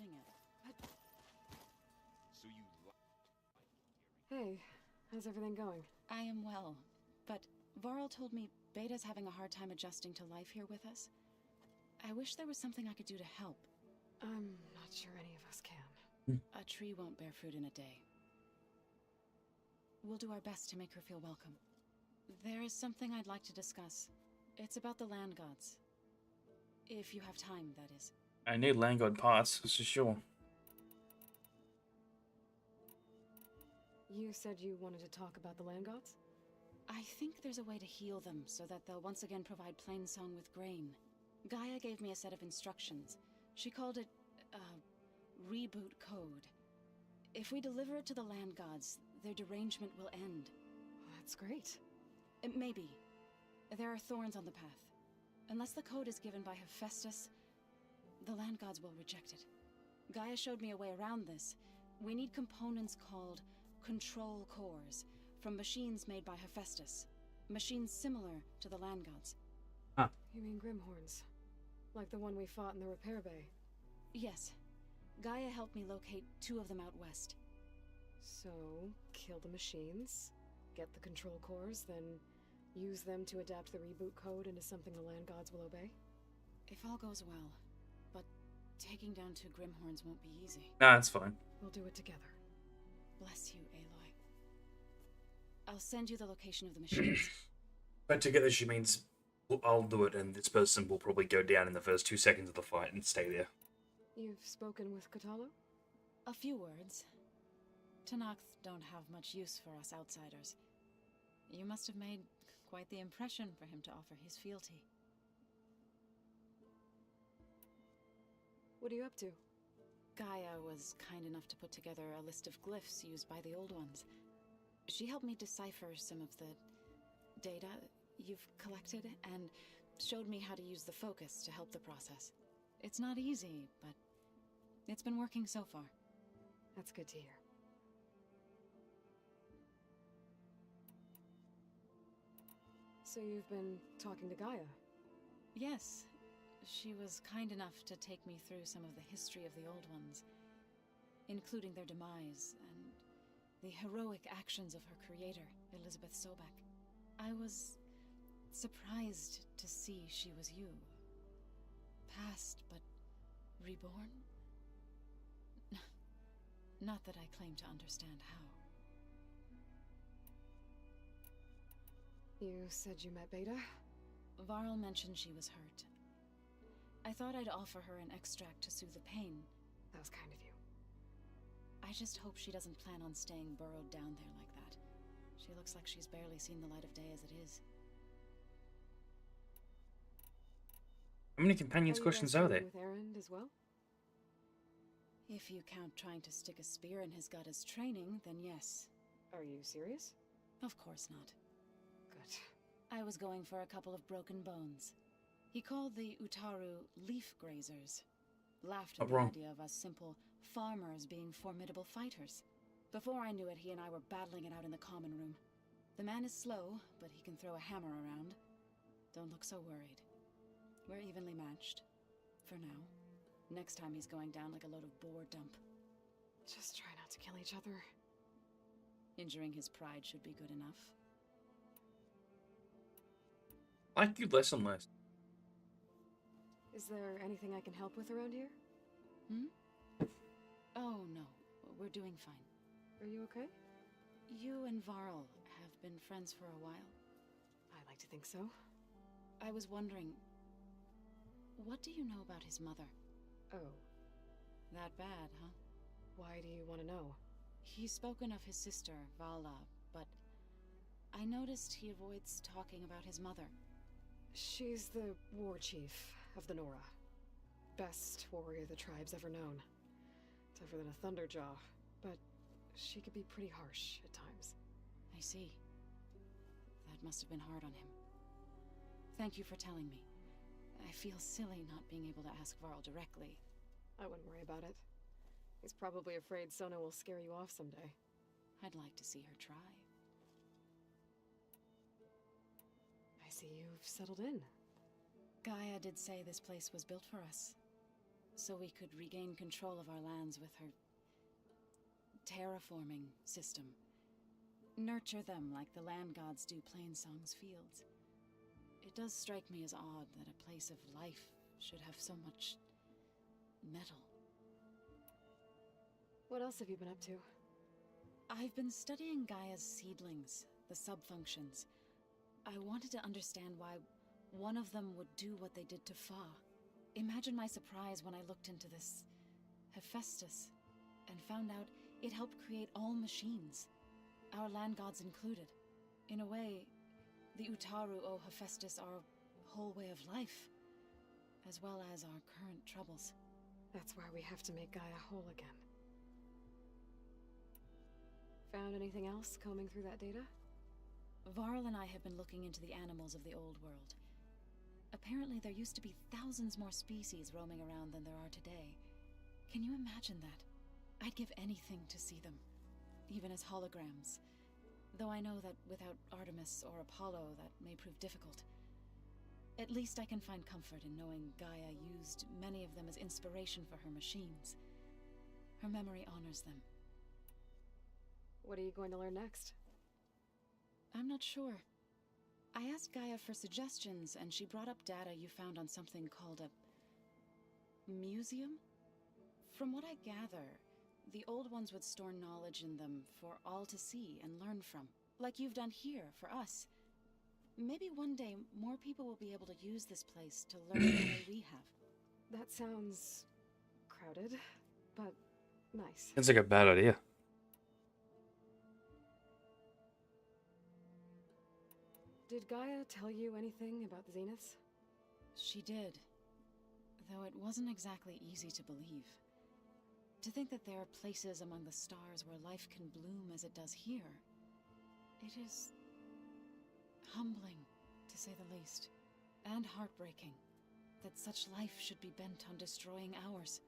sing it. So you Hey, how's everything going? I am well, but Varl told me Beta's having a hard time adjusting to life here with us. I wish there was something I could do to help. I'm not sure any of us can. A tree won't bear fruit in a day. We'll do our best to make her feel welcome. There is something I'd like to discuss. It's about the land gods. If you have time, that is. I need land god parts, for sure. You said you wanted to talk about the land gods? I think there's a way to heal them so that they'll once again provide Plainsong with grain. Gaia gave me a set of instructions. She called it a reboot code. If we deliver it to the land gods, their derangement will end. That's great. Maybe. There are thorns on the path. Unless the code is given by Hephaestus, the land gods will reject it. Gaia showed me a way around this. We need components called control cores from machines made by Hephaestus. Machines similar to the land gods. You mean Grimhorns? Like the one we fought in the repair bay? Yes. Gaia helped me locate 2 of them out west. So, kill the machines, get the control cores, then use them to adapt the reboot code into something the land gods will obey? If all goes well. But taking down 2 Grimhorns won't be easy. Nah, it's fine. We'll do it together. Bless you, Aloy. I'll send you the location of the machines. But together she means I'll do it and this person will probably go down in the first 2 seconds of the fight and stay there. You've spoken with Kotallo? A few words. Tenakth don't have much use for us outsiders. You must have made quite the impression for him to offer his fealty. What are you up to? Gaia was kind enough to put together a list of glyphs used by the old ones. She helped me decipher some of the data you've collected and showed me how to use the focus to help the process. It's not easy, but it's been working so far. That's good to hear. So you've been talking to Gaia? Yes. She was kind enough to take me through some of the history of the old ones, including their demise and the heroic actions of her creator, Elizabeth Sobek. I was surprised to see she was you. Past, but reborn? Not that I claim to understand how. You said you met Beta? Varl mentioned she was hurt. I thought I'd offer her an extract to soothe the pain. That was kind of you. I just hope she doesn't plan on staying burrowed down there like that. She looks like she's barely seen the light of day as it is. How many companions questions are there? With Erend as well? If you count trying to stick a spear in his gut as training, then yes. Are you serious? Of course not. Good. I was going for a couple of broken bones. He called the Utaru leaf grazers. Laughed at the idea of us simple farmers being formidable fighters. Before I knew it, he and I were battling it out in the common room. The man is slow, but he can throw a hammer around. Don't look so worried. We're evenly matched. For now. Next time he's going down like a load of boar dump. Just try not to kill each other. Injuring his pride should be good enough. I like you less and less. Is there anything I can help with around here? Oh, no. We're doing fine. Are you okay? You and Varl have been friends for a while. I like to think so. I was wondering, what do you know about his mother? Oh. That bad, huh? Why do you want to know? He's spoken of his sister, Vala, but I noticed he avoids talking about his mother. She's the war chief of the Nora. Best warrior the tribe's ever known. Tougher than a Thunderjaw, but she could be pretty harsh at times. I see. That must have been hard on him. Thank you for telling me. I feel silly not being able to ask Varl directly. I wouldn't worry about it. He's probably afraid Sona will scare you off someday. I'd like to see her try. I see you've settled in. Gaia did say this place was built for us. so we could regain control of our lands with her terraforming system. Nurture them like the land gods do Plainsong's fields. It does strike me as odd that a place of life should have so much metal. What else have you been up to? I've been studying Gaia's seedlings, the subfunctions. I wanted to understand why one of them would do what they did to Fa. Imagine my surprise when I looked into this Hephaestus and found out it helped create all machines, our land gods included. In a way, the Utaru owe Hephaestus our whole way of life, as well as our current troubles. That's why we have to make Gaia whole again. Found anything else combing through that data? Varl and I have been looking into the animals of the old world. Apparently there used to be thousands more species roaming around than there are today. Can you imagine that? I'd give anything to see them, even as holograms. Though I know that without Artemis or Apollo, that may prove difficult. At least I can find comfort in knowing Gaia used many of them as inspiration for her machines. Her memory honors them. What are you going to learn next? I'm not sure. I asked Gaia for suggestions, and she brought up data you found on something called a museum? From what I gather, the old ones would store knowledge in them for all to see and learn from, like you've done here for us. Maybe one day more people will be able to use this place to learn the way we have. That sounds crowded, but nice. Sounds like a bad idea. Did Gaia tell you anything about the Zeniths? She did, though it wasn't exactly easy to believe. To think that there are places among the stars where life can bloom as it does here, it is humbling, to say the least, and heartbreaking that such life should be bent on destroying ours.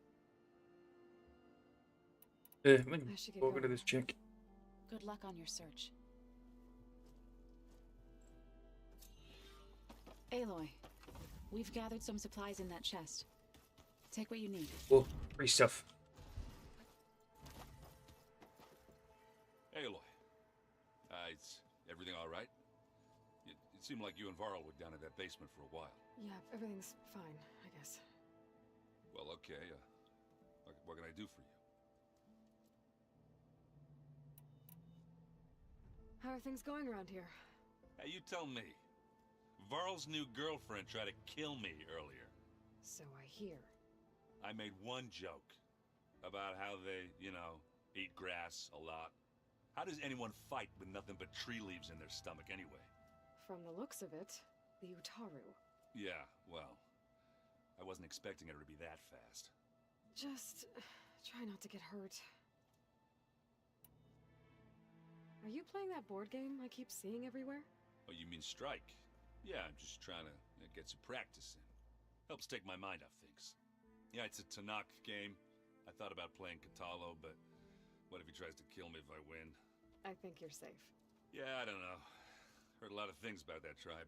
Yeah, I should get go over to going. this chick. Good luck on your search. Aloy, we've gathered some supplies in that chest. Take what you need. Oh, free stuff. Aloy. Is everything all right? It seemed like you and Varl were down in that basement for a while. Yeah, everything's fine, I guess. Well, okay. What can I do for you? How are things going around here? Hey, you tell me. Varl's new girlfriend tried to kill me earlier. So I hear. I made one joke about how they, eat grass a lot. How does anyone fight with nothing but tree leaves in their stomach anyway? From the looks of it, the Utaru. Yeah, well, I wasn't expecting her to be that fast. Just try not to get hurt. Are you playing that board game I keep seeing everywhere? Oh, you mean Strike? Yeah, I'm just trying to get some practice in. Helps take my mind off things. Yeah, it's a Tanakh game. I thought about playing Katalo, but what if he tries to kill me if I win? I think you're safe. Yeah, I don't know. Heard a lot of things about that tribe.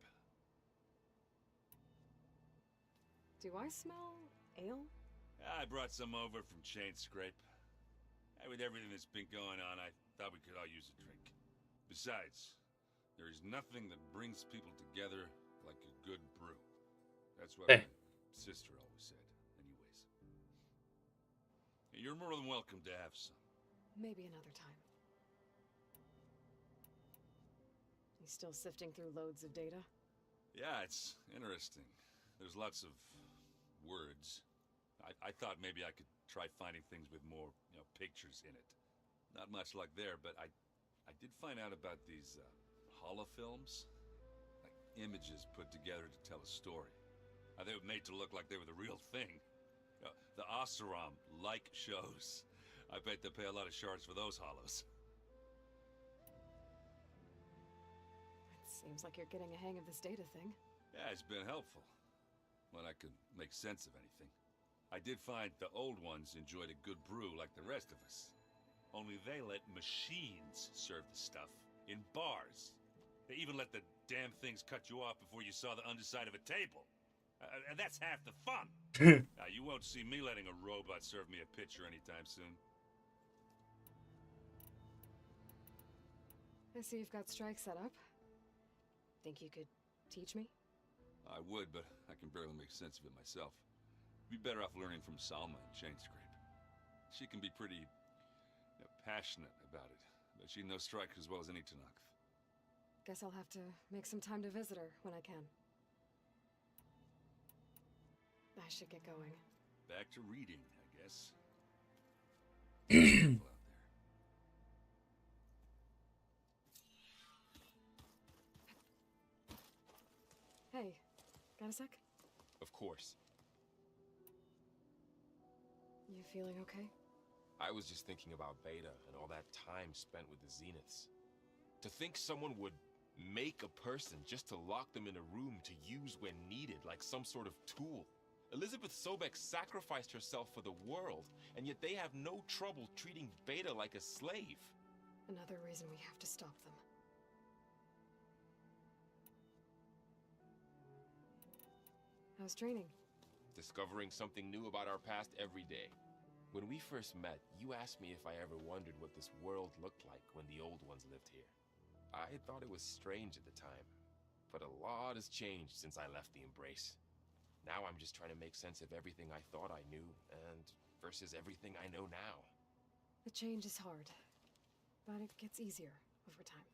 Do I smell ale? I brought some over from Chain Scrape. With everything that's been going on, I thought we could all use a drink. Besides, there is nothing that brings people together like a good brew. That's what Hey. my sister always said, anyways. You're more than welcome to have some. Maybe another time. You still sifting through loads of data? Yeah, it's interesting. There's lots of words. I thought maybe I could try finding things with more, pictures in it. Not much like there, but I did find out about these holofilms. Like images put together to tell a story. They were made to look like they were the real thing. The Oseram-like shows. I bet they pay a lot of shards for those holos. It seems like you're getting a hang of this data thing. Yeah, it's been helpful. When I could make sense of anything. I did find the old ones enjoyed a good brew like the rest of us. Only they let machines serve the stuff in bars. They even let the damn things cut you off before you saw the underside of a table. And that's half the fun. Now, you won't see me letting a robot serve me a picture anytime soon. I see you've got Strike set up. Think you could teach me? I would, but I can barely make sense of it myself. Be better off learning from Salma and Chainscrape. She can be pretty passionate about it, but she knows Strike as well as any Tenakth. Guess I'll have to make some time to visit her when I can. I should get going. Back to reading, I guess. Careful out there. Hey, got a sec? Of course. You feeling okay? I was just thinking about Beta and all that time spent with the Zeniths. To think someone would make a person just to lock them in a room to use when needed, like some sort of tool. Elizabeth Sobek sacrificed herself for the world, and yet they have no trouble treating Beta like a slave. Another reason we have to stop them. How's training? Discovering something new about our past every day. When we first met, you asked me if I ever wondered what this world looked like when the old ones lived here. I thought it was strange at the time, but a lot has changed since I left the Embrace. Now I'm just trying to make sense of everything I thought I knew, and versus everything I know now. The change is hard, but it gets easier over time.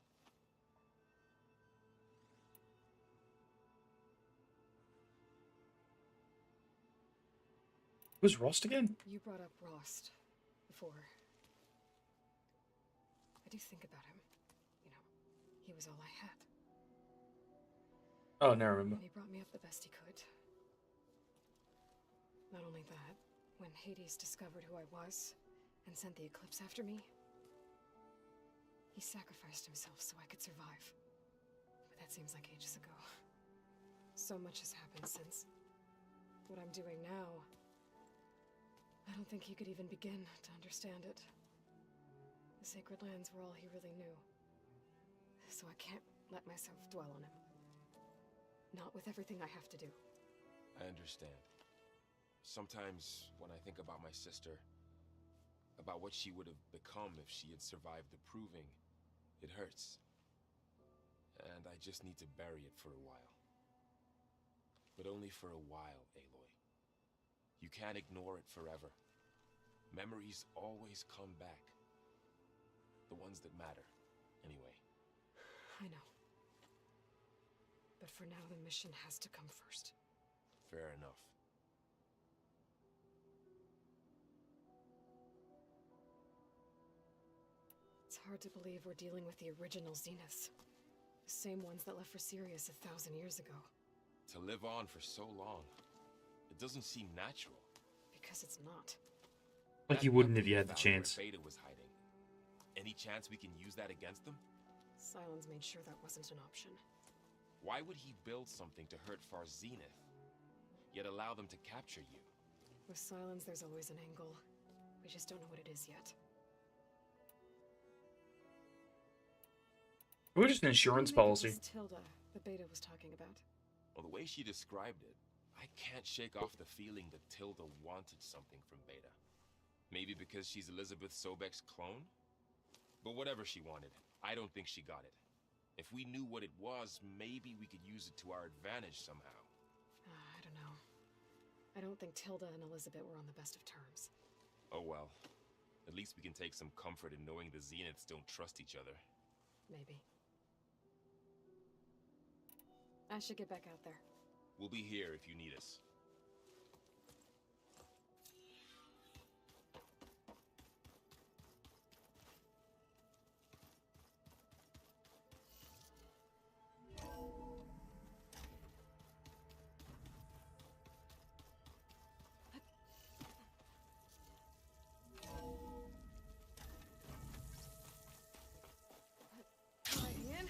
Who's Rost again? You brought up Rost before. I do think about him. You know, he was all I had. Oh, now I remember. And he brought me up the best he could. Not only that, when Hades discovered who I was and sent the Eclipse after me, he sacrificed himself so I could survive. But that seems like ages ago. So much has happened since. What I'm doing now, I don't think he could even begin to understand it. The Sacred Lands were all he really knew. So I can't let myself dwell on him. Not with everything I have to do. I understand. Sometimes, when I think about my sister, about what she would have become if she had survived the Proving, it hurts. And I just need to bury it for a while. But only for a while, Aloy. You can't ignore it forever. Memories always come back. The ones that matter, anyway. I know. But for now, the mission has to come first. Fair enough. It's hard to believe we're dealing with the original Zeniths. The same ones that left for Sirius 1,000 years ago. To live on for so long, it doesn't seem natural. Because it's not. Like you wouldn't if you had the chance. Beta was hiding. Any chance we can use that against them? Sylens made sure that wasn't an option. Why would he build something to hurt Far Zenith, yet allow them to capture you? With Sylens, there's always an angle. We just don't know what it is yet. We're just an insurance Maybe policy. it's Tilda, the Beta was talking about. Well, the way she described it, I can't shake off the feeling that Tilda wanted something from Beta. Maybe because she's Elizabeth Sobek's clone? But whatever she wanted, I don't think she got it. If we knew what it was, maybe we could use it to our advantage somehow. I don't know. I don't think Tilda and Elizabeth were on the best of terms. Oh well. At least we can take some comfort in knowing the Zeniths don't trust each other. Maybe. I should get back out there. We'll be here if you need us. Sliding in.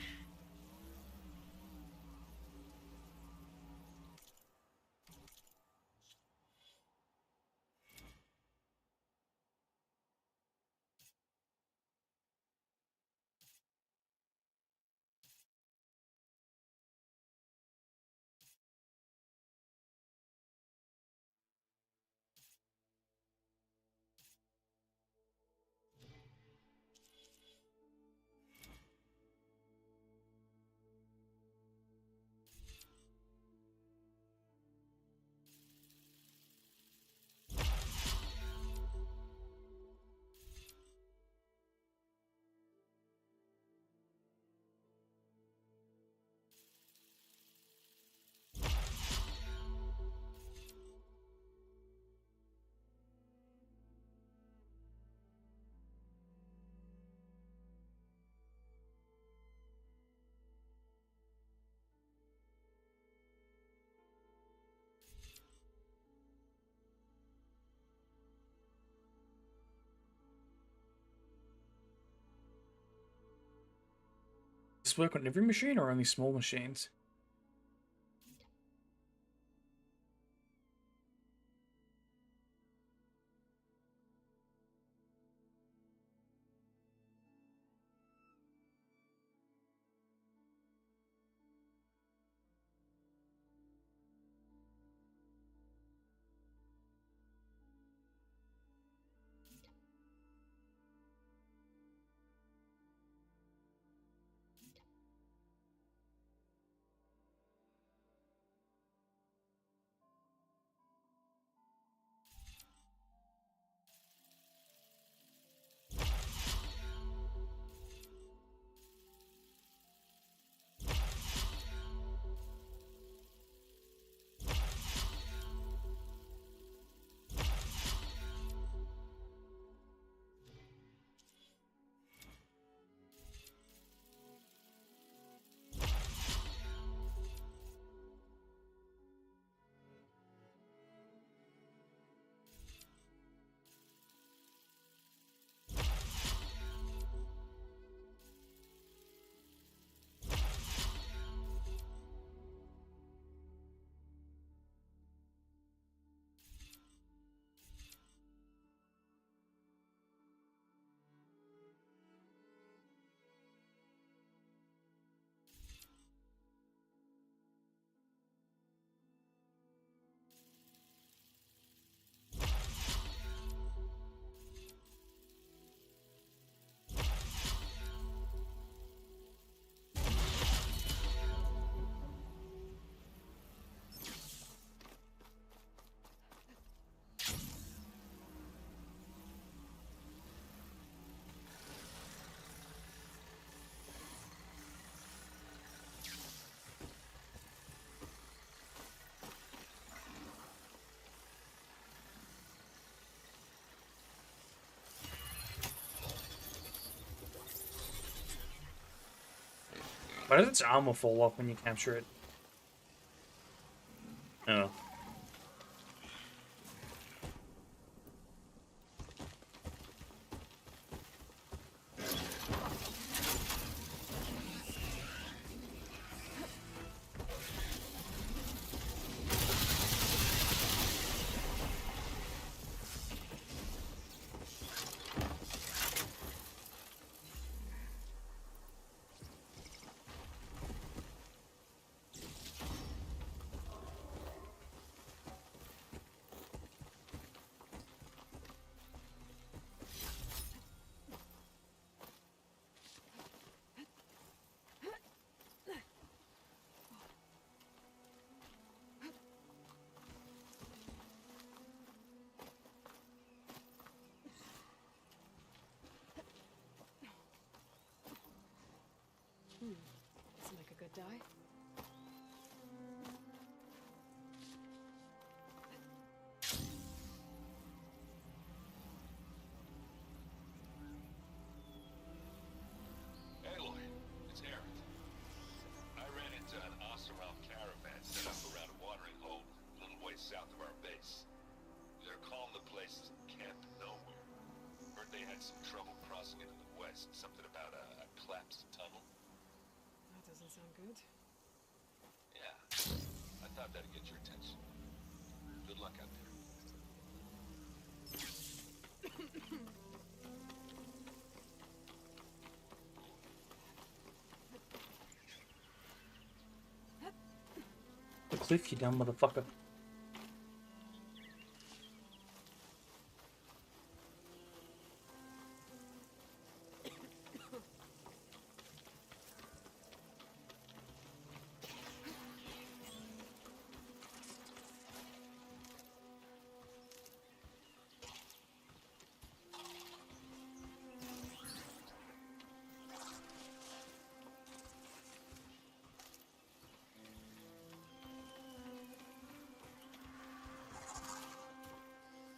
this work on every machine or only small machines? Why does its armor fall off when you capture it? Oh. Doesn't make a good die. Aloy, it's Eric. I ran into an Oseram caravan set up around a watering hole a little ways south of our base. They're calling the place Camp Nowhere. Heard they had some trouble crossing into the west. Something about a collapsed tunnel. That doesn't sound good. Yeah, I thought that'd get your attention. Good luck out there. The cliff, you dumb motherfucker.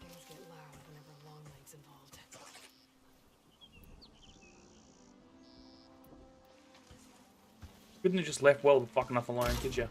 Things get loud whenever Longleg's involved. Couldn't have just left well the fuck enough alone, could you?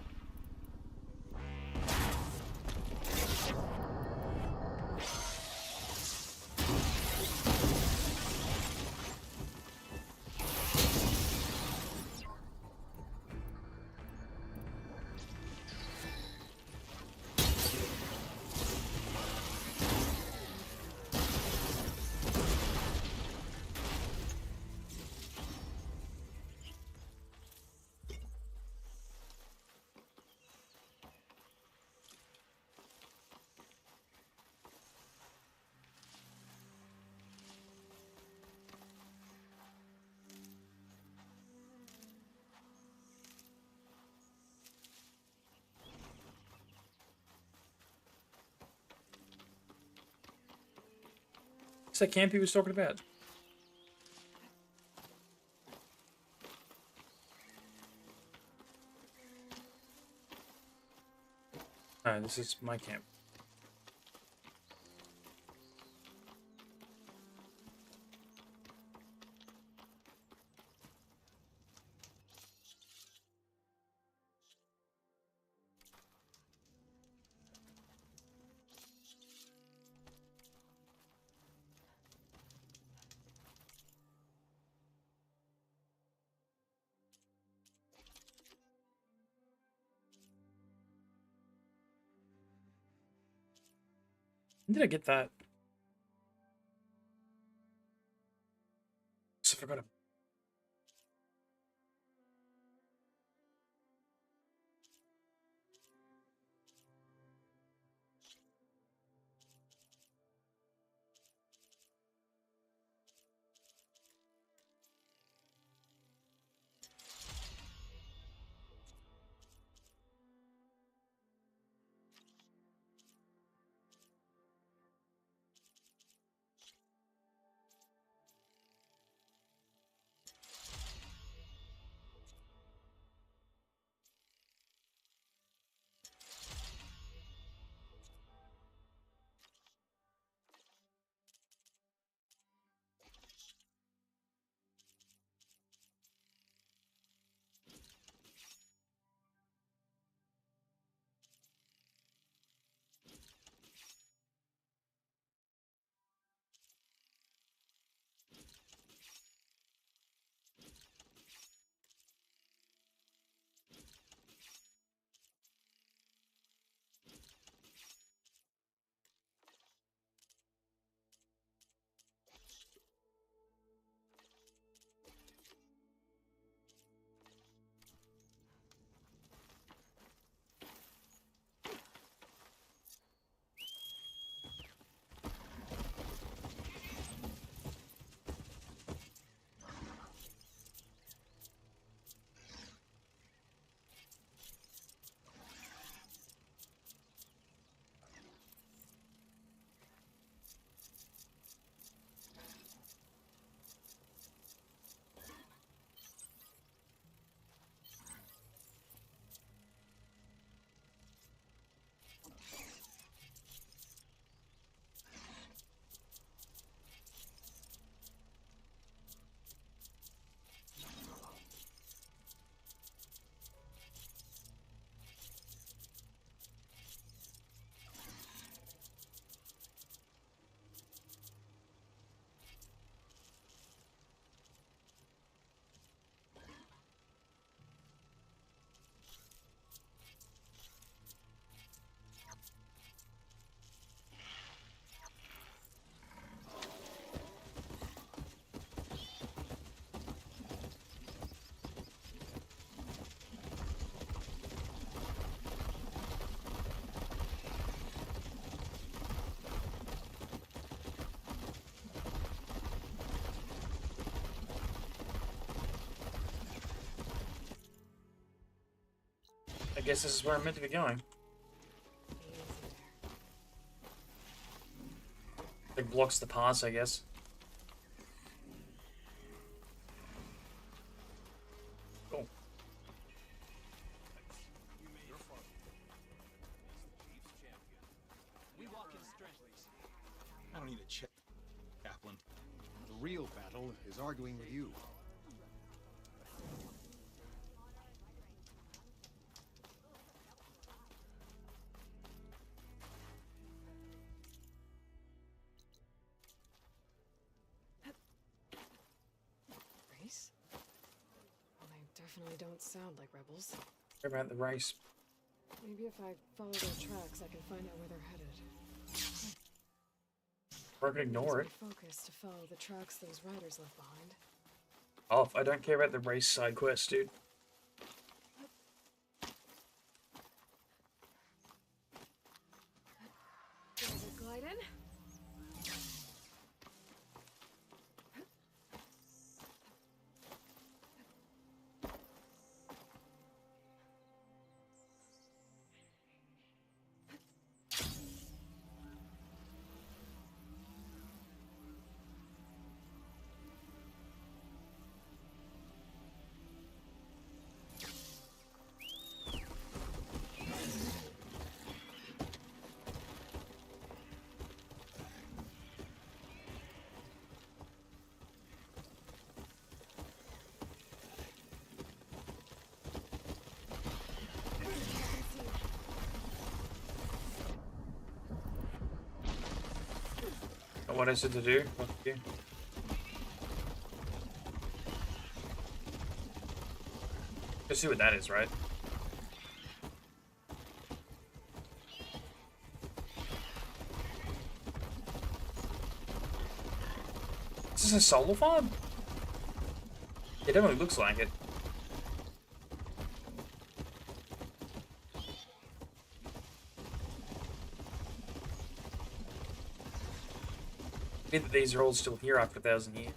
that camp he was talking about? No, this is my camp. When did I get that? I forgot it. I guess this is where I'm meant to be going. It blocks the pass, I guess. Cool. I don't need a check, Kaplan. The real battle is arguing with you. Race? Well, they definitely don't sound like rebels. What about the race? Maybe if I follow their tracks, I can find out where they're headed. Or I can ignore it. Focus to follow the tracks those riders left behind. Oh, I don't care about the race side quest, dude. Glide in. what I said to do? What to do? Let's see what that is, right? Is this a solar farm? It definitely looks like it. Weird that these are all still here after 1,000 years.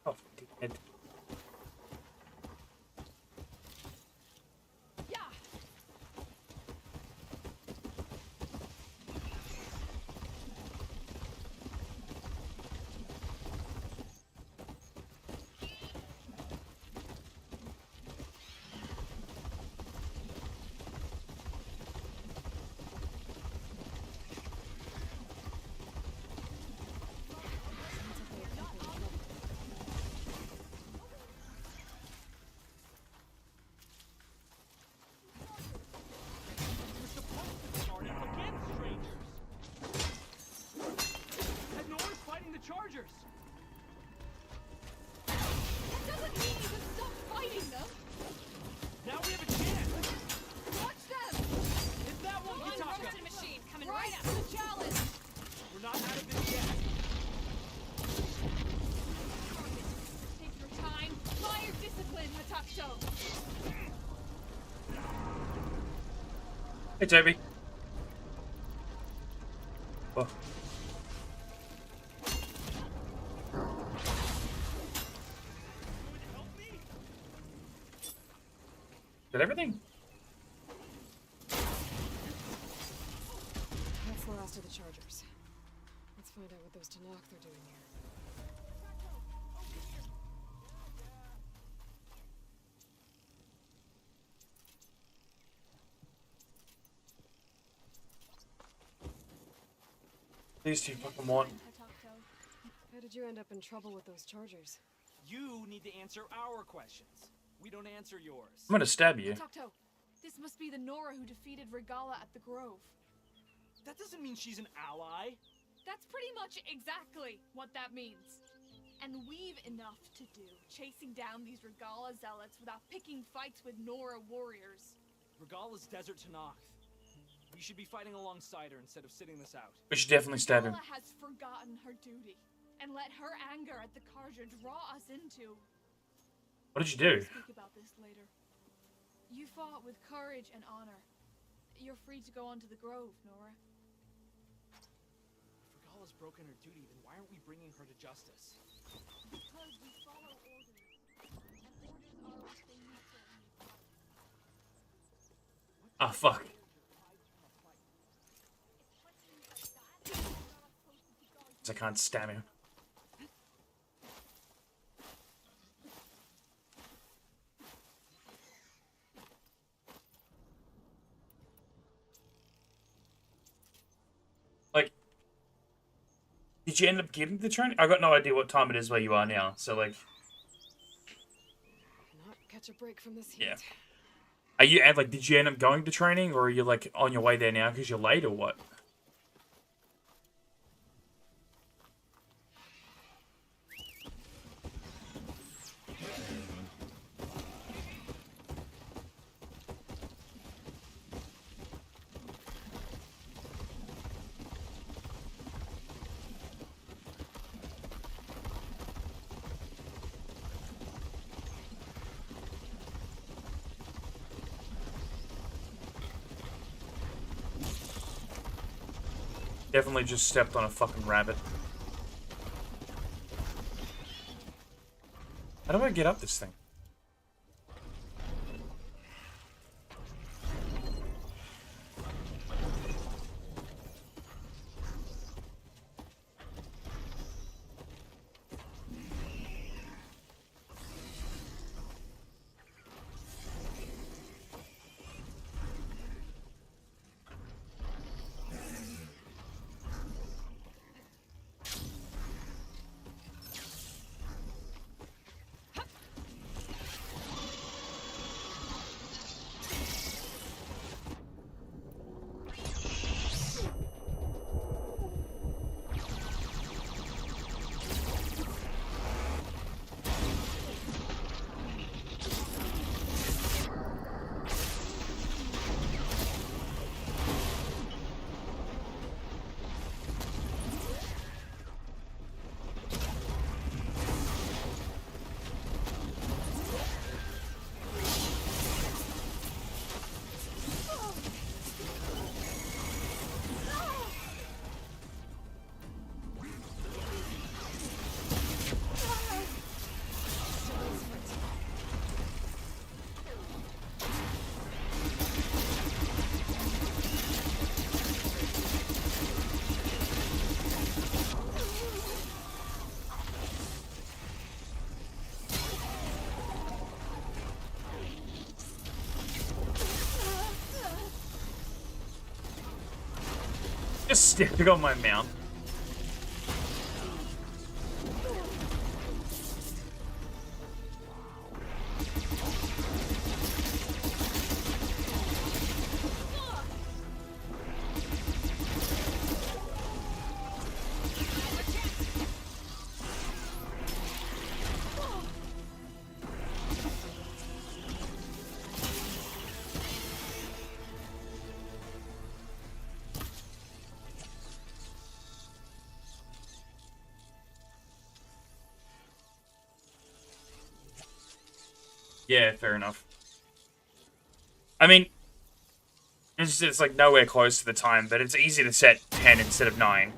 Oh, dead. Chargers! That doesn't mean you can stop fighting them! Now we have a chance! Watch them! Is that one rocket machine coming right up to the challenge! We're not out of this yet! Take your time. Fire discipline, Hatakto! Hey, Toby. Oh. Did everything? That's the last of the Chargers. Let's find out what those Tenakth are doing here. These two fucking want. How did you end up in trouble with those Chargers? You need to answer our questions. We don't answer yours. I'm gonna stab you. Takto, this must be the Nora who defeated Regalla at the Grove. That doesn't mean she's an ally. That's pretty much exactly what that means. And we've enough to do, chasing down these Regalla zealots without picking fights with Nora warriors. Regalla's Desert Tenakth. We should be fighting alongside her instead of sitting this out. We should definitely stab him. Regalla has forgotten her duty, and let her anger at the Carja draw us into... What did you do? We'll speak about this later. You fought with courage and honor. You're free to go on to the Grove, Nora. If Regalla's broken her duty, then why aren't we bringing her to justice? Because we follow orders. And orders are what they need to follow. Ah, fuck. I can't stab him. Like, did you end up getting the train? I got no idea what time it is where you are now, so like... Not catch a break from this heat. Yeah. Are you, like, did you end up going to training, or are you, like, on your way there now because you're late, or what? Definitely just stepped on a fucking rabbit. How do I get up this thing? Just standing on my mount. Yeah, fair enough. I mean, it's like nowhere close to the time, but it's easy to set 10 instead of 9.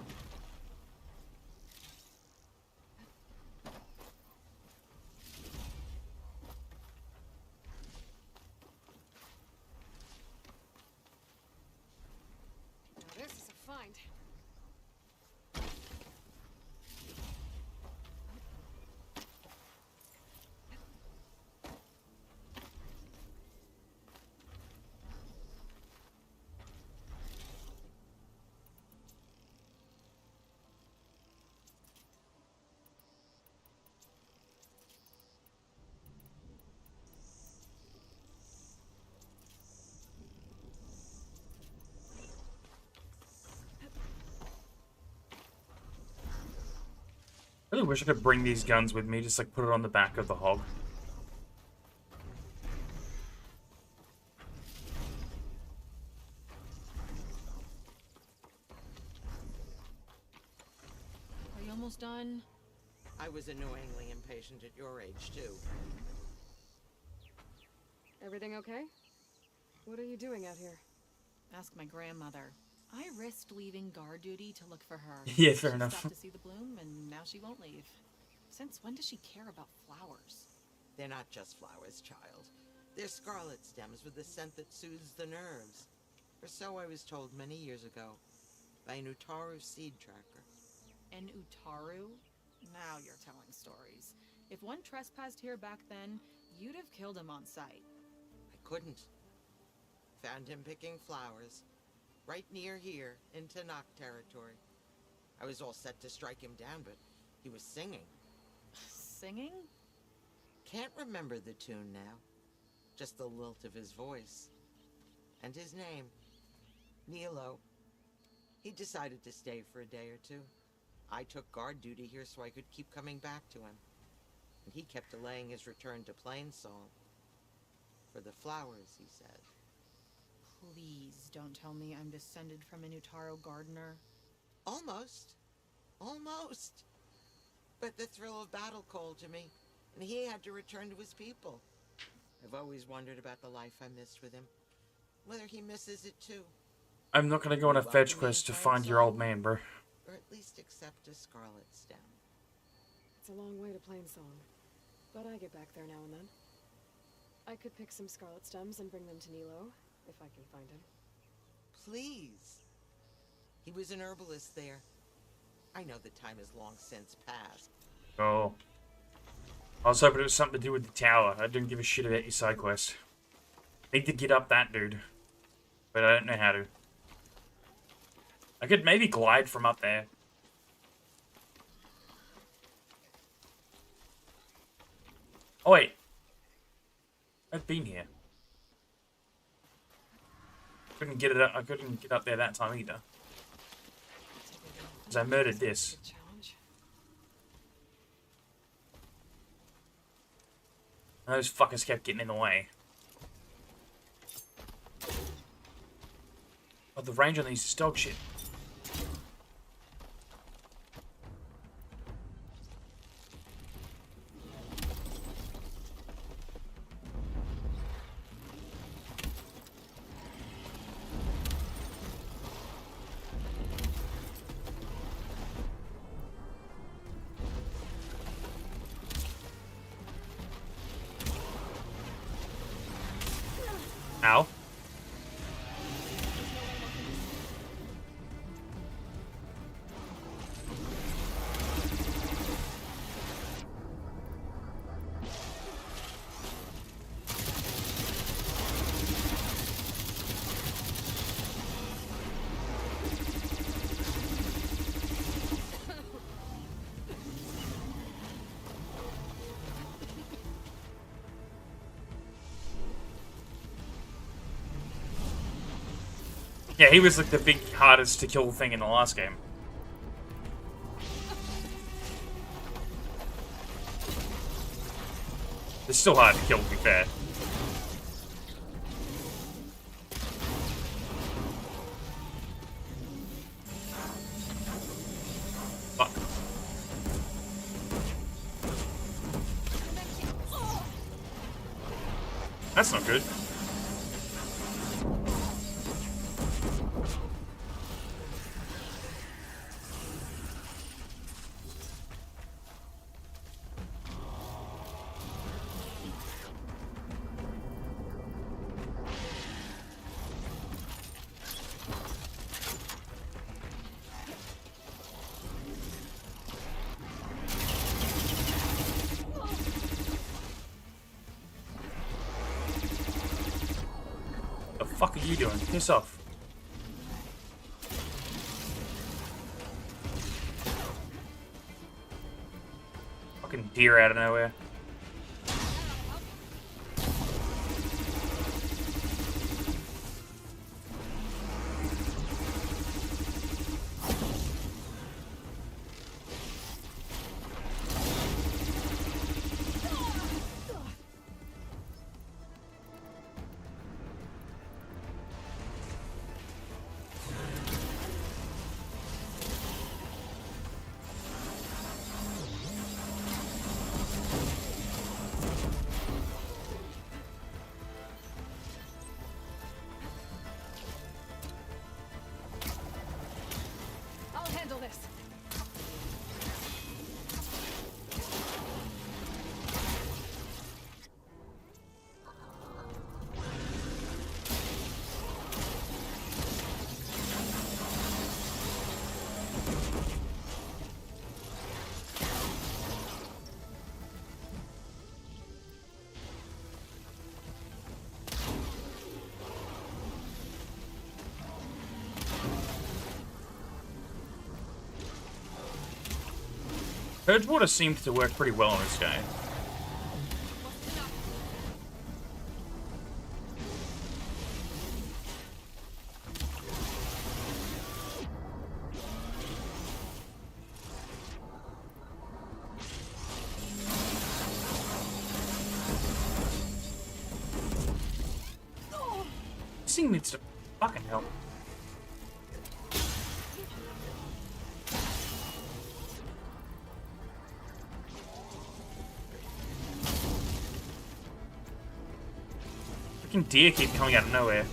Now this is a find. I really wish I could bring these guns with me, just like put it on the back of the hog. Are you almost done? I was annoyingly impatient at your age, too. Everything okay? What are you doing out here? Ask my grandmother. I risked leaving guard duty to look for her. Yeah, fair She enough. stopped to see the bloom, and now she won't leave. Since when does she care about flowers? They're not just flowers, child. They're scarlet stems with a scent that soothes the nerves. Or so I was told many years ago by an Utaru seed tracker. An Utaru? Now you're telling stories. If one trespassed here back then, you'd have killed him on sight. I couldn't. Found him picking flowers. Right near here, in Tanakh territory. I was all set to strike him down, but he was singing. Singing? Can't remember the tune now. Just the lilt of his voice. And his name. Nilo. He decided to stay for a day or two. I took guard duty here so I could keep coming back to him. And he kept delaying his return to Plainsong. For the flowers, he said. Please don't tell me I'm descended from an Utaru gardener. Almost. Almost. But the thrill of battle called to me, and he had to return to his people. I've always wondered about the life I missed with him. Whether he misses it too. I'm not gonna go on a fetch quest to find your old man, bro. Or at least accept a scarlet stem. It's a long way to Plainsong. but I get back there now and then. I could pick some scarlet stems and bring them to Nilo, if I can find him. Please. He was an herbalist there. I know the time has long since passed. Oh. I was hoping it was something to do with the tower. I didn't give a shit about your side quest. Need to get up that dude. But I don't know how to. I could maybe glide from up there. Oh wait. I've been here. Couldn't get it up. I couldn't get up there that time either. Because I murdered this. Challenge. And those fuckers kept getting in the way. Oh, the range on these is dog shit. Ow. Yeah, he was like the big hardest to kill thing in the last game. It's still hard to kill, to be fair. Fuck. That's not good. The fuck are you doing? Piss off. Fucking deer out of nowhere. I'll handle this. Purge water seems to work pretty well on this guy. This thing needs to fucking help. Fucking deer keep coming out of nowhere.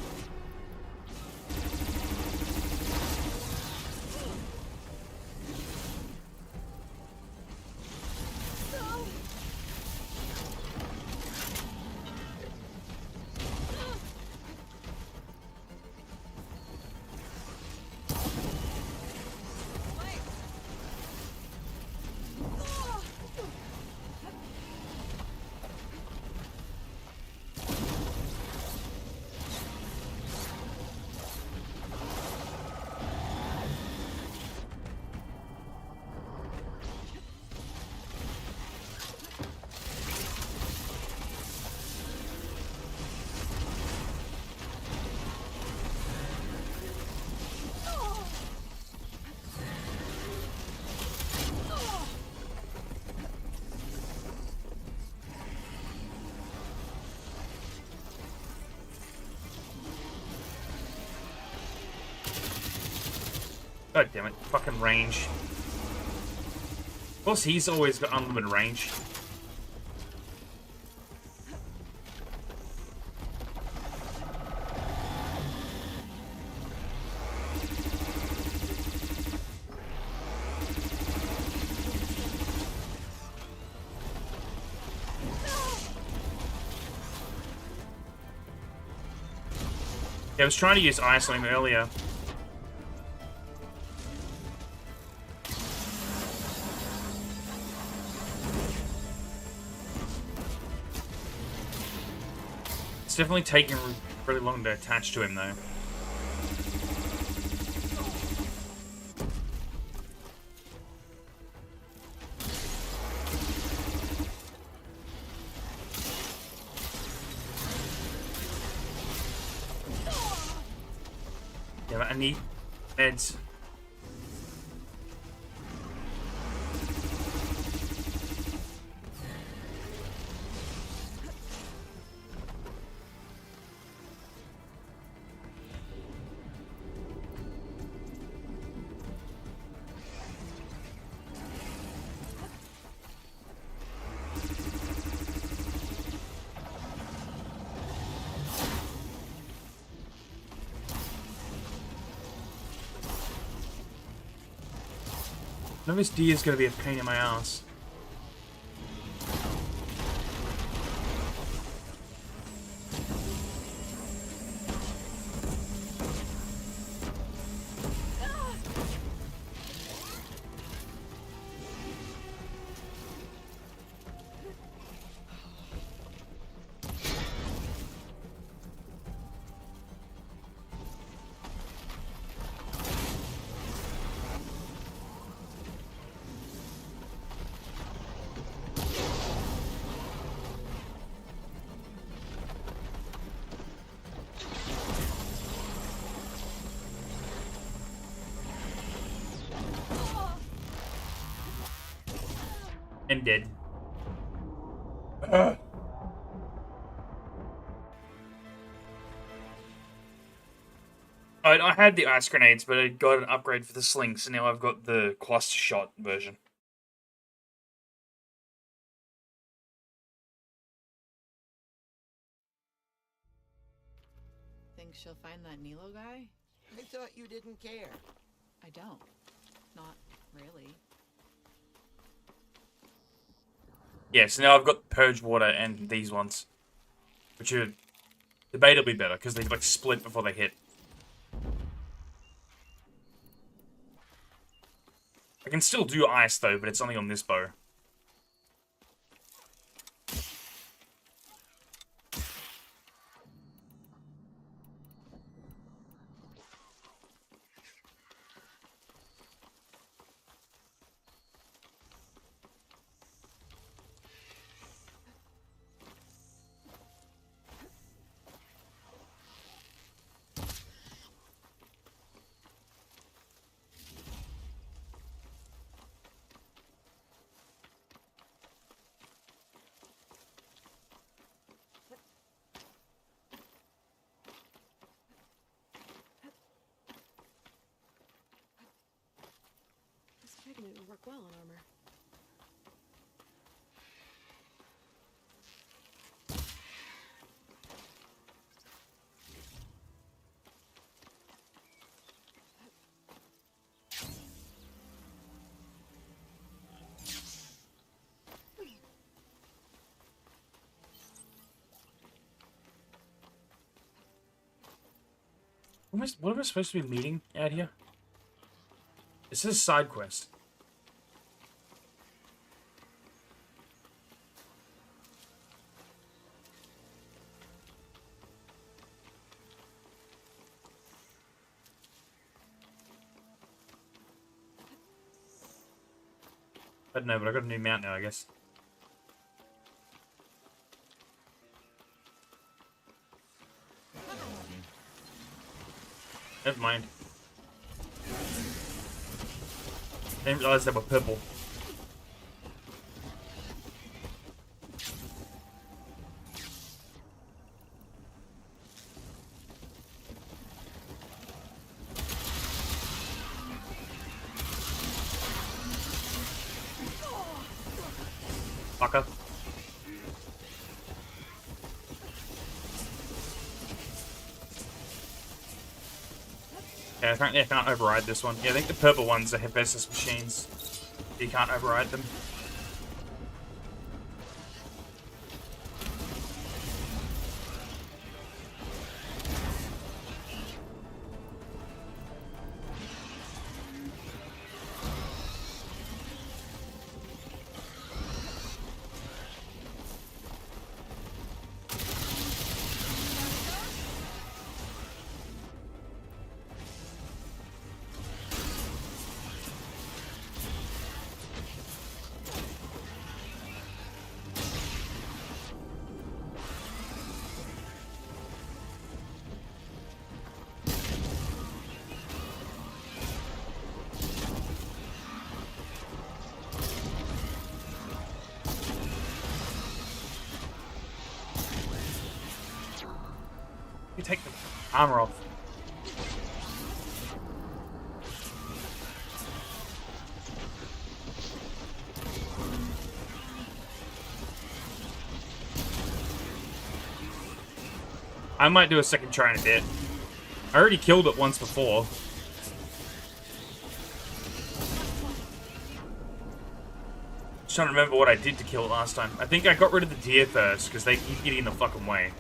God damn it. Fucking range. Of course, he's always got unlimited range. Yeah, I was trying to use Ice on him earlier. It's definitely taking really long to attach to him, though. Yeah, but I need meds. None of this D is going to be a pain in my ass. I'm dead. I had the ice grenades, but I got an upgrade for the sling, so now I've got the cluster shot version. Think she'll find that Nilo guy? I thought you didn't care. I don't. Not really. Yeah, so now I've got Purge Water and these ones, which are debatably better because they like split before they hit. I can still do ice though, but it's only on this bow. This magnet would work well on armor. What am I supposed to be meeting out here? This is a side quest. I don't know, but I got a new mount now, I guess. Never mind. I didn't realize they were purple. Yeah, apparently I can't override this one. Yeah, I think the purple ones are Hephaestus machines. You can't override them. You take the armor off. I might do a second try in a bit. I already killed it once before. Just trying to remember what I did to kill it last time. I think I got rid of the deer first, because they keep getting in the fucking way.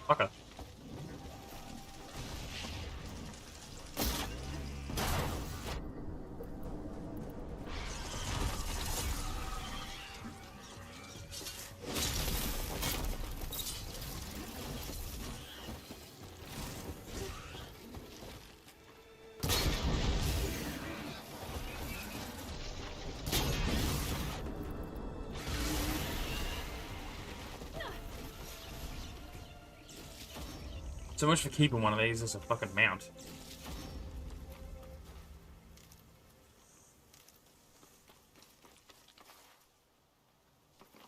Okay. So much for keeping one of these as a fucking mount.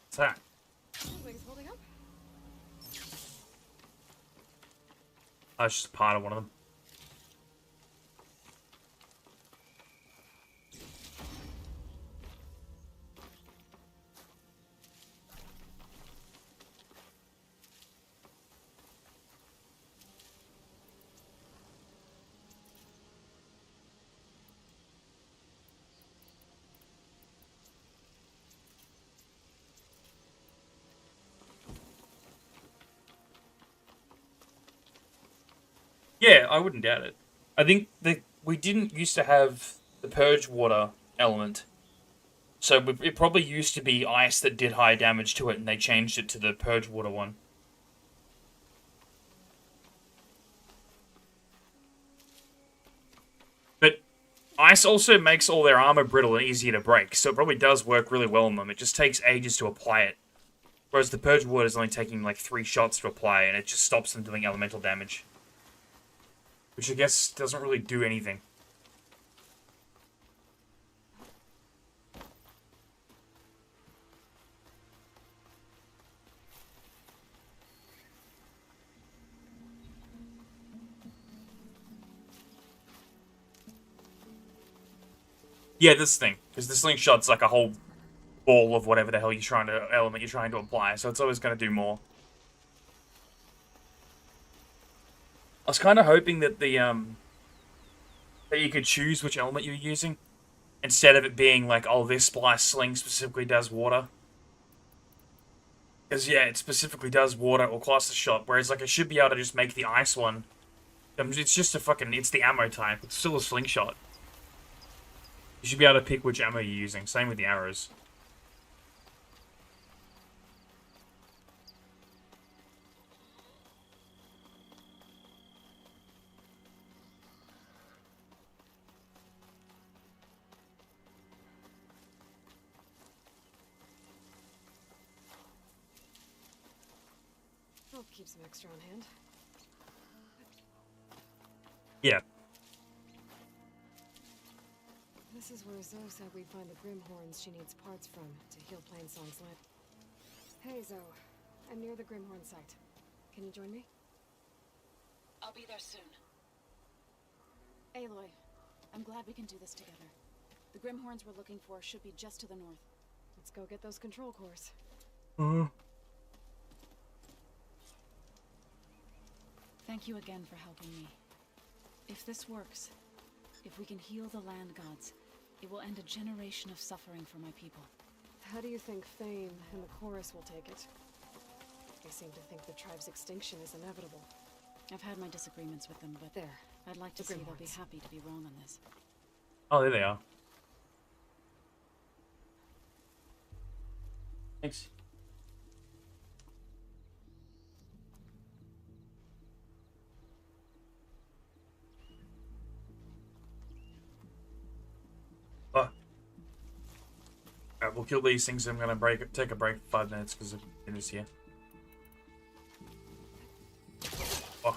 What's that? Wings holding up? Oh, it's just part of one of them. Yeah, I wouldn't doubt it. I think we didn't used to have the purge water element. So it probably used to be ice that did high damage to it, and they changed it to the purge water one. But ice also makes all their armor brittle and easier to break, so it probably does work really well on them. It just takes ages to apply it. Whereas the purge water is only taking like 3 shots to apply, and it just stops them doing elemental damage. Which I guess doesn't really do anything. Yeah, this thing. Because the slingshot's like a whole ball of whatever the hell element you're trying to apply, so it's always going to do more. I was kind of hoping that that you could choose which element you're using, instead of it being like, oh, this splice sling specifically does water. Because, yeah, it specifically does water or cluster shot, whereas, like, I should be able to just make the ice one. It's just it's the ammo type. It's still a slingshot. You should be able to pick which ammo you're using. Same with the arrows. I'll keep some extra on hand. Yeah. This is where Zoe said we'd find the Grimhorns she needs parts from to heal Plainsong's land. Hey, Zoe. I'm near the Grimhorn site. Can you join me? I'll be there soon. Aloy, I'm glad we can do this together. The Grimhorns we're looking for should be just to the north. Let's go get those control cores. Thank you again for helping me. If this works, if we can heal the land gods, it will end a generation of suffering for my people. How do you think Thane and the chorus will take it? They seem to think the tribe's extinction is inevitable. I've had my disagreements with them, but There. I'd like to The see they'll be Grimhorns. happy to be wrong on this. Oh, there they are. Thanks. Oh. Alright, we'll kill these things. I'm gonna take a break for 5 minutes because it is here. Oh.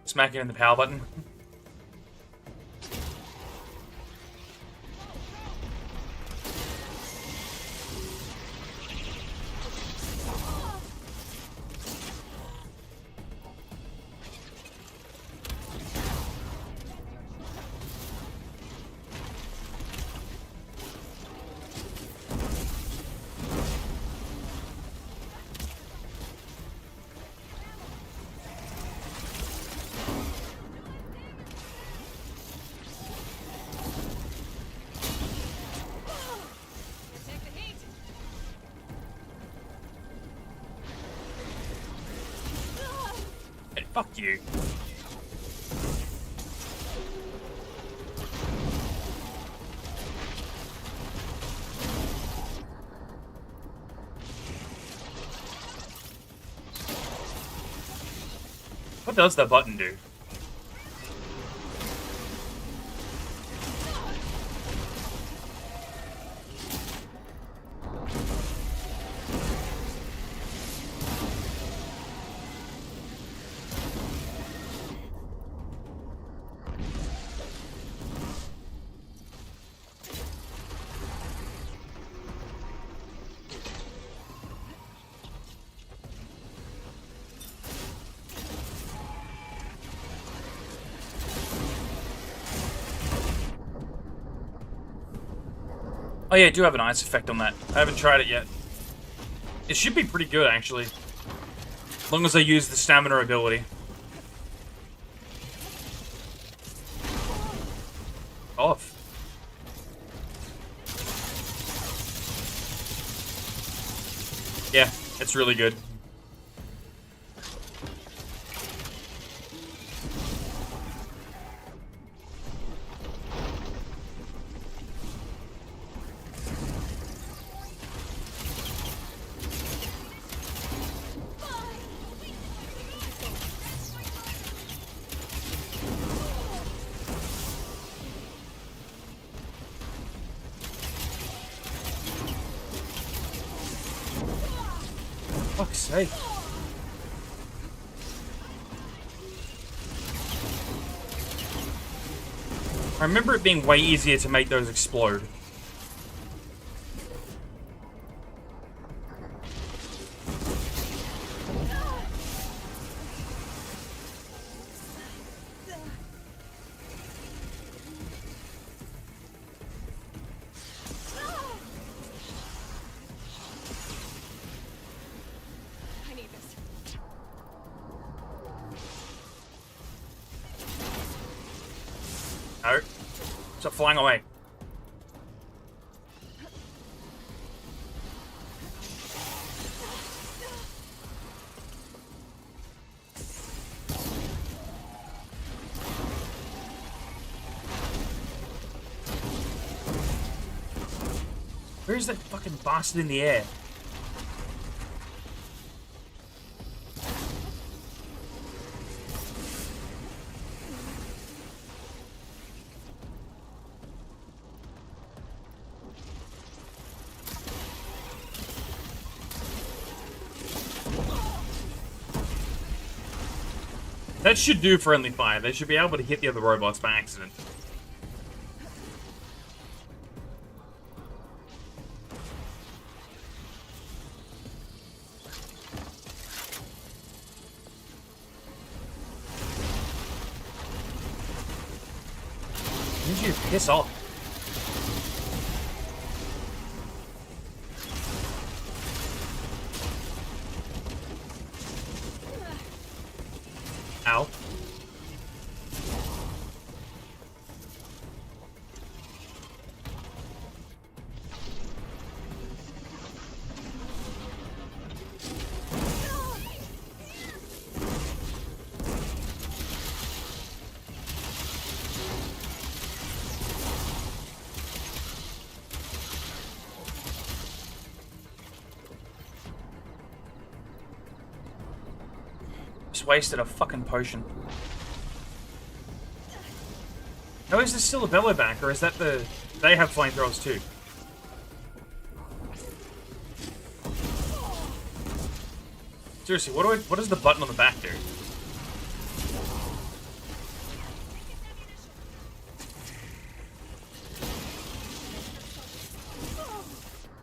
Smacking in the power button. Take the heat. Hey, fuck you. What does that button do? Oh yeah, I do have an ice effect on that. I haven't tried it yet. It should be pretty good, actually. As long as I use the stamina ability. Off. Yeah, it's really good. Fuck's sake. I remember it being way easier to make those explode. I need this. No. Stop flying away. Where's that fucking bastard in the air? That should do friendly fire. They should be able to hit the other robots by accident. Did you piss off? Ow. Just wasted a fucking potion. No, is this still a bellow back, or is that the... They have flamethrowers too. Seriously, what does the button on the back do?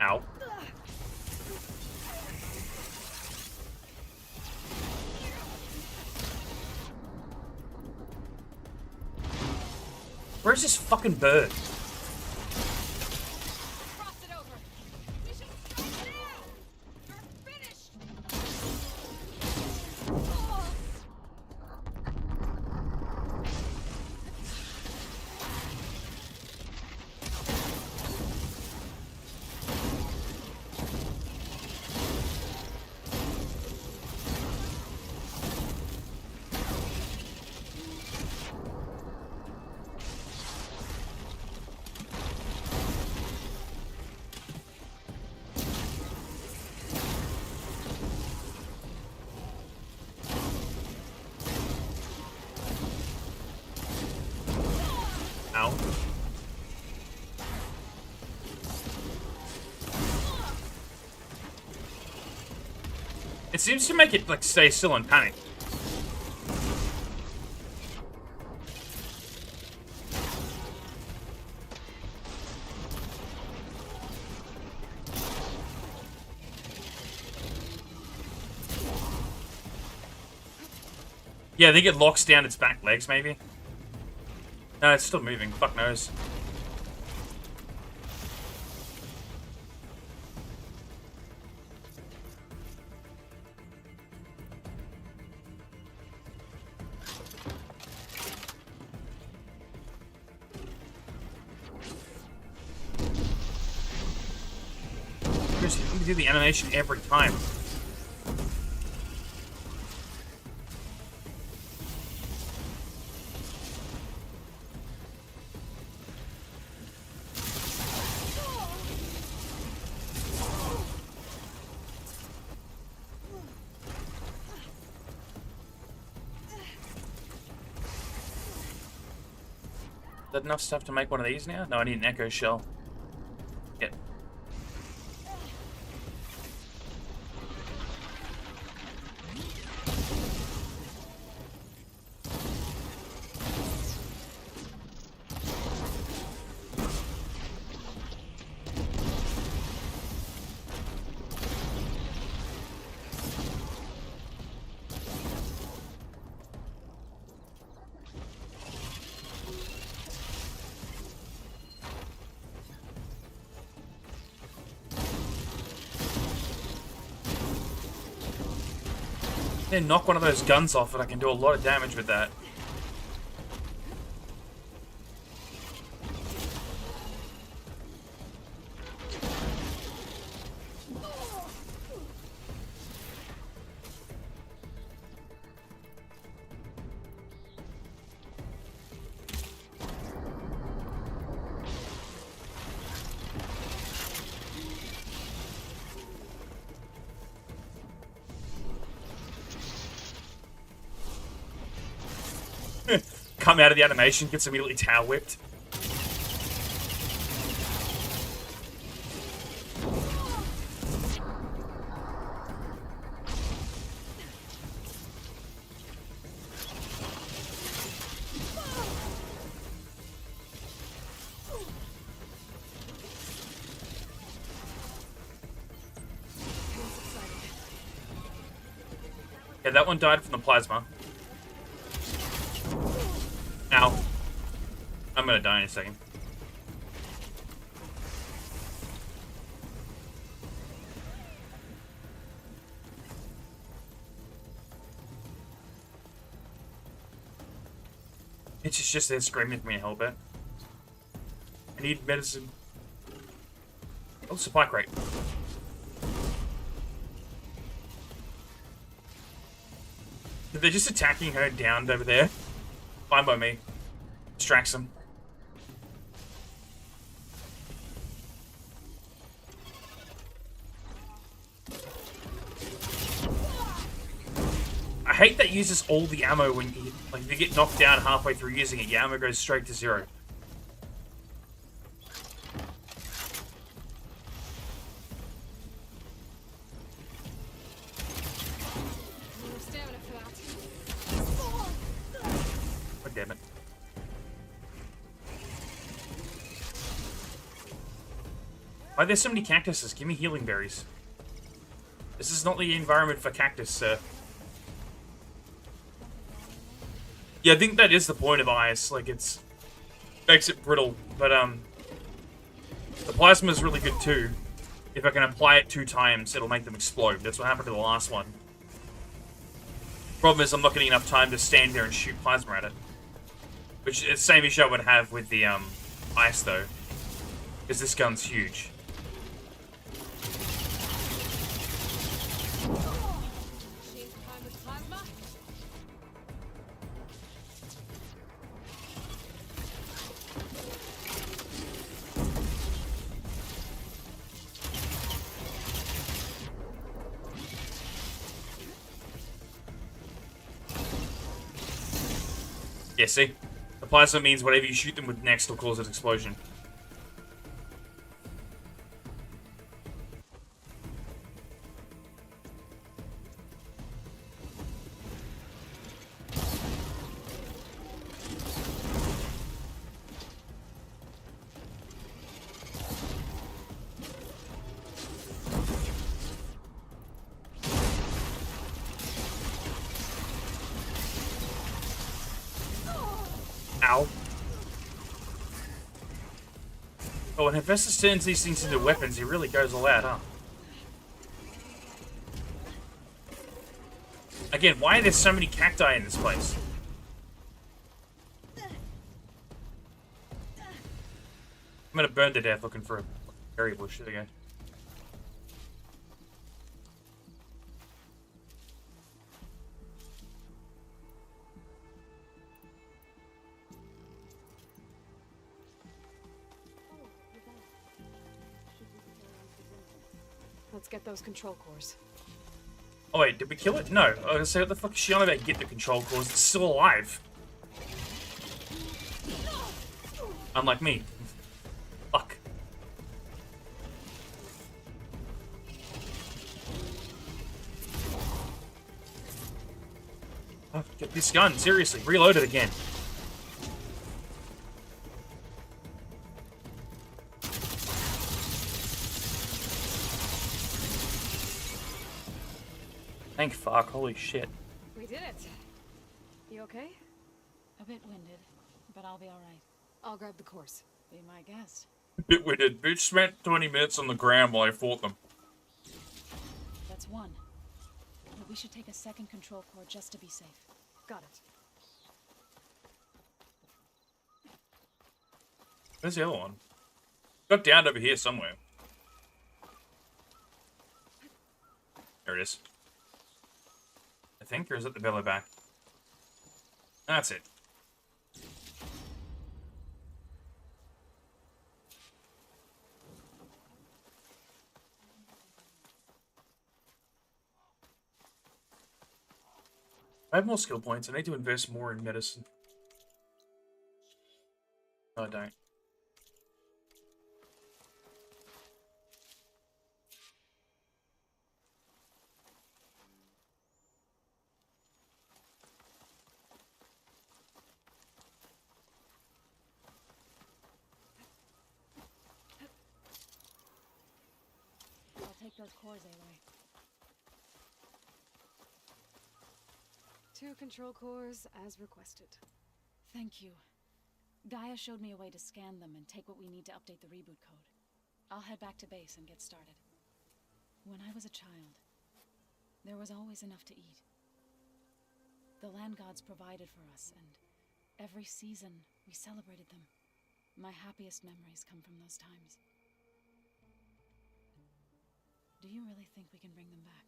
Ow. Where's this fucking bird? Ow. It seems to make it, like, stay still and panic. Yeah, I think it locks down its back legs, maybe. No, it's still moving. Fuck knows. Seriously, you can do the animation every time. Is that enough stuff to make one of these now? No, I need an echo shell. Yep. Then knock one of those guns off and I can do a lot of damage with that. Come out of the animation, gets immediately tower whipped. Okay, that one died from the plasma. Ow. I'm gonna die in a second. It's just there screaming at me to help it. I need medicine. Oh, supply crate. They're just attacking her down over there. Fine by me. Distracts them. I hate that uses all the ammo when you, like, if you get knocked down halfway through using it, your ammo goes straight to 0. More stamina for that. Oh, damn it. Why are there so many cactuses? Give me healing berries. This is not the environment for cactus, sir. Yeah, I think that is the point of ice. Like, it's makes it brittle, but the plasma is really good too. If I can apply it 2 times, it'll make them explode. That's what happened to the last one. Problem is, I'm not getting enough time to stand there and shoot plasma at it, which is the same issue I would have with the ice though, because this gun's huge. Machine time with plasma. Yeah, see? The plasma means whatever you shoot them with next will cause an explosion. Ow. Oh, when Hephaestus turns these things into weapons, he really goes all out, huh? Again, why are there so many cacti in this place? I'm gonna burn to death looking for a berry bush. There we go. Let's get those control cores. Oh wait, did we kill it? No. I was gonna say, what the fuck is she on about? Get the control cores. It's still alive. Unlike me. Fuck. Oh, get this gun. Seriously, reload it again. Thank fuck, holy shit. We did it. You okay? A bit winded, but I'll be alright. I'll grab the cores. Be my guest. Bit winded. Bitch spent 20 minutes on the ground while I fought them. That's one. But we should take a second control core just to be safe. Got it. Where's the other one? Got down over here somewhere. There it is. I think, or is it the belly back? That's it. I have more skill points. I need to invest more in medicine. No, I don't. I'll take those cores, Aloy. 2 control cores as requested. Thank you. Gaia showed me a way to scan them and take what we need to update the reboot code. I'll head back to base and get started. When I was a child, there was always enough to eat. The land gods provided for us, and every season we celebrated them. My happiest memories come from those times. Do you really think we can bring them back?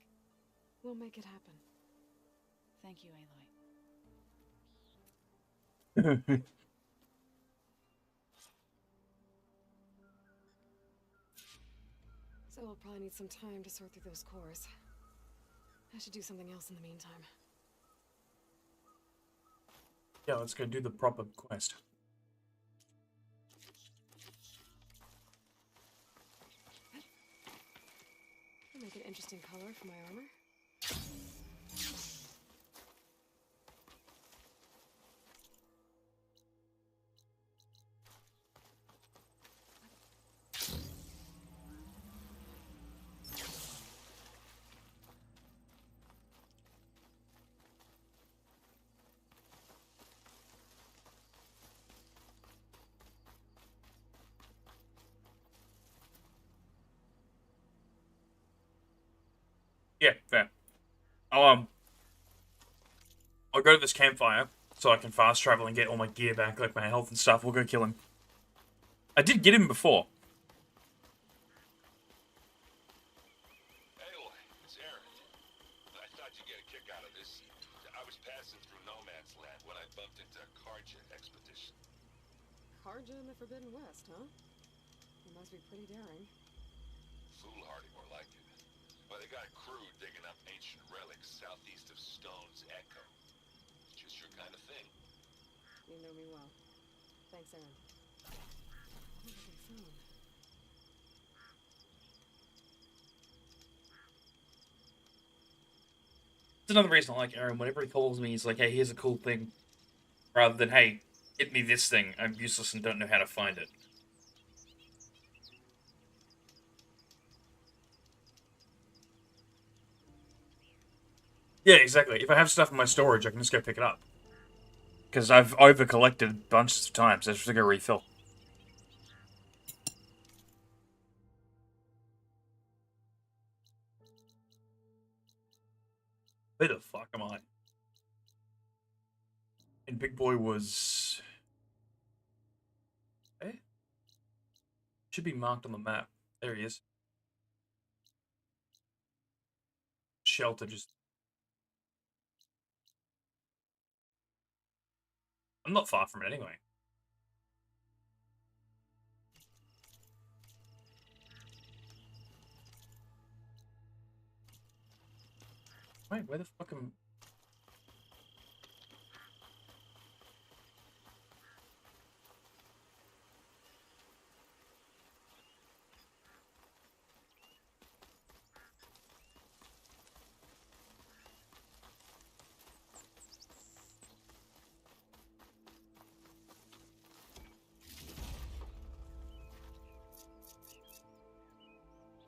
We'll make it happen. Thank you, Aloy. So we'll probably need some time to sort through those cores. I should do something else in the meantime. Yeah, let's go do the proper quest. I'll make an interesting color for my armor. Yeah, fair. I'll go to this campfire so I can fast travel and get all my gear back, like my health and stuff. We'll go kill him. I did get him before. Aloy, it's Aaron. I thought you'd get a kick out of this. I was passing through No Man's Land when I bumped into a Karja expedition. Karja in the Forbidden West, huh? It must be pretty daring. Foolhardy, more like it. But they got a crew digging up ancient relics southeast of Stone's Echo. Just your kind of thing. You know me well. Thanks, Aaron. What have they found? That's another reason I like Aaron. Whenever he calls me, he's like, hey, here's a cool thing. Rather than, hey, get me this thing. I'm useless and don't know how to find it. Yeah, exactly. If I have stuff in my storage, I can just go pick it up. Because I've over-collected bunches of times. I just have to go refill. Where the fuck am I? And Big Boy was... Eh? Should be marked on the map. There he is. Shelter just... I'm not far from it anyway. Wait, where the fuck am...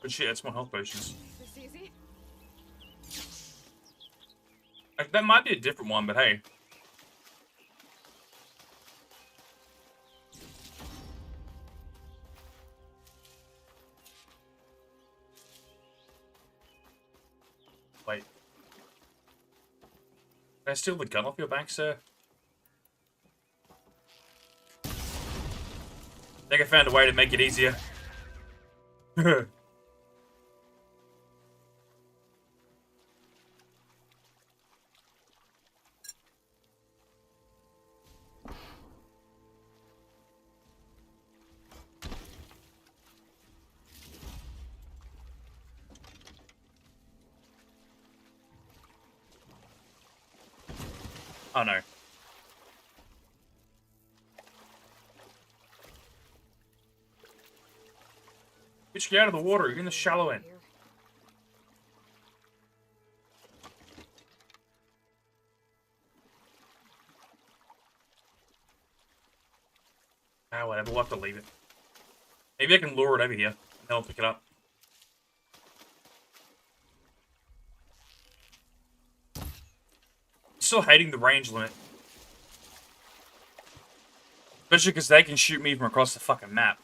But shit, that's more health potions. This easy? Like, that might be a different one, but hey. Wait. Can I steal the gun off your back, sir? I think I found a way to make it easier. Oh no. Bitch, get out of the water. You're in the shallow end. Ah, whatever. We'll have to leave it. Maybe I can lure it over here, and then I'll pick it up. still hating the range limit. Especially because they can shoot me from across the fucking map.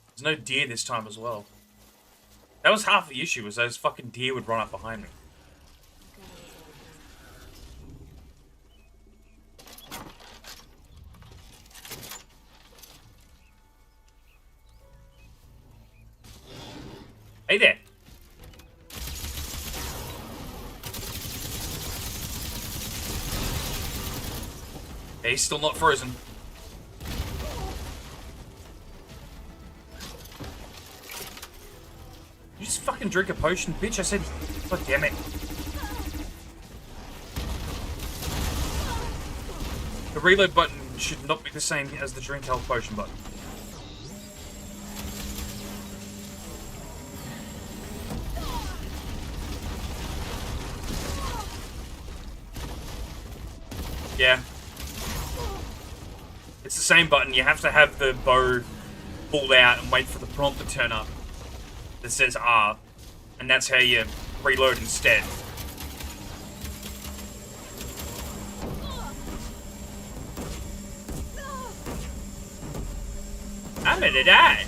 There's no deer this time as well. That was half the issue, was those fucking deer would run up behind me. Hey there. Hey, he's still not frozen. You just fucking drink a potion, bitch. I said, god damn it. The reload button should not be the same as the drink health potion button. Yeah. It's the same button. You have to have the bow pulled out and wait for the prompt to turn up that says R, and that's how you reload instead. I'm gonna die.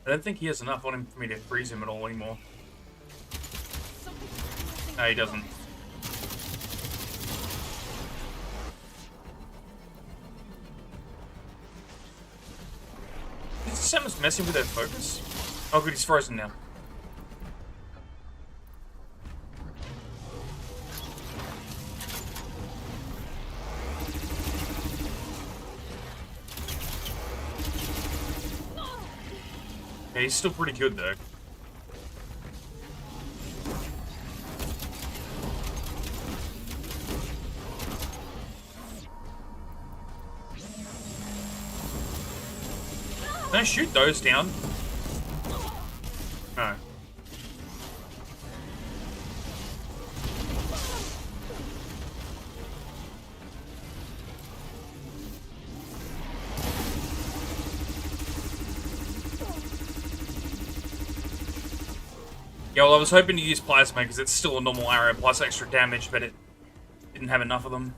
I don't think he has enough on him for me to freeze him at all anymore. No, he doesn't. Is someone's messing with their focus? Oh good, he's frozen now. Yeah, he's still pretty good though. Can I shoot those down? No. Yeah, well, I was hoping to use plasma because it's still a normal arrow plus extra damage, but it didn't have enough of them.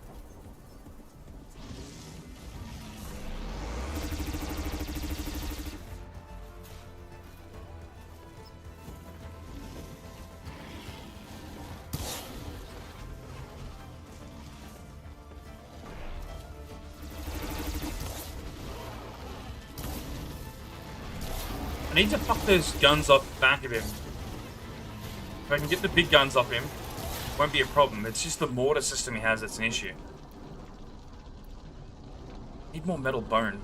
I need to fuck those guns off the back of him. If I can get the big guns off him, it won't be a problem. It's just the mortar system he has that's an issue. Need more metal bone.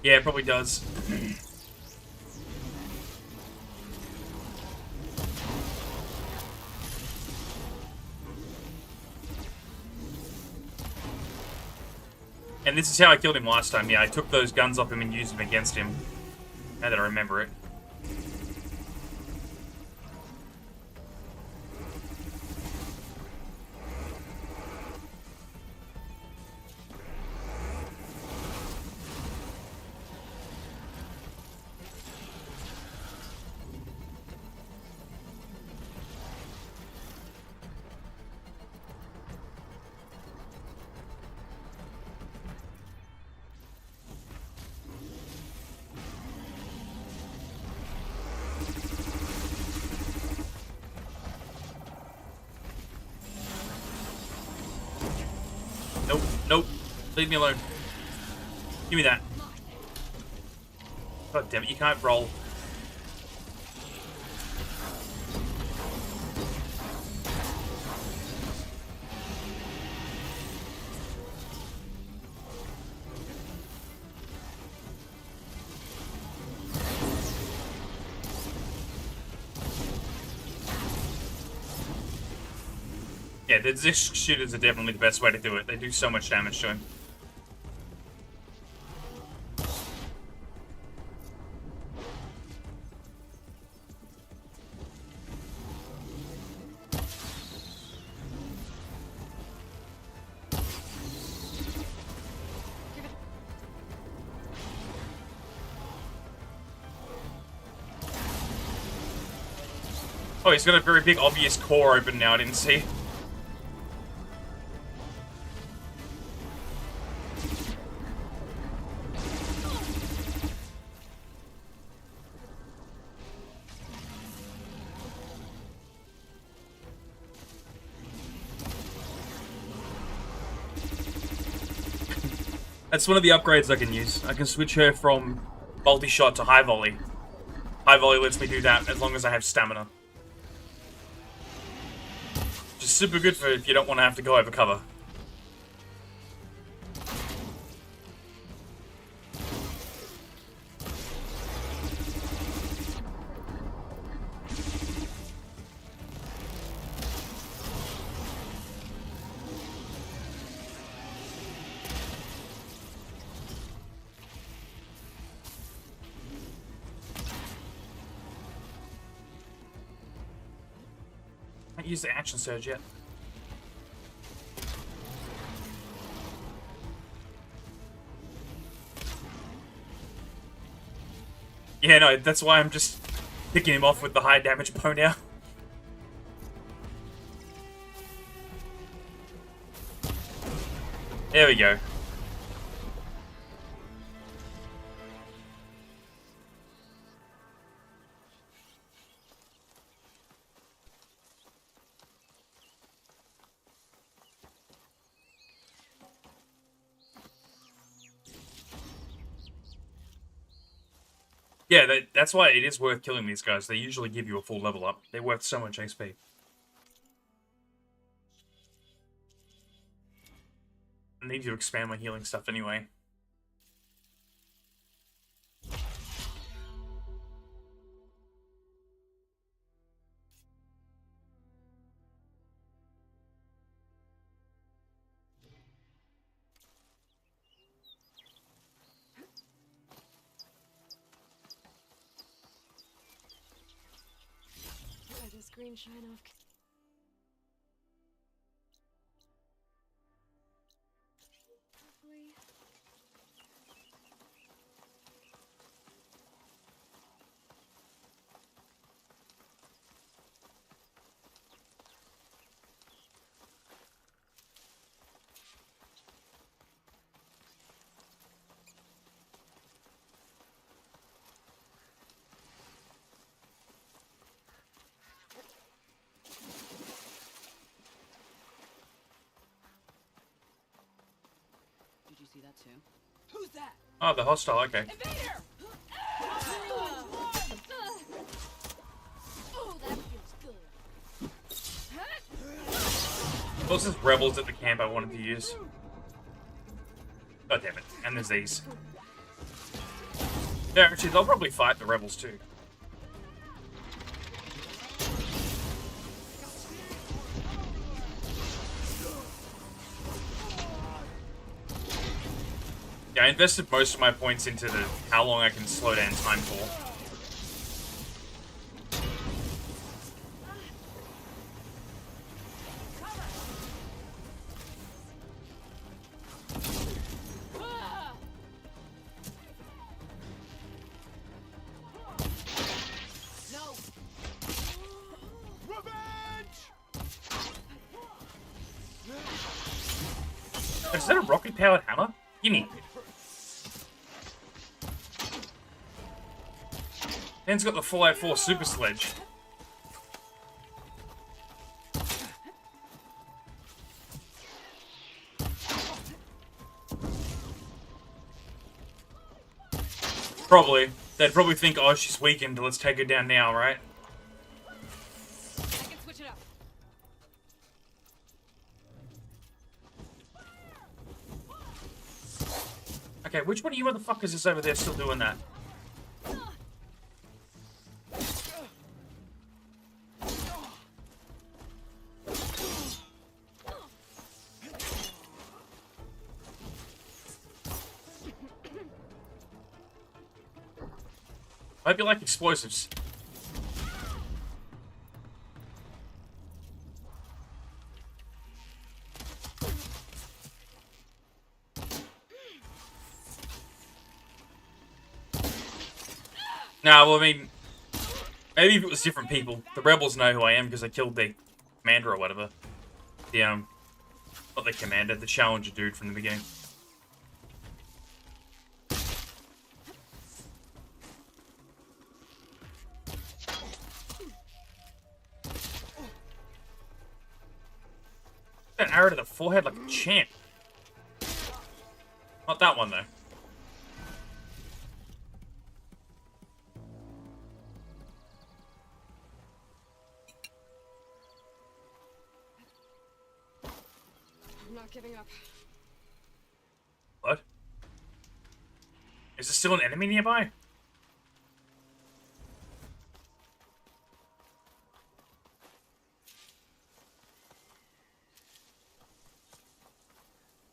Yeah, it probably does. And this is how I killed him last time. Yeah, I took those guns off him and used them against him. Now that I remember it. Nope, nope. Leave me alone. Give me that. God damn it, you can't roll. Yeah, the disc shooters are definitely the best way to do it. They do so much damage to him. Oh, he's got a very big, obvious core open now, I didn't see. That's one of the upgrades I can use. I can switch her from multi-shot to high volley. High volley lets me do that as long as I have stamina. Which is super good for if you don't want to have to go over cover. Can't use the action surge yet. Yeah, no, that's why I'm just picking him off with the high damage bow now. There we go. Yeah, that's why it is worth killing these guys. They usually give you a full level up. They're worth so much XP. I need to expand my healing stuff anyway. Green shine off. Hopefully. Did you see that too? Who's that? Oh, the hostile, okay. Invader! Oh, that feels good. Those are rebels at the camp I wanted to use. God damn it. And there's these. Yeah, actually, they'll probably fight the rebels too. Yeah, I invested most of my points into the how long I can slow down time for. Is that a rocket-powered hammer? Gimme. Dan's got the Fallout 4 Super Sledge. Probably. They'd probably think, oh, she's weakened, let's take her down now, right? I can switch it up. Okay, which one of you motherfuckers is over there still doing that? I hope you like explosives. Nah, well, I mean, maybe if it was different people. The rebels know who I am because I killed their commander or whatever. The, not the commander, the challenger dude from the beginning. An arrow to the forehead like a champ. Not that one, though. I'm not giving up. What? Is there still an enemy nearby?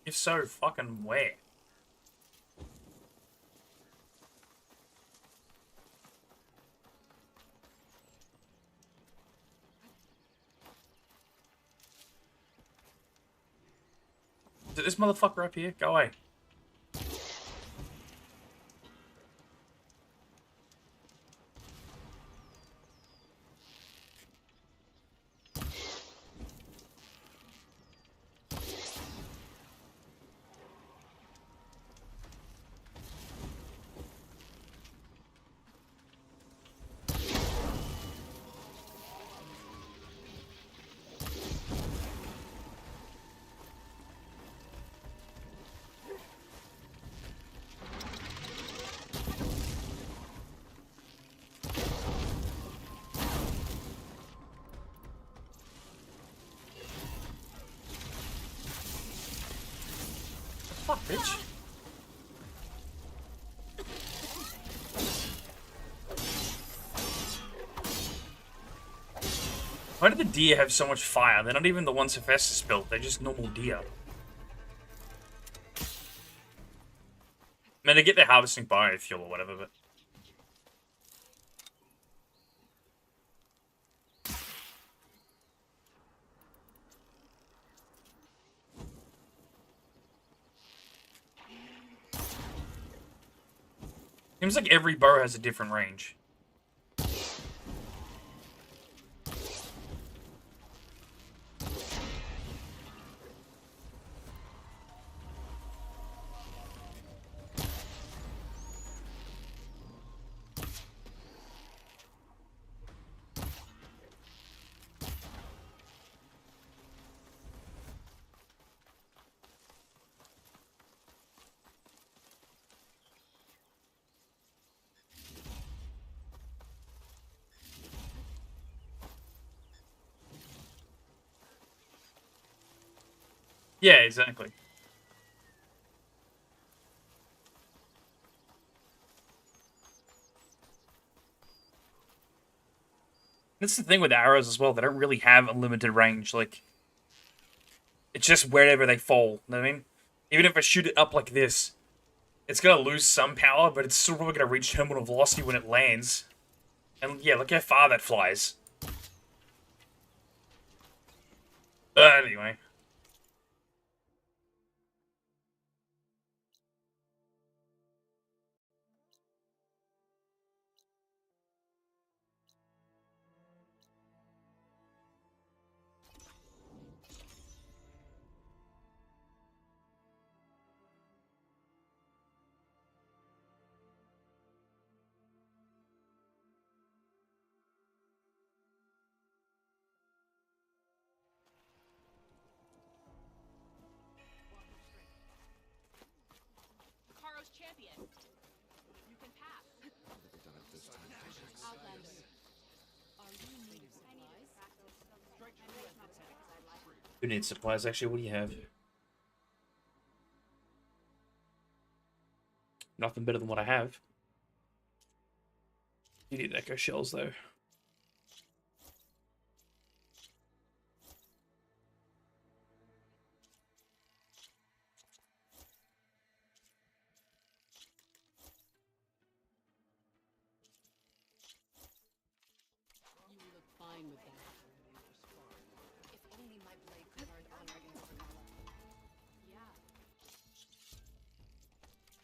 If so, fucking where? Is it this motherfucker up here? Go away. Fuck, bitch. Why do the deer have so much fire? They're not even the ones Hephaestus built, they're just normal deer. I mean, they get their harvesting biofuel or whatever, but... Seems like every bow has a different range. Yeah, exactly. That's the thing with arrows as well. They don't really have a limited range. Like, it's just wherever they fall. You know what I mean? Even if I shoot it up like this, it's going to lose some power, but it's still probably going to reach terminal velocity when it lands. And yeah, look how far that flies. Anyway. Who needs supplies? Actually, what do you have? Nothing better than what I have. You need echo shells, though. You look fine with that. If only my blade could earn honor against Renala. Yeah.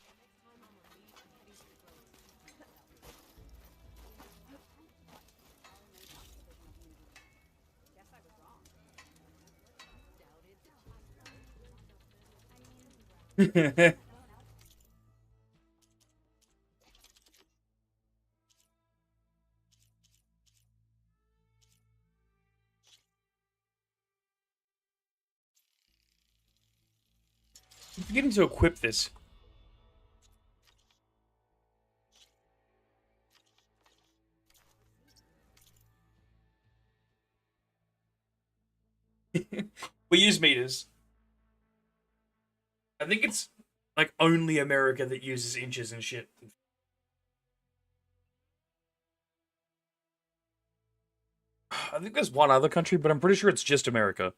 Next time I'm on leave, I'm heading to the groves. Guess I was wrong. Doubted that you. I'm forgetting to equip this. We use meters. I think it's like only America that uses inches and shit. I think there's one other country, but I'm pretty sure it's just America.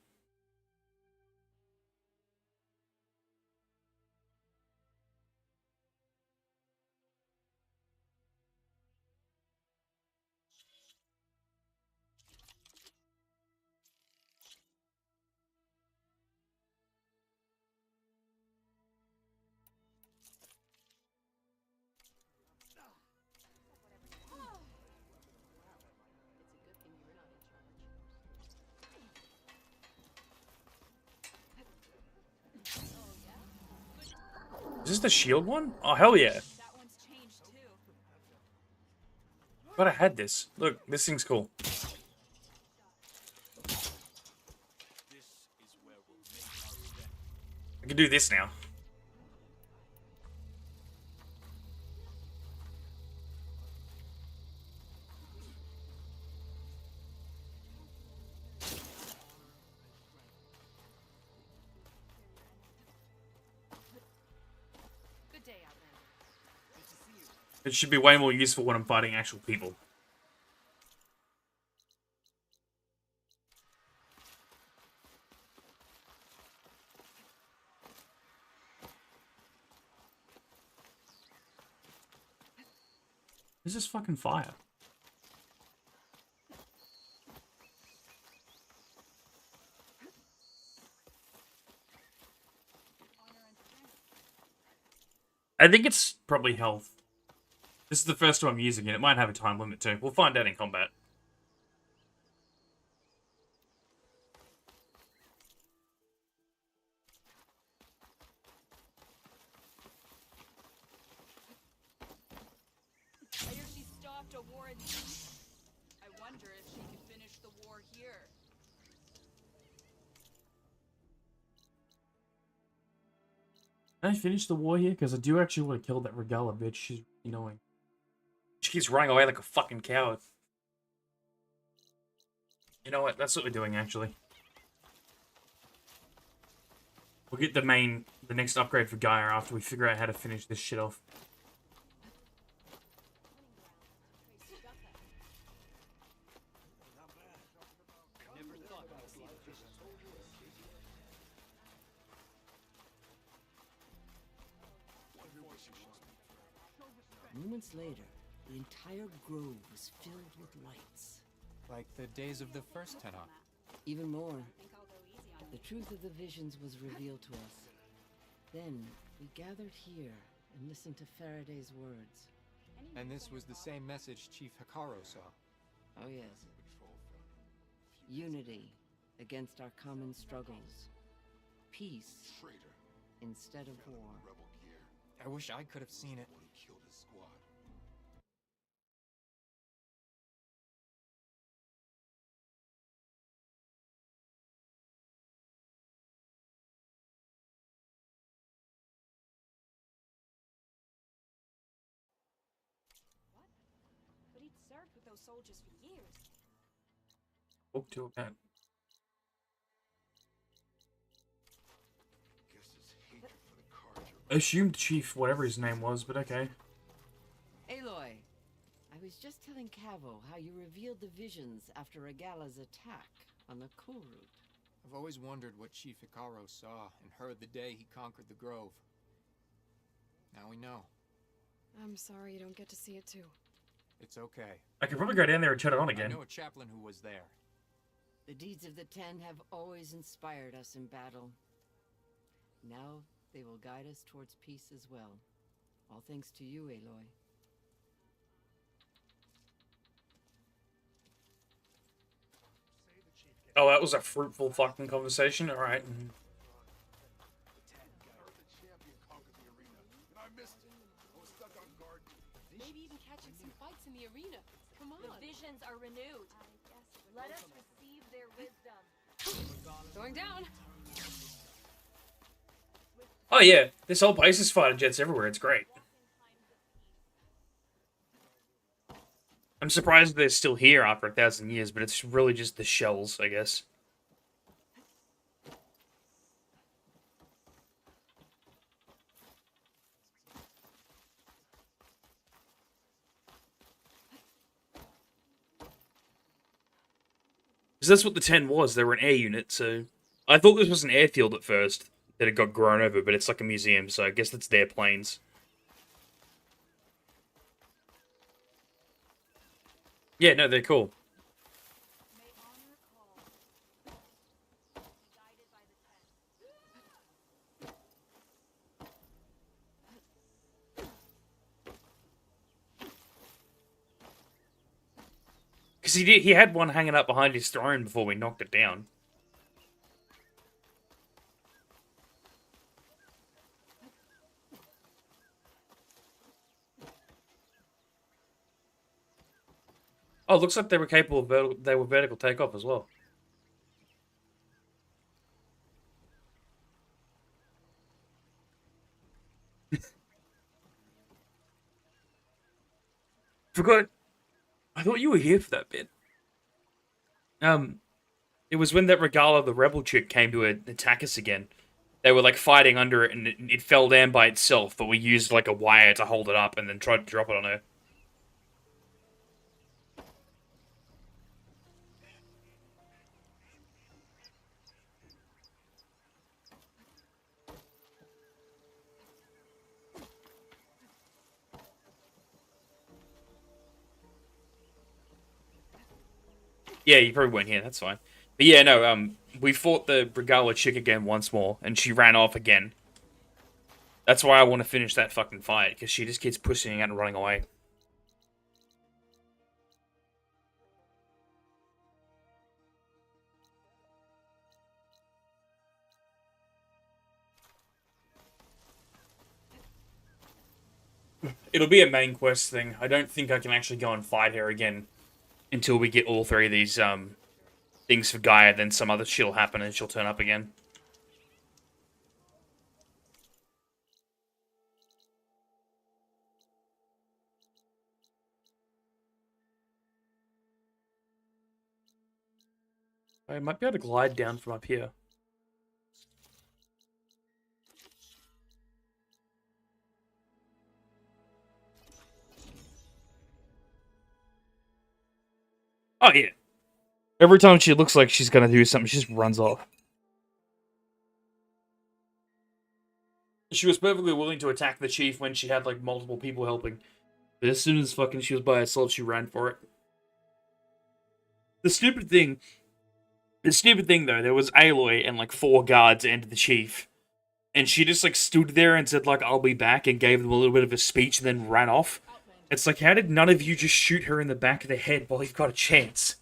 Is this the shield one? Oh, hell yeah. That one's changed too. But I had this. Look, this thing's cool. I can do this now. Good day, Outlander. It should be way more useful when I'm fighting actual people. This is fucking fire. I think it's probably health. This is the first time I'm using it. It might have a time limit too. We'll find out in combat. I hear she stopped a war in the East. I wonder if she can finish the war here. Can I finish the war here? Because I do actually want to kill that Regala bitch. She's annoying. She keeps running away like a fucking coward. You know what? That's what we're doing, actually. We'll get the next upgrade for Gaia after we figure out how to finish this shit off. Moments later, the entire grove was filled with lights. Like the days of the first Tenok. Even more, the truth of the visions was revealed to us. Then, we gathered here and listened to Faraday's words. And this was the same message Chief Hikaru saw. Oh yes. Unity against our common struggles. Peace instead of war. I wish I could have seen it. But he'd served with those soldiers for years. Talk to a man. assumed Chief, whatever his name was, but okay. Aloy, I was just telling Cavo how you revealed the visions after Regala's attack on the Kulrut. I've always wondered what Chief Hikaru saw and heard the day he conquered the Grove. Now we know. I'm sorry you don't get to see it too. It's okay. I could probably go down there and turn it on again. I know a chaplain who was there. The deeds of the Ten have always inspired us in battle. Now they will guide us towards peace as well. All thanks to you, Aloy. Oh, that was a fruitful fucking conversation. All right. Maybe even catching some fights in the arena. Come on. The visions are renewed. Let us receive their wisdom. Going down. Oh yeah, this whole place is fighter jets everywhere. It's great. I'm surprised they're still here after 1,000 years, but it's really just the shells, I guess. Because that's what the 10 was. They were an air unit, so... I thought this was an airfield at first, that it got grown over, but it's like a museum, so I guess that's their planes. Yeah, no, they're cool. Because he had one hanging up behind his throne before we knocked it down. Oh, looks like they were capable of vertical takeoff as well. Forgot. I thought you were here for that bit. It was when that Regala, the rebel chick, came to attack us again. They were like fighting under it, and it fell down by itself. But we used like a wire to hold it up, and then tried to drop it on her. Yeah, you probably weren't here, that's fine. But yeah, no, we fought the Regala chick again once more, and she ran off again. That's why I want to finish that fucking fight, because she just keeps pushing out and running away. It'll be a main quest thing. I don't think I can actually go and fight her again until we get all three of these things for Gaia, then some other shit'll happen and she'll turn up again. I might be able to glide down from up here. Oh, yeah. Every time she looks like she's gonna do something, she just runs off. She was perfectly willing to attack the chief when she had, like, multiple people helping. But as soon as fucking she was by herself, she ran for it. The stupid thing, though, there was Aloy and, like, 4 guards and the chief. And she just, like, stood there and said, like, I'll be back, and gave them a little bit of a speech and then ran off. It's like, how did none of you just shoot her in the back of the head while you've got a chance?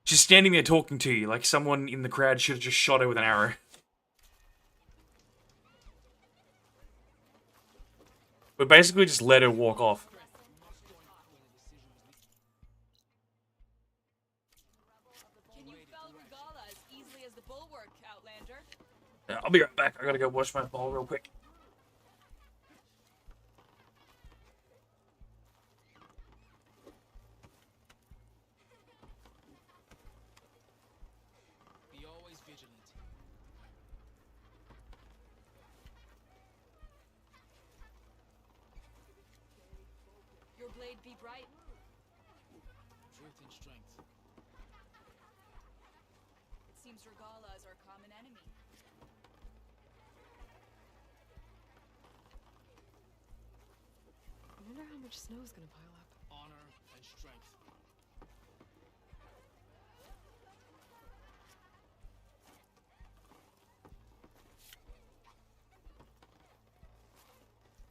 She's standing there talking to you, like someone in the crowd should have just shot her with an arrow. But basically just let her walk off. Can you fell Regala as easily as the bulwark, Outlander? Yeah, I'll be right back. I gotta go wash my ball real quick. might be bright. Truth and strength. It seems Regala is our common enemy. I wonder how much snow is gonna pile up. Honor and strength.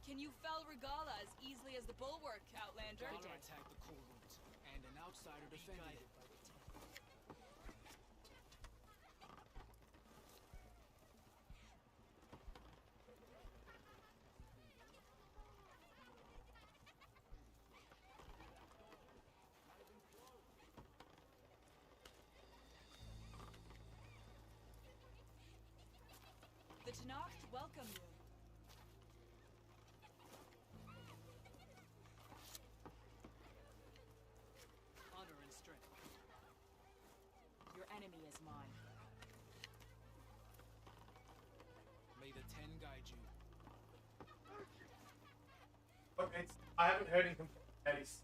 Can you fell Regala as easily as the bulwark, Outlander? Honor attacked the core roots, and an outsider defended it. The Tenakth welcome you. Honor and strength. Your enemy is mine. May the Ten guide you. Okay, I haven't heard him case.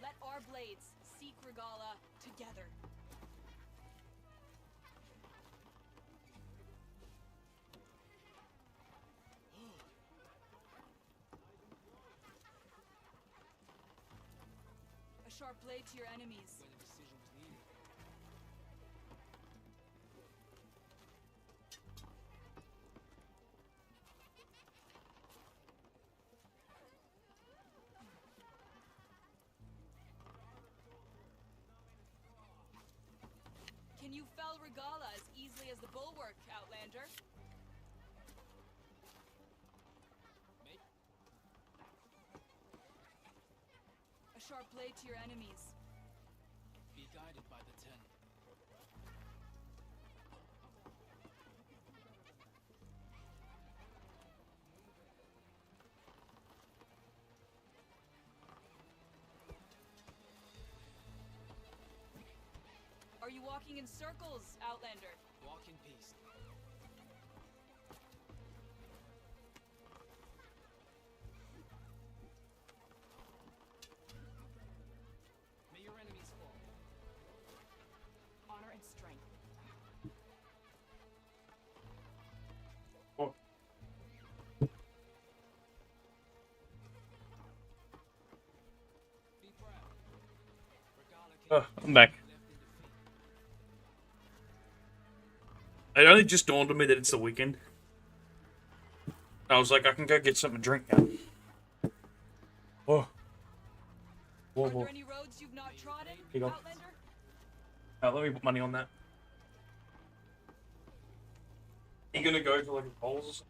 Let our blades seek Regala together. A sharp blade to your enemies. When a decision was needed. Can you fell Regala as easily as the bulwark, Outlander? A sharp blade to your enemies. Be guided by the Ten. Are you walking in circles, Outlander? Walk in peace. May your enemies fall. Honor and strength. Oh. Be proud. Regala I'm back. It only just dawned on me that it's the weekend. I was like, I can go get something to drink now. Oh. Whoa, Are whoa. there any roads you've not trodden, Here you go. Outlander? Let me put money on that. You gonna go for like a bowls?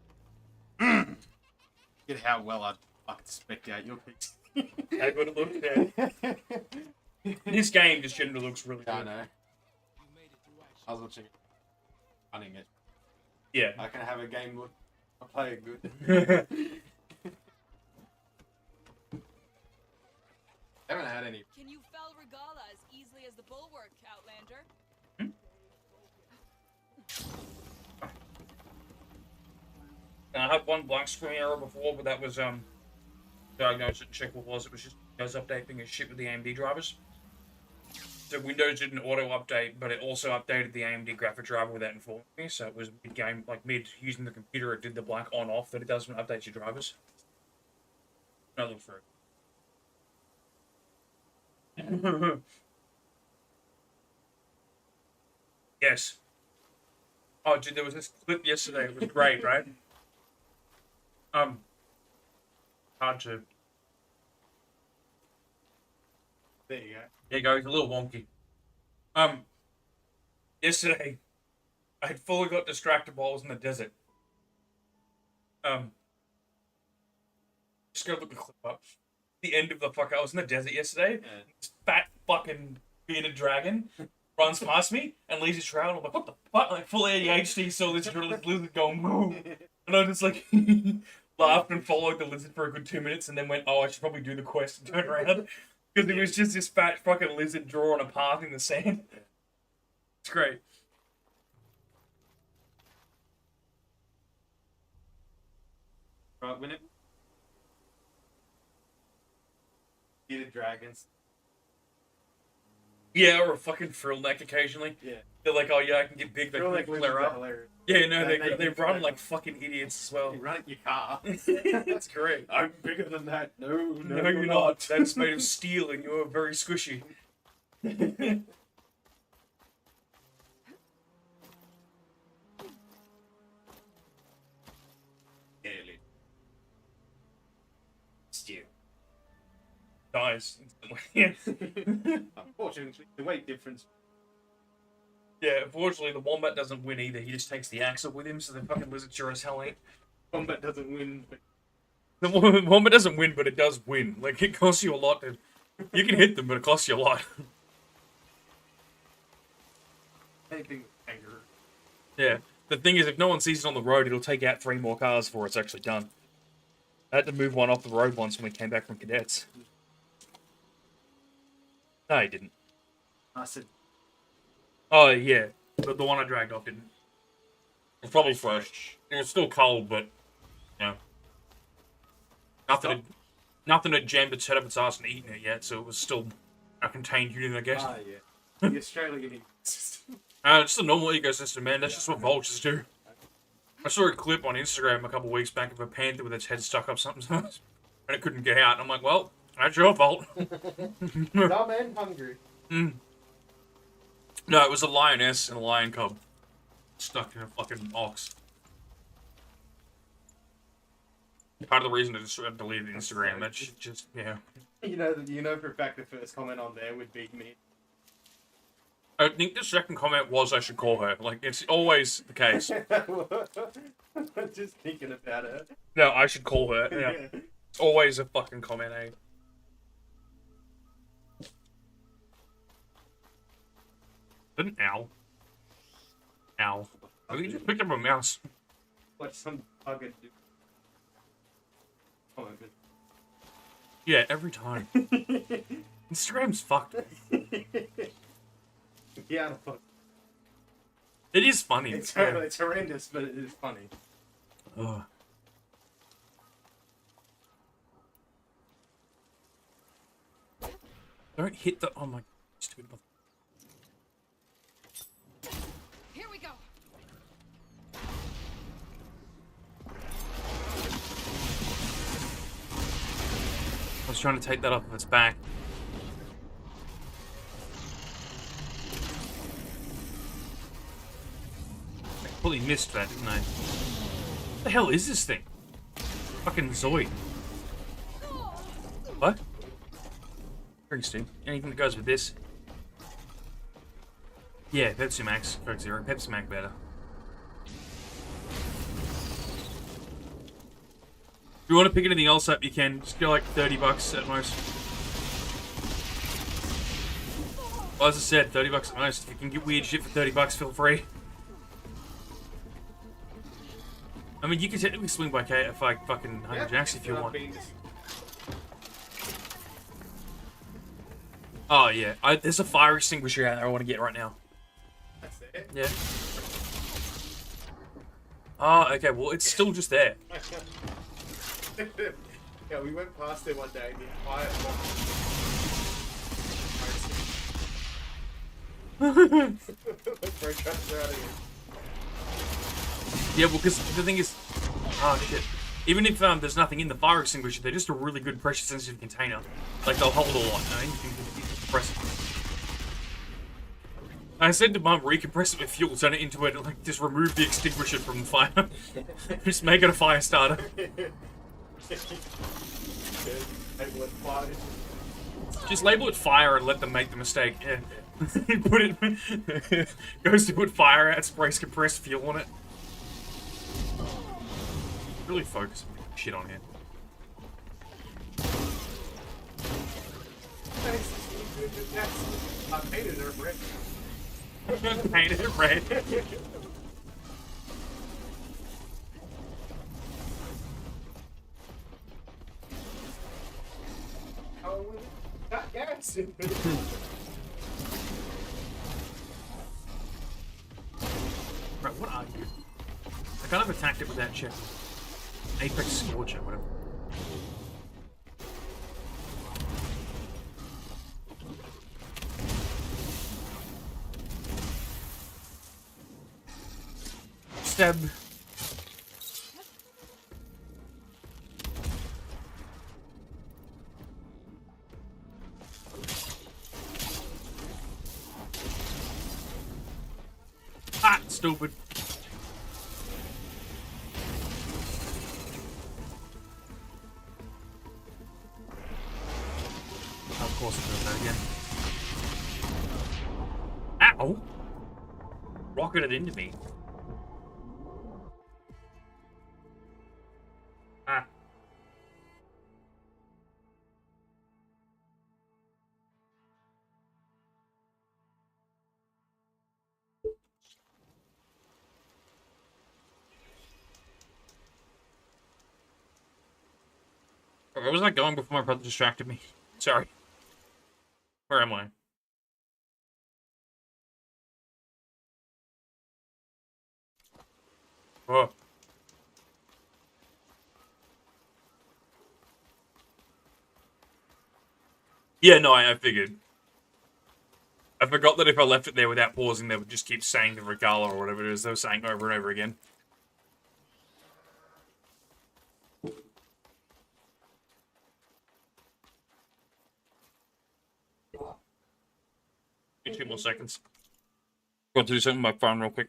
Get how well I'd fucking spec out your picks. How good it looks, yeah. This game just generally looks really good. I know. I was watching it. Running it. Yeah. I can have a game good. I play it good. Haven't had any. Can you fell Regala as easily as the bulwark, Outlander? I had one black screen error before, but that was diagnosed and check what was. It was just Windows updating and shit with the AMD drivers. So Windows didn't auto update, but it also updated the AMD graphic driver without informing me. So it was mid game, like mid using the computer, it did the black on off that it does when it updates your drivers. No, look for it. Yes. Oh, dude, there was this clip yesterday. It was great, right? Hard to. There you go. There you go. It's a little wonky. Yesterday, I had fully got distracted while I was in the desert. Just go look the clip up. The end of the fuck. I was in the desert yesterday. Yeah. This fat fucking bearded dragon runs past me and leaves his trail. And I'm like, what the fuck? Like full ADHD. Saw this lizard going moo, and I just like laughed and followed the lizard for a good 2 minutes, and then went, oh, I should probably do the quest and turn around. Because it was just this fat fucking lizard drawing a path in the sand. It's great. Right, when it... Bearded dragons. Yeah, or a fucking frill neck occasionally. Yeah. They're like, oh yeah, I can get big, they Frill can neck flare lizards are up. hilarious. Yeah, no, They they make run you like fucking idiots as well. You run at your car. That's great. I'm bigger than that. No, No, you're not. That's made of steel and you're very squishy. Steel. Dies. Unfortunately, the weight difference. Yeah, unfortunately, the wombat doesn't win either. He just takes the axe up with him, so the fucking lizard sure as hell ain't. Wombat doesn't win. But... The wombat doesn't win, but it does win. Like, it costs you a lot to... You can hit them, but it costs you a lot. Anything with kangaroo. Yeah. The thing is, if no one sees it on the road, it'll take out 3 more cars before it's actually done. I had to move one off the road once when we came back from cadets. No, he didn't. I said... Oh, yeah. But the one I dragged off didn't. It's probably fresh. It was still cold, but... You know. Nothing had jammed its head up its ass and eaten it yet, so it was still a contained unit, I guess. Ah, yeah. The Australian ecosystem. It's the normal ecosystem, man. That's just what vultures do. I saw a clip on Instagram a couple weeks back of a panther with its head stuck up something, and it couldn't get out. And I'm like, well, that's your fault. Dumb and hungry. No, it was a lioness and a lion cub stuck in a fucking ox. Part of the reason I just deleted Instagram, that's just, yeah. You know for a fact the first comment on there would be me. I think the second comment was I should call her. Like, it's always the case. Just thinking about it. No, I should call her. Yeah. It's always a fucking comment, eh? An owl. Owl. I think you just picked up a mouse. Like some bugger do. Oh my goodness. Yeah, every time. Instagram's fucked. Yeah, fuck. It is funny. It's horrendous, but it is funny. Ugh. Don't hit the... Oh my... Stupid mother... Here we go. I was trying to take that off of its back. I completely missed that, didn't I? What the hell is this thing? Fucking Zoid. What? Interesting. Anything that goes with this? Yeah, Pepsi Max, Coke Zero. Pepsi Max better. If you want to pick anything else up, you can. Just go like $30 at most. Well, as I said, $30 at most. If you can get weird shit for $30, feel free. I mean, you can technically swing by Kate at like fucking 100 Jacks if you want. Oh yeah, there's a fire extinguisher out there I want to get right now. That's it? Yeah. Oh, okay, well, it's still just there. Yeah, we went past there one day and the fire Yeah, well, because the thing is... Oh, shit. Even if there's nothing in the fire extinguisher, they're just a really good pressure-sensitive container. Like, they'll hold a lot, you know? You can compress it. I said to Mum, recompress it with fuel, turn it into it, like, just remove the extinguisher from the fire. Just make it a fire starter. Just label it fire and let them make the mistake, yeah. Put it... Goes to put fire out, sprays compressed fuel on it. Really focus shit on here. I painted her red. Painted it red. Oh, got gas in it. Right, what are you? I kind of attacked it with that chip. Apex Scorcher, whatever. Stab. Ah, stupid. Of course I'm doing that again. Ow! Rocketed into me. Ah. Where was I going before my brother distracted me? Sorry. Where am I? Oh. Yeah, no, I figured. I forgot that if I left it there without pausing, they would just keep saying the regala or whatever it is they were saying over and over again. Give me 2 more seconds. Got to do something with my phone real quick.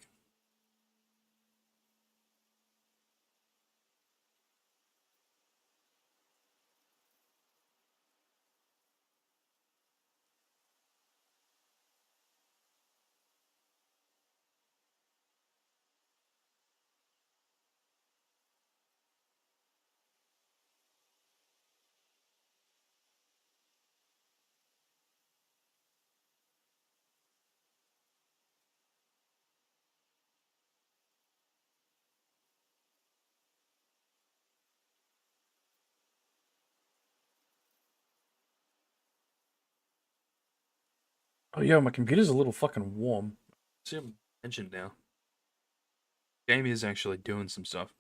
Oh, yo, my computer's a little fucking warm. See, I'm tensioned now. Game is actually doing some stuff.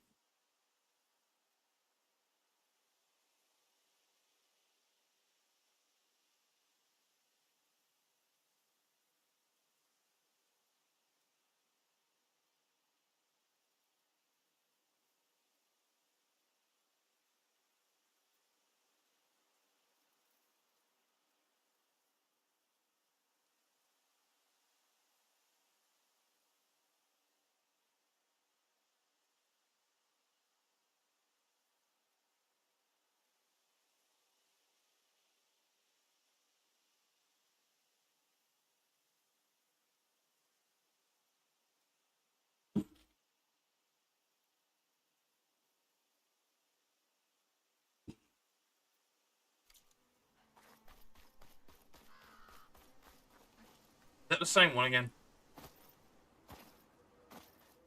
Is that the same one again?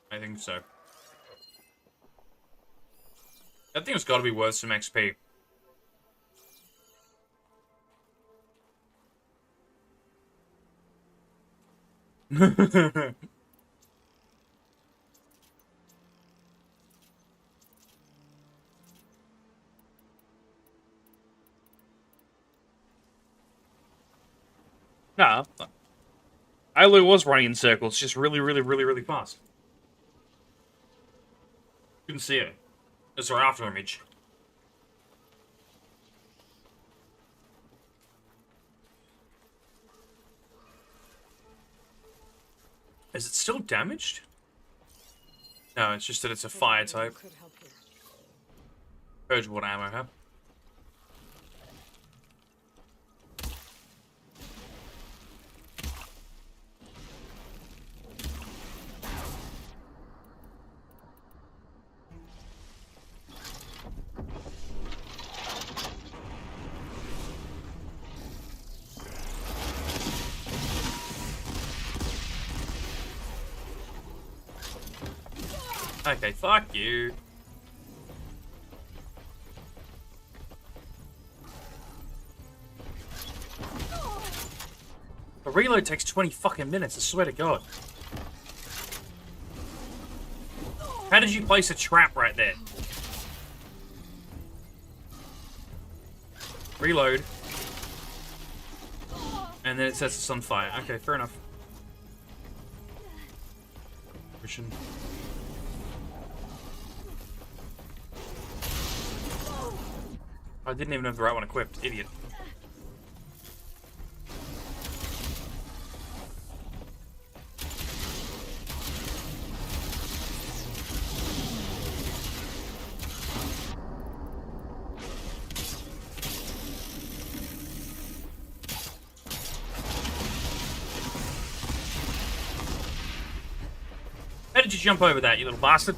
I think so. That thing's got to be worth some XP. Nah, Ailu was running in circles, just really fast. Couldn't see it. It's our after image. Is it still damaged? No, it's just that it's a fire type. Purge water ammo, huh? Okay, fuck you. The reload takes 20 fucking minutes, I swear to God. How did you place a trap right there? Reload. And then it sets us on fire. Okay, fair enough. Mission. I didn't even have the right one equipped. Idiot. How did you jump over that, you little bastard?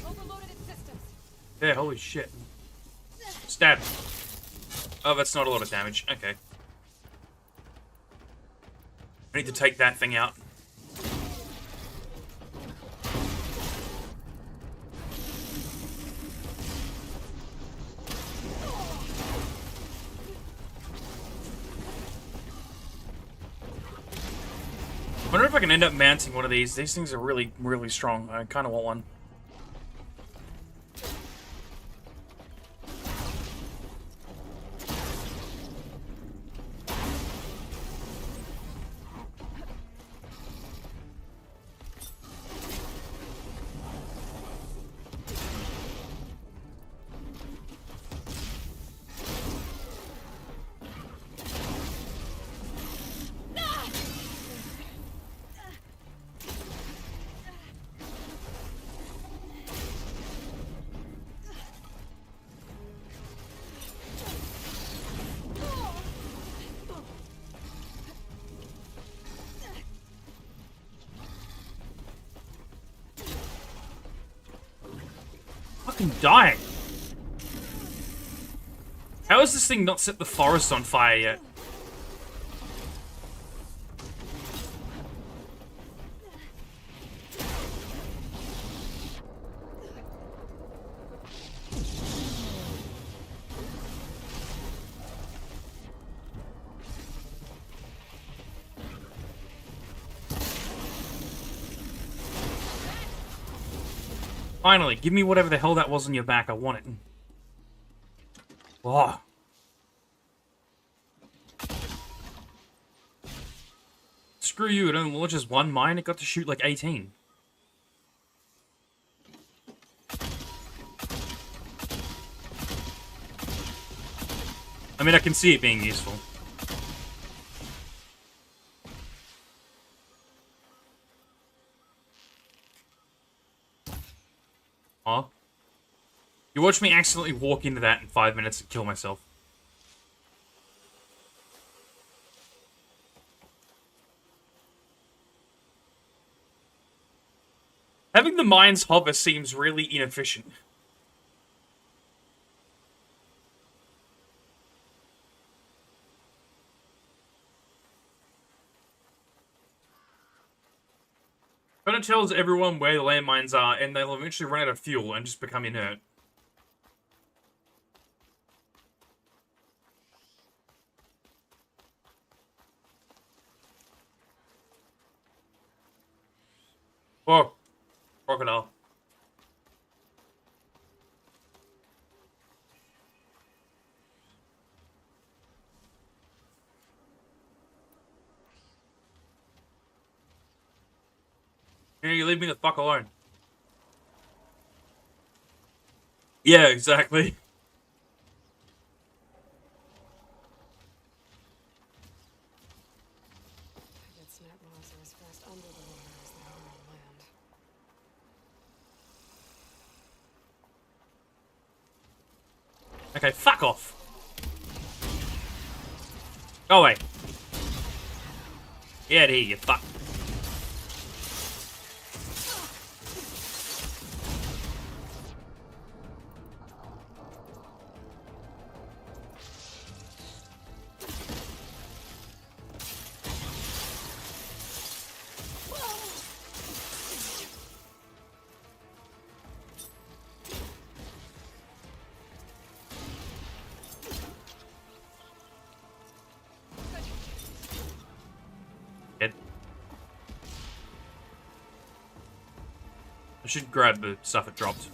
Overloaded its systems. Yeah, holy shit. Stab. Oh, that's not a lot of damage. Okay. I need to take that thing out. I wonder if I can end up mounting one of these. These things are really, really strong. I kind of want one. Fucking dying. How has this thing not set the forest on fire yet? Finally, give me whatever the hell that was on your back. I want it. Oh. Screw you, it only launches one mine, it got to shoot like 18. I mean, I can see it being useful. Huh? You watch me accidentally walk into that in 5 minutes and kill myself. Having the mines hover seems really inefficient. Kind of tells everyone where the landmines are, and they'll eventually run out of fuel and just become inert. Oh, crocodile. You leave me the fuck alone. Yeah, exactly. Okay, fuck off. Go away. Get out of here, you fuck. I should grab the stuff it dropped.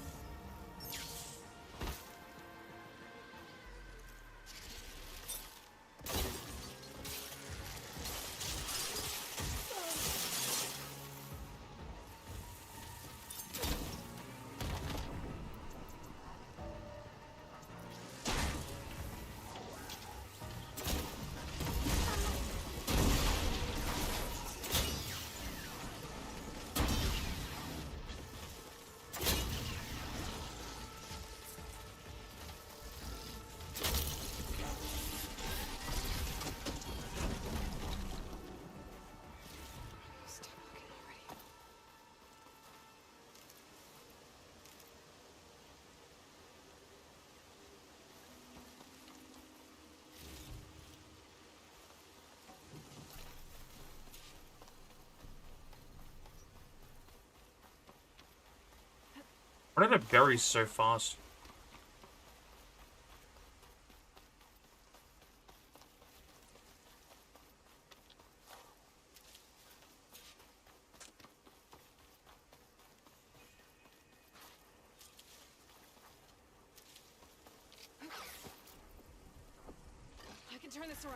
Why did it bury so fast? I can turn this around.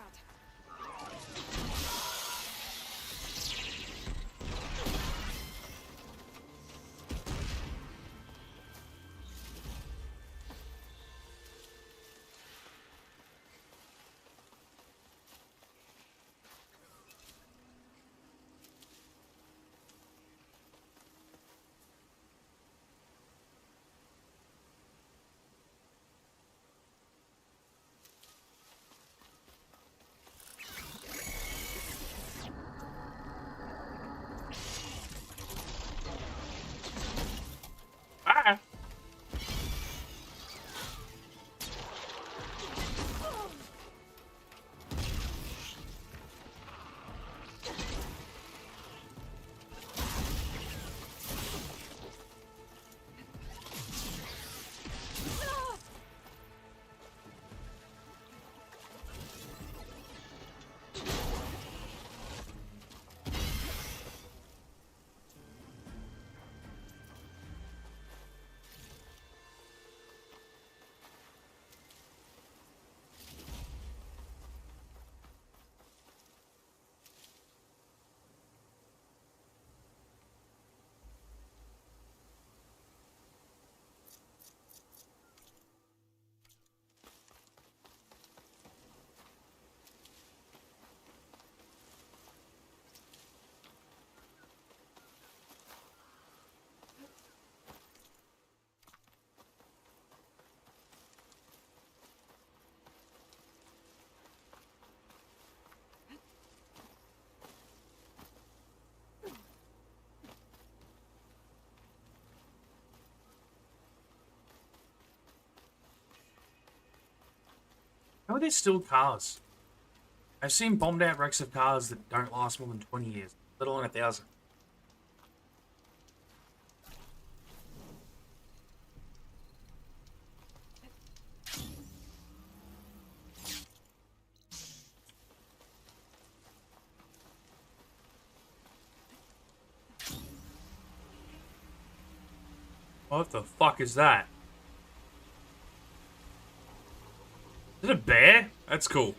Ah! How are there still cars? I've seen bombed out wrecks of cars that don't last more than 20 years, let alone 1,000. What the fuck is that? Is it a bear? That's cool. It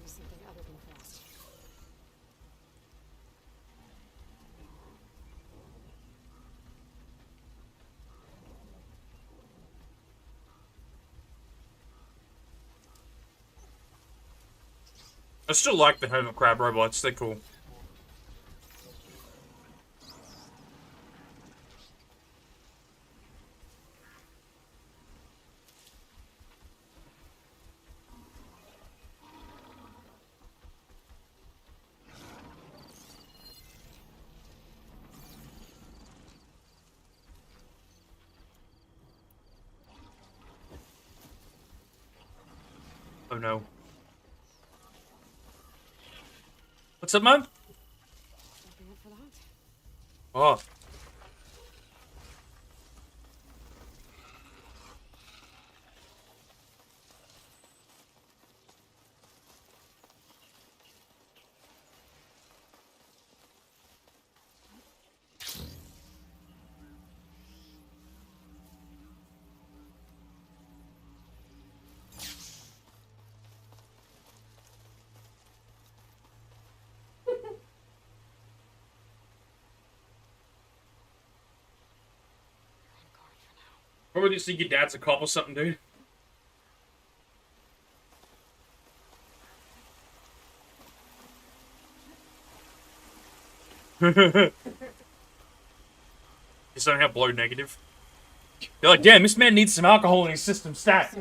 was something other than fast. I still like the hermit crab robots, they're cool. Oh no. What's up, man? Jumping up for that? Oh. Probably just think your dad's a cop or something, dude. You somehow blow negative. You're like, damn, this man needs some alcohol in his system stat.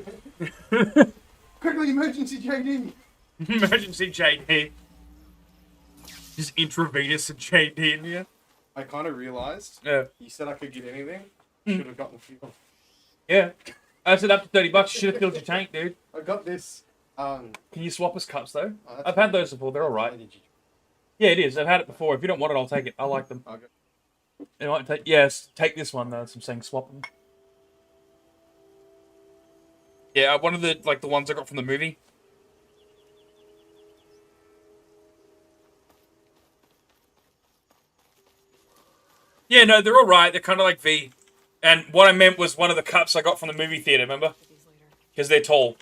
Quickly, emergency JD! Emergency JD. Just intravenous and JD in here. I kind of realised. Yeah. You said I could get anything. Should have gotten fuel. Yeah. I said up to $30. You should have filled your tank, dude. I got this. Can you swap us cups though? Oh, I've had those before. They're all right. Yeah, it is. I've had it before. If you don't want it, I'll take it. I like them. Okay. You might take. Yes, take this one though. I'm saying swap them. Yeah, one of the the ones I got from the movie. Yeah, no, they're all right. They're kind of like V. And what I meant was one of the cups I got from the movie theater. Remember? Because they're tall.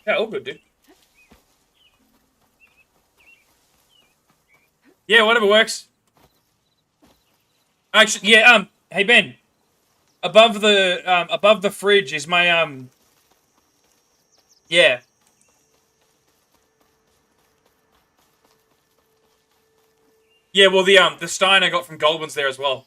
Yeah, all good, dude. Yeah, whatever works. Actually, yeah. Hey Ben, above the fridge is my Yeah. Yeah, well the stein I got from Goldman's there as well.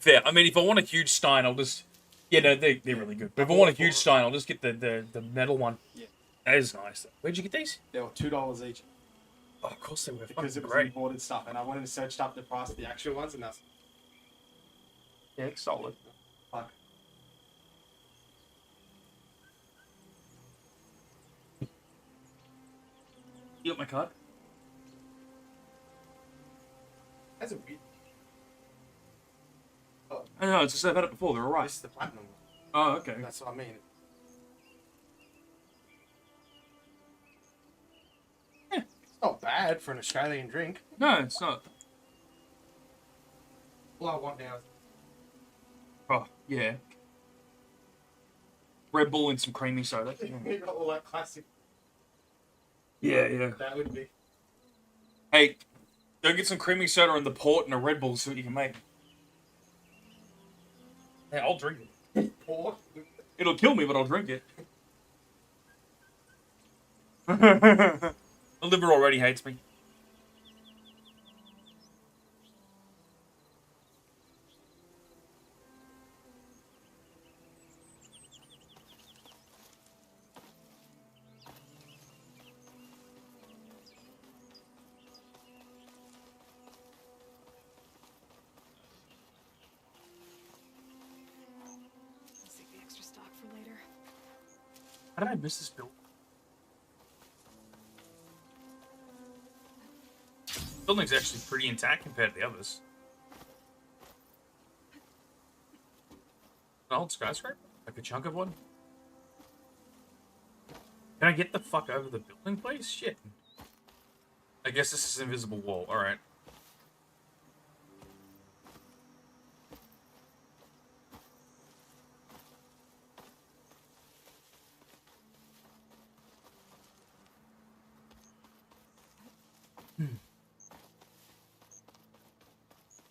Fair. I mean, if I want a huge stein, I'll just... Yeah, no, they're really good. But if I want a huge stein, I'll just get the metal one. Yeah. That is nice. Where'd you get these? They were $2 each. Oh, of course they were. Because it was great. imported stuff, and I wanted to search up the price of the actual ones, and that's... Yeah, it's solid. Fuck. You got my card? That's a weird... I know, it's just I've had it before, they're alright. This is the platinum one. Oh, okay. That's what I mean. Yeah. It's not bad for an Australian drink. No, it's not. All I want now is... Oh, yeah. Red Bull and some creamy soda. You got all that classic. Yeah, yeah. That would be... Hey, go get some creamy soda and the port and a Red Bull, see what you can make. Hey, I'll drink it. Port? It'll kill me, but I'll drink it. The liver already hates me. Let's save the extra stock for later. How did I miss this build? Building's actually pretty intact compared to the others. An old skyscraper? Like a chunk of one? Can I get the fuck over the building, please? Shit. I guess this is an invisible wall. Alright.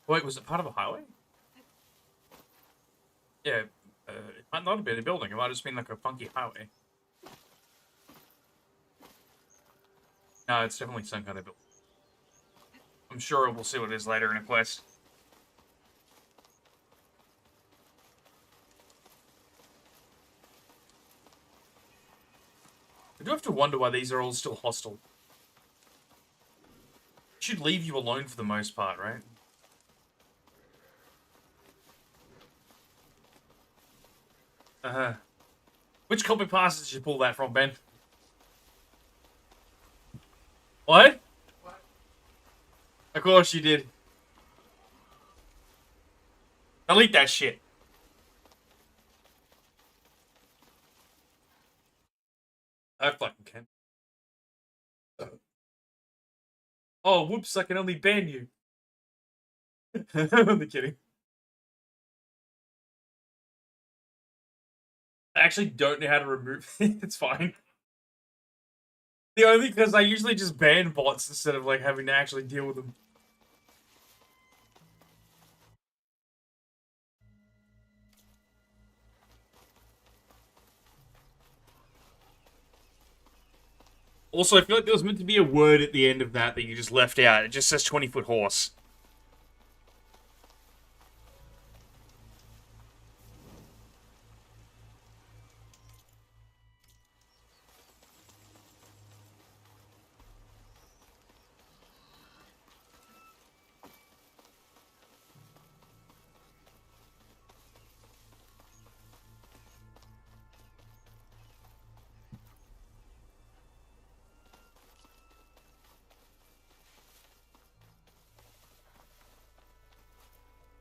Wait, was it part of a highway? Yeah, it might not have been a building. It might have just been like a funky highway. No, it's definitely some kind of building. I'm sure we'll see what it is later in a quest. I do have to wonder why these are all still hostile. Should leave you alone for the most part, right? Which copy passes did you pull that from, Ben? What? Of course you did. Delete that shit. I fucking can. Oh, whoops, I can only ban you. I'm only kidding. I actually don't know how to remove it. It's fine. The only because I usually just ban bots instead of like having to actually deal with them. Also, I feel like there was meant to be a word at the end of that you just left out. It just says 20-foot horse.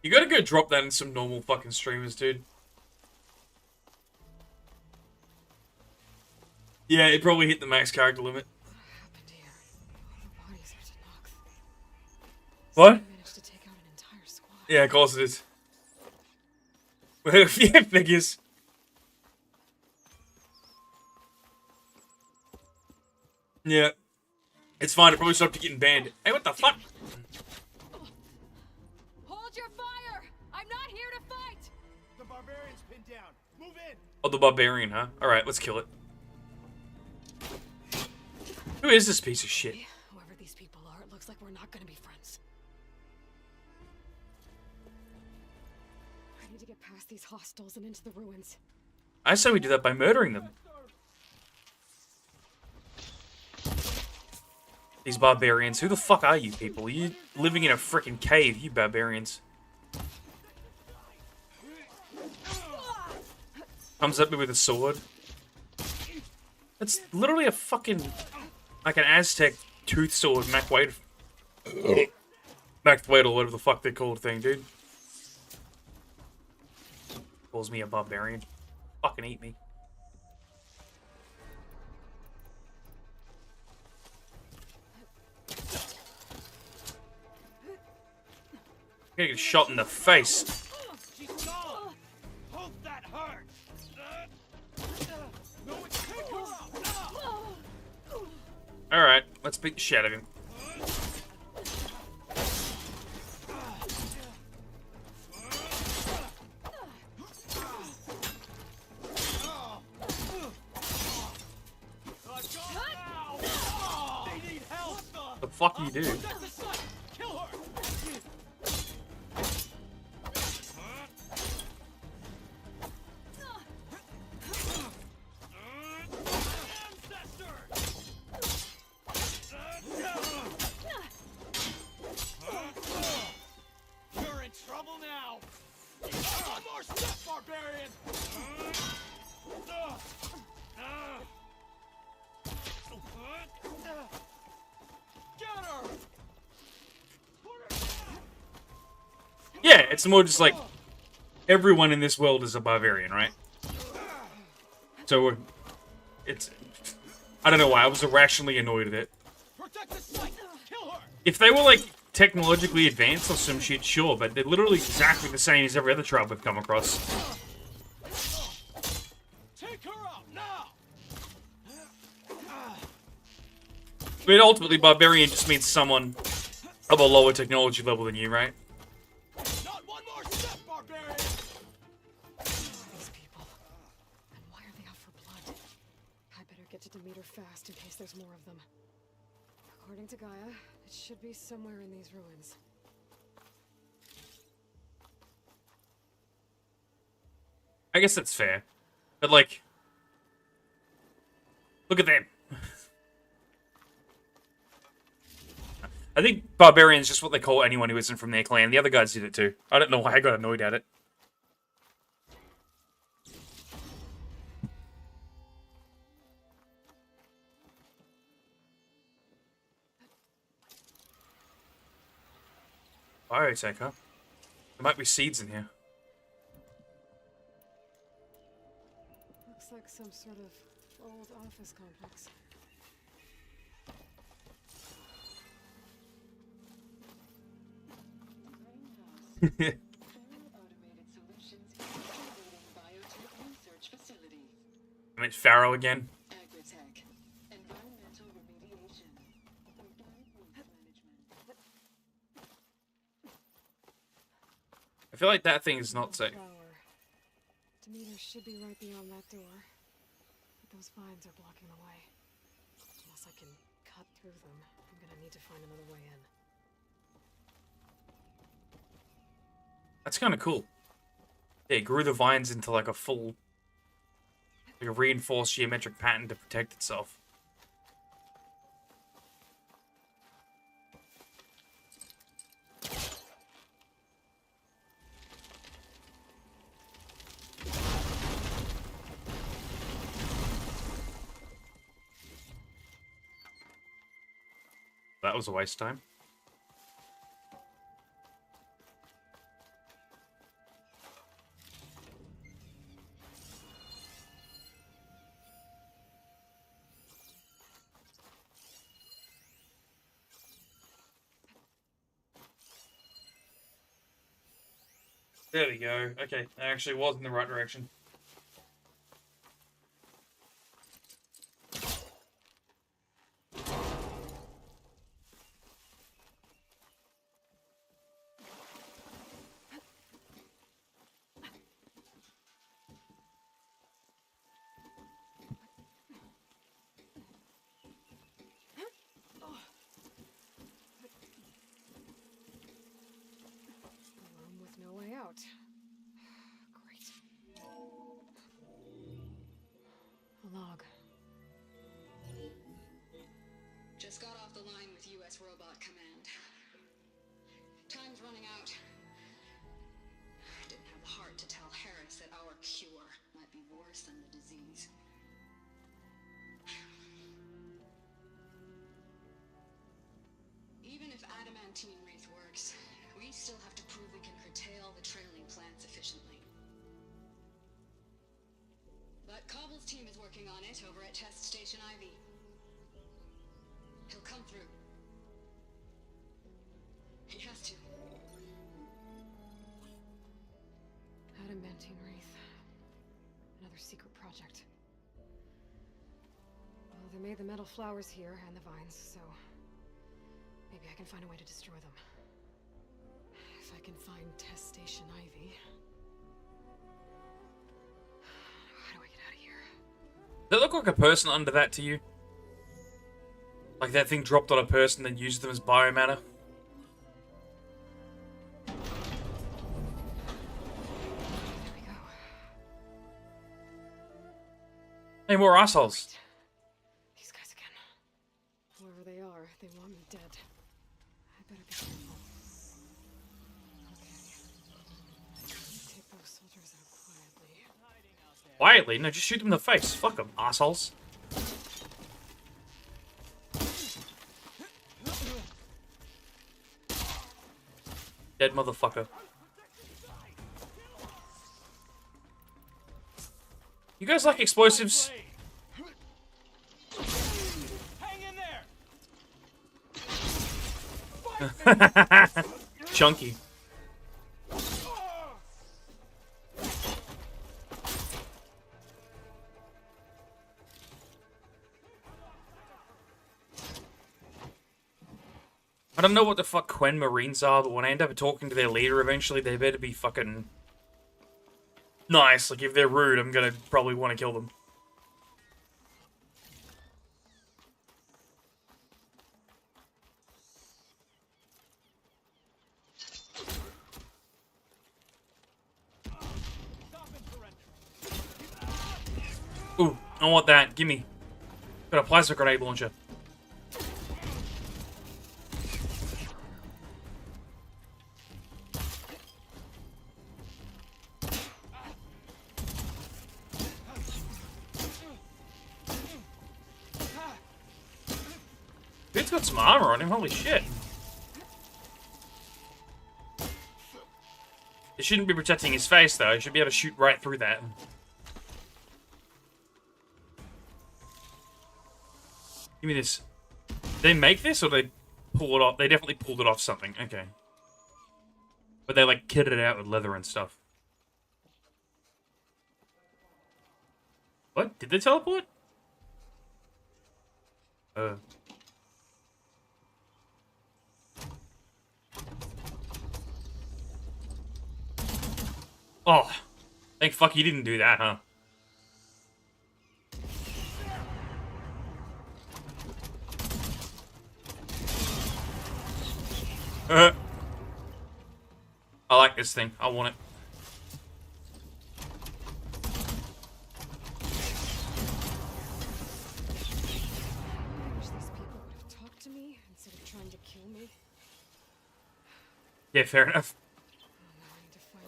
You gotta go drop that in some normal fucking streamers, dude. Yeah, it probably hit the max character limit. What? Yeah, of course it is. Yeah, figures. Yeah. It's fine, it probably stopped getting banned. Hey, what the fuck? Hold your fire! I'm not here to fight! The barbarian's pinned down. Move in! Oh, the barbarian, huh? Alright, let's kill it. Who is this piece of shit? Whoever these people are, it looks like we're not gonna be friends. I need to get past these hostels and into the ruins. I say we do that by murdering them. These barbarians. Who the fuck are you people? You living in a freaking cave, you barbarians. Comes at me with a sword. It's literally a fucking... like an Aztec tooth sword, MacWade. MacWade or whatever the fuck they called thing, dude. Calls me a barbarian. Fucking eat me. I'm gonna get shot in the face. She's gone! Hope that hurt! No, it's take her out! Alright, let's beat the shit out of him. They need help! The fuck you do? That's the site! Kill her! You're in trouble now! One more step, barbarian! Get her! Yeah, it's more just like everyone in this world is a barbarian, right? So it's I don't know why I was irrationally annoyed at it. Protect the site! Kill her! If they were like technologically advanced or some shit, sure, but they're literally exactly the same as every other tribe we've come across. Take her out now! I mean, ultimately, barbarian just means someone of a lower technology level than you, right? Not one more step, barbarian! These people. And why are they out for blood? I better get to Demeter fast in case there's more of them. According to Gaia, it should be somewhere in these ruins. I guess that's fair. But, like, look at them. I think barbarian's just what they call anyone who isn't from their clan. The other guys did it too. I don't know why I got annoyed at it. Biotech, huh? There might be seeds in here. Looks like some sort of old office complex. I mean, Pharaoh again. Agritech. Environmental I feel like that thing is not safe. Demeter should be right beyond that door. But those vines are blocking the way. Unless I can cut through them, I'm gonna need to find another way in. That's kind of cool. Yeah, it grew the vines into like a full, like a reinforced geometric pattern to protect itself. That was a waste of time. There we go. Okay, I actually was in the right direction. Room with no way out. Great. A log. Just got off the line with U.S. Robot Command. Time's running out. Didn't have the heart to tell Harris that our cure might be worse than the disease. Even if adamantine wreath works, we still have to prove we can curtail the trailing plants efficiently. But Cobble's team is working on it over at Test Station Ivy. He'll come through. He has to. Adamantine wreath. Another secret project. Well, they made the metal flowers here and the vines, so maybe I can find a way to destroy them. If I can find Test Station Ivy. How do I get out of here? Does it look like a person under that to you? Like that thing dropped on a person and used them as biomatter? Hey, more assholes. These guys again. Whoever they are, they want me dead. I better be careful. Okay. Take those soldiers out quietly. Quietly? No, just shoot them in the face. Fuck them, assholes. Dead motherfucker. You guys like explosives? Hang in there. Chunky. I don't know what the fuck Quen Marines are, but when I end up talking to their leader eventually, they better be fucking nice. Like, if they're rude, I'm gonna probably want to kill them. Ooh, I want that. Gimme. Got a plasma grenade launcher. Dude's got some armor on him, holy shit. It shouldn't be protecting his face, though. He should be able to shoot right through that. Give me this. Did they make this, or they pull it off? They definitely pulled it off something. Okay. But they, like, kitted it out with leather and stuff. What? Did they teleport? Oh, thank fuck you didn't do that, huh? I like this thing. I want it. I wish these people would have talked to me instead of trying to kill me. Yeah, fair enough.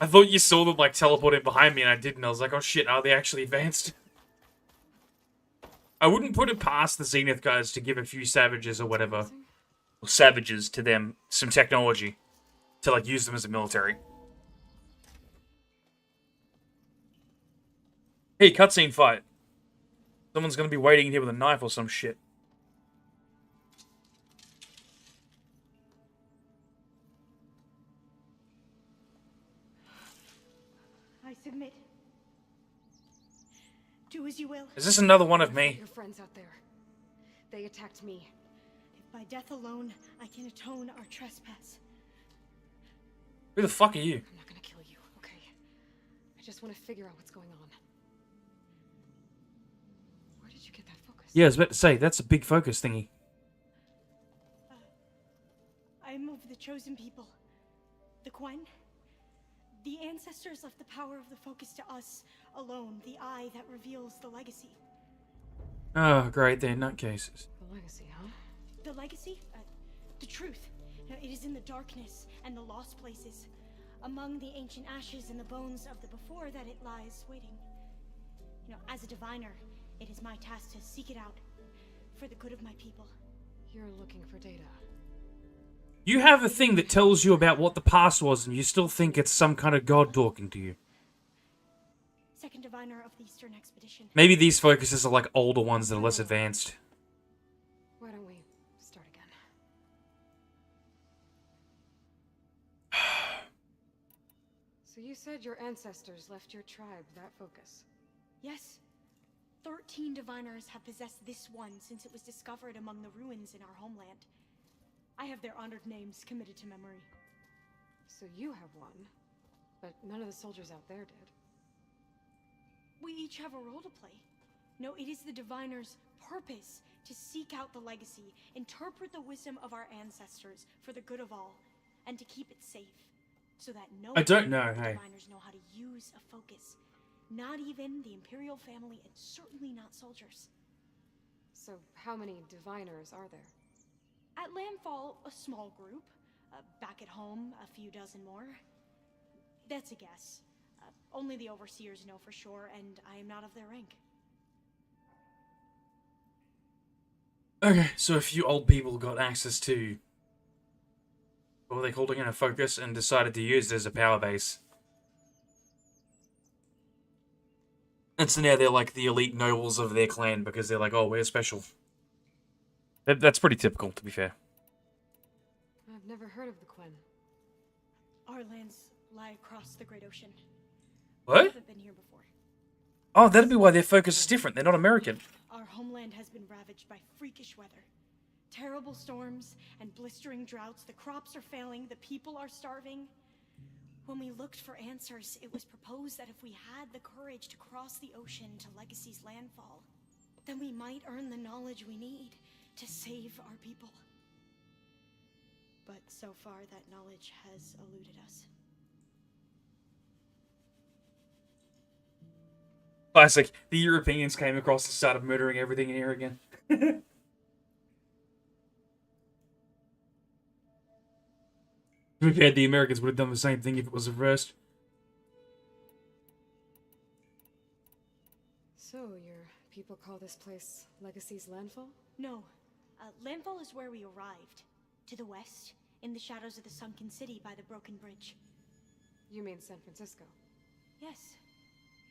I thought you saw them, like, teleporting behind me, and I didn't. I was like, oh shit, are they actually advanced? I wouldn't put it past the Zenith guys to give a few savages or whatever, or savages to them, some technology, to, like, use them as a military. Hey, cutscene fight. Someone's gonna be waiting here with a knife or some shit. I submit. Do as you will. Is this another one of me? Your friends out there. They attacked me. If by death alone I can atone our trespass. Who the fuck are you? I'm not gonna kill you, okay? I just want to figure out what's going on. Where did you get that focus? Yeah, I was about to say, that's a big focus thingy. I am of the chosen people. The Quen. The ancestors left the power of the focus to us alone, the eye that reveals the legacy. Oh, great, they're nutcases. The legacy, huh? The legacy? The truth. Now, it is in the darkness and the lost places, among the ancient ashes and the bones of the before that it lies waiting. You know, as a diviner, it is my task to seek it out for the good of my people. You're looking for data. You have a thing that tells you about what the past was, and you still think it's some kind of god talking to you. Second diviner of the Eastern Expedition. Maybe these focuses are like older ones that are less advanced. Why don't we start again? So you said your ancestors left your tribe that focus? Yes. 13 diviners have possessed this one since it was discovered among the ruins in our homeland. I have their honored names committed to memory. So you have one, but none of the soldiers out there did. We each have a role to play. No, it is the diviner's purpose to seek out the legacy, interpret the wisdom of our ancestors for the good of all, and to keep it safe, so that no diviners know how to use a focus. Not even the Imperial family, and certainly not soldiers. So how many diviners are there? At Landfall, a small group. Back at home, a few dozen more. That's a guess. Only the overseers know for sure, and I am not of their rank. Okay, so a few old people got access to what were they holding in a focus and decided to use it as a power base. And so now they're like the elite nobles of their clan because they're like, oh, we're special. That's pretty typical, to be fair. I've never heard of the Quen. Our lands lie across the Great Ocean. What? I haven't been here before. Oh, that'd be why their focus is different. They're not American. Our homeland has been ravaged by freakish weather. Terrible storms and blistering droughts. The crops are failing, the people are starving. When we looked for answers, it was proposed that if we had the courage to cross the ocean to Legacy's landfall, then we might earn the knowledge we need to save our people. But so far, that knowledge has eluded us. Classic. The Europeans came across and started murdering everything in here again. To be fair, the Americans would have done the same thing if it was reversed. So, your people call this place Legacy's Landfall? No. Landfall is where we arrived. To the west, in the shadows of the sunken city by the broken bridge. You mean San Francisco? Yes.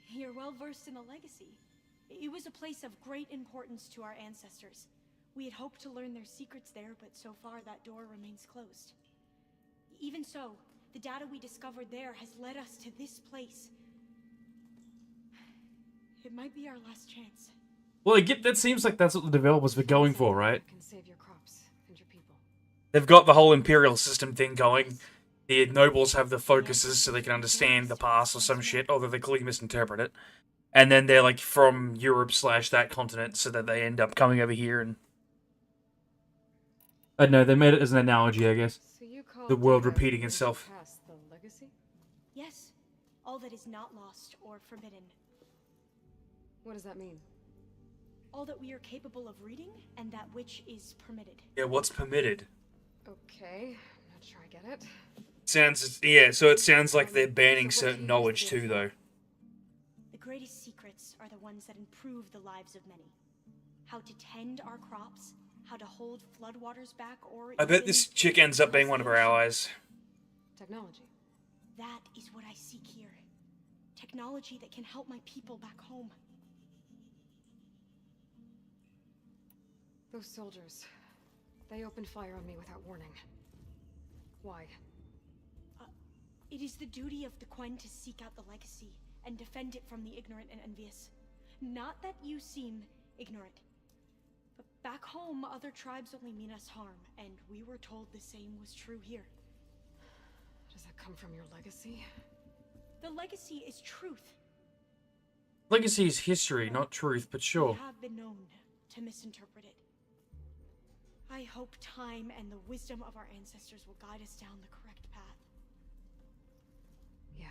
You're well versed in the legacy. It was a place of great importance to our ancestors. We had hoped to learn their secrets there, but so far that door remains closed. Even so, the data we discovered there has led us to this place. It might be our last chance. Well, that seems like that's what the developers were going for, right? Can save your crops and your people. They've got the whole Imperial system thing going. the nobles have the focuses so they can understand the past or some shit, although they clearly misinterpret it. And then they're like from Europe / that continent, so that they end up coming over here and... I don't know, they made it as an analogy, I guess. So you call The world data repeating which itself. passed the legacy? Yes, all that is not lost or forbidden. What does that mean? All that we are capable of reading, and that which is permitted. Yeah, what's permitted? Okay, I'm not sure I get it. Sounds... Yeah, so it sounds like they're banning certain knowledge too, though. The greatest secrets are the ones that improve the lives of many. How to tend our crops, how to hold floodwaters back, or I bet this chick ends up being one of our allies. Technology. That is what I seek here. Technology that can help my people back home. Those soldiers, they opened fire on me without warning. Why? It is the duty of the Quen to seek out the legacy and defend it from the ignorant and envious. Not that you seem ignorant. But back home, other tribes only mean us harm, and we were told the same was true here. Does that come from your legacy? The legacy is truth. Legacy is history, not truth, but sure. We have been known to misinterpret it. I hope time and the wisdom of our ancestors will guide us down the correct path. Yeah.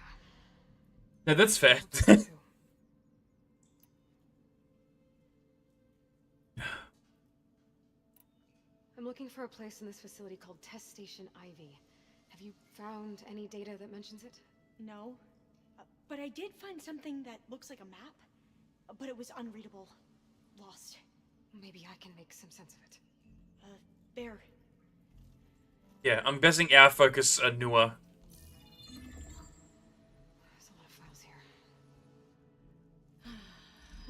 No, that's fair. I'm looking for a place in this facility called Test Station Ivy. Have you found any data that mentions it? No. But I did find something that looks like a map. But it was unreadable. Lost. Maybe I can make some sense of it. Bear. Yeah, I'm guessing our focus are newer. There's a lot of files here.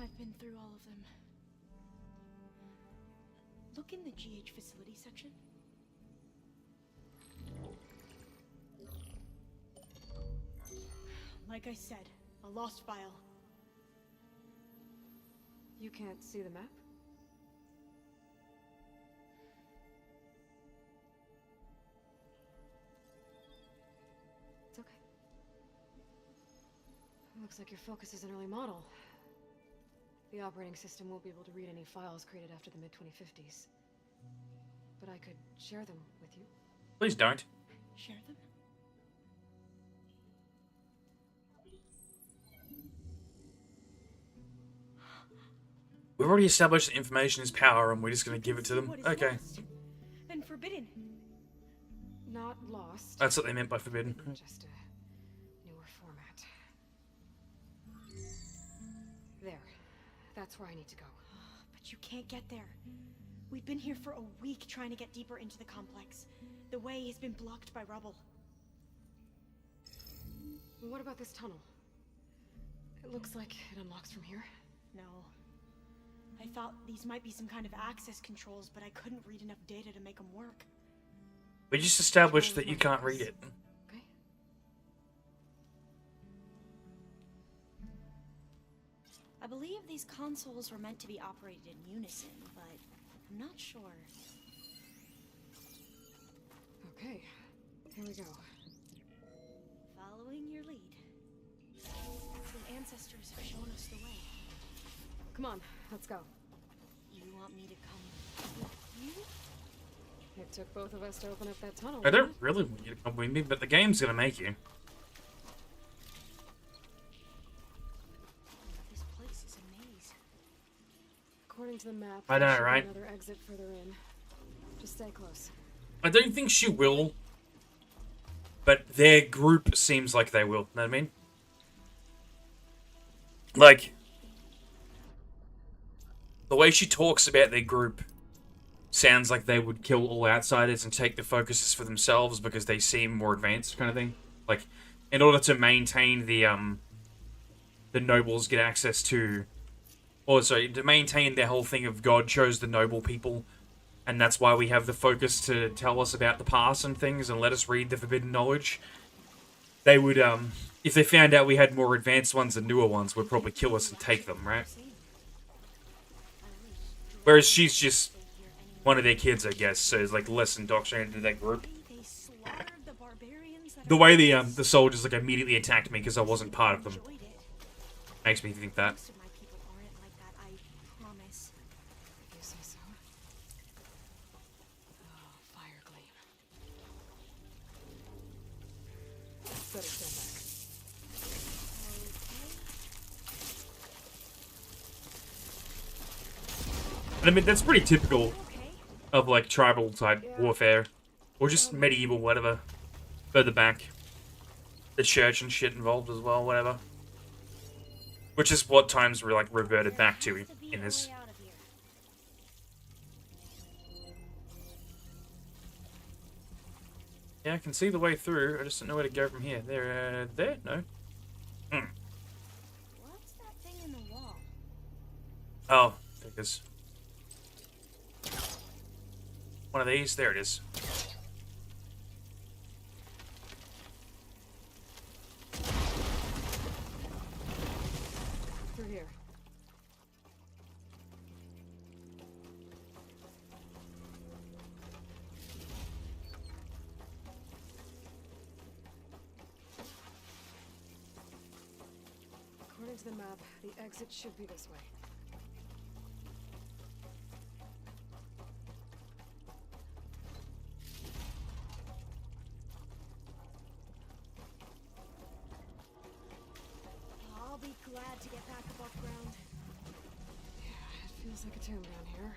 I've been through all of them. Look in the GH facility section. Like I said, a lost file. You can't see the map? It's okay. Looks like your focus is an early model. The operating system won't be able to read any files created after the mid-2050s. But I could share them with you. Please don't. Share them? We've already established that information is power and we're just going to give it to them? Okay. And forbidden. Not lost. That's what they meant by forbidden. Just a newer format. There. That's where I need to go. But you can't get there. We've been here for a week trying to get deeper into the complex. The way has been blocked by rubble. What about this tunnel? It looks like it unlocks from here. No. I thought these might be some kind of access controls, but I couldn't read enough data to make them work. We just established that you can't read it. Okay. I believe these consoles were meant to be operated in unison, but I'm not sure. Okay, here we go. Following your lead. The ancestors have shown us the way. Come on, let's go. You want me to come with you? It took both of us to open up that tunnel. I don't really want you to come with me, but the game's going to make you. This place is a maze. According to the map, I know, there should be right? Another exit further in. Just stay close. I don't think she will. But their group seems like they will. Know what I mean? Like, the way she talks about their group sounds like they would kill all outsiders and take the focuses for themselves because they seem more advanced, kind of thing. Like, in order to maintain the nobles get access to... Or, sorry, to maintain their whole thing of God chose the noble people, and that's why we have the focus to tell us about the past and things and let us read the forbidden knowledge. They would, if they found out we had more advanced ones and newer ones, would probably kill us and take them, right? Whereas she's just one of their kids, I guess, so it's like less indoctrinated to that group. They slaughtered the barbarians The way the soldiers like immediately attacked me because I wasn't part of them makes me think that. Most of my people aren't like that, I promise. If you say so. Oh, fire gleam. Better stand back. And I mean, that's pretty typical of like tribal type warfare, or just medieval, whatever. Further back, the church and shit involved as well, whatever. Which is what times were like reverted back to in this. Yeah, I can see the way through. I just don't know where to go from here. There, there? No. What's that thing in the wall? Oh, there it is. One of these. There it is. Through here. According to the map, the exit should be this way. I'll be glad to get back above ground. Yeah, it feels like a tomb down here.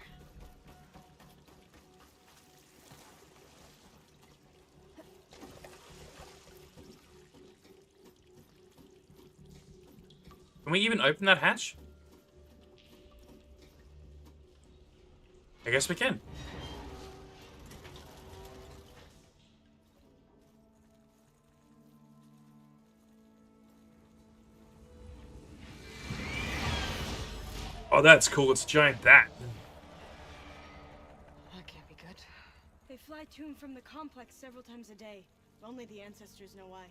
Can we even open that hatch? I guess we can. Oh, that's cool. It's a giant bat. That can't be good. They fly to and from the complex several times a day. Only the ancestors know why.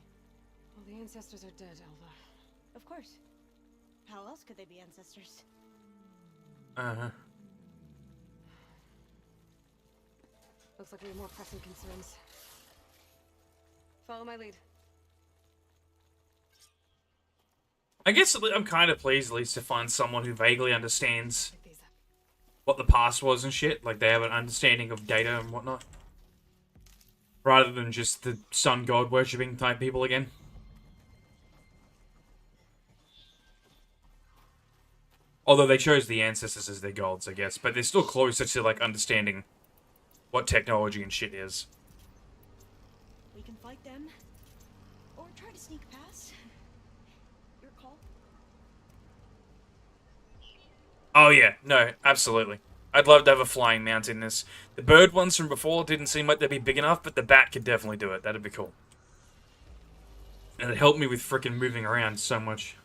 Well, the ancestors are dead, Elva. Of course. How else could they be ancestors? Uh-huh. Looks like we have more pressing concerns. Follow my lead. I guess I'm kind of pleased at least to find someone who vaguely understands what the past was and shit. Like, they have an understanding of data and whatnot. Rather than just the sun god worshipping type people again. Although they chose the ancestors as their gods, I guess. But they're still closer to, like, understanding what technology and shit is. We can fight them, or try to sneak past. Your call. Oh yeah, no, absolutely. I'd love to have a flying mount in this. The bird ones from before didn't seem like they'd be big enough, but the bat could definitely do it. That'd be cool. And it helped me with frickin' moving around so much.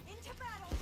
Into battle.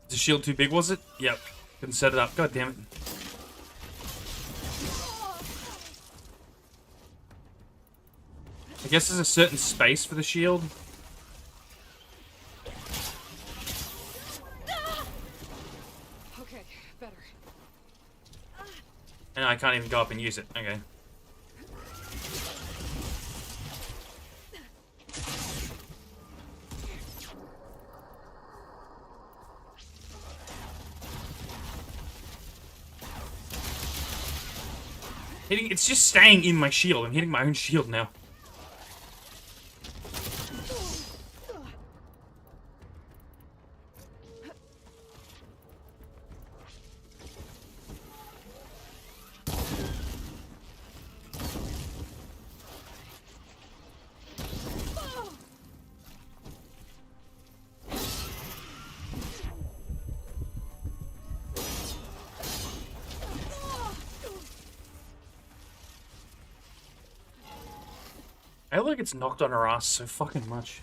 Is the shield too big, was it? Yep. Couldn't set it up. God damn it. I guess there's a certain space for the shield. Okay, better. And I can't even go up and use it. Okay. It's just staying in my shield. I'm hitting my own shield now. I feel like it's knocked on her ass so fucking much.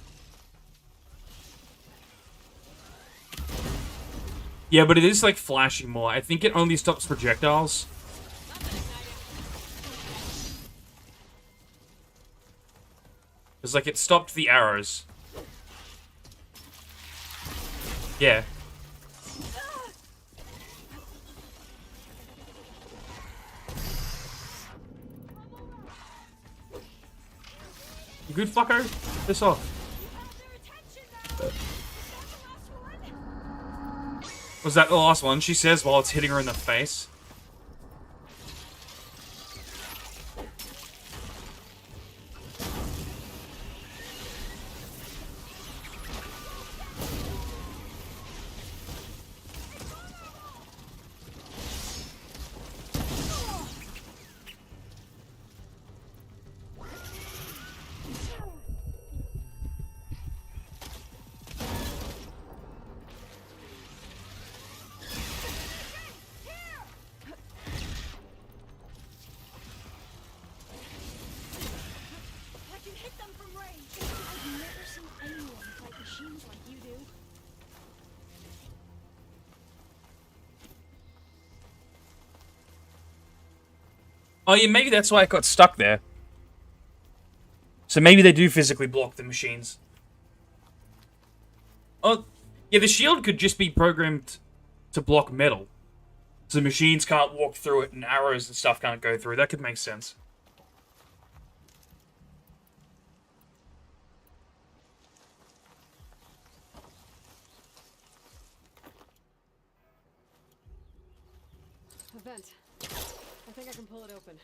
Yeah, but it is like flashing more. I think it only stops projectiles. It's like it stopped the arrows. Yeah. You good, fucker? Piss off. Was that the last one? She says while it's hitting her in the face. Oh yeah, maybe that's why it got stuck there. So maybe they do physically block the machines. Oh, yeah, the shield could just be programmed to block metal. So machines can't walk through it and arrows and stuff can't go through. That could make sense. A vent. I think I can pull it open.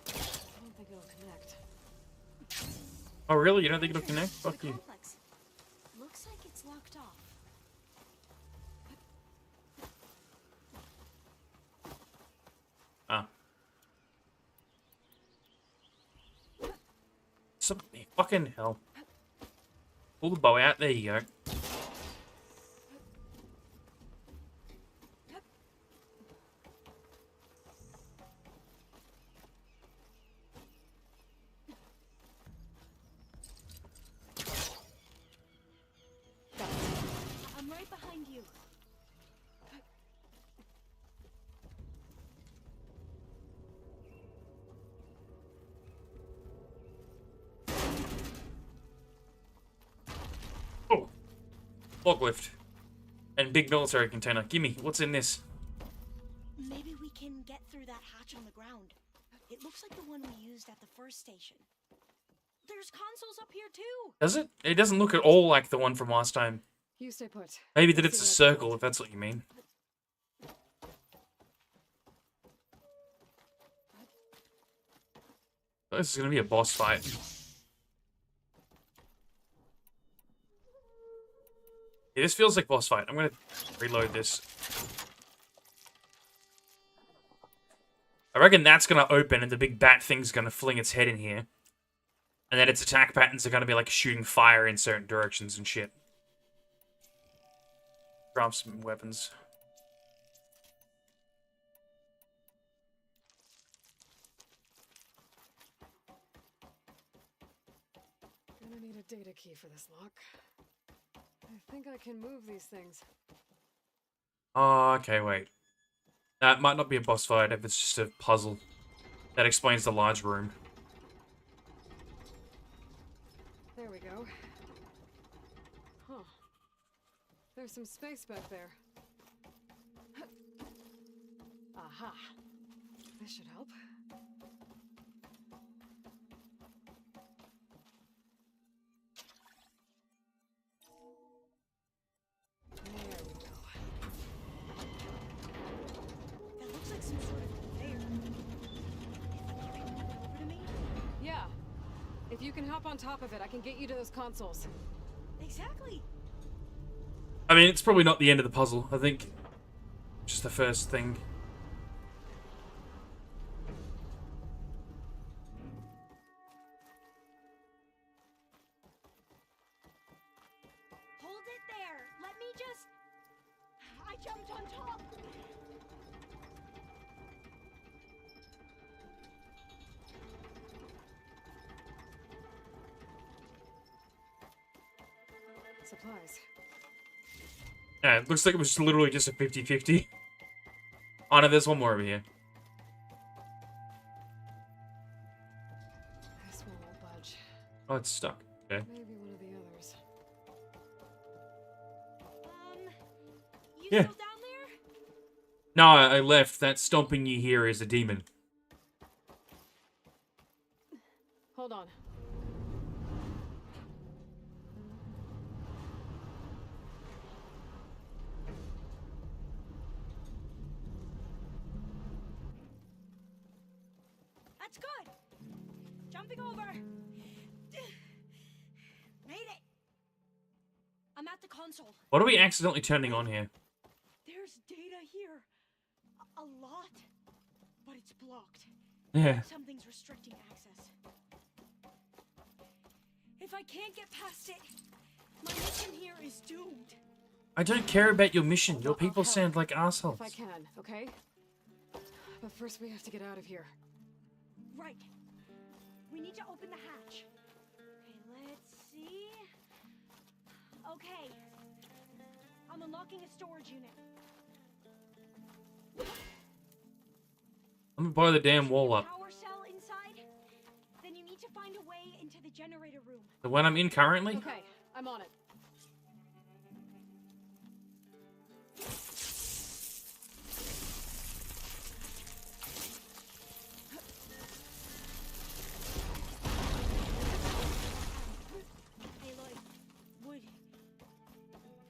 I don't think it'll connect. Oh really? You don't think it'll connect? Fuck you. Looks like it's locked off. Ah. Some fucking hell. Pull the bow out. There you go. I'm right behind you. Oh. Forklift. And big military container. Gimme. What's in this? Maybe we can get through that hatch on the ground. It looks like the one we used at the first station. There's consoles up here too. Does it? It doesn't look at all like the one from last time. You stay put. Maybe that it's a circle, if that's what you mean. This is gonna be a boss fight. Yeah, this feels like boss fight. I'm gonna reload this. I reckon that's gonna open and the big bat thing's gonna fling its head in here. And then its attack patterns are gonna be like shooting fire in certain directions and shit. Drop some weapons. Gonna need a data key for this lock. I think I can move these things. Oh, okay, wait. That might not be a boss fight if it's just a puzzle. That explains the large room. There we go. Huh. There's some space back there. Aha. This should help. There we go. That looks like some sort of conveyor. If you can hop on top of it, I can get you to those consoles. Exactly. I mean, it's probably not the end of the puzzle. I think just the first thing. Hold it there. Let me just... I jumped on top. Supplies. Yeah, it looks like it was literally just a 50-50. Oh no, there's one more over here. This one won't budge. Oh, it's stuck. Okay. Maybe one of the others. You Yeah. still down there? No, I left. That stomping you hear is a demon. Hold on. That's good. Jumping over. Made it. I'm at the console. What are we accidentally turning on here? There's data here. A lot. But it's blocked. Yeah. Something's restricting access. If I can't get past it, my mission here is doomed. I don't care about your mission. Your people sound like assholes. If I can, okay? But first we have to get out of here. Right. We need to open the hatch. Okay, let's see. Okay. I'm unlocking a storage unit. I'm gonna blow the damn wall up. Power cell inside? Then you need to find a way into the generator room. The one I'm in currently? Okay, I'm on it. Aloy,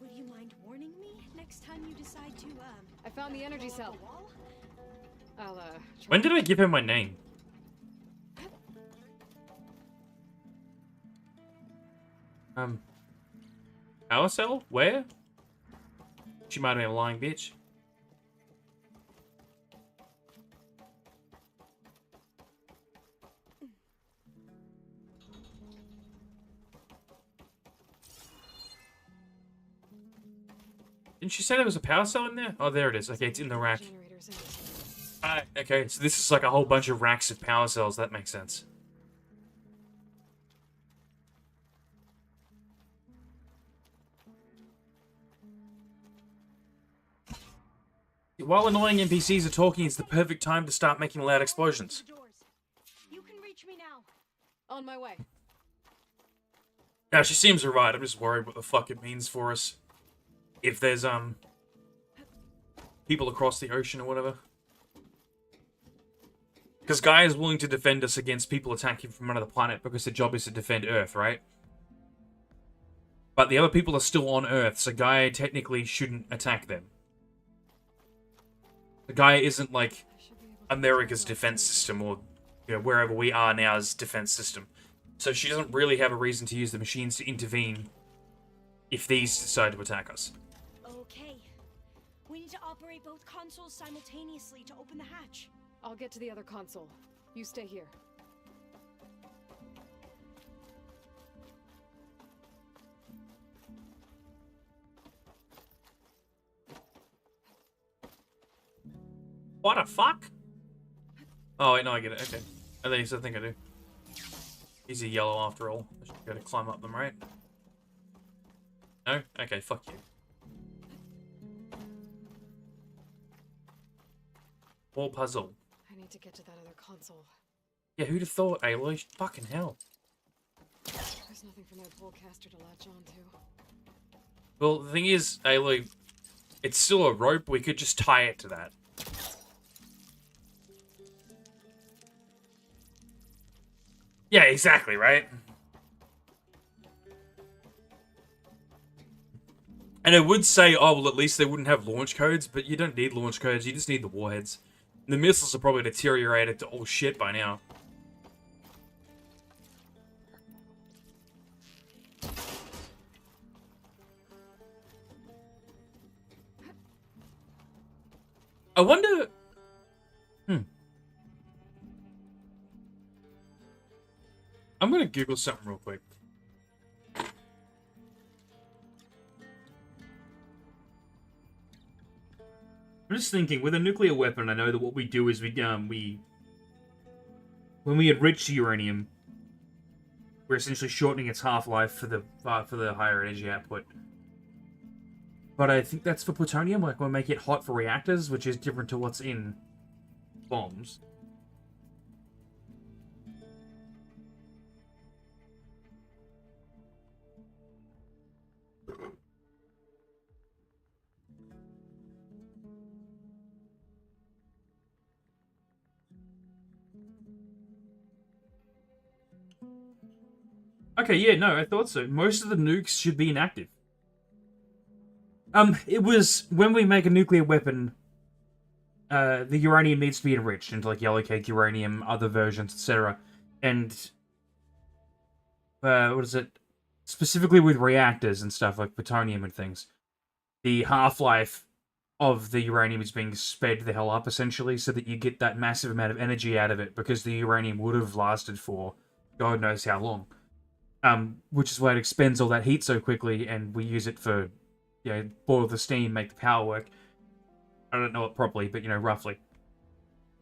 would you mind warning me next time you decide to I found the energy blow cell. up the wall? I'll try. When did I give him my name? Power cell? Where? She might have been a lying bitch. Didn't she say there was a power cell in there? Oh, there it is. Okay, it's in the rack. Okay, so this is like a whole bunch of racks of power cells. That makes sense. While annoying NPCs are talking, it's the perfect time to start making loud explosions. You can reach me now. On my way. Yeah, she seems alright. I'm just worried what the fuck it means for us. If there's, people across the ocean or whatever. Because Gaia is willing to defend us against people attacking from another planet because their job is to defend Earth, right? But the other people are still on Earth, so Gaia technically shouldn't attack them. Gaia isn't like America's defense system or, you know, wherever we are now's defense system. So she doesn't really have a reason to use the machines to intervene if these decide to attack us. Okay. We need to operate both consoles simultaneously to open the hatch. I'll get to the other console. You stay here. What the fuck? Oh, wait, no, I get it. Okay. At least I think I do. He's a yellow after all. I should be able to climb up them, right? No? Okay, fuck you. More puzzle. I need to get to that other console. Yeah, who'd have thought, Aloy? Fucking hell. There's nothing for my polecaster to latch onto. Well, the thing is, Aloy, it's still a rope. We could just tie it to that. Yeah, exactly, right? And it would say, oh, well, at least they wouldn't have launch codes, but you don't need launch codes, you just need the warheads. And the missiles are probably deteriorated to all shit by now. I wonder... I'm gonna Google something real quick. I'm just thinking, with a nuclear weapon, I know that what we do is when we enrich the uranium, we're essentially shortening its half-life for the higher energy output. But I think that's for plutonium, like we'll make it hot for reactors, which is different to what's in bombs. Okay, yeah, no, I thought so. Most of the nukes should be inactive. It was, when we make a nuclear weapon, the uranium needs to be enriched into, like, yellow cake uranium, other versions, etc. And, what is it? Specifically with reactors and stuff, like plutonium and things. The half-life of the uranium is being sped the hell up, essentially, so that you get that massive amount of energy out of it, because the uranium would have lasted for God knows how long. Which is why it expends all that heat so quickly, and we use it for, you know, boil the steam, make the power work. I don't know it properly, but, you know, roughly.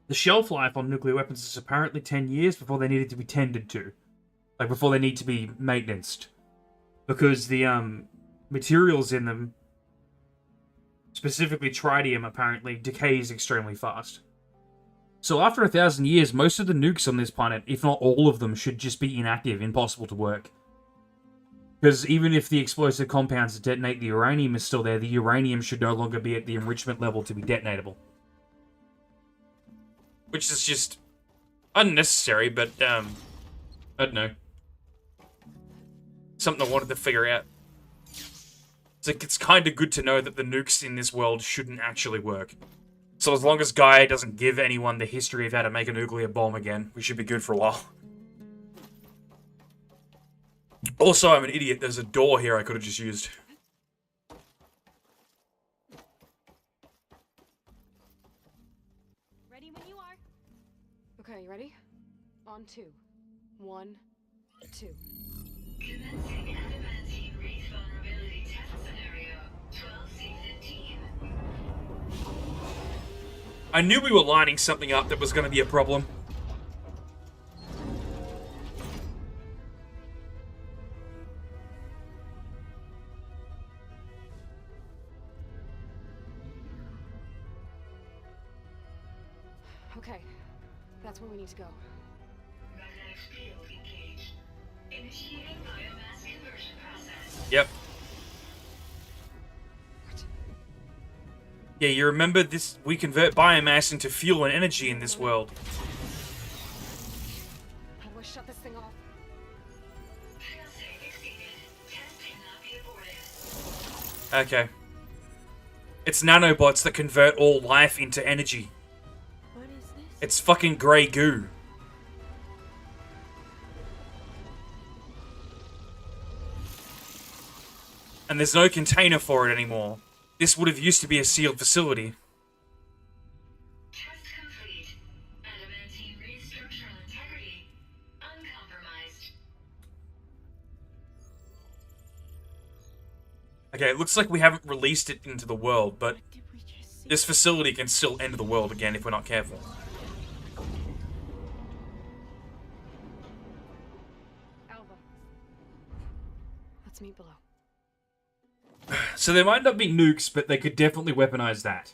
The shelf life on nuclear weapons is apparently 10 years before they needed to be tended to. Like, before they need to be maintenanced. Because the, materials in them, specifically tritium, apparently, decays extremely fast. So after 1,000 years, most of the nukes on this planet, if not all of them, should just be inactive, impossible to work. Because even if the explosive compounds that detonate the uranium is still there, the uranium should no longer be at the enrichment level to be detonatable. Which is just unnecessary, but, I don't know. Something I wanted to figure out. It's like, it's kind of good to know that the nukes in this world shouldn't actually work. So as long as Gaia doesn't give anyone the history of how to make a nuclear bomb again, we should be good for a while. Also, I'm an idiot. There's a door here I could have just used. Ready when you are. Okay, you ready? On 2. 1, 2. Commencing adamantium race vulnerability test scenario 12C15. I knew we were lining something up that was going to be a problem. Okay, that's where we need to go. Magnetic field engaged. Initiating biomass conversion process. Yep. Yeah, you remember this? We convert biomass into fuel and energy in this world. How do I shut this thing off? Failsafe exceeded. Test cannot be aborted. Okay. It's nanobots that convert all life into energy. What is this? It's fucking grey goo. And there's no container for it anymore. This would have used to be a sealed facility. Test complete. Adamantine read structural integrity uncompromised. Okay, it looks like we haven't released it into the world, but this facility can still enter the world again if we're not careful. Alva. Let's meet below. So there might not be nukes, but they could definitely weaponize that.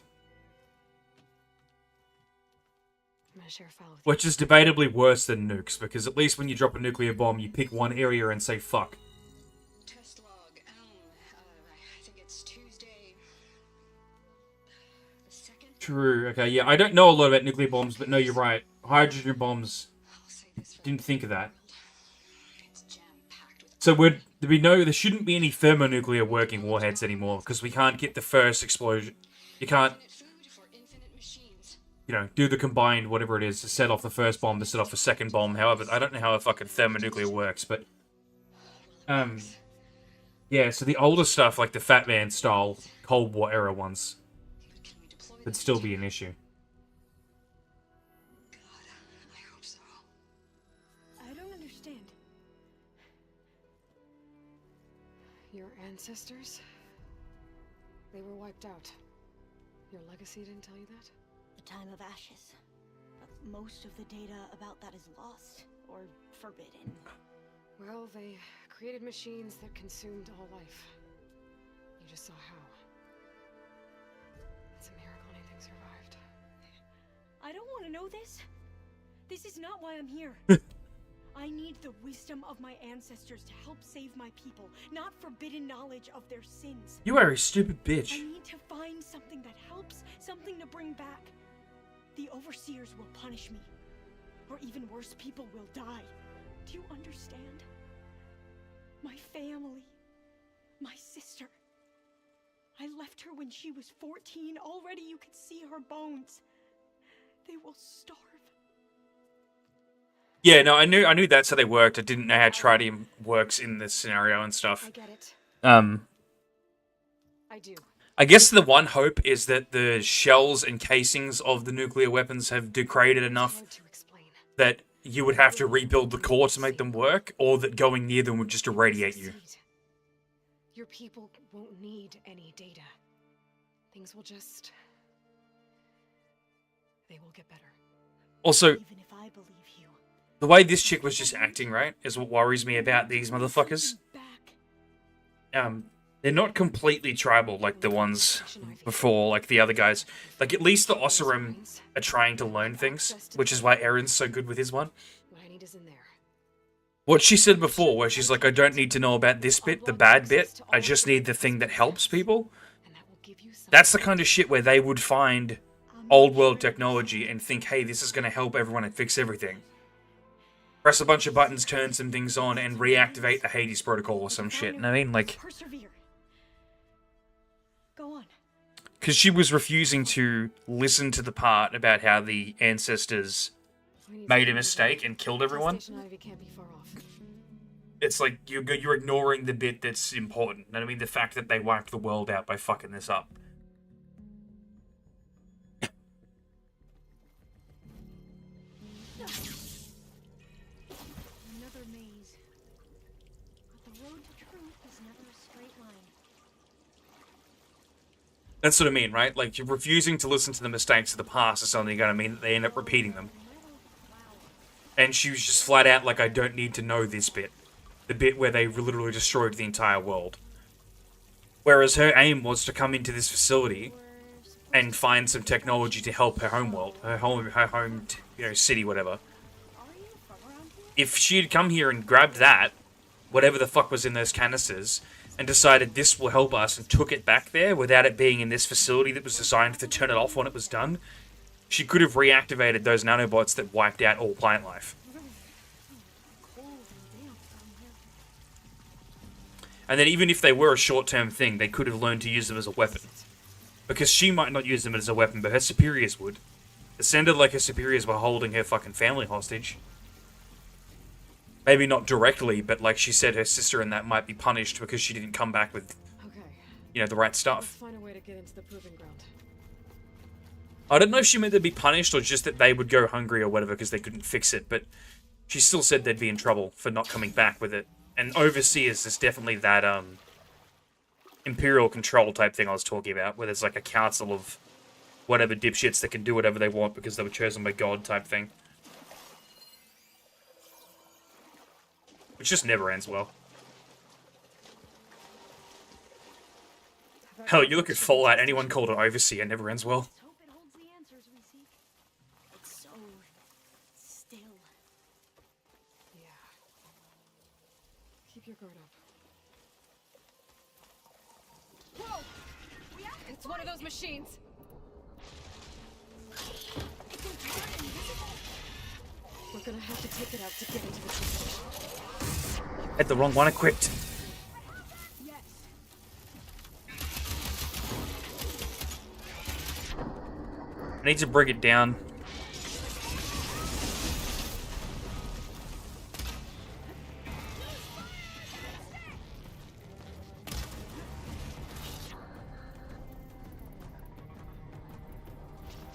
I'm gonna share a file with you. Which is debatably worse than nukes, because at least when you drop a nuclear bomb, you pick one area and say fuck. Test log, I think it's Tuesday the 2nd. True, okay, yeah, I don't know a lot about nuclear bombs, but no, you're right. Hydrogen bombs, didn't think of that. So there shouldn't be any thermonuclear working warheads anymore, because we can't get the first explosion. You can't, you know, do the combined whatever it is to set off the first bomb to set off the second bomb. However, I don't know how a fucking thermonuclear works, but yeah. So the older stuff, like the Fat Man style Cold War era ones, could still be an issue. I don't understand. Your ancestors? They were wiped out. Your legacy didn't tell you that? The time of ashes. But most of the data about that is lost or forbidden. Well, they created machines that consumed all life. You just saw how. It's a miracle anything survived. I don't want to know this. This is not why I'm here. I need the wisdom of my ancestors to help save my people, not forbidden knowledge of their sins. You are a stupid bitch. I need to find something that helps, something to bring back. The overseers will punish me. Or even worse, people will die. Do you understand? My family. My sister. I left her when she was 14. Already you could see her bones. They will starve. Yeah, no, I knew that's how they worked. I didn't know how tritium works in this scenario and stuff. I get it. I do. I guess the one hope is that the shells and casings of the nuclear weapons have degraded enough that you would have to rebuild the core to make them work, or that going near them would just irradiate you. Your people won't need any data. Things will just... they will get better. Also, the way this chick was just acting, right, is what worries me about these motherfuckers. They're not completely tribal like the ones before, like the other guys. Like, at least the Oseram are trying to learn things, which is why Aaron's so good with his one. What I need is in there. What she said before, where she's like, I don't need to know about this bit, the bad bit, I just need the thing that helps people. That's the kind of shit where they would find old world technology and think, hey, this is going to help everyone and fix everything. Press a bunch of buttons, turn some things on, and reactivate the Hades protocol or some shit. And I mean, like... Go on. Because she was refusing to listen to the part about how the ancestors made a mistake and killed everyone. It's like, you're ignoring the bit that's important. And I mean, the fact that they wiped the world out by fucking this up. Another maze. But the road to truth is never a straight line. That's what I mean, right? Like, you're refusing to listen to the mistakes of the past is only going to mean that they end up repeating them. And she was just flat out like, I don't need to know this bit. The bit where they literally destroyed the entire world. Whereas her aim was to come into this facility and find some technology to help her home world. Her home, city, whatever. If she had come here and grabbed that, whatever the fuck was in those canisters, and decided this will help us and took it back there without it being in this facility that was designed to turn it off when it was done, she could have reactivated those nanobots that wiped out all plant life. And then even if they were a short-term thing, they could have learned to use them as a weapon. Because she might not use them as a weapon, but her superiors would. It sounded like her superiors were holding her fucking family hostage. Maybe not directly, but like she said, her sister and that might be punished because she didn't come back with, the right stuff. Let's find a way to get into the proving ground. I don't know if she meant they'd be punished or just that they would go hungry or whatever because they couldn't fix it, but she still said they'd be in trouble for not coming back with it. And Overseers is definitely that, Imperial control type thing I was talking about, where there's like a council of whatever dipshits that can do whatever they want because they were chosen by God type thing. Which just never ends well. Hell, you look at Fallout, anyone called an Overseer never ends well. It's so still. Yeah. Keep your guard up. Whoa! It's one of those machines. We're gonna have to take it out to get into the station. Had the wrong one equipped. I need to bring it down.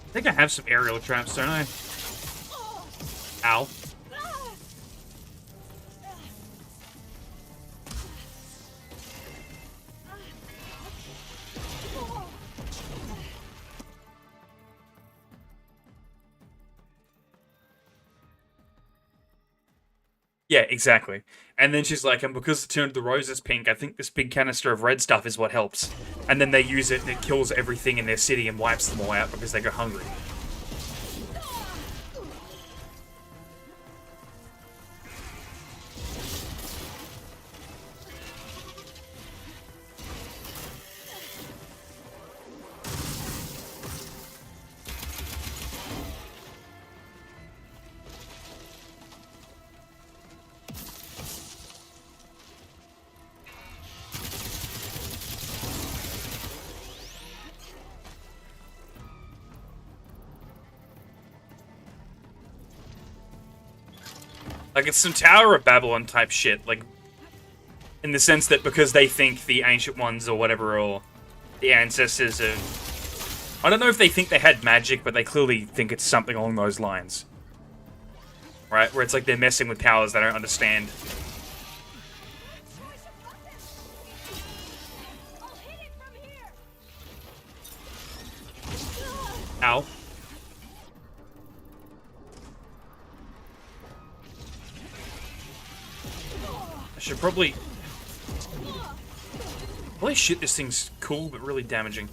I think I have some aerial traps, don't I? Ow. Yeah, exactly. And then she's like, and because it turned the roses pink, I think this big canister of red stuff is what helps. And then they use it and it kills everything in their city and wipes them all out because they go hungry. Like, it's some Tower of Babylon type shit, like, in the sense that because they think the Ancient Ones or whatever, or the ancestors are... I don't know if they think they had magic, but they clearly think it's something along those lines. Right? Where it's like they're messing with powers they don't understand. Ow. I should probably... Holy shit, this thing's cool, but really damaging.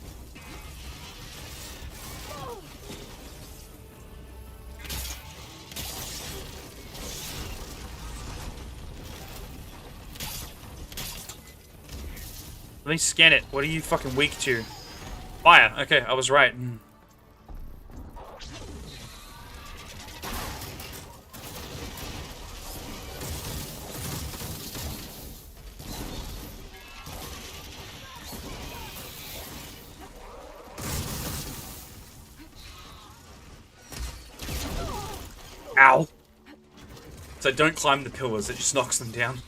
Let me scan it. What are you fucking weak to? Fire. Okay, I was right. Ow. So don't climb the pillars, it just knocks them down.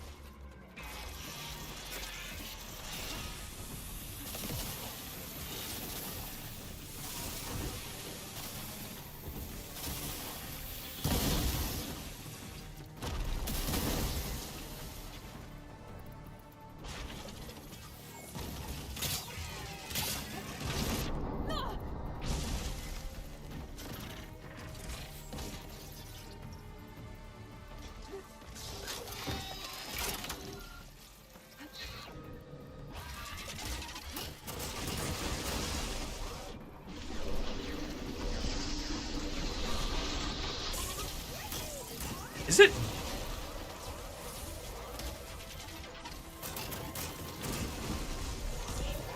Is it?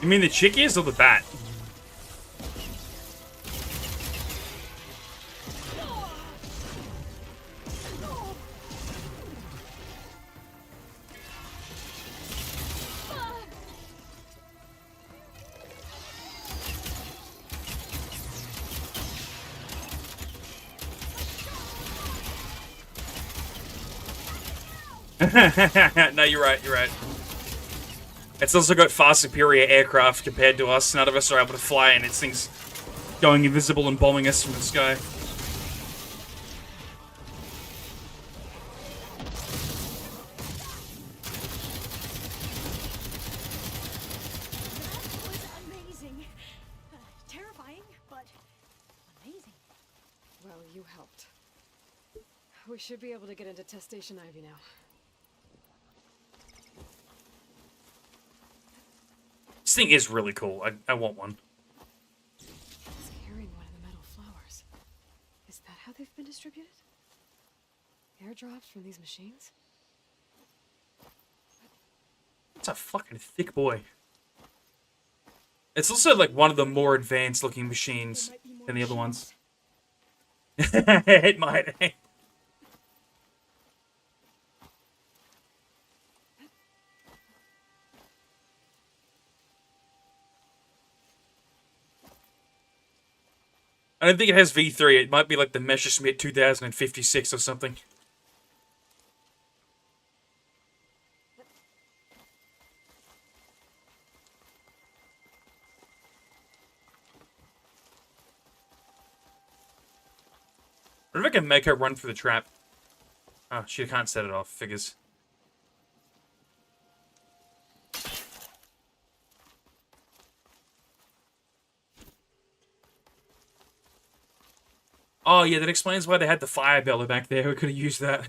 You mean the chick is or the bat? No, you're right, you're right. It's also got far superior aircraft compared to us. None of us are able to fly, and it's things going invisible and bombing us from the sky. Amazing. Terrifying, but amazing. Well, you helped. We should be able to get into Test Station Ivy now. This thing is really cool. I want one. It's carrying one of the metal flowers. Is that how they've been distributed? Airdrops from these machines? It's a fucking thick boy. It's also like one of the more advanced looking machines than the other ones. It might. I don't think it has V3. It might be like the Messerschmitt 2056 or something. wonder if I can make her run for the trap. Oh, she can't set it off. Figures. Oh, yeah, that explains why they had the fire bellow back there. We could have used that.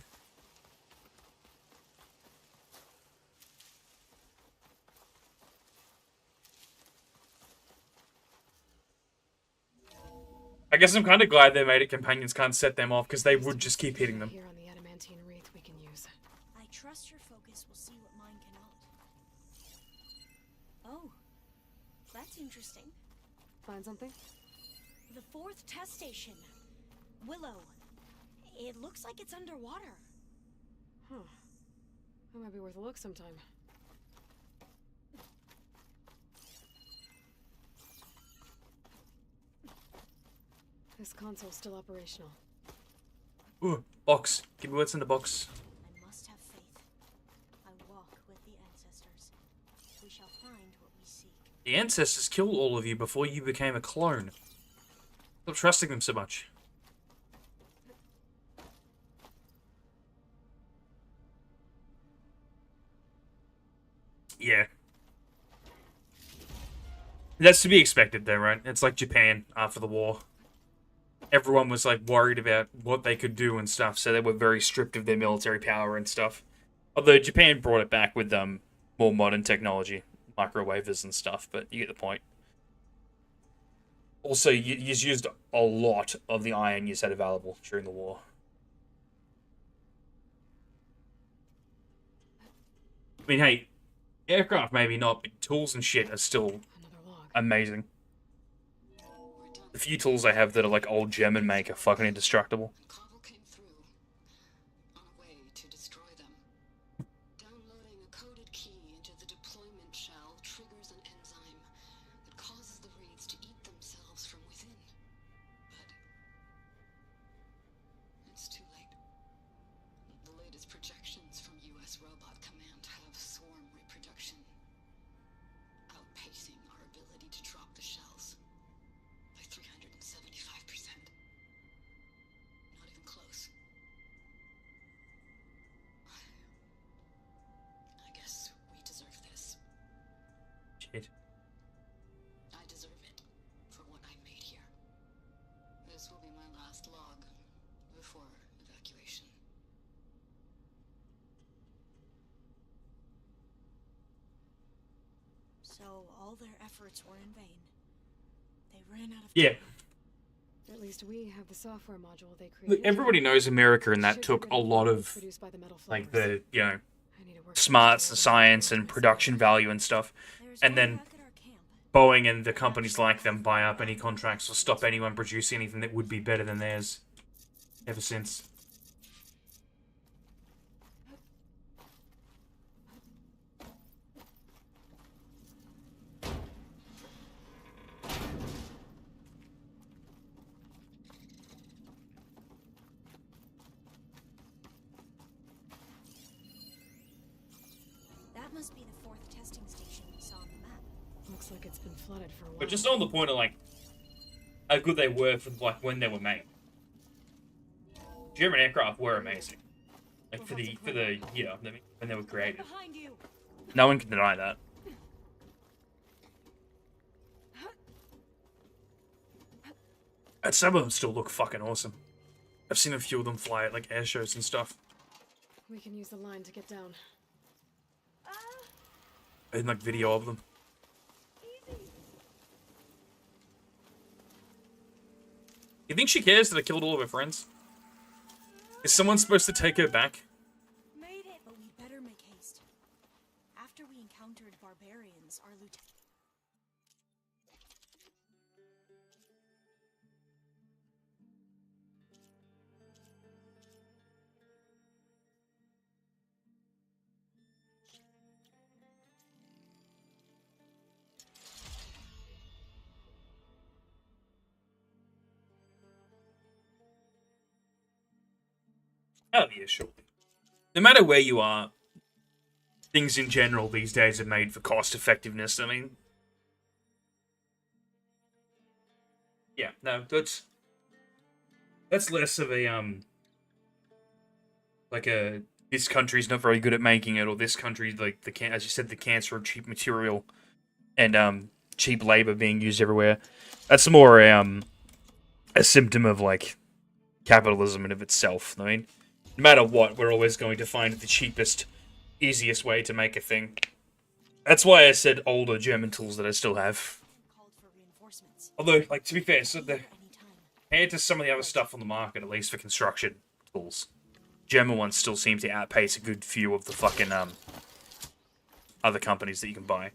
I guess I'm kind of glad they made it companions can't set them off, because they would just keep hitting them. Here on the adamantine wreath we can use. I trust your focus will see what mine cannot. Oh, that's interesting. Find something? The 4th test station. Willow. It looks like it's underwater. Huh. That might be worth a look sometime. This console's still operational. Ooh, box. Give me what's in the box. I must have faith. I walk with the ancestors. We shall find what we seek. The ancestors killed all of you before you became a clone. Stop trusting them so much. Yeah. That's to be expected though, right? It's like Japan after the war. Everyone was like worried about what they could do and stuff, so they were very strict of their military power and stuff. Although Japan brought it back with more modern technology, microwavers and stuff, but you get the point. Also, you used a lot of the iron you had available during the war. I mean, hey, aircraft maybe not, but tools and shit are still amazing. The few tools I have that are like old German make are fucking indestructible. Cobble came through on a way to destroy them. Downloading a coded key into the deployment shell triggers an enzyme that causes the reeds to eat themselves from within. But it's too late. The latest projections from US Robot Command have swarm reproduction, outpacing our ability to drop the shells. 375%. Not even close. I guess we deserve this. Shit. I deserve it for what I made here. This will be my last log before evacuation. So all their efforts were in vain. They ran out of Yeah. time. At least we have the software module they Look, created. everybody knows America, and that took a lot of, like, the, you know, smarts and science and production value and stuff. And then Boeing and the companies like them buy up any contracts or stop anyone producing anything that would be better than theirs. Ever since. That must be the 4th testing station we saw on the map. Looks like it's been flooded for a while. But just on the point of, like, how good they were for, like, when they were made. German aircraft were amazing. Like, for the you know, when they were created. Behind you. No one can deny that. And some of them still look fucking awesome. I've seen a few of them fly at, like, air shows and stuff. We can use the line to get down. And, like, video of them. You think she cares that I killed all of her friends? Is someone supposed to take her back? Made it, but we better make haste. After we encountered barbarians, our lieutenant. Oh, yeah, sure. No matter where you are, things in general these days are made for cost effectiveness. I mean, yeah, no, That's less of a like a this country's not very good at making it, or this country like as you said, the cancer of cheap material and cheap labor being used everywhere. That's more a symptom of like capitalism in of itself. I mean, no matter what, we're always going to find the cheapest, easiest way to make a thing. That's why I said older German tools that I still have. Although, like, to be fair, so compared to some of the other stuff on the market, at least for construction tools, German ones still seem to outpace a good few of the fucking other companies that you can buy.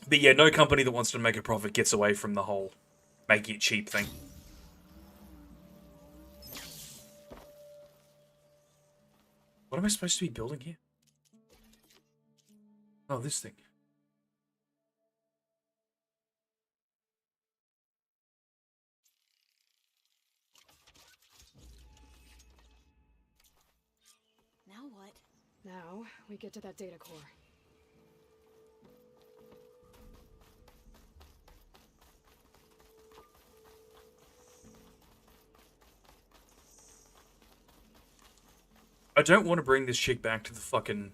But yeah, no company that wants to make a profit gets away from the whole making it cheap thing. What am I supposed to be building here? Oh, this thing. Now what? Now, we get to that data core. I don't want to bring this chick back to the fucking...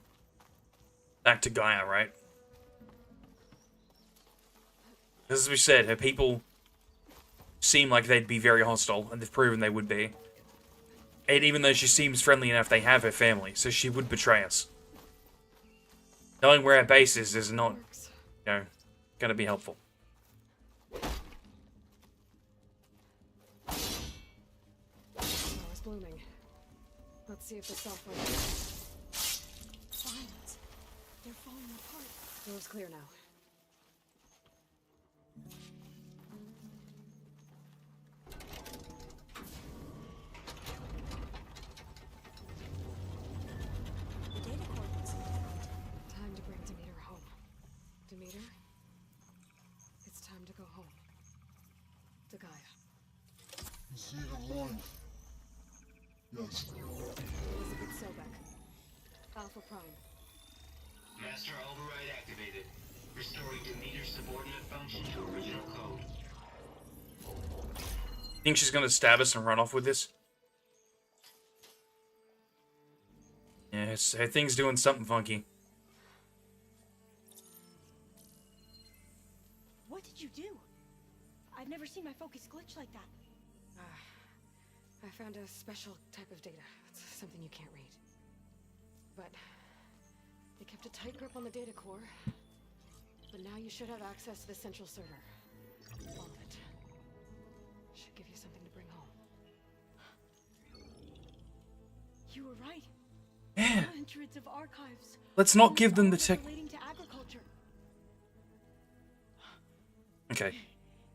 back to Gaia, right? As we said, her people seem like they'd be very hostile, and they've proven they would be. And even though she seems friendly enough, they have her family, so she would betray us. Knowing where our base is not, you know, gonna be helpful. It's blooming. Let's see if the software... Vines. They're falling apart. Door's clear now. The data coordinates. Time to bring Demeter home. Demeter? It's time to go home. To Gaia. You see the light? Yes. Elizabeth Sobek. Alpha Prime. Master override activated. Restoring Demeter's subordinate function to original code. Think she's gonna stab us and run off with this? Yeah, her thing's doing something funky. What did you do? I've never seen my focus glitch like that. I found a special type of data. It's something you can't read. But they kept a tight grip on the data core. But now you should have access to the central server. All of it. Should give you something to bring home. You were right. Yeah. Hundreds of archives. Let's not give them the tech. Relating to agriculture. Okay.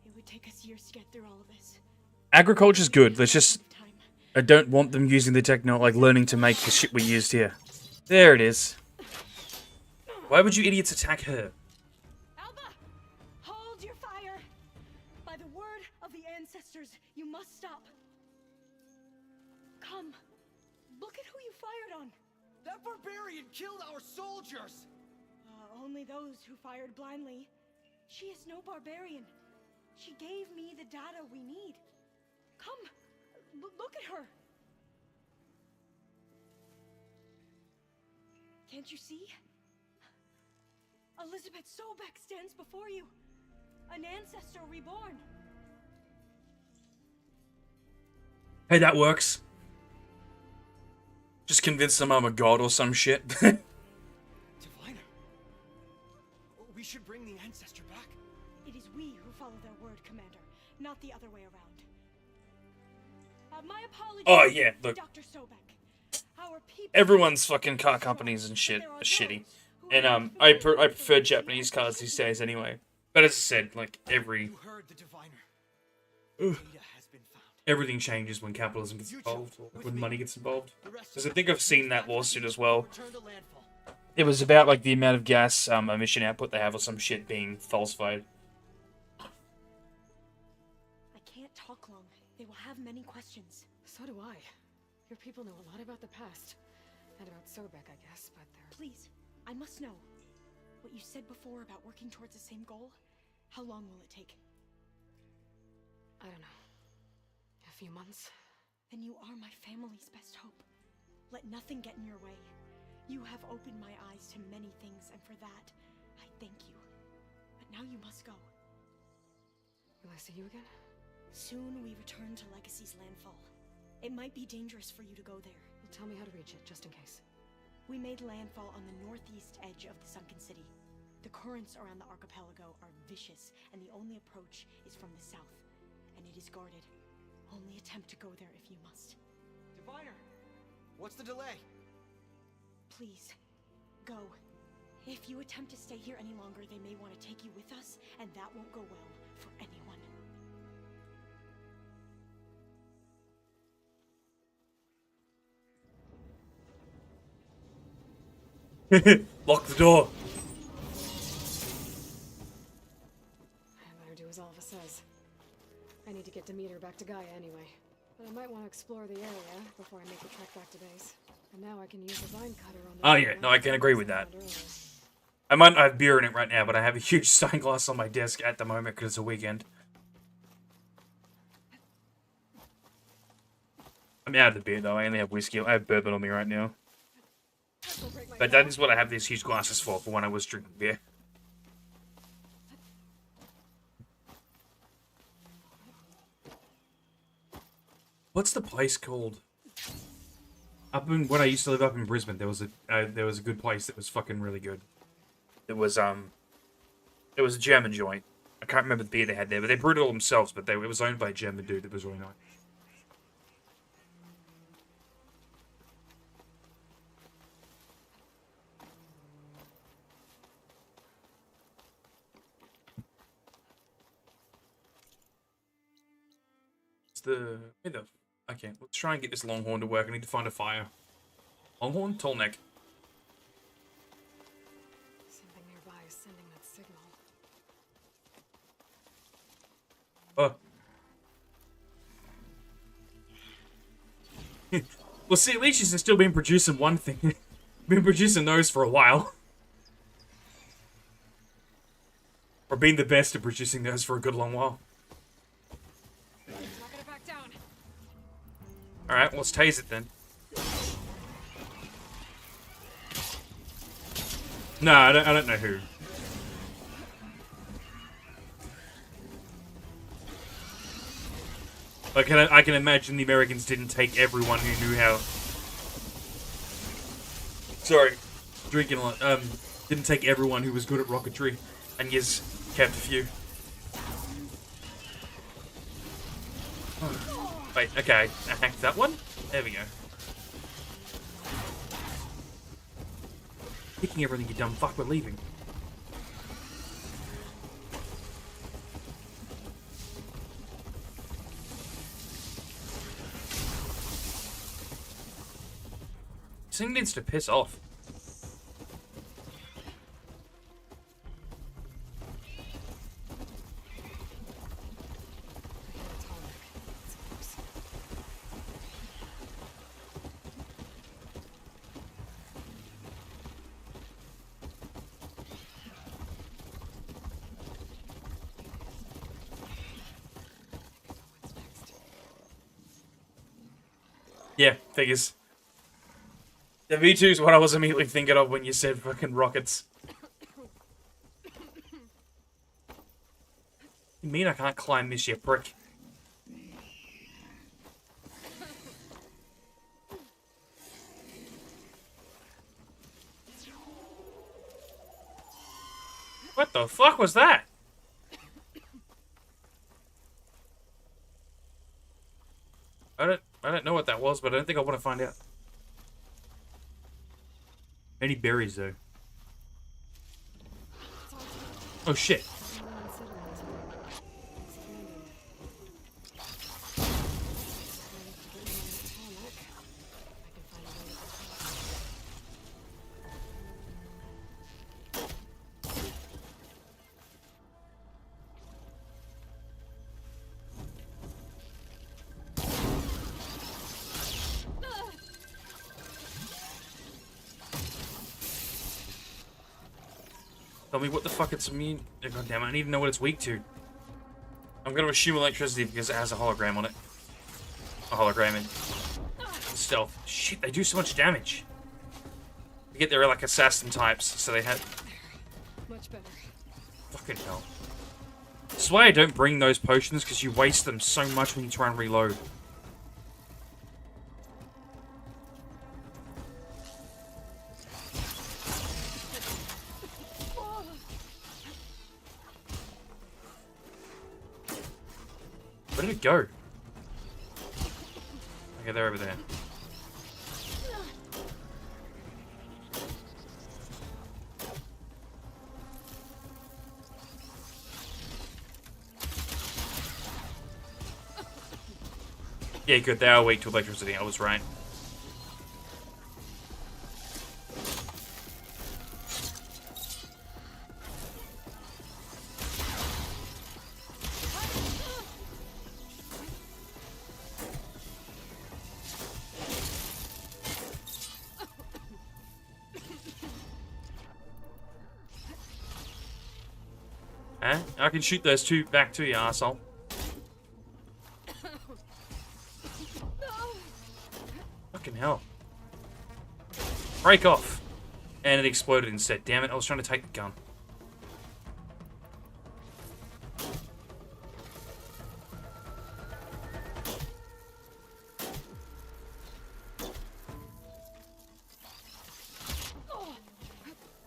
It would take us years to get through all of this. Agriculture's good. Let's just... I don't want them using the techno, like learning to make the shit we used here. There it is. Why would you idiots attack her? Alba! Hold your fire! By the word of the ancestors, you must stop. Come. Look at who you fired on. That barbarian killed our soldiers! Only those who fired blindly. She is no barbarian. She gave me the data we need. Come. Look at her. Can't you see? Elizabeth Sobek stands before you. An ancestor reborn. Hey, that works. Just convince them I'm a god or some shit. Diviner. We should bring the ancestor back. It is we who follow their word, Commander, not the other way around. My apologies. Oh, yeah, look. Dr. Sobek. Our people... Everyone's fucking car companies and shit are shitty. And I prefer Japanese cars these days anyway. But as I said, like every... You heard the diviner. Everything changes when capitalism gets involved, or when money gets involved. Because I think I've seen that lawsuit as well. It was about like the amount of gas emission output they have or some shit being falsified. I can't talk long. They will have many questions. So do I. Your people know a lot about the past. And about Sobek, I guess, but they're... Please, I must know. What you said before about working towards the same goal? How long will it take? I don't know. few months. Then you are my family's best hope. Let nothing get in your way. You have opened my eyes to many things, and for that, I thank you. But now you must go. Will I see you again? Soon we return to Legacy's landfall. It might be dangerous for you to go there. Well, tell me how to reach it, just in case. We made landfall on the northeast edge of the sunken city. The currents around the archipelago are vicious, and the only approach is from the south, and it is guarded. Only attempt to go there if you must. Diviner! What's the delay? Please, go. If you attempt to stay here any longer, they may want to take you with us, and that won't go well for anyone. Lock the door. I better do as Alva says. I need to get Demeter back to Gaia anyway. But I might want to explore the area before I make the trek back to base. And now I can use the vine cutter on the... Oh yeah, no, I can agree with that. I might not have beer in it right now, but I have a huge stein glass on my desk at the moment because it's a weekend. I'm out of the beer though, I only have whiskey. I have bourbon on me right now. But that is what I have these huge glasses for when I was drinking beer. What's the place called? Up in when I used to live up in Brisbane, there was a good place that was fucking really good. It was a German joint. I can't remember the beer they had there, but they brewed it all themselves. But it was owned by a German dude that was really nice. Okay, let's try and get this longhorn to work. I need to find a fire. Longhorn? Tall neck. Something nearby is sending that signal. Oh. Well, see, at least she's still been producing one thing. Been producing those for a while. Or being the best at producing those for a good long while. Alright, let's tase it then. No, I don't know who. I can imagine the Americans didn't take everyone who knew how... Sorry, drinking a lot. Didn't take everyone who was good at rocketry, and yes, kept a few. Wait, okay, I hacked that one? There we go. Picking everything, you dumb fuck, we're leaving. This thing needs to piss off. Yeah, figures. The V2 is what I was immediately thinking of when you said fucking rockets. You mean I can't climb this, you prick? What the fuck was that? I don't know what that was, but I don't think I want to find out. Any berries, though? Oh, shit. Tell me what the fuck it's mean. God damn it, I need to know what it's weak to. I'm gonna assume electricity because it has a hologram on it. a hologram and stealth. Shit, they do so much damage. You get their like assassin types, so they have. Much better. Fucking hell. This is why I don't bring those potions, because you waste them so much when you try and reload. Where did it go? Okay, they're over there. Yeah, good. They are weak to electricity. I was right. Eh? I can shoot those two back to you, arsehole. Fucking hell. Break off. And it exploded instead. Damn it, I was trying to take the gun.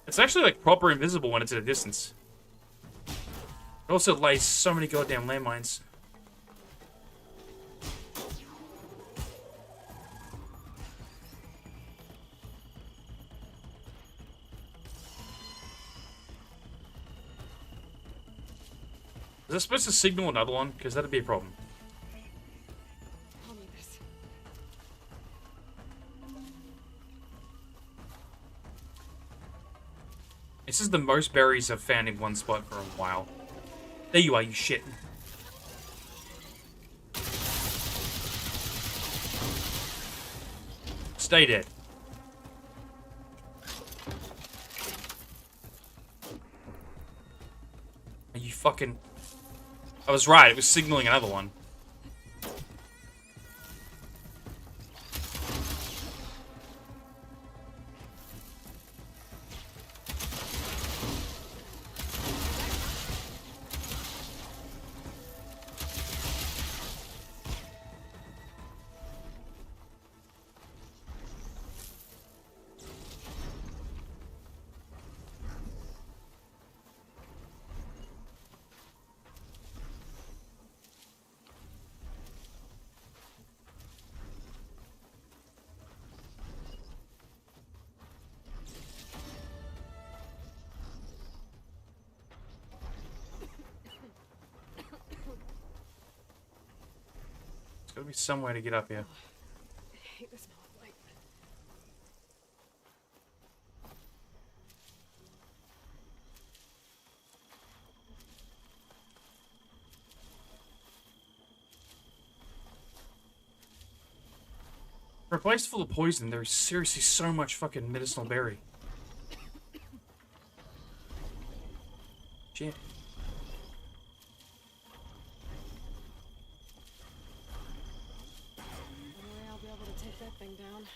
It's actually like proper invisible when it's at a distance. It also lays so many goddamn landmines. Is it supposed to signal another one? Because that'd be a problem. I'll need this. This is the most berries I've found in one spot for a while. There you are, you shit. Stay dead. Are you fucking... I was right, it was signaling another one. There's gotta be somewhere to get up here. I hate the smell of light. For a place full of poison, there's seriously so much fucking medicinal berry. Shit. No way I'll be able to take that thing down.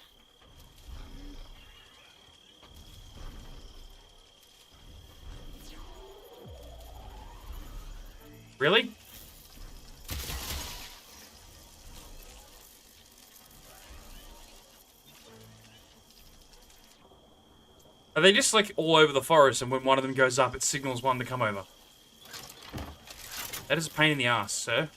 Really? Are they just like all over the forest and when one of them goes up it signals one to come over? That is a pain in the ass, sir.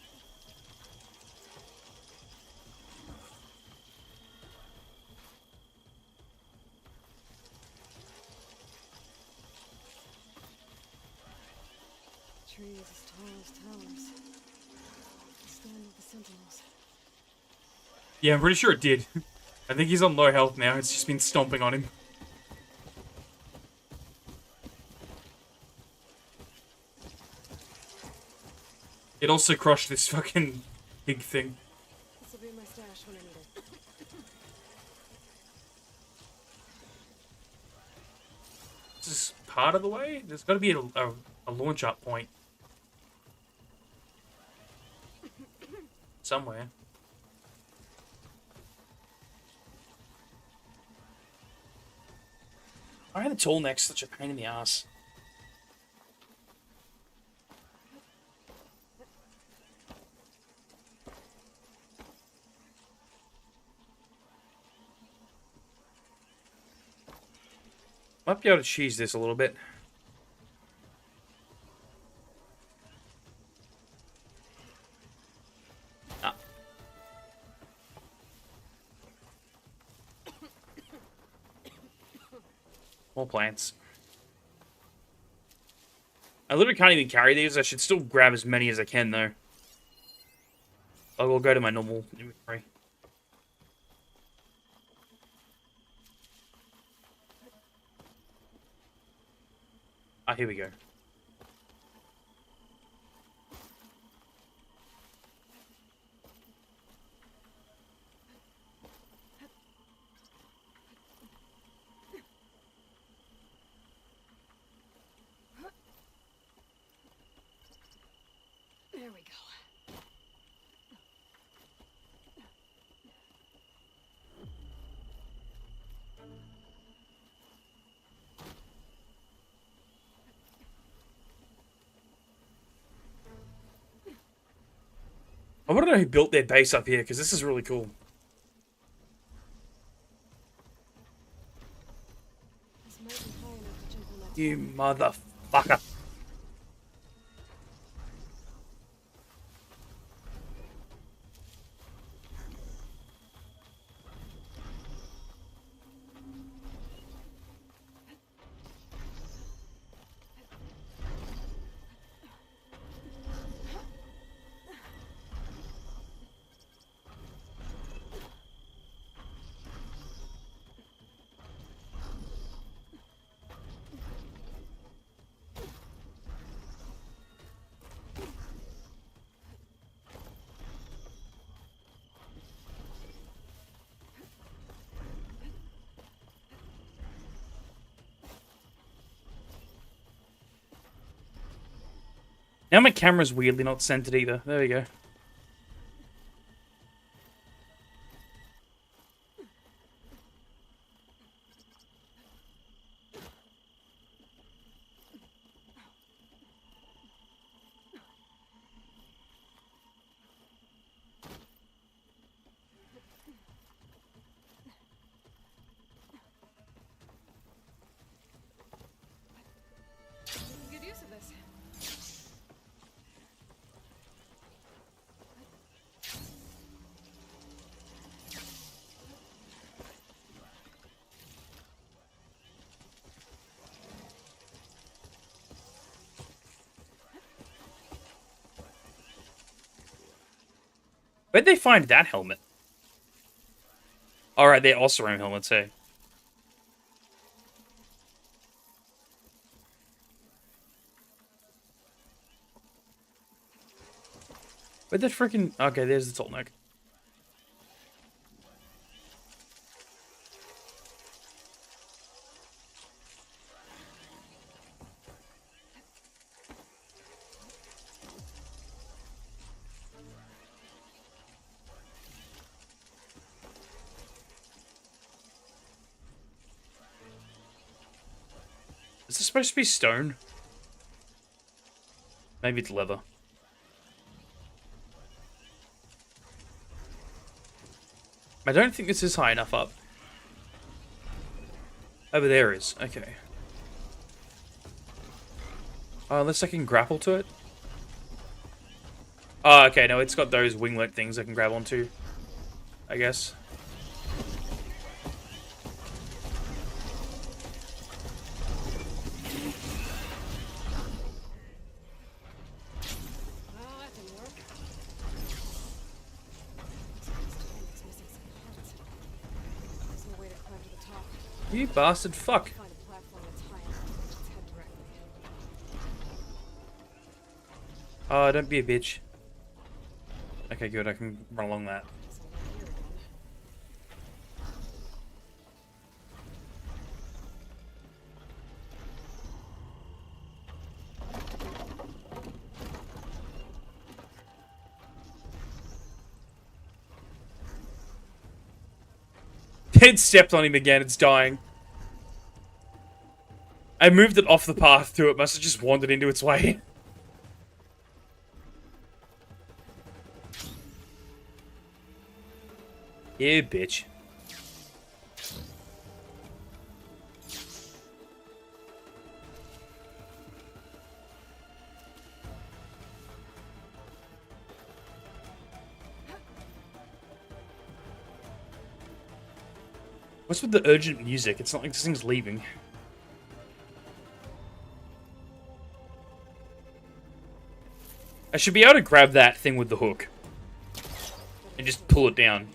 Trees as tall as towers. Stand with the sentinels. Yeah, I'm pretty sure it did. I think he's on low health now. It's just been stomping on him. It also crushed this fucking big thing. This will be my stash when I need it. This is part of the way? There's got to be a launch up point. Why are the tall necks such a pain in the ass? Might be able to cheese this a little bit. Ah. More plants. I literally can't even carry these. I should still grab as many as I can, though. I will go to my normal inventory. Ah, here we go. There we go. I want to know who built their base up here, because this is really cool. You motherfucker. Now my camera's weirdly not centered either. There we go. Good use of this. Where'd they find that helmet? Alright, they're Oseram helmets, hey. Where'd that freaking... Okay, there's the Toltec. Is this supposed to be stone? Maybe it's leather. I don't think this is high enough up. Over there is. Okay. Unless I can grapple to it. Oh, okay. No, it's got those winglet things I can grab onto, I guess. You bastard fuck. Oh, don't be a bitch. Okay, good. I can run along that. It stepped on him again. It's dying. I moved it off the path too. It must have just wandered into its way. Yeah, bitch. What's with the urgent music? It's not like this thing's leaving. I should be able to grab that thing with the hook. And just pull it down.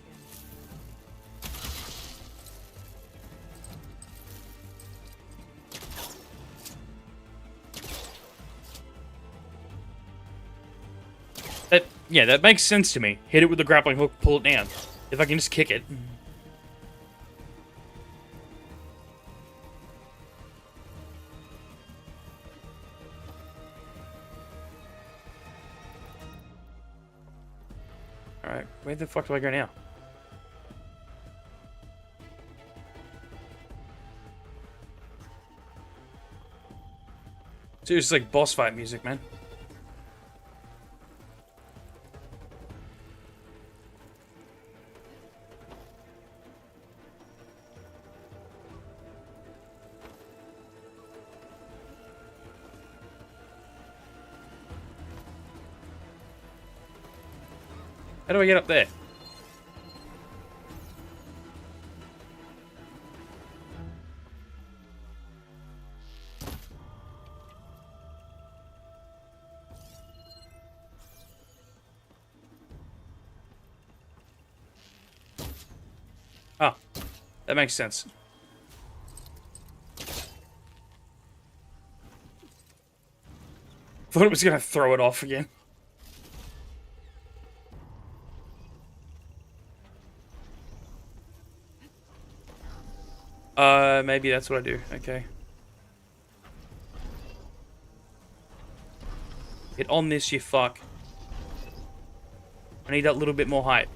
Yeah, that makes sense to me. Hit it with the grappling hook, pull it down. If I can just kick it. Alright, where the fuck do I go now? Dude, it's like boss fight music, man. How do I get up there? Oh, that makes sense. Thought it was gonna throw it off again. Maybe that's what I do. Okay. Get on this, you fuck. I need that little bit more height.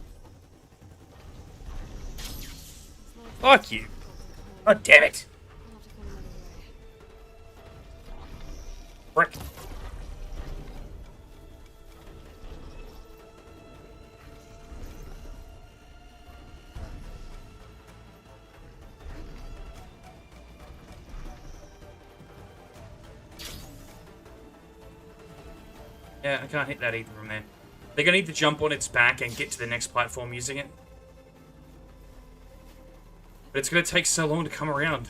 Fuck you. Oh, damn it. Frick. Yeah, I can't hit that either from there. They're gonna need to jump on its back and get to the next platform using it. But it's gonna take so long to come around.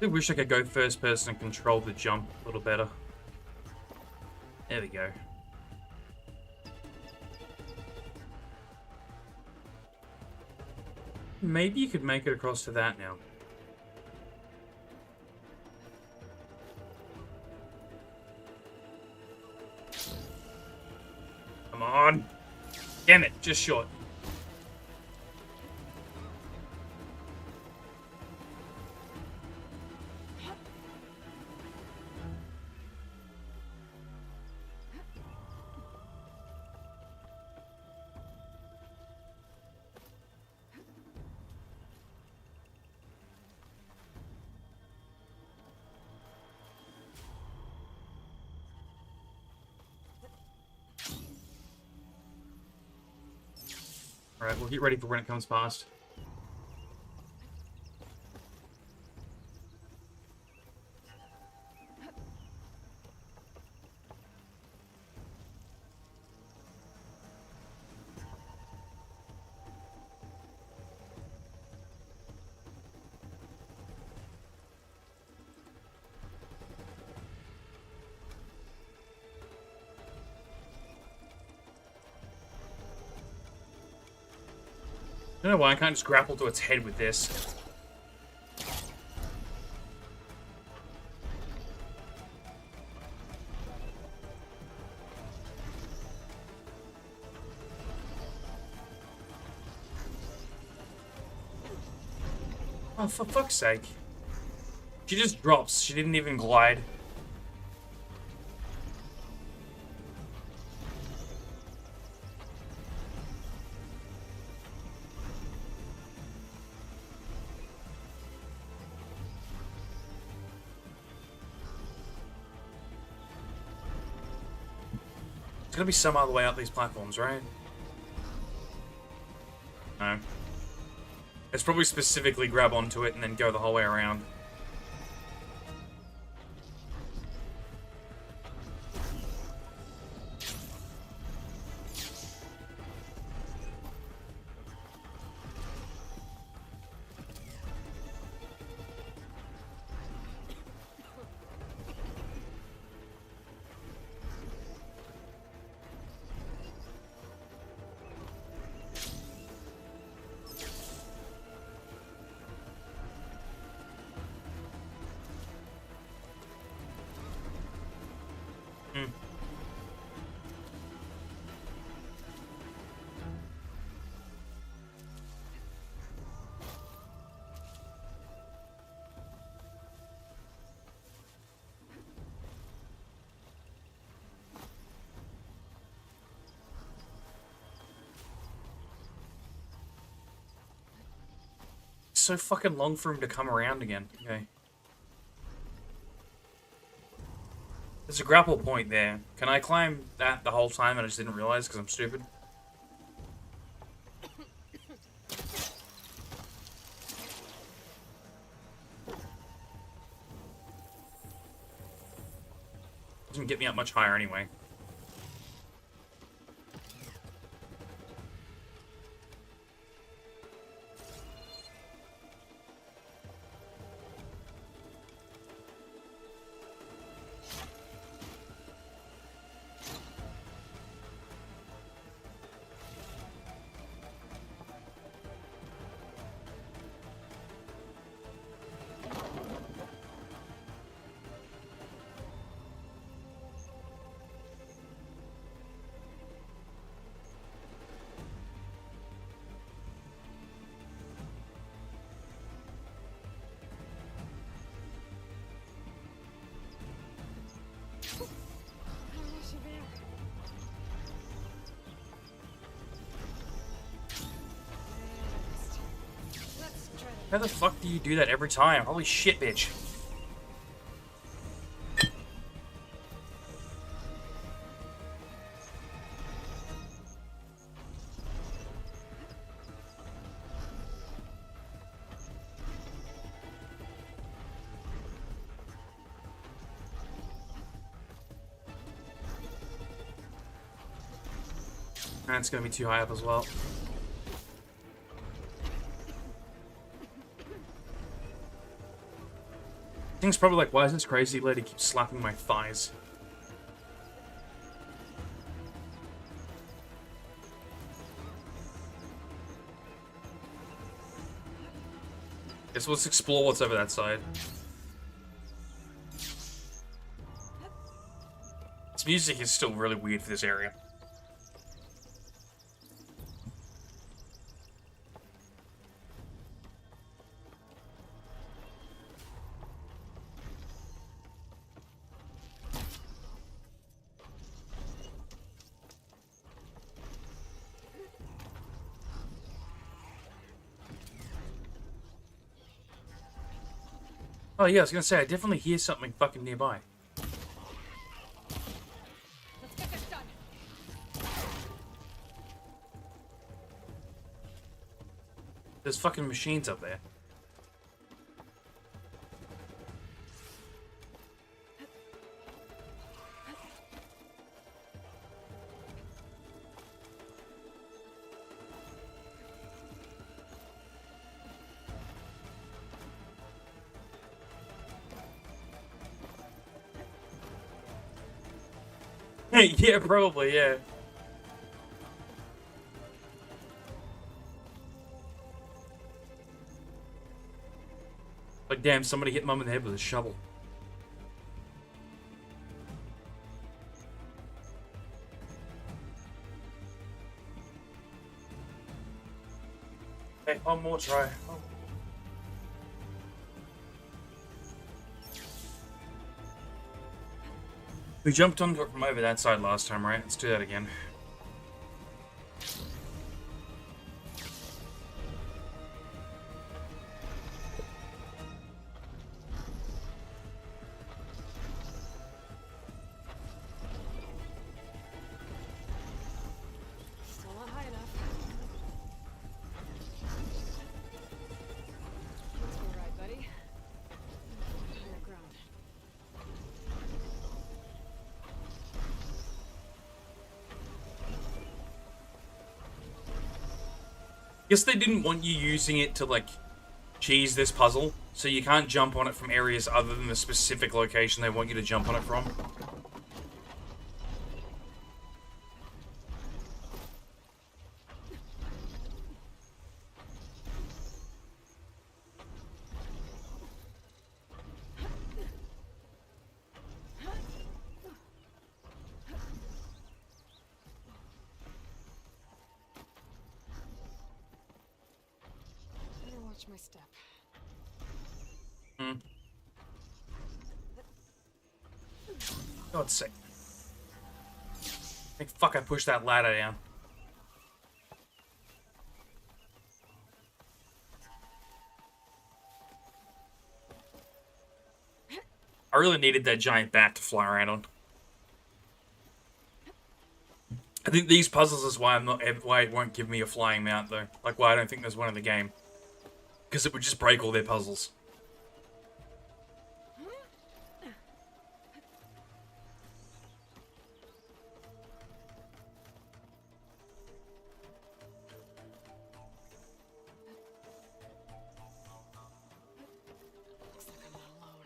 I wish I could go first person and control the jump a little better. There we go. Maybe you could make it across to that now. Come on. Damn it, just short. Alright, we'll get ready for when it comes past. I don't know why I can't just grapple to its head with this. Oh, for fuck's sake. She just drops. She didn't even glide. There's gotta be some other way up these platforms, right? No. It's probably specifically grab onto it and then go the whole way around. So fucking long for him to come around again. Okay. There's a grapple point there. Can I climb that the whole time and I just didn't realize because I'm stupid? Doesn't get me up much higher anyway. How the fuck do you do that every time? Holy shit, bitch. That's gonna be too high up as well. Thing's probably like, why is this crazy lady keep slapping my thighs? Guess let's explore what's over that side. This music is still really weird for this area. Oh yeah, I was gonna say, I definitely hear something fucking nearby. Let's get this done. There's fucking machines up there. Yeah, probably, yeah. Like, damn, somebody hit Mum in the head with a shovel. Okay, one more try. Oh. We jumped onto it from over that side last time, right? Let's do that again. Still not high enough. Let's go right, buddy. Higher ground. Guess they didn't want you using it to, like, cheese this puzzle, so you can't jump on it from areas other than the specific location they want you to jump on it from. Better watch my step. God's sake. Think fuck I pushed that ladder down. I really needed that giant bat to fly around on. I think these puzzles is why why it won't give me a flying mount though. Like why I don't think there's one in the game. Because it would just break all their puzzles. Looks like I'm not alone.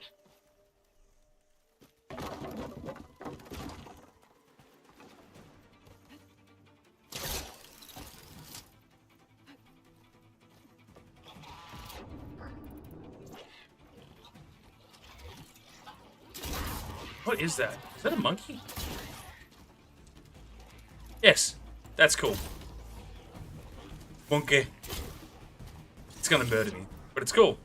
What is that? Is that a monkey? Yes, that's cool. Monkey. It's gonna murder me, but it's cool.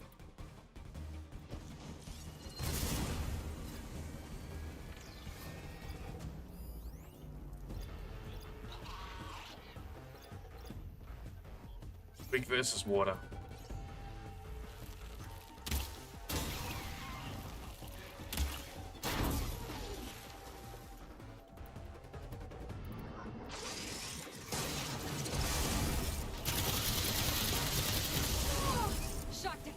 Weak versus water. Shocked it.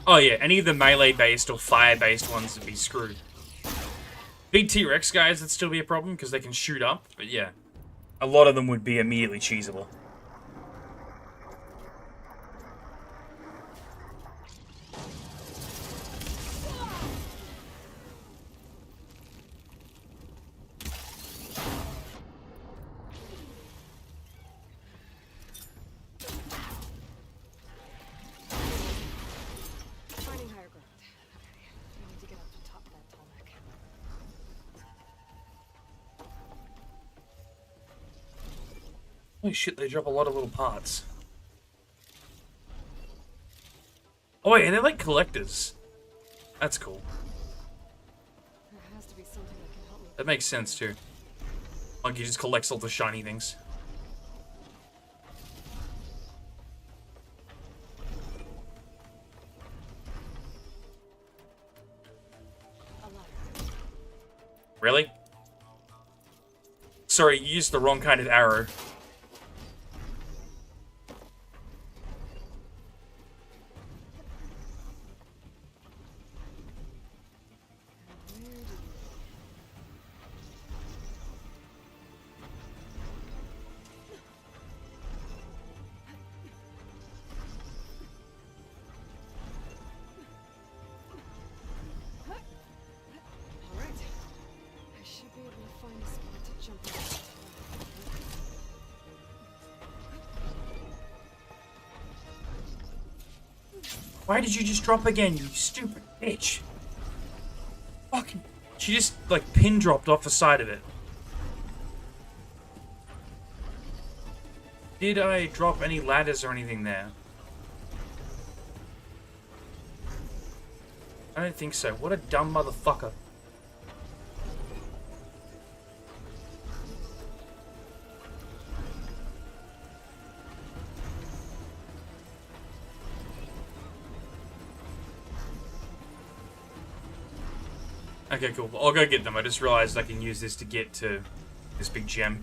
Oh yeah, any of the melee-based or fire-based ones would be screwed. Big T-Rex guys would still be a problem because they can shoot up, but yeah. A lot of them would be immediately cheesable. Finding higher ground. Okay. I need to get up to top of that tall neck. Holy shit, they drop a lot of little parts. Oh wait, and they're like collectors. That's cool. There has to be something that can help me. That makes sense too. Like he just collects all the shiny things. A ladder. Really? Sorry, you used the wrong kind of arrow. Alright. I should be able to find a spot to jump on. Why did you just drop again, you stupid bitch? Fucking She just, like, pin dropped off the side of it. Did I drop any ladders or anything there? I don't think so. What a dumb motherfucker. Okay, cool. I'll go get them. I just realized I can use this to get to this big gem.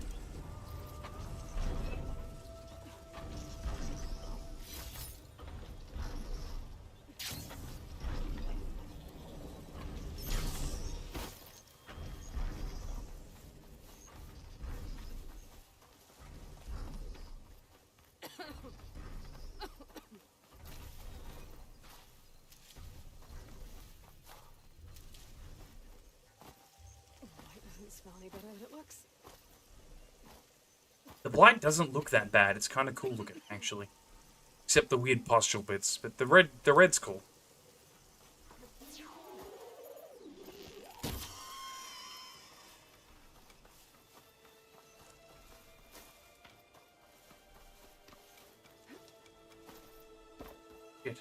Smell any better than it looks. The blight doesn't look that bad. It's kind of cool looking, actually. Except the weird pustule bits. But the red's cool. Good.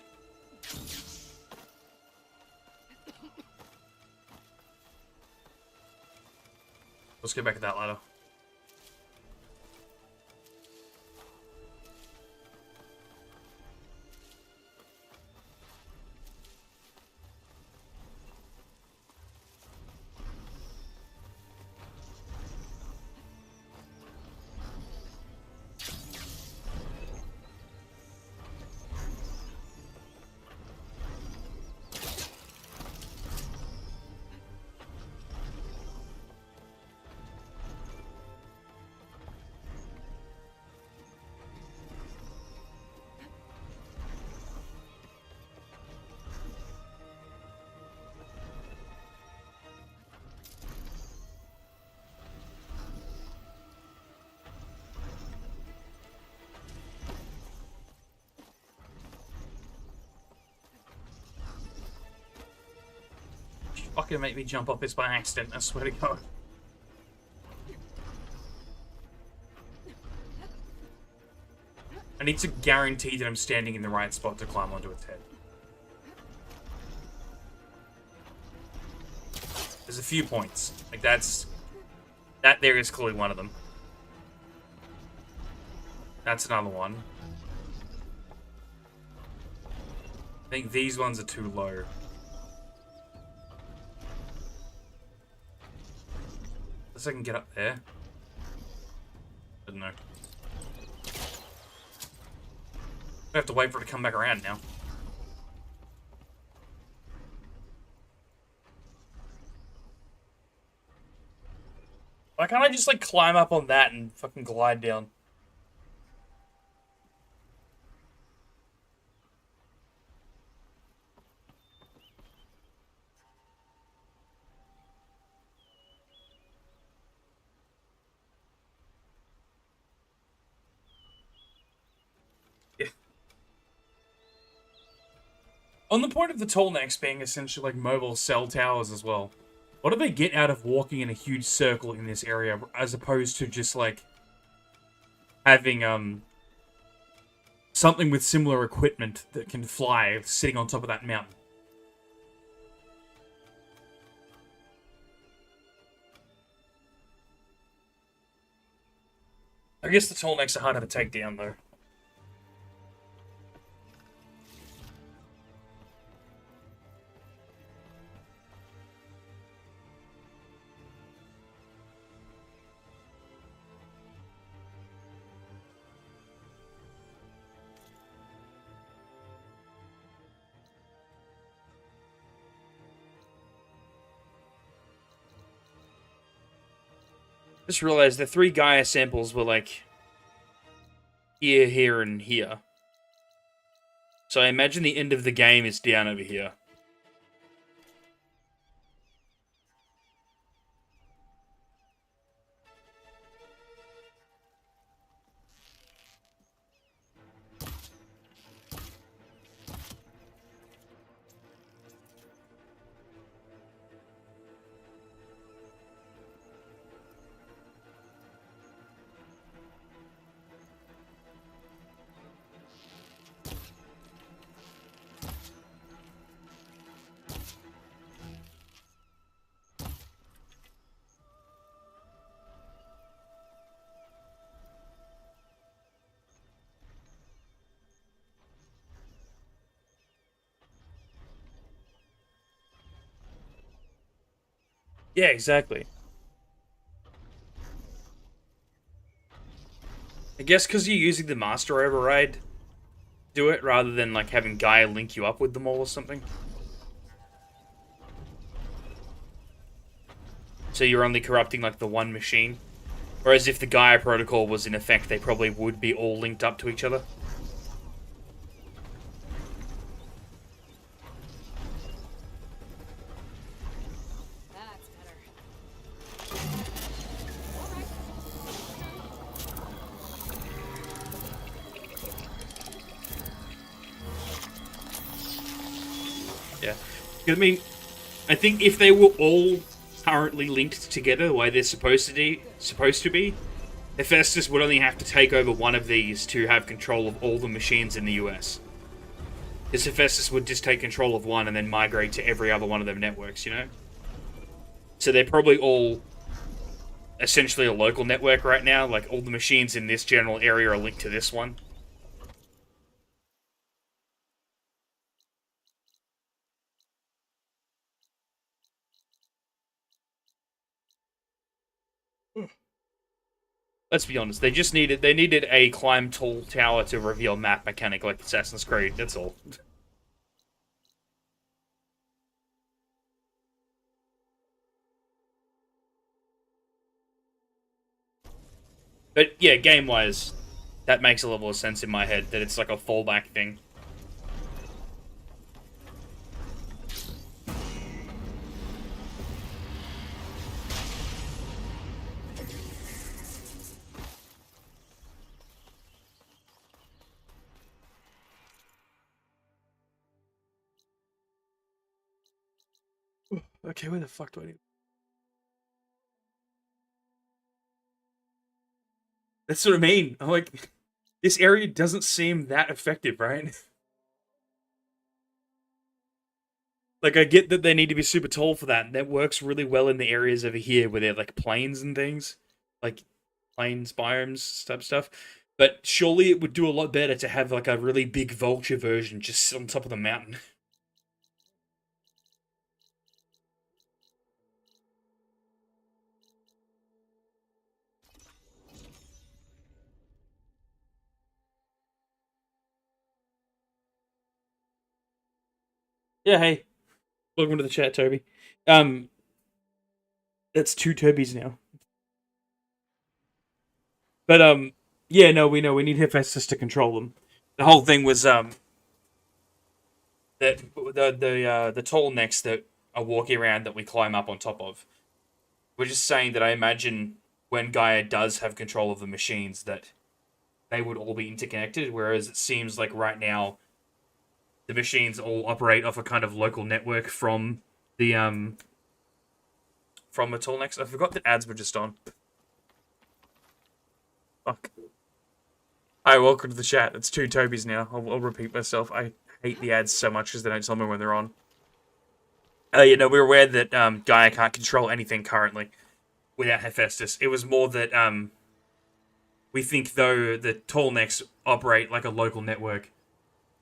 Let's get back at that ladder. Fucking make me jump off this by accident, I swear to God. I need to guarantee that I'm standing in the right spot to climb onto its head. There's a few points. Like, that there is clearly one of them. That's another one. I think these ones are too low. Unless I can get up there. I don't know. I have to wait for it to come back around now. Why can't I just, like, climb up on that and fucking glide down? On the point of the tall necks being essentially like mobile cell towers as well, what do they get out of walking in a huge circle in this area as opposed to just like having something with similar equipment that can fly sitting on top of that mountain? I guess the tall necks are harder to take down though. Just realized the 3 Gaia samples were like here, here, and here. So I imagine the end of the game is down over here. Yeah, exactly. I guess because you're using the master override, do it rather than like having Gaia link you up with them all or something. So you're only corrupting like the one machine. Whereas if the Gaia protocol was in effect, they probably would be all linked up to each other. That's better. Yeah. I mean, I think if they were all currently linked together the way they're supposed to be, Hephaestus would only have to take over one of these to have control of all the machines in the US. Because Hephaestus would just take control of one and then migrate to every other one of their networks, you know? So they're probably all essentially a local network right now. Like, all the machines in this general area are linked to this one. Let's be honest, they needed a climb tall tower to reveal map mechanic like Assassin's Creed, that's all. But yeah, game-wise, that makes a level of sense in my head, that it's like a fallback thing. Okay, where the fuck do I need? That's what I mean. I'm like, this area doesn't seem that effective, right? Like, I get that they need to be super tall for that, and that works really well in the areas over here where they're like plains and things. Like, plains, biomes, type stuff. But surely it would do a lot better to have like a really big vulture version just sit on top of the mountain. Yeah, hey. Welcome to the chat, Toby. That's 2 Tobys now. But, yeah, no, we know we need Hephaestus to control them. The whole thing was, that the tall necks that are walking around that we climb up on top of. We're just saying that I imagine when Gaia does have control of the machines that they would all be interconnected, whereas it seems like right now the machines all operate off a kind of local network from the tall necks. I forgot that ads were just on. Fuck. Hi, welcome to the chat. It's 2 Tobys now. I'll repeat myself. I hate the ads so much because they don't tell me when they're on. You know, we're aware that Gaia can't control anything currently without Hephaestus. It was more that we think, though, the tall necks operate like a local network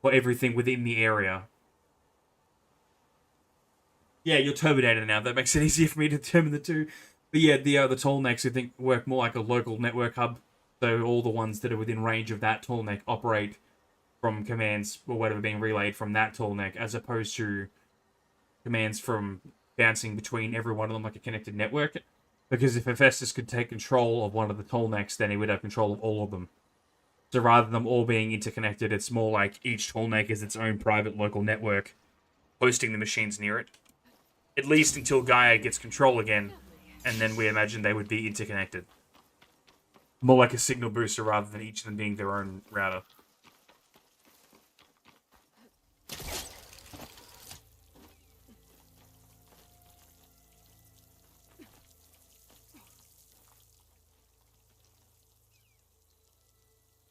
for everything within the area. Yeah, you're Terminator now. That makes it easier for me to determine the two. But yeah, the tall necks, I think, work more like a local network hub. So all the ones that are within range of that tall neck operate from commands or whatever being relayed from that tall neck, as opposed to commands from bouncing between every one of them like a connected network. Because if Hephaestus could take control of one of the tall necks, then he would have control of all of them. So rather than them all being interconnected, it's more like each tall neck is its own private local network, hosting the machines near it. At least until Gaia gets control again, and then we imagine they would be interconnected. More like a signal booster rather than each of them being their own router.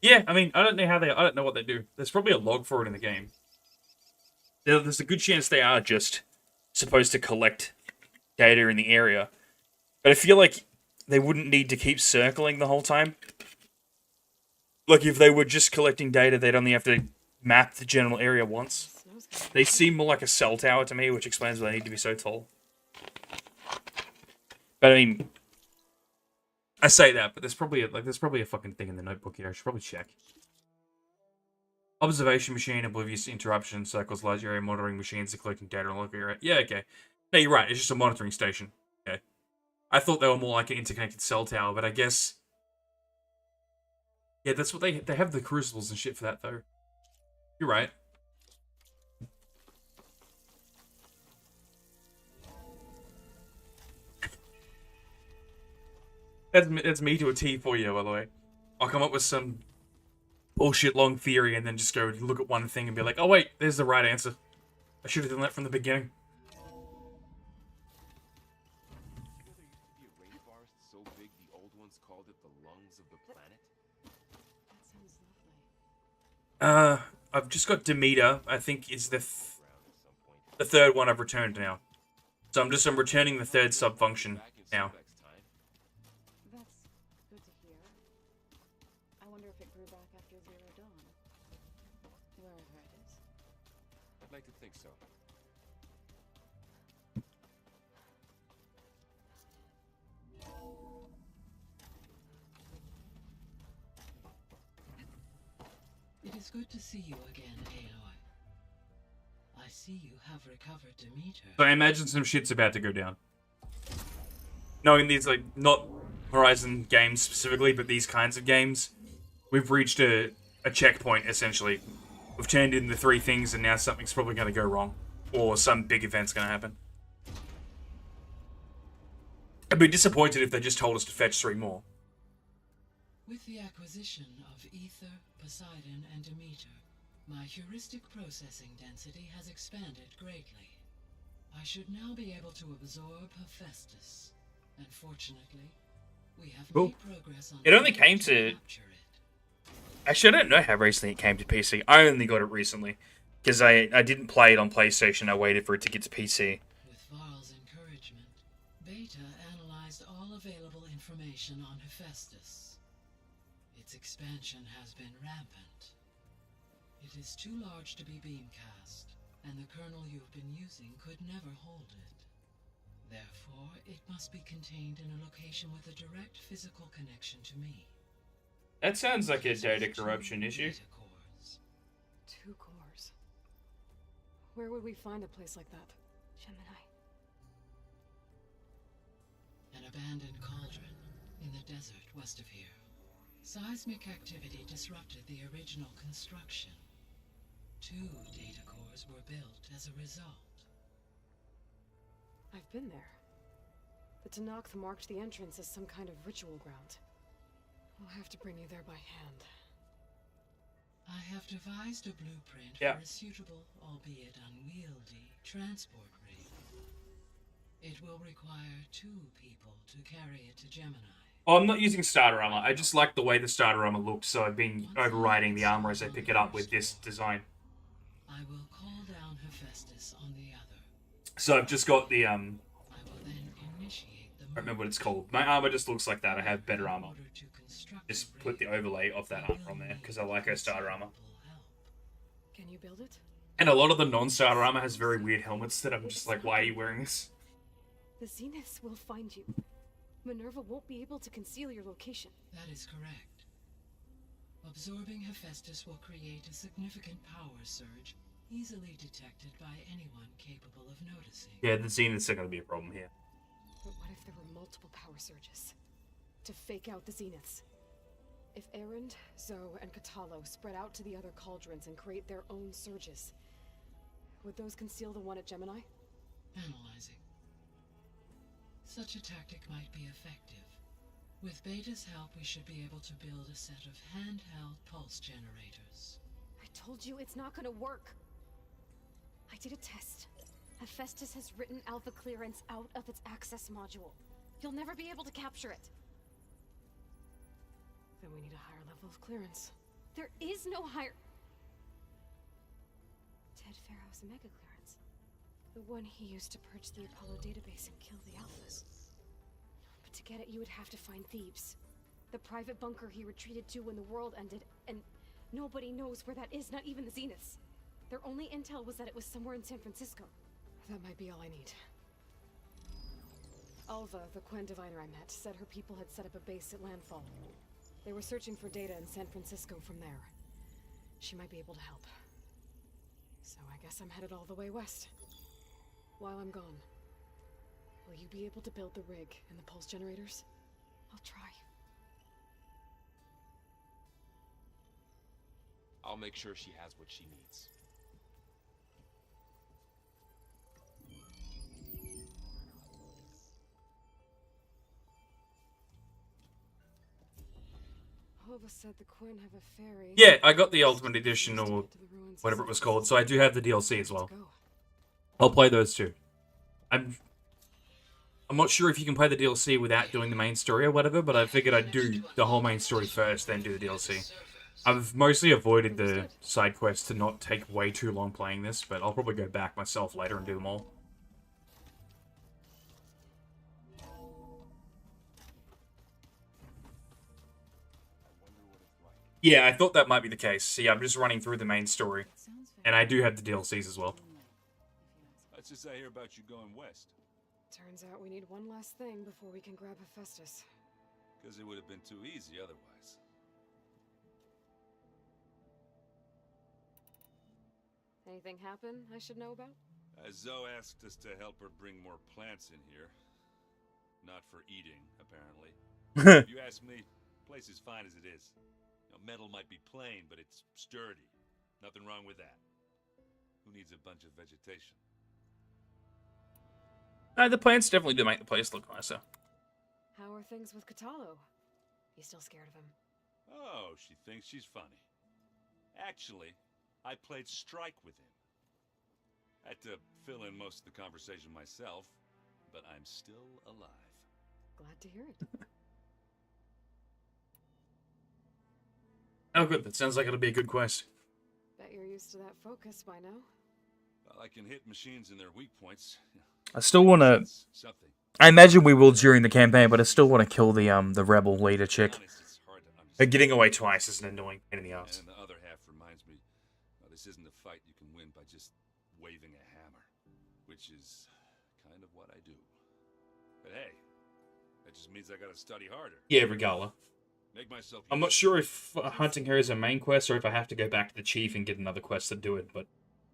Yeah, I mean, I don't know what they do. There's probably a log for it in the game. There's a good chance they are just supposed to collect data in the area. But I feel like they wouldn't need to keep circling the whole time. Like, if they were just collecting data, they'd only have to map the general area once. They seem more like a cell tower to me, which explains why they need to be so tall. But I mean, I say that, but there's probably a fucking thing in the notebook here. I should probably check. Observation machine, oblivious to interruption, circles large area monitoring machines are collecting data and looking area. Yeah, okay. No, you're right. It's just a monitoring station. Okay. I thought they were more like an interconnected cell tower, but I guess. Yeah, that's what they have the crucibles and shit for that though. You're right. That's me to a T for you, by the way. I'll come up with some bullshit long theory and then just go look at one thing and be like, oh wait, there's the right answer. I should have done that from the beginning. So big the old ones called it the lungs of the planet. I've just got Demeter. I think is the third one I've returned now. So I'm returning the third sub function now. That's good to hear. I wonder if it grew back after Zero Dawn. Wherever it is. I'd like to think so. It is good to see you again, Aloy. I see you have recovered Demeter. So I imagine some shit's about to go down. Knowing these, like, not Horizon games specifically, but these kinds of games, we've reached a checkpoint, essentially. We've turned in the 3 things, and now something's probably going to go wrong. Or some big event's going to happen. I'd be disappointed if they just told us to fetch 3 more. With the acquisition of Ether, Poseidon, and Demeter, my heuristic processing density has expanded greatly. I should now be able to absorb Hephaestus. Unfortunately, we have made progress on It only came to... Actually, I don't know how recently it came to PC. I only got it recently. Because I didn't play it on PlayStation. I waited for it to get to PC. With Varl's encouragement, Beta analyzed all available information on Hephaestus. Its expansion has been rampant. It is too large to be beamcast, and the kernel you've been using could never hold it. Therefore, it must be contained in a location with a direct physical connection to me. That sounds like a data corruption issue. 2 cores. Where would we find a place like that? Gemini. An abandoned cauldron in the desert west of here. Seismic activity disrupted the original construction. 2 data cores were built as a result. I've been there. The Tenakth marked the entrance as some kind of ritual ground. We'll have to bring you there by hand. I have devised a blueprint Yeah. for a suitable, albeit unwieldy, transport rig. It will require 2 people to carry it to Gemini. Oh, I'm not using starter armor. I just like the way the starter armor looks, so I've been overriding the armor as I pick it up with this design. I will call down Hephaestus on the other. So I've just got the, I will then initiate the I remember what it's called. My armor just looks like that. I have better armor. Just put the overlay of that armor on there, because I like her starter armor. Can you build it? And a lot of the non-starter armor has very weird helmets that I'm just like, why are you wearing this? The Zeniths will find you. Minerva won't be able to conceal your location. That is correct. Absorbing Hephaestus will create a significant power surge, easily detected by anyone capable of noticing. Yeah, the Zeniths are going to be a problem here. But what if there were multiple power surges? To fake out the Zeniths? If Erend, Zoe, and Katalo spread out to the other cauldrons and create their own surges, would those conceal the one at Gemini? Analyzing. Such a tactic might be effective. With Beta's help, we should be able to build a set of handheld pulse generators. I told you it's not gonna work. I did a test. Hephaestus has written alpha clearance out of its access module. You'll never be able to capture it. Then we need a higher level of clearance. There is no higher... Ted Pharaoh's mega clearance. The one he used to purge the Apollo database and kill the Alphas. But to get it, you would have to find Thebes. The private bunker he retreated to when the world ended, and nobody knows where that is, not even the Zeniths. Their only intel was that it was somewhere in San Francisco. That might be all I need. Alva, the Quen diviner I met, said her people had set up a base at Landfall. They were searching for data in San Francisco from there. She might be able to help. So I guess I'm headed all the way west. While I'm gone, will you be able to build the rig and the pulse generators? I'll try. I'll make sure she has what she needs. Alva said the Quen have a ferry. Yeah, I got the Ultimate Edition or whatever it was called, so I do have the DLC as well. I'll play those too. I'm not sure if you can play the DLC without doing the main story or whatever, but I figured I'd do the whole main story first, then do the DLC. I've mostly avoided the side quests to not take way too long playing this, but I'll probably go back myself later and do them all. Yeah, I thought that might be the case. See, I'm just running through the main story. And I do have the DLCs as well. Let's just say I hear about you going west. Turns out we need one last thing before we can grab Hephaestus. Because it would have been too easy otherwise. Anything happen I should know about? Zoe asked us to help her bring more plants in here. Not for eating, apparently. If you ask me, the place is fine as it is. You know, metal might be plain, but it's sturdy. Nothing wrong with that. Who needs a bunch of vegetation? The plants definitely do make the place look nicer. How are things with Kotallo? You still scared of him? Oh, she thinks she's funny. Actually, I played Strike with him. Had to fill in most of the conversation myself, but I'm still alive. Glad to hear it. Oh good, that sounds like it'll be a good quest. Bet you're used to that focus by now. Well, I can hit machines in their weak points. I still want to... I imagine we will during the campaign, but I still want to kill the rebel leader chick. Getting away twice is an annoying pain in the ass. And the other half reminds me, this isn't a fight you can win by just waving a hammer, which is kind of what I do. But hey, that just means I gotta study harder. Yeah, Regala. Make myself. I'm not sure if hunting her is a main quest or if I have to go back to the chief and get another quest to do it, but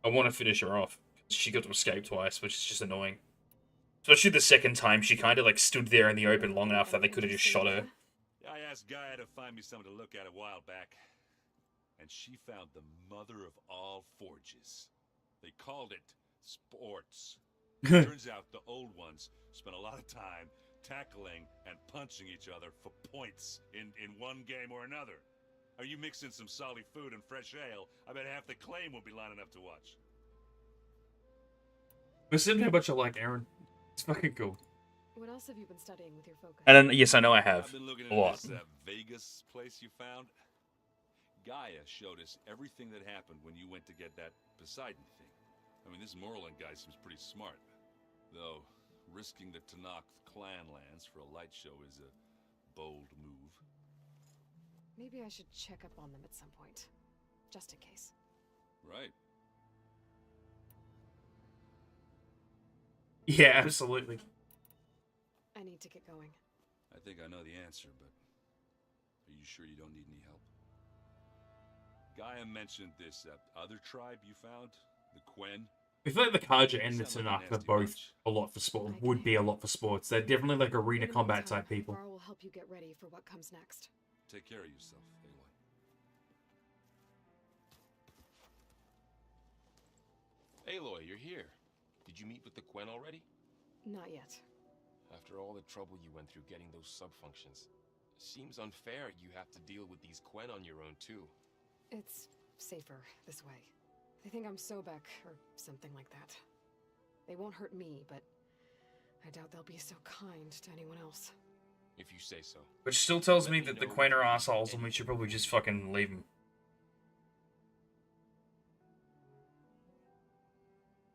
I want to finish her off. She got to escape twice, which is just annoying. Especially the second time, she kind of like stood there in the open long enough that they could have just shot her. I asked Gaia to find me something to look at a while back, and she found the mother of all forges. They called it sports. Turns out the old ones spent a lot of time tackling and punching each other for points in one game or another. Are you mixing some solid food and fresh ale? I bet half the claim will be lining up to watch. Listen how much I like Aaron. It's fucking cool. What else have you been studying with your focus? And then, yes, I know I have. I've been looking a at lot. this Vegas place you found. Gaia showed us everything that happened when you went to get that Poseidon thing. I mean, this Morlun guy seems pretty smart. Though, risking the Tanakh clan lands for a light show is a bold move. Maybe I should check up on them at some point. Just in case. Right. Yeah, absolutely. I need to get going. I think I know the answer, but are you sure you don't need any help? Gaia mentioned this other tribe you found, the Quen. I feel like the Kaja and the Tanakh are both a lot for sport. Would be a lot for sports. They're definitely like arena combat type people. Varl will help you get ready for what comes next. Take care of yourself, Aloy. Aloy, you're here. Did you meet with the Quen already? Not yet. After all the trouble you went through getting those sub-functions, seems unfair you have to deal with these Quen on your own too. It's safer this way. They think I'm Sobek or something like that. They won't hurt me, but I doubt they'll be so kind to anyone else. If you say so. Which still tells me that the Quen are assholes and we should probably just fucking leave them.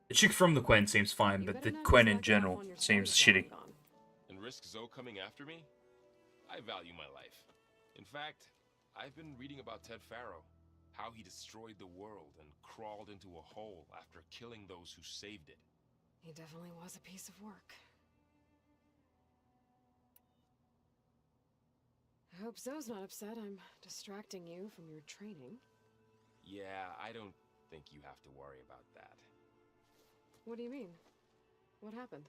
The chick from the Quen seems fine, but the Quen in general seems shitty. And risk Zoe coming after me? I value my life. In fact, I've been reading about Ted Faro. How he destroyed the world and crawled into a hole after killing those who saved it. He definitely was a piece of work. hope Zoe's not upset I'm distracting you from your training. Yeah, I don't think you have to worry about that. What do you mean? What happened?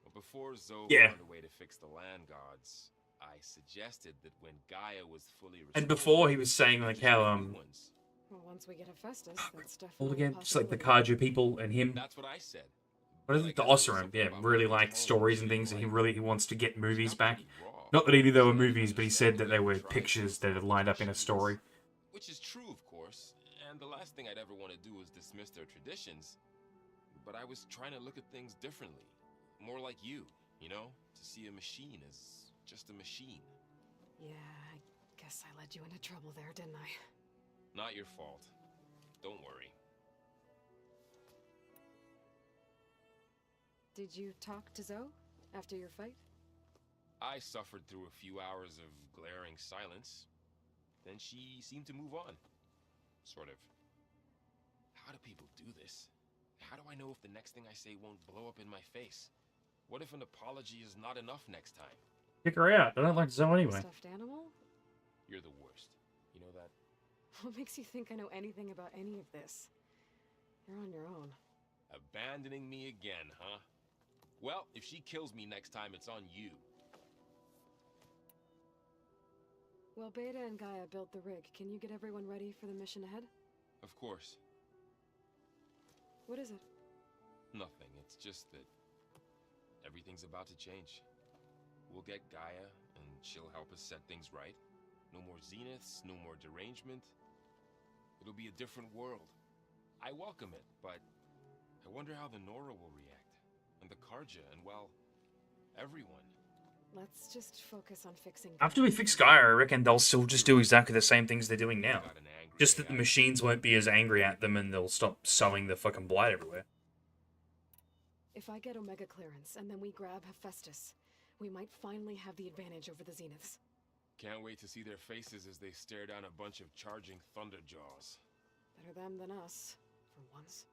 Well, before Zoe Yeah. found a way to fix the land gods, I suggested that when Gaia was fully restored... And before he was saying like how Well, once we get Hephaestus, that's definitely all a again, just like the possibility. Karja people and him. That's what I said. What is it? The Osram, yeah, really like stories and things, and he wants to get movies back. Not that he knew they were movies, but he said that they were pictures that had lined up in a story. Which is true, of course, and the last thing I'd ever want to do is dismiss their traditions. But I was trying to look at things differently. More like you know? To see a machine as just a machine. Yeah, I guess I led you into trouble there, didn't I? Not your fault. Don't worry. Did you talk to Zoe after your fight? I suffered through a few hours of glaring silence. Then she seemed to move on. Sort of. How do people do this? How do I know if the next thing I say won't blow up in my face? What if an apology is not enough next time? Kick her out. I don't like Zoe anyway. Stuffed animal? You're the worst. You know that? What makes you think I know anything about any of this? You're on your own. Abandoning me again, huh? Well, if she kills me next time, it's on you. Well, Beta and Gaia built the rig. Can you get everyone ready for the mission ahead? Of course. What is it? Nothing. It's just that everything's about to change. We'll get Gaia, and she'll help us set things right. No more zeniths, no more derangement. It'll be a different world. I welcome it, but I wonder how the Nora will react. And the Karja, and well, everyone. Let's just focus on fixing... After we fix Gaia, I reckon they'll still just do exactly the same things they're doing now. Just that the machines won't be as angry at them and they'll stop sowing the fucking blight everywhere. If I get Omega clearance and then we grab Hephaestus, we might finally have the advantage over the Zeniths. Can't wait to see their faces as they stare down a bunch of charging Thunderjaws. Better them than us, for once.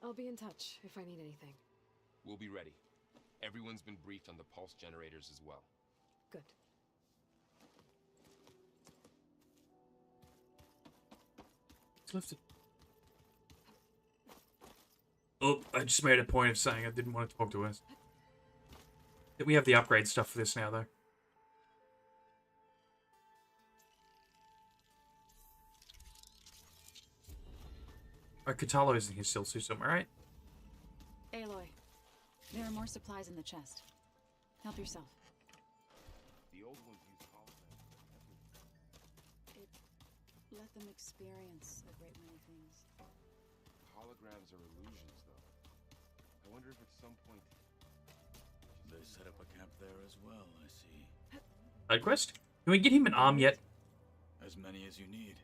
I'll be in touch if I need anything. We'll be ready. Everyone's been briefed on the pulse generators as well. Good. It's lifted. Oh, I just made a point of saying I didn't want to talk to us. We have the upgrade stuff for this now, though. Katalo's in here still too somewhere, right? Aloy, there are more supplies in the chest. Help yourself. The old ones use holograms. Let them experience a great many things. Holograms are illusions, though. I wonder if at some point... They set up a camp there as well, I see. Side quest? Can we get him an arm yet? As many as you need.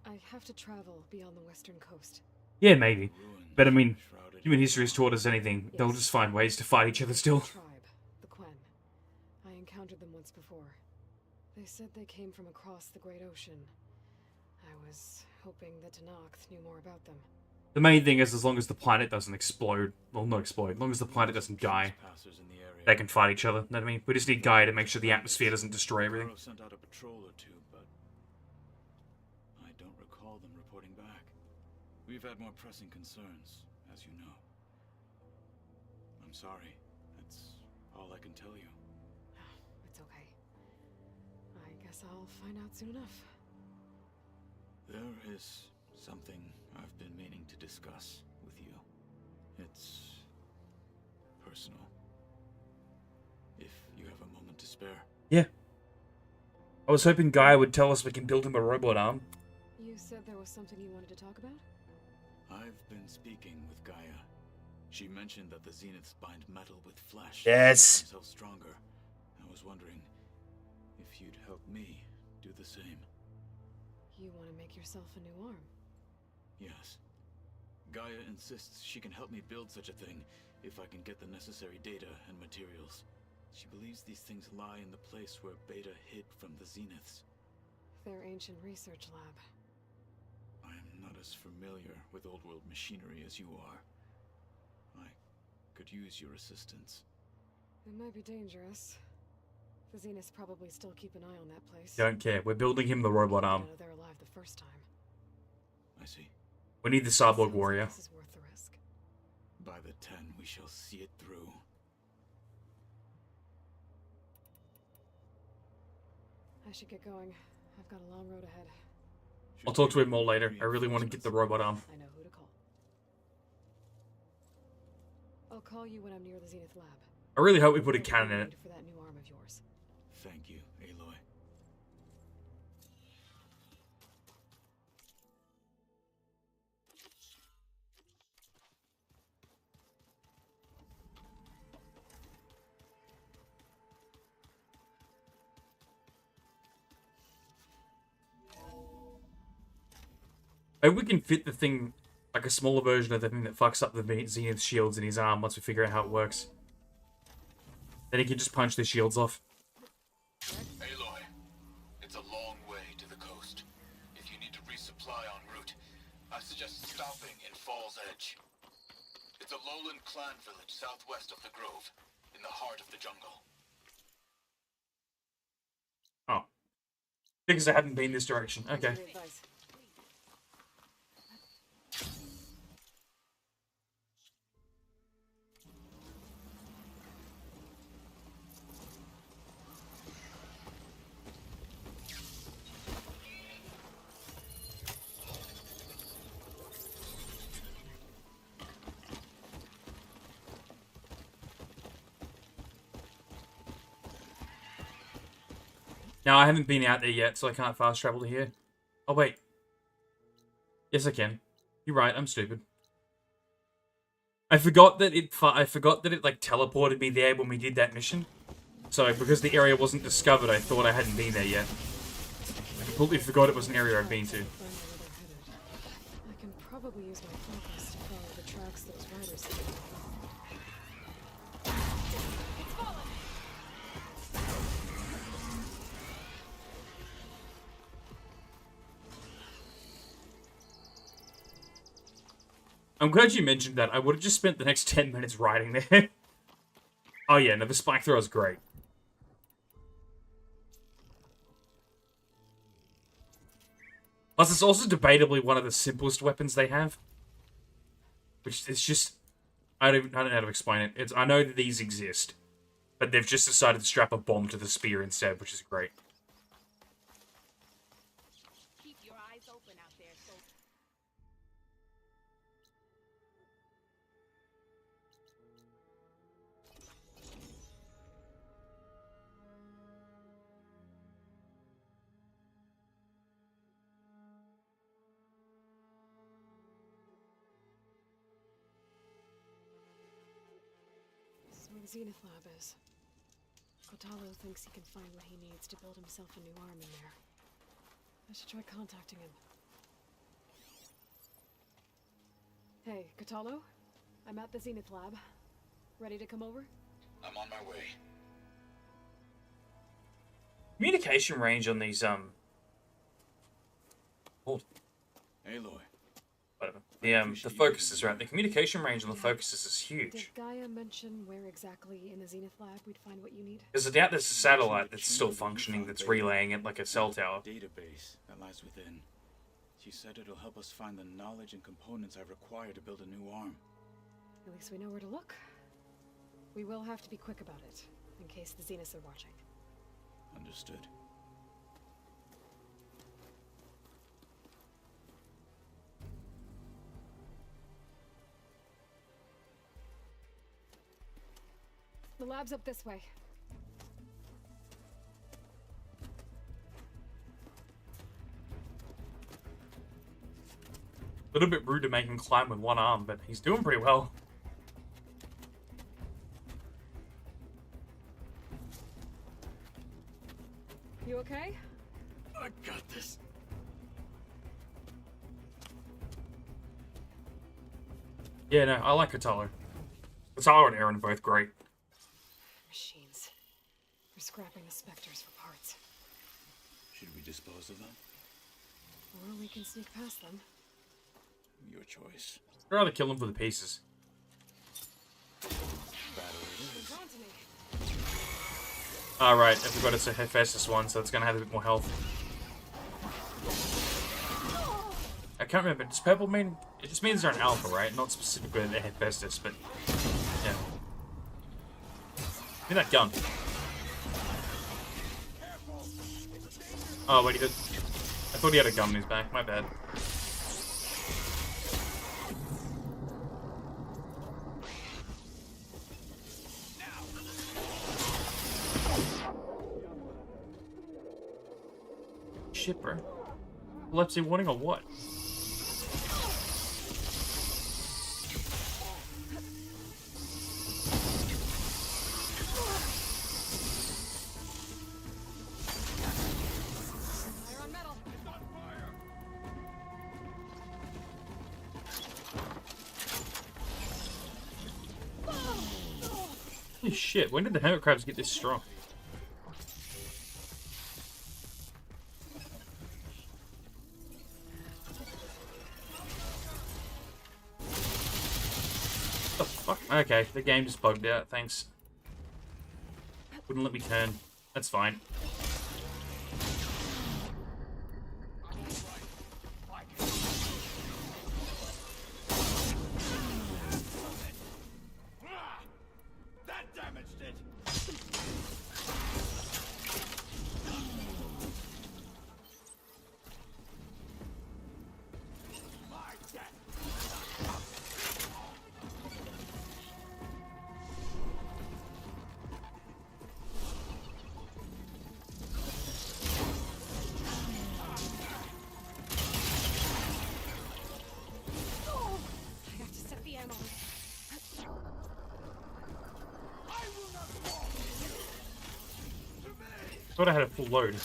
I have to travel beyond the western coast. Yeah, maybe. But I mean, human history has taught us anything. They'll just find ways to fight each other still. Tribe, the Quen. I encountered them once before. They said they came from across the Great Ocean. I was hoping that Tenakth knew more about them. The main thing is, as long as the planet doesn't explode, well, not explode, as long as the planet doesn't die, they can fight each other. You know what I mean? We just need Gaia to make sure the atmosphere doesn't destroy everything. Sent out a patrol or two, but I don't recall them reporting back. We've had more pressing concerns, as you know. I'm sorry. That's all I can tell you. It's okay. I guess I'll find out soon enough. There is something I've been meaning to discuss with you. It's personal. If you have a moment to spare. Yeah. I was hoping Gaia would tell us we can build him a robot arm. You said there was something you wanted to talk about? I've been speaking with Gaia. She mentioned that the Zeniths bind metal with flesh. Yes. To make themselves stronger. I was wondering if you'd help me do the same. You want to make yourself a new arm? Yes. Gaia insists she can help me build such a thing if I can get the necessary data and materials. She believes these things lie in the place where Beta hid from the Zeniths. Their ancient research lab. I am not as familiar with old world machinery as you are. I could use your assistance. It might be dangerous, The Zeniths probably still keep an eye on that place. Don't care. We're building him the robot arm. They're alive the first time. I see. We need the cyborg warrior. This is worth the risk. By the 10, we shall see it through. I should get going. I've got a long road ahead. I'll talk to him more later. I really want to get the robot arm. I know who to call. I'll call you when I'm near the Zenith lab. I really hope we put a cannon in it. For that new arm of yours. Thank you, Aloy. Maybe we can fit the thing, like a smaller version of the thing that fucks up the Zenith shields in his arm once we figure out how it works. Then he can just punch the shields off. Aloy, it's a long way to the coast. If you need to resupply en route, I suggest stopping in Falls Edge. It's a lowland clan village southwest of the Grove, in the heart of the jungle. Oh. Because I haven't been this direction. Okay. Now, I haven't been out there yet, so I can't fast travel to here. Oh, wait. Yes, I can. You're right, I'm stupid. I forgot that it like teleported me there when we did that mission. So, because the area wasn't discovered, I thought I hadn't been there yet. I completely forgot it was an area I've been to. I can probably use my focus to follow the tracks those riders take. I'm glad you mentioned that. I would have just spent the next 10 minutes riding there. Oh yeah, no, the spike throw is great. Plus, it's also debatably one of the simplest weapons they have. Which is just... I don't know how to explain it. I know that these exist. But they've just decided to strap a bomb to the spear instead, which is great. Keep your eyes open out there, so This is where the Zenith lab is. Kotallo thinks he can find what he needs to build himself a new arm in there. I should try contacting him. Hey, Kotallo? I'm at the Zenith lab. Ready to come over? I'm on my way. Communication range on these, Hold. Aloy. Whatever. The focuses, right? The communication range on the focuses is huge. Did Gaia mention where exactly in the Zenith lab we'd find what you need? Because I doubt there's a satellite that's still functioning that's relaying it like a cell tower. Database that lies within. She said it'll help us find the knowledge and components I require to build a new arm. At least we know where to look. We will have to be quick about it, in case the Zeniths are watching. Understood. The lab's up this way. A little bit rude to make him climb with one arm, but he's doing pretty well. You okay? I got this. Yeah, no, I like Kotallo. Kotallo and Aaron are both great. Machines. They're scrapping the Spectres for parts. Should we dispose of them? Or we can sneak past them. Your choice. I'd rather kill them for the pieces. Battery it is. They're drawn to me. Alright, I forgot it's a Hephaestus one, so it's gonna have a bit more health. I can't remember. Does purple mean... It just means they're an alpha, right? Not specifically the Hephaestus, but... Yeah. Give me that gun. Oh, wait, he did... I thought he had a gun in his back. My bad. Shit, bro. Epilepsy warning or what? Holy shit, when did the hermit crabs get this strong? The fuck? Okay, the game just bugged out, thanks. Wouldn't let me turn. That's fine. I thought I had a full load.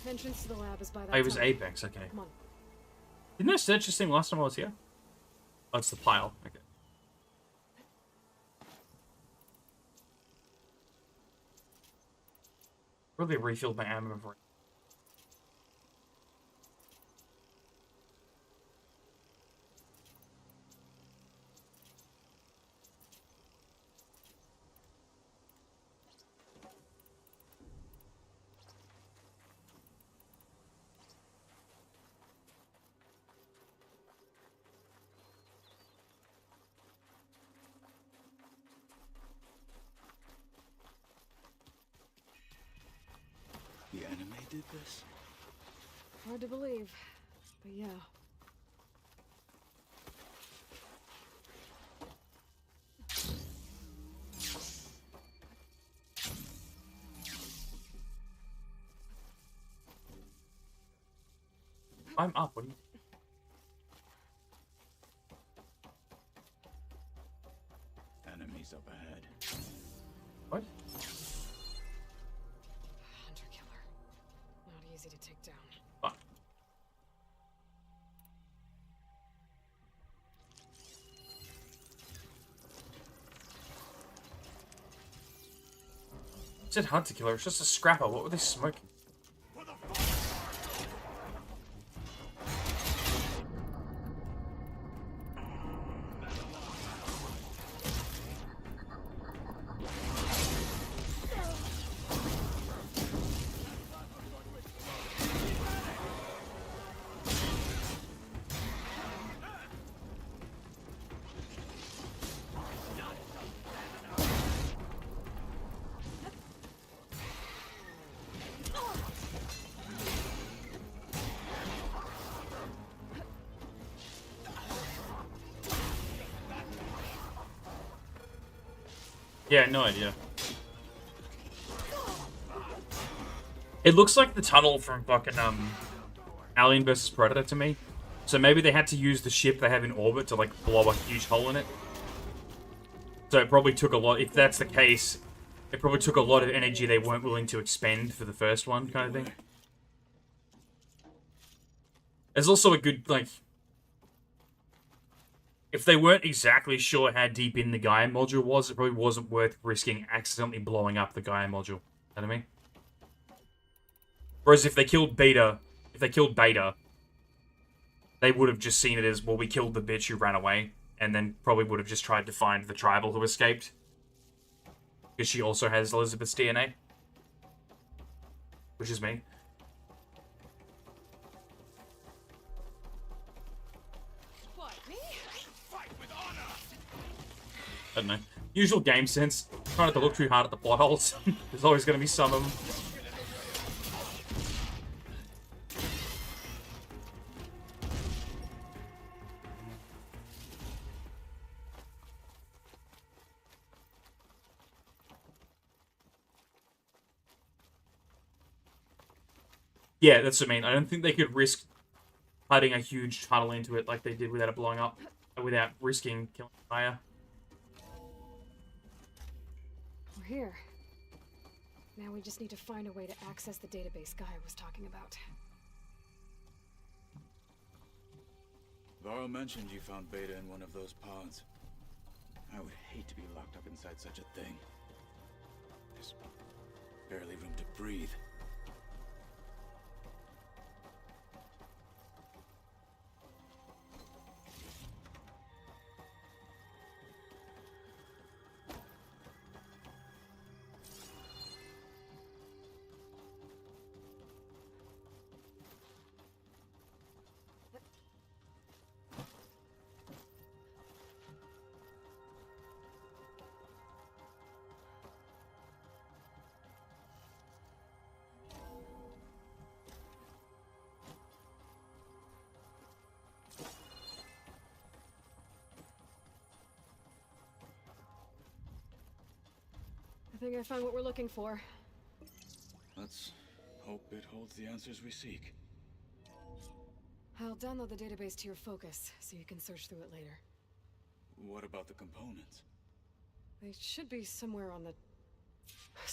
Entrance to the lab is by that. Oh, it was Apex, okay. Come on. Didn't I search this thing last time I was here? Oh, it's the pile. Okay. Probably refilled my ammo before. The anime did this? Hard to believe, but yeah. I'm up, what do you... Enemies up ahead. What? Hunter killer. Not easy to take down. Fuck. It said hunter killer, it's just a scrapper. What were they smoking? Yeah, no idea. It looks like the tunnel from fucking Alien vs Predator to me. So maybe they had to use the ship they have in orbit to like blow a huge hole in it. So it probably took a lot. If that's the case, It probably took a lot of energy they weren't willing to expend for the first one, kind of thing. There's also a good, like... If they weren't exactly sure how deep in the Gaia module was, it probably wasn't worth risking accidentally blowing up the Gaia module. You know what I mean? Whereas if they killed Beta, they would have just seen it as, well, we killed the bitch who ran away, and then probably would have just tried to find the tribal who escaped. Because she also has Elizabeth's DNA. Which is me. What, me? Fight with honor. I don't know. Usual game sense. Try not to look too hard at the plot holes. There's always going to be some of them. Yeah, that's what I mean. I don't think they could risk hiding a huge tunnel into it like they did without it blowing up, without risking killing Gaia. We're here. Now we just need to find a way to access the database Gaia was talking about. Varro mentioned you found Beta in one of those pods. I would hate to be locked up inside such a thing. There's barely room to breathe. I think I found what we're looking for. Let's hope it holds the answers we seek. I'll download the database to your Focus, so you can search through it later. What about the components? They should be somewhere on the...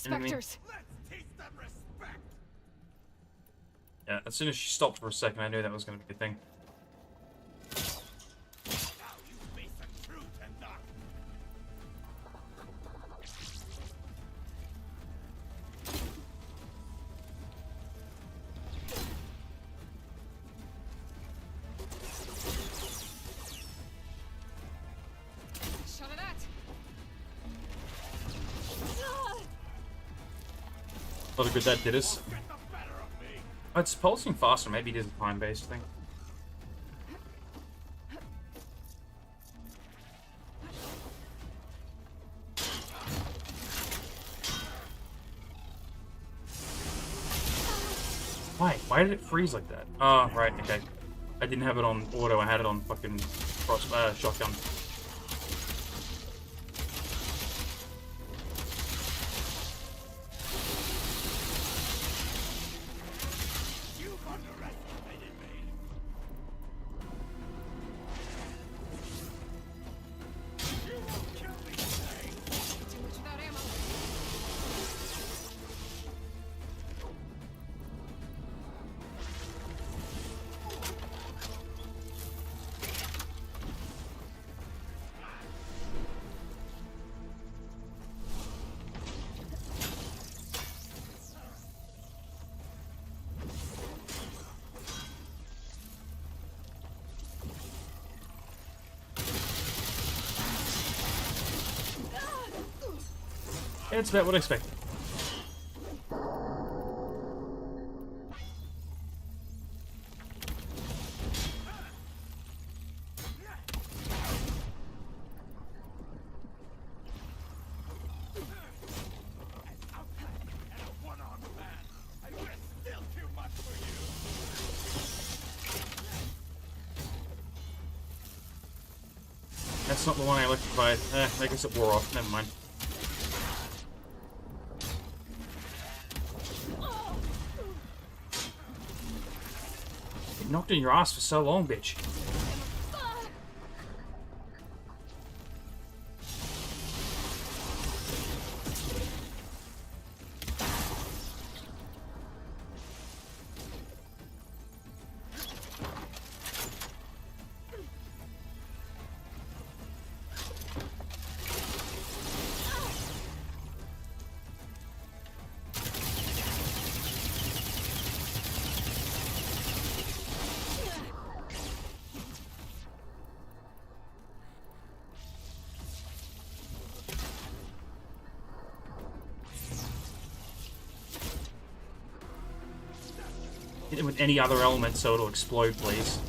Enemy. Spectres! Let's teach them respect! Yeah, as soon as she stopped for a second, I knew that was going to be a thing. Now you face the truth and not... Shot at that! A lot of good that did us. Oh, it's pulsing faster. Maybe it is a time-based thing. Why did it freeze like that? Oh, right, okay. I didn't have it on auto, I had it on fucking shotgun. You've underestimated me. You won't kill me today. Too much without ammo. Yeah, it's about what I expected. That's not the one I electrified. I guess it wore off. Never mind. It knocked in your ass for so long, bitch. Hit it with any other element so it'll explode, please.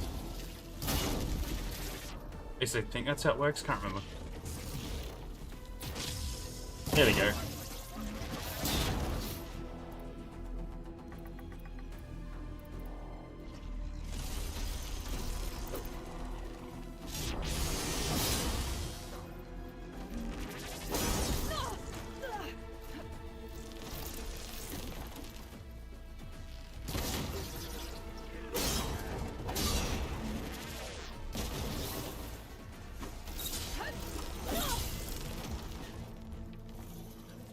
At least I think that's how it works. Can't remember. There we go.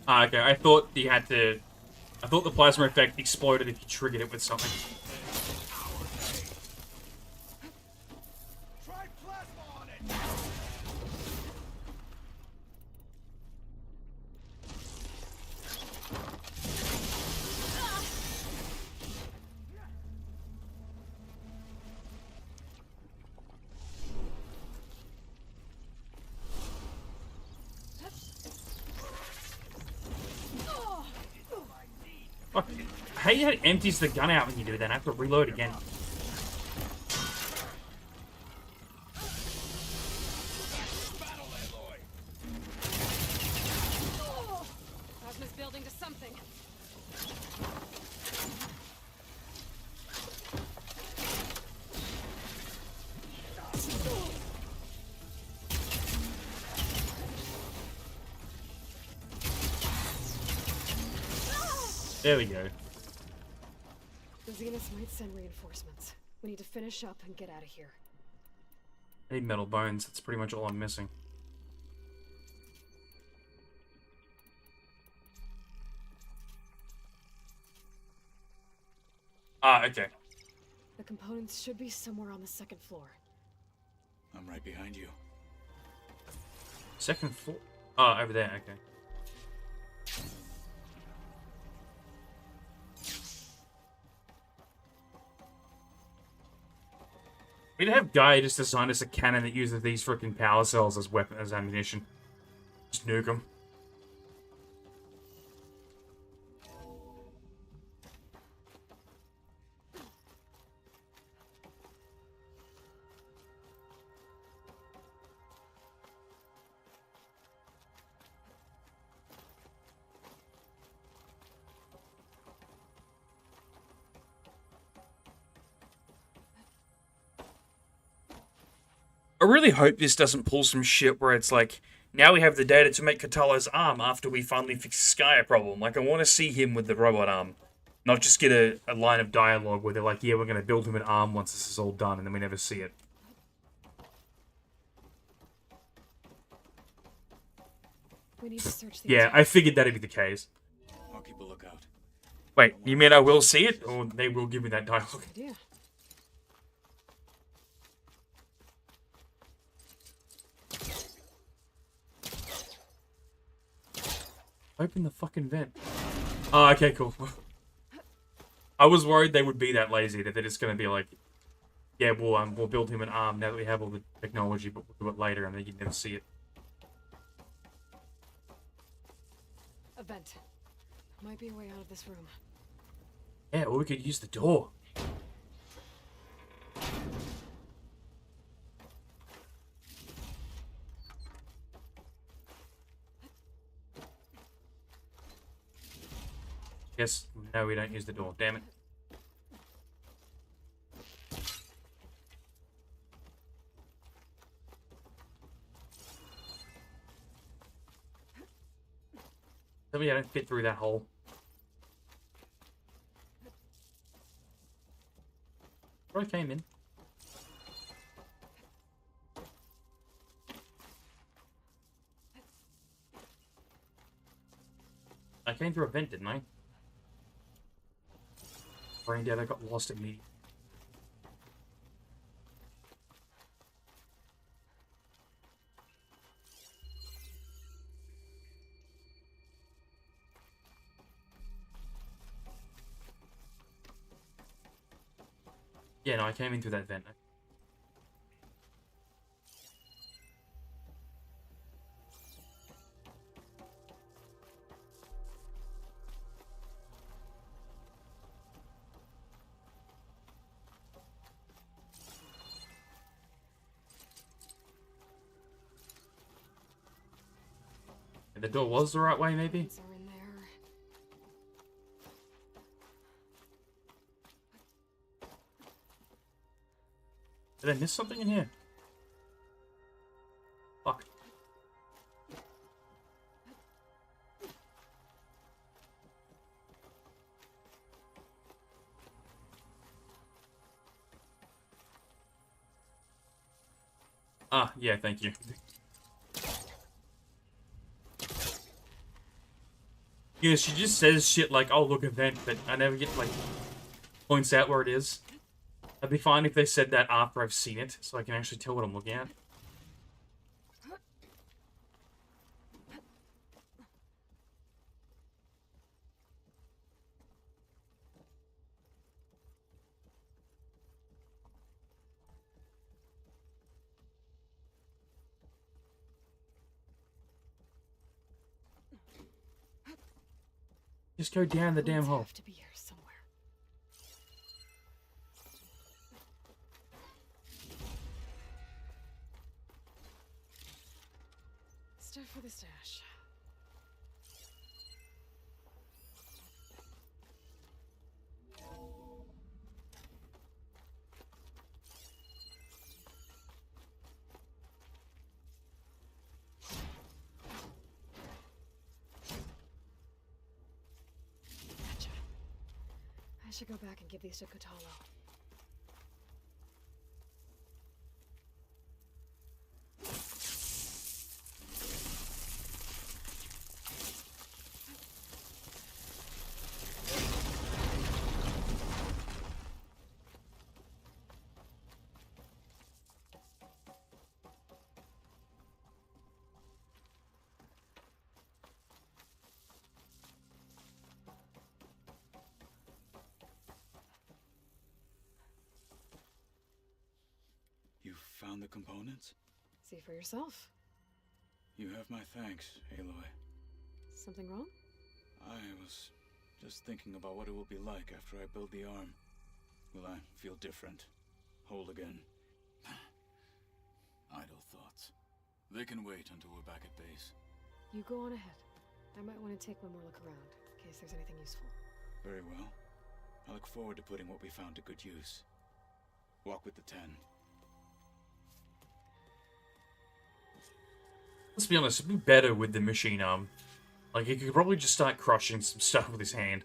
Ah, okay. I thought you had to... I thought the plasma effect exploded if you triggered it with something. Fuck. I hate how it empties the gun out when you do that. I have to reload again. Plasma's building to something. There we go. The Zeniths might send reinforcements. We need to finish up and get out of here. I need metal bones. That's pretty much all I'm missing. Ah, okay. The components should be somewhere on the second floor. I'm right behind you. Second floor? Oh, over there, okay. We'd have Guy just design us a cannon that uses these freaking power cells as weapon, as ammunition. Just nuke them. I really hope this doesn't pull some shit where it's like, now we have the data to make Kotallo's arm after we finally fix the Skya problem. Like, I want to see him with the robot arm. Not just get a line of dialogue where they're like, yeah, we're going to build him an arm once this is all done, and then we never see it. We need to search the Yeah, I figured that'd be the case. I'll keep a lookout. Wait, you mean I will see it? Or they will give me that dialogue? idea. Open the fucking vent. Oh, okay, cool. I was worried they would be that lazy, that they're just going to be like, yeah, we'll build him an arm now that we have all the technology, but we'll do it later, and then you'd never see it. A vent. Might be a way out of this room. Yeah, or we could use the door. Yes, no, we don't use the door. Damn it. Tell me I don't fit through that hole. Where I came in. I came through a vent, didn't I? Brain dead, I got lost immediately. Yeah, no, I came in through that vent. The door was the right way, maybe? Are in there. Did I miss something in here? Fuck. Ah, yeah, thank you. Yeah, she just says shit like, oh, look, event, but I never get, like, points out where it is. I'd be fine if they said that after I've seen it, so I can actually tell what I'm looking at. Just go down the damn hole. Have to be here somewhere. Stuff for the stash. I should go back and give these to Kotallo. You found the components? See for yourself. You have my thanks, Aloy. Something wrong? I was just thinking about what it will be like after I build the arm. Will I feel different? Whole again? Idle thoughts. They can wait until we're back at base. You go on ahead. I might want to take one more look around, in case there's anything useful. Very well. I look forward to putting what we found to good use. Walk with the 10. Let's be honest, it'd be better with the machine arm. Like, he could probably just start crushing some stuff with his hand.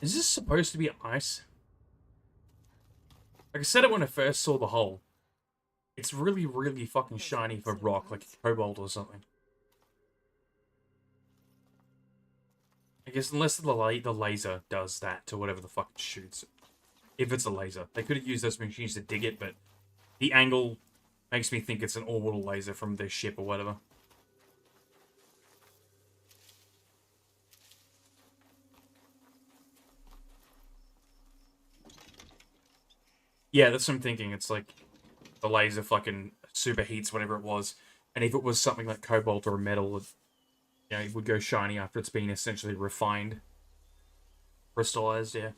Is this supposed to be ice? Like I said it when I first saw the hole. It's really, really fucking shiny for rock, like cobalt or something. I guess unless the laser does that to whatever the fuck it shoots. If it's a laser. They could have used those machines to dig it, but the angle makes me think it's an orbital laser from their ship or whatever. Yeah, that's what I'm thinking. It's like the laser fucking superheats whatever it was. And if it was something like cobalt or metal, it would go shiny after it's been essentially refined. Crystallized, yeah.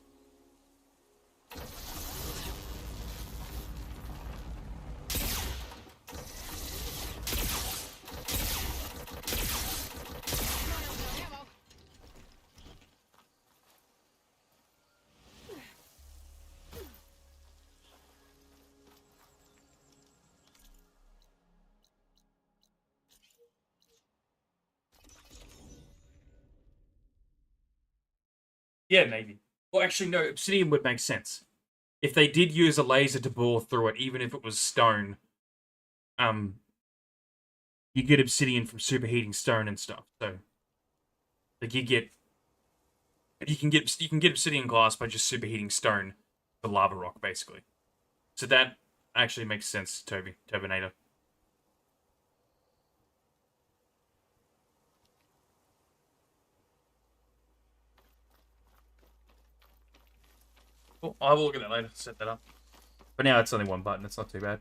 Yeah, maybe. Well, actually, no, obsidian would make sense. If they did use a laser to bore through it, even if it was stone, you get obsidian from superheating stone and stuff, so Like you can get obsidian glass by just superheating stone to lava rock, basically. So that actually makes sense, Tobinator. Cool. I'll have a look at that later. Set that up. But now it's only one button. It's not too bad.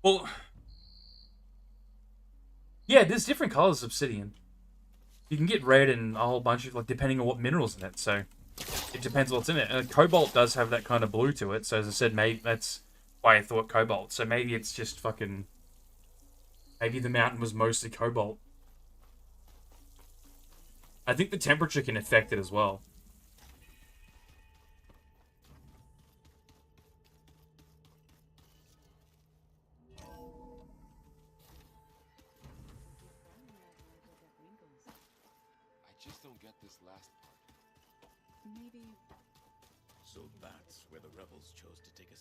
Well, yeah, there's different colors of obsidian. You can get red and a whole bunch of, like, depending on what mineral's in it. So it depends what's in it. And cobalt does have that kind of blue to it. So as I said, maybe that's why I thought cobalt. So maybe it's just fucking. Maybe the mountain was mostly cobalt. I think the temperature can affect it as well. I just don't get this last part. Maybe. So that's where the rebels chose to take a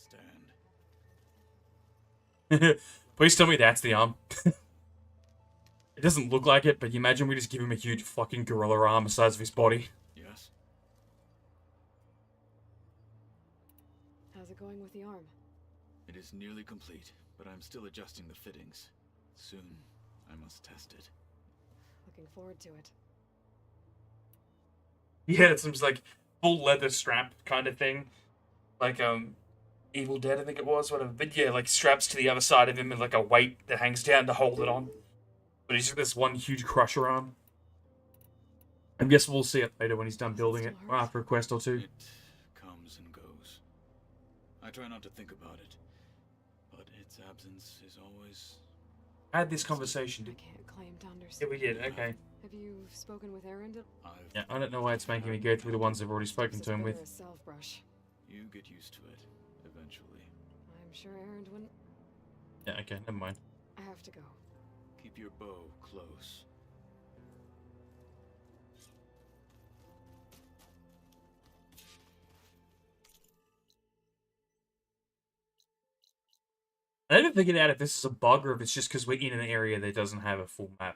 stand. Please tell me that's the arm. It doesn't look like it, but you imagine we just give him a huge fucking gorilla arm the size of his body. Yes? How's it going with the arm? It is nearly complete, but I'm still adjusting the fittings. Soon, I must test it. Looking forward to it. Yeah, it seems like full leather strap kind of thing. Like, Evil Dead, I think it was, whatever. But yeah, like straps to the other side of him and like a weight that hangs down to hold it on. But he's got this one huge crusher arm. I guess we'll see it later when he's done building it, or after a quest or two. It comes and goes. I try not to think about it, but its absence is always... I had this conversation. I can't claim to understand. Yeah, we did, okay. Have you spoken with Erend? Yeah, I don't know why it's making me go through the ones I've already spoken to him with. Self-brush. You get used to it, eventually. I'm sure Erend wouldn't... Yeah, okay, never mind. I have to go. Keep your bow close. I haven't figured out if this is a bug or if it's just because we're in an area that doesn't have a full map.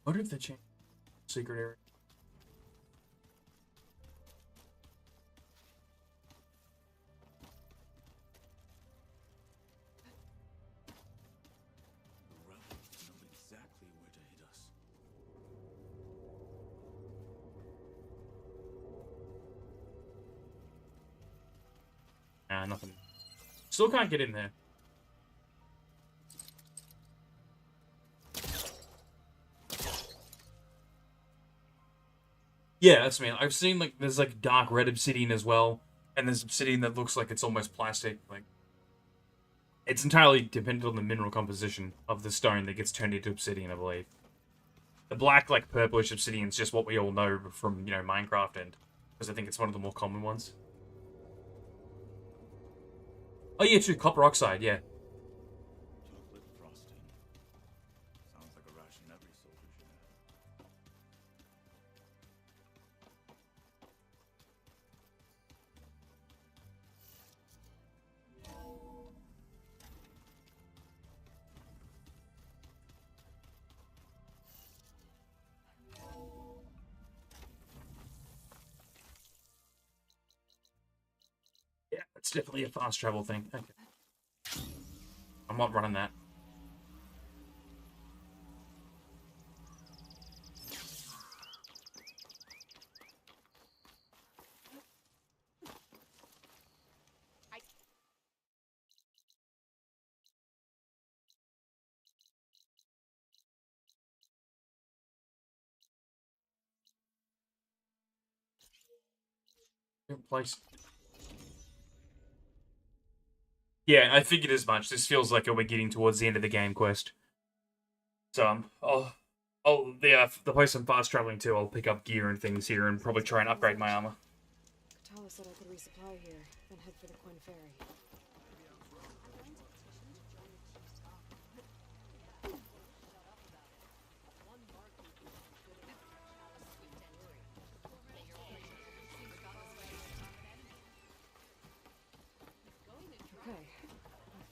What if they change secret area? The rebels know exactly where to hit us. Nah, nothing. Still can't get in there. Yeah, that's me. I've seen, like, there's, like, dark red obsidian as well. And there's obsidian that looks like it's almost plastic. Like, it's entirely dependent on the mineral composition of the stone that gets turned into obsidian, I believe. The black, like, purplish obsidian is just what we all know from, you know, Minecraft, and because I think it's one of the more common ones. Oh, yeah, true. Copper oxide, yeah. Chocolate frosting. Sounds like a ration every soldier should have. Yeah, it's definitely a fast travel thing. Okay. I'm not running that. Different place. Yeah, I figured as much. This feels like we're getting towards the end of the game quest. So, the place I'm fast traveling to, I'll pick up gear and things here and probably try and upgrade my armor. Katala said I could resupply here, then head for the Quinn Ferry.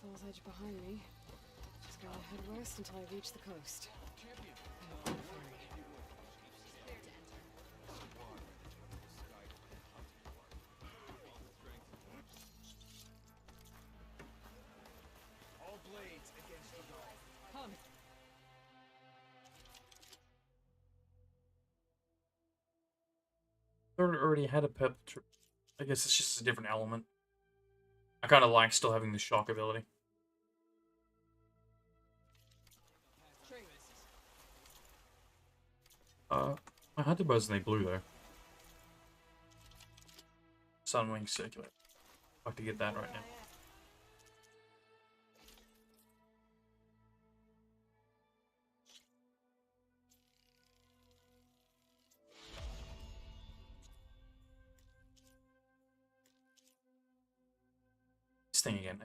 Falls Edge behind me. Just gotta head west until I reach the coast. And on the ferry. All blades against the wall. Come. Thought it already had a purple trip. I guess it's just a different element. I kind of like still having the shock ability. My hunter bows and they blue though. Sunwing circular. I'd like to get that right now. This thing again.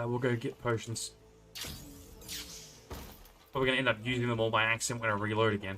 We'll go get potions. But we're gonna end up using them all by accident when I reload again.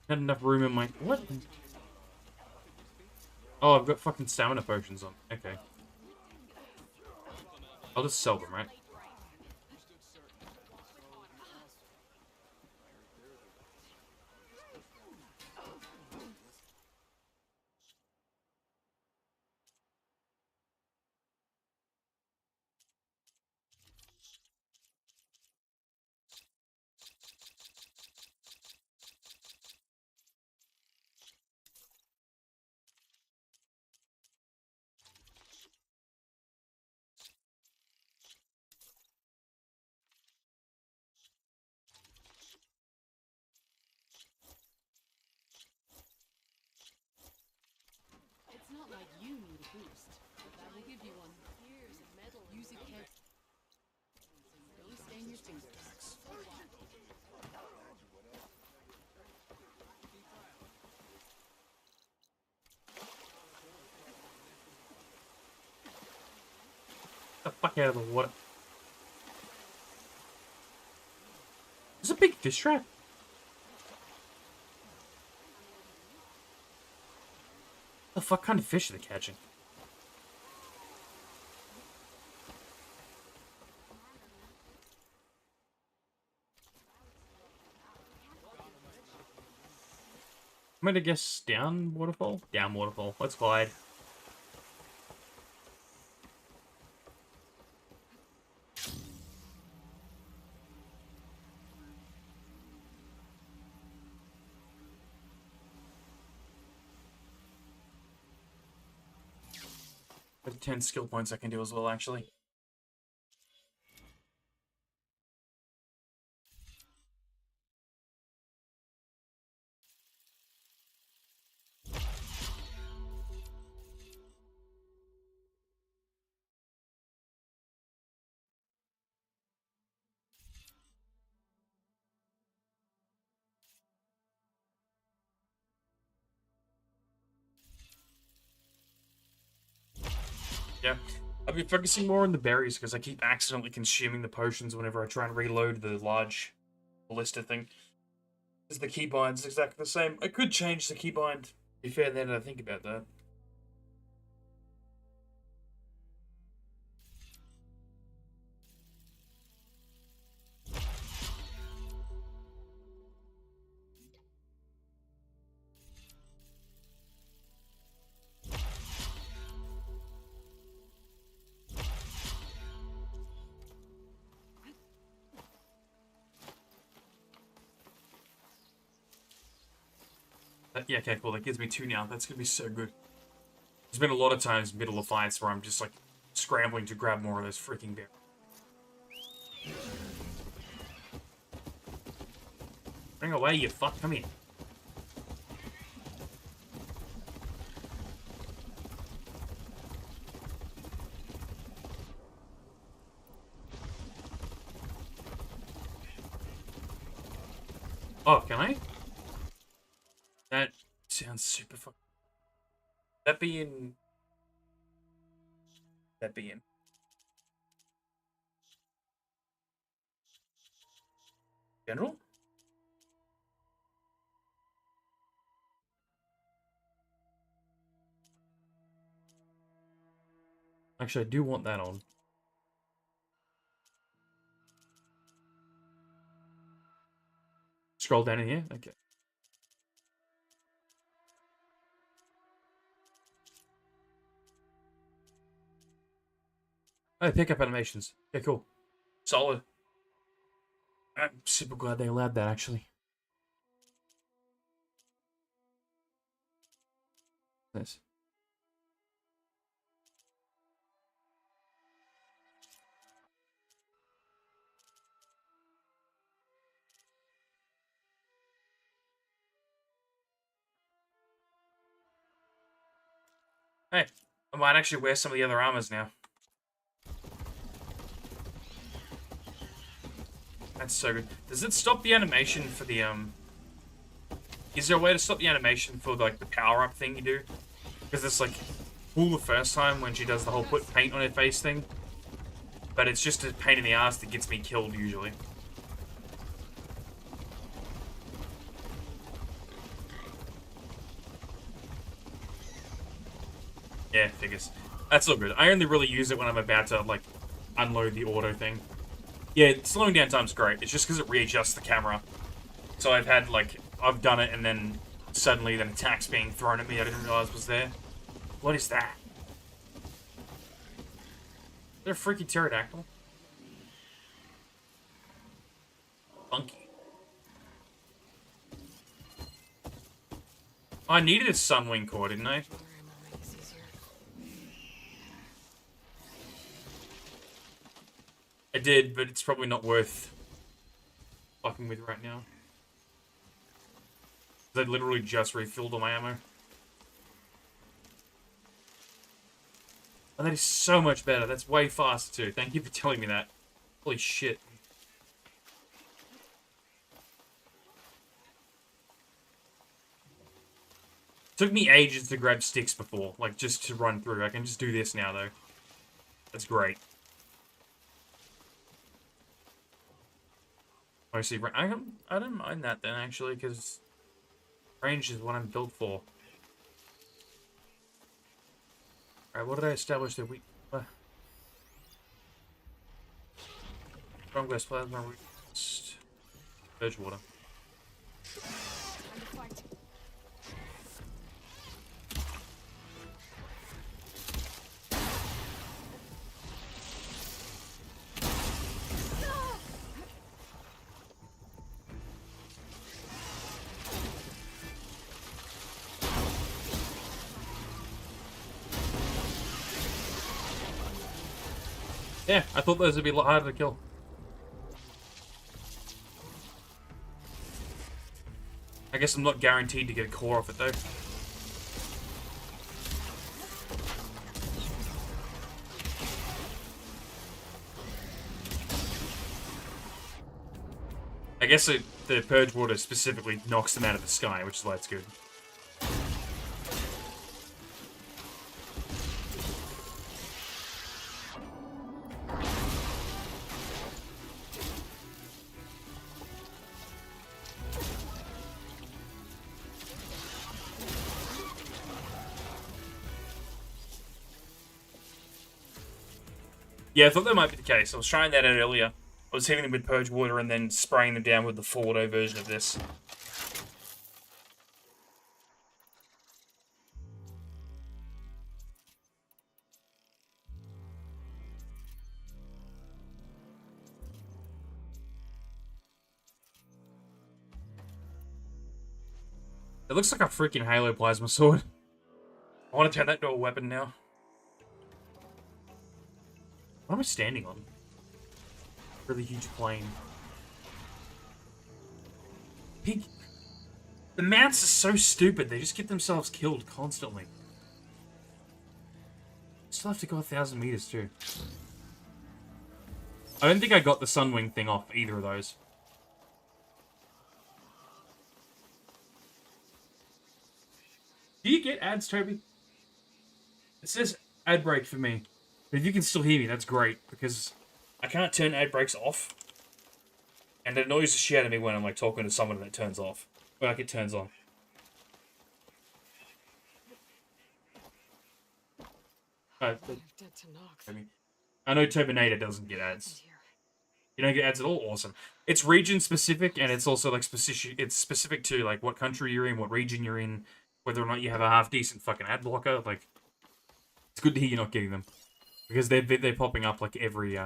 Not enough room in my... What? Oh, I've got fucking stamina potions on. Okay. I'll just sell them, right? It's not like you need a boost, but that will give you one. Here's a medal. Use it carefully. Don't stain your fingers. Get the fuck out of the water. There's a big fish trap. The fuck kind of fish are they catching? I'm gonna guess down waterfall? Down waterfall. Let's glide. But 10 skill points I can do as well, actually. Yeah. I've been focusing more on the berries because I keep accidentally consuming the potions whenever I try and reload the large ballista thing. Because the keybind's exactly the same. I could change the keybind, to be fair, then I think about that. Yeah, okay, cool. That gives me 2 now. That's gonna be so good. There's been a lot of times middle of fights where I'm just like scrambling to grab more of those freaking berries. Bring away, you fuck. Come here. Oh, can I? That sounds super fun. That be in... That be in... General? Actually, I do want that on. Scroll down in here? Okay. Oh, pickup animations. Okay, cool. Solid. I'm super glad they allowed that, actually. Nice. Hey, I might actually wear some of the other armors now. That's so good. Does it stop the animation for the, Is there a way to stop the animation for, like, the power-up thing you do? Because it's, like, cool the first time when she does the whole put paint on her face thing. But it's just a pain in the ass that gets me killed, usually. Yeah, figures. That's all good. I only really use it when I'm about to, like, unload the auto thing. Yeah, slowing down time's great. It's just because it readjusts the camera. So I've had, like, I've done it and then suddenly an attack's being thrown at me I didn't realize was there. What is that? Is there a freaky pterodactyl? Funky. I needed a Sunwing core, didn't I? I did, but it's probably not worth fucking with right now. I literally just refilled all my ammo. Oh, that is so much better. That's way faster too. Thank you for telling me that. Holy shit. Took me ages to grab sticks before, like just to run through. I can just do this now though. That's great. Mostly, I don't mind that then actually, because range is what I'm built for. Alright, what did I establish that we... Strong glass plasma, Edge water. Yeah, I thought those would be a lot harder to kill. I guess I'm not guaranteed to get a core off it though. I guess the Purge Water specifically knocks them out of the sky, which is why it's good. Yeah, I thought that might be the case. I was trying that out earlier. I was hitting them with purge water and then spraying them down with the 4-auto version of this. It looks like a freaking Halo plasma sword. I want to turn that into a weapon now. What am I standing on? Really huge plane. Pig. The mounts are so stupid. They just get themselves killed constantly. Still have to go 1,000 meters too. I don't think I got the Sunwing thing off either of those. Do you get ads, Toby? It says ad break for me. But if you can still hear me, that's great, because I can't turn ad breaks off. And it annoys the shit out of me when I'm like talking to someone and it turns off. Or like it turns on. I know Turbinator doesn't get ads. You don't get ads at all? Awesome. It's region specific, and it's also like specific to like what country you're in, what region you're in, whether or not you have a half decent fucking ad blocker. Like, it's good to hear you're not getting them, because they're popping up like every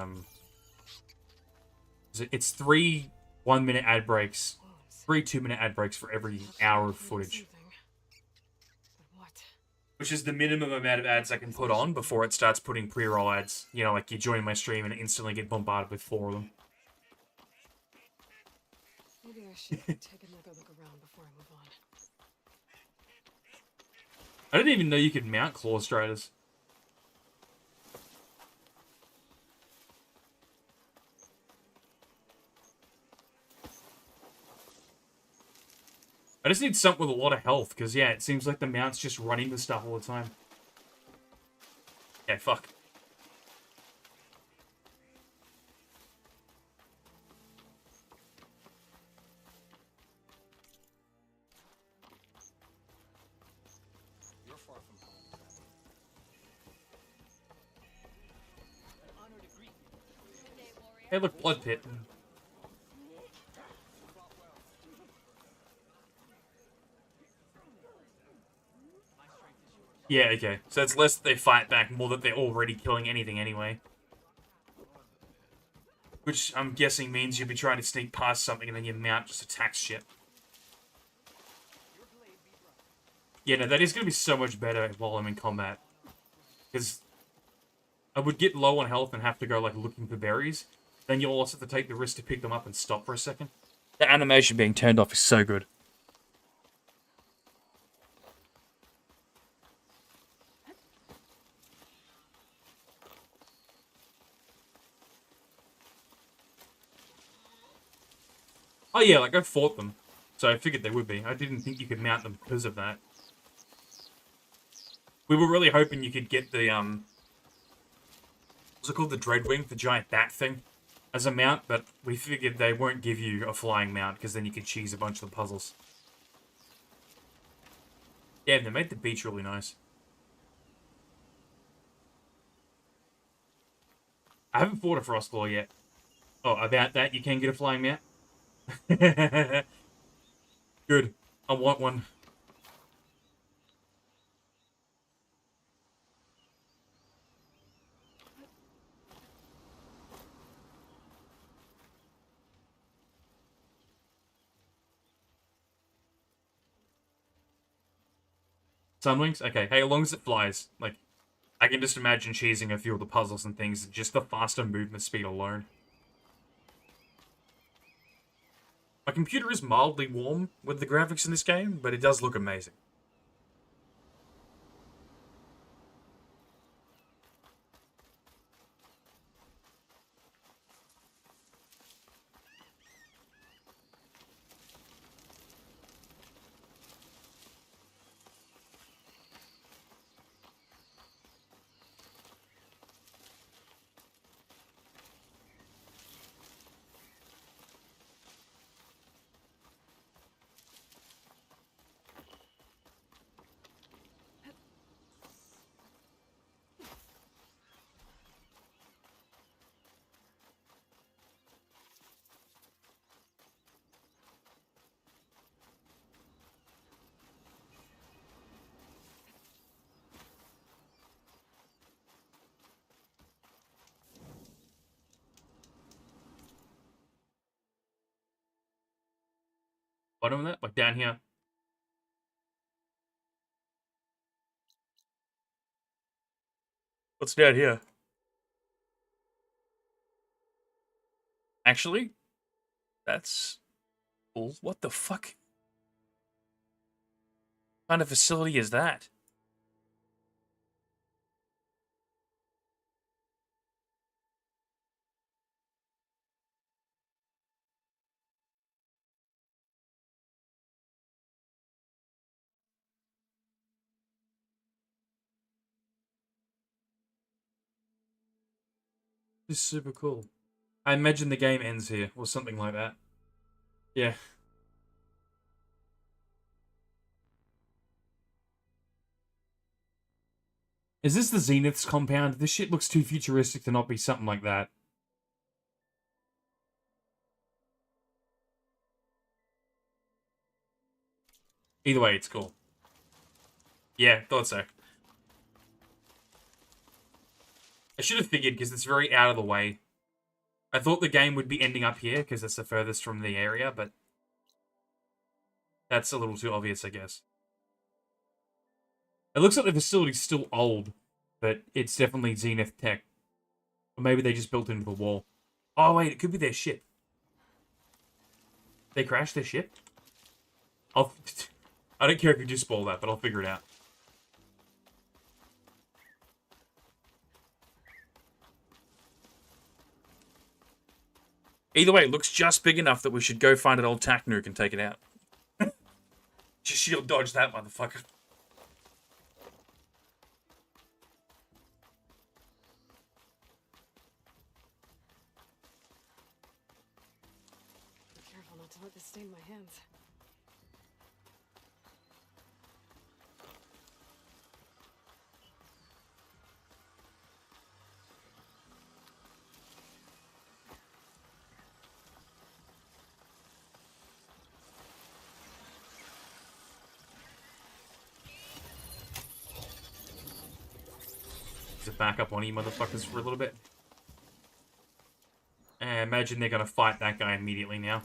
It's 3 1-minute ad breaks, 3 2-minute ad breaks for every hour of footage. Which is the minimum amount of ads I can put on before it starts putting pre-roll ads. You know, like you join my stream and instantly get bombarded with 4 of them. Maybe I should take another look around before I move on. I didn't even know you could mount Claw Striders. I just need something with a lot of health, because, yeah, it seems like the mount's just running the stuff all the time. Yeah, fuck. You're far from home. Hey, look, Blood Pit. Yeah, okay. So it's less that they fight back, more that they're already killing anything anyway. Which I'm guessing means you'll be trying to sneak past something and then your mount just attacks shit. Yeah, no, that is going to be so much better while I'm in combat. Because I would get low on health and have to go, like, looking for berries. Then you'll also have to take the risk to pick them up and stop for a second. The animation being turned off is so good. Oh yeah, like I fought them, so I figured they would be. I didn't think you could mount them because of that. We were really hoping you could get the, what's it called, the Dreadwing, the giant bat thing, as a mount, but we figured they won't give you a flying mount, because then you could cheese a bunch of the puzzles. Yeah, they made the beach really nice. I haven't fought a Frostclaw yet. Oh, about that, you can get a flying mount? Good. I want one. Sunwings? Okay. Hey, as long as it flies. Like, I can just imagine cheesing a few of the puzzles and things, just the faster movement speed alone. My computer is mildly warm with the graphics in this game, but it does look amazing. Bottom of that? Like down here? What's down here? Actually, that's cool. What the fuck? What kind of facility is that? This is super cool. I imagine the game ends here, or something like that. Yeah. Is this the Zenith's compound? This shit looks too futuristic to not be something like that. Either way, it's cool. Yeah, thought so. I should have figured, because it's very out of the way. I thought the game would be ending up here, because it's the furthest from the area, but... that's a little too obvious, I guess. It looks like the facility's still old, but it's definitely Zenith tech. Or maybe they just built it into the wall. Oh, wait, it could be their ship. They crashed their ship? I don't care if you do spoil that, but I'll figure it out. Either way, it looks just big enough that we should go find an old tac nuke and take it out. Just shield dodge that motherfucker. Be careful not to let this stain my hands. To back up on you motherfuckers for a little bit. And imagine they're gonna fight that guy immediately now.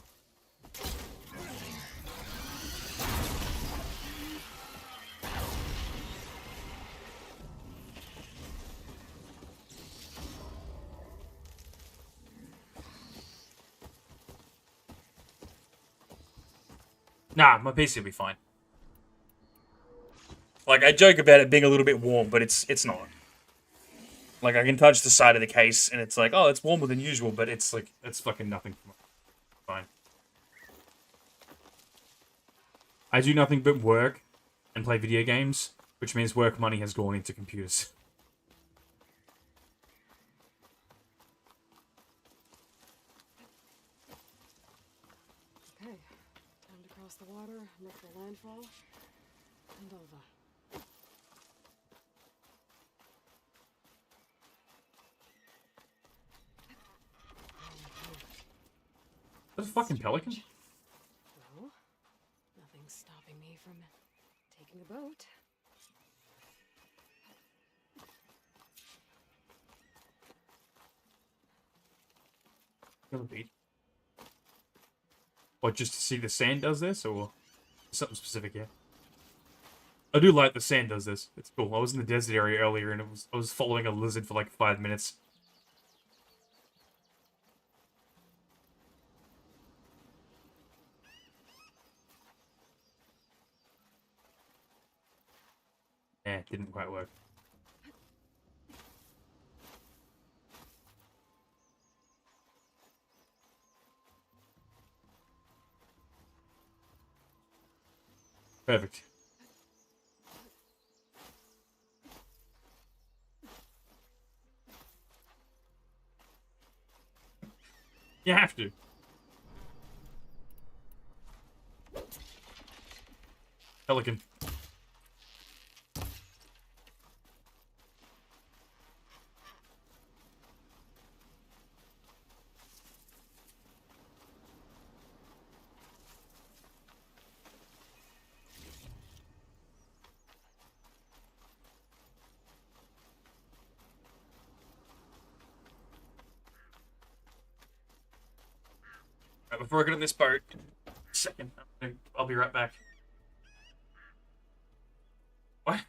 Nah, my PC will be fine. Like, I joke about it being a little bit warm, but it's not. Like, I can touch the side of the case, and it's like, oh, it's warmer than usual, but it's like, it's fucking nothing. Fine. I do nothing but work and play video games, which means work money has gone into computers. Okay, time to cross the water, look for landfall, and over. That's a fucking pelican? Well, nothing's stopping me from taking a boat. Gonna beat. What, just to see the sand does this, or something specific here? I do like the sand does this. It's cool. I was in the desert area earlier, and I was following a lizard for like 5 minutes. Yeah, it didn't quite work. Perfect. You have to. Pelican. Before I get on this boat, second. I'll be right back. What?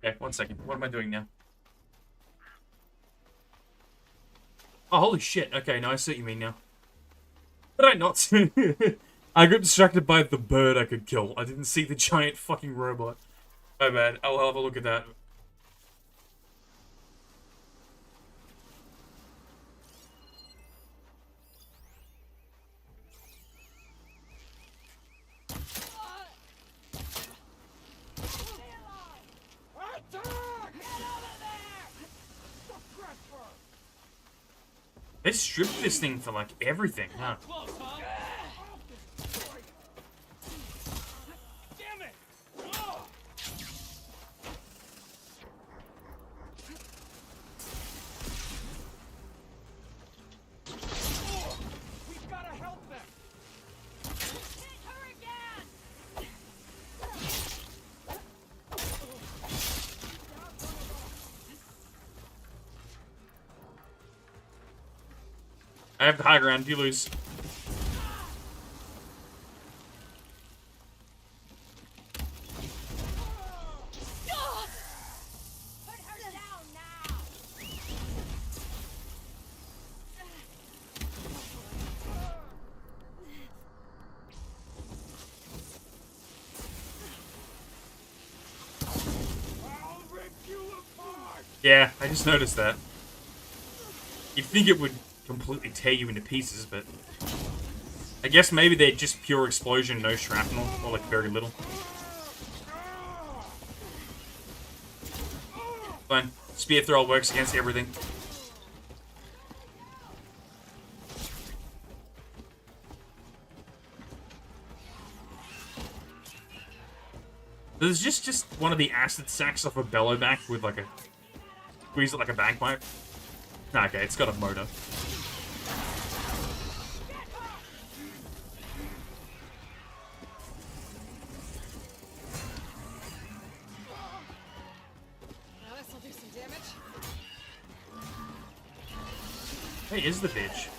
Okay, 1 second. What am I doing now? Oh, holy shit. Okay, no, I see what you mean now. Did I not? I got distracted by the bird I could kill. I didn't see the giant fucking robot. My bad. I'll have a look at that. They stripped this thing for, like, everything, huh? Damn it! We've gotta help them! Hit her again! I have the high ground. You lose. Yeah, I just noticed that. You'd think it would completely tear you into pieces, but I guess maybe they're just pure explosion, no shrapnel, or like very little. Fine. Spear throw works against everything. There's just one of the acid sacks off a bellow back with like a squeeze it like a bagpipe. Okay, it's got a motor. Now this'll do some damage. Hey, is the bitch?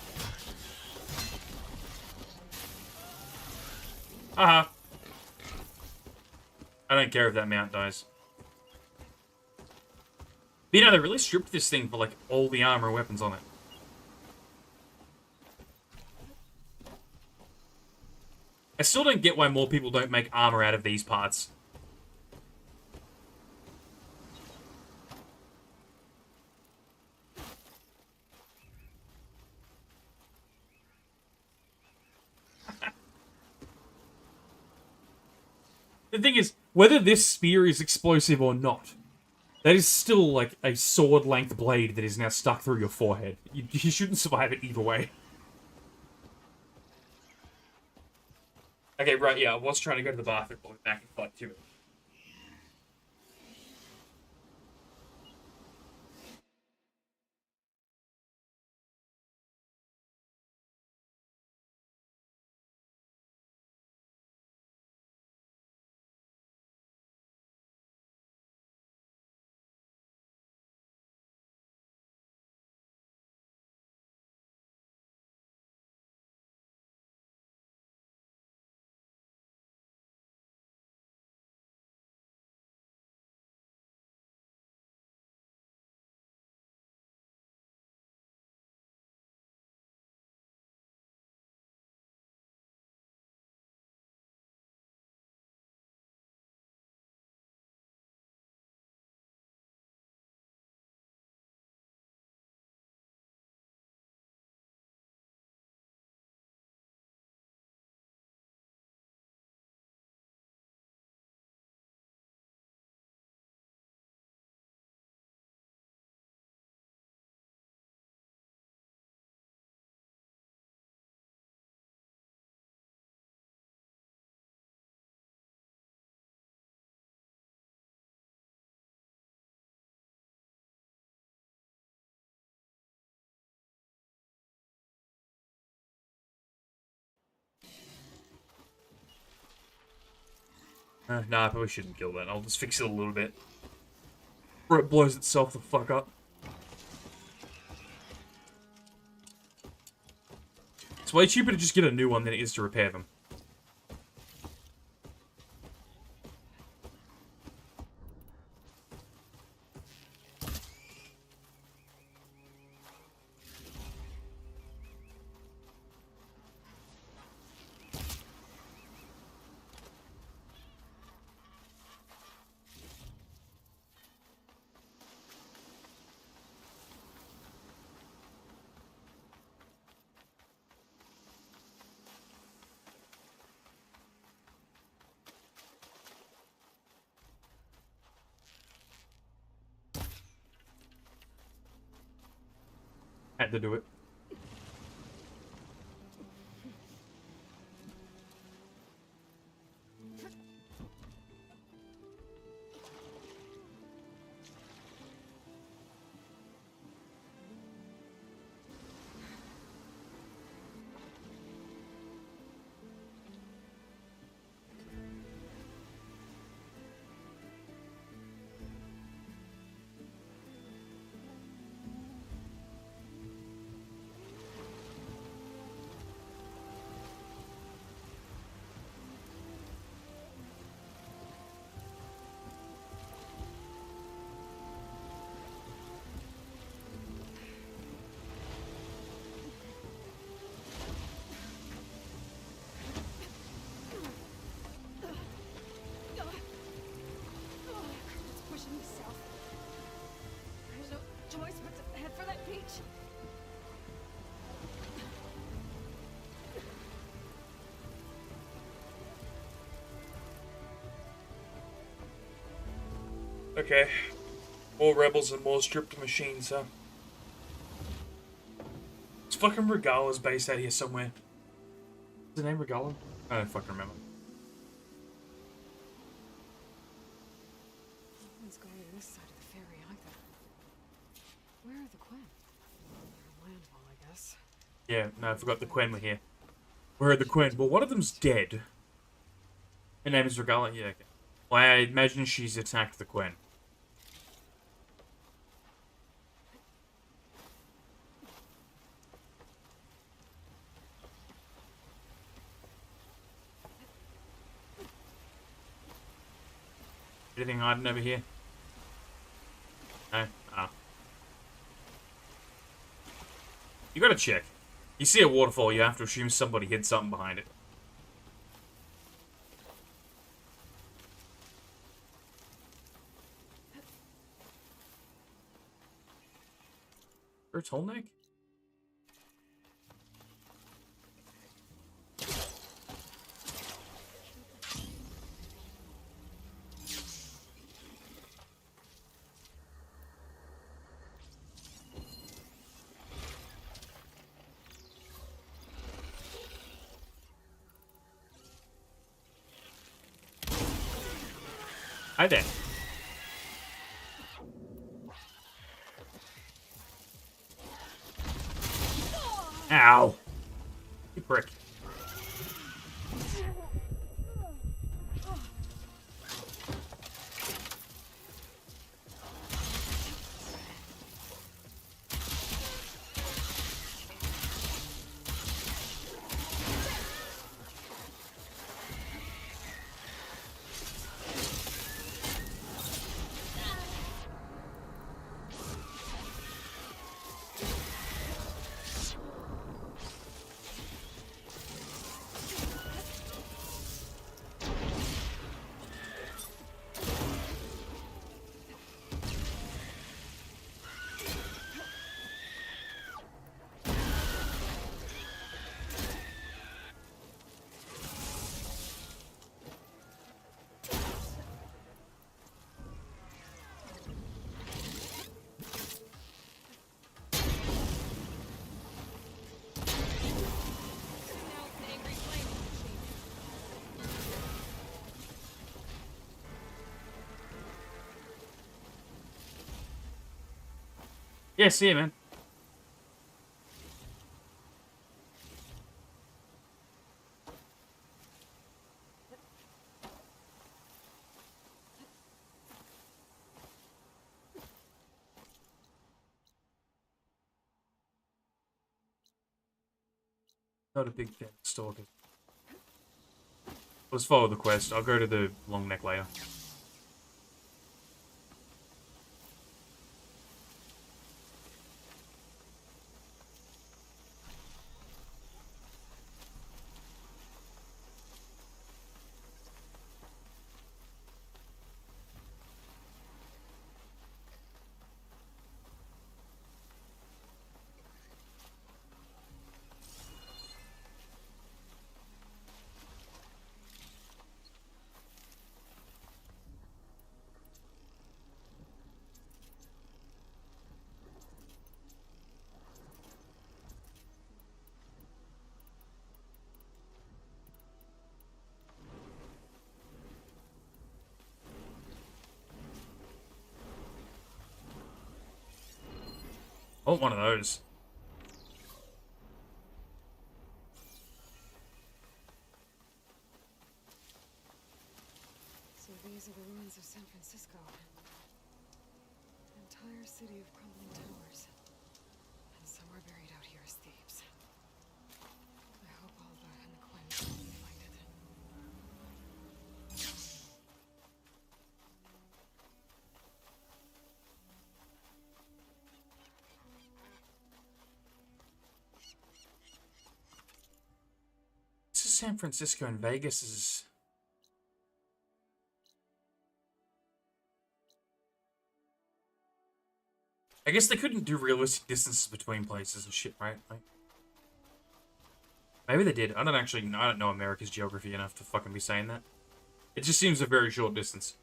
Haha. I don't care if that mount dies. But, you know, they really stripped this thing for, like, all the armor and weapons on it. I still don't get why more people don't make armor out of these parts. The thing is, whether this spear is explosive or not, that is still, like, a sword-length blade that is now stuck through your forehead. You shouldn't survive it either way. Okay, right, yeah, I was trying to go to the bathroom, but we're back in fight 2. Nah, I probably shouldn't kill that. I'll just fix it a little bit. Before it blows itself the fuck up. It's way cheaper to just get a new one than it is to repair them. had to do it. It's pushing me south. There's no choice but to head for that beach. Okay. More rebels and more stripped machines, huh? It's fucking Regala's base out here somewhere. Is the name Regala? I don't fucking remember. No one's going to this side of the ferry either. Where are the Quen? They're landfall, I guess. Yeah, no, I forgot the Quen were here. Where are the Quen? Well, one of them's dead. Her name is Regala? Yeah, okay. Well, I imagine she's attacked the Quen. Anything hiding over here? No? Ah. You gotta check. You see a waterfall, you have to assume somebody hid something behind it. Or Tolnek? Hi there. Ow. You prick. Yeah, see you, man. Not a big fan of stalkers. Let's follow the quest. I'll go to the long neck later. I want one of those. So these are the ruins of San Francisco. An entire city of crumbling towers. And somewhere buried out here is Thebes. I hope Alva and the Quinn finally find it. This is San Francisco and Vegas is... I guess they couldn't do realistic distances between places and shit, right? Like, maybe they did. I don't know America's geography enough to fucking be saying that. It just seems a very short distance.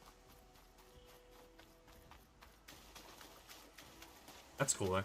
That's cool, though.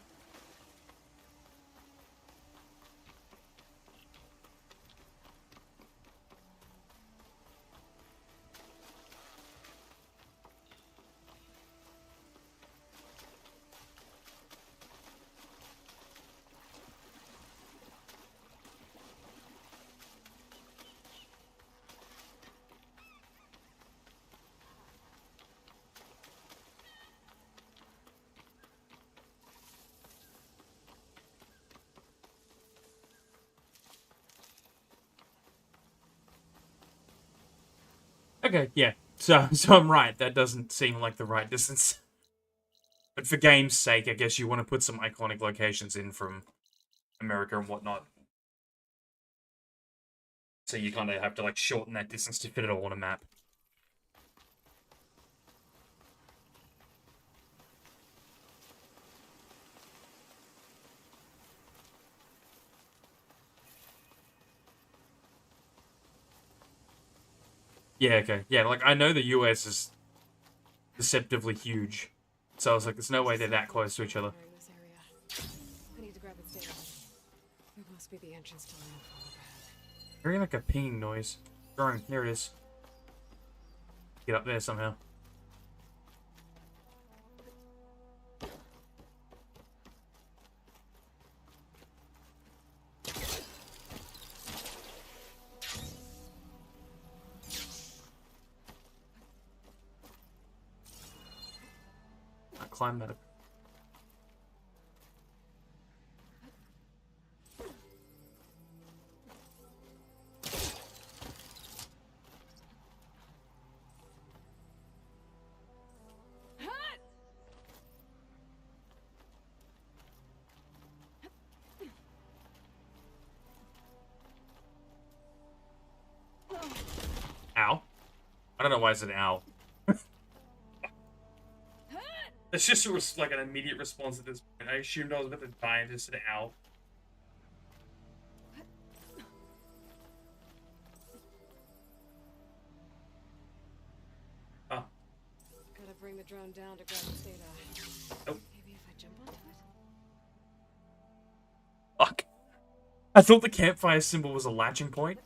Okay, yeah. So I'm right. That doesn't seem like the right distance. But for game's sake, I guess you want to put some iconic locations in from America and whatnot. So you kind of have to like shorten that distance to fit it all on a map. Yeah, okay. Yeah, like, I know the US is deceptively huge. So I was like, there's no way they're that close to each other. This area. I need to grab its data. It must be the entrance to landfall up ahead. Hearing like a pinging noise. Drawing, here it is. Get up there somehow. Climb that up. Ow. I don't know why I said ow. It's just like an immediate response at this point. I assumed I was about to die and just said ow. Oh. Gotta bring the drone down to grab its data. Nope. Maybe if I jump onto it? Fuck. I thought the campfire symbol was a latching point.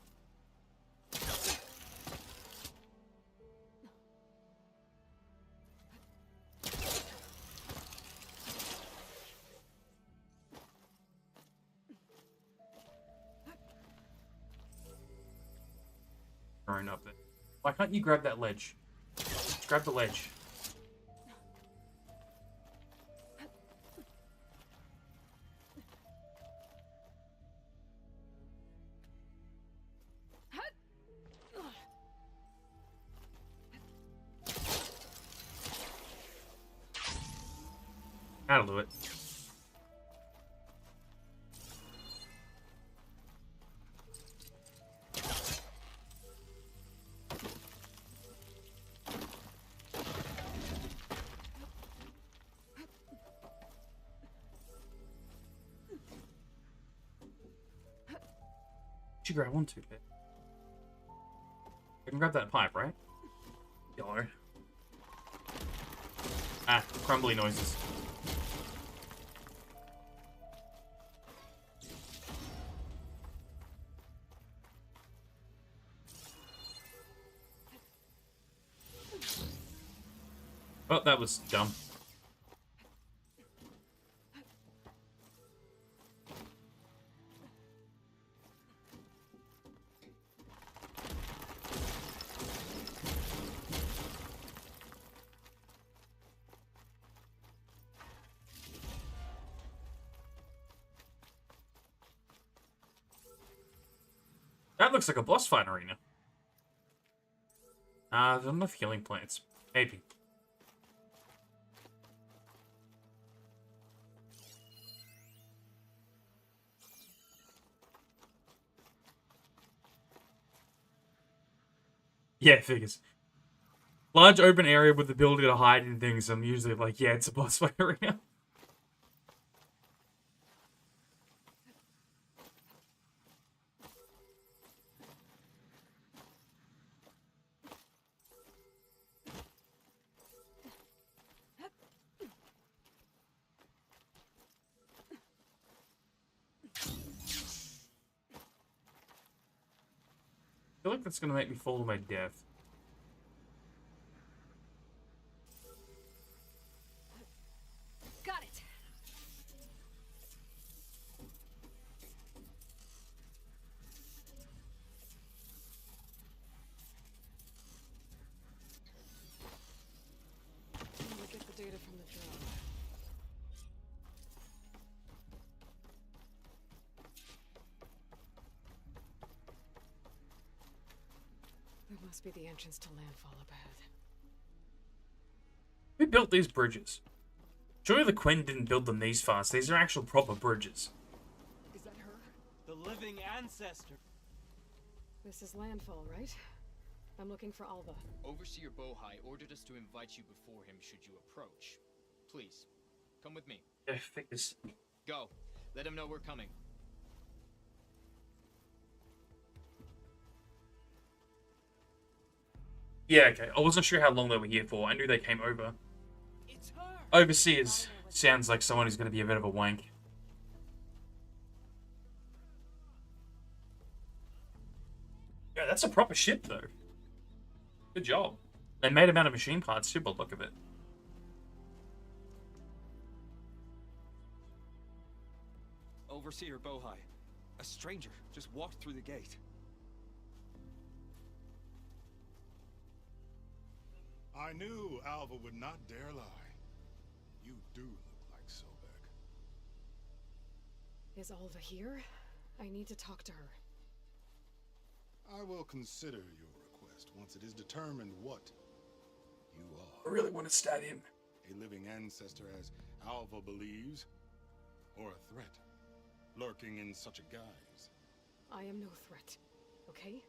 Up there. Why can't you grab that ledge? Just grab the ledge. That'll do it. You grab one too, bit. I can grab that pipe, right? Yellow. Ah, crumbly noises. Oh, that was dumb. That looks like a boss fight arena. There's enough healing plants. Maybe. Yeah, figures. Large open area with the ability to hide in things. I'm usually like, yeah, it's a boss fight arena. I feel like that's gonna make me fall to my death. Got it. I'm gonna get the data from the drone. That must be the entrance to landfall up ahead. Who built these bridges? Surely the Queen didn't build them these fast. These are actual proper bridges. Is that her? The living ancestor. This is landfall, right? I'm looking for Alva. Overseer Bohai ordered us to invite you before him should you approach. Please, come with me. Yeah, figures. Go. Let him know we're coming. Yeah, okay. I wasn't sure how long they were here for. I knew they came over. Overseers sounds like someone who's going to be a bit of a wank. Yeah, that's a proper ship, though. Good job. They made him out of machine parts, too, by the look of it. Overseer Bohai. A stranger just walked through the gate. I knew Alva would not dare lie. You do look like Sobek. Is Alva here? I need to talk to her. I will consider your request once it is determined what you are. I really want to stab him. A living ancestor, as Alva believes, or a threat, lurking in such a guise. I am no threat, okay?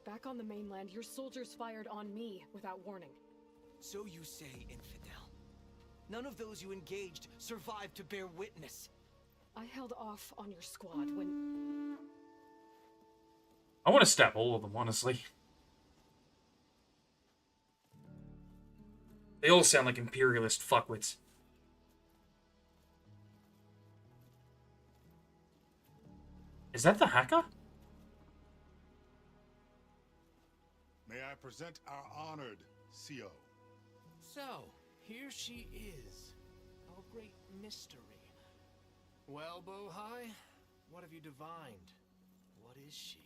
Back on the mainland, your soldiers fired on me without warning. So you say, Infidel. None of those you engaged survived to bear witness. I held off on your squad when... I want to stab all of them, honestly. They all sound like imperialist fuckwits. Is that the hacker? May I present our honored CO? So, here she is. Our great mystery. Well, Bohai, what have you divined? What is she?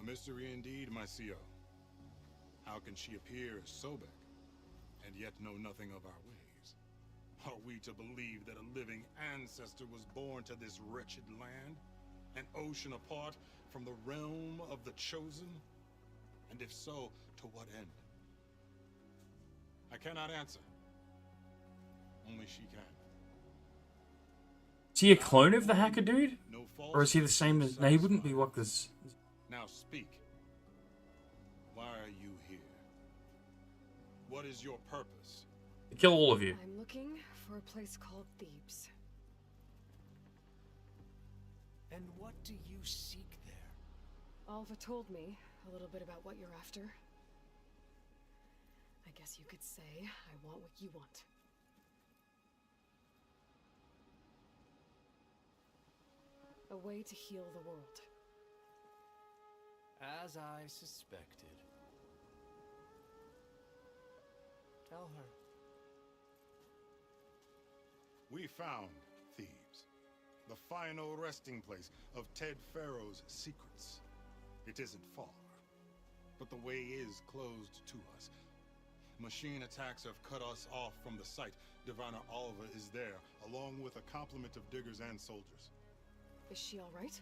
A mystery indeed, my CO. How can she appear as Sobek, and yet know nothing of our ways? Are we to believe that a living ancestor was born to this wretched land? An ocean apart from the realm of the Chosen? And if so, to what end? I cannot answer. Only she can. Is he a clone of the hacker dude? Or is he the same as... No, he wouldn't be what this... Now speak. Why are you here? What is your purpose? To kill all of you. I'm looking for a place called Thebes. And what do you seek there? Alva told me a little bit about what you're after. I guess you could say I want what you want. A way to heal the world. As I suspected. Tell her. We found Thebes, the final resting place of Ted Pharaoh's secrets. It isn't far, but the way is closed to us. Machine attacks have cut us off from the site. Diviner Alva is there, along with a complement of diggers and soldiers. Is she all right?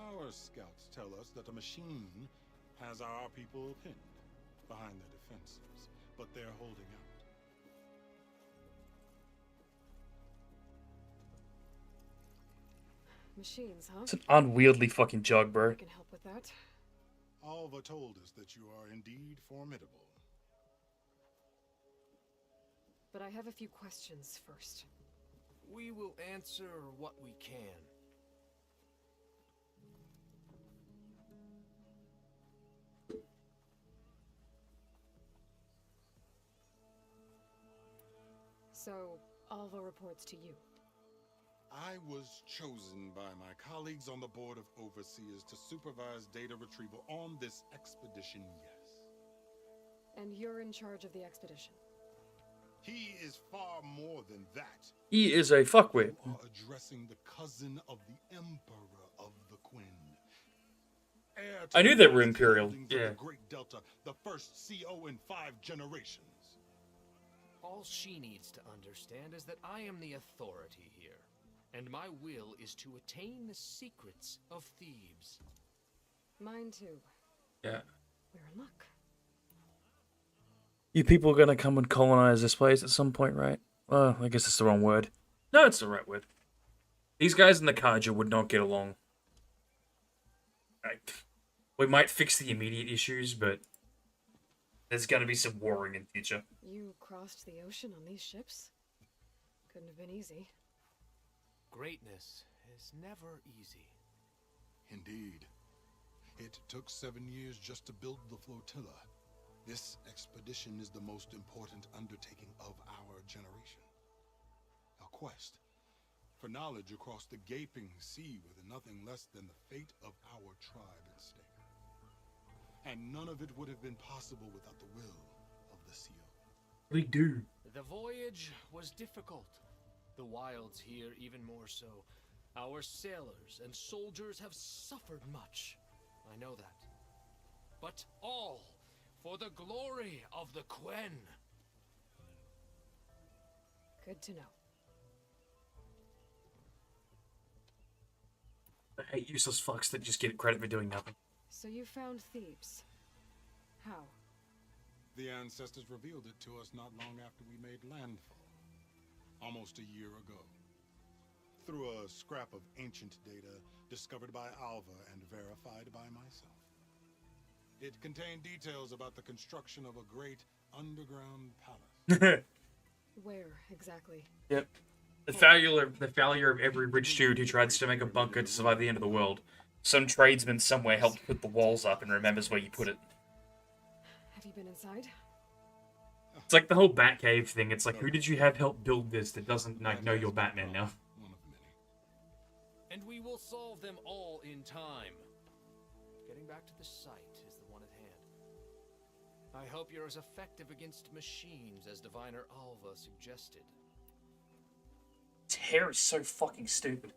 Our scouts tell us that a machine has our people pinned behind their defenses, but they're holding out. Machines, huh? It's an unwieldy fucking jug, bro. I can help with that. Alva told us that you are indeed formidable. But I have a few questions first. We will answer what we can. So, Alva reports to you. I was chosen by my colleagues on the Board of Overseers to supervise data retrieval on this expedition, yes. And you're in charge of the expedition. He is far more than that. He is a fuckwit. You are addressing the cousin of the Emperor of the Quinn. Heir to I knew the they were vast Imperial. holdings of Yeah. the Great Delta, the first CO in 5 generations. All she needs to understand is that I am the authority here, and my will is to attain the secrets of Thebes. Mine too. Yeah. We're in luck. You people are gonna come and colonize this place at some point, right? Well, I guess it's the wrong word. No, it's the right word. These guys in the Kaja would not get along. We might fix the immediate issues, but there's gonna be some warring in future. You crossed the ocean on these ships? Couldn't have been easy. Greatness is never easy. Indeed. It took 7 years just to build the flotilla. This expedition is the most important undertaking of our generation. A quest for knowledge across the gaping sea with nothing less than the fate of our tribe at stake. And none of it would have been possible without the will of the CO. We do. The voyage was difficult. The wilds here even more so. Our sailors and soldiers have suffered much. I know that. But all for the glory of the Quen. Good to know. I hate useless fucks that just get credit for doing nothing. So you found Thebes. How? The ancestors revealed it to us not long after we made landfall. Almost a year ago. Through a scrap of ancient data discovered by Alva and verified by myself. It contained details about the construction of a great underground palace. Where, exactly? Yep. The failure of every rich dude who tries to make a bunker to survive the end of the world. Some tradesman somewhere helped put the walls up and remembers where you put it. Have you been inside? It's like the whole Batcave thing. It's like, who did you have help build this that doesn't like know you're Batman now? And we will solve them all in time. Getting back to the site is the one at hand. I hope you're as effective against machines as Diviner Alva suggested. His hair is so fucking stupid.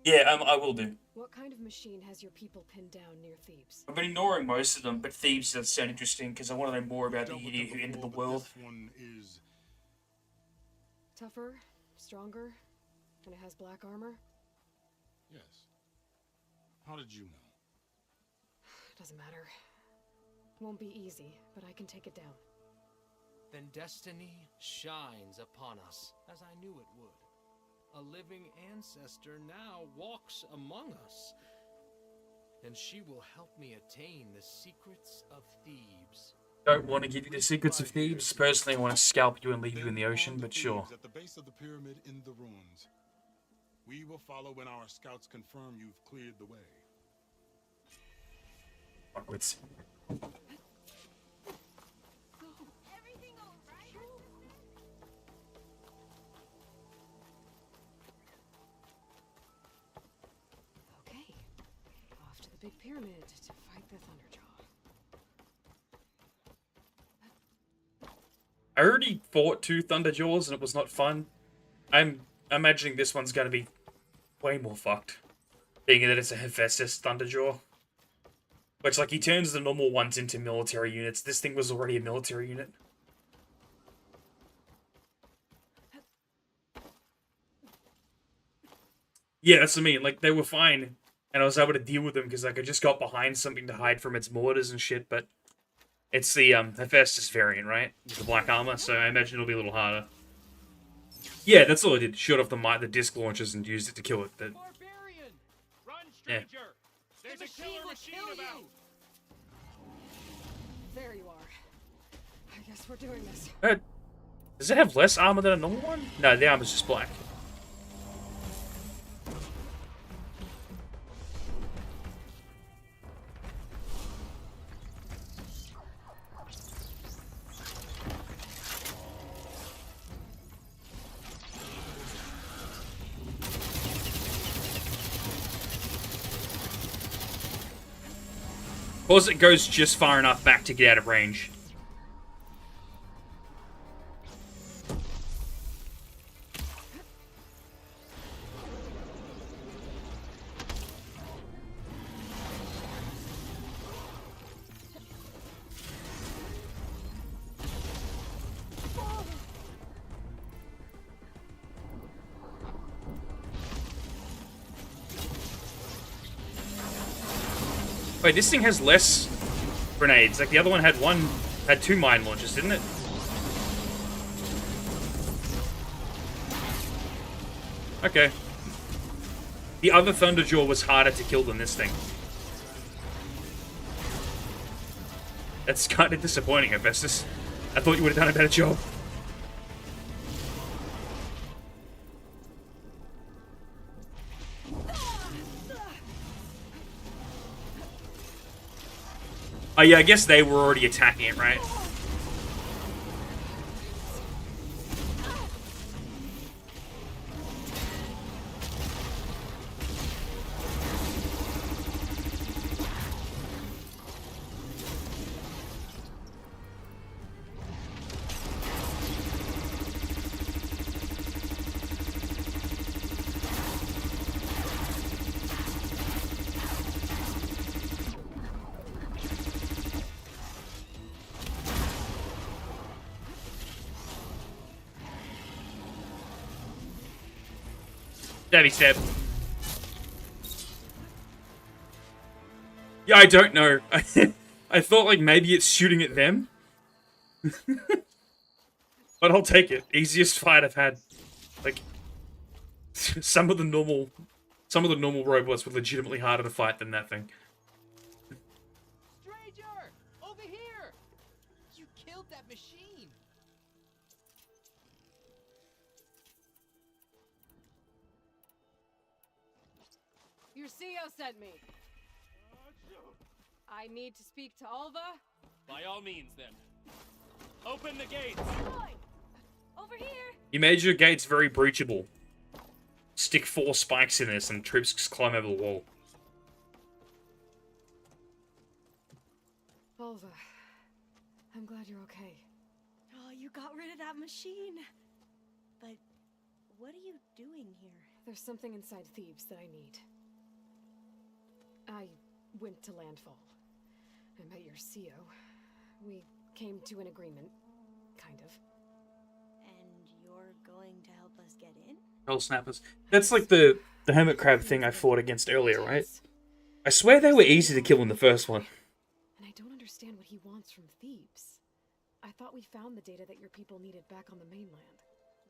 Yeah, I will do. What kind of machine has your people pinned down near Thebes? I've been ignoring most of them, but Thebes does sound interesting because I want to know more about the idiot who ended the world. This one is Tougher, stronger, and it has black armor? yes. How did you know? Doesn't matter. Won't be easy, but I can take it down. Then destiny shines upon us, as I knew it would. A living ancestor now walks among us, and she will help me attain the secrets of Thebes. Don't want to give you the secrets of Thebes. Personally, I want to scalp you and leave you in the ocean, but sure. At the base of the pyramid in the ruins. We will follow when our scouts confirm you've cleared the way. Fuckwits. Okay. Off to the big pyramid to fight the Thunderjaw. I already fought 2 Thunderjaws and it was not fun. I'm imagining this one's gonna be way more fucked. Being that it's a Hephaestus Thunderjaw. Which, like, he turns the normal ones into military units. This thing was already a military unit. Yeah, that's what I mean. Like, they were fine, and I was able to deal with them because like I just got behind something to hide from its mortars and shit. But it's the Hephaestus variant, right? With the black armor, so I imagine it'll be a little harder. Yeah, that's all I did. Shot off the disc launchers and used it to kill it. But yeah. There's a killer machine about. There you are. I guess we're doing this. Does it have less armor than a normal one? No, the armor's just black. Or it goes just far enough back to get out of range. Wait, this thing has less grenades. Like the other one had two mine launchers, didn't it? Okay. The other Thunderjaw was harder to kill than this thing. That's kind of disappointing, Hephaestus. I thought you would have done a better job. Oh yeah, I guess they were already attacking it, right? Stabby stab. Yeah, I don't know. I thought like maybe it's shooting at them. But I'll take it. Easiest fight I've had. Like some of the normal robots were legitimately harder to fight than that thing. Stranger! Over here! You killed that machine! Your CO sent me. I need to speak to Alva. By all means, then. Open the gates! Over here! You made your gates very breachable. Stick 4 spikes in this and troops just climb over the wall. Alva, I'm glad you're okay. Oh, you got rid of that machine. But what are you doing here? There's something inside Thebes that I need. I went to Landfall. I met your CO. We came to an agreement, kind of. And you're going to help us get in? Hell snappers. That's like the hermit crab thing I fought against earlier, right? I swear they were easy to kill in the first one. And I don't understand what he wants from Thebes. I thought we found the data that your people needed back on the mainland.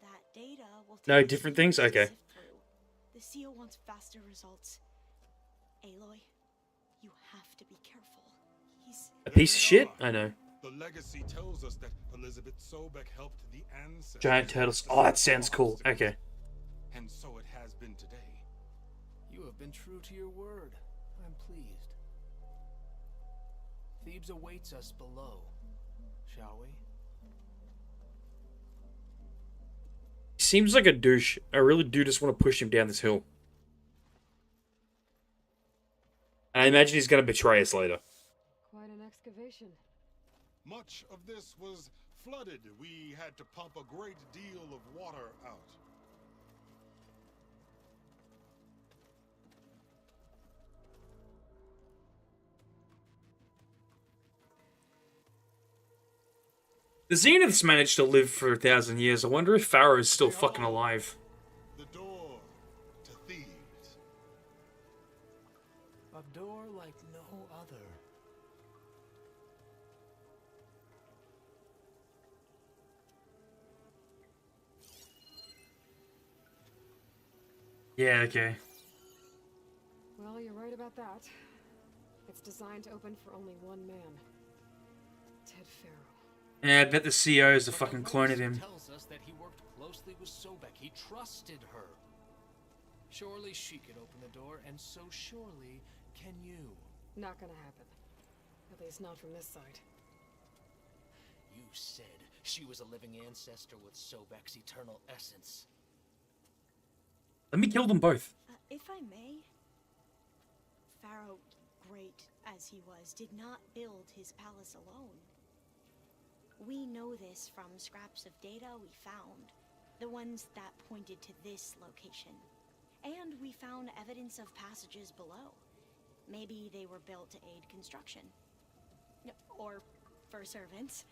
That data will No, take different years things? to Okay. sift through. The CO wants faster results. Aloy, you have to be careful. He's A piece of shit? I know. The legacy tells us that Elizabeth Sobek helped the ancestors. Giant turtles. Oh, that sounds cool. Okay. And so it has been today. You have been true to your word. I'm pleased. Thebes awaits us below, shall we? He seems like a douche. I really do just want to push him down this hill. And I imagine he's going to betray us later. Quite an excavation. Much of this was flooded. We had to pump a great deal of water out. The Zeniths managed to live for 1,000 years. I wonder if Pharaoh's still fucking alive. The door to Thebes. A door like no other. Yeah, okay. Well, you're right about that. It's designed to open for only one man. Ted Farrow. Yeah, I bet the CEO is a fucking clone of him. Tells us that he worked closely with Sobek. He trusted her. Surely she could open the door, and so surely can you. Not gonna happen. At least not from this side. You said she was a living ancestor with Sobek's eternal essence. Let me kill them both. If I may, Pharaoh, great as he was, did not build his palace alone. We know this from scraps of data we found, the ones that pointed to this location. And we found evidence of passages below. Maybe they were built to aid construction. Or for servants.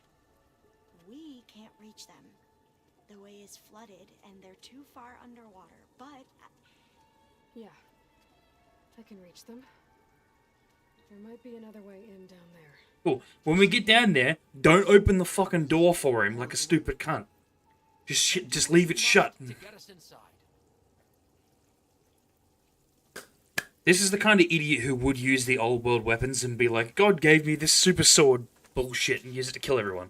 We can't reach them. The way is flooded and they're too far underwater, but... Yeah. I can reach them. There might be another way in down there. Cool. When we get down there, don't open the fucking door for him like a stupid cunt. Just leave it shut. This is the kind of idiot who would use the old world weapons and be like, God gave me this super sword bullshit and use it to kill everyone.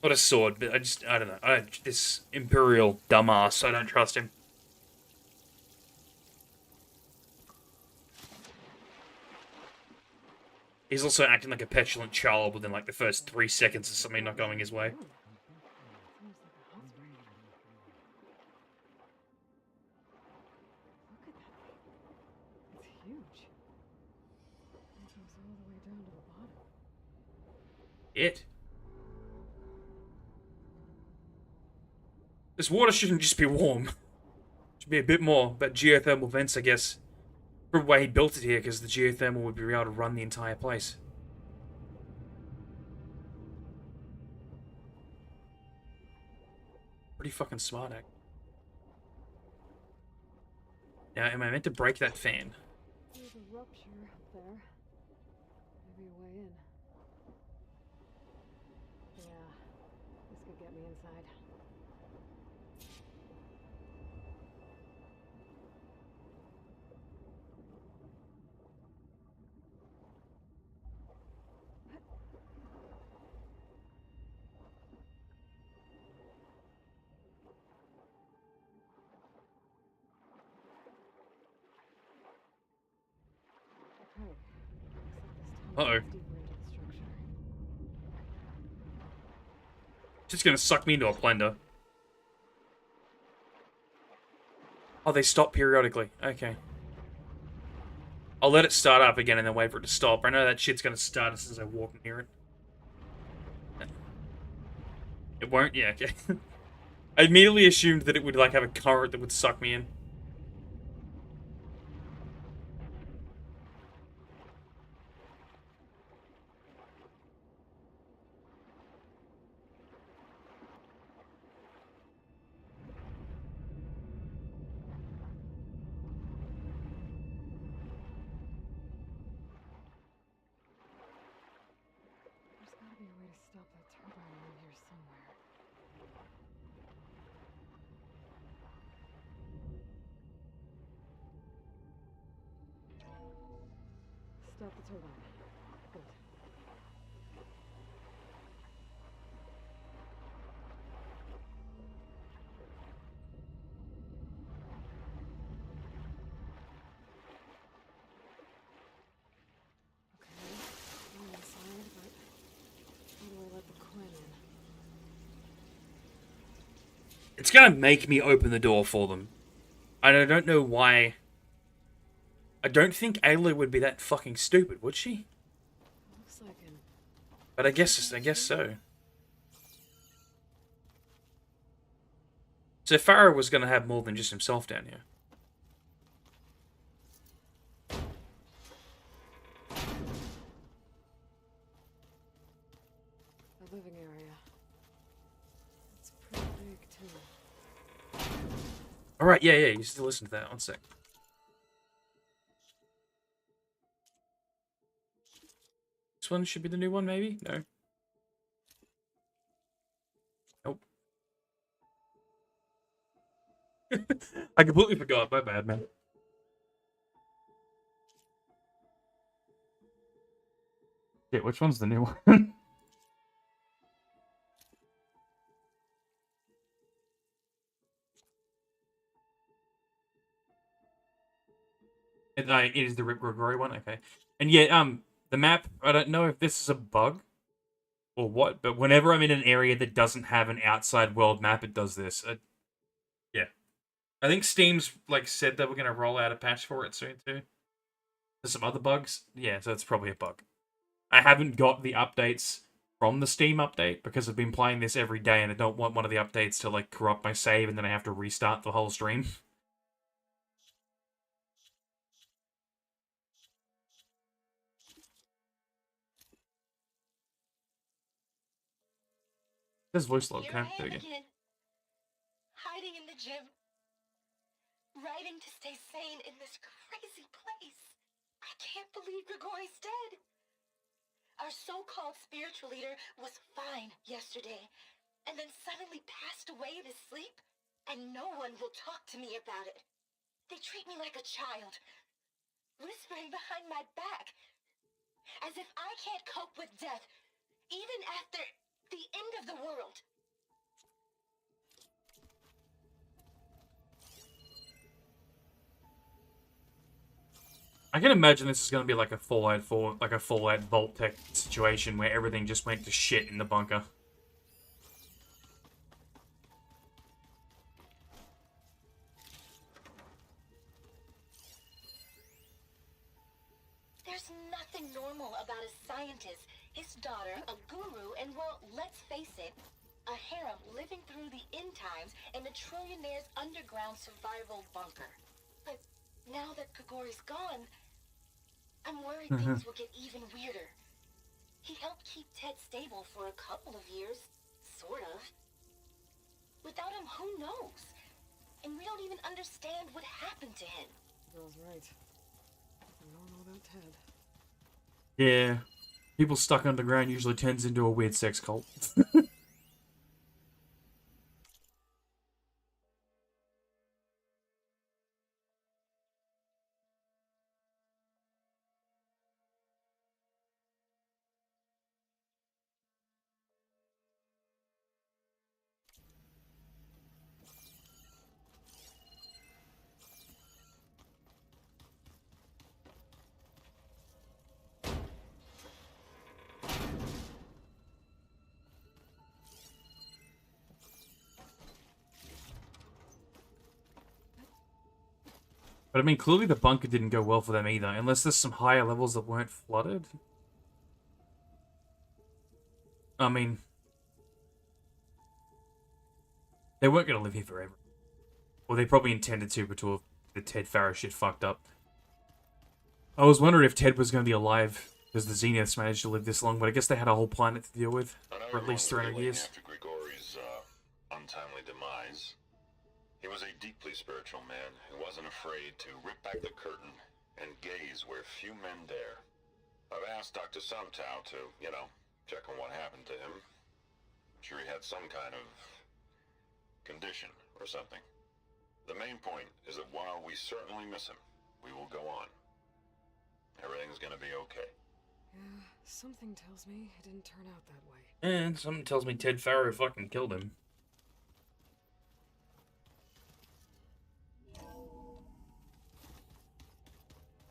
Not a sword, but I don't know. This Imperial dumbass, I don't trust him. He's also acting like a petulant child within like the first 3 seconds of something not going his way. It's huge. It goes all the way down to the bottom. This water shouldn't just be warm. It should be a bit more, but geothermal vents, I guess. Probably why he built it here, because the geothermal would be able to run the entire place. Pretty fucking smart, act. Now, am I meant to break that fan? There's a rupture up there. Maybe a way in. Yeah, this could get me inside. Uh-oh. Just gonna suck me into a blender. Oh, they stop periodically. Okay. I'll let it start up again and then wait for it to stop. I know that shit's gonna start as soon as I walk near it. It won't? Yeah, okay. I immediately assumed that it would, like, have a current that would suck me in. There's gotta be a way to stop that turbine around here somewhere. Stop the turbine. Good. Okay, I'm inside, but how do I let the Quinn in? It's gonna make me open the door for them. And I don't know why. I don't think Ayla would be that fucking stupid, would she? Looks like an... But I guess so. So Pharaoh was gonna have more than just himself down here. The living area. It's pretty big, too. Alright, yeah, you still listen to that. One sec. one should be the new one, maybe? No. Nope. I completely forgot. My bad, man. Yeah, which one's the new one? It is the Rip Grigori one, okay. And yeah, the map, I don't know if this is a bug or what, but whenever I'm in an area that doesn't have an outside world map, it does this. Yeah. I think Steam's, like, said that we're going to roll out a patch for it soon, too. There's some other bugs. Yeah, so it's probably a bug. I haven't got the updates from the Steam update because I've been playing this every day and I don't want one of the updates to, like, corrupt my save and then I have to restart the whole stream. His voice low, okay? There we go. Hiding in the gym. Writing to stay sane in this crazy place. I can't believe Grigori's dead. Our so-called spiritual leader was fine yesterday, and then suddenly passed away in his sleep, and no one will talk to me about it. They treat me like a child, whispering behind my back, as if I can't cope with death, even after the end of the world. I can imagine this is going to be like a Fallout 4, like a Fallout Vault-Tec situation where everything just went to shit in the bunker. There's nothing normal about a scientist, his daughter, a guru, and, well, let's face it, a harem living through the end times in a trillionaire's underground survival bunker. But now that Grigori's gone, I'm worried things will get even weirder. He helped keep Ted stable for a couple of years, sort of. Without him, who knows? And we don't even understand what happened to him. Girl's right. We don't know about Ted. Yeah. People stuck underground usually turns into a weird sex cult. But I mean, clearly the bunker didn't go well for them either, unless there's some higher levels that weren't flooded. I mean, they weren't going to live here forever. Or they probably intended to, but the Ted Farrow shit fucked up. I was wondering if Ted was going to be alive, because the Zeniths managed to live this long, but I guess they had a whole planet to deal with for at least 300 years. After Grigori's untimely demise, he was a deeply spiritual man who wasn't afraid to rip back the curtain and gaze where few men dare. I've asked Dr. Sumtow to, check on what happened to him. I'm sure he had some kind of condition or something. The main point is that while we certainly miss him, we will go on. Everything's gonna be okay. Yeah, something tells me it didn't turn out that way. And something tells me Ted Farrow fucking killed him.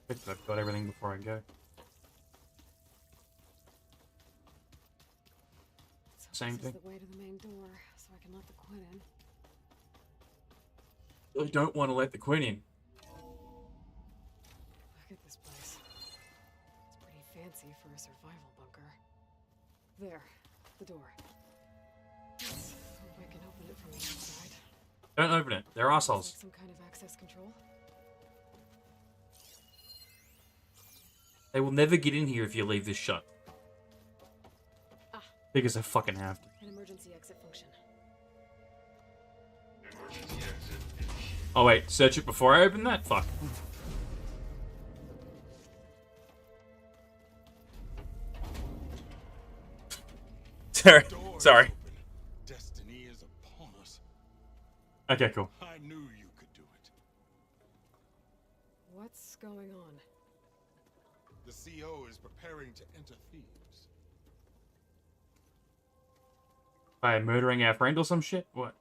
I've got everything before I go. Same thing. This is the way to the main door, so I can let the Quinn in. I don't want to let the Quinn in. Look at this place. It's pretty fancy for a survival bunker. There, the door. Let's hope I can open it from the inside. Don't open it. They're assholes. Like some kind of access control. They will never get in here if you leave this shut. Because I fucking have to. An emergency exit function. Oh wait, search it before I open that? Fuck. Sorry. Sorry. Destiny is upon us. Okay, cool. I knew you could do it. What's going on? The CO is preparing to enter Thebes. By murdering our friend or some shit? What?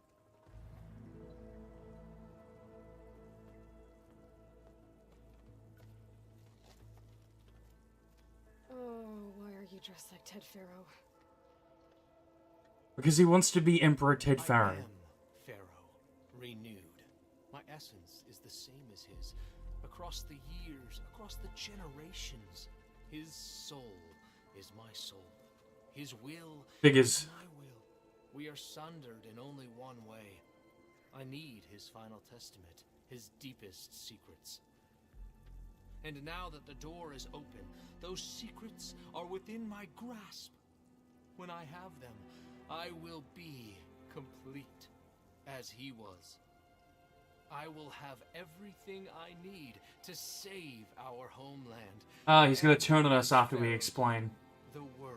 Oh, why are you dressed like Ted Pharaoh? Because he wants to be Emperor Ted Pharaoh. Pharaoh, renewed. My essence is the same as his. Across the years, across the generations, his soul is my soul. His will Figures. is my will. We are sundered in only one way. I need his final testament, his deepest secrets. And now that the door is open, those secrets are within my grasp. When I have them, I will be complete, as he was. I will have everything I need to save our homeland. Ah, he's gonna turn on us after we explain. The world.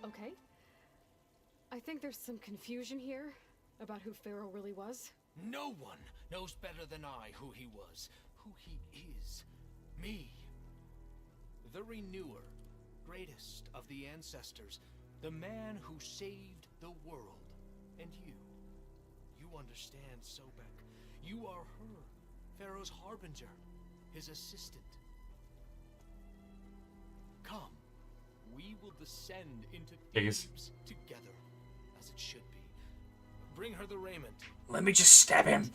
Okay. I think there's some confusion here about who Pharaoh really was. No one knows better than I who he was, who he is. Me. The Renewer, greatest of the ancestors, the man who saved the world. And you. You understand, Sobek. You are her, Pharaoh's harbinger, his assistant. Come. We will descend into Thebes together, as it should be. Bring her the raiment. Let me just stab him.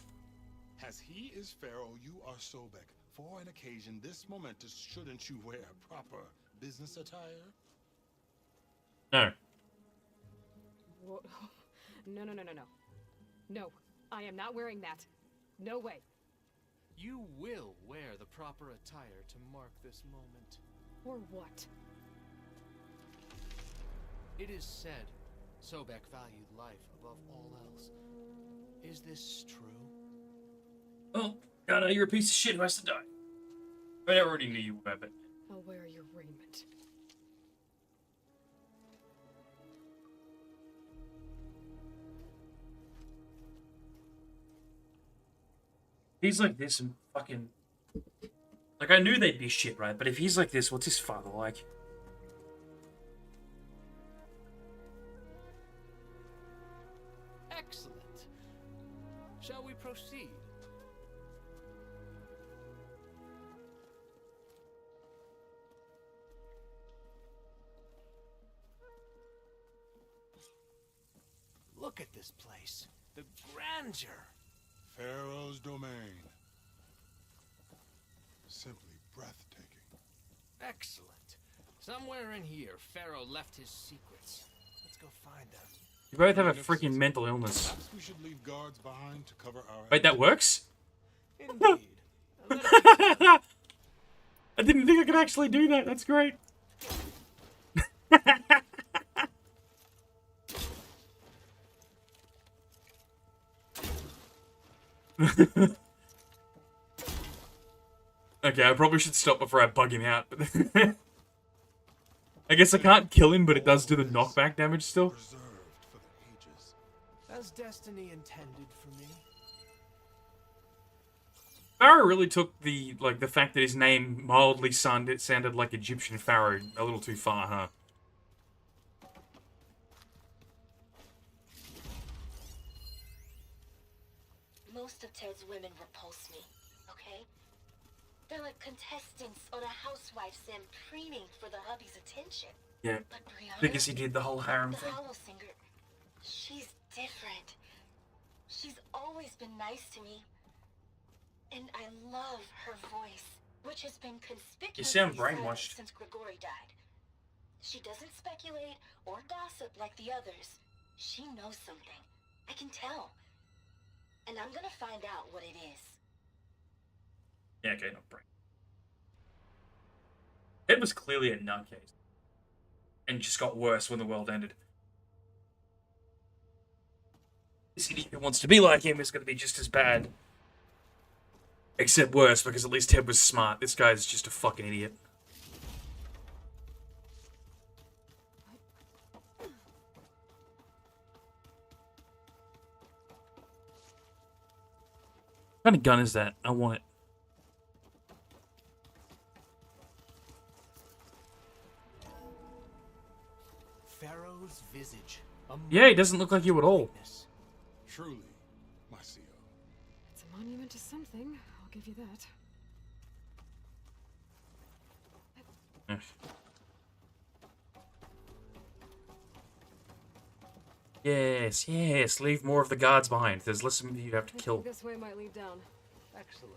As he is Pharaoh, you are Sobek. For an occasion this momentous, shouldn't you wear proper business attire? No. Whoa. No. No, I am not wearing that. No way. You will wear the proper attire to mark this moment. Or what? It is said Sobek valued life above all else. Is this true? Oh, God, you're a piece of shit who has to die. But I already knew you were, but... I'll wear your raiment. He's like this and fucking... Like, I knew they'd be shit, right? But if he's like this, what's his father like? Excellent. Shall we proceed? Look at this place. The grandeur. Pharaoh's domain. Simply breathtaking. Excellent. Somewhere in here, Pharaoh left his secrets. Let's go find them. You both have a freaking mental illness. Perhaps we should leave guards behind to cover our... Wait, that works? Indeed. I didn't think I could actually do that. That's great. Okay, I probably should stop before I bug him out. But I guess I can't kill him, but it does do the knockback damage still. As destiny intended for me. Pharaoh really took the fact that his name mildly sounded like Egyptian pharaoh a little too far, huh? Most of Ted's women repulse me, okay? They're like contestants on a housewife sim preening for the hubby's attention. Yeah, But Brianna, because he did the whole harem the thing. hollow singer, she's different. She's always been nice to me. And I love her voice, which has been conspicuous You sound brainwashed. since Grigori died. She doesn't speculate or gossip like the others. She knows something. I can tell. And I'm gonna find out what it is. Yeah, okay, not brain. It was clearly a nutcase. And just got worse when the world ended. This idiot who wants to be like him is going to be just as bad. Except worse, because at least Ted was smart. This guy's just a fucking idiot. kind of gun is that? I want it. Pharaoh's visage. Yeah, he doesn't look like you at all. Truly, my CO. It's a monument to something, I'll give you that. Yes, yes. Leave more of the guards behind. There's less of them you have to kill. This way might lead down. Excellent.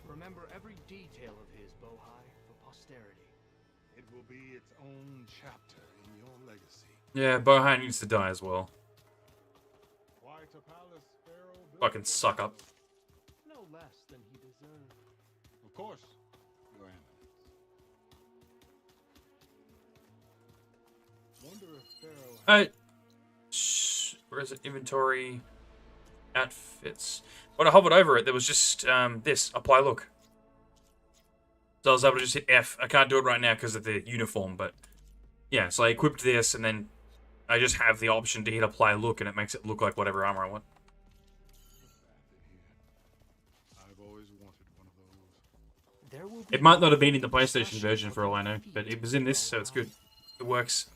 Remember every detail of his, Bohai, for posterity. It will be its own chapter in your legacy. Yeah, Bohan needs to die as well. Quite a palace Pharaoh built Fucking suck up. No less than he deserved. Of course, Your Eminence. Wonder if Pharaoh Where is it? Inventory. Outfits. When I hovered over it, there was just this. Apply look. So I was able to just hit F. I can't do it right now because of the uniform, but yeah, so I equipped this and then I just have the option to hit apply look and it makes it look like whatever armor I want. I've always wanted one of those. There will It might not have been in the PlayStation version for all I know, but it was in this, so it's good. It works.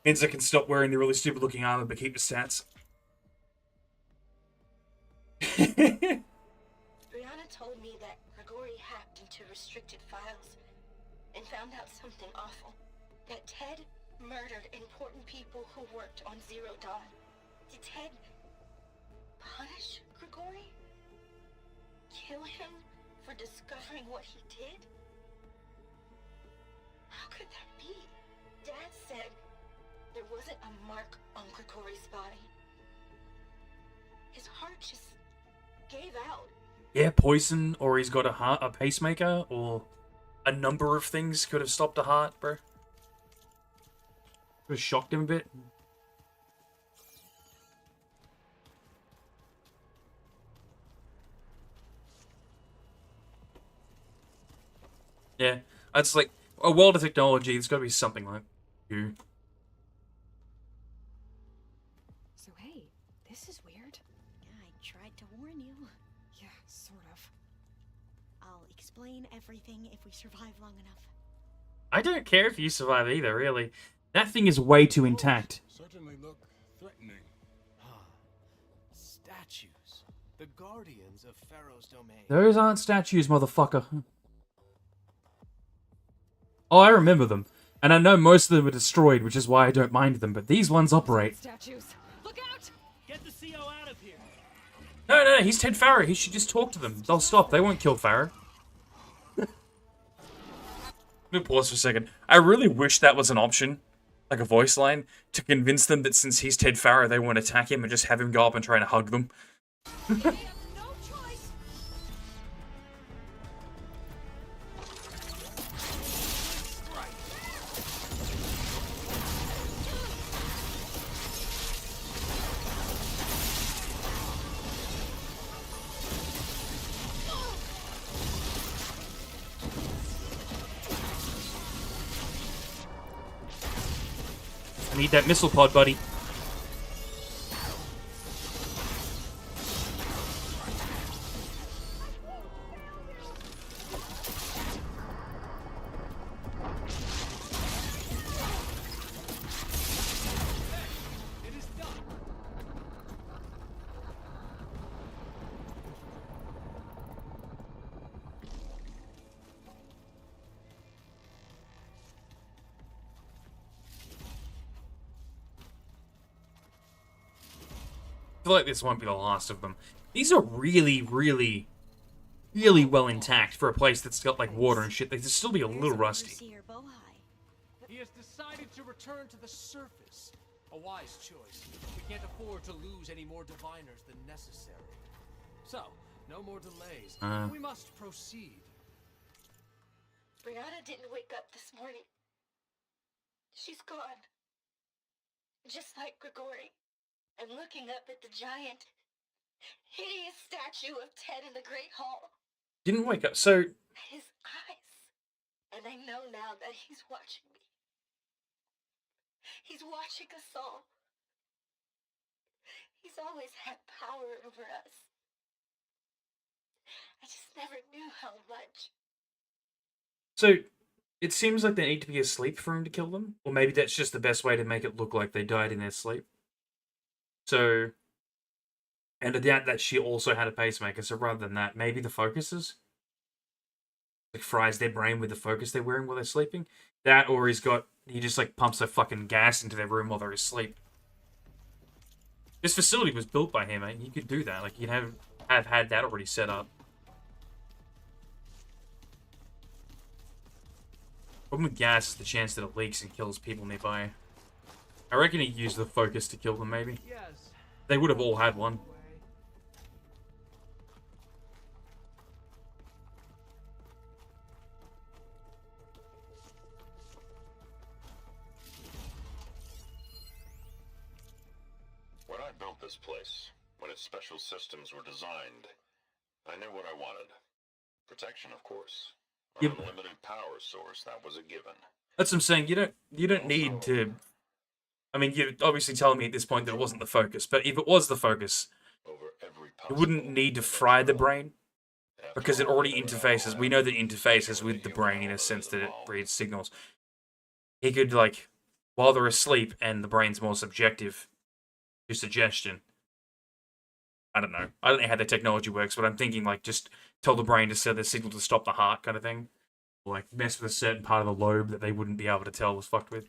Means I can stop wearing the really stupid looking armor but keep the stats. Brianna told me that Grigori hacked into restricted files and found out something awful. That Ted murdered important people who worked on Zero Dawn. Did Ted punish Grigori? Kill him for discovering what he did? How could that be? Dad said there wasn't a mark on Grigori's body. His heart just gave out. Yeah, poison, or he's got a pacemaker, or a number of things could have stopped a heart, bro. Could have shocked him a bit. Yeah, it's like a world of technology. There's got to be something like you. So hey, this is weird. Yeah, I tried to warn you. Yeah, sort of. I'll explain everything if we survive long enough. I don't care if you survive either, really. That thing is way too intact. Certainly look threatening. Statues. The guardians of Pharaoh's domain. Those aren't statues, motherfucker. Oh, I remember them. And I know most of them are destroyed, which is why I don't mind them, but these ones operate. Statues. Look out! Get the CO out of here. No, he's Ted Farrow. He should just talk to them. They'll stop. They won't kill Farrow. Let me pause for a second. I really wish that was an option, like a voice line, to convince them that since he's Ted Farrow, they won't attack him and just have him go up and try to hug them. I need that missile pod, buddy. I feel like this won't be the last of them. These are really, really, really well intact for a place that's got, like, water and shit. They just still be a little rusty. He has decided to return to the surface. A wise choice. We can't afford to lose any more diviners than necessary. So, no more delays. We must proceed. Brianna didn't wake up this morning. She's gone. Just like Grigori. I'm looking up at the giant, hideous statue of Ted in the Great Hall. Didn't wake up, so... His eyes. And I know now that he's watching me. He's watching us all. He's always had power over us. I just never knew how much. So, it seems like they need to be asleep for him to kill them. Or maybe that's just the best way to make it look like they died in their sleep. So, and I doubt that she also had a pacemaker, so rather than that, maybe the focuses? Like, fries their brain with the focus they're wearing while they're sleeping? That, or he just, like, pumps a fucking gas into their room while they're asleep. This facility was built by him, eh? He could do that. Like, he'd have had that already set up. Problem with gas is the chance that it leaks and kills people nearby. I reckon he used the focus to kill them, maybe. Yes. They would have all had one. When I built this place, when its special systems were designed, I knew what I wanted. Protection, of course. An Yep. unlimited power source, that was a given. That's what I'm saying. You don't need to. I mean, you're obviously telling me at this point that it wasn't the focus, but if it was the focus, you wouldn't need to fry the brain because it already interfaces. We know that it interfaces with the brain in a sense that it reads signals. He could, like, while they're asleep and the brain's more subjective to suggestion. I don't know. I don't know how the technology works, but I'm thinking, like, just tell the brain to send the signal to stop the heart kind of thing. Or, like, mess with a certain part of the lobe that they wouldn't be able to tell was fucked with.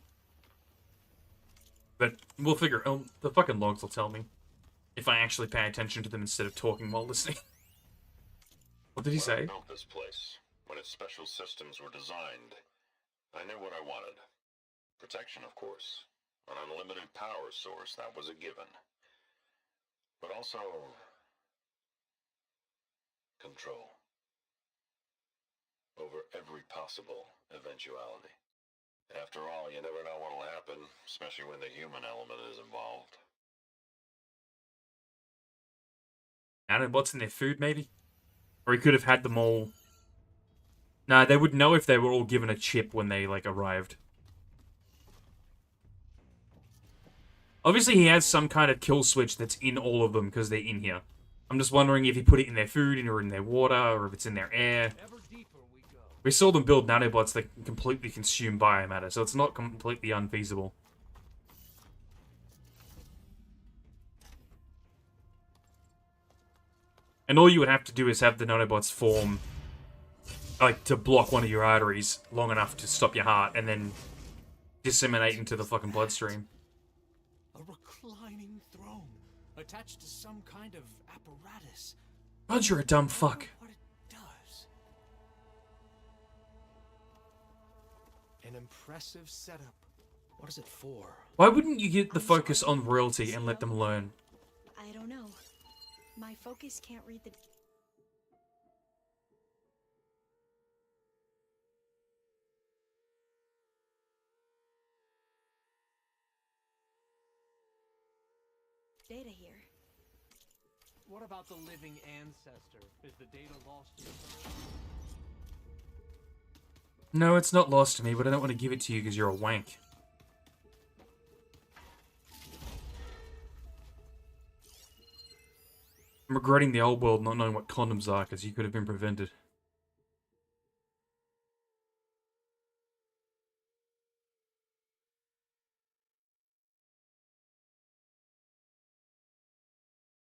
But we'll figure it. Oh, the fucking logs will tell me if I actually pay attention to them instead of talking while listening. What did he say? When I built this place, when its special systems were designed, I knew what I wanted. Protection, of course. An unlimited power source, that was a given. But also... control. Over every possible eventuality. After all, you never know what'll happen, especially when the human element is involved. Nanobots in their food, maybe? Or he could have had them all... Nah, they would know if they were all given a chip when they, like, arrived. Obviously, he has some kind of kill switch that's in all of them because they're in here. I'm just wondering if he put it in their food or in their water or if it's in their air. We saw them build nanobots that can completely consume biomatter, so it's not completely unfeasible. And all you would have to do is have the nanobots form, like, to block one of your arteries long enough to stop your heart, and then disseminate into the fucking bloodstream. A reclining throne attached to some kind of apparatus. God, you're a dumb fuck. What it does. An impressive setup. What is it for? Why wouldn't you get the focus on royalty and let them learn? I don't know. My focus can't read the... data here. What about the living ancestor? Is the data lost to No, it's not lost to me, but I don't want to give it to you because you're a wank. I'm regretting the old world not knowing what condoms are because you could have been prevented.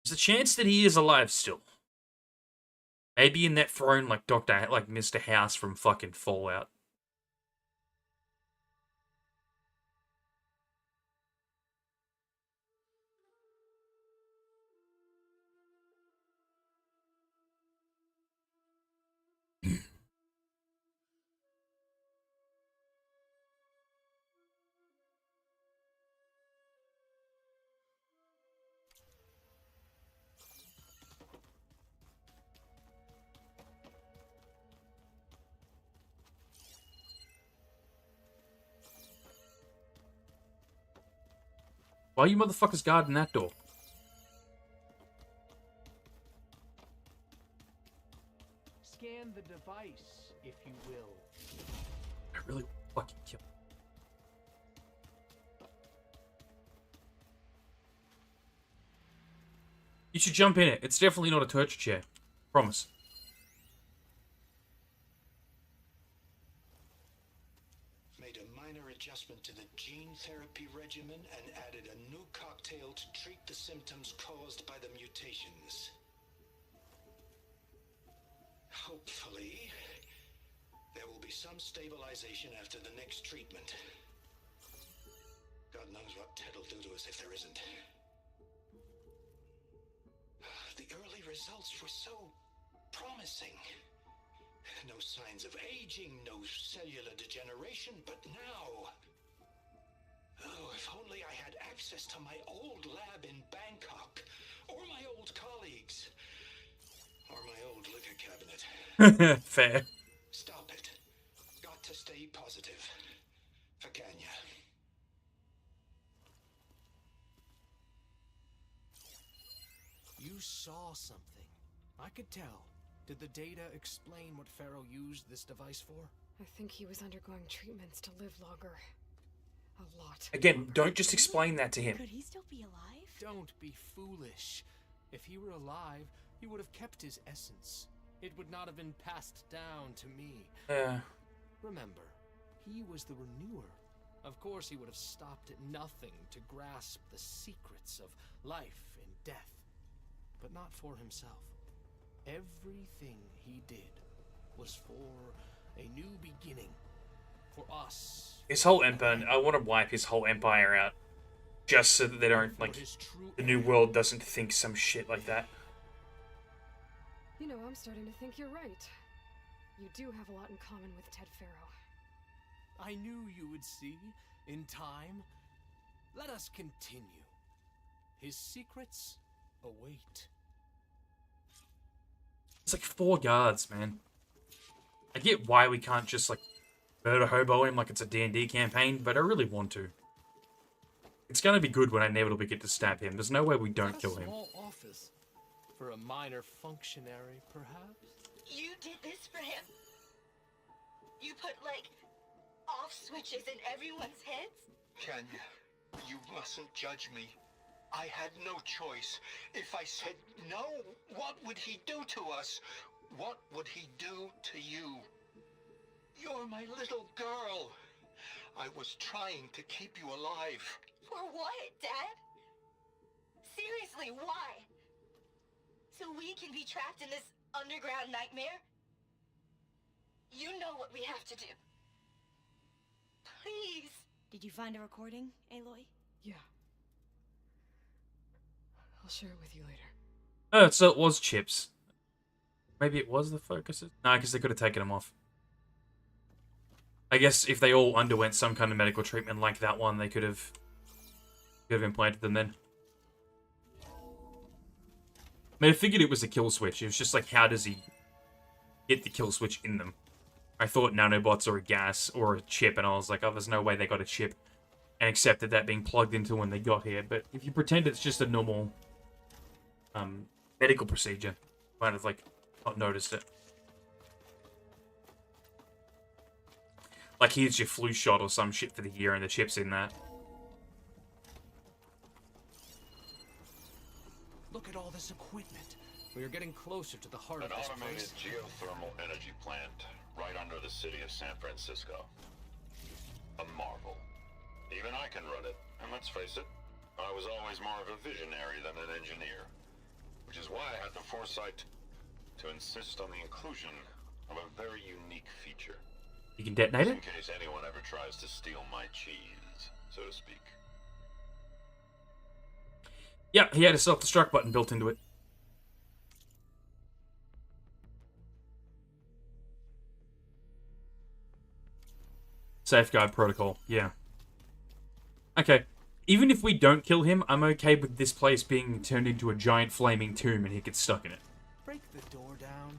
There's a chance that he is alive still. Maybe in that throne like Mr. House from fucking Fallout. Why are you motherfuckers guarding that door? Scan the device, if you will. I really fucking kill. You should jump in it. It's definitely not a torture chair. Promise. Made a minor adjustment to the gene therapy regimen and added a new cocktail to treat the symptoms caused by the mutations. Hopefully, there will be some stabilization after the next treatment. God knows what Ted will do to us if there isn't. The early results were so promising. No signs of aging, no cellular degeneration, but now... Oh, if only I had access to my old lab in Bangkok, or my old colleagues, or my old liquor cabinet. Fair. Stop it. Got to stay positive. For Ganya. You saw something. I could tell. Did the data explain what Pharaoh used this device for? I think he was undergoing treatments to live longer. A lot. Again, don't just explain that to him. Could he still be alive? Don't be foolish. If he were alive, he would have kept his essence. It would not have been passed down to me. Remember, he was the renewer. Of course, he would have stopped at nothing to grasp the secrets of life and death. But not for himself. Everything he did was for a new beginning. For us. His whole empire, I want to wipe his whole empire out. Just so that they don't, like, the new world doesn't think some shit like that. You know, I'm starting to think you're right. You do have a lot in common with Ted Pharaoh. I knew you would see, in time. Let us continue. His secrets await. It's like 4 guards, man. I get why we can't just, like, murder hobo him like it's a D&D campaign, but I really want to. It's gonna be good when I inevitably get to stab him. There's no way we don't kill him. Small office for a minor functionary, perhaps? You did this for him? You put, like, off switches in everyone's heads? Kenya, you mustn't judge me. I had no choice. If I said no, what would he do to us? What would he do to you? You're my little girl. I was trying to keep you alive. For what, Dad? Seriously, why? So we can be trapped in this underground nightmare? You know what we have to do. Please. Did you find a recording, Aloy? Yeah. I'll share it with you later. Oh, so it was chips. Maybe it was the focuses? No, because they could have taken them off. I guess if they all underwent some kind of medical treatment like that one, they could have implanted them then. I mean, I figured it was a kill switch. It was just like, how does he get the kill switch in them? I thought nanobots or a gas or a chip, and I was like, oh, there's no way they got a chip. And accepted that being plugged into when they got here. But if you pretend it's just a normal medical procedure, you might have, like, not noticed it. Like, here's your flu shot or some shit for the year, and the chip's in that. Look at all this equipment. We are getting closer to the heart of this automated place. geothermal energy plant right under the city of San Francisco. A marvel. Even I can run it, and let's face it, I was always more of a visionary than an engineer. Which is why I had the foresight to insist on the inclusion of a very unique feature. You can detonate it? In case anyone ever tries to steal my cheese, so to speak. Yeah, he had a self-destruct button built into it. Safeguard protocol, yeah. Okay, even if we don't kill him, I'm okay with this place being turned into a giant flaming tomb and he gets stuck in it. Break the door down.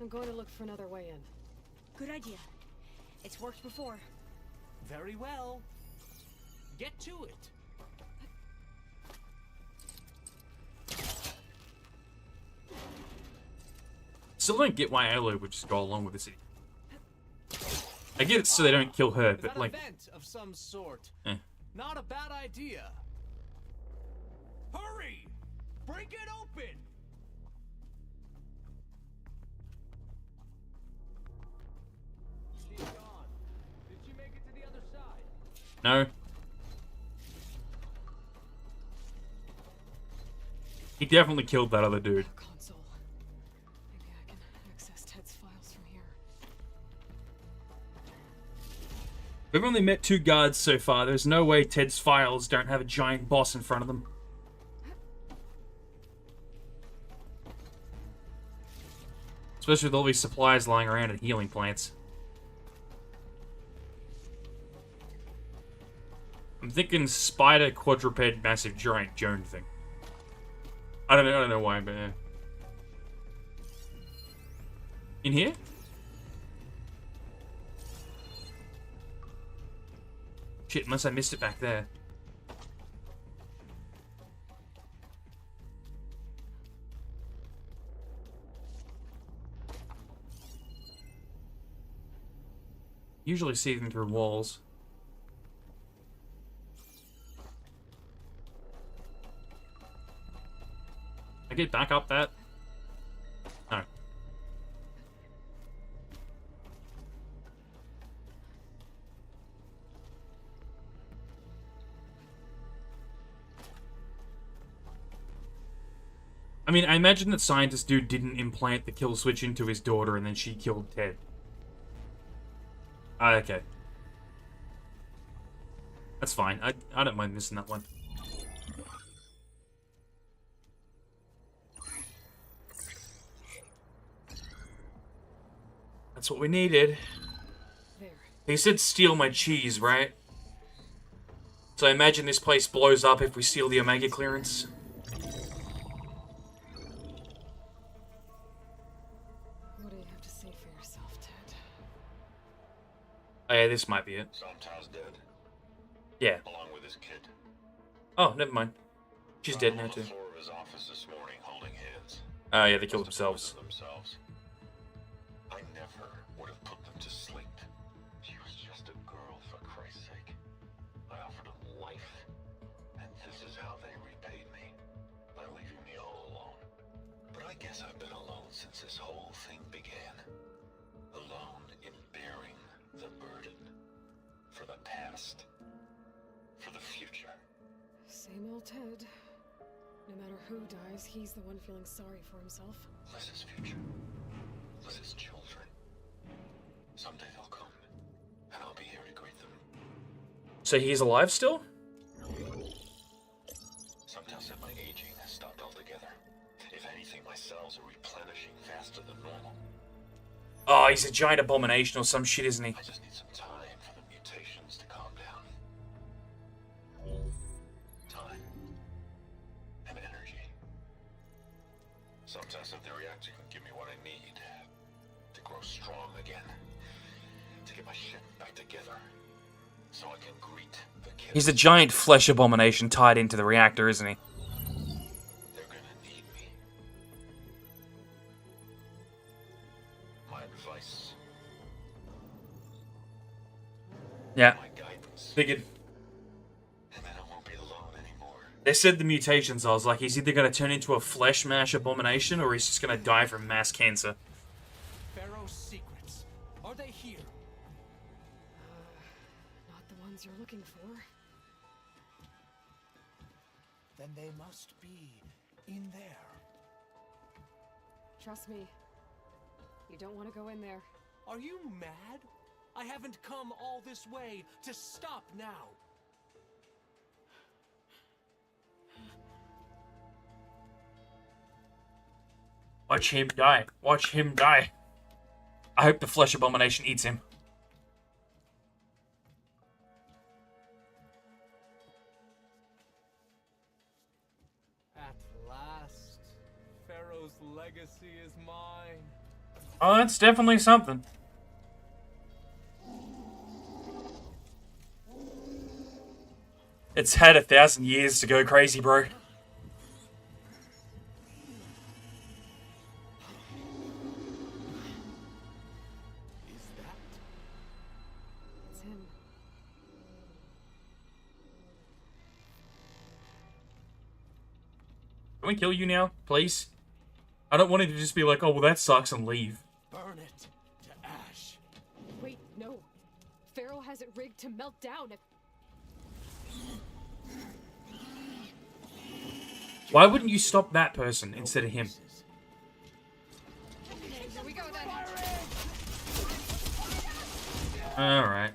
I'm going to look for another way in. Good idea. It's worked before. Very well. Get to it. Still don't get why Aloy would just go along with this. I get it so they don't kill her, but like... event of some sort. Not a bad idea. Hurry! Break it open! She's gone. Did she make it to the other side? No. He definitely killed that other dude. Console. Maybe I can access Ted's files from here. We've only met 2 guards so far. There's no way Ted's files don't have a giant boss in front of them. Especially with all these supplies lying around and healing plants. I'm thinking spider, quadruped, massive giant Joan thing. I don't know why, but yeah. In here? Shit, unless I missed it back there. Usually see them through walls. I get back up that? No. I mean, I imagine that scientist dude didn't implant the kill switch into his daughter and then she killed Ted. Okay. That's fine. I don't mind missing that one. That's what we needed. There. He said steal my cheese, right? So I imagine this place blows up if we steal the Omega clearance. What do you have to say for yourself, Ted? Oh yeah, this might be it. Somta's dead. Yeah. Along with his kid. Oh, never mind. She's dead now On the too. floor of his office this morning, holding hands. Oh yeah, they killed themselves. I never would have put them to sleep. She was just a girl, for Christ's sake. I offered them life, and this is how they repaid me, by leaving me all alone. But I guess I've been alone since this whole thing began. Alone in bearing the burden. For the past. For the future. Same old Ted. No matter who dies, he's the one feeling sorry for himself. Liz's future. Liz's children. Someday they'll come, and I'll be here to greet them. So he's alive still? Sometimes said my aging has stopped altogether. If anything, my cells are replenishing faster than normal. Oh, he's a giant abomination or some shit, isn't he? I just need some time for the mutations to calm down. Time. And energy. Sometimes if the reactor can give me what I need to grow strong again. To get my shit back together. So I can greet the kids. He's a giant flesh abomination tied into the reactor, isn't he? They're gonna need me. My advice. Yeah. My guidance. Figured. And then I won't be alone anymore. They said the mutations. I was like, he's either going to turn into a flesh mash abomination or he's just going to die from mass cancer. Pharaoh's secrets. Are they here? Not the ones you're looking for. Then they must be in there. Trust me. You don't want to go in there. Are you mad? I haven't come all this way to stop now. Watch him die. Watch him die. I hope the flesh abomination eats him. At last, Pharaoh's legacy is mine. Oh, that's definitely something. It's had 1,000 years to go crazy, bro. It's him. Can we kill you now, please? I don't want it to just be like, oh, well, that sucks, and leave. Burn it to ash. Wait, no. Pharaoh has it rigged to melt down if... Why wouldn't you stop that person instead of him? Here we go then. Alright.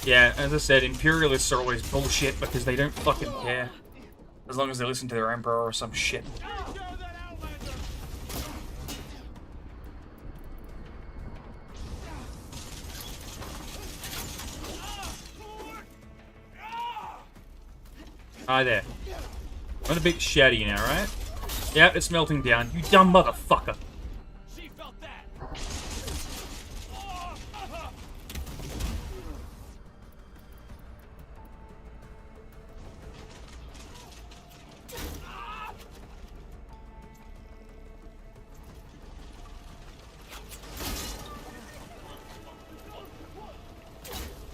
Yeah, as I said, Imperialists are always bullshit because they don't fucking care. As long as they listen to their Emperor or some shit. Hi there. I'm a bit shitty now, right? Yep, it's melting down. You dumb motherfucker. She felt that.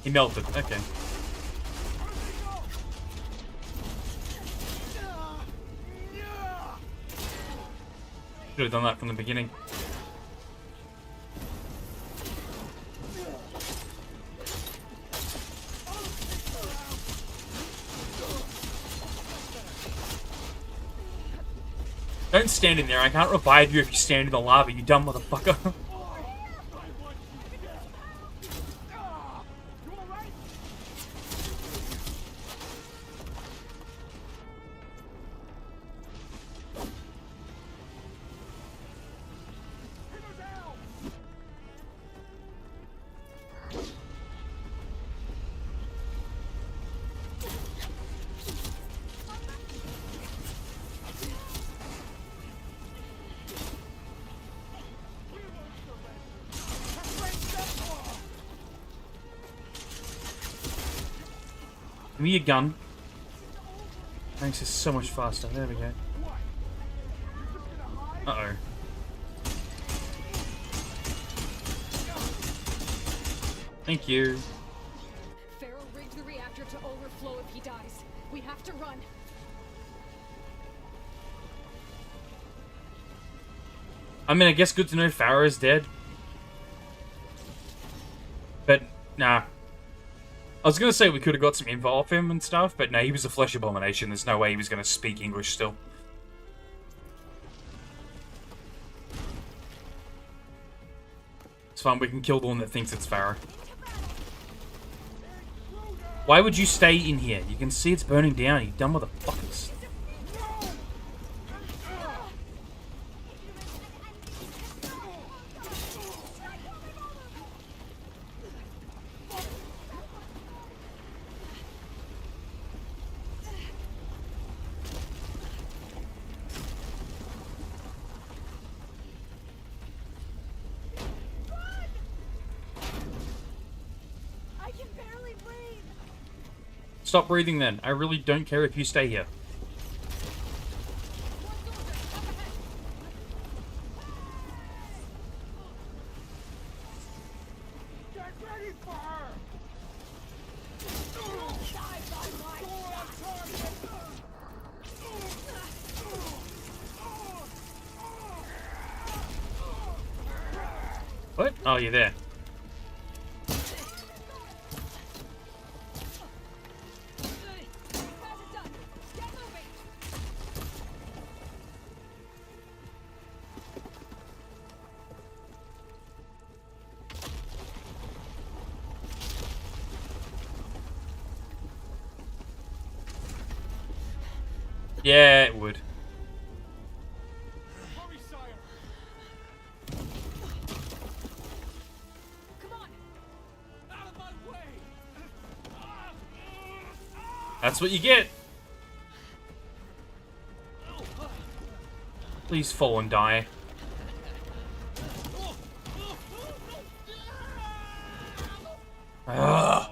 He melted. Okay. Should have done that from the beginning. Don't stand in there. I can't revive you if you stand in the lava, you dumb motherfucker. Give me a gun. Makes this so much faster. There we go. Uh-oh. Thank you. Pharaoh rigged the reactor to overflow if he dies. We have to run. I mean, I guess good to know Pharaoh's dead. But, nah. I was gonna say we could have got some info off him and stuff, but no, he was a flesh abomination. There's no way he was gonna speak English still. It's fine, we can kill the one that thinks it's Pharaoh. Why would you stay in here? You can see it's burning down, you dumb motherfuckers. Stop breathing then. I really don't care if you stay here. What? Oh, you're there. Yeah, it would. That's what you get. Please fall and die. Ugh.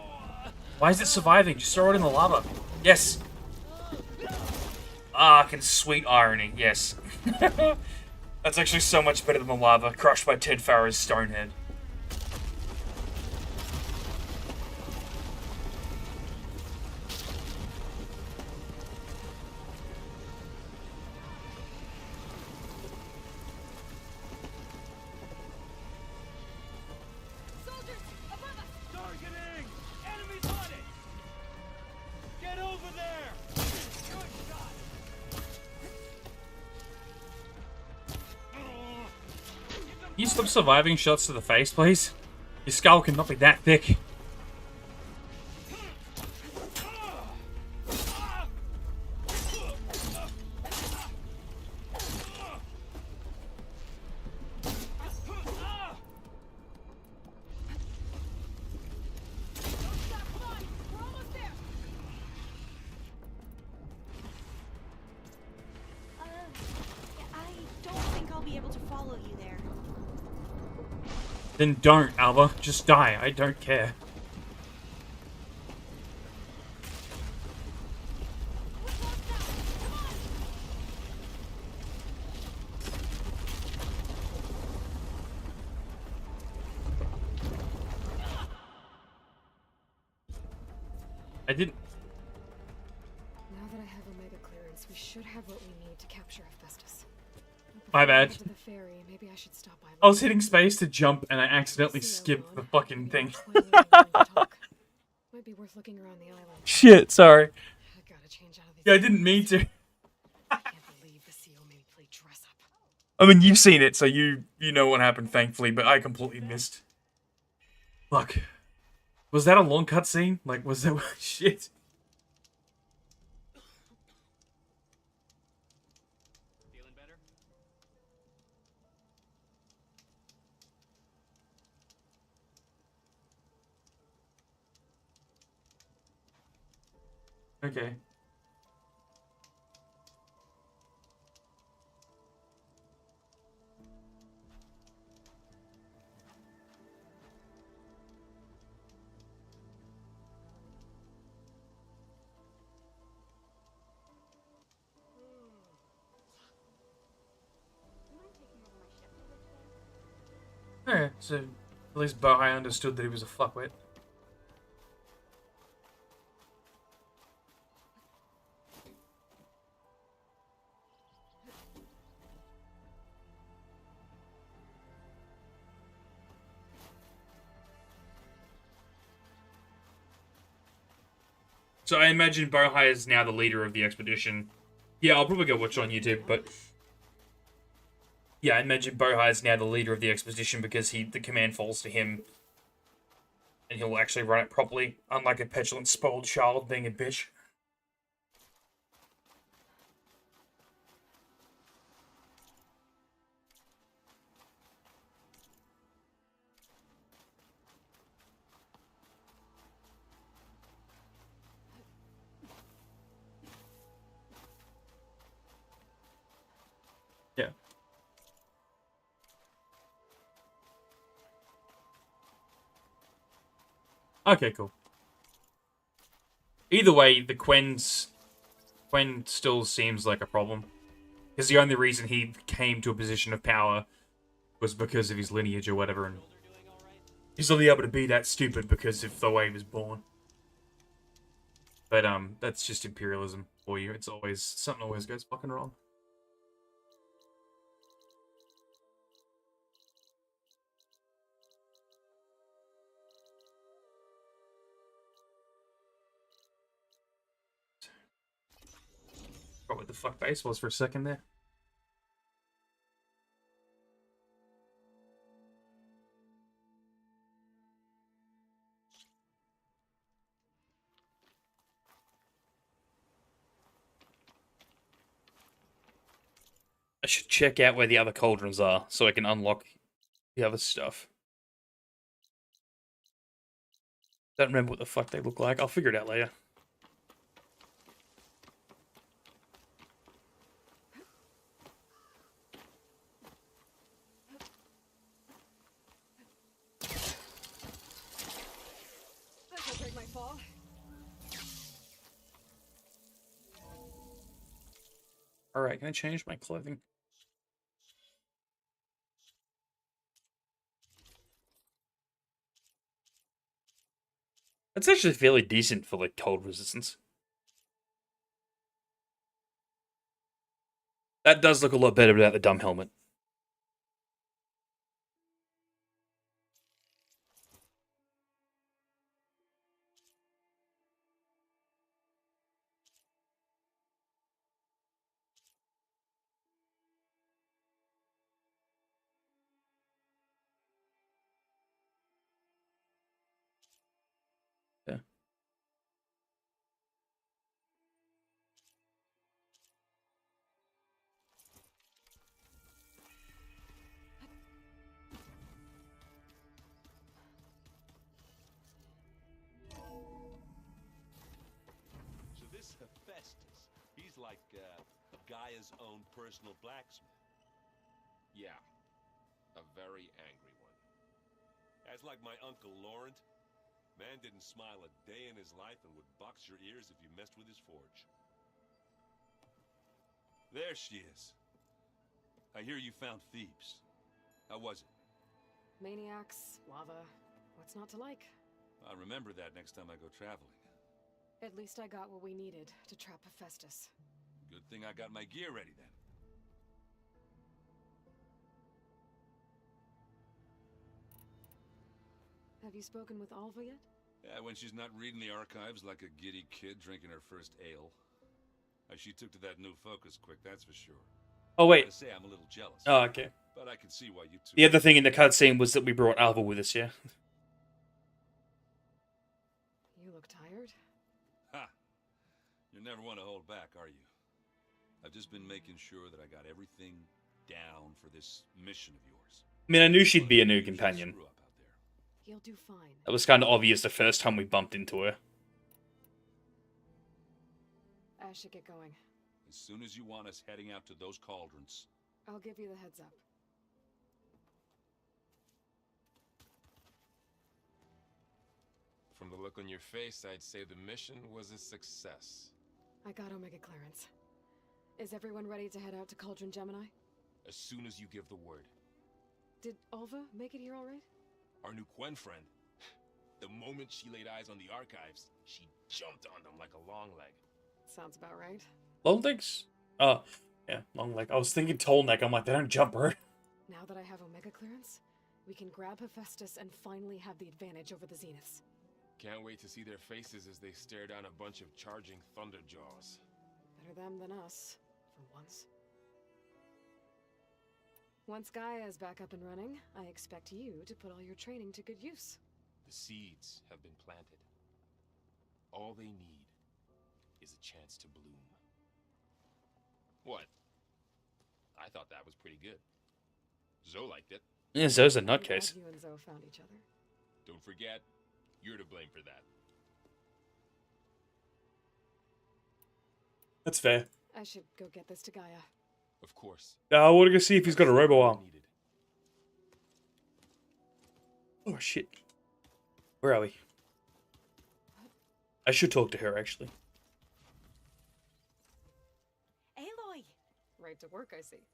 Why is it surviving? Just throw it in the lava. Yes. Ah, sweet irony. Yes. That's actually so much better than the lava crushed by Ted Pharaoh's Stonehead. You stop surviving shots to the face, please? Your skull cannot be that thick. Then don't, Alba. Just die. I don't care. I didn't. Now that I have Omega clearance, we should have what we need to capture Hephaestus. My bad. To the ferry, maybe I should stop by. I was hitting space to jump and I accidentally skipped the fucking thing. Might be worth looking around the island. Shit, sorry. I gotta change out of these. Yeah, I didn't mean to. I can't believe the CO made me play dress up. I mean, you've seen it, so you know what happened, thankfully, but I completely missed. Look. Was that a long cutscene? Like, was that... Shit. Okay. Yeah, so at least Bohai understood that he was a fuckwit. So I imagine Bohai is now the leader of the expedition. Yeah, I'll probably go watch it on YouTube, but... Yeah, I imagine Bohai is now the leader of the expedition because the command falls to him. And he'll actually run it properly, unlike a petulant, spoiled child being a bitch. Yeah. Okay, cool. Either way, the Quen still seems like a problem. Because the only reason he came to a position of power was because of his lineage or whatever, and he's only able to be that stupid because of the way he was born. But, that's just imperialism for you. It's always, something always goes fucking wrong. Forgot what the fuck base was for a second there. I should check out where the other cauldrons are so I can unlock the other stuff. Don't remember what the fuck they look like. I'll figure it out later. That'll break my fall. Alright, can I change my clothing? That's actually fairly decent for, like, cold resistance. That does look a lot better without the dumb helmet. He's like Gaia's own personal blacksmith. Yeah, a very angry one. That's like my Uncle Laurent. Man didn't smile a day in his life and would box your ears if you messed with his forge. There she is. I hear you found Thebes. How was it? Maniacs, lava. What's not to like? I'll remember that next time I go traveling. At least I got what we needed to trap Hephaestus. Good thing I got my gear ready then. Have you spoken with Alva yet? Yeah, when she's not reading the archives like a giddy kid drinking her first ale. She took to that new focus quick, that's for sure. Oh, wait. I say I'm a little jealous. Oh, okay. But I can see why you two... The other thing in the cutscene was that we brought Alva with us, yeah? You look tired. Ha! You never want to hold back, are you? I've just been making sure that I got everything down for this mission of yours. I mean, I knew she'd be a new companion. You'll do fine. That was kind of obvious the first time we bumped into her. I should get going. As soon as you want us heading out to those cauldrons. I'll give you the heads up. From the look on your face, I'd say the mission was a success. I got Omega clearance. Is everyone ready to head out to Cauldron Gemini? As soon as you give the word. Did Alva make it here all right? Our new Quen friend. The moment she laid eyes on the archives, she jumped on them like a long leg. Sounds about right. Long legs? Oh, yeah, long leg. I was thinking tall neck. I'm like, they don't jump her. Now that I have Omega clearance, we can grab Hephaestus and finally have the advantage over the Zeniths. Can't wait to see their faces as they stare down a bunch of charging Thunderjaws. Better them than us, for once. Once Gaia is back up and running, I expect you to put all your training to good use. The seeds have been planted. All they need is a chance to bloom. What? I thought that was pretty good. Zoe liked it. Yeah, Zoe's a I'm glad nutcase. You and Zoe found each other. Don't forget, you're to blame for that. That's fair. I should go get this to Gaia. Of course. I want to go see if he's got a robo arm. Oh, shit. Where are we? I should talk to her, actually. Aloy! Right to work, I see.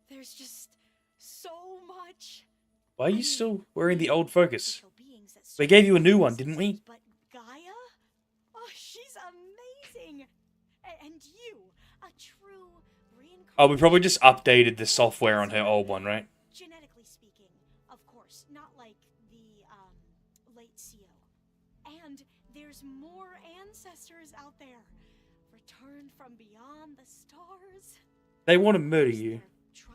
There's just so much. Why are you still wearing the old Focus? We gave you a new one, didn't we? But Gaia? Oh, she's amazing! And you, a true reincarnation. Oh, we probably just updated the software on her old one, right? Genetically speaking, of course, not like the, late CO. And there's more ancestors out there, returned from beyond the stars. They want to murder you.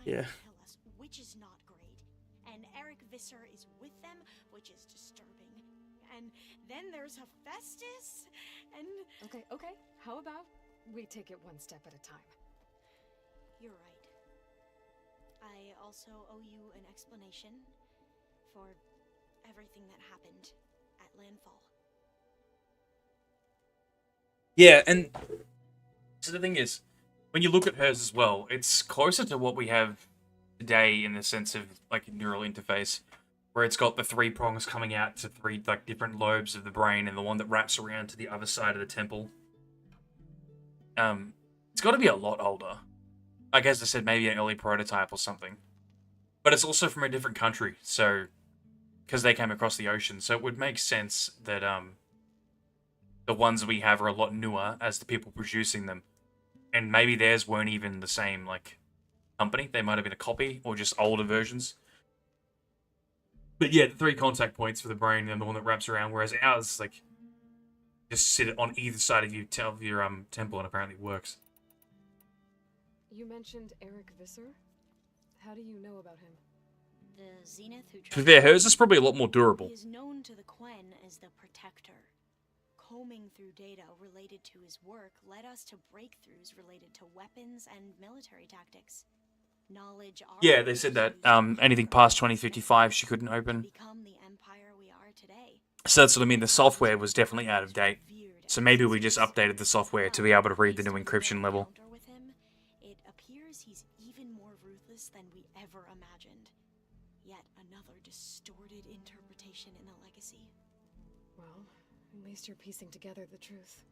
Yeah. Kill us, which is not great. And Eric Visser is with them, which is disturbing. And then there's Hephaestus, and... Okay. How about we take it one step at a time? You're right. I also owe you an explanation for everything that happened at Landfall. Yeah, and so the thing is, when you look at hers as well, it's closer to what we have today in the sense of like a neural interface, where it's got the 3 prongs coming out to 3 like different lobes of the brain, and the one that wraps around to the other side of the temple. It's got to be a lot older. Like as I said, maybe an early prototype or something. But it's also from a different country, so because they came across the ocean, so it would make sense that the ones we have are a lot newer as the people producing them. And maybe theirs weren't even the same, like, company. They might have been a copy, or just older versions. But yeah, the 3 contact points for the brain and the one that wraps around, whereas ours, like, just sit on either side of your temple and apparently works. You mentioned Eric Visser? How do you know about him? The Zenith who To be fair, hers is probably a lot more durable. He is known to the Quen as the Protector. Combing through data related to his work led us to breakthroughs related to weapons and military tactics. Knowledge. Yeah, they said that anything past 2055 she couldn't open. Become the empire we are today. So that's what I mean. The software was definitely out of date. So maybe we just updated the software to be able to read the new encryption level. With appears he's even more ruthless than we ever imagined. Yet another distorted interpretation in the legacy. Well, at least you're piecing together the truth.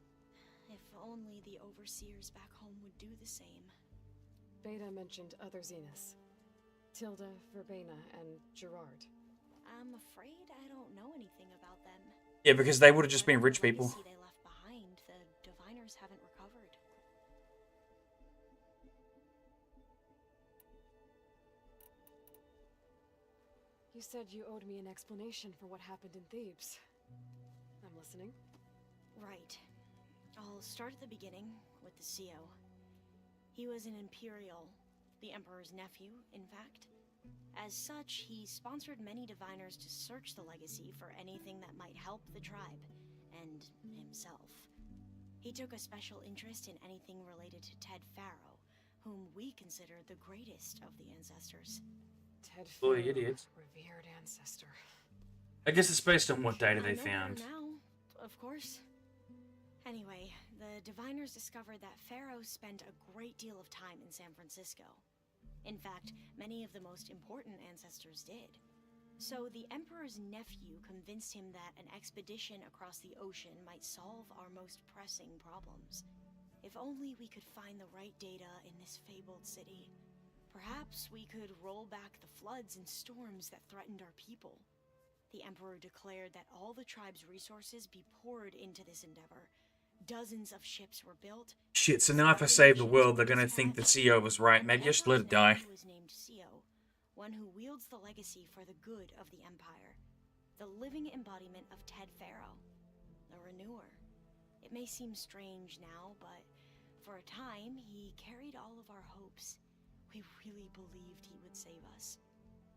If only the overseers back home would do the same. Beta mentioned other Zeniths. Tilda, Verbena, and Gerard. I'm afraid I don't know anything about them. Yeah, because they would have just been rich people. The legacy they left behind, the Diviners haven't recovered. You said you owed me an explanation for what happened in Thebes. I'm listening. Right. I'll start at the beginning with the CO. He was an Imperial, the Emperor's nephew, in fact. As such, he sponsored many Diviners to search the legacy for anything that might help the tribe, and himself. He took a special interest in anything related to Ted Faro, whom we consider the greatest of the ancestors. Ted Oh, Faro, idiots. revered ancestor. I guess it's based on what data they I know better found. now, of course. Anyway, the Diviners discovered that Pharaoh spent a great deal of time in San Francisco. In fact, many of the most important ancestors did. So the Emperor's nephew convinced him that an expedition across the ocean might solve our most pressing problems. If only we could find the right data in this fabled city. Perhaps we could roll back the floods and storms that threatened our people. The Emperor declared that all the tribe's resources be poured into this endeavor. Dozens of ships were built. Shit, so now if I save the world, they're gonna think the CEO was right. Maybe I should let it die. He was named CO, one who wields the legacy for the good of the Empire. The living embodiment of Ted Faro, the renewer. It may seem strange now, but for a time, he carried all of our hopes. We really believed he would save us.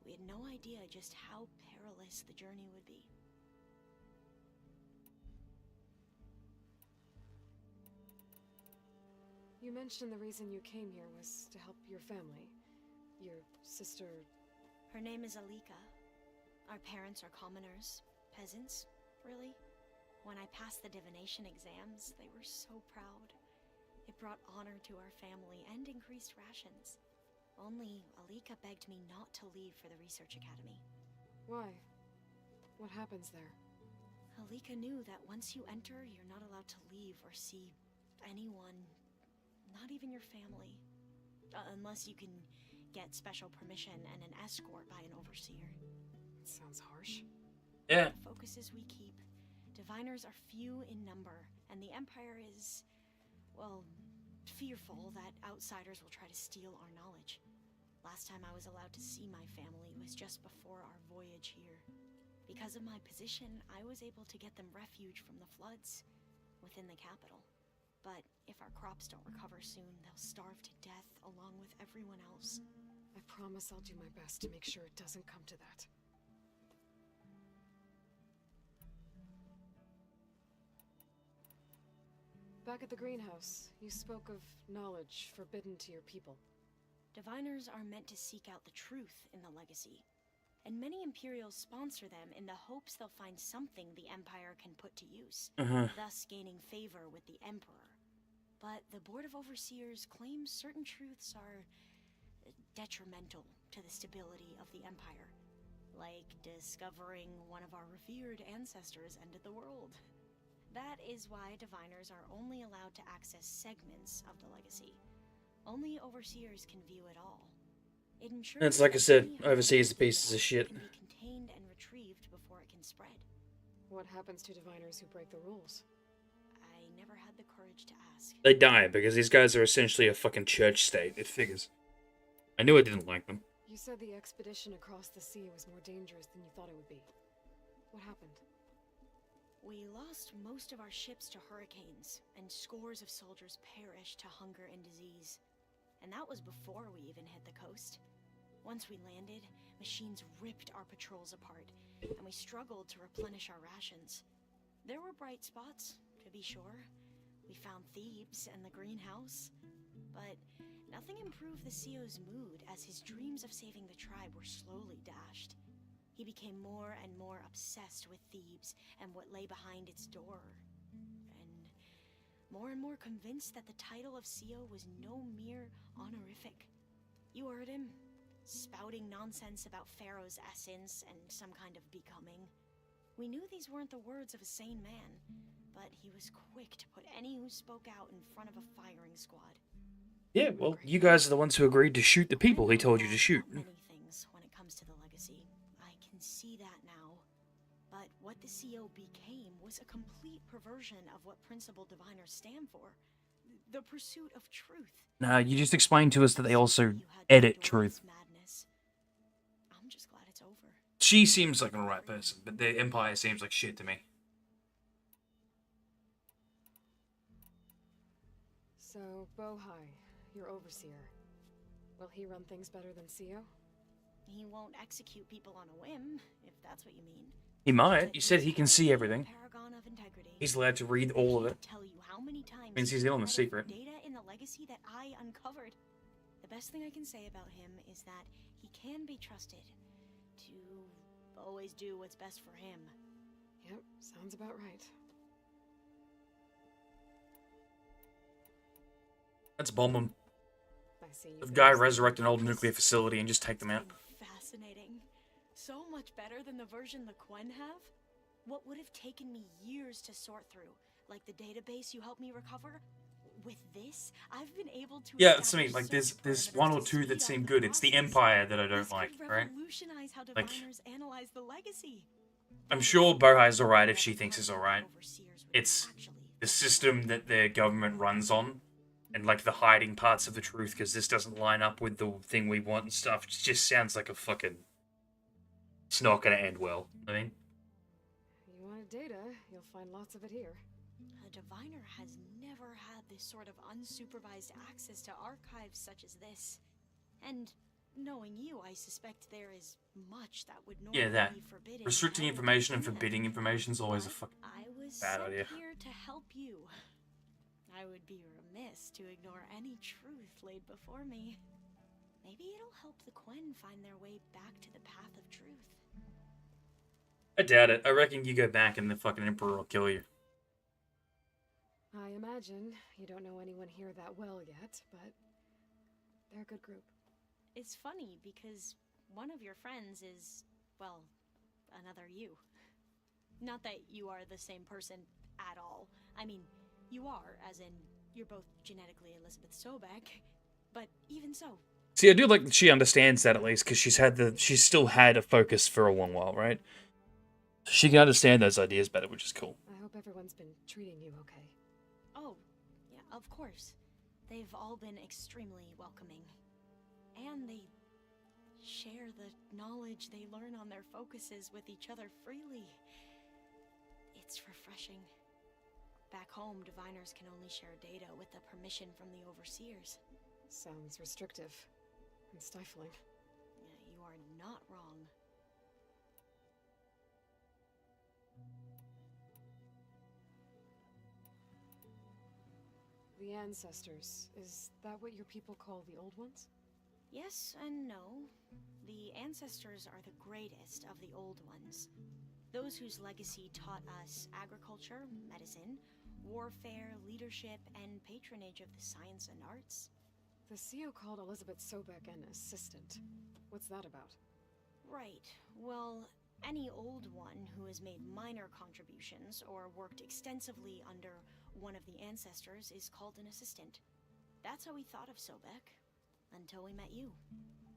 We had no idea just how perilous the journey would be. You mentioned the reason you came here was to help your family. Your sister... Her name is Alika. Our parents are commoners, peasants, really. When I passed the divination exams, they were so proud. It brought honor to our family and increased rations. Only Alika begged me not to leave for the research academy. Why? What happens there? Alika knew that once you enter, you're not allowed to leave or see anyone, not even your family. Unless you can get special permission and an escort by an overseer. It sounds harsh. Yeah. The focuses we keep. Diviners are few in number, and the Empire is, well, fearful that outsiders will try to steal our knowledge. Last time I was allowed to see my family was just before our voyage here. Because of my position, I was able to get them refuge from the floods within the capital. But if our crops don't recover soon, they'll starve to death along with everyone else. I promise I'll do my best to make sure it doesn't come to that. Back at the greenhouse, you spoke of knowledge forbidden to your people. Diviners are meant to seek out the truth in the legacy, and many Imperials sponsor them in the hopes they'll find something the Empire can put to use, thus gaining favor with the Emperor. But the Board of Overseers claims certain truths are detrimental to the stability of the Empire, like discovering one of our revered ancestors ended the world. That is why Diviners are only allowed to access segments of the legacy. Only Overseers can view it all. It ensures It's like I said, overseas pieces of shit. can be contained and retrieved before it can spread. What happens to Diviners who break the rules? I never had the courage to ask. They die because these guys are essentially a fucking church state. It figures. I knew I didn't like them. You said the expedition across the sea was more dangerous than you thought it would be. What happened? We lost most of our ships to hurricanes, and scores of soldiers perished to hunger and disease. And that was before we even hit the coast. Once we landed, machines ripped our patrols apart, and we struggled to replenish our rations. There were bright spots, to be sure. We found Thebes and the greenhouse. But nothing improved the CO's mood as his dreams of saving the tribe were slowly dashed. He became more and more obsessed with Thebes and what lay behind its door. And more convinced that the title of CO was no mere honorific, You heard him. Spouting nonsense about Pharaoh's essence and some kind of becoming. We knew these weren't the words of a sane man, but he was quick to put any who spoke out in front of a firing squad. Yeah, well, you guys are the ones who agreed to shoot the people he told you to shoot. Many things when it comes to the legacy. I can see that now. But what the CO became was a complete perversion of what Principal Diviners stand for. The pursuit of truth. Nah, you just explained to us that they also edit truth. Madness. I'm just glad it's over. She seems like an alright person, but the Empire seems like shit to me. So, Bohai, your overseer. Will he run things better than CO? He won't execute people on a whim, if that's what you mean. He might. You said he can see everything. Paragon of integrity. He's allowed to read all of it. Tell you how many times Means he's in on the secret. Data in the legacy that I uncovered. The best thing I can say about him is that he can be trusted to always do what's best for him. Yep, sounds about right. Let's bomb them. I see you. The guy resurrect an old nuclear facility and just take them out. Fascinating. So much better than the version the Quen have? What would have taken me years to sort through, like the database you helped me recover? With this, I've been able to. Yeah, it's me. Like, there's one or two that seem good. It's the Empire that I don't like, right? Like, analyze the legacy. I'm sure Bohai's alright if she thinks it's alright. It's the system that their government runs on, and like the hiding parts of the truth, because this doesn't line up with the thing we want and stuff. It just sounds like a fucking. It's not gonna end well. I mean. You wanted data, you'll find lots of it here. A diviner has never had this sort of unsupervised access to archives such as this. And knowing you, I suspect there is much that would normally be forbidden. Restricting information and forbidding information is always a fucking bad idea. Here to help you. I would be remiss to ignore any truth laid before me. Maybe it'll help the Quen find their way back to the path of truth. I doubt it. I reckon you go back and the fucking Emperor will kill you. I imagine you don't know anyone here that well yet, but they're a good group. It's funny because one of your friends is, well, another you. Not that you are the same person at all. I mean, you are, as in, you're both genetically Elizabeth Sobek, but even so. See, I do like that she understands that at least, because she's still had a focus for a long while, right? She can understand those ideas better, which is cool. I hope everyone's been treating you okay. Oh, yeah, of course. They've all been extremely welcoming. And they share the knowledge they learn on their focuses with each other freely. It's refreshing. Back home, diviners can only share data with the permission from the overseers. Sounds restrictive and stifling. Yeah, you are not wrong. The ancestors, is that what your people call the old ones? Yes and no. The ancestors are the greatest of the old ones. Those whose legacy taught us agriculture, medicine, warfare, leadership, and patronage of the science and arts. The CO called Elizabeth Sobek an assistant. What's that about? Right. Well, any old one who has made minor contributions or worked extensively under one of the ancestors is called an assistant. That's how we thought of Sobek, until we met you.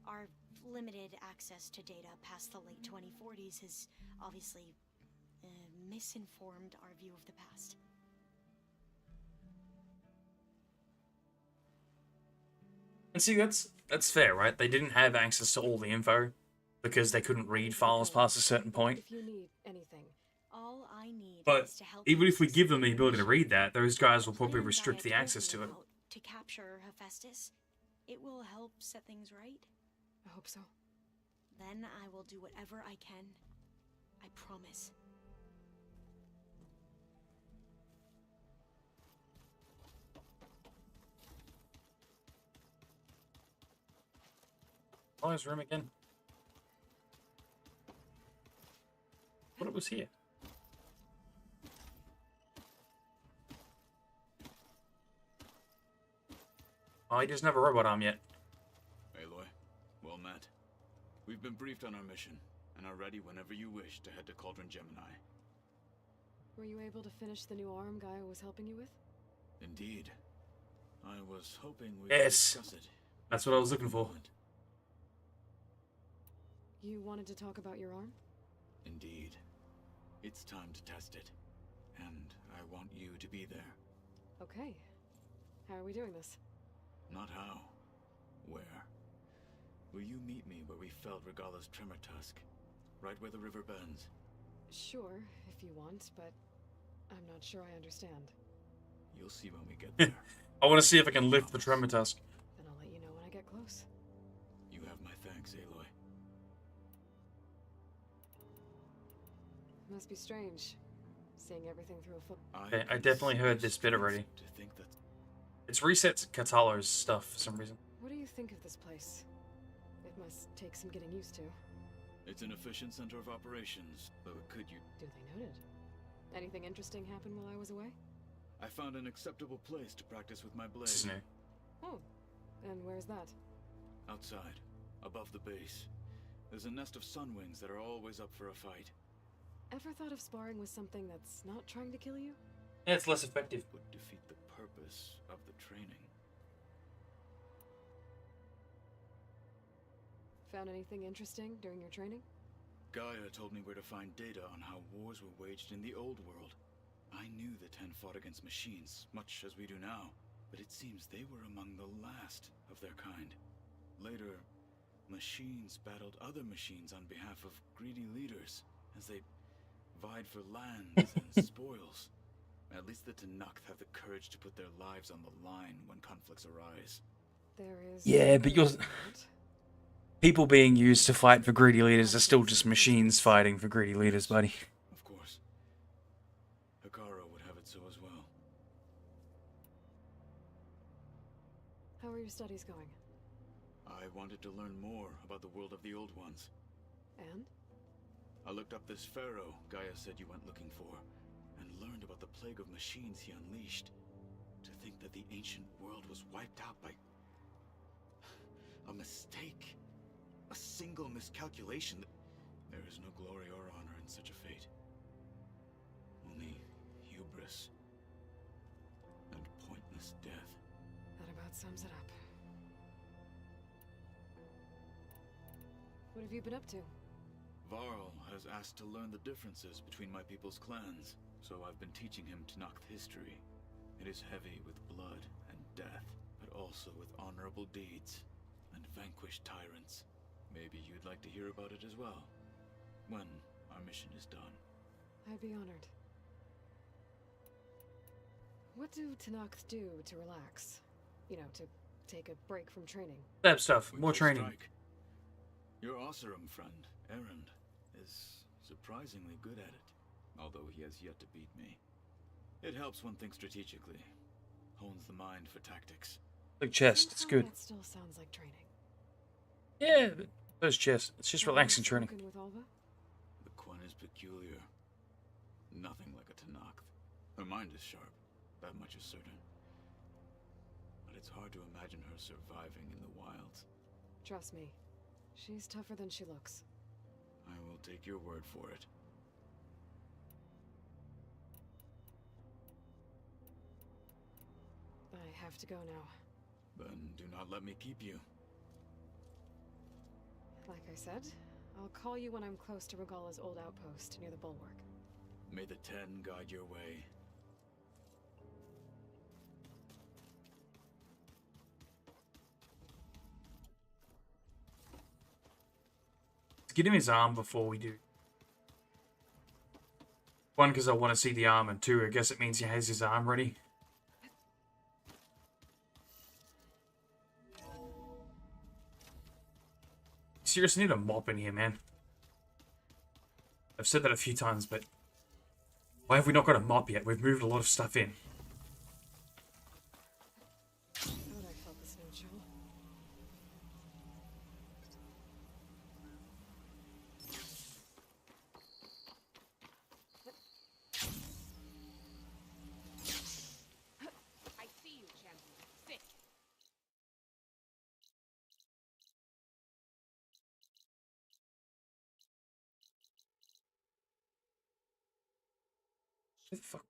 Our limited access to data past the late 2040s has obviously misinformed our view of the past. And see, that's fair, right? They didn't have access to all the info because they couldn't read files past a certain point. If you need anything, all I need But is to help even you if we give them the ability to succeed. read that, those guys will probably Plans restrict I the told access you to it. about to capture Hephaestus. It will help set things right. I hope so. Then I will do whatever I can. I promise. Oh, his room again. What it was here? Oh, he doesn't have a robot arm yet. Aloy. Well met. We've been briefed on our mission, and are ready whenever you wish to head to Cauldron Gemini. Were you able to finish the new arm Gaia was helping you with? Indeed. I was hoping we Yes. could discuss it. That's what I was looking for. You wanted to talk about your arm? Indeed. It's time to test it. And I want you to be there. Okay. How are we doing this? Not how. Where? Will you meet me where we felled Regala's Tremor Tusk? Right where the river bends? Sure, if you want, but I'm not sure I understand. You'll see when we get there. I want to see if I can lift the Tremor Tusk. Then I'll let you know when I get close. You have my thanks, Aloy. Must be strange, seeing everything through a foot. Okay, I definitely heard this bit already. It's reset Katalo's stuff for some reason. What do you think of this place? It must take some getting used to. It's an efficient center of operations, though it could you. Duly noted. Anything interesting happen while I was away? I found an acceptable place to practice with my blade. This is new. Oh, and where's that? Outside, above the base. There's a nest of sunwings that are always up for a fight. Ever thought of sparring with something that's not trying to kill you? Yeah, it's less effective. Would defeat the purpose of the training. Found anything interesting during your training? Gaia told me where to find data on how wars were waged in the old world. I knew the Ten fought against machines, much as we do now, but it seems they were among the last of their kind. Later, machines battled other machines on behalf of greedy leaders, as they vied for lands and spoils. At least the Tenakth have the courage to put their lives on the line when conflicts arise. There is... Yeah, but you're... People being used to fight for greedy leaders are still just machines fighting for greedy leaders, buddy. Of course. Hekarro would have it so as well. How are your studies going? I wanted to learn more about the world of the Old Ones. And? I looked up this pharaoh Gaia said you went looking for, and learned about the plague of machines he unleashed. To think that the ancient world was wiped out by... a mistake. A single miscalculation. There is no glory or honor in such a fate. Only hubris. And pointless death. That about sums it up. What have you been up to? Varl has asked to learn the differences between my people's clans, so I've been teaching him Tenakth history. It is heavy with blood and death, but also with honorable deeds and vanquished tyrants. Maybe you'd like to hear about it as well, when our mission is done. I'd be honored. What do Tenakth do to relax? You know, to take a break from training? That stuff. More training. Strike. Your Oseram friend, Erend, is surprisingly good at it, although he has yet to beat me. It helps one think strategically, hones the mind for tactics. Like chest, it's good. That still sounds like training. Yeah, but those chest. It's just relaxing training. With Alva? The Quen is peculiar. Nothing like a Tenakth. Her mind is sharp, that much is certain. But it's hard to imagine her surviving in the wilds. Trust me, she's tougher than she looks. I will take your word for it. I have to go now. Then do not let me keep you. Like I said, I'll call you when I'm close to Regala's old outpost near the bulwark. May the Ten guide your way. Let's get him his arm before we do. One, because I want to see the arm, and two, I guess it means he has his arm ready. Seriously need a mop in here, man. I've said that a few times, but why have we not got a mop yet? We've moved a lot of stuff in. What the fuck?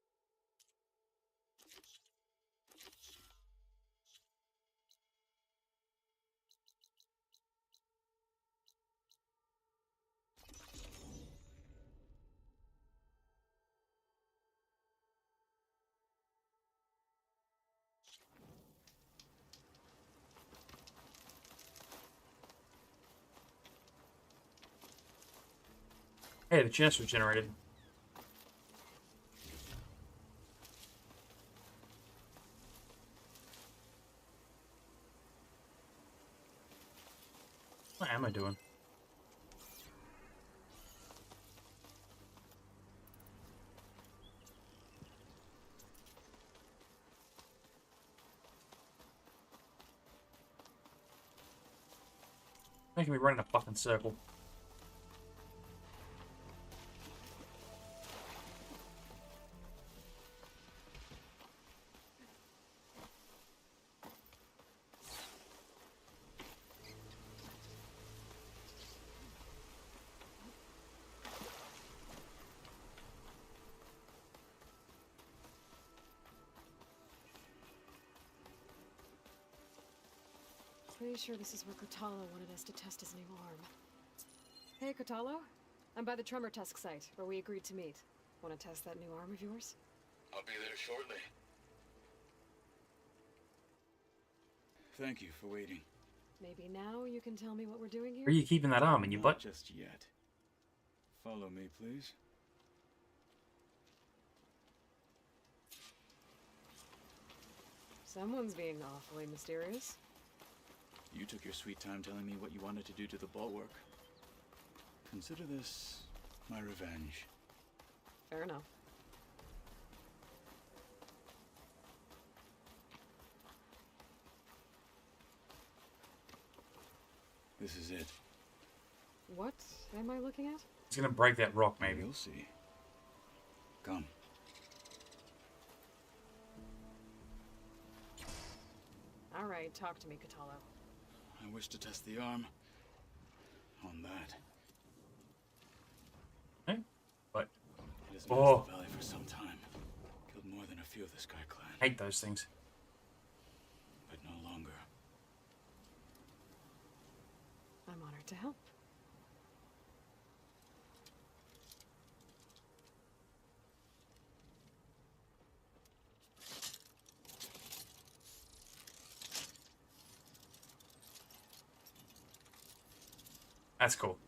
Hey, the chest was generated. What am I doing? Making me run in a fucking circle. Pretty sure this is where Kotallo wanted us to test his new arm. Hey, Kotallo. I'm by the Tremor Tusk site, where we agreed to meet. Want to test that new arm of yours? I'll be there shortly. Thank you for waiting. Maybe now you can tell me what we're doing here? Where are you keeping that arm in your Not butt? just yet. Follow me, please. Someone's being awfully mysterious. You took your sweet time telling me what you wanted to do to the bulwark. Consider this my revenge. Fair enough. This is it. What am I looking at? He's gonna break that rock, maybe. You'll see. Come. Alright, talk to me, Kotallo. I wish to test the arm on that. Hey? What? It has menaced Oh. the valley for some time. Killed more than a few of the Sky Clan. Hate those things. But no longer. I'm honored to help. That's cool.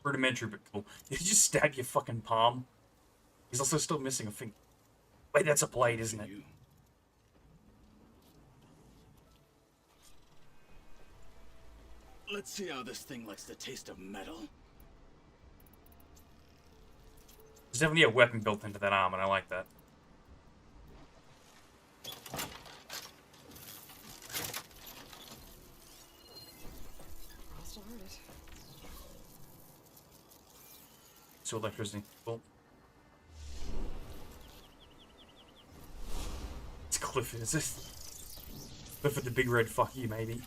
Rudimentary, but cool. Did you just stab your fucking palm? He's also still missing a finger. Wait, that's a blade, isn't it? Let's see how this thing likes the taste of metal. There's definitely a weapon built into that arm, and I like that. Crossed heard it. So electricity. Cool. It's Clifford, is this? Clifford the big red fuck you, maybe.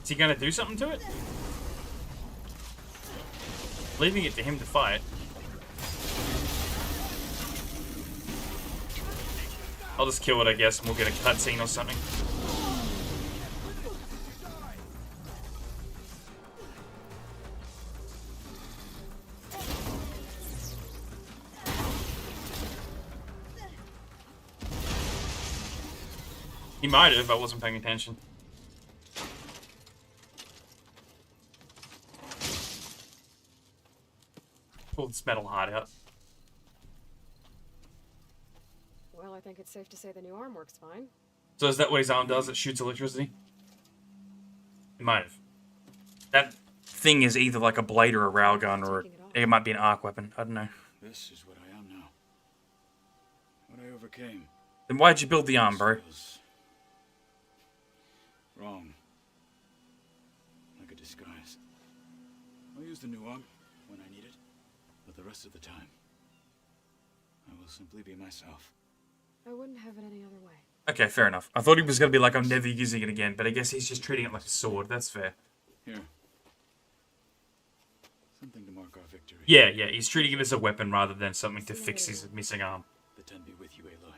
Is he gonna do something to it? Leaving it to him to fight. I'll just kill it, I guess, and we'll get a cutscene or something. He might have, I wasn't paying attention. Pull this metal heart out. Well, I think it's safe to say the new arm works fine. So is that what his arm does? It shoots electricity? It might have. That thing is either like a blade or a railgun, or it might be an arc weapon. I don't know. This is what I am now. What I overcame. Then why'd you build the arm, bro? Wrong. Like a disguise. I'll use the new arm when I need it, but the rest of the time, I will simply be myself. I wouldn't have it any other way. Okay, fair enough. I thought he was going to be like, I'm never using it again, but I guess he's just treating it like a sword. That's fair. Here. Something to mark our victory. Yeah, he's treating it as a weapon rather than something to fix his missing arm. The Ten be with you, Aloy.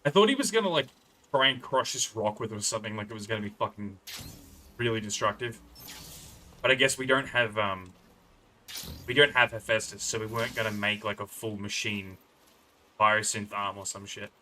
I thought he was gonna, like, try and crush this rock with or something, like it was gonna be fucking really destructive. But I guess we don't have Hephaestus, so we weren't gonna make, like, a full machine biosynth arm or some shit.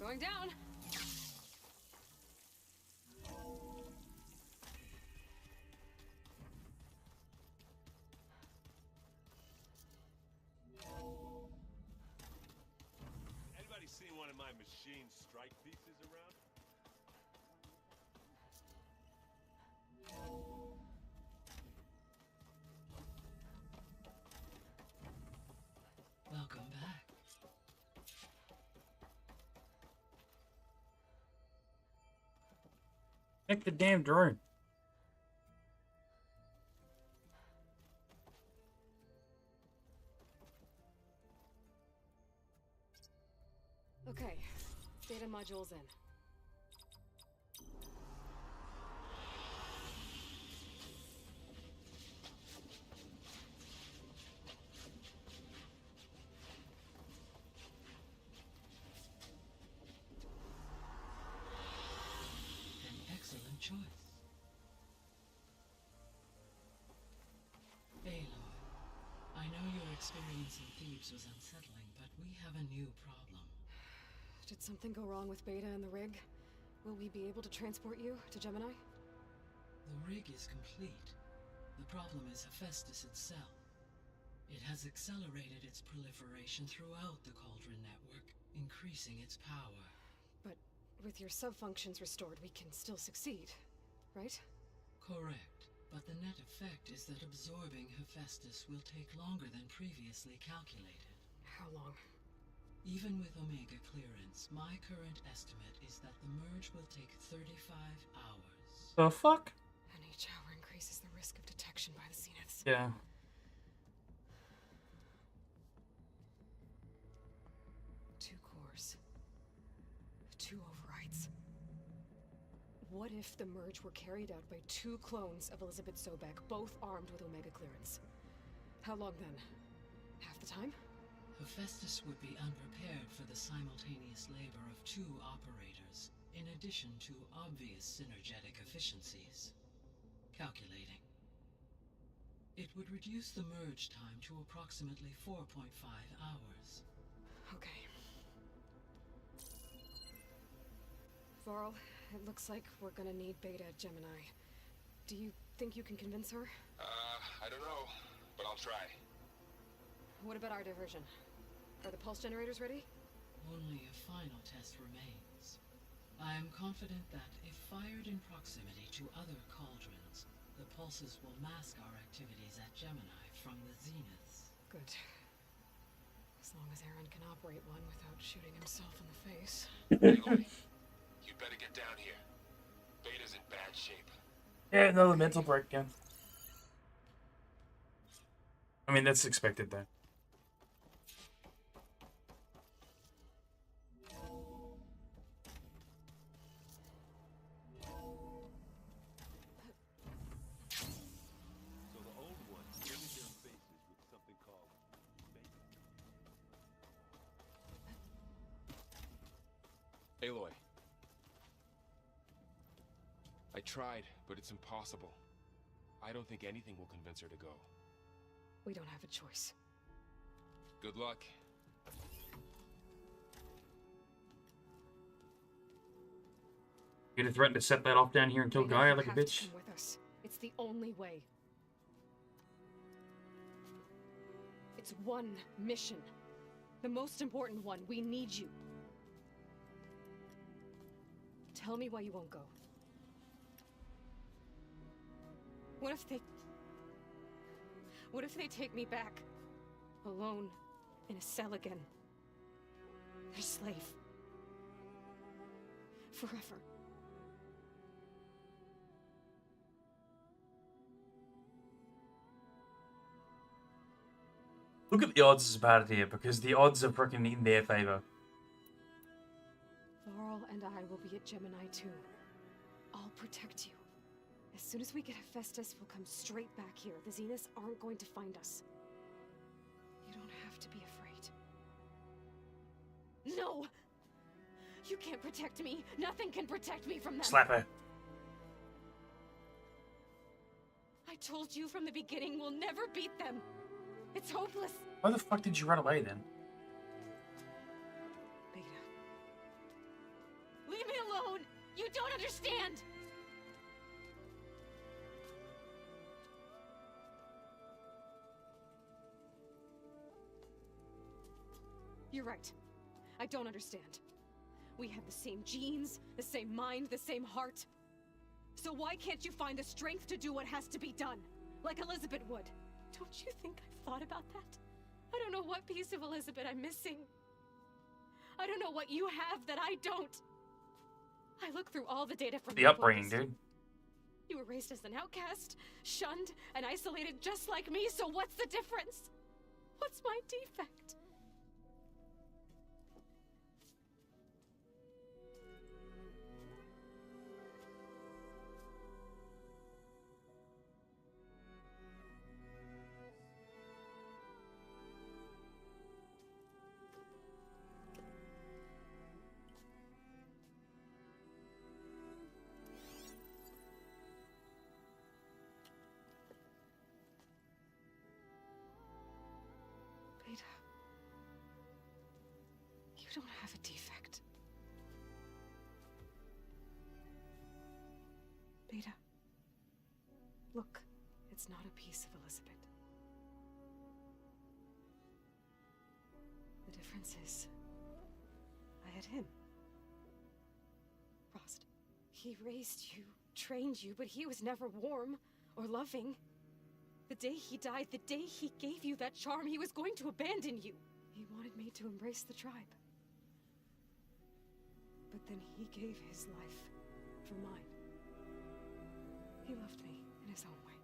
Going down. Anybody seen one of my machine strike pieces around? Welcome back. Check the damn drone. Okay, data modules in. An excellent choice. Aloy, I know your experience in Thebes was unsettling, but we have a new problem. Did something go wrong with Beta and the rig? Will we be able to transport you to Gemini? The rig is complete. The problem is Hephaestus itself. It has accelerated its proliferation throughout the Cauldron network, increasing its power. But with your sub-functions restored, we can still succeed, right? Correct, but the net effect is that absorbing Hephaestus will take longer than previously calculated. How long? Even with Omega clearance, my current estimate is that the merge will take 35 hours. The fuck? And each hour increases the risk of detection by the Zeniths. Yeah. Two cores. Two overrides. What if the merge were carried out by two clones of Elizabeth Sobek, both armed with Omega clearance? How long then? Half the time? Hephaestus would be unprepared for the simultaneous labor of two operators, in addition to obvious synergetic efficiencies. Calculating. It would reduce the merge time to approximately 4.5 hours. Okay. Varl, it looks like we're gonna need Beta at Gemini. Do you think you can convince her? I don't know, but I'll try. What about our diversion? Are the pulse generators ready? Only a final test remains. I am confident that, if fired in proximity to other cauldrons, the pulses will mask our activities at Gemini from the zeniths. Good. As long as Aaron can operate one without shooting himself in the face. Aloy, you'd better get down here. Beta's in bad shape. Yeah, another mental breakdown. I mean, that's expected, though. So the old ones image their faces with something called Aloy, tried, but it's impossible. I don't think anything will convince her to go. We don't have a choice. Good luck. You gonna threaten to set that off down here and kill Beta, Gaia you like a have to bitch? come with us. It's the only way. It's one mission. The most important one. We need you. Tell me why you won't go. What if they take me back? Alone, in a cell again. Their slave. Forever. Look at the odds about it here, because the odds are freaking in their favor. Laurel and I will be at Gemini too. I'll protect you. As soon as we get Hephaestus, we'll come straight back here. The Zeniths aren't going to find us. You don't have to be afraid. No! You can't protect me. Nothing can protect me from them. Slap her. I told you from the beginning, we'll never beat them. It's hopeless. Why the fuck did you run away then? Beta. Leave me alone! You don't understand! You're right. I don't understand. We have the same genes, the same mind, the same heart. So why can't you find the strength to do what has to be done? Like Elizabeth would. Don't you think I've thought about that? I don't know what piece of Elizabeth I'm missing. I don't know what you have that I don't. I look through all the data from The your upbringing, books. dude. You were raised as an outcast, shunned, and isolated just like me, so what's the difference? What's my defect? Beta. You don't have a defect. Beta. Look, it's not a piece of Elizabeth. The difference is, I had him. Frost. He raised you, trained you, but he was never warm or loving. The day he died, the day he gave you that charm, he was going to abandon you. He wanted me to embrace the tribe. But then he gave his life for mine. He loved me in his own way.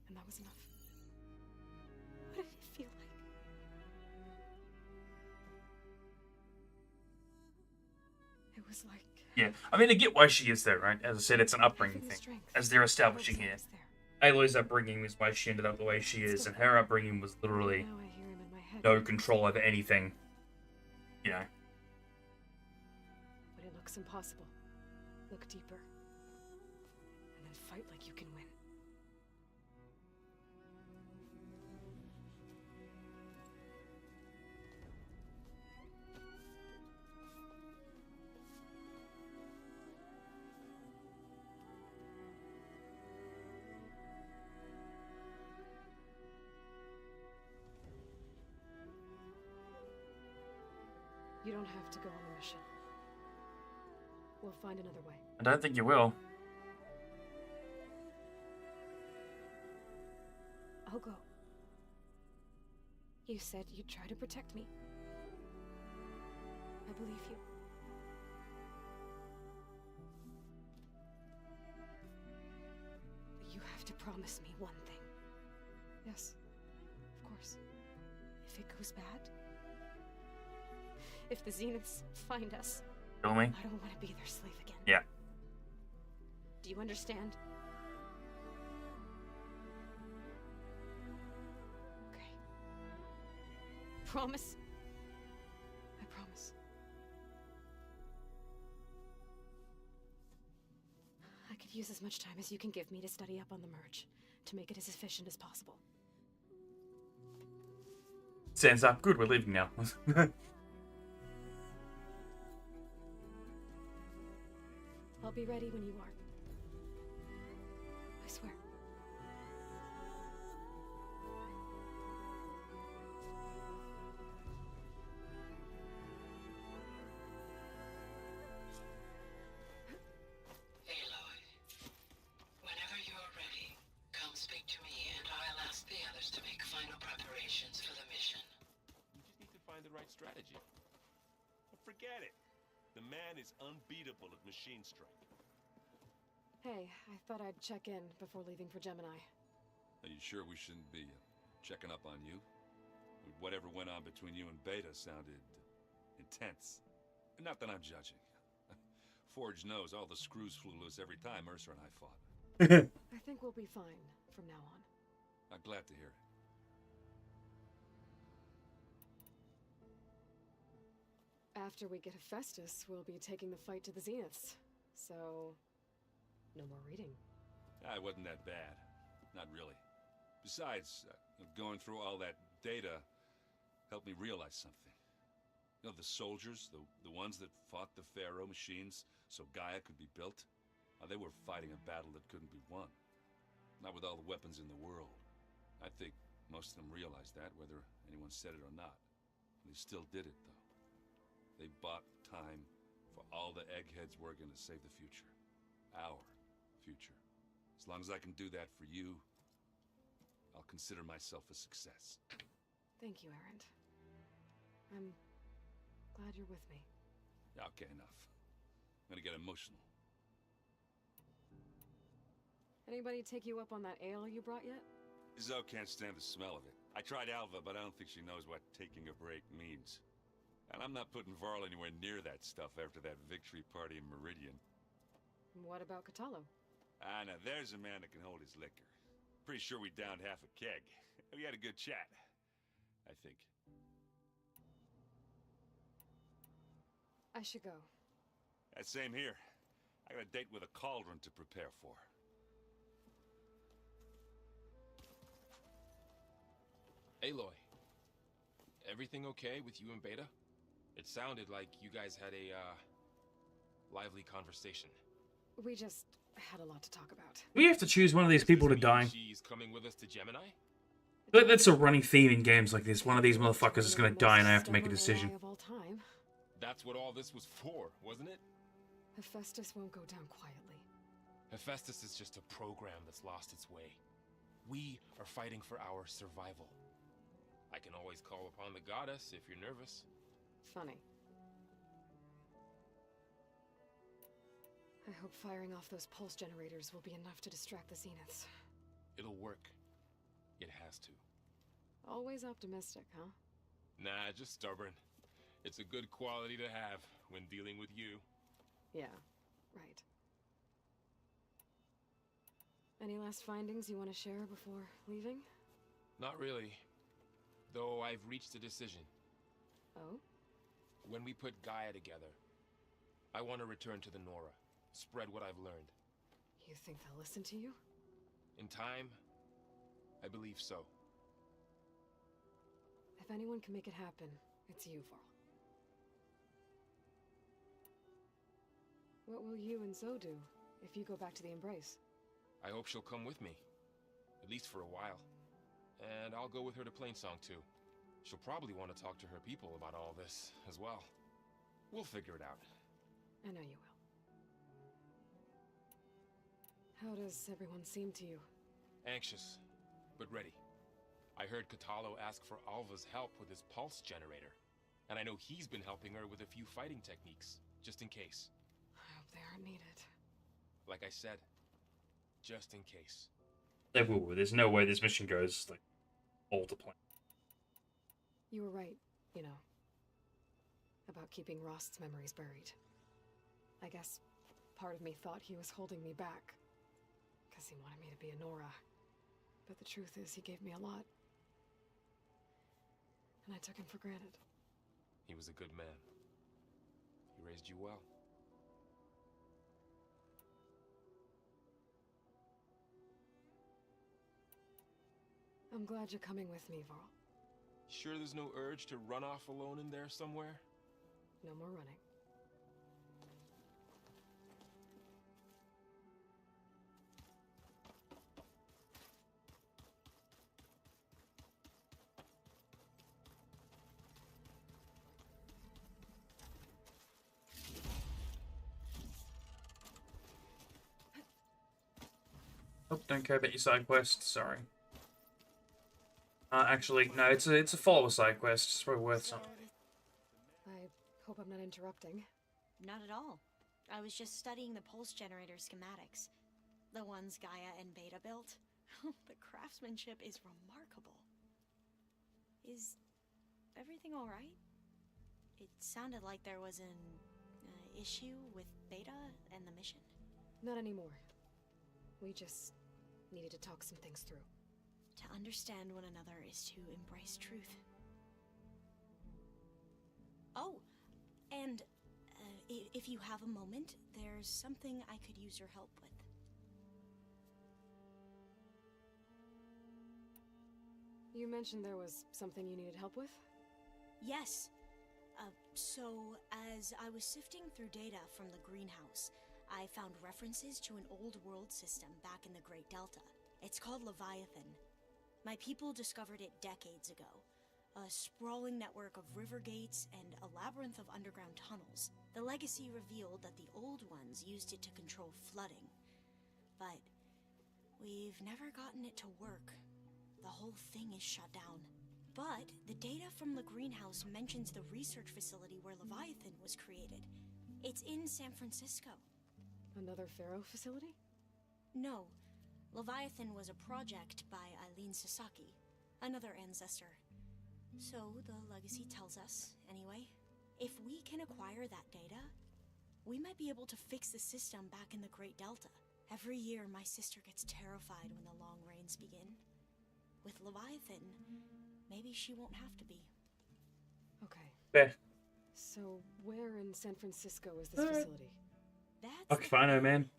And that was enough. What did it feel like? It was like... Yeah, I mean, I get why she is there, right? As I said, it's an upbringing thing, as they're establishing here. Aloy's upbringing was why she ended up the way she is, and her upbringing was literally no control over anything, you know. But it looks impossible. Look deeper. And then fight like you can win. You don't have to go on the mission. We'll find another way. I don't think you will. I'll go. You said you'd try to protect me. I believe you. But you have to promise me one thing. Yes, of course. If it goes bad, if the Zeniths find us, Kill me? I don't want to be their slave again. Yeah. Do you understand? Okay. Promise? I promise. use as much time as you can give me to study up on the merge, to make it as efficient as possible. Sounds up. Good, we're leaving now. I'll be ready when you are. I swear. Aloy, whenever you're ready, come speak to me and I'll ask the others to make final preparations for the mission. We just need to find the right strategy. But forget it. The man is unbeatable at machine strike. Hey, I thought I'd check in before leaving for Gemini. Are you sure we shouldn't be checking up on you? Whatever went on between you and Beta sounded intense. Not that I'm judging. Forge knows all the screws flew loose every time Mercer and I fought. I think we'll be fine from now on. I'm glad to hear it. After we get Hephaestus, we'll be taking the fight to the Zeniths. So, no more reading. It wasn't that bad. Not really. Besides, going through all that data helped me realize something. You know, the soldiers, the ones that fought the Pharaoh machines so Gaia could be built, they were fighting a battle that couldn't be won. Not with all the weapons in the world. I think most of them realized that, whether anyone said it or not. They still did it, though. They bought time for all the eggheads working to save the future. Our future. As long as I can do that for you, I'll consider myself a success. Thank you, Erend. I'm glad you're with me. Okay, enough. I'm gonna get emotional. Anybody take you up on that ale you brought yet? Zoe can't stand the smell of it. I tried Alva, but I don't think she knows what taking a break means. And I'm not putting Varl anywhere near that stuff after that victory party in Meridian. What about Kotallo? Now there's a man that can hold his liquor. Pretty sure we downed half a keg. We had a good chat, I think. I should go. Same here. I got a date with a cauldron to prepare for. Aloy, everything okay with you and Beta? It sounded like you guys had a, lively conversation. We just had a lot to talk about. We have to choose one of these people to die. She's coming with us to Gemini? That's a running theme in games like this. One of these motherfuckers is gonna die and I have to make a decision. Of all time. That's what all this was for, wasn't it? Hephaestus won't go down quietly. Hephaestus is just a program that's lost its way. We are fighting for our survival. I can always call upon the goddess if you're nervous. Funny. I hope firing off those pulse generators will be enough to distract the Zeniths. It'll work. It has to. Always optimistic, huh? Nah, just stubborn. It's a good quality to have when dealing with you. Yeah, right. Any last findings you want to share before leaving? Not really. Though I've reached a decision. Oh? When we put Gaia together, I want to return to the Nora. Spread what I've learned. You think they'll listen to you? In time, I believe so. If anyone can make it happen, it's you, Varl. What will you and Zoe do if you go back to the Embrace? I hope she'll come with me. At least for a while. And I'll go with her to Plainsong too. She'll probably want to talk to her people about all this as well. We'll figure it out. I know you will. How does everyone seem to you? Anxious, but ready. I heard Kotallo ask for Alva's help with his pulse generator. And I know he's been helping her with a few fighting techniques, just in case. I hope they aren't needed. Like I said, just in case. There's no way this mission goes, like, all to plan. You were right, you know. About keeping Rost's memories buried. I guess part of me thought he was holding me back. Because he wanted me to be a Nora. But the truth is, he gave me a lot. And I took him for granted. He was a good man. He raised you well. I'm glad you're coming with me, Varl. Sure there's no urge to run off alone in there somewhere? No more running. Oh, don't care about your side quest. Sorry. Actually, no. It's a follower side quest. It's probably worth something. I hope I'm not interrupting. Not at all. I was just studying the pulse generator schematics. The ones Gaia and Beta built. The craftsmanship is remarkable. Is everything alright? It sounded like there was an issue with Beta and the mission. Not anymore. We just needed to talk some things through. To understand one another is to embrace truth. Oh, and if you have a moment, there's something I could use your help with. You mentioned there was something you needed help with? Yes. So, as I was sifting through data from the greenhouse, I found references to an old world system back in the Great Delta. It's called Leviathan. My people discovered it decades ago. A sprawling network of river gates and a labyrinth of underground tunnels. The legacy revealed that the old ones used it to control flooding. But we've never gotten it to work. The whole thing is shut down. But the data from the greenhouse mentions the research facility where Leviathan was created. It's in San Francisco. Another Pharaoh facility? No. Leviathan was a project by Eileen Sasaki, another ancestor. So the legacy tells us, anyway. If we can acquire that data, we might be able to fix the system back in the Great Delta. Every year, my sister gets terrified when the long rains begin. With Leviathan, maybe she won't have to be. Okay. Fair. So, where in San Francisco is this facility? Fuck if I know, man.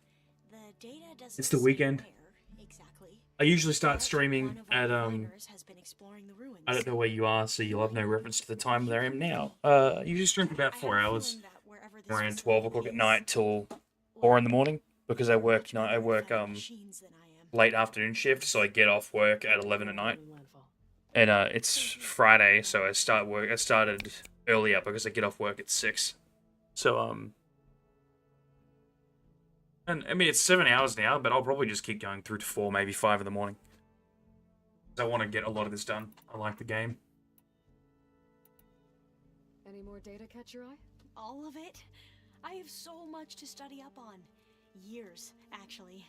The data doesn't It's the say weekend. where exactly. I usually start streaming at Has been exploring the ruins. I don't know where you are, so you'll have no reference to the time that I am now. I usually stream for about 4 hours, around 12 o'clock at night till 4 in the morning, because I work late afternoon shift, so I get off work at 11 at night. And it's Friday, so I started earlier because I get off work at 6. So and I mean it's 7 hours now, but I'll probably just keep going through to 4, maybe 5 in the morning. I want to get a lot of this done. I like the game. Any more data catch your eye? All of it? I have so much to study up on. Years, actually.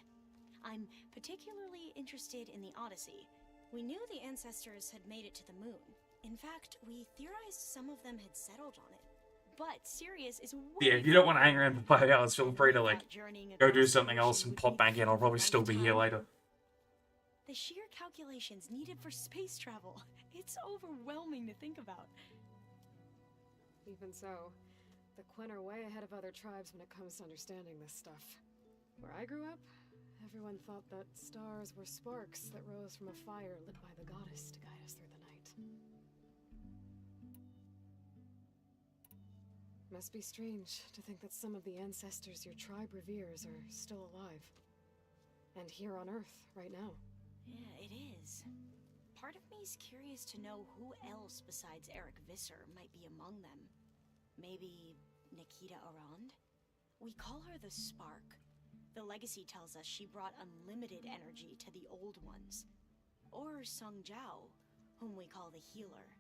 I'm particularly interested in the Odyssey. We knew the ancestors had made it to the moon. In fact, we theorized some of them had settled on it. But Sirius is way Yeah, if you don't want to hang around for 5 hours, feel free to go do something else and pop back in. I'll probably still be here later. The sheer calculations needed for space travel. It's overwhelming to think about. Even so, the Quen are way ahead of other tribes when it comes to understanding this stuff. Where I grew up, everyone thought that stars were sparks that rose from a fire lit by the goddess to guide us through the night. Must be strange to think that some of the ancestors your tribe reveres are still alive. And here on Earth, right now. Yeah, it is. Part of me is curious to know who else besides Eric Visser might be among them. Maybe Nikita Arand? We call her the Spark. The legacy tells us she brought unlimited energy to the old ones. Or Sung Jiao, whom we call the Healer.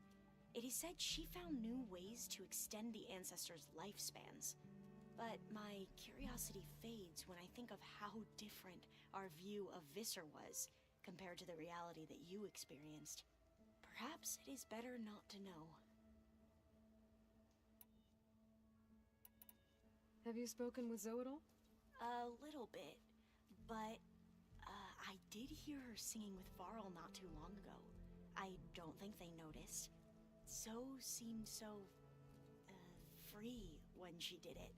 It is said she found new ways to extend the ancestors' lifespans. But my curiosity fades when I think of how different our view of Visser was compared to the reality that you experienced. Perhaps it is better not to know. Have you spoken with Zoe at all? A little bit, but I did hear her singing with Varl not too long ago. I don't think they noticed. So seemed so free when she did it.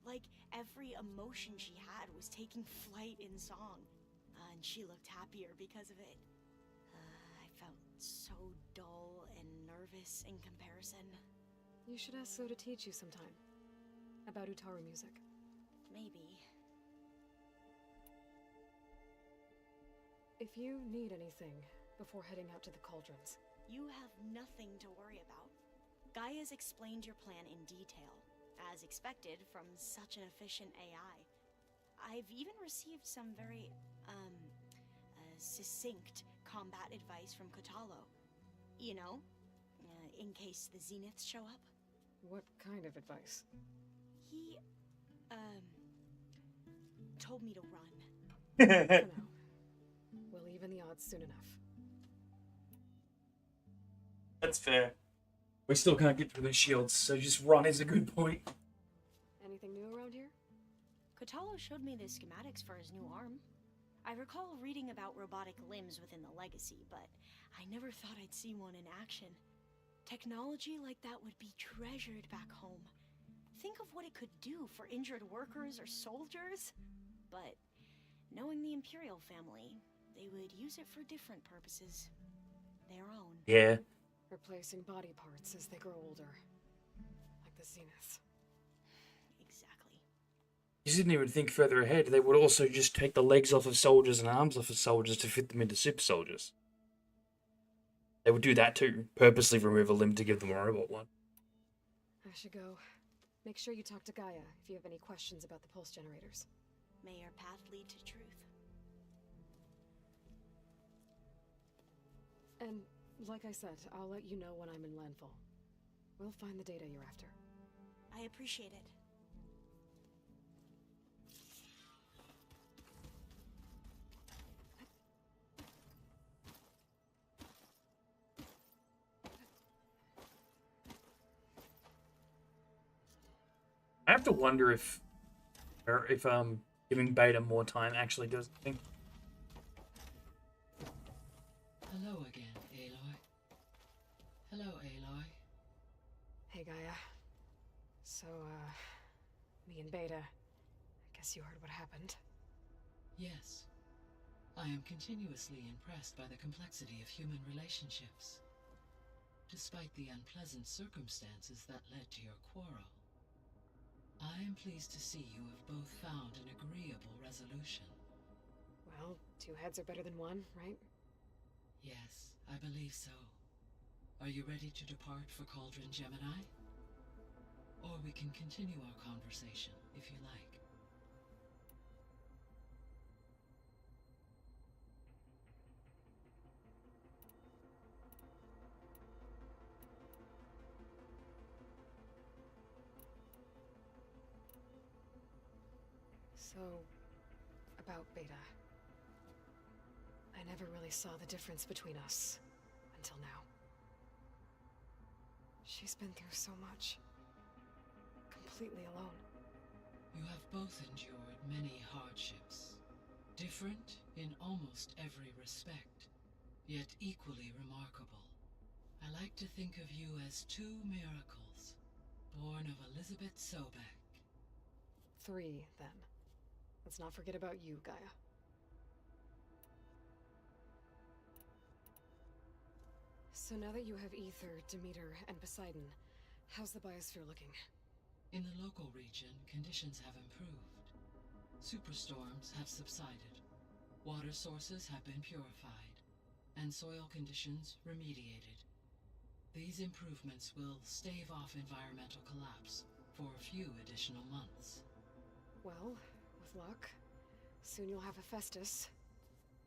Like every emotion she had was taking flight in song. And she looked happier because of it. I felt so dull and nervous in comparison. You should ask So to teach you sometime. About Utaru music. Maybe. If you need anything before heading out to the cauldrons. You have nothing to worry about. Gaia's explained your plan in detail, as expected from such an efficient AI. I've even received some very, succinct combat advice from Kotallo. You know, in case the Zeniths show up. What kind of advice? He, told me to run. For now. We'll even the odds soon enough. That's fair. We still can't get through the shields, so just run is a good point. Anything new around here? Kotallo showed me the schematics for his new arm. I recall reading about robotic limbs within the Legacy, but I never thought I'd see one in action. Technology like that would be treasured back home. Think of what it could do for injured workers or soldiers. But knowing the Imperial family, they would use it for different purposes. Their own. Yeah. Replacing body parts as they grow older. Like the Zeniths. Exactly. You didn't even think further ahead. They would also just take the legs off of soldiers and arms off of soldiers to fit them into super soldiers. They would do that too. Purposely remove a limb to give them a robot one. I should go. Make sure you talk to Gaia if you have any questions about the pulse generators. May your path lead to truth. And, like I said, I'll let you know when I'm in landfall. We'll find the data you're after. I appreciate it. I have to wonder if giving Beta more time actually does anything. Hello again, Aloy. Hello, Aloy. Hey, Gaia. So, me and Beta, I guess you heard what happened. Yes. I am continuously impressed by the complexity of human relationships. Despite the unpleasant circumstances that led to your quarrel, I am pleased to see you have both found an agreeable resolution. Well, two heads are better than one, right? Yes, I believe so. Are you ready to depart for Cauldron Gemini? Or we can continue our conversation, if you like. So, about Beta. I never really saw the difference between us until now. She's been through so much. Completely alone. You have both endured many hardships. Different in almost every respect, yet equally remarkable. I like to think of you as two miracles, born of Elizabeth Sobek. 3, then. Let's not forget about you, Gaia. So now that you have Aether, Demeter, and Poseidon, how's the biosphere looking? In the local region, conditions have improved. Superstorms have subsided, water sources have been purified, and soil conditions remediated. These improvements will stave off environmental collapse for a few additional months. Well, with luck, soon you'll have Hephaestus.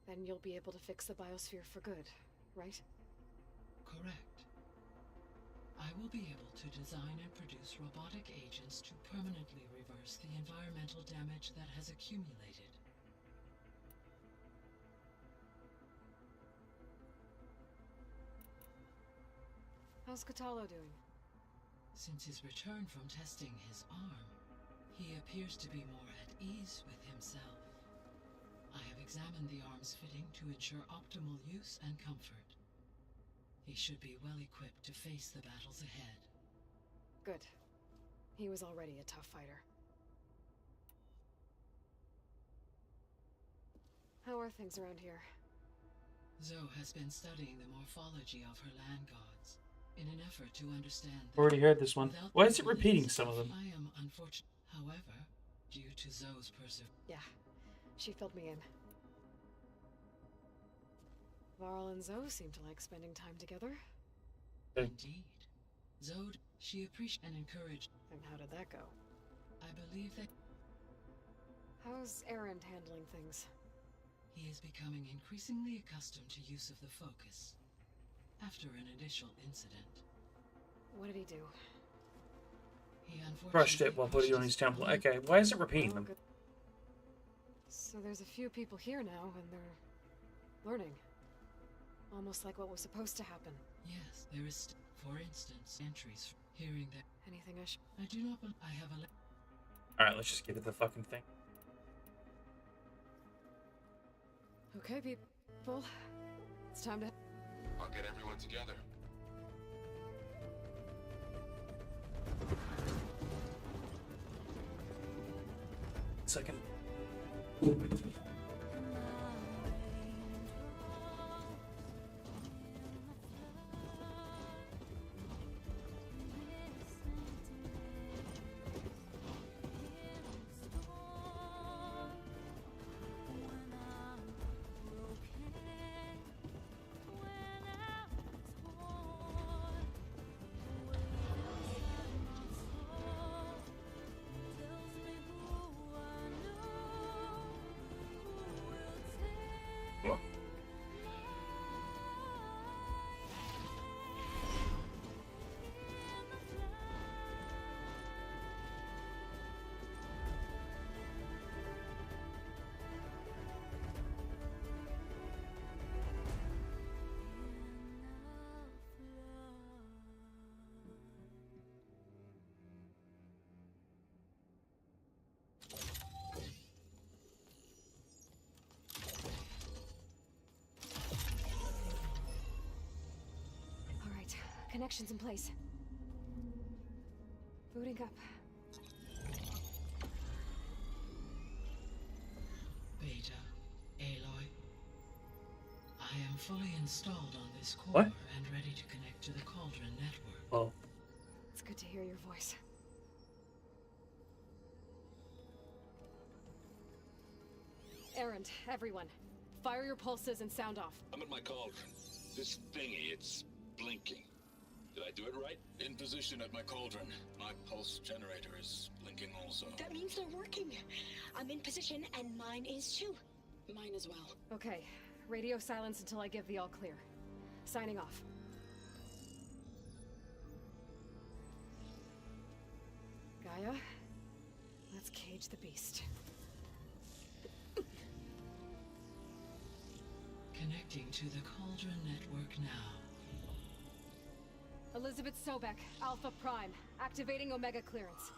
Then you'll be able to fix the biosphere for good, right? Correct. I will be able to design and produce robotic agents to permanently reverse the environmental damage that has accumulated. How's Kotallo doing? Since his return from testing his arm, he appears to be more at ease with himself. I have examined the arm's fitting to ensure optimal use and comfort. He should be well equipped to face the battles ahead. Good. He was already a tough fighter. How are things around here? Zoe has been studying the morphology of her land gods in an effort to understand. Already heard this one. Without Why is it the repeating beliefs some of them? I am unfortunate. However, due to Zoe's Yeah, she filled me in. Varl and Zoe seem to like spending time together. Indeed. Zoe, she appreciated and encouraged. And how did that go? I believe that How's Erend handling things? he is becoming increasingly accustomed to use of the focus. After an initial incident, What did he do? he unfortunately Crushed it while putting it on his temple. Okay, why is it repeating them? So there's a few people here now, and they're learning. Almost like what was supposed to happen. Yes, there is, for instance, entries hearing that. Anything I do not. I have a. Alright, let's just get to the fucking thing. Okay, people. It's time to. I'll get everyone together. Second. Connections in place. Booting up. Beta, Aloy. I am fully installed on this core What? and ready to connect to the Cauldron network. Oh. It's good to hear your voice. Erend, everyone. Fire your pulses and sound off. I'm at my cauldron. This thingy, it's blinking. Did I do it right? In position at my cauldron. My pulse generator is blinking also. That means they're working. I'm in position, and mine is too. Mine as well. Okay. Radio silence until I give the all clear. Signing off. Gaia, let's cage the beast. Connecting to the Cauldron network now. Elizabeth Sobek, Alpha Prime, activating Omega clearance.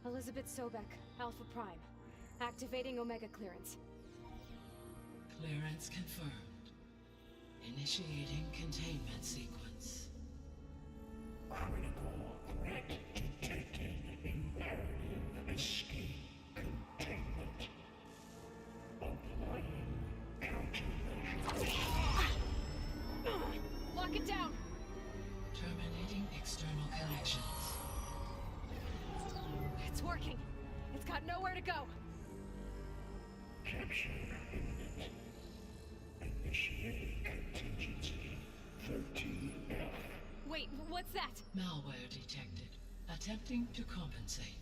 Elizabeth Sobek, Alpha Prime, activating Omega clearance. Clearance confirmed. Initiating containment sequence. Critical threat detected. Imperative escape containment. Applying countermeasures. Lock it down! Terminating external connections. It's working. It's got nowhere to go. Capture imminent. Initiating contingency 13F. Wait, what's that? Malware detected. Attempting to compensate.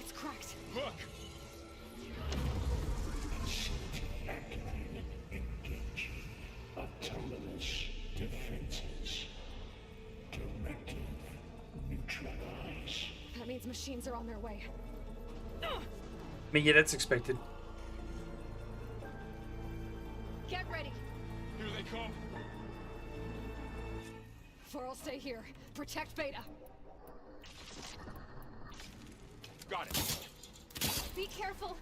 It's cracked. Look! Activated. Engaging. Autonomous defenses. Directive. Neutralize. That means machines are on their way. I mean, yeah, that's expected. Get ready. Here they come. Varl, stay here. Protect Beta. Got it. Be careful.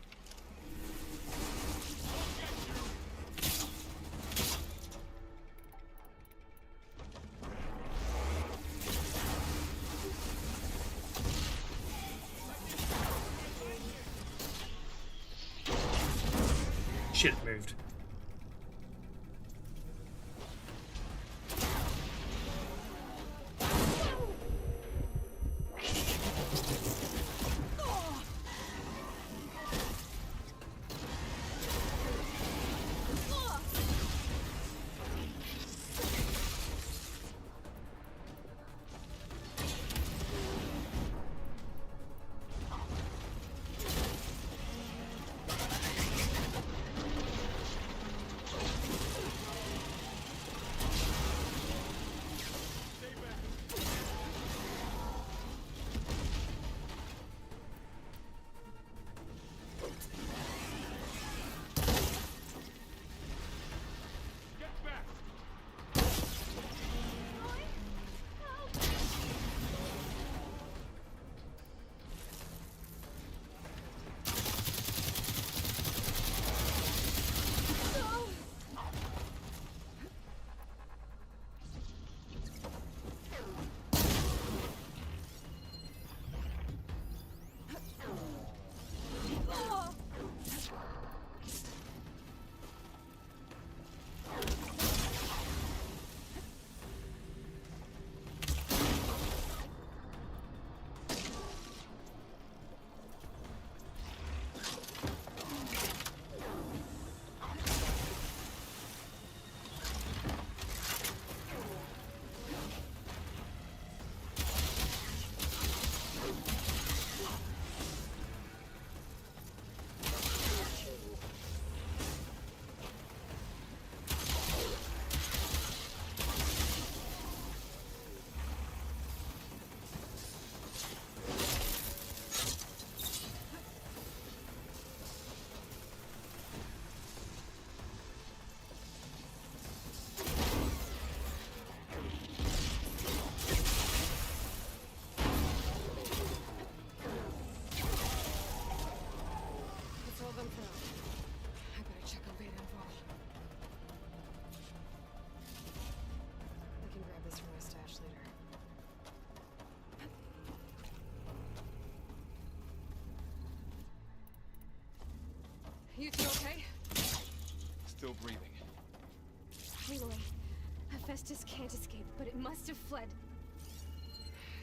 Hephaestus can't escape, but it must have fled.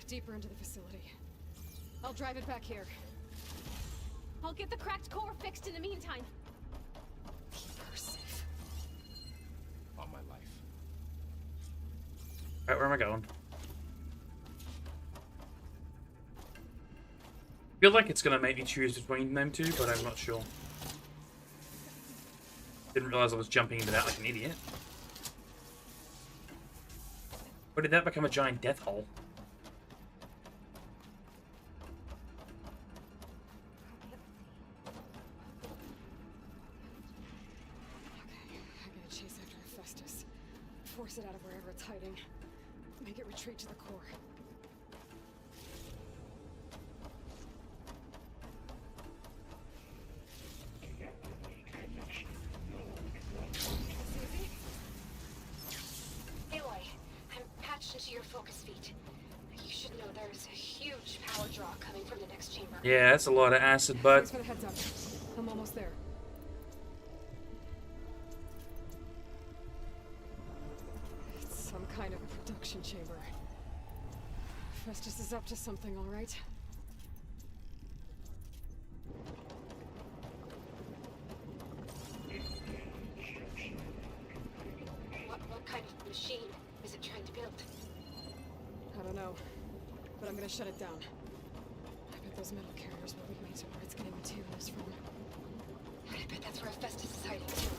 Deeper into the facility. I'll drive it back here. I'll get the cracked core fixed in the meantime. Keep her safe. On my life. Alright, where am I going? I feel like it's gonna make me choose between them two, but I'm not sure. Didn't realize I was jumping into that like an idiot. Or did that become a giant death hole? Okay, I gotta chase after Hephaestus. Force it out of wherever it's hiding. Make it retreat to the core. Aloy, I'm patched into your focus feed. You should know there's a huge power draw coming from the next chamber. Yeah, that's a lot of acid, but Thanks for the heads up. I'm almost there. It's some kind of production chamber. Festus is up to something, all right? What kind of machine is it trying to build? I don't know, but I'm gonna shut it down. I bet those metal carriers will lead me to where it's getting materials from. I bet that's where Hephaestus is hiding too.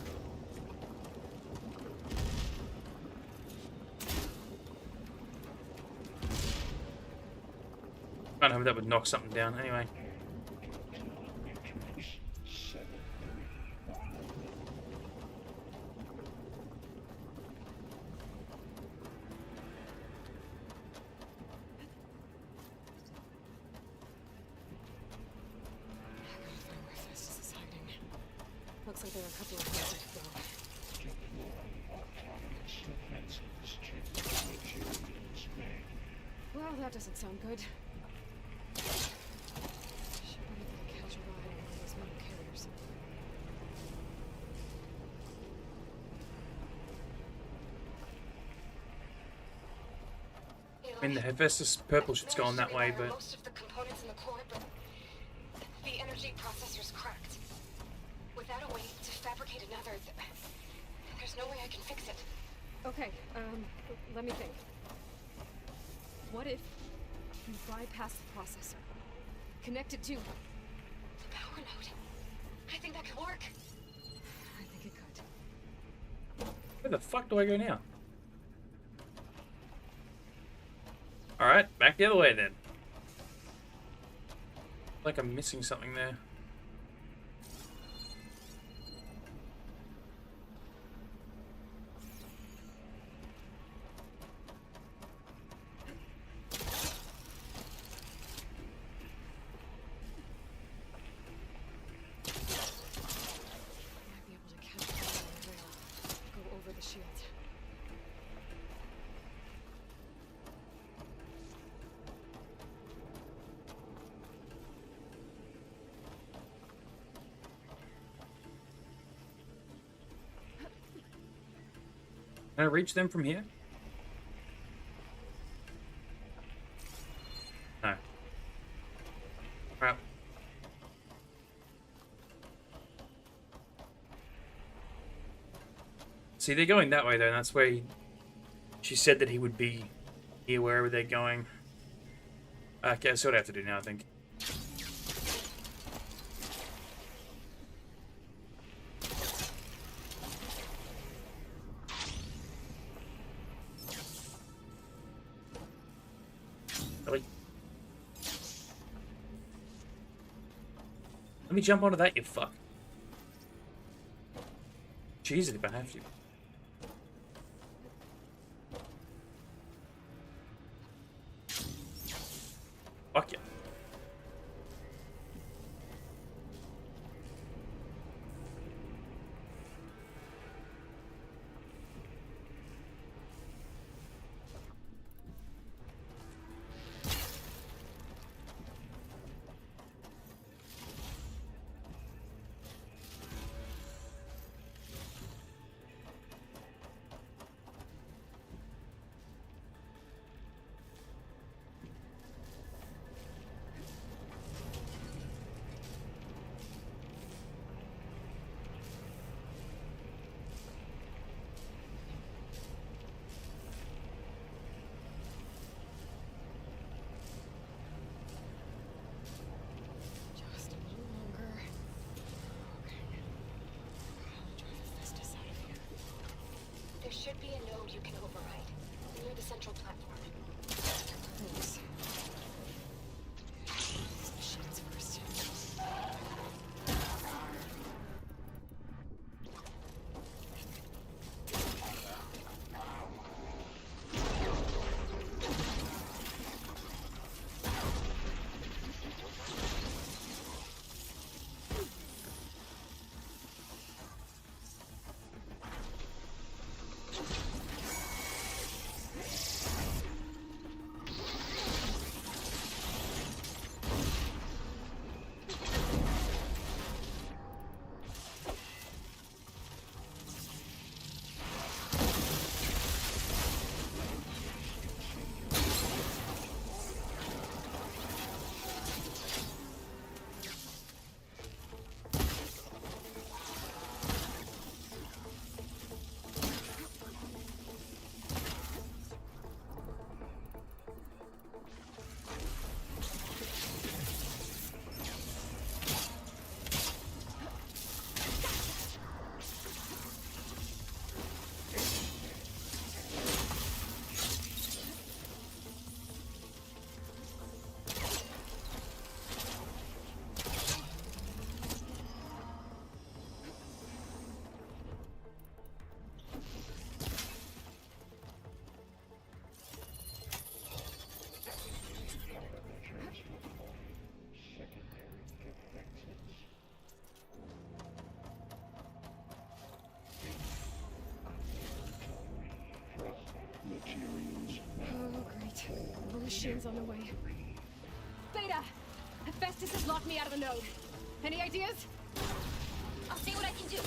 I hope that would knock something down. Anyway. Hephaestus is hiding. Looks like there are a couple of places I could go. Well, that doesn't sound good. Should be able to catch a ride on one of those metal carriers. I mean, the Hephaestus purple shit's going that way, but Most of the components in the core, but the energy processor's cracked. Without a way to fabricate another, there's no way I can fix it. Okay, let me think. What if you bypass the processor? Connect it to The power node. I think that could work. I think it could. where the fuck do I go now? Alright, back the other way then. Like I'm missing something there. Might be able to catch the rail on the rail. Go over the shield. Can I reach them from here? No. Crap. See, they're going that way though, and that's where she said that he would be here wherever they're going. Okay, that's what I have to do now, I think. Really? Let me jump onto that, you fuck. Cheese it if I have to. Fuck yeah. should be a node you can override near the central platform. Thanks. These machines first. Oh, great. More machines on the way. Beta! Hephaestus has locked me out of the node. Any ideas? I'll see what I can do.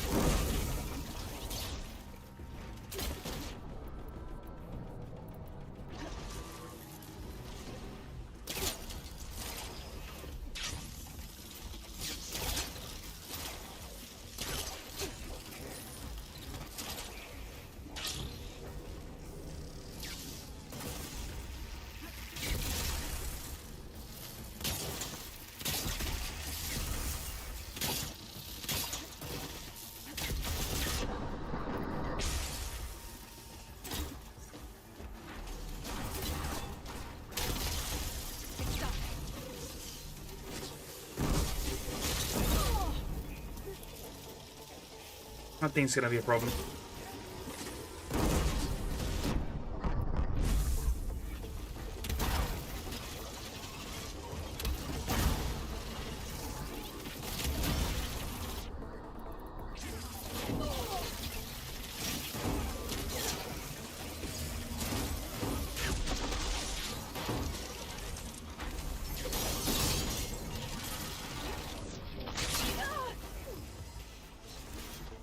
I think it's gonna be a problem.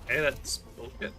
Hey, that's bullshit.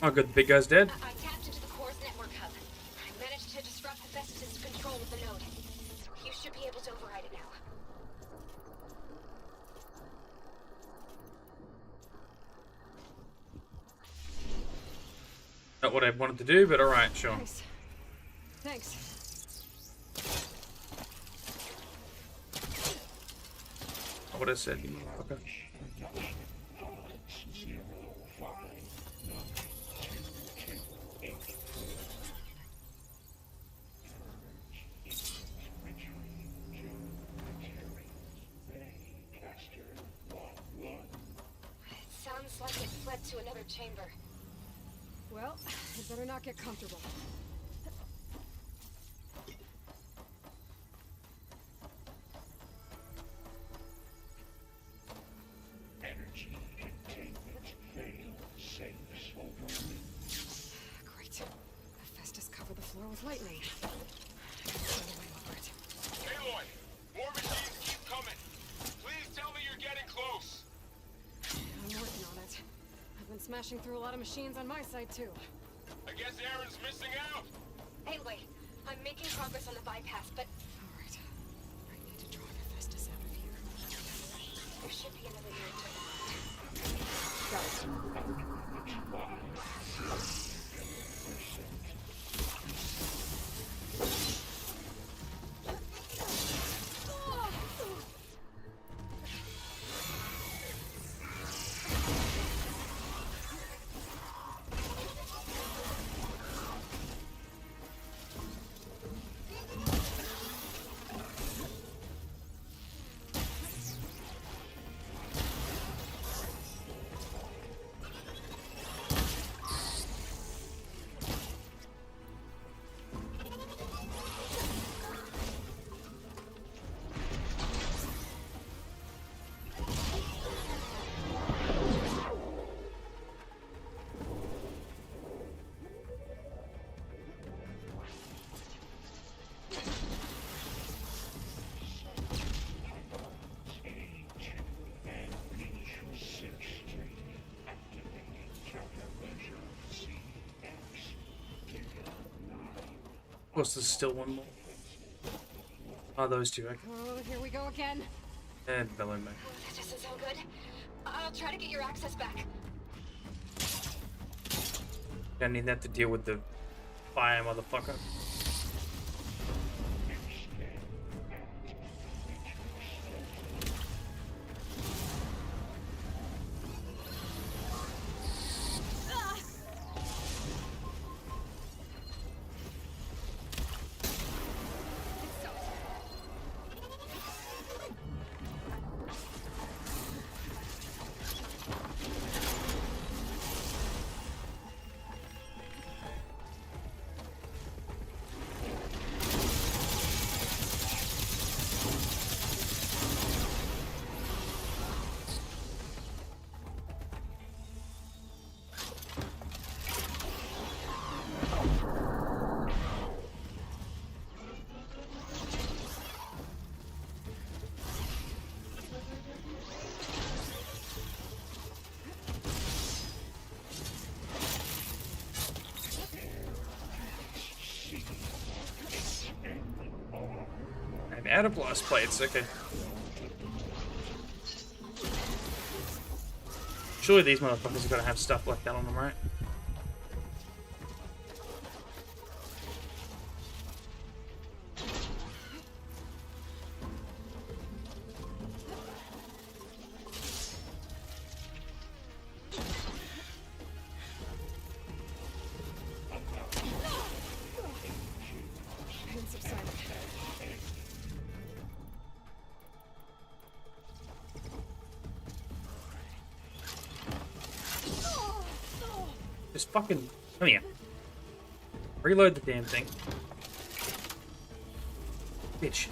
Oh, good. The big guy's dead. I tapped into the core's network hub. I managed to disrupt Hephaestus' control of the node. You should be able to override it now. Not what I wanted to do, but alright, sure. Thanks. Thanks. what I said, you motherfucker. Sounds like it fled to another chamber. Well, you better not get comfortable. Energy containment failed. Saves over. Great. Hephaestus covered the floor with lightning. I gotta find a way over it. Aloy, more machines keep coming. Please tell me you're getting close. I'm working on it. I've been smashing through a lot of machines on my side, too. I guess Aaron's missing out. Anyway, I'm making progress on the bypass, but... Alright. I need to drive Hephaestus out of here. There should be another way to Got it. Of course, there's still one more. Oh, those two, okay. Oh, here we go again. And Bellow Man. That doesn't sound good. I'll try to get your access back. I need that to deal with the fire motherfucker. Out of blast plates, okay. Surely these motherfuckers are gonna have stuff like that on them, right? Pain subsided. Just fucking come here. Reload the damn thing. Bitch.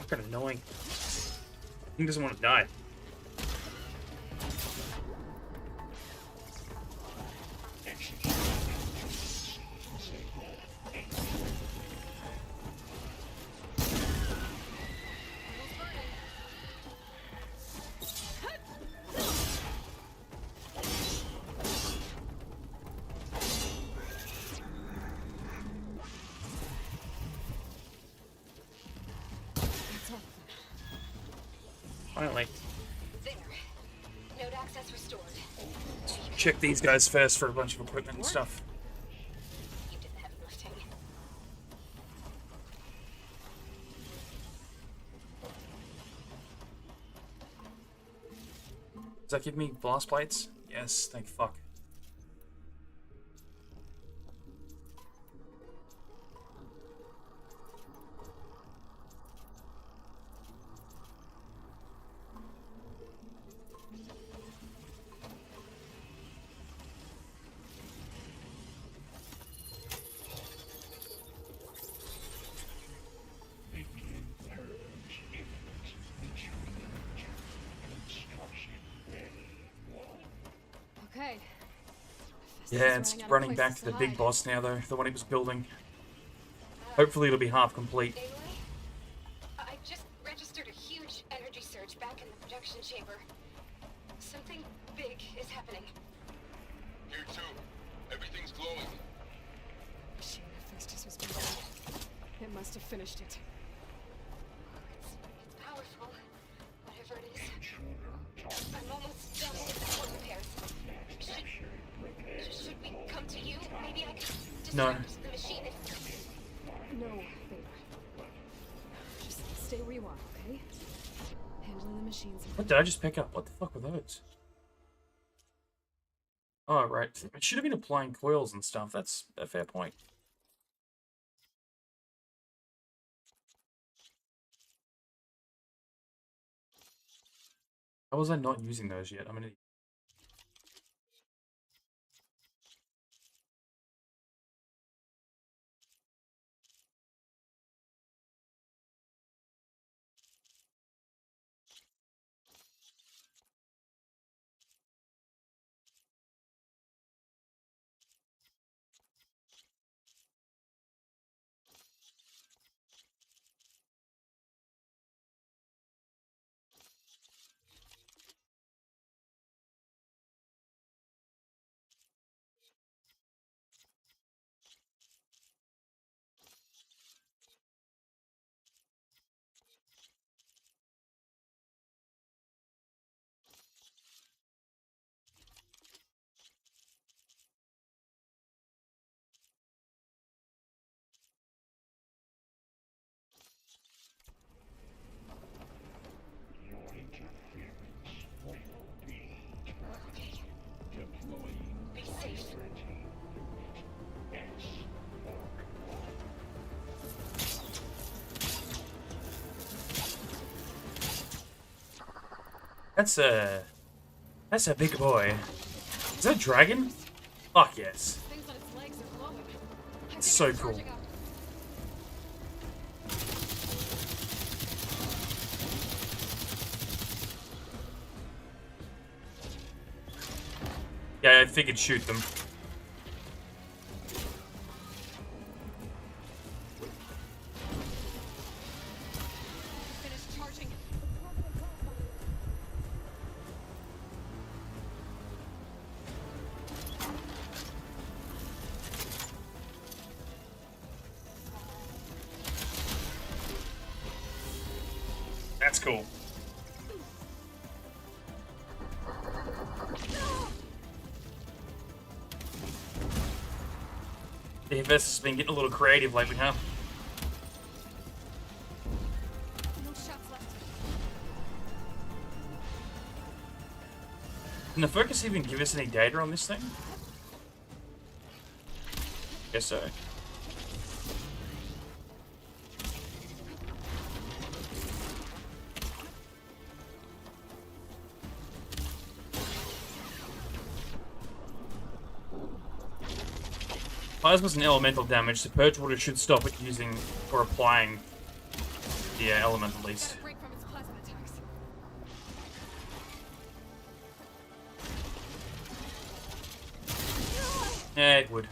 Fucking annoying. He doesn't want to die. Finally. There. Node access restored. Check these guys first for a bunch of equipment and stuff. You did the heavy lifting. Does that give me blast plates? Yes, thank fuck. Okay. Yeah, it's running back to the big boss now, though, the one he was building. Hopefully it'll be half complete. I just registered a huge energy surge back in the production chamber. Something big is happening. Here too. Everything's glowing. Machine Hephaestus was building. It must have finished it. It's powerful. Whatever it is. I'm almost done with the core repairs. Should we come to you? Maybe I could distract the machine if... No, babe. Just stay where you are, okay? Handling the machines. What did I just pick up? What the fuck were those? Oh, right. I should have been applying coils and stuff. That's a fair point. How was I not using those yet? I'm gonna... That's a big boy. Is that a dragon? Fuck yes. It's so cool. Yeah, I figured shoot them. That's cool. The Hephaestus has been getting a little creative lately, huh? Can the focus even give us any data on this thing? Guess so. Plasma's an elemental damage, so Purge Water should stop it using or applying the element at least. Yeah, it would.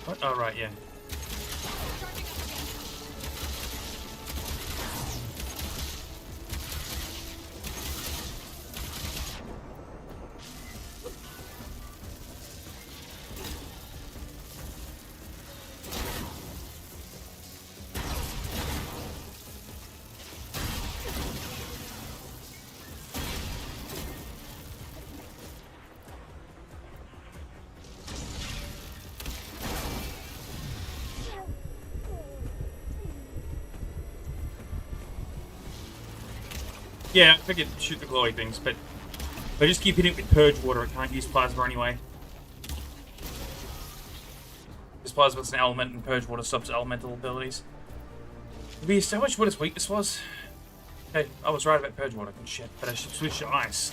What? Oh, right, yeah. Yeah, I could shoot the glowy things, but if I just keep hitting it with purge water, it can't use plasma anyway. This plasma's an element, and purge water subs elemental abilities. Did we establish what its weakness was? Hey, I was right about purge water. Good shit, but I should switch to ice.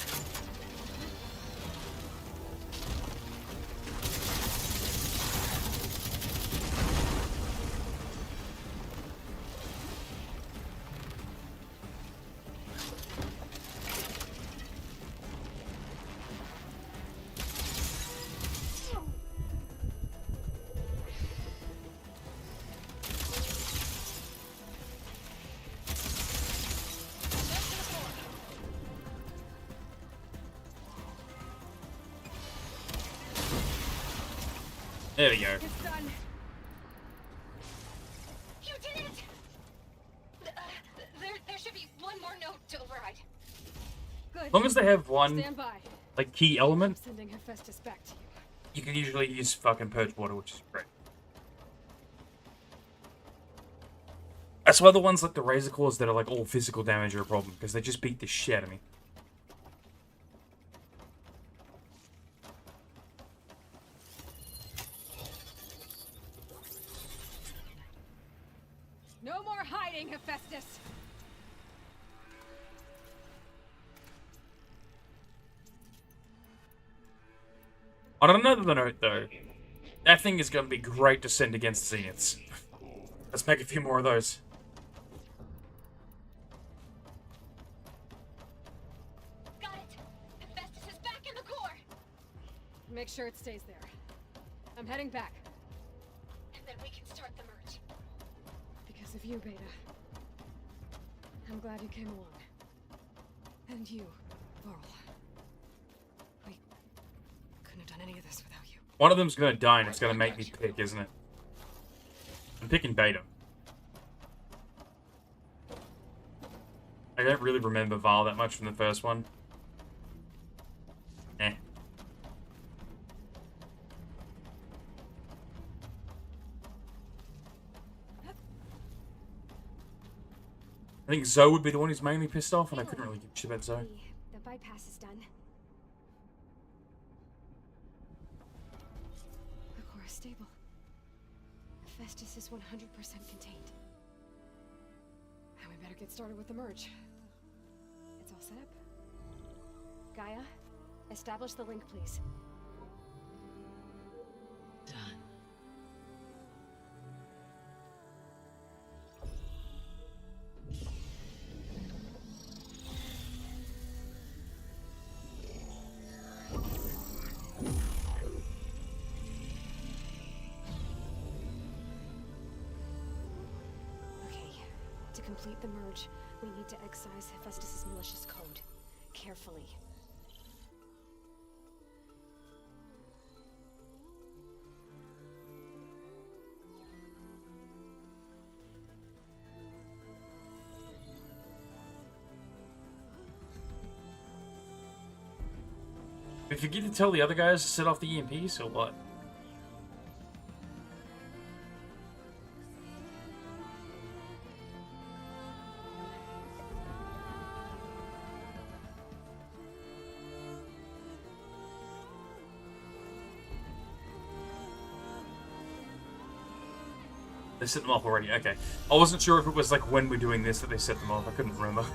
There we go. It's done. You did it! There should be one more note to override. Good. As long as they have one, Stand by. like, key element, I'm sending Hephaestus back to you. you can usually use fucking purge water, which is great. That's why the ones like the Razor Claws that are like all physical damage are a problem, because they just beat the shit out of me. No more hiding, Hephaestus. On another note, though, that thing is going to be great to send against Zeniths. Let's make a few more of those. Got it. Hephaestus is back in the core. Make sure it stays there. I'm heading back. And then we can start the merge. Because of you, Beta. I'm glad you came along. And you, Varl. We couldn't have done any of this without you. One of them's going to die, and it's going to make me pick, isn't it? I'm picking Beta. I don't really remember Varl that much from the first one. Eh. I think Zoe would be the one who's mainly pissed off, and I couldn't really give a shit about Zoe. The bypass is done. The core is stable. Hephaestus is 100% contained. And we better get started with the merge. It's all set up. Gaia, establish the link, please. Done. To complete the merge, we need to excise Hephaestus' malicious code. Carefully. Did you forget to tell the other guys to set off the EMPs, or what? They set them off already, okay. I wasn't sure if it was like when we're doing this that they set them off, I couldn't remember.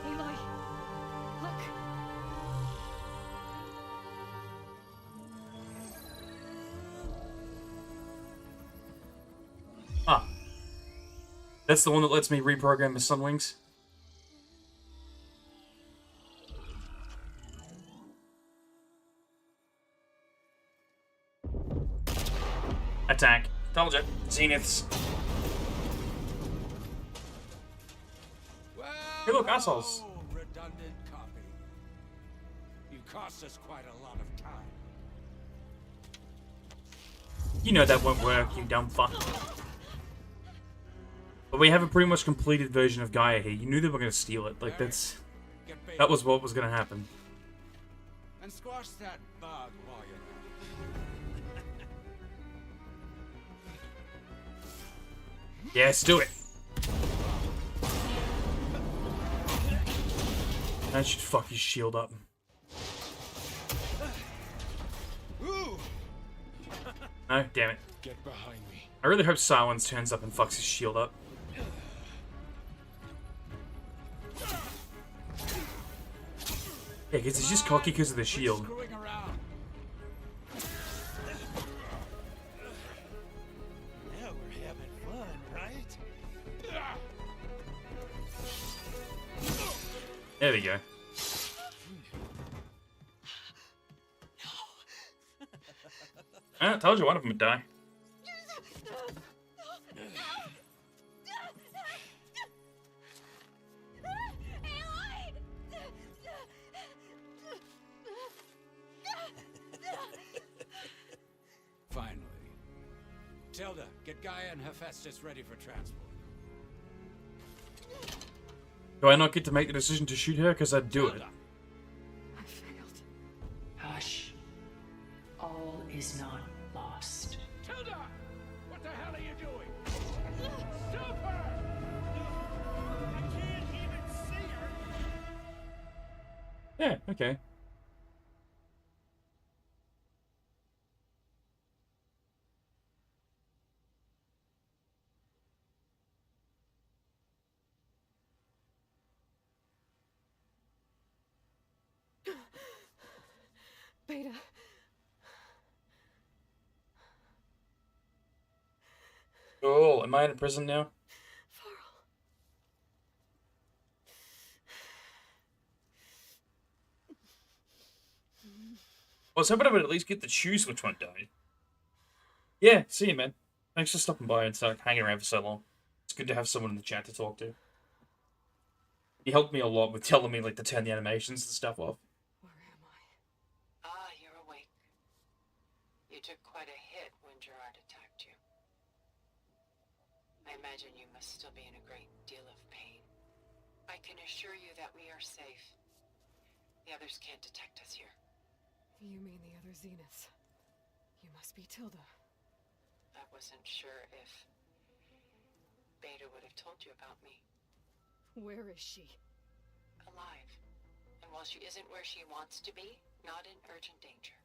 Aloy, look. Ah. That's the one that lets me reprogram the Sunwings? attack. Told you. Zeniths. Hey, look, assholes. Redundant copy. You cost us quite a lot of time. You know that won't work, you dumb fuck. But we have a pretty much completed version of Gaia here. You knew they were going to steal it. Like, that was what was going to happen. And squash that bug while you're Yes, do it. That should fuck his shield up. No, damn it. Get behind me. I really hope Silence turns up and fucks his shield up. Yeah, because he's just cocky because of the shield. Now we're having fun, right? There we go. I told you one of them would die. Finally. Tilda, get Gaia and Hephaestus ready for transport. Do I not get to make the decision to shoot her? Because I'd do it. Hush. All is not lost. Tilda! What the hell are you doing? Stop her! I can't even see her! Yeah, okay. Beta. Oh, am I in prison now? I was hoping I would at least get to choose which one died. Yeah, see you, man. Thanks for stopping by and hanging around for so long. It's good to have someone in the chat to talk to. He helped me a lot with telling me like to turn the animations and stuff off. Ah, you're awake. You took quite a hit when Gerard attacked you. I imagine you must still be in a great deal of pain. I can assure you that we are safe. The others can't detect us here. You mean the other Zeniths? You must be Tilda. I wasn't sure if Beta would have told you about me. Where is she? Alive. And while she isn't where she wants to be, not in urgent danger.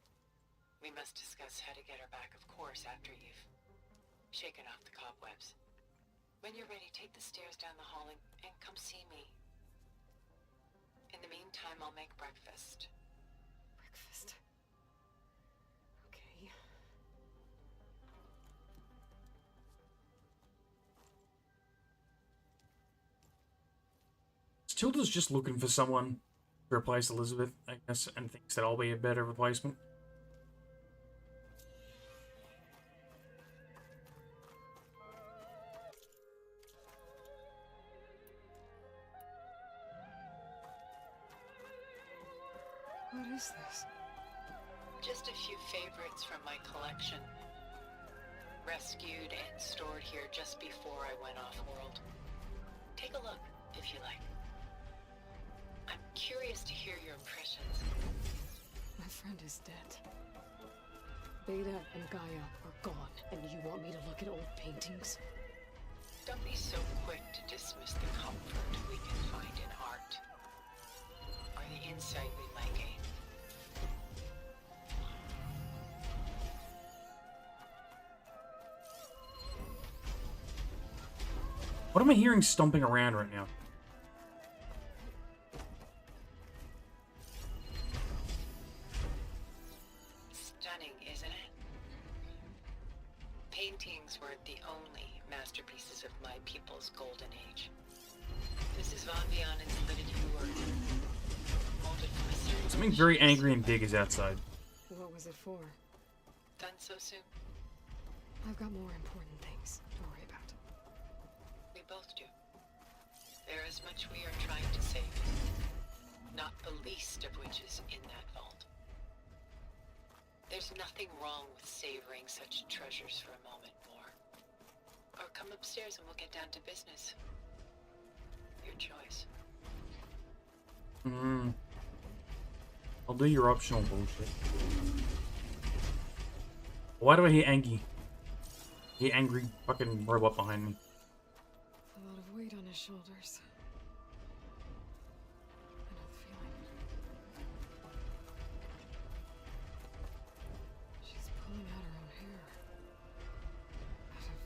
We must discuss how to get her back, of course, after you've shaken off the cobwebs. When you're ready, take the stairs down the hall and come see me. In the meantime, I'll make breakfast. Breakfast? Okay. Tilda's just looking for someone to replace Elizabeth, I guess, and thinks that I'll be a better replacement. What is this? Just a few favorites from my collection. Rescued and stored here just before I went off-world. Take a look, if you like. I'm curious to hear your impressions. My friend is dead. Beta and Gaia are gone, and you want me to look at old paintings? Don't be so quick to dismiss the comfort we can find in art, or the insight we might gain. What am I hearing stomping around right now? Stunning, isn't it? Paintings weren't the only masterpieces of my people's golden age. This is Von Vianen's lidded work, molded from a series Something very angry and big is outside. What was it for? done so soon. I've got more important things to worry about. We both do. There is much we are trying to save. Not the least of which is in that vault. There's nothing wrong with savoring such treasures for a moment more. Or come upstairs and we'll get down to business. Your choice. I'll do your optional bullshit. Why do I hear Angie? The angry fucking robot behind me. A lot of weight on his shoulders. I know the feeling. She's pulling out her own hair. Out of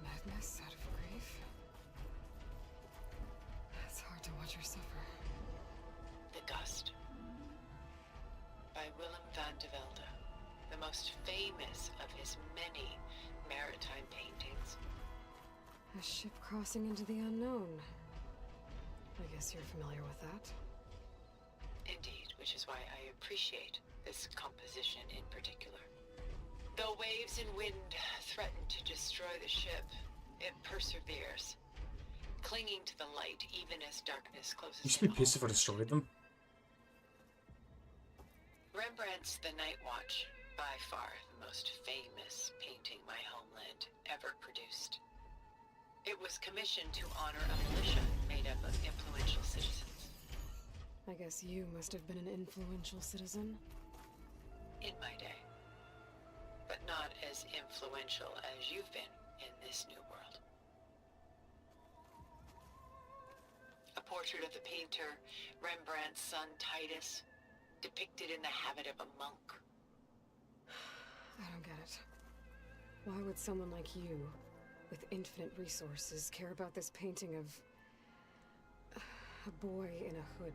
madness, out of grief. It's hard to watch her suffer. The Gust. By Willem van de Velde. The most famous of his many maritime paintings. A ship crossing into the unknown. I guess you're familiar with that. Indeed, which is why I appreciate this composition in particular. Though waves and wind threaten to destroy the ship, it perseveres, clinging to the light even as darkness closes You should in. be pissed if I destroyed them. Rembrandt's The Night Watch, by far the most famous painting my homeland ever produced. It was commissioned to honor a militia made up of influential citizens. I guess you must have been an influential citizen. In my day. But not as influential as you've been in this new world. A portrait of the painter, Rembrandt's son Titus, depicted in the habit of a monk. I don't get it. Why would someone like you, with infinite resources, care about this painting of a boy in a hood?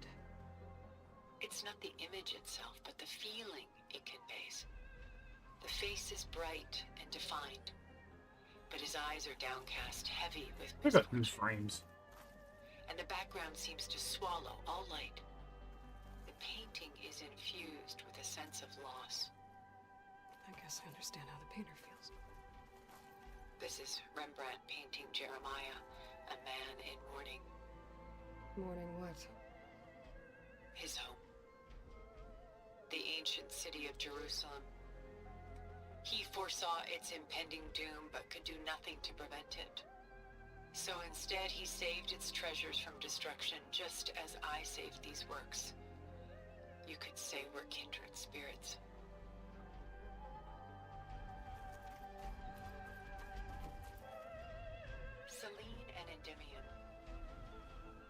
It's not the image itself, but the feeling it conveys. The face is bright and defined, but his eyes are downcast, heavy with Look at misfortune. these frames. And the background seems to swallow all light. The painting is infused with a sense of loss. I guess I understand how the painter feels. This is Rembrandt painting Jeremiah, a man in mourning. Mourning what? His home. The ancient city of Jerusalem. He foresaw its impending doom, but could do nothing to prevent it. So instead, he saved its treasures from destruction, just as I saved these works. You could say we're kindred spirits. Selene and Endymion.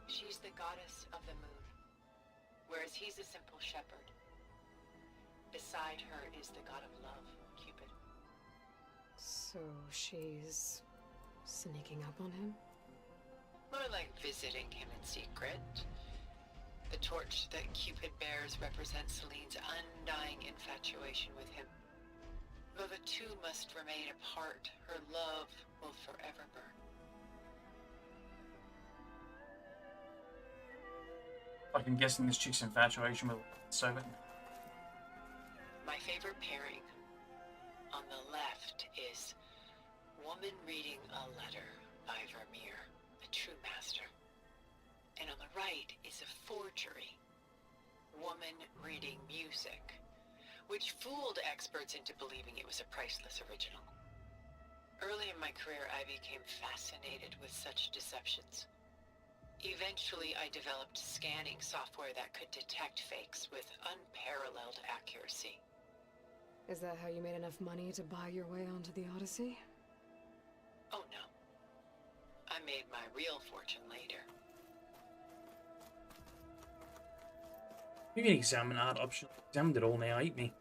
She's the goddess of the moon, whereas he's a simple shepherd. Beside her is the god of love, Cupid. So she's sneaking up on him? More like visiting him in secret. The torch that Cupid bears represents Selene's undying infatuation with him. Though the two must remain apart, her love will forever burn. I'm guessing this chick's infatuation with Servant. My favorite pairing on the left is Woman Reading a Letter by Vermeer, a true master. And on the right is a forgery, Woman Reading Music, which fooled experts into believing it was a priceless original. Early in my career, I became fascinated with such deceptions. Eventually, I developed scanning software that could detect fakes with unparalleled accuracy. Is that how you made enough money to buy your way onto the Odyssey? Oh no. I made my real fortune later. You can examine art option. Examined it all now, eat me.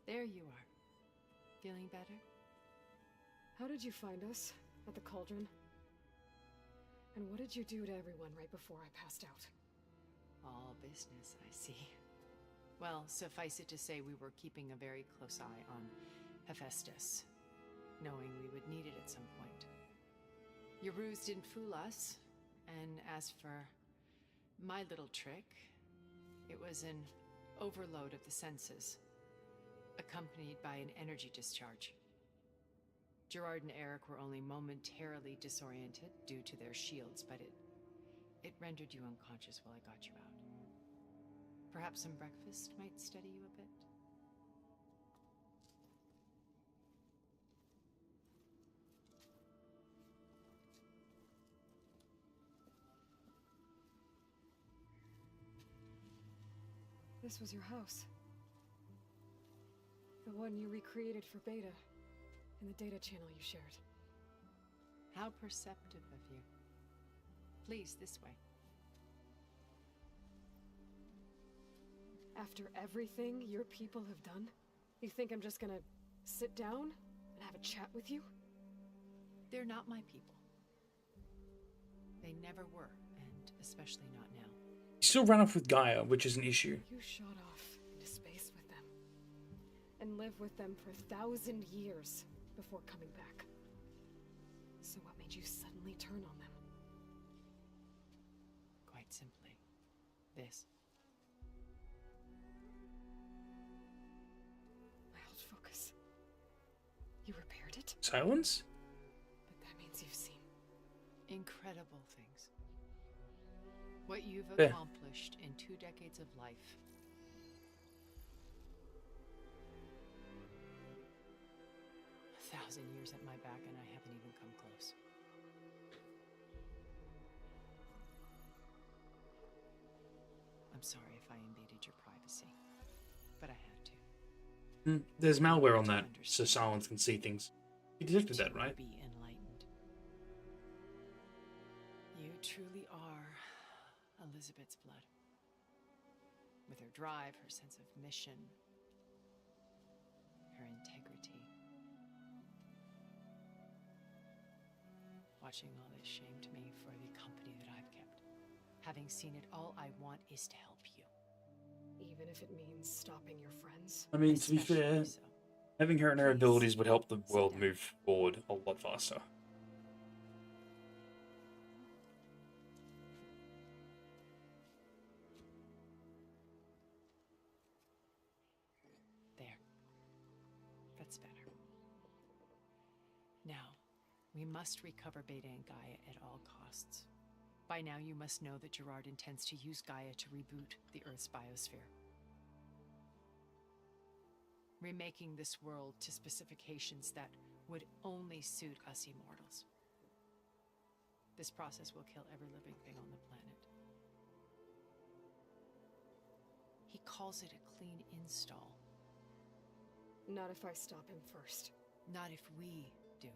There you are. Feeling better? How did you find us? At the Cauldron? And what did you do to everyone right before I passed out? All business, I see. Well, suffice it to say we were keeping a very close eye on Hephaestus, knowing we would need it at some point. Your ruse didn't fool us, and as for my little trick, it was an overload of the senses, accompanied by an energy discharge. Gerard and Eric were only momentarily disoriented due to their shields, but it rendered you unconscious while I got you out. Perhaps some breakfast might steady you a bit? This was your house. The one you recreated for Beta, in the data channel you shared. How perceptive of you. Please, this way. After everything your people have done, you think I'm just gonna sit down and have a chat with you? They're not my people. They never were, and especially not now. You still ran off with Gaia, which is an issue. You shot off into space with them, and lived with them for 1,000 years before coming back. So what made you suddenly turn on them? Quite simply, this. My old focus. You repaired it? Silence? But that means you've seen incredible things. What you've Yeah. accomplished in 2 decades of life. A 1,000 years at my back and I haven't even come close. I'm sorry if I invaded your privacy, but I had to. There's malware on that, so Silence can see things. You detected that, right? Be enlightened. You truly are Elizabeth's blood. With her drive, her sense of mission, her integrity. Watching all this shamed me for the company that I've kept. Having seen it, all I want is to help you. even if it means stopping your friends. I mean, to be fair, having her and her abilities would help the world move forward a lot faster. There. That's better. Now, we must recover Beta and Gaia at all costs. By now, you must know that Gerard intends to use Gaia to reboot the Earth's biosphere. Remaking this world to specifications that would only suit us immortals. This process will kill every living thing on the planet. He calls it a clean install. Not if I stop him first. Not if we do.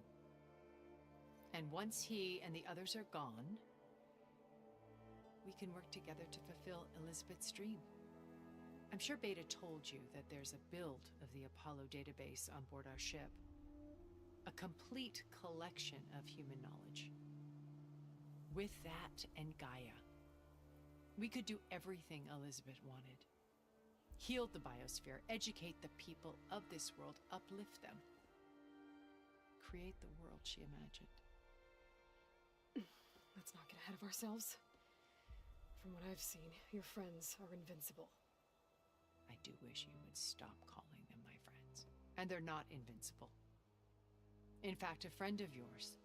And once he and the others are gone, we can work together to fulfill Elizabeth's dream. I'm sure Beta told you that there's a build of the Apollo database on board our ship. A complete collection of human knowledge. With that and Gaia, we could do everything Elizabeth wanted. Heal the biosphere, educate the people of this world, uplift them. Create the world she imagined. Let's not get ahead of ourselves. From what I've seen, your friends are invincible. I do wish you would stop calling them my friends. And they're not invincible. In fact, a friend of yours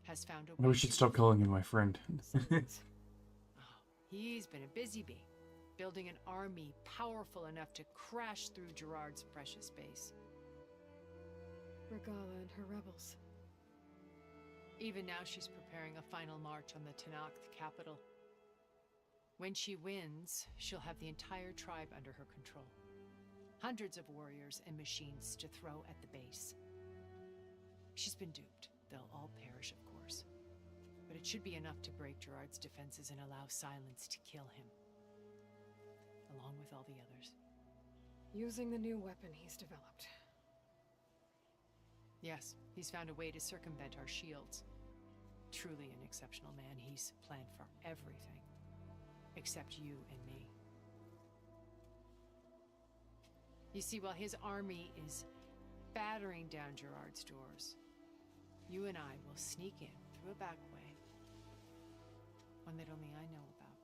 has found a way. We should stop calling him my friend. He's been a busy bee, building an army powerful enough to crash through Gerard's precious base. Regala and her rebels. Even now she's preparing a final march on the Tenakth capital. When she wins, she'll have the entire tribe under her control. Hundreds of warriors and machines to throw at the base. She's been duped. They'll all perish, of course. But it should be enough to break Gerard's defenses and allow Silence to kill him. Along with all the others. Using the new weapon he's developed. Yes, he's found a way to circumvent our shields. Truly an exceptional man. He's planned for everything. Except you and me. You see, while his army is battering down Gerard's doors, you and I will sneak in through a back way. One that only I know about.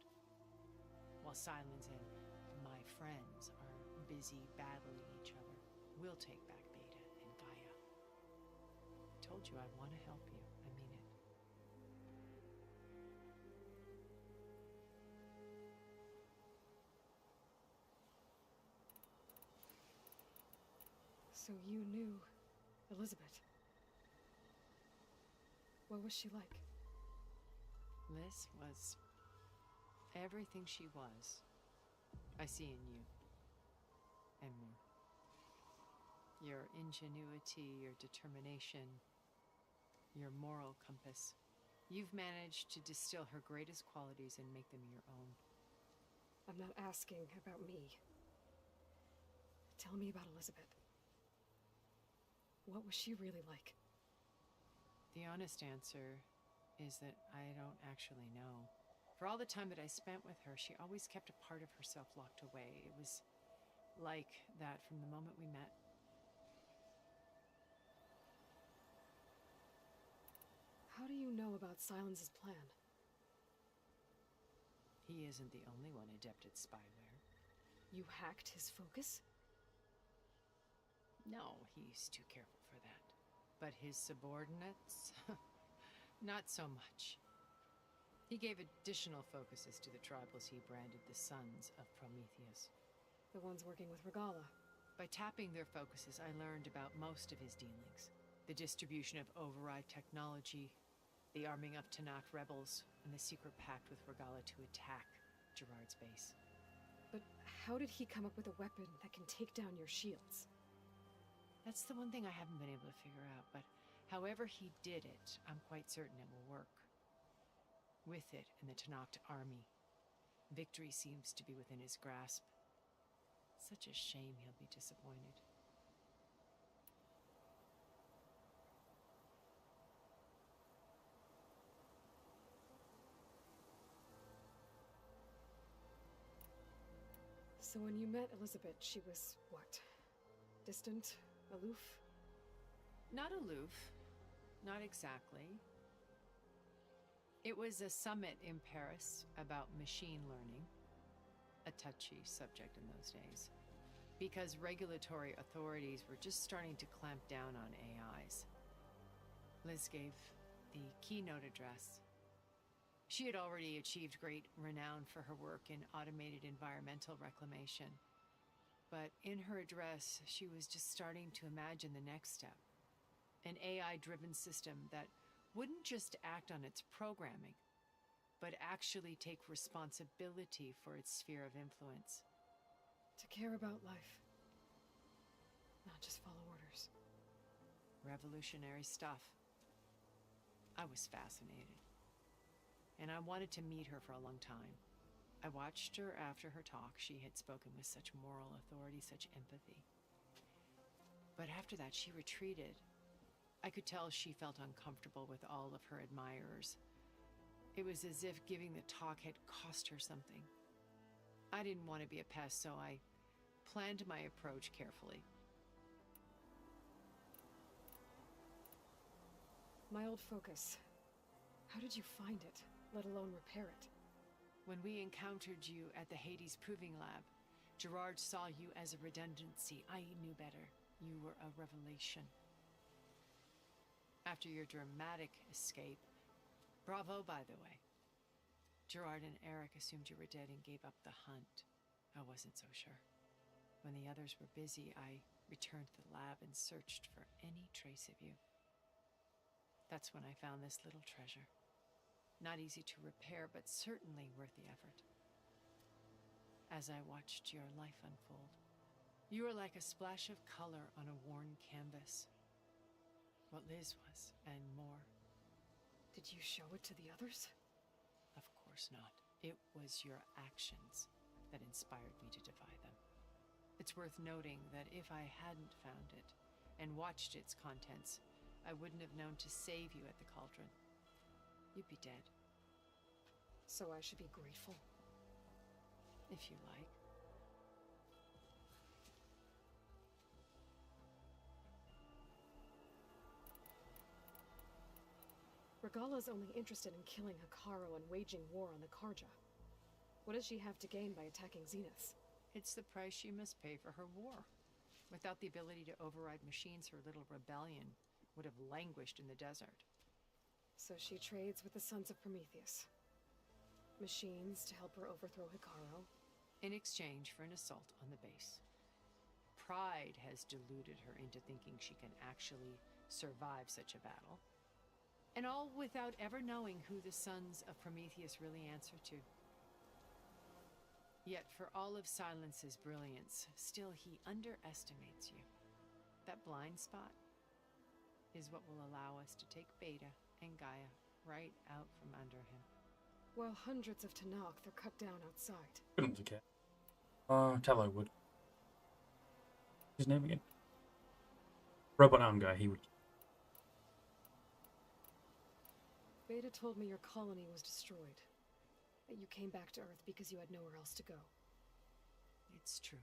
While Sylens and my friends are busy battling each other, we'll take back Beta and Gaia. Told you I want to help you. I mean it. So you knew Elizabeth. What was she like? Liz was everything she was. I see in you. And more. Your ingenuity, your determination, your moral compass. You've managed to distill her greatest qualities and make them your own. I'm not asking about me. Tell me about Elizabeth. What was she really like? The honest answer is that I don't actually know. For all the time that I spent with her, she always kept a part of herself locked away. It was like that from the moment we met. How do you know about Sylens' plan? He isn't the only one adept at spyware. You hacked his focus? No, he's too careful for that. But his subordinates? Not so much. He gave additional focuses to the tribals he branded the Sons of Prometheus. The ones working with Regalla. By tapping their focuses, I learned about most of his dealings. The distribution of override technology, the arming of Tanakh rebels, and the secret pact with Regalla to attack Gerard's base. But how did he come up with a weapon that can take down your shields? That's the one thing I haven't been able to figure out, but however he did it, I'm quite certain it will work. With it and the Tanakh army, victory seems to be within his grasp. Such a shame he'll be disappointed. So when you met Elizabeth, she was what? Distant? Aloof? Not aloof. Not exactly. It was a summit in Paris about machine learning. A touchy subject in those days. Because regulatory authorities were just starting to clamp down on AIs. Liz gave the keynote address. She had already achieved great renown for her work in automated environmental reclamation. But in her address, she was just starting to imagine the next step. An AI-driven system that wouldn't just act on its programming, but actually take responsibility for its sphere of influence. To care about life. Not just follow orders. Revolutionary stuff. I was fascinated. And I wanted to meet her for a long time. I watched her after her talk. She had spoken with such moral authority, such empathy. But after that, she retreated. I could tell she felt uncomfortable with all of her admirers. It was as if giving the talk had cost her something. I didn't want to be a pest, so I planned my approach carefully. My old focus. How did you find it, let alone repair it? When we encountered you at the Hades Proving Lab, Gerard saw you as a redundancy. I knew better. You were a revelation. After your dramatic escape, bravo, by the way. Gerard and Eric assumed you were dead and gave up the hunt. I wasn't so sure. When the others were busy, I returned to the lab and searched for any trace of you. That's when I found this little treasure. Not easy to repair, but certainly worth the effort. As I watched your life unfold, you were like a splash of color on a worn canvas. What Liz was, and more. Did you show it to the others? Of course not. It was your actions that inspired me to defy them. It's worth noting that if I hadn't found it and watched its contents, I wouldn't have known to save you at the cauldron. You'd be dead. So I should be grateful? If you like. Regala's only interested in killing Hekarro and waging war on the Karja. What does she have to gain by attacking Zenith? It's the price she must pay for her war. Without the ability to override machines, her little rebellion would have languished in the desert. So she trades with the Sons of Prometheus. Machines to help her overthrow Hekarro. In exchange for an assault on the base. Pride has deluded her into thinking she can actually survive such a battle. And all without ever knowing who the Sons of Prometheus really answer to. Yet for all of Silence's brilliance, still he underestimates you. That blind spot is what will allow us to take Beta and Gaia right out from under him. While hundreds of Tenakth are cut down outside. Couldn't look at. Tallow would. His name again? Robot arm guy, he would. Beta told me your colony was destroyed. That you came back to Earth because you had nowhere else to go. It's true.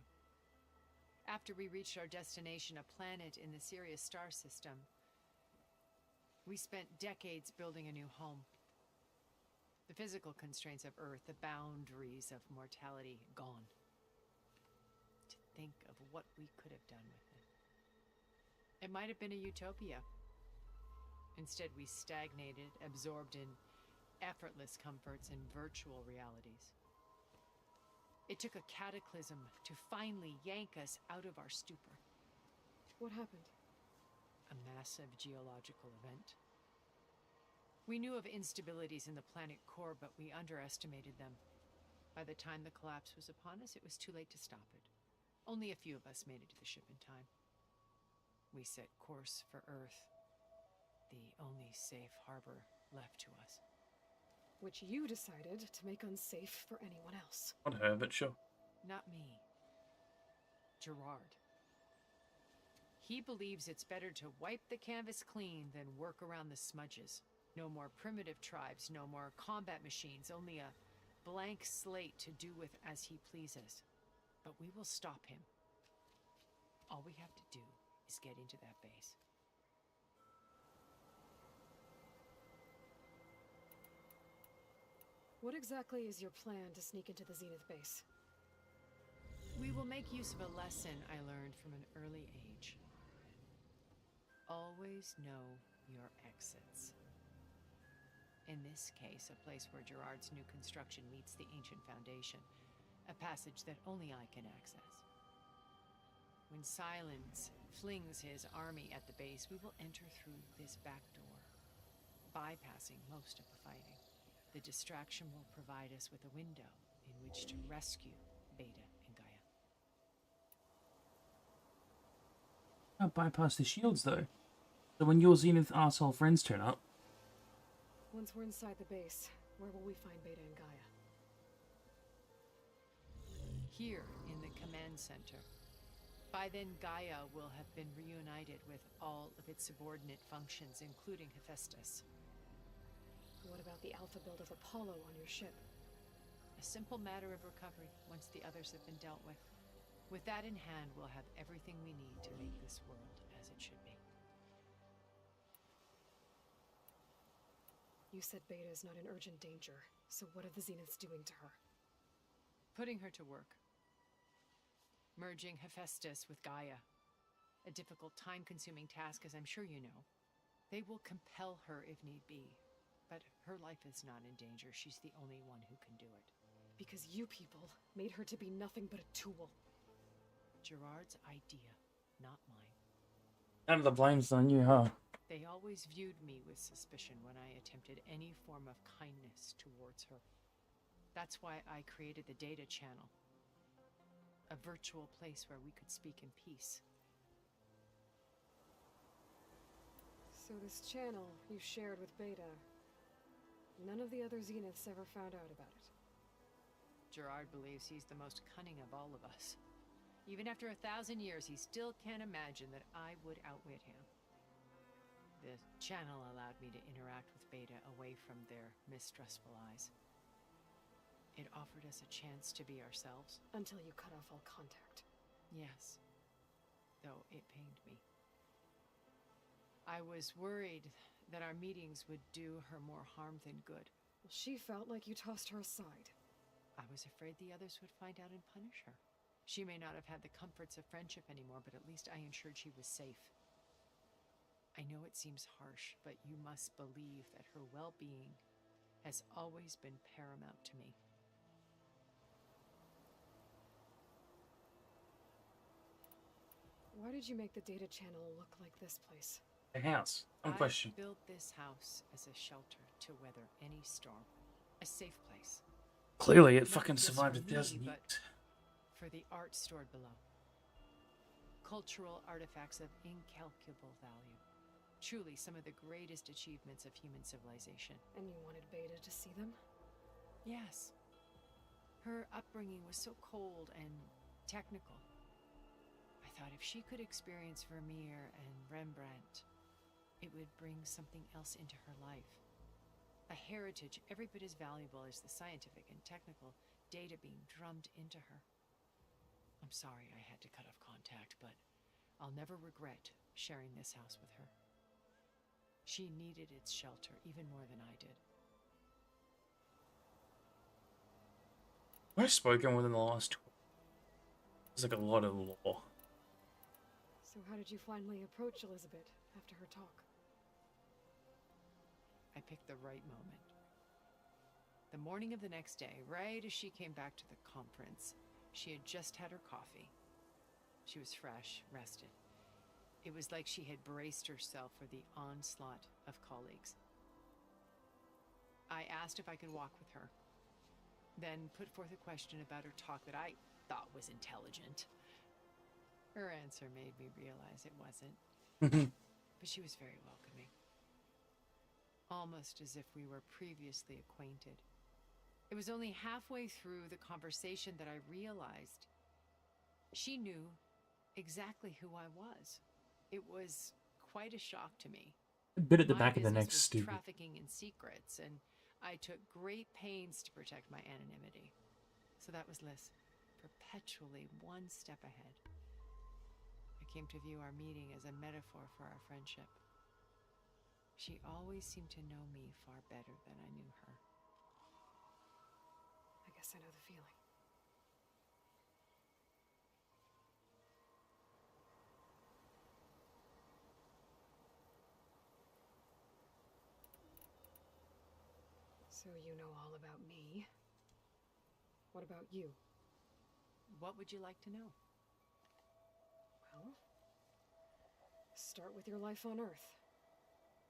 After we reached our destination, a planet in the Sirius star system, we spent decades building a new home. The physical constraints of Earth, the boundaries of mortality, gone. To think of what we could have done with it. It might have been a utopia. Instead, we stagnated, absorbed in effortless comforts and virtual realities. It took a cataclysm to finally yank us out of our stupor. What happened? A massive geological event. We knew of instabilities in the planet core, but we underestimated them. By the time the collapse was upon us, it was too late to stop it. Only a few of us made it to the ship in time. We set course for Earth, the only safe harbor left to us. Which you decided to make unsafe for anyone else. Not her, but sure. Not me. Gerard. He believes it's better to wipe the canvas clean than work around the smudges. No more primitive tribes, no more combat machines, only a blank slate to do with as he pleases. But we will stop him. All we have to do is get into that base. What exactly is your plan to sneak into the Zenith base? We will make use of a lesson I learned from an early age. Always know your exits. In this case, a place where Gerard's new construction meets the ancient foundation, a passage that only I can access. When Silence flings his army at the base, we will enter through this back door, bypassing most of the fighting. The distraction will provide us with a window in which to rescue Beta and Gaia. Can't bypass the shields, though. So when your Zenith arsehole friends turn up... Once we're inside the base, where will we find Beta and Gaia? Here, in the command center. By then, Gaia will have been reunited with all of its subordinate functions, including Hephaestus. What about the alpha build of Apollo on your ship? A simple matter of recovery once the others have been dealt with. With that in hand, we'll have everything we need to make this world as it should be. You said Beta is not in urgent danger, so what are the Zeniths doing to her? Putting her to work. Merging Hephaestus with Gaia. A difficult, time-consuming task, as I'm sure you know. They will compel her if need be. But her life is not in danger. She's the only one who can do it. Because you people made her to be nothing but a tool. Gerard's idea, not mine. None of the blame's on you, huh? They always viewed me with suspicion when I attempted any form of kindness towards her. That's why I created the data channel. A virtual place where we could speak in peace. So this channel you shared with Beta, none of the other Zeniths ever found out about it. Gerard believes he's the most cunning of all of us. Even after 1,000 years, he still can't imagine that I would outwit him. the channel allowed me to interact with Beta away from their mistrustful eyes. It offered us a chance to be ourselves. Until you cut off all contact. Yes, though it pained me. I was worried that our meetings would do her more harm than good. Well, she felt like you tossed her aside. I was afraid the others would find out and punish her. She may not have had the comforts of friendship anymore, but at least I ensured she was safe. I know it seems harsh, but you must believe that her well-being has always been paramount to me. Why did you make the data channel look like this place? A house. No question. I built this house as a shelter to weather any storm. A safe place. Clearly, it Not fucking just survived for 1,000 me, years. but for the art stored below. Cultural artifacts of incalculable value. Truly some of the greatest achievements of human civilization. And you wanted Beta to see them? Yes. Her upbringing was so cold and technical. I thought if she could experience Vermeer and Rembrandt, it would bring something else into her life. A heritage every bit as valuable as the scientific and technical data being drummed into her. I'm sorry I had to cut off contact, but I'll never regret sharing this house with her. She needed its shelter even more than I did. I've spoken within the last... There's like a lot of lore. So how did you finally approach Elizabeth after her talk? I picked the right moment. The morning of the next day, right as she came back to the conference, she had just had her coffee. She was fresh, rested. It was like she had braced herself for the onslaught of colleagues. I asked if I could walk with her, then put forth a question about her talk that I thought was intelligent. Her answer made me realize it wasn't. But she was very welcoming. Almost as if we were previously acquainted. It was only halfway through the conversation that I realized she knew exactly who I was. It was quite a shock to me. A bit at the My back of the business neck, was stupid. trafficking in secrets, and I took great pains to protect my anonymity. So that was Liz, perpetually one step ahead. I came to view our meeting as a metaphor for our friendship. She always seemed to know me far better than I knew her. I guess I know the feeling. So you know all about me. What about you? What would you like to know? Well, start with your life on Earth.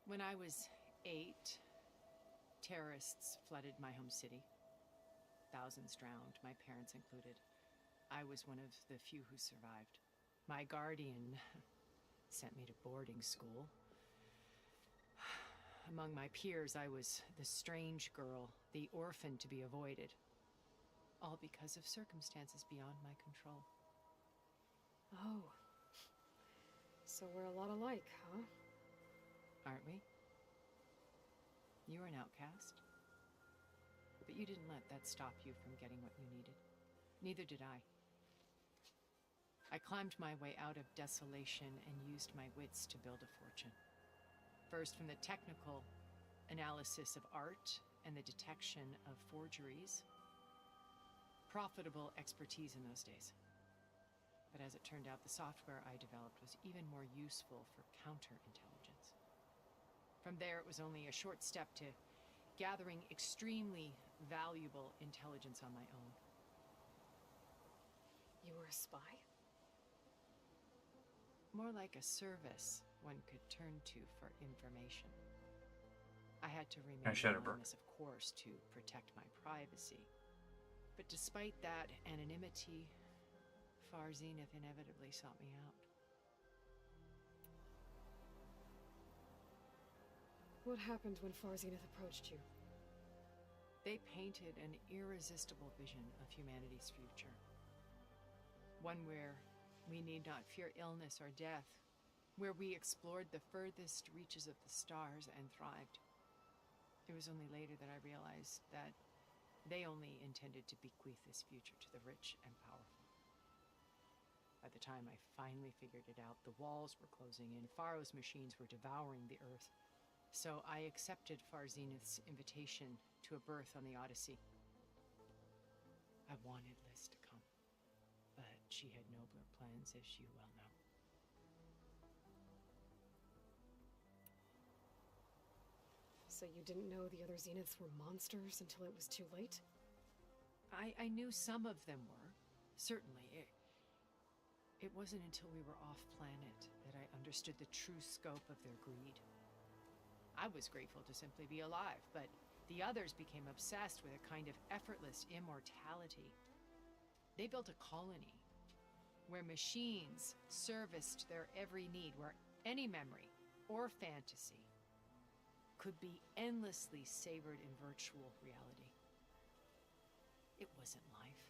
When I was 8, terrorists flooded my home city. Thousands drowned, my parents included. I was one of the few who survived. My guardian sent me to boarding school. Among my peers, I was the strange girl, the orphan to be avoided. All because of circumstances beyond my control. Oh. So we're a lot alike, huh? Aren't we? You were an outcast. But you didn't let that stop you from getting what you needed. Neither did I. I climbed my way out of desolation and used my wits to build a fortune. First from the technical analysis of art and the detection of forgeries. Profitable expertise in those days. But as it turned out, the software I developed was even more useful for counterintelligence. From there, it was only a short step to gathering extremely valuable intelligence on my own. You were a spy? More like a service one could turn to for information. I had to remain anonymous, of course, to protect my privacy. But despite that anonymity, Far Zenith inevitably sought me out. What happened when Far Zenith approached you? They painted an irresistible vision of humanity's future. One where we need not fear illness or death, where we explored the furthest reaches of the stars and thrived. It was only later that I realized that they only intended to bequeath this future to the rich and powerful. By the time I finally figured it out, the walls were closing in, Pharaoh's machines were devouring the Earth. So I accepted Far Zenith's invitation to a berth on the Odyssey. I wanted Liz to come, but she had nobler plans, as you well know. So you didn't know the other Zeniths were monsters until it was too late? I knew some of them were, certainly. It wasn't until we were off-planet that I understood the true scope of their greed. I was grateful to simply be alive, but the others became obsessed with a kind of effortless immortality. They built a colony where machines serviced their every need, where any memory or fantasy could be endlessly savored in virtual reality. It wasn't life.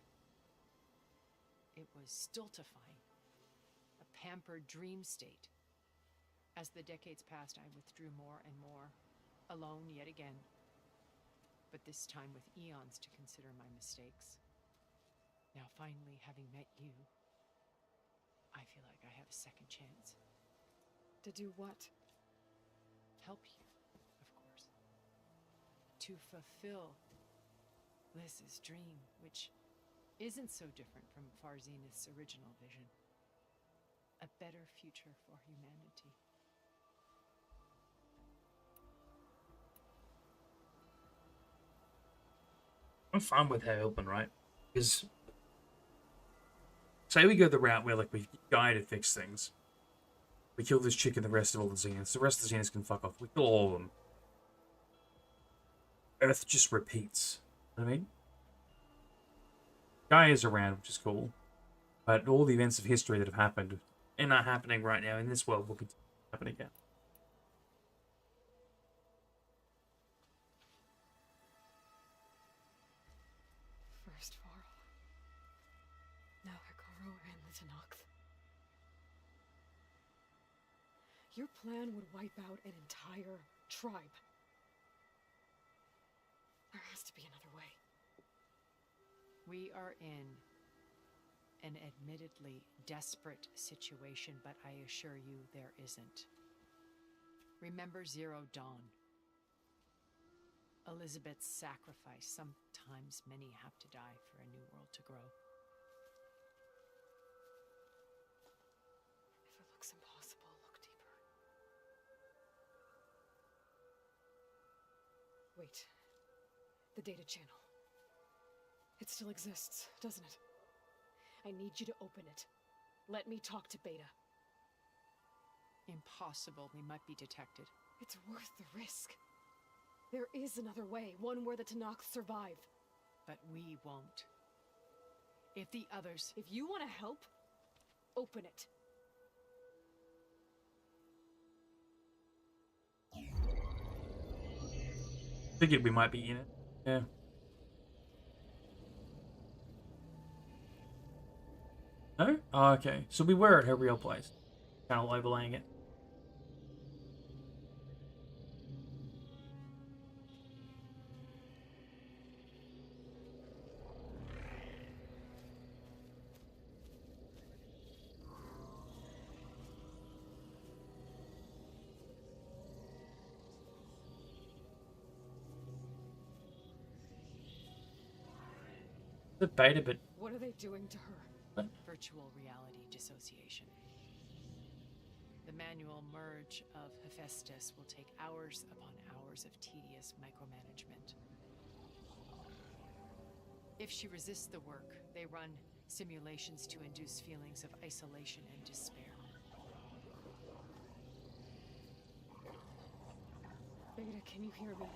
It was stultifying, a pampered dream state. As the decades passed, I withdrew more and more, alone yet again, but this time with eons to consider my mistakes. Now, finally, having met you, I feel like I have a second chance. To do what? Help you, of course. To fulfill Liz's dream, which isn't so different from Far Zenith's original vision. A better future for humanity. I'm fine with her helping, right? Because say we go the route where like we guy to fix things. We kill this chick and the rest of all the Zeniths. The rest of the Zeniths can fuck off. We kill all of them. Earth just repeats. You know what I mean? Guy is around, which is cool. But all the events of history that have happened and are happening right now in this world will continue to happen again. First Varl, now Hekarro and the Tenakth. Your plan would wipe out an entire tribe. There has to be another way. We are in an admittedly desperate situation, but I assure you there isn't. Remember Zero Dawn. Elizabeth's sacrifice. Sometimes many have to die for a new world to grow. If it looks impossible, look deeper. Wait. The data channel. It still exists, doesn't it? I need you to open it. Let me talk to Beta. Impossible. We might be detected. It's worth the risk. There is another way, one where the Tenakth survive. But we won't. If the others... If you want to help, open it. Figured we might be in it. Yeah. No? Oh, okay. So we were at her real place. Channel overlaying it. The Beta, but What are they doing to her? what? Virtual reality dissociation. The manual merge of Hephaestus will take hours upon hours of tedious micromanagement. If she resists the work, they run simulations to induce feelings of isolation and despair. Beta, can you hear me?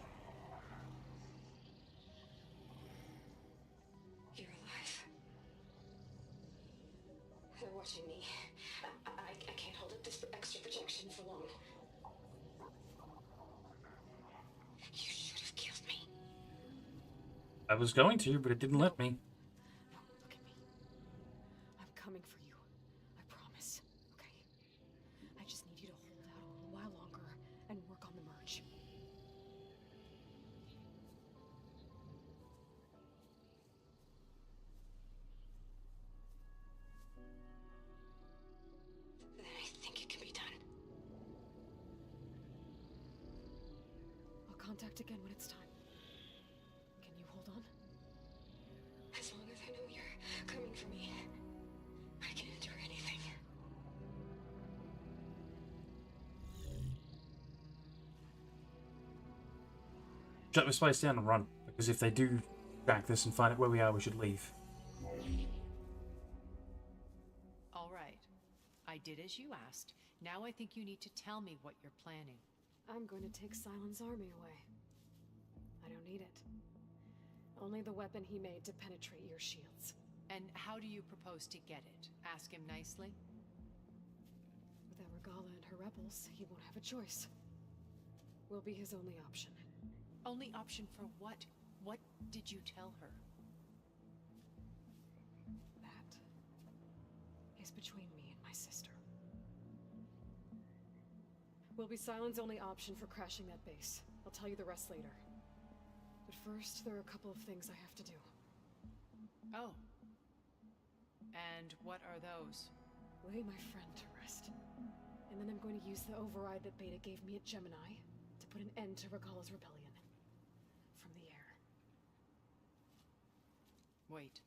You're alive. They're watching me. I can't hold up this extra projection for long. You should have killed me. I was going to, but it didn't let me. I'm coming for you. I promise. Okay? I just need you to hold out a little while longer and work on the merge. Then I think it can be done. I'll contact again when it's time. Can you hold on? As long as I know you're coming for me, I can endure anything. Shut this place down and run, because if they do track this and find out where we are, we should leave. All right. I did as you asked. Now I think you need to tell me what you're planning. I'm going to take Sylens' army away. I don't need it. Only the weapon he made to penetrate your shields. And how do you propose to get it? Ask him nicely? Without Regala and her rebels, he won't have a choice. We'll be his only option. Only option for what? What did you tell her? That is between me and my sister. Will be Sylens' only option for crashing that base. I'll tell you the rest later. But first, there are a couple of things I have to do. Oh. And what are those? Lay my friend to rest. And then I'm going to use the override that Beta gave me at Gemini to put an end to Regala's rebellion. From the air. Wait.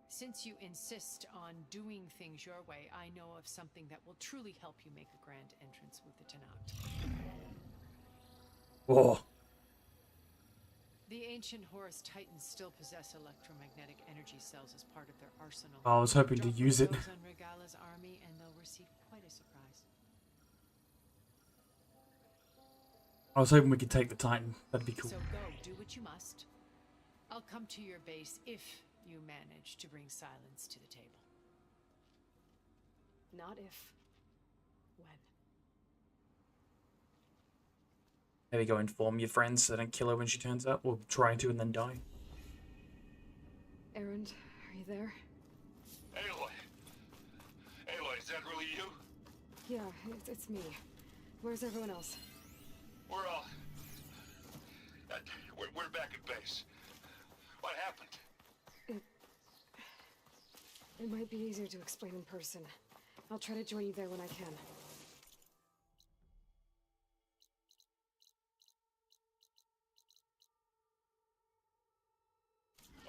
Since you insist on doing things your way, I know of something that will truly help you make a grand entrance with the Tenat. Whoa. The ancient Horus Titans still possess electromagnetic energy cells as part of their arsenal. I was hoping to Drop use it. those on Regala's army and they'll receive quite a surprise. I was hoping we could take the Titan. That'd be cool. So go, do what you must. I'll come to your base if you manage to bring Sylens to the table. Not if. When. Maybe go inform your friends so they don't kill her when she turns up, or try to and then die. Erend, are you there? Aloy! Aloy, is that really you? Yeah, it's me. Where's everyone else? We're all... we're back at base. What happened? It might be easier to explain in person. I'll try to join you there when I can.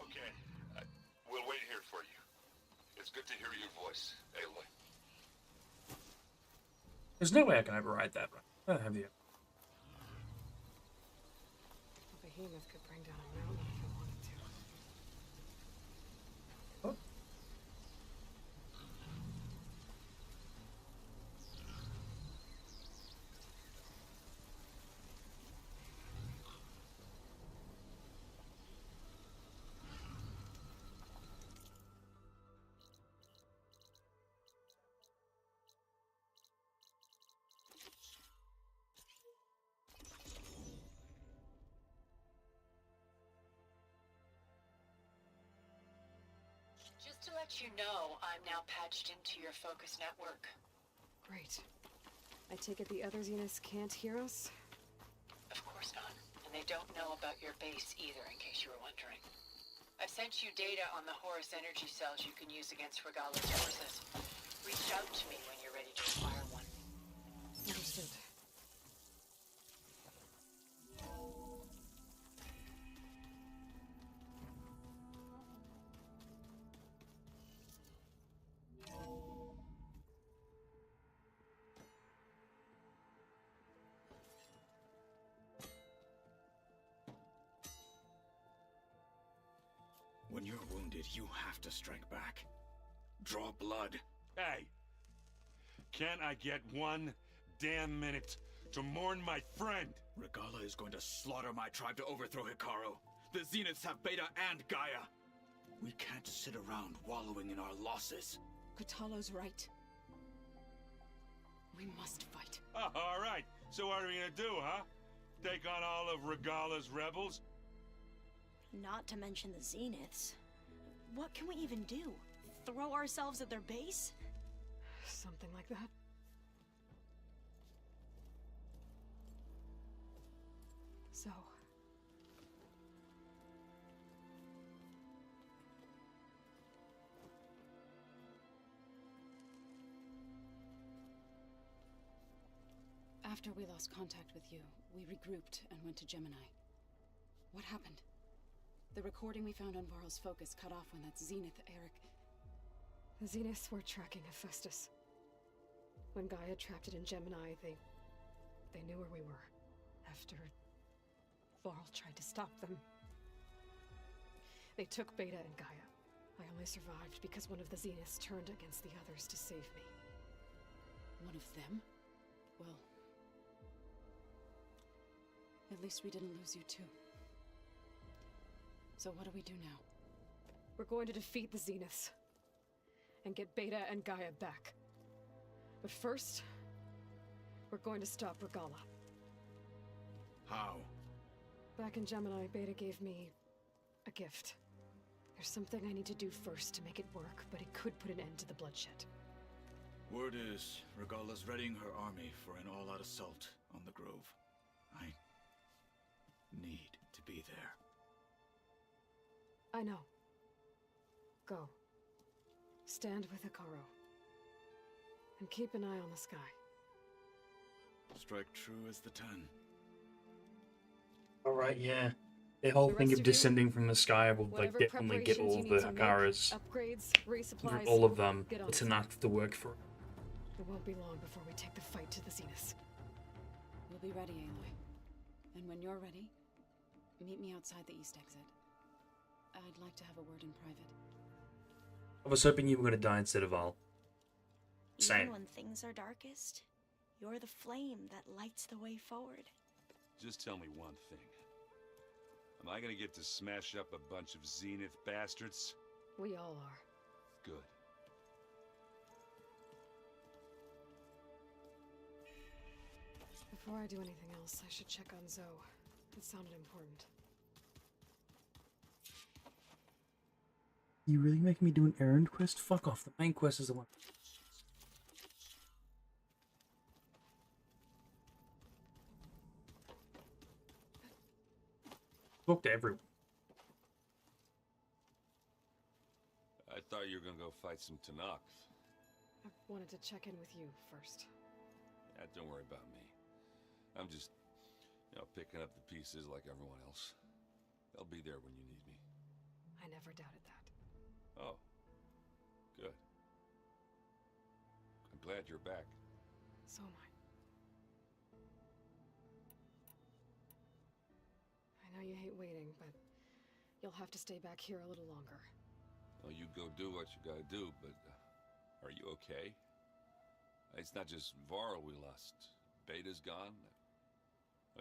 Okay. We'll wait here for you. It's good to hear your voice, Aloy. There's no way I can override that. I don't have the... A behemoth could bring down a mountain if it wanted to. Just to let you know, I'm now patched into your focus network. Great. I take it the other Zeniths can't hear us? Of course not. And they don't know about your base either, in case you were wondering. I've sent you data on the Horus energy cells you can use against Regala's forces. Reach out to me when you're ready to acquire one. Understood. When you're wounded, you have to strike back. Draw blood. Hey! Can't I get one damn minute to mourn my friend? Regala is going to slaughter my tribe to overthrow Hekarro. The Zeniths have Beta and Gaia. We can't sit around wallowing in our losses. Kotallo's right. We must fight. Oh, all right. So what are we gonna do, huh? Take on all of Regala's rebels? Not to mention the Zeniths. What can we even do? Throw ourselves at their base? Something like that. So... After we lost contact with you, we regrouped and went to Gemini. What happened? The recording we found on Varl's focus cut off when that Zenith Eric... The Zeniths were tracking Hephaestus. When Gaia trapped it in Gemini, they knew where we were. After Varl tried to stop them. They took Beta and Gaia. I only survived because one of the Zeniths turned against the others to save me. One of them? Well... At least we didn't lose you too. So what do we do now? We're going to defeat the Zeniths. And get Beta and Gaia back. But first... we're going to stop Regalla. How? Back in Gemini, Beta gave me... a gift. There's something I need to do first to make it work, but it could put an end to the bloodshed. Word is, Regalla's readying her army for an all-out assault on the Grove. I need to be there. I know. Go. Stand with Hekarro. And keep an eye on the sky. Strike true as the 10. Alright, yeah. The whole thing of descending from the sky will like definitely get all of the Hakaras, upgrades, resupplies, all of them, get on it's it. enough to work for. It won't be long before we take the fight to the Zeniths. We'll be ready, Aloy. And when you're ready, meet me outside the east exit. I'd like to have a word in private. I was hoping you were going to die instead of Al. Same. Even when things are darkest, you're the flame that lights the way forward. Just tell me one thing. Am I gonna get to smash up a bunch of Zenith bastards? We all are. Good. Before I do anything else, I should check on Zoe. It sounded important. You really making me do an errand quest? Fuck off. The main quest is the one. Talk to everyone. I thought you were gonna go fight some Tanakh. I wanted to check in with you first. Yeah, don't worry about me. I'm just, picking up the pieces like everyone else. I'll be there when you need me. I never doubted that. Oh. Good. I'm glad you're back. So am I. I know you hate waiting, but you'll have to stay back here a little longer. Well, you go do what you gotta do, but are you okay? It's not just Varl we lost. Beta's gone.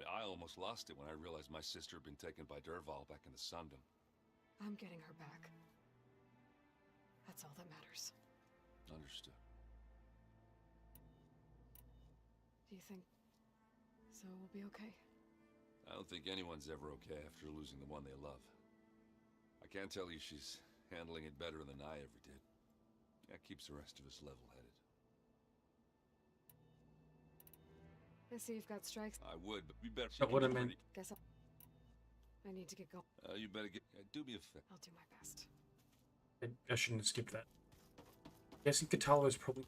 I almost lost it when I realized my sister had been taken by Dervahl back in the Sundom. I'm getting her back. That's all that matters. Understood. Do you think Zoe will be okay? I don't think anyone's ever okay after losing the one they love. I can't tell you she's handling it better than I ever did. That keeps the rest of us level-headed. I see you've got strikes. I would, but we better... That's what I meant. Guess I need to get going. You better get... do me a favor. I'll do my best. I shouldn't have skipped that. Guessing Katala is probably...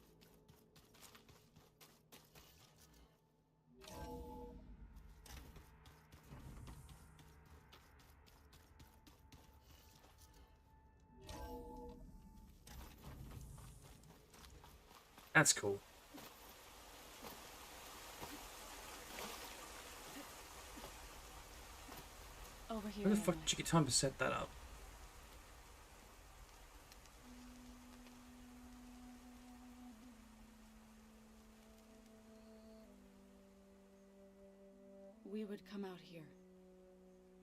That's cool. Over here. Where the fuck did you get time to set that up? We would come out here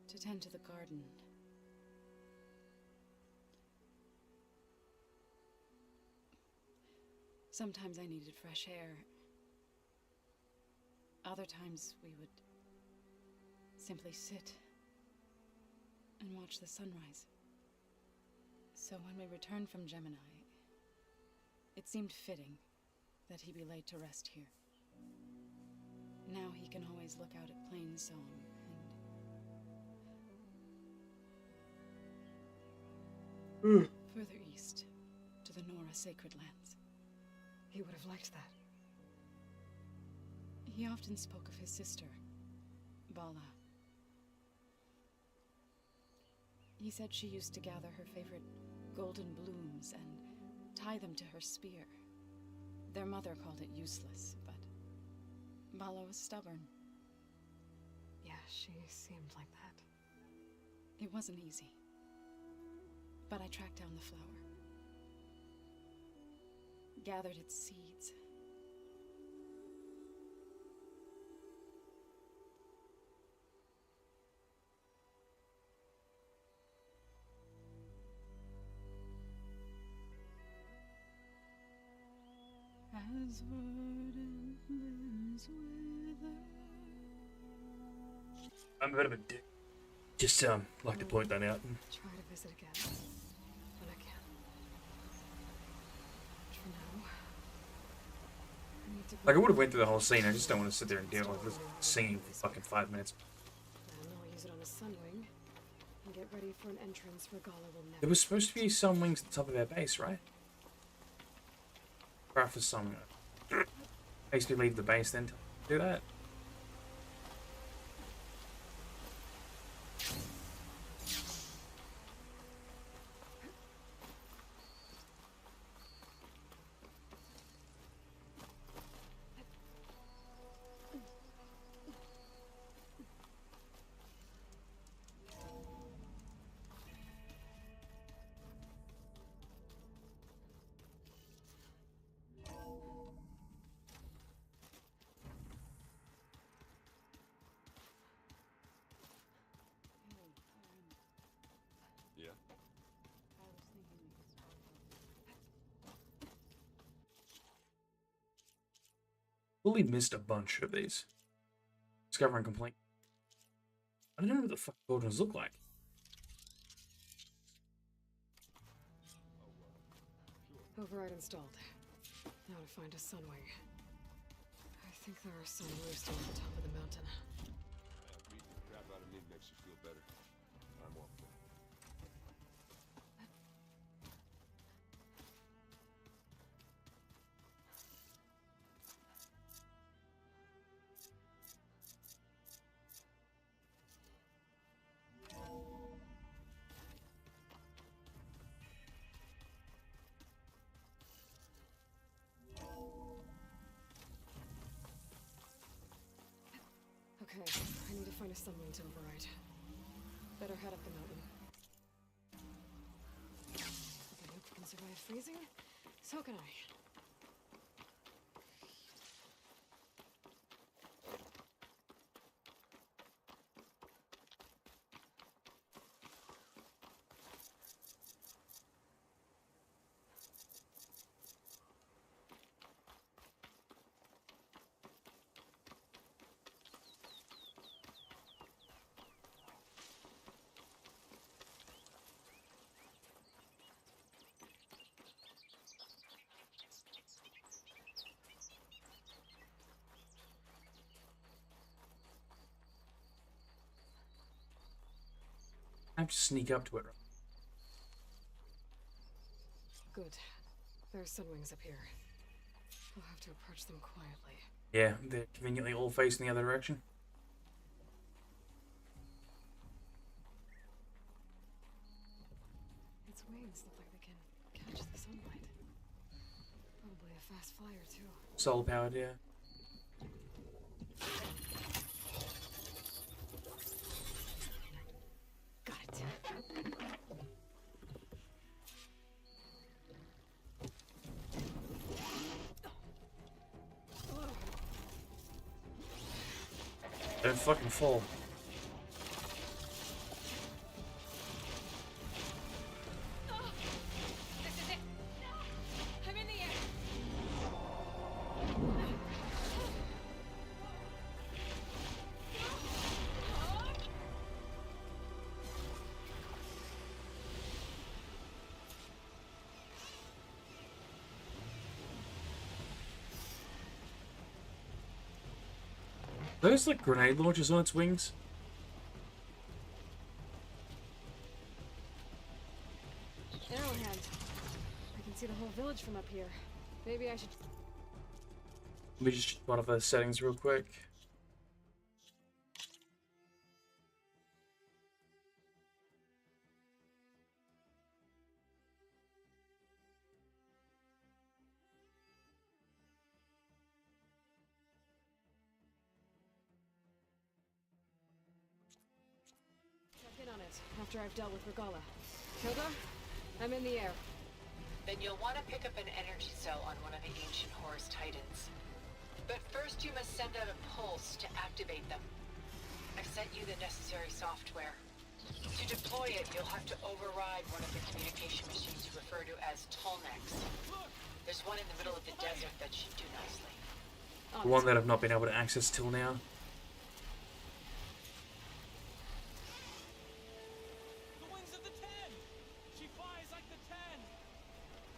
to tend to the garden. Sometimes I needed fresh air. Other times we would simply sit and watch the sunrise. So when we returned from Gemini, it seemed fitting that he be laid to rest here. Now he can always look out at Plain Song and further east to the Nora Sacred Lands. He would have liked that. He often spoke of his sister, Bala. He said she used to gather her favorite golden blooms and tie them to her spear. Their mother called it useless, but Bala was stubborn. Yeah, she seemed like that. It wasn't easy. But I tracked down the flower. Gathered its seeds. As verdant limbs wither. I'm a bit of a dick. Just like to point that out. Try to visit again when I can. For now, I need to. Like I would have went through the whole scene. I just don't want to sit there and deal with this singing for fucking 5 minutes. Then I'll use it on a Sunwing and get ready for an entrance Regala will never. There was supposed to be some wings at the top of our base, right? Or for some. Basically leave the base then to do that. Yeah? Fully missed a bunch of these. Discovering complaint. I don't know what the fuck Goldens look like. Override installed. Now to find a Sunwing. I think there are some roosting at the top of the mountain. Beating the crap out of me makes you feel better. I'm off. Okay, I need to find a Sunwing to override. Better head up the mountain. If a nuke can survive freezing, so can I. I have to sneak up to it. Good. There are Sunwings up here. We'll have to approach them quietly. Yeah, they're conveniently all facing the other direction. Its wings look like they can catch the sunlight. Probably a fast flyer, too. Solar powered, yeah. Got it. Don't fucking fall. This is it. I'm in the air. Those like grenade launchers on its wings? Arrowhead. I can see the whole village from up here. Maybe I should... Let me just modify the settings real quick. Check in on it after I've dealt with Regala. Hilda, I'm in the air. Then you'll want to pick up an energy cell on one of the ancient Horus Titans. But first you must send out a pulse to activate them. I've sent you the necessary software. To deploy it, you'll have to override one of the communication machines you refer to as Tolnex. There's one in the middle of the desert that should do nicely. The one that I've not been able to access till now.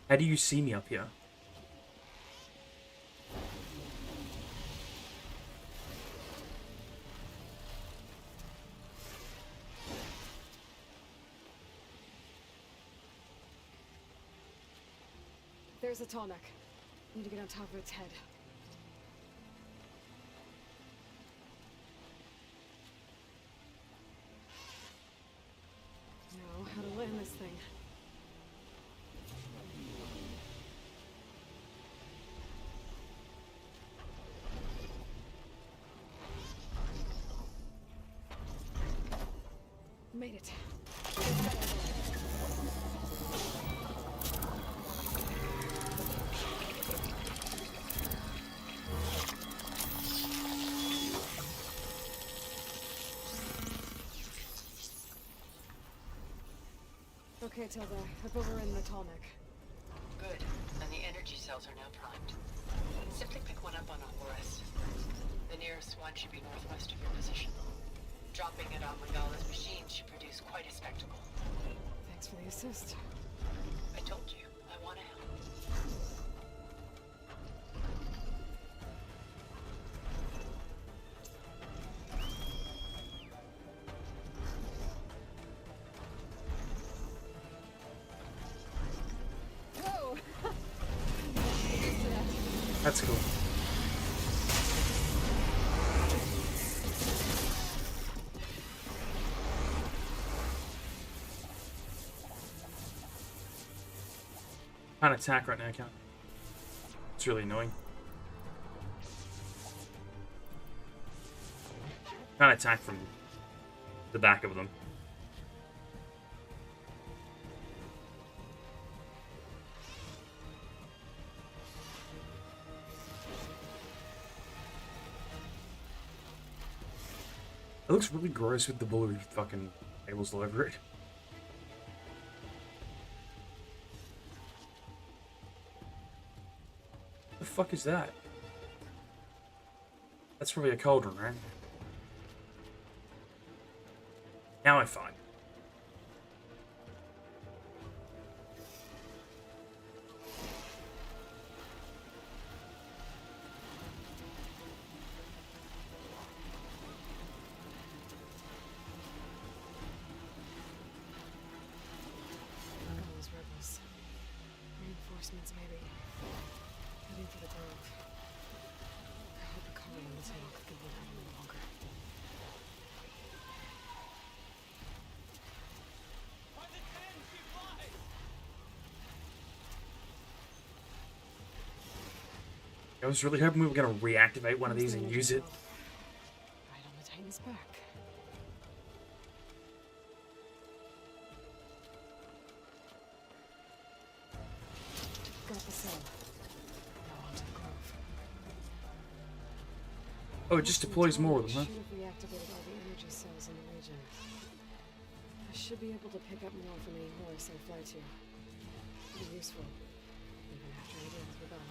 How do you see me up here? There's a Tallneck. Need to get on top of its head. Now, how to land this thing. Made it. Okay, Tilda. Up over in the Tallneck. Good. And the energy cells are now primed. Simply pick one up on a Horus. The nearest one should be northwest of your position. Dropping it on Regala's machine should produce quite a spectacle. Thanks for the assist. I told you, I want to help. Whoa! That's cool. Can't attack right now, can't. It's really annoying. Can't attack from the back of them. It looks really gross with the blue fucking tables all over it. What the fuck is that? That's probably a cauldron, right? Now I find. Those rebels. Reinforcements, maybe. Heading for the grove. I hope the colony on the tail can hold out any longer. I was really hoping we were going to reactivate one of these and use it. Right on the Titan's back. Got the cell. Now onto the grove. Oh, it just deploys more of them, huh? Should have reactivated all the energy cells in the region. I should be able to pick up more from the Horus I fly to. Be useful, even after I deal with Regala.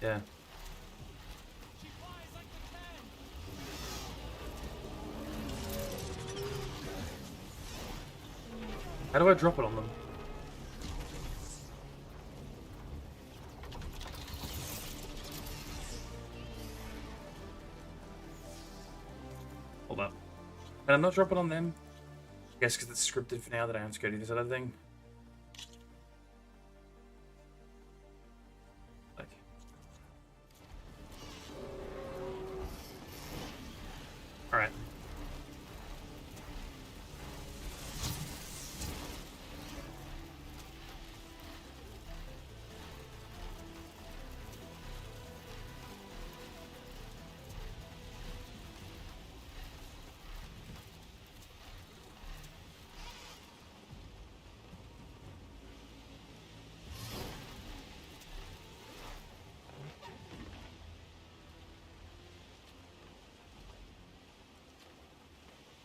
Yeah. How do I drop it on them? Hold up. Can I not drop it on them? I guess because it's scripted for now that I have to go do this other thing. Like. Alright.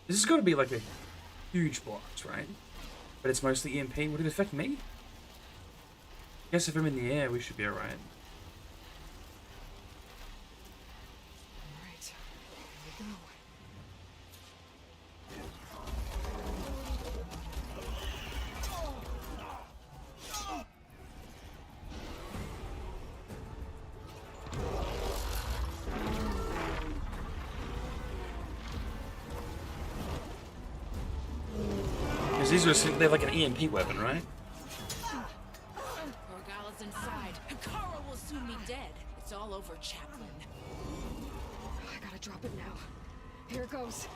This has got to be like a huge box, right? But it's mostly EMP. Would it affect me? I guess if I'm in the air, we should be alright. Alright, here we go. These are they have like an EMP weapon, right? Orgala's inside. Hikaru will soon be dead. It's all over, Chaplain. I gotta drop it now. Here it goes.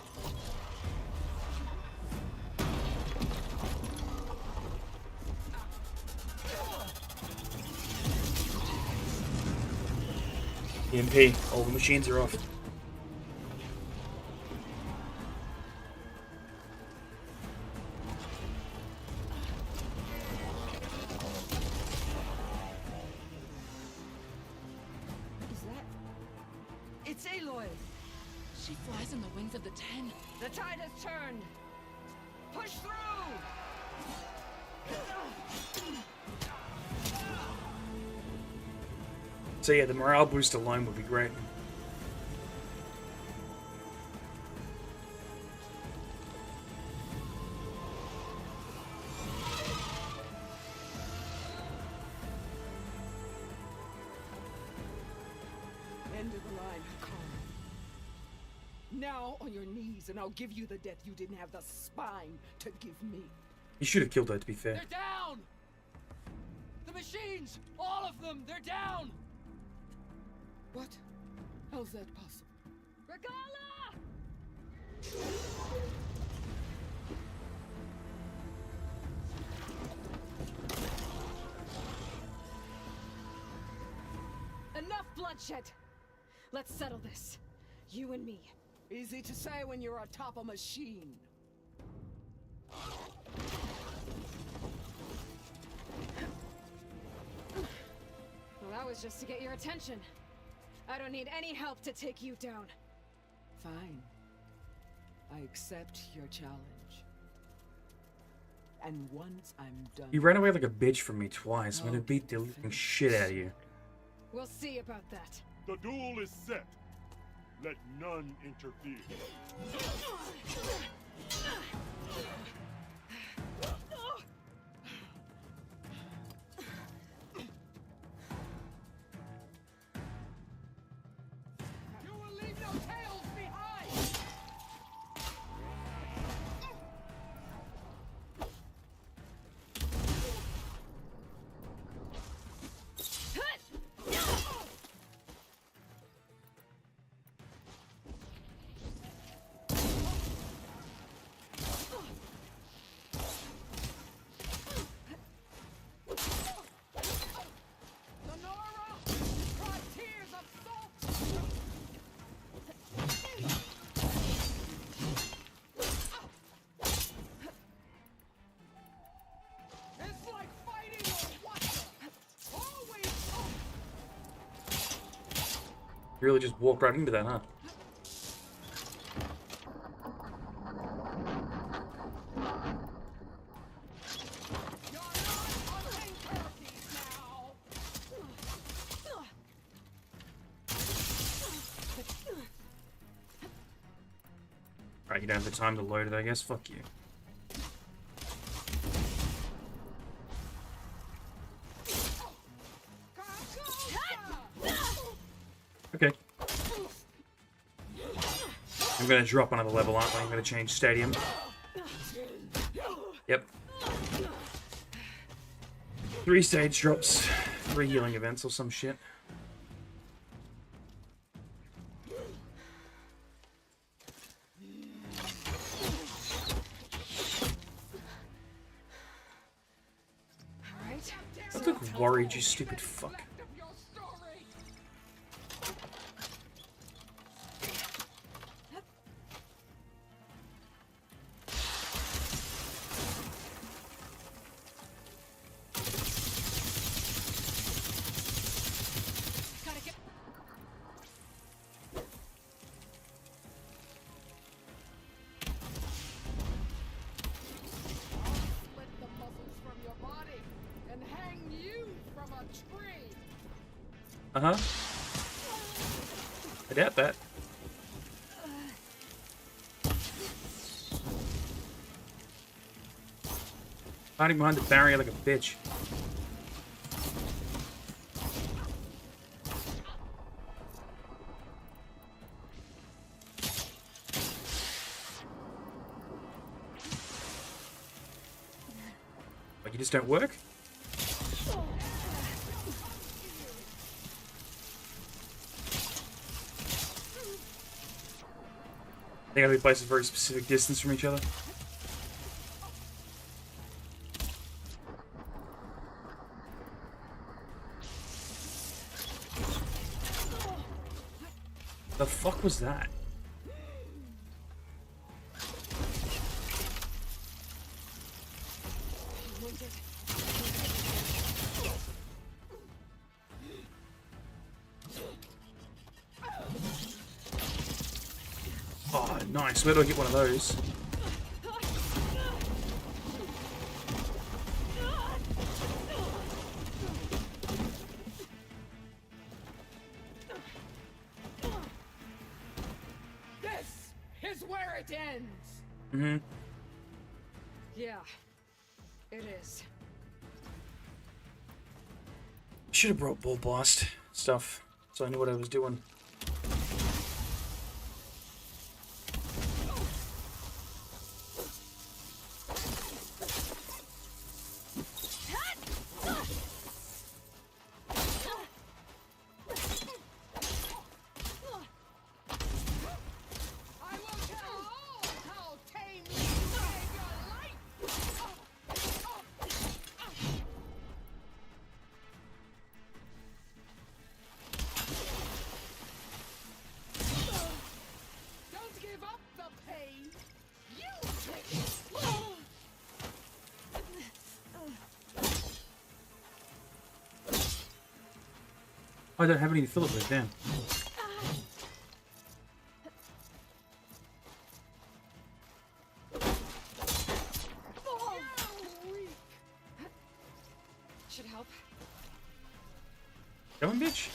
EMP. All the machines are off. It's Aloy! She flies on the wings of the Ten. The tide has turned! Push through! So yeah, the morale boost alone would be great. End of the line, Hikaru. Now on your knees, and I'll give you the death you didn't have the spine to give me. You should have killed her, to be fair. They're down! The machines! All of them! They're down! What? How's that possible? Regala! Enough bloodshed! Let's settle this. You and me. Easy to say when you're atop a machine. Well, that was just to get your attention. I don't need any help to take you down. Fine. I accept your challenge. And once I'm done... You ran away like a bitch from me twice. I'm gonna beat the living shit out of you. We'll see about that. The duel is set. Let none interfere. You will leave no tails behind! You really just walk right into that, huh? Right, you don't have the time to load it, I guess. Fuck you. Okay. I'm going to drop another level, aren't we? I'm going to change stadium. Yep. 3 stage drops, 3 healing events or some shit. Alright. I look worried, you stupid fuck. Uh-huh. I doubt that. Hiding behind the barrier like a bitch. Like you just don't work? They gotta be placed a very specific distance from each other. The fuck was that? Oh, nice. Where do I get one of those? This is where it ends. Mm-hmm. Yeah, it is. Should have brought Bull Blast stuff, so I knew what I was doing. I don't have any to fill it with, damn. Should help. Come on, bitch.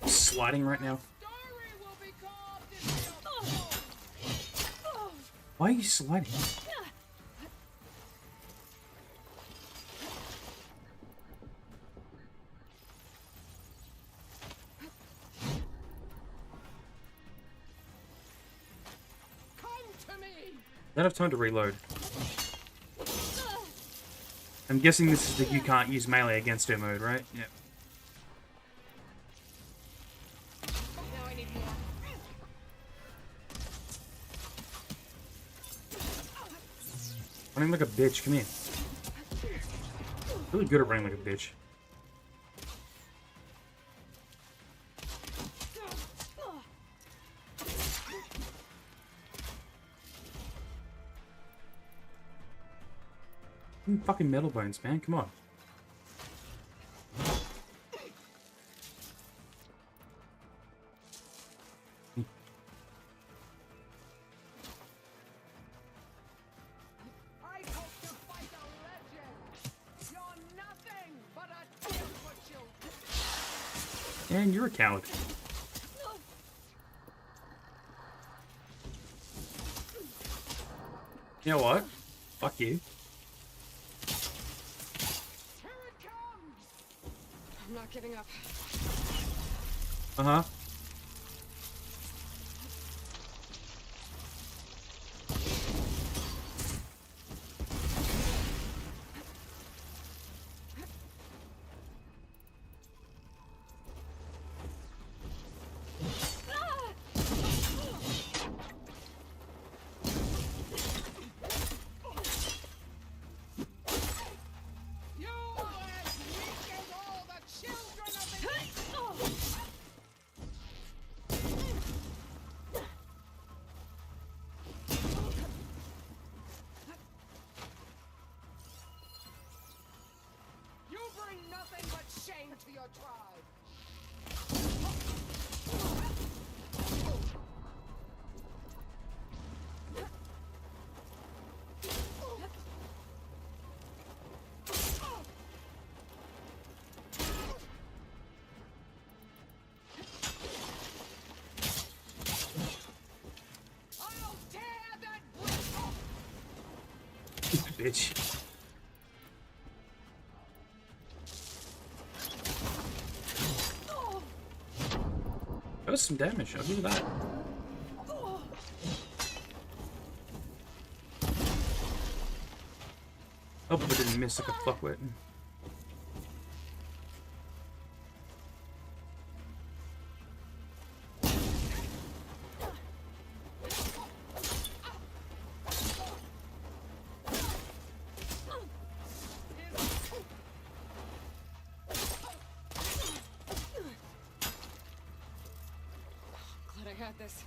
Sliding right now. Why are you sliding? I don't have time to reload. I'm guessing this is the you can't use melee against her mode, right? Yep. Running like a bitch, come here. Really good at running like a bitch. Fucking metal bones, man, come on. And you're a coward. You know what? Fuck you. I'm not giving up. Uh-huh. You bring nothing but shame to your tribe. I'll tear that brick off. Bitch. That was some damage, I'll give you that. Hope I didn't miss like a fuckwit. Glad I had this.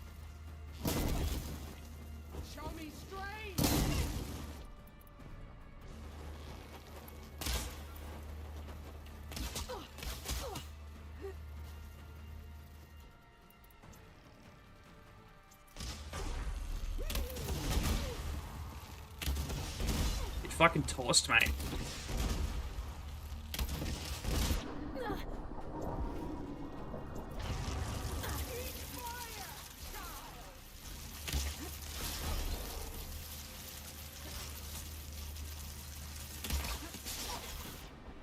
Show me straight. It fucking tossed, mate.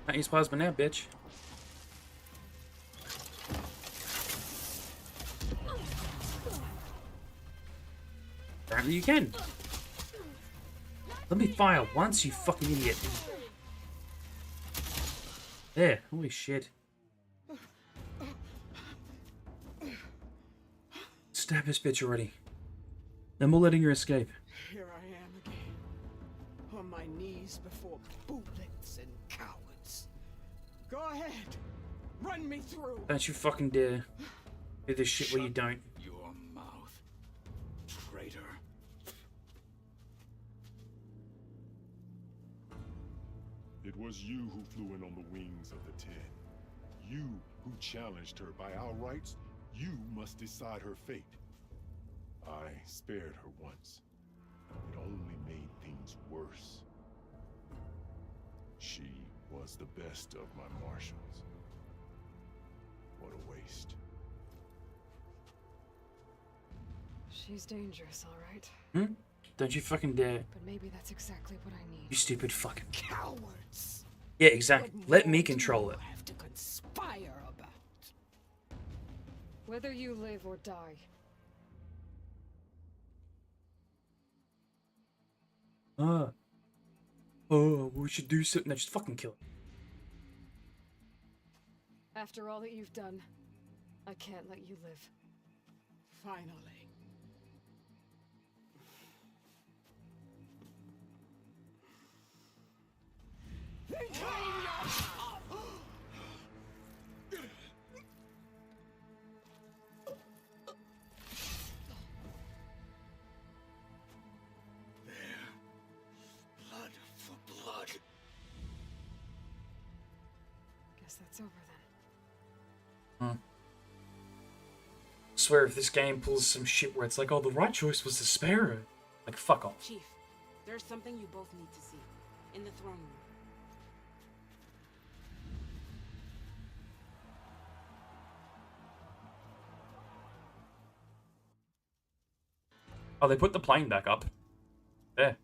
Not use plasma now, bitch. Apparently you can. Let me fire once, you fucking idiot. There, holy shit. Stab this bitch already. Then we're letting her escape. Here I am again, on my knees before bullets and cowards. Go ahead, run me through. Don't you fucking dare do this shit where you don't. Your mouth, traitor. It was you who flew in on the wings of the Ten. You who challenged her by our rights. You must decide her fate. I spared her once. It only made things worse. She was the best of my marshals. What a waste. She's dangerous, all right. Hmm? Don't you fucking dare. But maybe that's exactly what I need. You stupid fucking Cowards. Yeah, exactly. Let me control it. Have to conspire about. Whether you live or die. Oh, we should do something. No, just fucking kill it. After all that you've done, I can't let you live. Finally. Blood for blood. Guess that's over then. Swear if this game pulls some shit where it's like, oh, the right choice was to spare her. Like, fuck off. Chief, there's something you both need to see. In the throne room. Oh, they put the plane back up. There.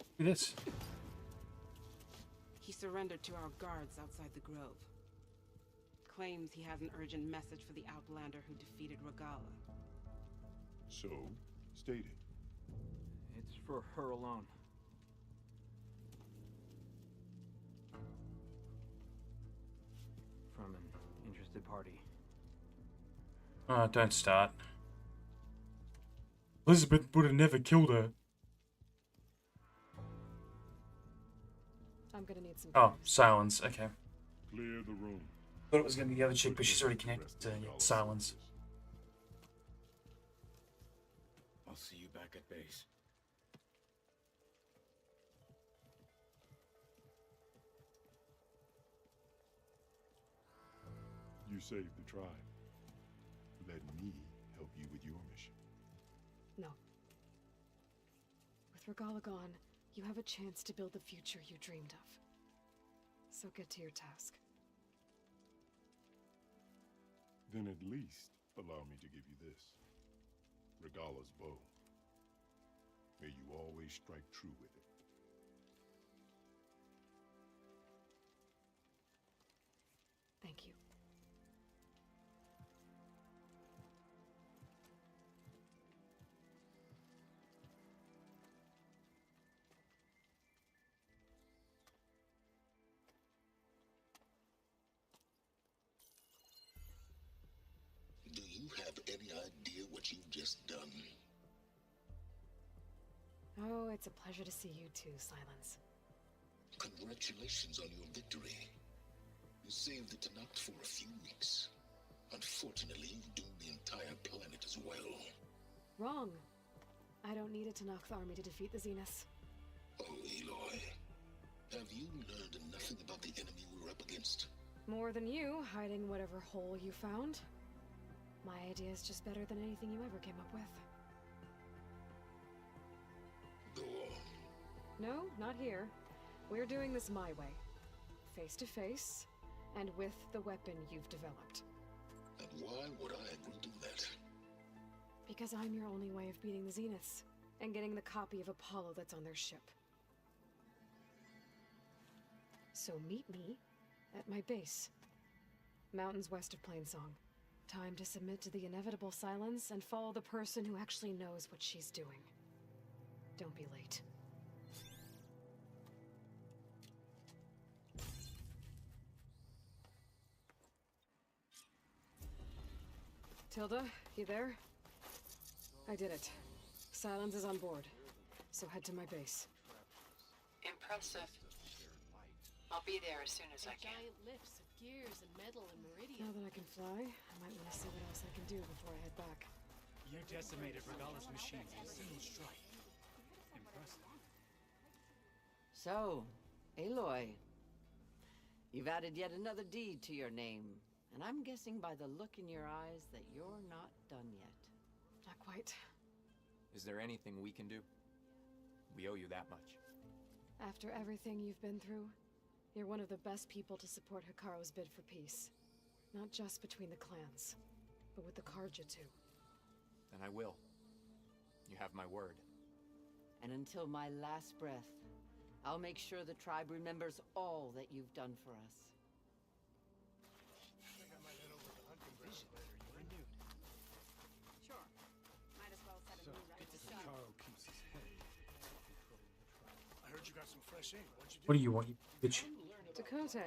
Look at this. He surrendered to our guards outside the grove. Claims he has an urgent message for the Outlander who defeated Regala. So, state it. It's for her alone. From an interested party. Oh, don't start. Elizabeth would have never killed her. I'm gonna need some. Oh, silence. Okay. Clear the room. Thought it was gonna be the other chick, but she's already connected to silence. I'll see you back at base. You saved the tribe. Let me help you with your mission. No. With Regala gone, you have a chance to build the future you dreamed of. So get to your task. Then at least allow me to give you this. Regala's bow. May you always strike true with it. Thank you. Do you have any idea what you've just done? Oh, it's a pleasure to see you too, Silence. Congratulations on your victory. You saved the Tenakth for a few weeks. Unfortunately, you doomed the entire planet as well. Wrong. I don't need a Tenakth army to defeat the Zeniths. Oh, Aloy. Have you learned nothing about the enemy we're up against? More than you, hiding whatever hole you found. My idea is just better than anything you ever came up with. Go on. No, not here. We're doing this my way. Face to face, and with the weapon you've developed. And why would I agree to that? Because I'm your only way of beating the Zeniths, and getting the copy of Apollo that's on their ship. So meet me at my base. Mountains west of Plainsong. Time to submit to the inevitable silence and follow the person who actually knows what she's doing. Don't be late. Tilda, you there? I did it. Silence is on board, so head to my base. Impressive. I'll be there as soon as I can. Giant lifts of gears and metal and meridian. Now that I can fly, I might want to see what else I can do before I head back. You decimated Regala's machines in a single strike. Impressive. So, Aloy, you've added yet another deed to your name, and I'm guessing by the look in your eyes that you're not done yet. Not quite. Is there anything we can do? We owe you that much. After everything you've been through, you're one of the best people to support Hikaru's bid for peace. Not just between the clans, but with the Carja too. Then I will. You have my word. And until my last breath, I'll make sure the tribe remembers all that you've done for us. Sure. Might as well set a new right to see. Hikaru keeps his head. I heard you got some fresh ink. What'd you do? What do you want, you bitch? Dakota,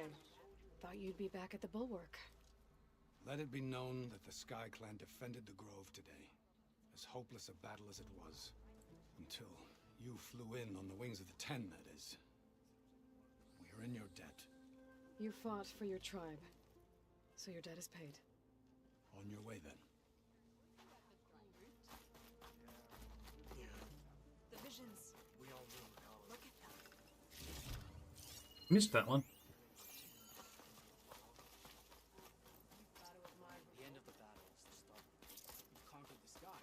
thought you'd be back at the Bulwark. Let it be known that the Sky Clan defended the Grove today. As hopeless a battle as it was. Until you flew in on the wings of the Ten, that is. We are in your debt. You fought for your tribe, so your debt is paid. On your way, then. The visions. We all knew Regala. Look at them. Missed that one. The end of the battle is the start. You conquered the sky.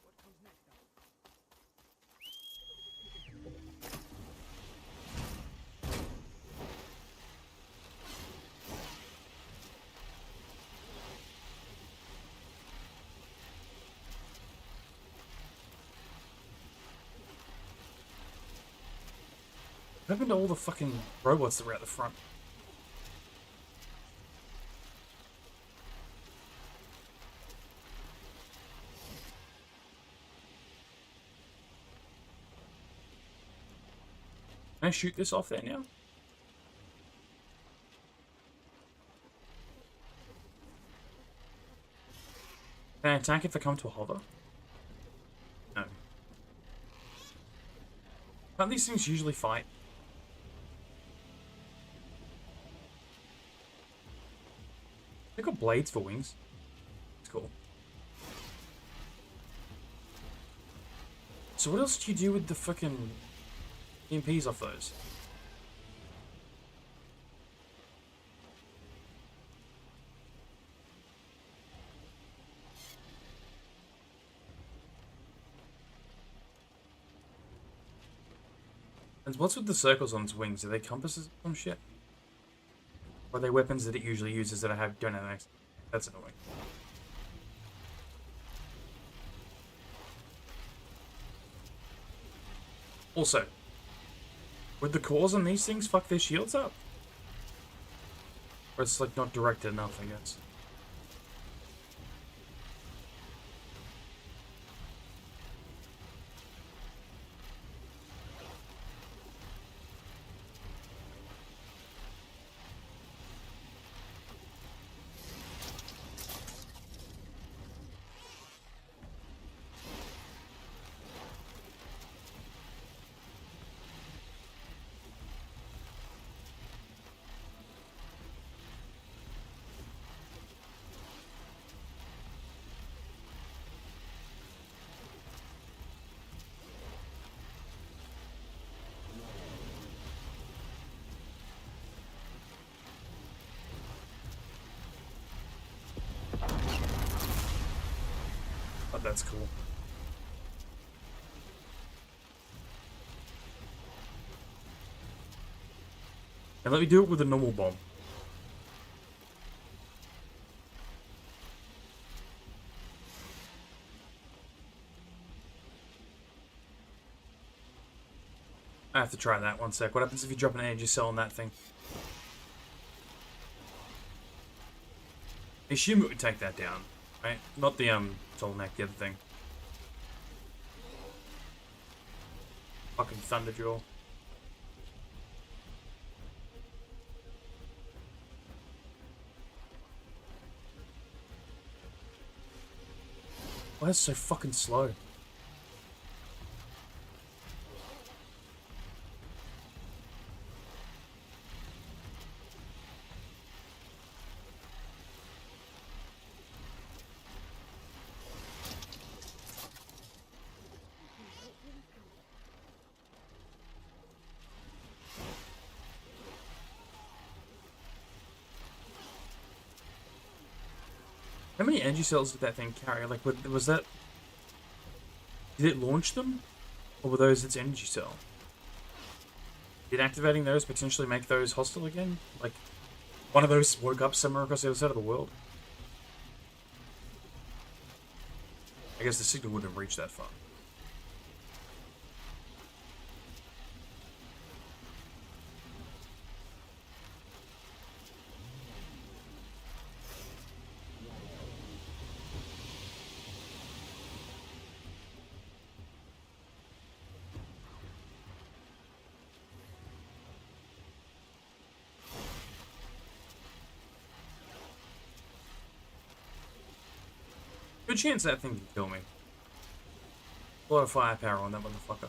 What comes next, Alan? What happened to all the fucking robots that were at the front? Can I shoot this off there now? Can I attack if I come to a hover? No. Can't these things usually fight? They got blades for wings. It's cool. So what else do you do with the fucking EMPs off those? And what's with the circles on its wings? Are they compasses or some shit? Or are they weapons that it usually uses that I don't have next? That's annoying. Also, would the cores on these things fuck their shields up? Or it's like not directed enough, I guess. Oh, that's cool. And let me do it with a normal bomb. I have to try that one sec. What happens if you drop an energy cell on that thing? I assume it would take that down, right? Not the Soul Neck, the other thing. Fucking Thunderjaw. Why is it so fucking slow? How many energy cells did that thing carry? Like, was that... Did it launch them? Or were those its energy cell? Did activating those potentially make those hostile again? Like, one of those woke up somewhere across the other side of the world? I guess the signal wouldn't have reached that far. Good chance that thing can kill me. A lot of firepower on that motherfucker.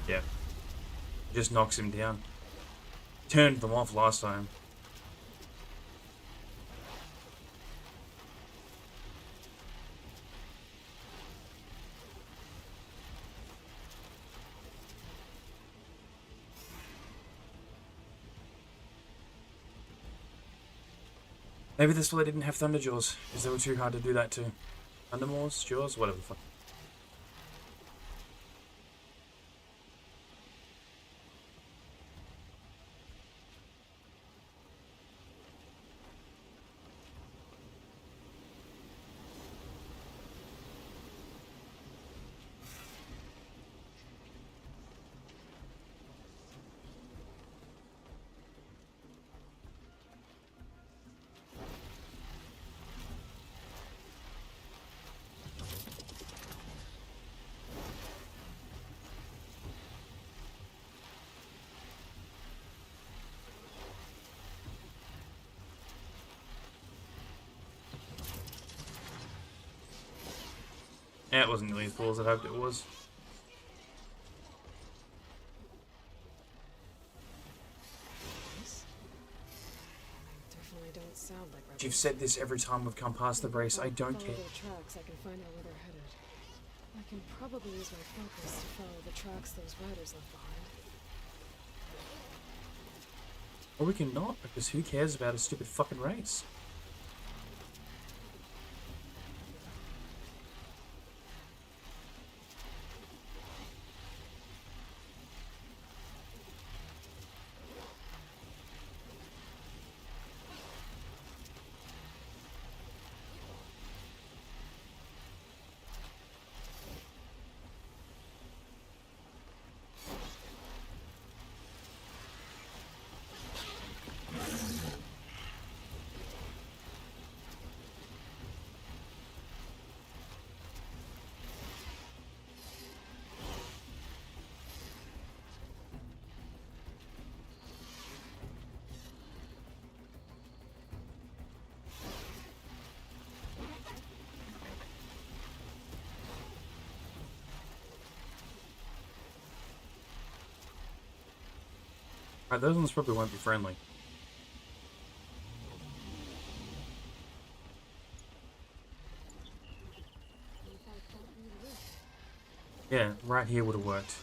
Yeah. Just knocks him down. Turned them off last time. Maybe that's why they didn't have Thunderjaws, because they were too hard to do that to. Thundermaws? Jaws? Whatever the fuck. Yeah, it wasn't nearly as cool as I hoped it was. Definitely don't sound like rebels. You've said this every time we've come past the brace. I don't Follow care. their tracks, I can find out where they're headed. I can probably use my focus to follow the tracks those riders left behind. Or we can not, because who cares about a stupid fucking race? Alright, those ones probably won't be friendly. Yeah, right here would have worked.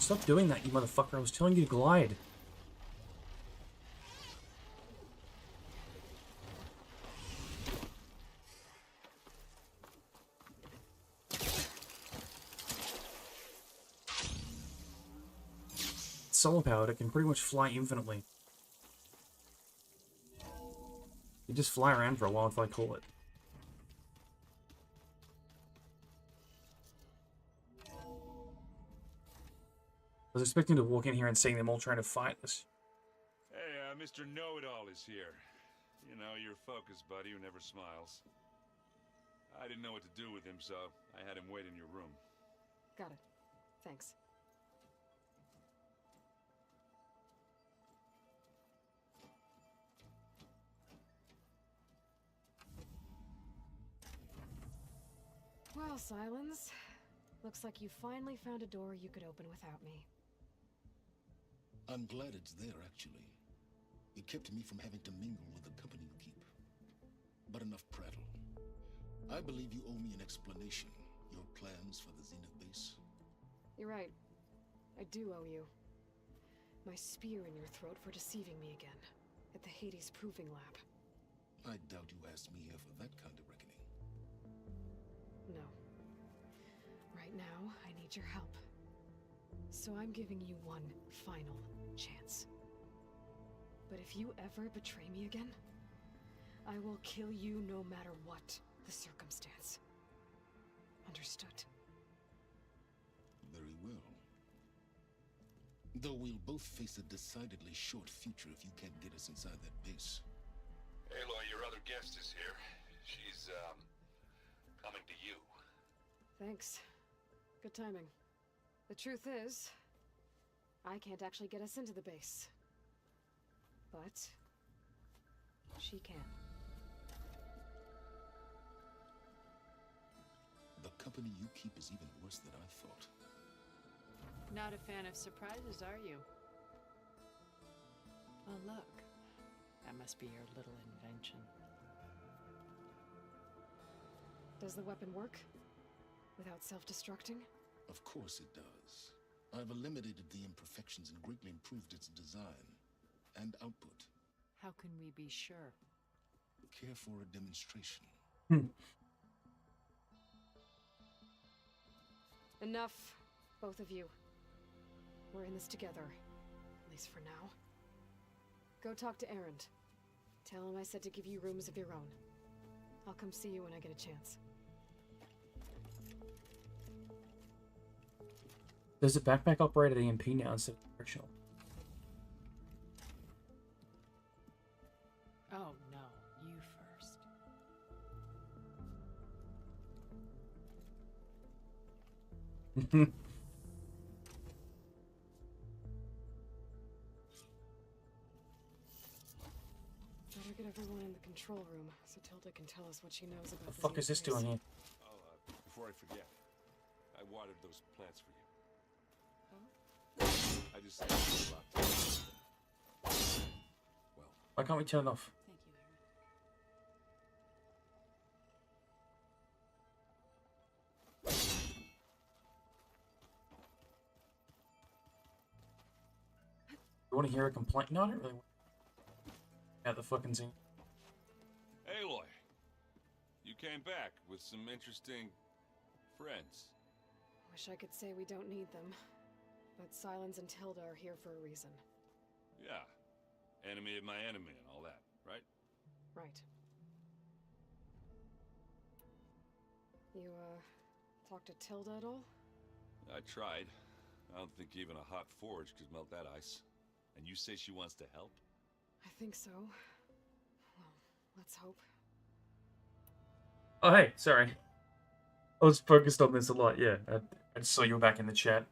Stop doing that, you motherfucker. I was telling you to glide. Solar powered, it can pretty much fly infinitely. You just fly around for a while until I call it. I was expecting to walk in here and seeing them all trying to fight this. Hey, Mr. Know-It-All is here. You know, your focus buddy who never smiles. I didn't know what to do with him, so I had him wait in your room. Got it. Thanks. Well, Silence. Looks like you finally found a door you could open without me. I'm glad it's there, actually. It kept me from having to mingle with the company you keep. But enough prattle. I believe you owe me an explanation. Your plans for the Zenith base? You're right. I do owe you. My spear in your throat for deceiving me again. At the Hades Proving Lab. I doubt you asked me here for that kind of reckoning. No. Right now, I need your help. So I'm giving you one final chance. But if you ever betray me again, I will kill you no matter what the circumstance. Understood? Very well. Though we'll both face a decidedly short future if you can't get us inside that base. Aloy, your other guest is here. She's, coming to you. Thanks. Good timing. The truth is, I can't actually get us into the base. But she can. The company you keep is even worse than I thought. Not a fan of surprises, are you? Oh, look. That must be your little invention. Does the weapon work? Without self-destructing? Of course it does. I've eliminated the imperfections and greatly improved its design and output. How can we be sure? Care for a demonstration? Enough, both of you. We're in this together, at least for now. Go talk to Erend. Tell him I said to give you rooms of your own. I'll come see you when I get a chance. There's a backpack operated EMP now instead of commercial. Oh no, you first. Better get everyone in the control room so Tilda can tell us what she knows about The fuck is this Xenophase. doing here? Oh, before I forget, I watered those plants for you. I just said a lot. Well, Why can't we turn it off? Thank you, Aaron. You want to hear a complaint? No, I don't really want yeah, the fucking scene. Aloy, you came back with some interesting friends. Wish I could say we don't need them, but Silence and Tilda are here for a reason. Yeah, enemy of my enemy and all that, right? Right. You, talked to Tilda at all? I tried. I don't think even a hot forge could melt that ice. And you say she wants to help? I think so. Well, let's hope. Oh, hey, sorry. I was focused on this a lot, yeah. I just saw you were back in the chat.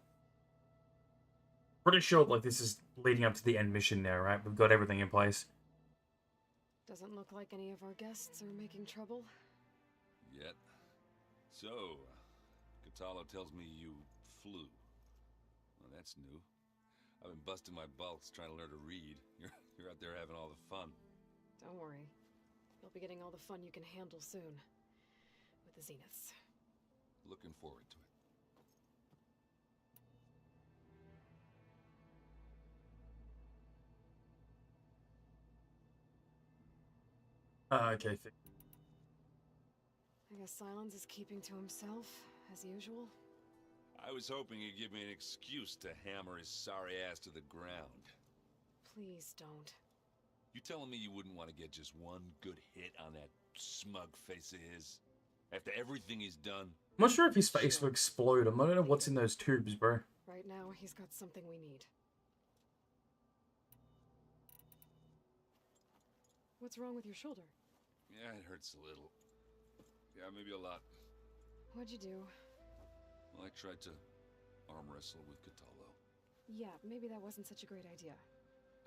Pretty sure, like, this is leading up to the end mission now, right? We've got everything in place. Doesn't look like any of our guests are making trouble. Yet. So, Kotallo tells me you flew. Well, that's new. I've been busting my balls trying to learn to read. You're out there having all the fun. Don't worry. You'll be getting all the fun you can handle soon. With the Zeniths. Looking forward to it. Okay. I guess Silence is keeping to himself, as usual. I was hoping you'd give me an excuse to hammer his sorry ass to the ground. Please don't. You telling me you wouldn't want to get just one good hit on that smug face of his? After everything he's done? I'm not sure if his face will explode. I don't know what's in those tubes, bro. Right now, he's got something we need. What's wrong with your shoulder? Yeah, it hurts a little. Yeah, maybe a lot. What'd you do? Well, I tried to arm wrestle with Kotallo. Yeah, maybe that wasn't such a great idea.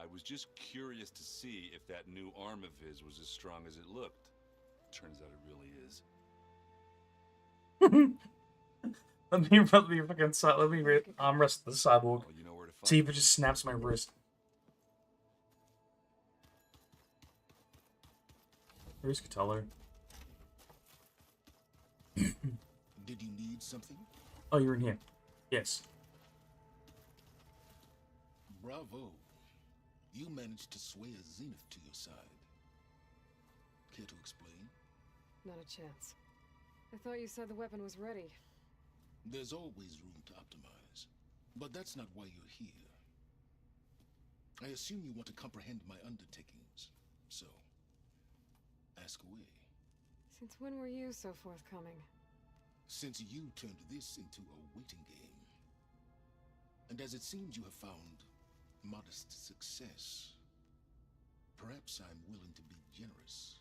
I was just curious to see if that new arm of his was as strong as it looked. Turns out it really is. Let me arm wrestle the cyborg. You know where to find See if it just snaps my wrist. Where's Kotallo? Did you need something? Oh, you're in here. Yes. Bravo. You managed to sway a Zenith to your side. Care to explain? Not a chance. I thought you said the weapon was ready. There's always room to optimize. But that's not why you're here. I assume you want to comprehend my undertakings. So, ask away. Since when were you so forthcoming? Since you turned this into a waiting game. And as it seems you have found modest success, perhaps I'm willing to be generous.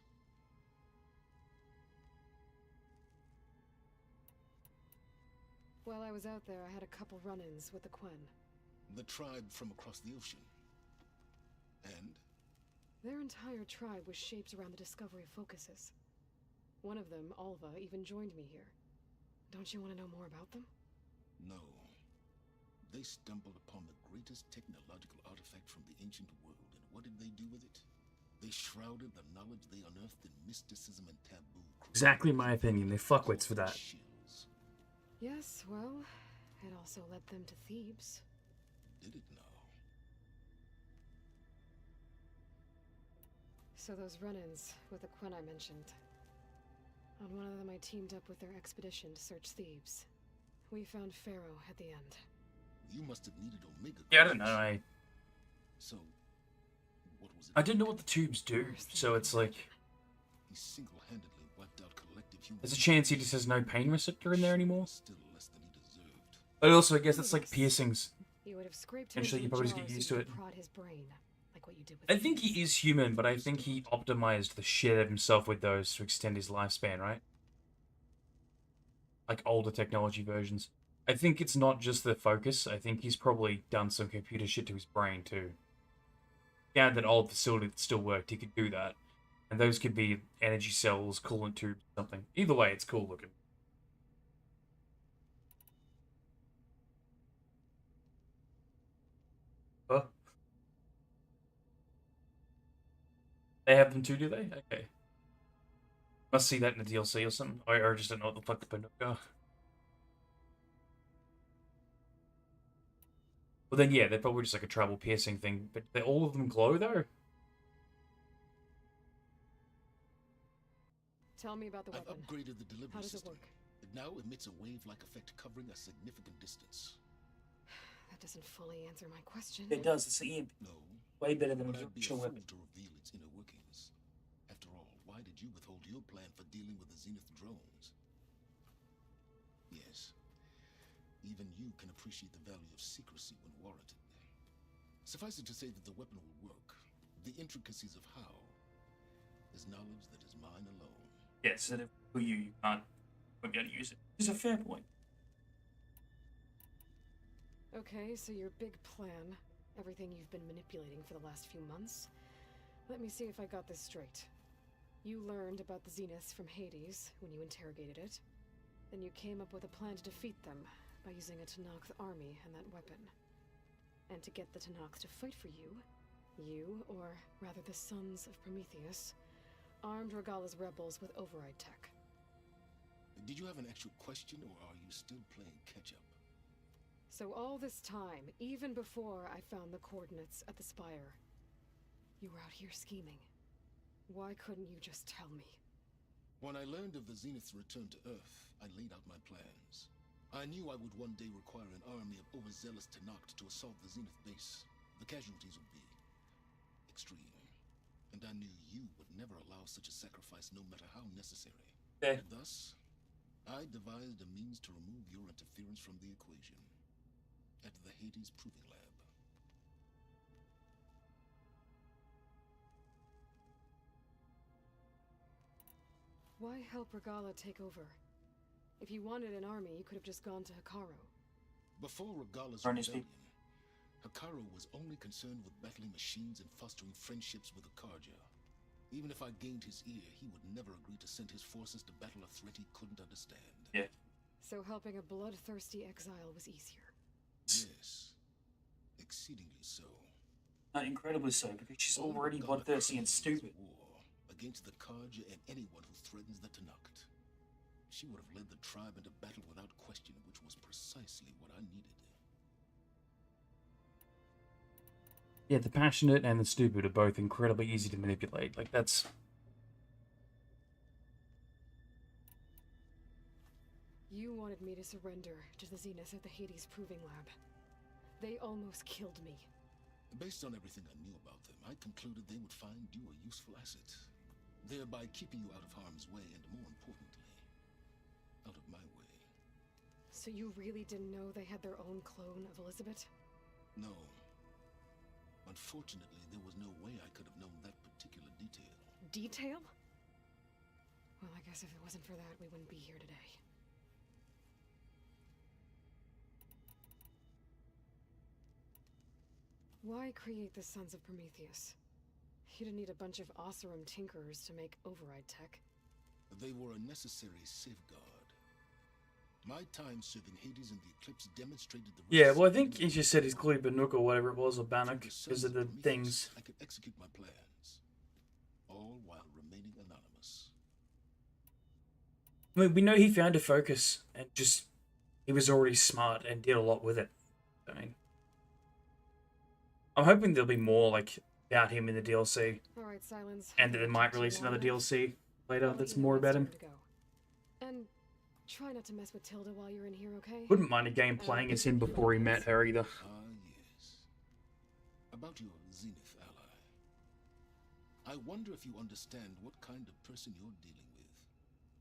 While I was out there, I had a couple run-ins with the Quen. The tribe from across the ocean. And? Their entire tribe was shaped around the discovery of focuses. One of them, Alva, even joined me here. Don't you want to know more about them? No. They stumbled upon the greatest technological artifact from the ancient world, and what did they do with it? They shrouded the knowledge they unearthed in mysticism and taboo. Exactly my opinion. They're fuckwits for that. Yes, well, it also led them to Thebes. Did it now? So those run-ins with the Quen I mentioned. On one of them I teamed up with their expedition to search Thebes. We found Pharaoh at the end. You must have needed Omega. Yeah, I don't know. So, what was it? I didn't know what the tubes do, so it's like He single-handedly wiped out collective human. there's a chance he just has no pain receptor in there anymore. Still less than he deserved. But also, I guess it's like piercings. You would have scraped him Eventually, into you the probably just get jar used so to you it. could prod his brain, like what you did with I think he is human, but I think he optimized the shit out of himself with those to extend his lifespan, right? Like older technology versions. I think it's not just the focus. I think he's probably done some computer shit to his brain too. Yeah, that old facility that still worked, he could do that. And those could be energy cells, coolant tubes, something. Either way, it's cool looking. Huh? They have them too, do they? Okay. Must see that in the DLC or something. Or just don't know what the fuck the Pinocchio are. Well then, yeah, they're probably just like a tribal piercing thing. But all of them glow, though? Tell me about the I've weapon. upgraded the delivery How does it system. work? It now emits a wave-like effect covering a significant distance. That doesn't fully answer my question. It does, it's the imp. No. Way better than But an I'd be a actual fool weapon. to reveal its inner workings. After all, why did you withhold your plan for dealing with the Zenith drones? Yes. Even you can appreciate the value of secrecy when warranted. Suffice it to say that the weapon will work. The intricacies of how is knowledge that is mine alone. Yes, and for you can't be able to use it. It's a fair point. Okay, so your big plan, everything you've been manipulating for the last few months. Let me see if I got this straight. You learned about the Zeniths from Hades when you interrogated it. Then you came up with a plan to defeat them by using a Tenakth army and that weapon. And to get the Tenakth to fight for you, or rather the Sons of Prometheus, armed Regala's rebels with override tech. Did you have an actual question, or are you still playing catch-up? So all this time, even before I found the coordinates at the Spire, you were out here scheming. Why couldn't you just tell me? When I learned of the Zenith's return to Earth, I laid out my plans. I knew I would one day require an army of overzealous Tenakth to assault the Zenith base. The casualties would be extreme. And I knew you would never allow such a sacrifice, no matter how necessary. Yeah. Thus, I devised a means to remove your interference from the equation. At the Hades Proving Lab. Why help Regala take over? If you wanted an army, you could have just gone to Hekarro. Before Regala's Ernest, rebellion, Hekarro was only concerned with battling machines and fostering friendships with the Karja. Even if I gained his ear, he would never agree to send his forces to battle a threat he couldn't understand. Yeah. So helping a bloodthirsty exile was easier. Yes. Exceedingly so. Incredibly so, because she's already bloodthirsty and stupid. War against the Karja and anyone who threatens the Tenakth. She would have led the tribe into battle without question, which was precisely what I needed. Yeah, the passionate and the stupid are both incredibly easy to manipulate. Like, that's... You wanted me to surrender to the Zenith at the Hades Proving Lab. They almost killed me. Based on everything I knew about them, I concluded they would find you a useful asset, thereby keeping you out of harm's way and, more importantly, out of my way. So you really didn't know they had their own clone of Elizabeth? No. Unfortunately, there was no way I could have known that particular detail. Detail? Well, I guess if it wasn't for that, we wouldn't be here today. Why create the Sons of Prometheus? You didn't need a bunch of Oseram tinkerers to make override tech. They were a necessary safeguard. My time serving Hades and the Eclipse demonstrated the... Yeah, well, I think he just said he's glued Banuk or whatever it was, or Bannock, because of the things. I could execute my plans, all while remaining anonymous. I mean, we know he found a focus and just he was already smart and did a lot with it. I mean, I'm hoping there'll be more like about him in the DLC, All right, Silence. and that they might release another DLC later that's more about him. And try not to mess with Tilda while you're in here, okay? Wouldn't mind a game playing as him before he met her either. Yes. About your Zenith ally. I wonder if you understand what kind of person you're dealing with.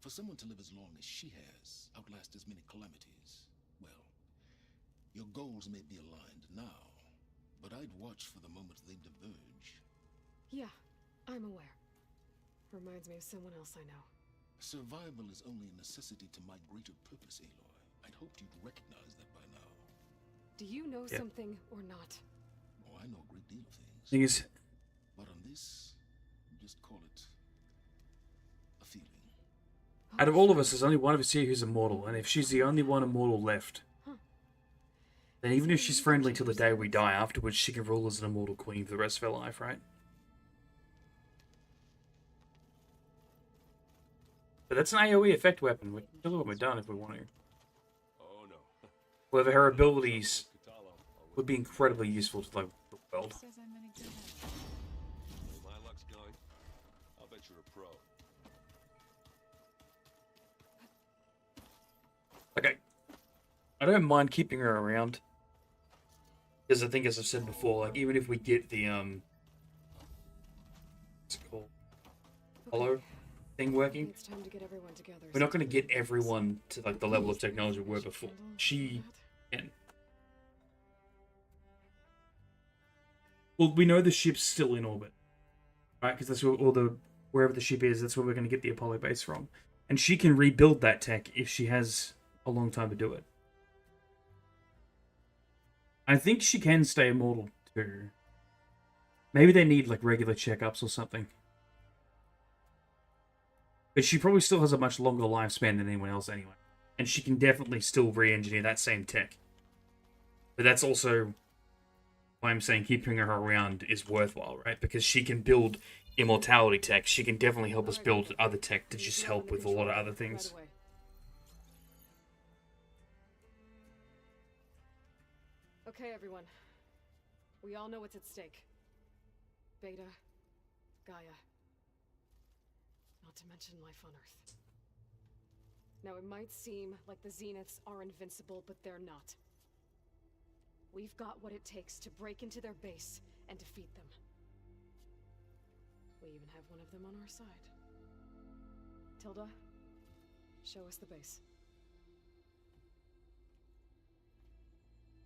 For someone to live as long as she has, outlast as many calamities, well, your goals may be aligned now, but I'd watch for the moment they diverge. Yeah, I'm aware. Reminds me of someone else I know. Survival is only a necessity to my greater purpose, Aloy. I'd hoped you'd recognize that by now. Do you know something or not? Oh, I know a great deal of things. Thing is, But on this, just call it a feeling. out of all of us, there's only one of us here who's immortal, and if she's the only one immortal left, then even if she's friendly till the day we die, afterwards she can rule as an immortal queen for the rest of her life, right? But that's an AoE effect weapon. We can kill her when we're done if we want to. Oh no. However, her abilities would be incredibly useful to the world. My luck's going. I'll bet you're a pro. Okay. I don't mind keeping her around. Because I think, as I've said before, like, even if we get the, what's it called? Hollow thing working, It's time to get everyone together. we're not going to get everyone to, like, the level of technology we were before. She can. Well, we know the ship's still in orbit, right? Because that's where wherever the ship is, that's where we're going to get the Apollo base from. And she can rebuild that tech if she has a long time to do it. I think she can stay immortal too. Maybe they need like regular checkups or something. But she probably still has a much longer lifespan than anyone else anyway. And she can definitely still re-engineer that same tech. But that's also why I'm saying keeping her around is worthwhile, right? Because she can build immortality tech. She can definitely help us build other tech to just help with a lot of other things. Okay, everyone. We all know what's at stake. Beta, Gaia. Not to mention life on Earth. Now, it might seem like the Zeniths are invincible, but they're not. We've got what it takes to break into their base and defeat them. We even have one of them on our side. Tilda, show us the base.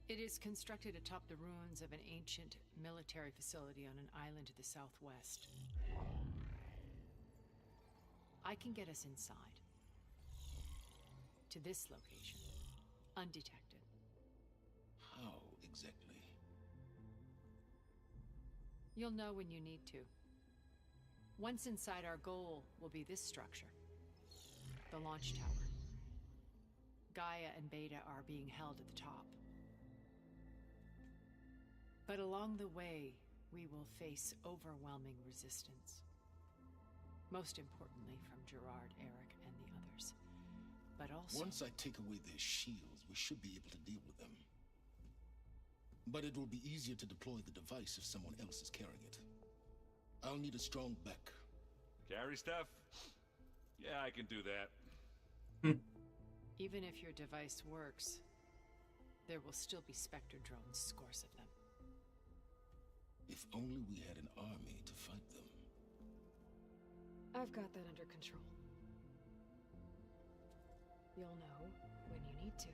It is constructed atop the ruins of an ancient military facility on an island to the southwest. I can get us inside. To this location. Undetected. How exactly? You'll know when you need to. Once inside, our goal will be this structure. The launch tower. Gaia and Beta are being held at the top. But along the way, we will face overwhelming resistance. Most importantly from Gerard, Eric, and the others. But also... Once I take away their shields, we should be able to deal with them. But it will be easier to deploy the device if someone else is carrying it. I'll need a strong back. Carry stuff? Yeah, I can do that. Even if your device works, there will still be Spectre drones, scores of them. If only we had an army to fight them. I've got that under control. You'll know when you need to.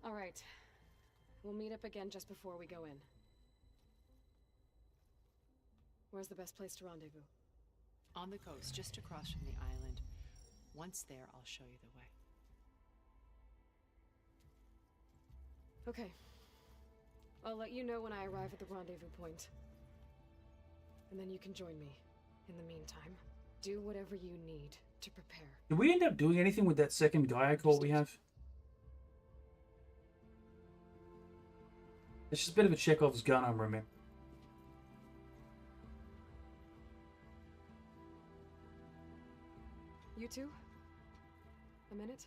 All right. We'll meet up again just before we go in. Where's the best place to rendezvous? On the coast, just across from the island. Once there, I'll show you the way. Okay. I'll let you know when I arrive at the rendezvous point. And then you can join me. In the meantime, do whatever you need to prepare. Did we end up doing anything with that second Gaia core we have? It's just a bit of a Chekhov's gun, I'm remembering. You two? A minute?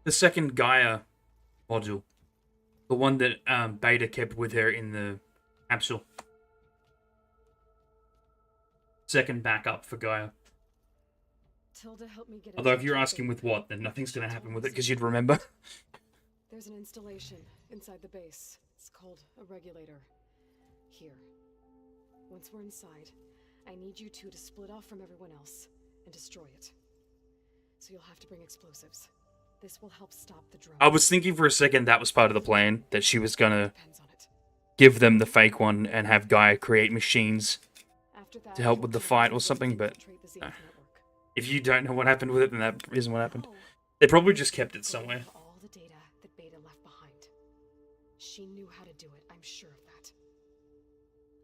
The second Gaia module. The one that Beta kept with her in the capsule. Second backup for Gaia. Tilda helped me get. Although if you're asking with what, then nothing's gonna happen with it because you'd remember. There's an installation inside the base. It's called a regulator. Here. Once we're inside, I need you two to split off from everyone else and destroy it. So you'll have to bring explosives. This will help stop the drone. I was thinking for a second that was part of the plan, that she was gonna give them the fake one and have Gaia create machines to help with the fight or something, but if you don't know what happened with it, then that isn't what happened. They probably just kept it somewhere. All the data that Beta left behind. She knew how to do it, I'm sure of that.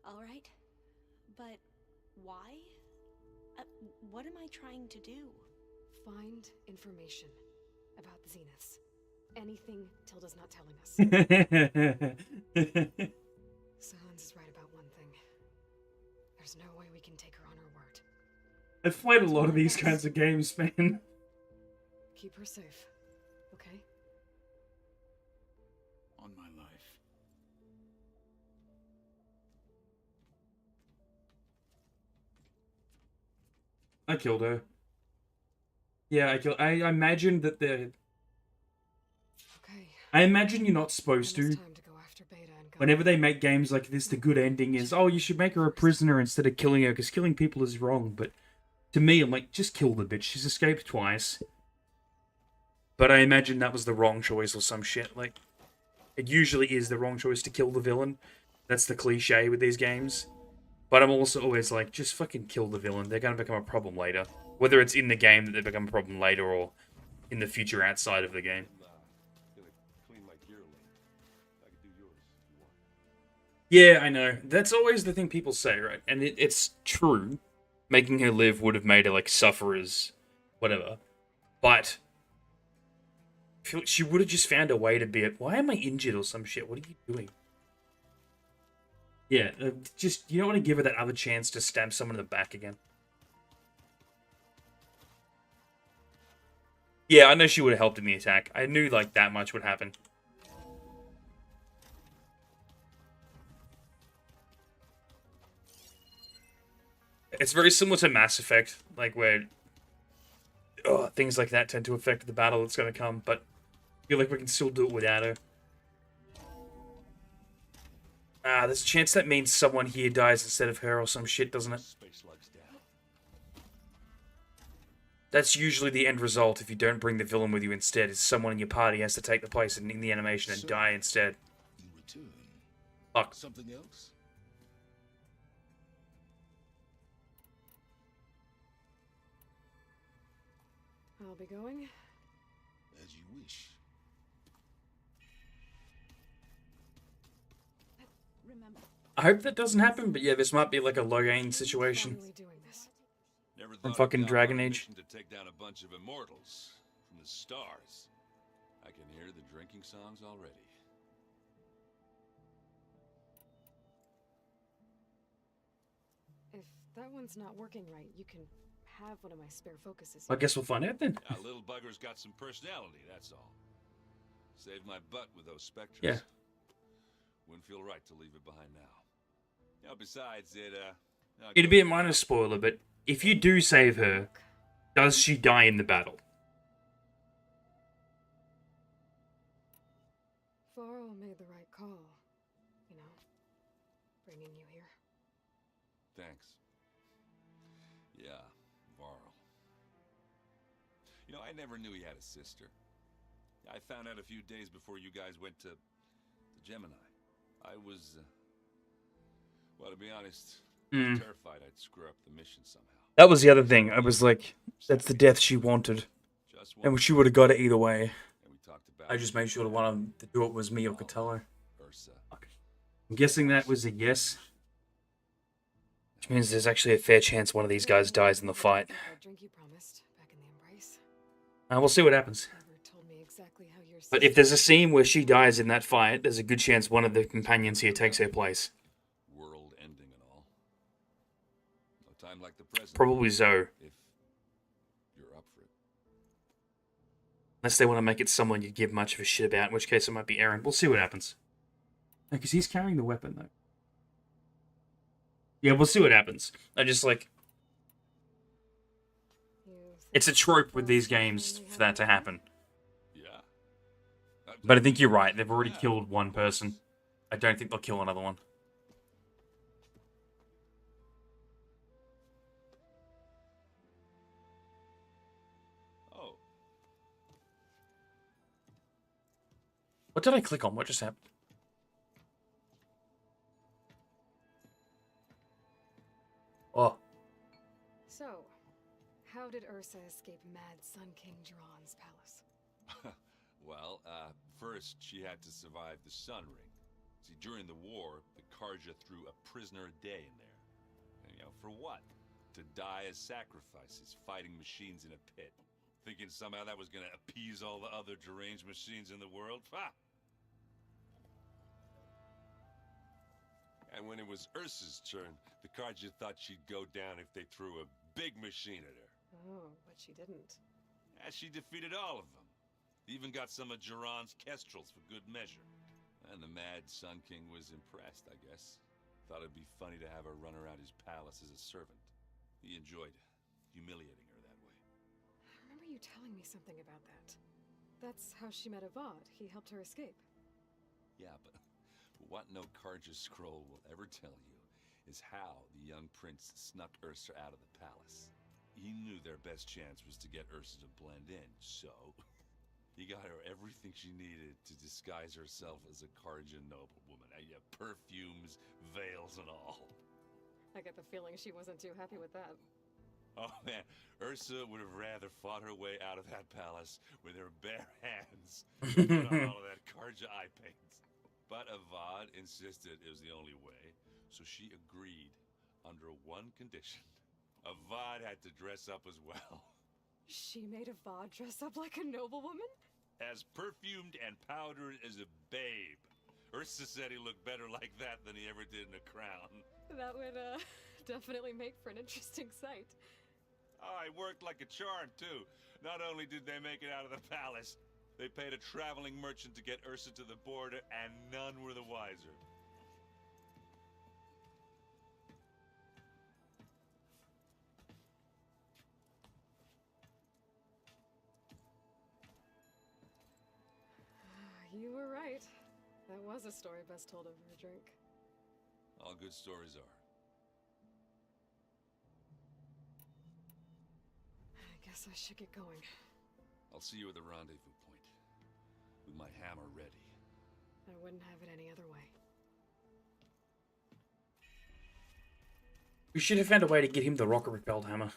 All right. But why? What am I trying to do? Find information about the Zeniths. Anything Tilda's not telling us. Silence is right about one thing. There's no way we can take her on her word. I've played a lot of these kinds of games, man. Keep her safe, okay? On my life. I killed her. Yeah, I imagine that the. I imagine you're not supposed to. Whenever they make games like this, the good ending is, oh, you should make her a prisoner instead of killing her, because killing people is wrong. But to me, I'm like, just kill the bitch. She's escaped twice. But I imagine that was the wrong choice or some shit. Like, it usually is the wrong choice to kill the villain. That's the cliche with these games. But I'm also always like, just fucking kill the villain. They're going to become a problem later. Whether it's in the game that they become a problem later or in the future outside of the game. Yeah, I know. That's always the thing people say, right? And it's true. Making her live would have made her, like, suffer as whatever. But I feel like she would have just found a way to be it. Why am I injured or some shit? What are you doing? Yeah, just, you don't want to give her that other chance to stab someone in the back again. Yeah, I know she would have helped in the attack. I knew, like, that much would happen. It's very similar to Mass Effect, like, where things like that tend to affect the battle that's going to come, but I feel like we can still do it without her. There's a chance that means someone here dies instead of her or some shit, doesn't it? That's usually the end result if you don't bring the villain with you instead, is someone in your party has to take the place in the animation and die instead. You return. Fuck. Something else? I'll be going. As you wish. Remember. I hope that doesn't happen, but yeah, this might be like a low-gain situation. From fucking Dragon Age. To take down a bunch of immortals from the stars. I can hear the drinking songs already. If that one's not working right, you can have one of my spare focuses. I guess we'll find out then. That little bugger's got some personality, that's all. Saved my butt with those specters. Yeah. Wouldn't feel right to leave it behind now. Now, besides it, It'd be a minor spoiler, but if you do save her, does she die in the battle? Varl made the right call. You know, bringing you here. Thanks. Yeah, Varl. You know, I never knew he had a sister. I found out a few days before you guys went to Gemini. I was, well, to be honest, terrified I'd screw up the mission somehow. That was the other thing. I was like, that's the death she wanted. And she would have got it either way. I just made sure the one to do it was me or Catello. Okay. I'm guessing that was a yes. Which means there's actually a fair chance one of these guys dies in the fight. We'll see what happens. But if there's a scene where she dies in that fight, there's a good chance one of the companions here takes her place. World ending and all. No time like the present. Probably Zoe. If you're up for it. Unless they want to make it someone you'd give much of a shit about, in which case it might be Aaron. We'll see what happens. Because he's carrying the weapon, though. Yeah, we'll see what happens. I just, like... It's a trope with these games for that to happen. Yeah. But I think you're right. They've already killed one person. I don't think they'll kill another one. Oh. What did I click on? What just happened? Oh. So, how did Ursa escape Mad Sun King Jiran's palace? Well, first she had to survive the Sun Ring. See, during the war, the Karja threw a prisoner a day in there. And, you know, for what? To die as sacrifices, fighting machines in a pit. Thinking somehow that was gonna appease all the other deranged machines in the world? Ha! And when it was Ursa's turn, the Karja thought she'd go down if they threw a big machine at her. Oh, but she didn't. And she defeated all of them. Even got some of Jiran's kestrels for good measure. And the Mad Sun King was impressed, I guess. Thought it'd be funny to have her run around his palace as a servant. He enjoyed humiliating her that way. I remember you telling me something about that. That's how she met Avad. He helped her escape. Yeah, but what no Karja scroll will ever tell you is how the young prince snuck Ursa out of the palace. He knew their best chance was to get Ursa to blend in, so he got her everything she needed to disguise herself as a Karja noblewoman. Yeah, perfumes, veils, and all. I get the feeling she wasn't too happy with that. Oh man, Ursa would have rather fought her way out of that palace with her bare hands than put on all of that Karja eye paint. But Avad insisted it was the only way, so she agreed under one condition. Avad had to dress up as well. She made Avad dress up like a noblewoman? As perfumed and powdered as a babe. Ursa said he looked better like that than he ever did in a crown. That would, definitely make for an interesting sight. Oh, it worked like a charm, too. Not only did they make it out of the palace, they paid a traveling merchant to get Ursa to the border, and none were the wiser. You were right. That was a story best told over a drink. All good stories are. I guess I should get going. I'll see you at the rendezvous point. With my hammer ready. I wouldn't have it any other way. We should have found a way to get him the rocket-repelled hammer.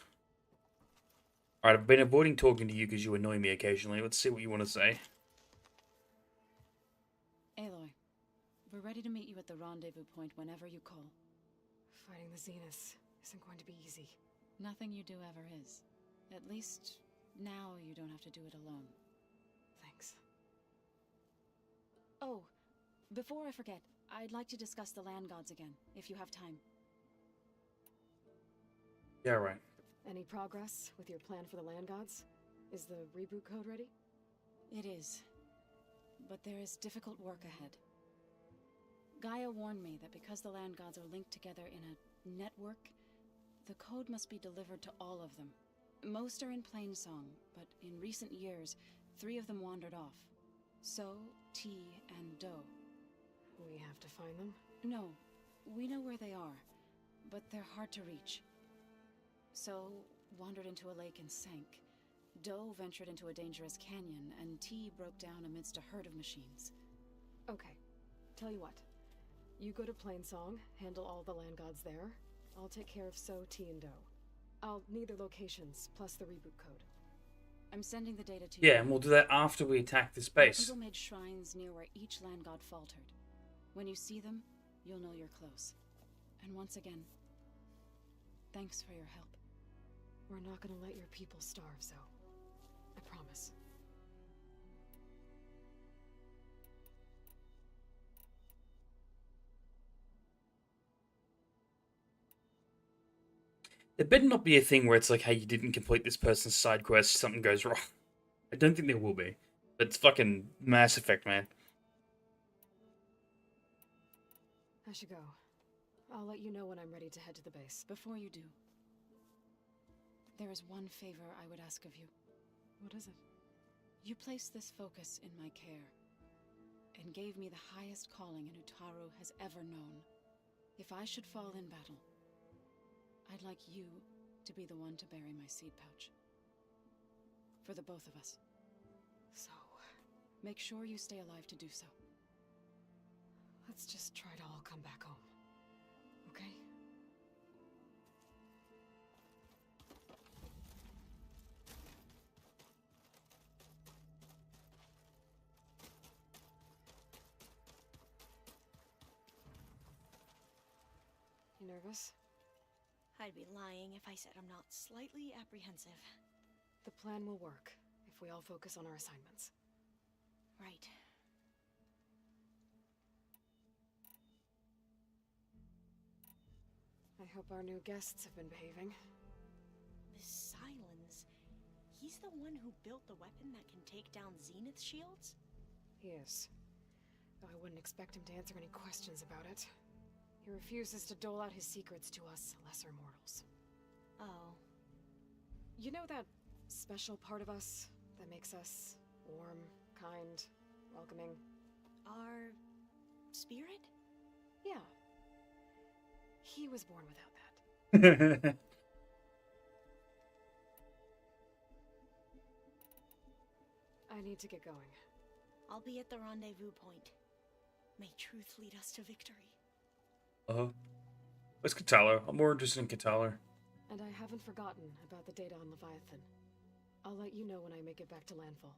Alright, I've been avoiding talking to you because you annoy me occasionally. Let's see what you want to say. Aloy, we're ready to meet you at the rendezvous point whenever you call. Fighting the Zeniths isn't going to be easy. Nothing you do ever is. At least, now you don't have to do it alone. Thanks. Oh, before I forget, I'd like to discuss the land gods again, if you have time. Yeah, right. Any progress with your plan for the land gods? Is the reboot code ready? It is. But there is difficult work ahead. Gaia warned me that because the land gods are linked together in a network, the code must be delivered to all of them. Most are in Plainsong, but in recent years, 3 of them wandered off. So, T, and Do. We have to find them? No, we know where they are, but they're hard to reach. So, wandered into a lake and sank. Do ventured into a dangerous canyon, and T broke down amidst a herd of machines. Okay, tell you what. You go to Plainsong, handle all the land gods there. I'll take care of So, T, and Do. I'll need their locations, plus the reboot code. I'm sending the data to you. Yeah, and we'll do that after we attack this base. People made shrines near where each land god faltered. When you see them, you'll know you're close. And once again, thanks for your help. We're not gonna let your people starve, Zo. I promise. There better not be a thing where it's like, hey, you didn't complete this person's side quest, something goes wrong. I don't think there will be. But it's fucking Mass Effect, man. I should go. I'll let you know when I'm ready to head to the base. Before you do, there is one favor I would ask of you. What is it? You placed this focus in my care, and gave me the highest calling an Utaru has ever known. If I should fall in battle, I'd like you to be the one to bury my seed pouch. For the both of us. So... make sure you stay alive to do so. let's just try to all come back home. Okay? You nervous? I'd be lying if I said I'm not slightly apprehensive. The plan will work if we all focus on our assignments. Right. I hope our new guests have been behaving. This Sylens, he's the one who built the weapon that can take down Zenith shields? He is. Though I wouldn't expect him to answer any questions about it. He refuses to dole out his secrets to us lesser mortals. Oh. You know that special part of us that makes us warm, kind, welcoming? Our spirit? Yeah. He was born without that. I need to get going. I'll be at the rendezvous point. May truth lead us to victory. Where's Kotallo? I'm more interested in Kotallo. And I haven't forgotten about the data on Leviathan. I'll let you know when I make it back to landfall.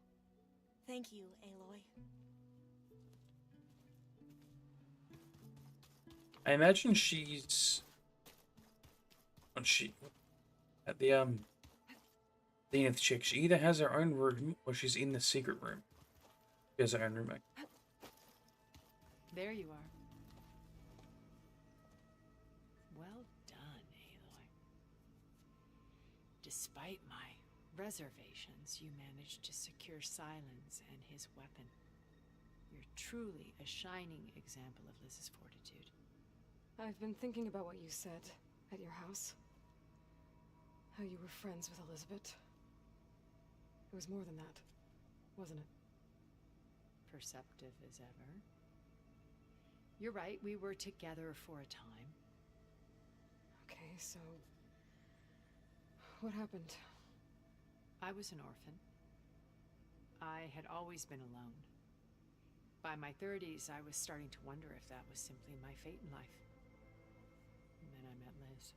Thank you, Aloy. I imagine she's... at the, Zenith chick, she either has her own room, or she's in the secret room. She has her own room. There you are. Well done, Aloy. Despite my reservations, you managed to secure Sylens and his weapon. You're truly a shining example of Liz's fortitude. I've been thinking about what you said at your house. How you were friends with Elizabeth. It was more than that, wasn't it? Perceptive as ever. You're right, we were together for a time. Okay, so... what happened? I was an orphan. I had always been alone. By my 30s, I was starting to wonder if that was simply my fate in life. And then I met Liz.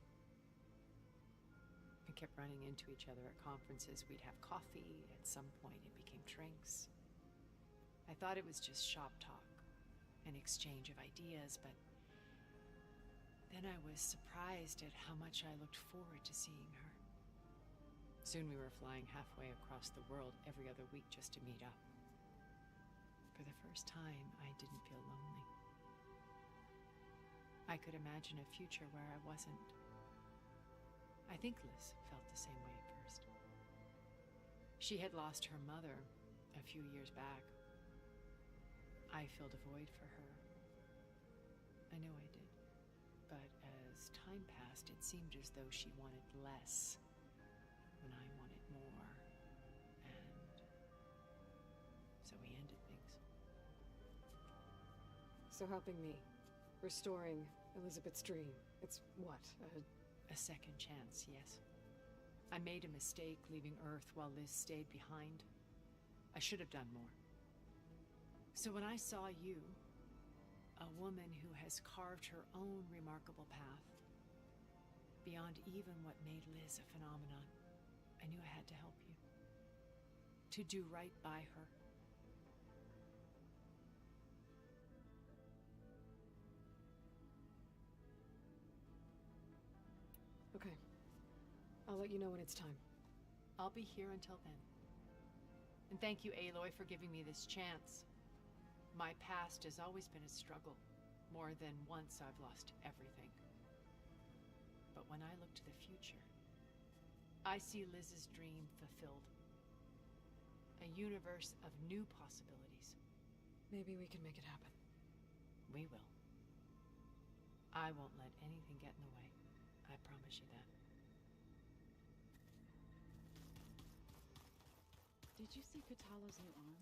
We kept running into each other at conferences. We'd have coffee. At some point, it became drinks. I thought it was just shop talk, an exchange of ideas, but then I was surprised at how much I looked forward to seeing her. Soon we were flying halfway across the world every other week just to meet up. For the first time, I didn't feel lonely. I could imagine a future where I wasn't. I think Liz felt the same way at first. She had lost her mother a few years back. I filled a void for her. I know I did. But as time passed, it seemed as though she wanted less when I wanted more. And so we ended things. So helping me. Restoring Elizabeth's dream. It's what? A second chance, yes. I made a mistake leaving Earth while Liz stayed behind. I should have done more. So when I saw you, a woman who has carved her own remarkable path, beyond even what made Liz a phenomenon, I knew I had to help you. To do right by her. Okay. I'll let you know when it's time. I'll be here until then. And thank you, Aloy, for giving me this chance. My past has always been a struggle. More than once I've lost everything. But when I look to the future, I see Liz's dream fulfilled. A universe of new possibilities. Maybe we can make it happen. We will. I won't let anything get in the way. I promise you that. Did you see Katala's new arm?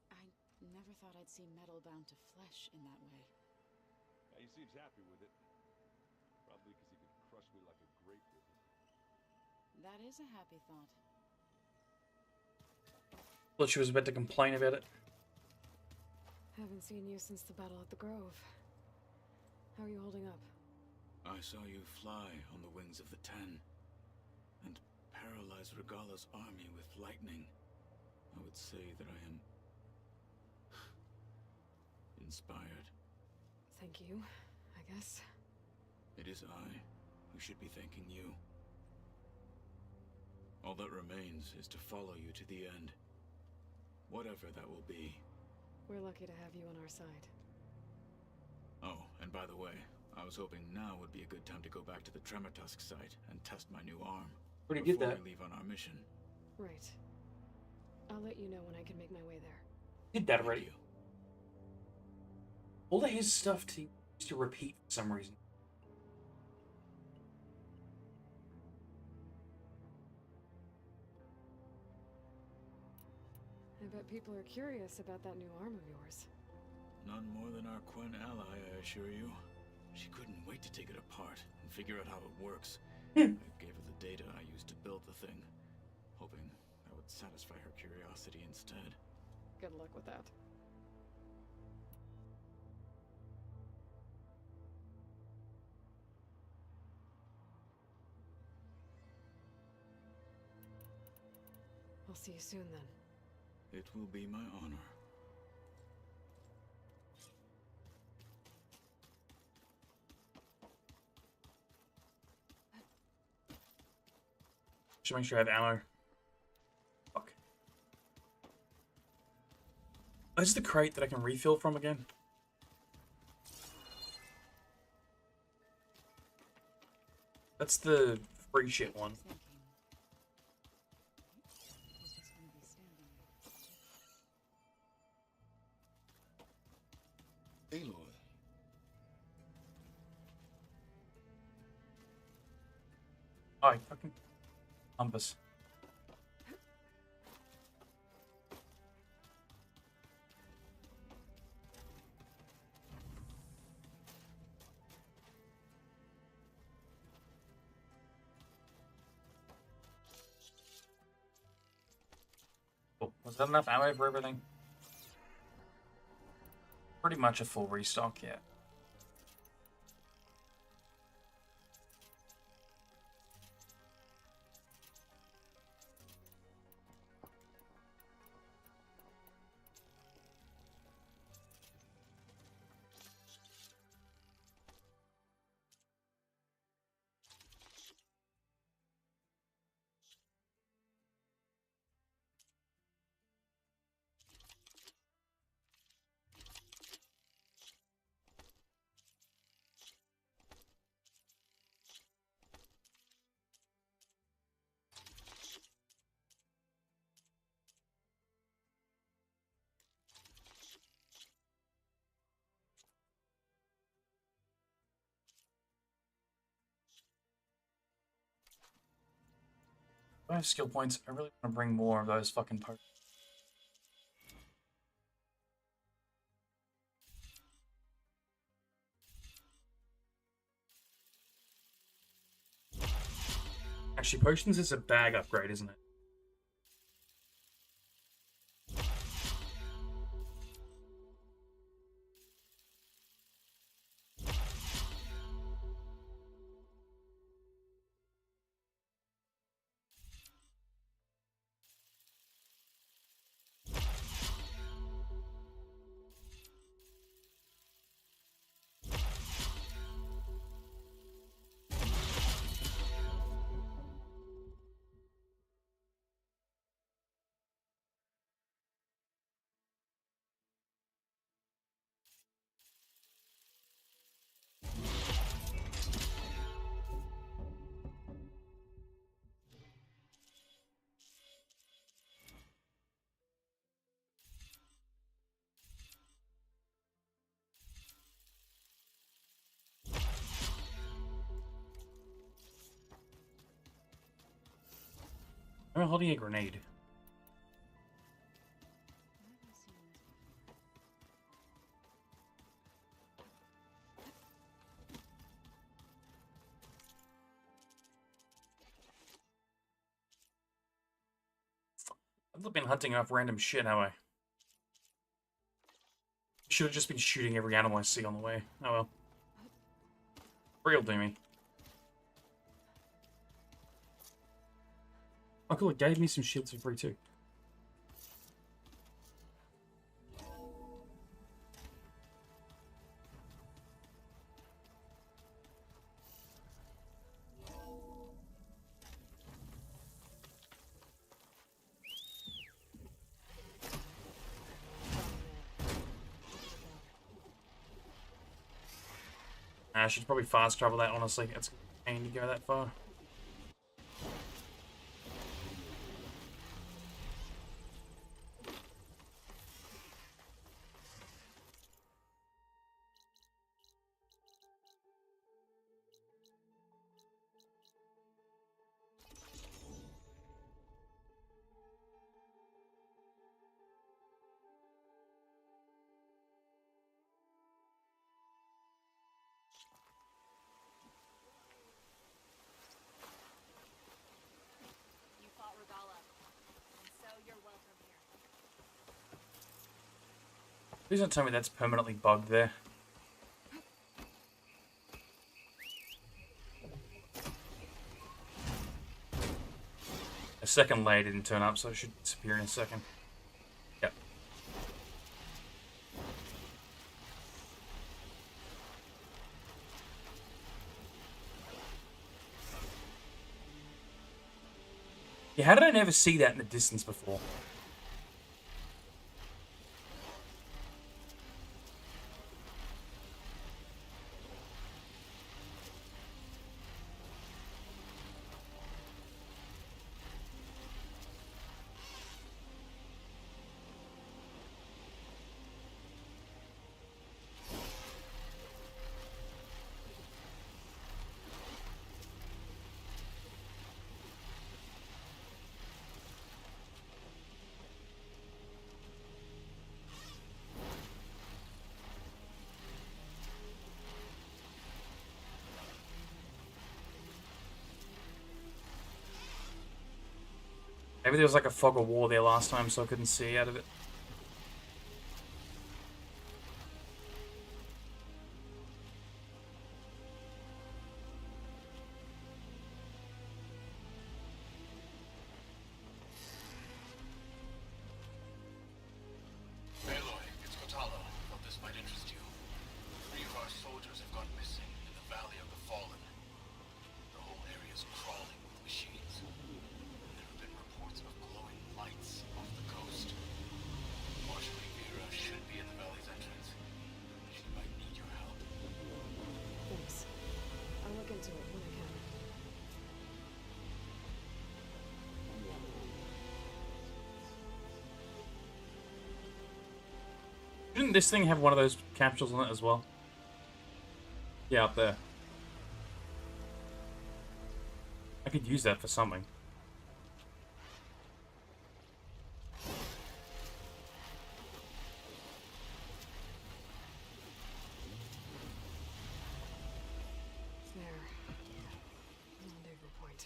I never thought I'd see metal bound to flesh in that way. Yeah, he seems happy with it. Probably because he could crush me like a grape with it. That is a happy thought. Thought she was about to complain about it. Haven't seen you since the battle at the Grove. How are you holding up? I saw you fly on the wings of the Ten, and paralyze Regala's army with lightning. I would say that I am inspired. Thank you, I guess. It is I who should be thanking you. All that remains is to follow you to the end. Whatever that will be. We're lucky to have you on our side. Oh, and by the way, I was hoping now would be a good time to go back to the Tremortusk site and test my new arm. Already did before that. we leave on our mission. Right. I'll let you know when I can make my way there. Did that already. All of his stuff used to repeat for some reason. I bet people are curious about that new arm of yours. None more than our Quen ally, I assure you. She couldn't wait to take it apart and figure out how it works. I gave her the data I used to build the thing, hoping that would satisfy her curiosity instead. Good luck with that. I'll see you soon then. It will be my honor. Should make sure I have ammo. Fuck. Where's the crate that I can refill from again? That's the free shit one. Aloy. Oh, fucking compass. Oh, was that enough ammo for everything? Pretty much a full restock, yeah. I have skill points. I really want to bring more of those fucking parts. Actually, potions is a bag upgrade, isn't it? I'm holding a grenade. I've been hunting enough random shit, have I? Should have just been shooting every animal I see on the way. Oh well. Real do me. Oh cool, it gave me some shields for free too. I should probably fast travel that, honestly. It's a pain to go that far. You fought Regala, and so you're welcome here. Please don't tell me that's permanently bugged there. A second layer didn't turn up, so it should disappear in a second. Yep. Yeah, how did I never see that in the distance before? Maybe there was like a fog of war there last time, so I couldn't see out of it. Aloy, it's Kotallo. Thought this might interest you. 3 of our soldiers have gone missing in the Valley of the Fallen. The whole area is crawling with machines. There have been reports of glowing lights off the coast. Fortunately, Vera should be in the valley's entrance. She might need your help. Thanks. I'll look into it when I can. Didn't this thing have one of those capsules on it as well? Yeah, up there. I could use that for something. There. Rendezvous point.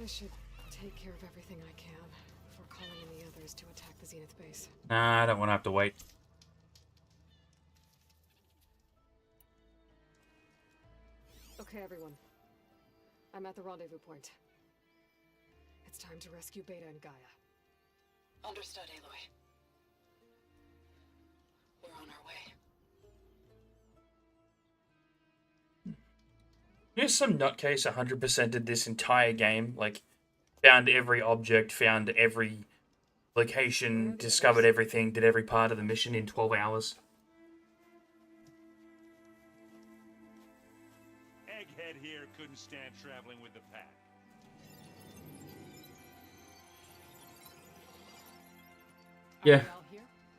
I should take care of everything I can before calling in the others to attack the Zenith base. Nah, I don't want to have to wait. Okay, everyone. I'm at the rendezvous point. It's time to rescue Beta and Gaia. Understood, Aloy. We're on our way. Here's some nutcase 100%ed this entire game. Like, found every object, found every location, discovered everything, did every part of the mission in 12 hours. Egghead here couldn't stand traveling with the pack. Yeah.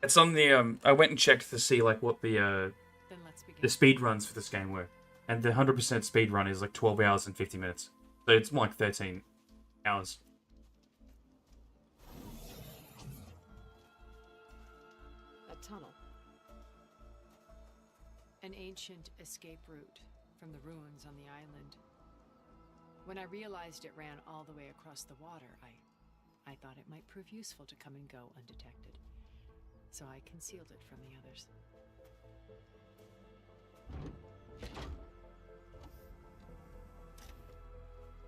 It's on the, I went and checked to see, like, what the speed runs for this game were. And the 100% speed run is, like, 12 hours and 50 minutes. So it's more like 13 hours. A tunnel. An ancient escape route from the ruins on the island. When I realized it ran all the way across the water, I thought it might prove useful to come and go undetected. So I concealed it from the others.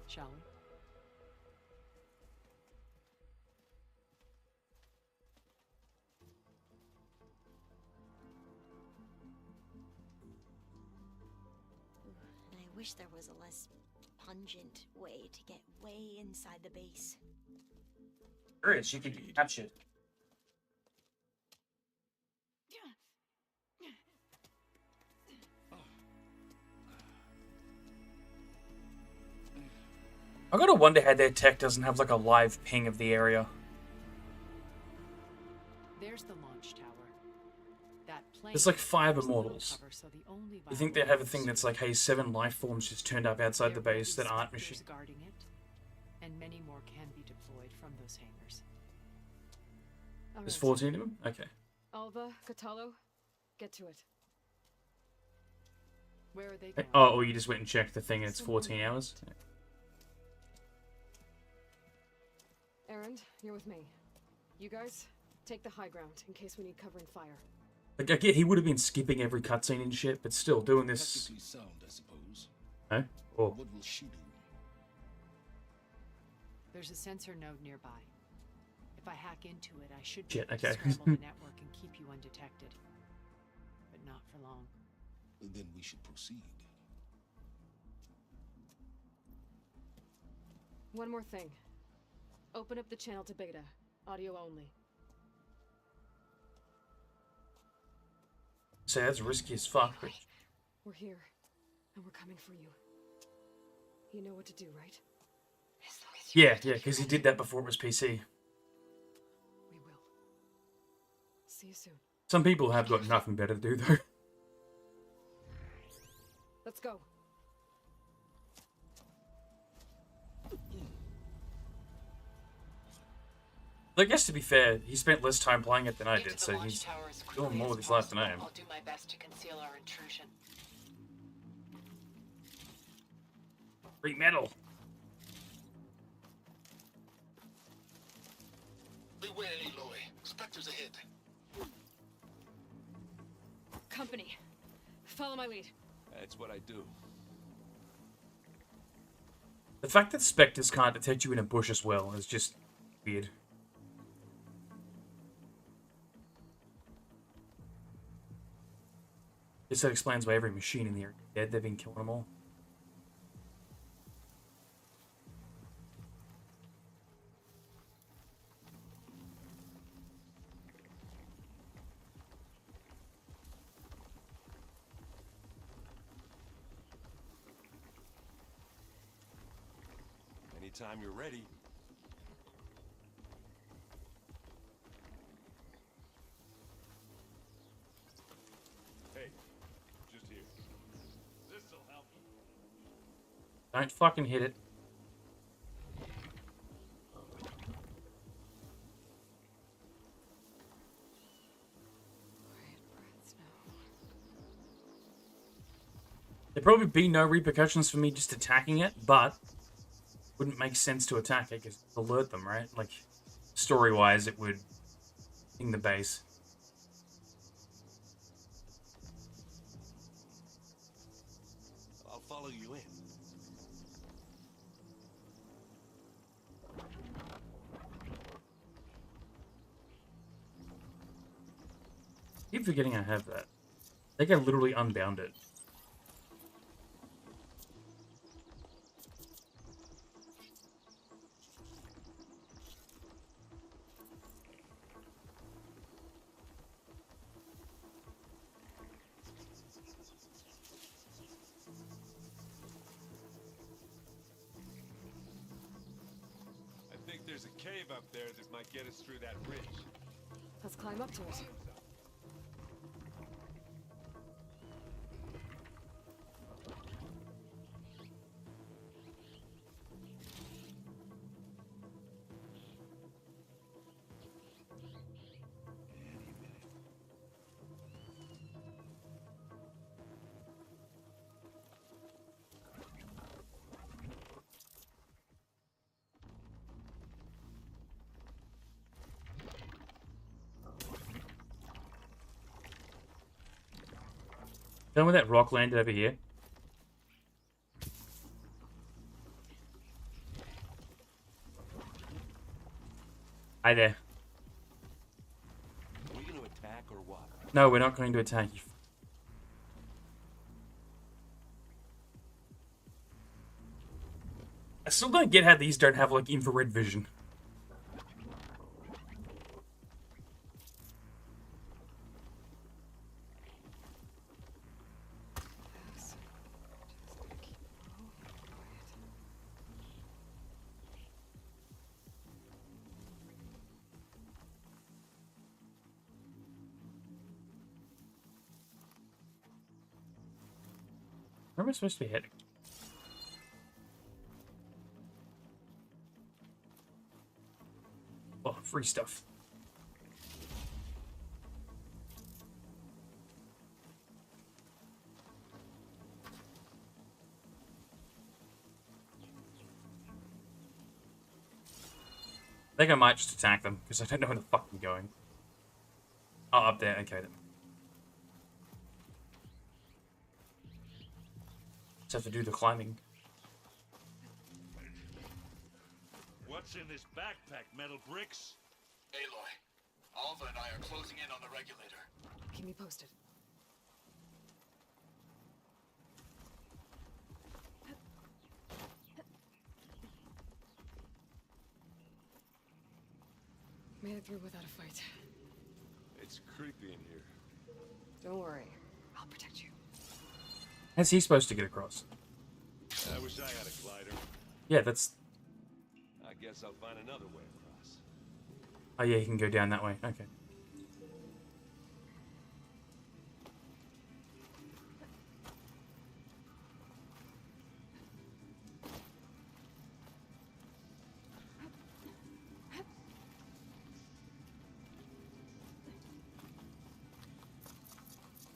Shall we? And I wish there was a less pungent way to get way inside the base. There is. You can get captured. I gotta wonder how their tech doesn't have like a live ping of the area. There's the launch tower. That plane. There's like 5 immortals. Cover, so the only You think they have a thing that's like, hey, 7 life forms just turned up outside the base that aren't machine? guarding it, and many more can be deployed from those hangars. There's 14 of them? Okay. Alva, Kotallo, get to it. Where are they going? Oh, or you just went and checked the thing and it's 14 hours? Erend, you're with me. You guys, take the high ground in case we need cover and fire. Like, I get he would have been skipping every cutscene and shit, but still doing this. Technically sound, I suppose. Huh? Oh. What will she do? There's a sensor node nearby. If I hack into it, I should be Shit, able to okay. scramble the network and keep you undetected. But not for long. Then we should proceed. One more thing. Open up the channel to beta. Audio only. So that's risky as fuck. But... We're here, and we're coming for you. You know what to do, right? Yeah, because he did that before it was PC. See you soon. Some people have got nothing better to do, though. Let's go. I guess to be fair, he spent less time playing it than I did, so he's doing more with his life than I am. I'll do my best to conceal our intrusion. Free metal. Beware, Eloy. Spectres ahead. Company. Follow my lead. That's what I do. The fact that specters can't detect you in a bush as well is just weird. Guess that explains why every machine in the area is dead. They've been killing them all. Anytime you're ready. Hey, just here. This'll help. Don't fucking hit it. There'd probably be no repercussions for me just attacking it, but wouldn't make sense to attack it because alert them, right? Like, story-wise, it would ping the base. I'll follow you in. Keep forgetting I have that. I think I literally unbound it. I think there's a cave up there that might get us through that bridge. Let's climb up to it. Tell me that rock landed over here. Hi there. Are we going to attack or what? No, we're not going to attack you. I still don't get how these don't have, like, infrared vision. Where am I supposed to be heading? Oh, free stuff. I think I might just attack them, because I don't know where the fuck I'm going. Oh, up there, okay then. Just have to do the climbing. What's in this backpack, metal bricks? Aloy, Alva and I are closing in on the regulator. Keep me posted. Made it through without a fight. It's creepy in here. Don't worry. I'll protect you. How's he supposed to get across? I wish I had a glider. Yeah, that's... I guess I'll find another way across. Oh yeah, he can go down that way. Okay.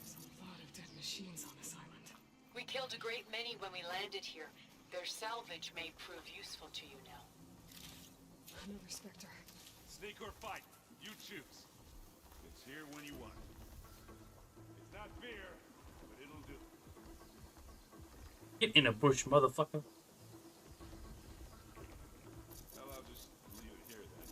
There's a lot of dead machines on this island. We killed a great many when we landed here. Their salvage may prove useful to you now. Another Spectre. Sneak or fight, you choose. It's here when you want it. It's not fear, but it'll do. Get in a bush, motherfucker. Well, I'll just leave it here then.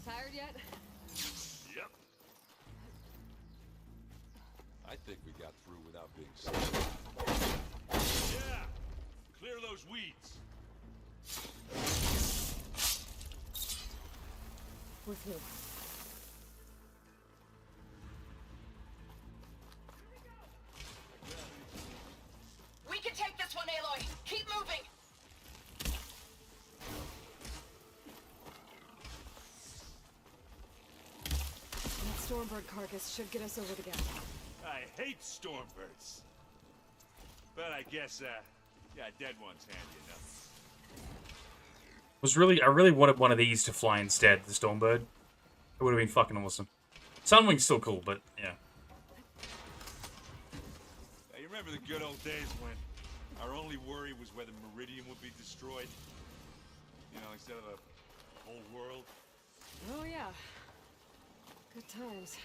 Tired yet? Yep. I think we got through without being seen. Yeah! Clear those weeds. With me. We can take this one, Aloy! Keep moving! That Stormbird carcass should get us over the gap. I hate Stormbirds. But I guess, yeah, dead one's handy enough. I really wanted one of these to fly instead, the Stormbird. It would have been fucking awesome. Sunwing's still cool, but yeah. Hey, you remember the good old days when our only worry was whether Meridian would be destroyed? You know, instead of the whole world? Oh yeah. Good times.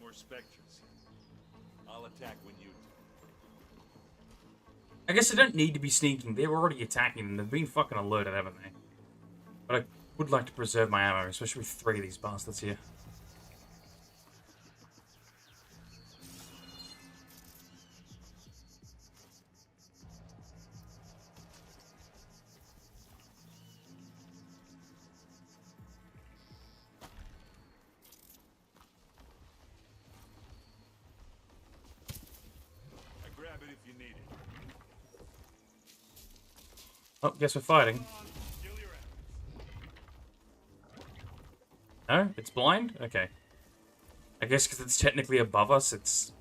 More Spectres. I'll attack when you do. I guess they don't need to be sneaking. They're already attacking them. They've been fucking alerted, haven't they? But I would like to preserve my ammo, especially with 3 of these bastards here. Grab it if you need it. Oh, guess we're fighting. Still your No? It's blind? Okay. I guess because it's technically above us, it's...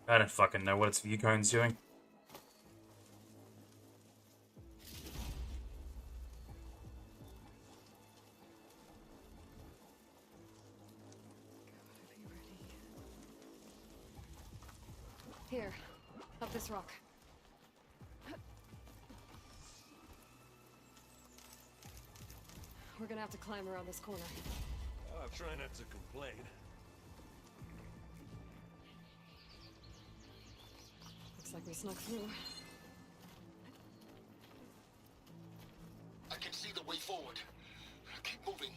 I don't fucking know what its view cone's doing. Here, up this rock. We're gonna have to climb around this corner. I'll try not to complain. Looks like we snuck through. I can see the way forward. Keep moving.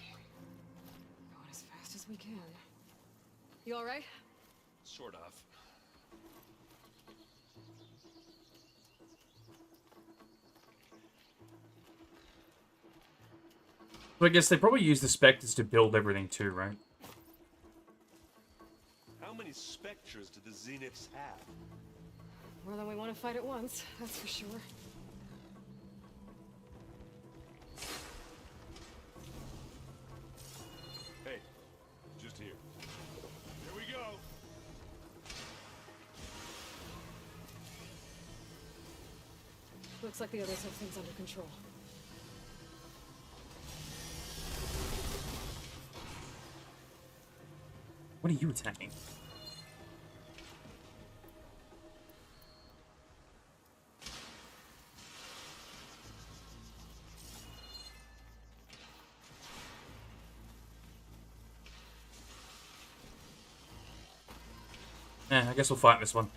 Going as fast as we can. You alright? Sort of. So I guess they probably use the Spectres to build everything too, right? How many Spectres do the Zeniths have? More than we want to fight at once, that's for sure. Hey, just here. Here we go. Looks like the others have things under control. What are you attacking? I guess we'll fight this one.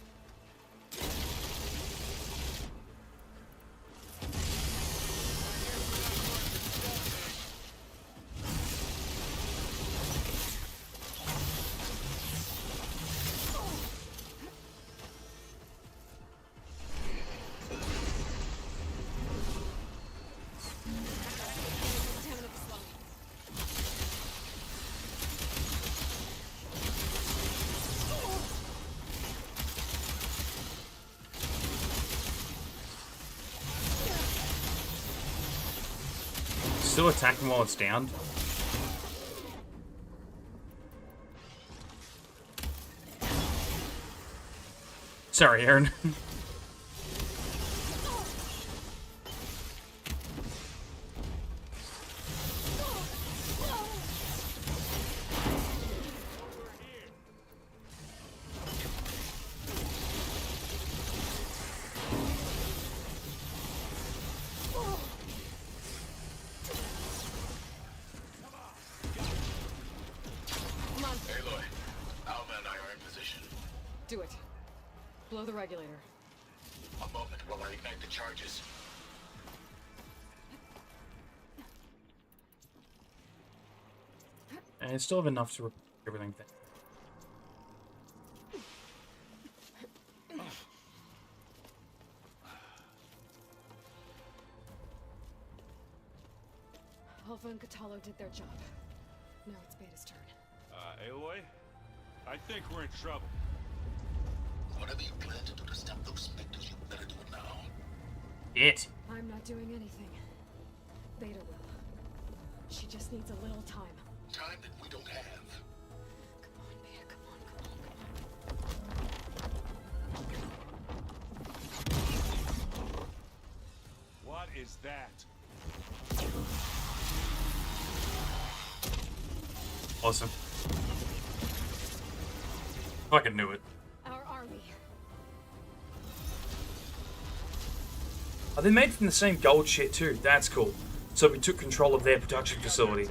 Still attacking while it's down. Sorry, Aaron. Aloy, Alma and I are in position. Do it. Blow the regulator. A moment while I ignite the charges. And I still have enough to repair everything. Alpha and Kotallo did their job. Now it's Beta's turn. Aloy? I think we're in trouble. Whatever you plan to do to stop those Spectres, you better do it now. It. I'm not doing anything. Beta will. She just needs a little time. Time that we don't have. Come on, Beta, come on. What is that? Awesome. Fucking knew it. Our army. Are they made from the same gold shit too? That's cool. So we took control of their production facility.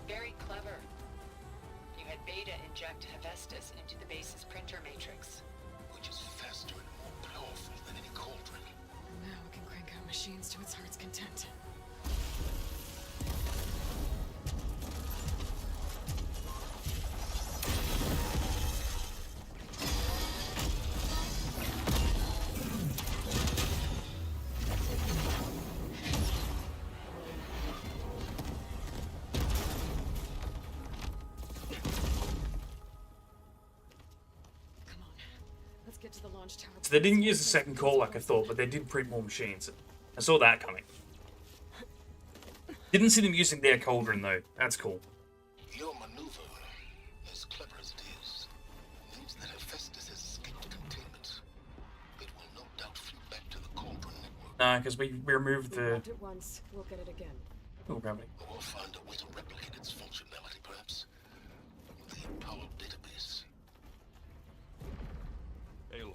Very clever. You had Beta inject Hephaestus into the base's printer matrix. Which is faster and more powerful than any cauldron. Now we can crank out machines to its heart's content. Let's get to the launch tower. So they didn't use the second call like I thought, but they did print more machines. I saw that coming. Didn't see them using their cauldron though. That's cool. Your maneuver, as clever as it is, means that Hephaestus has escaped containment. It will no doubt flee back to the cauldron network. Nah, because we removed We the... grabbed it once, we'll get it again. Oh, gravity. Or find a way to replicate its functionality, perhaps, with the Apollo database. Aloy,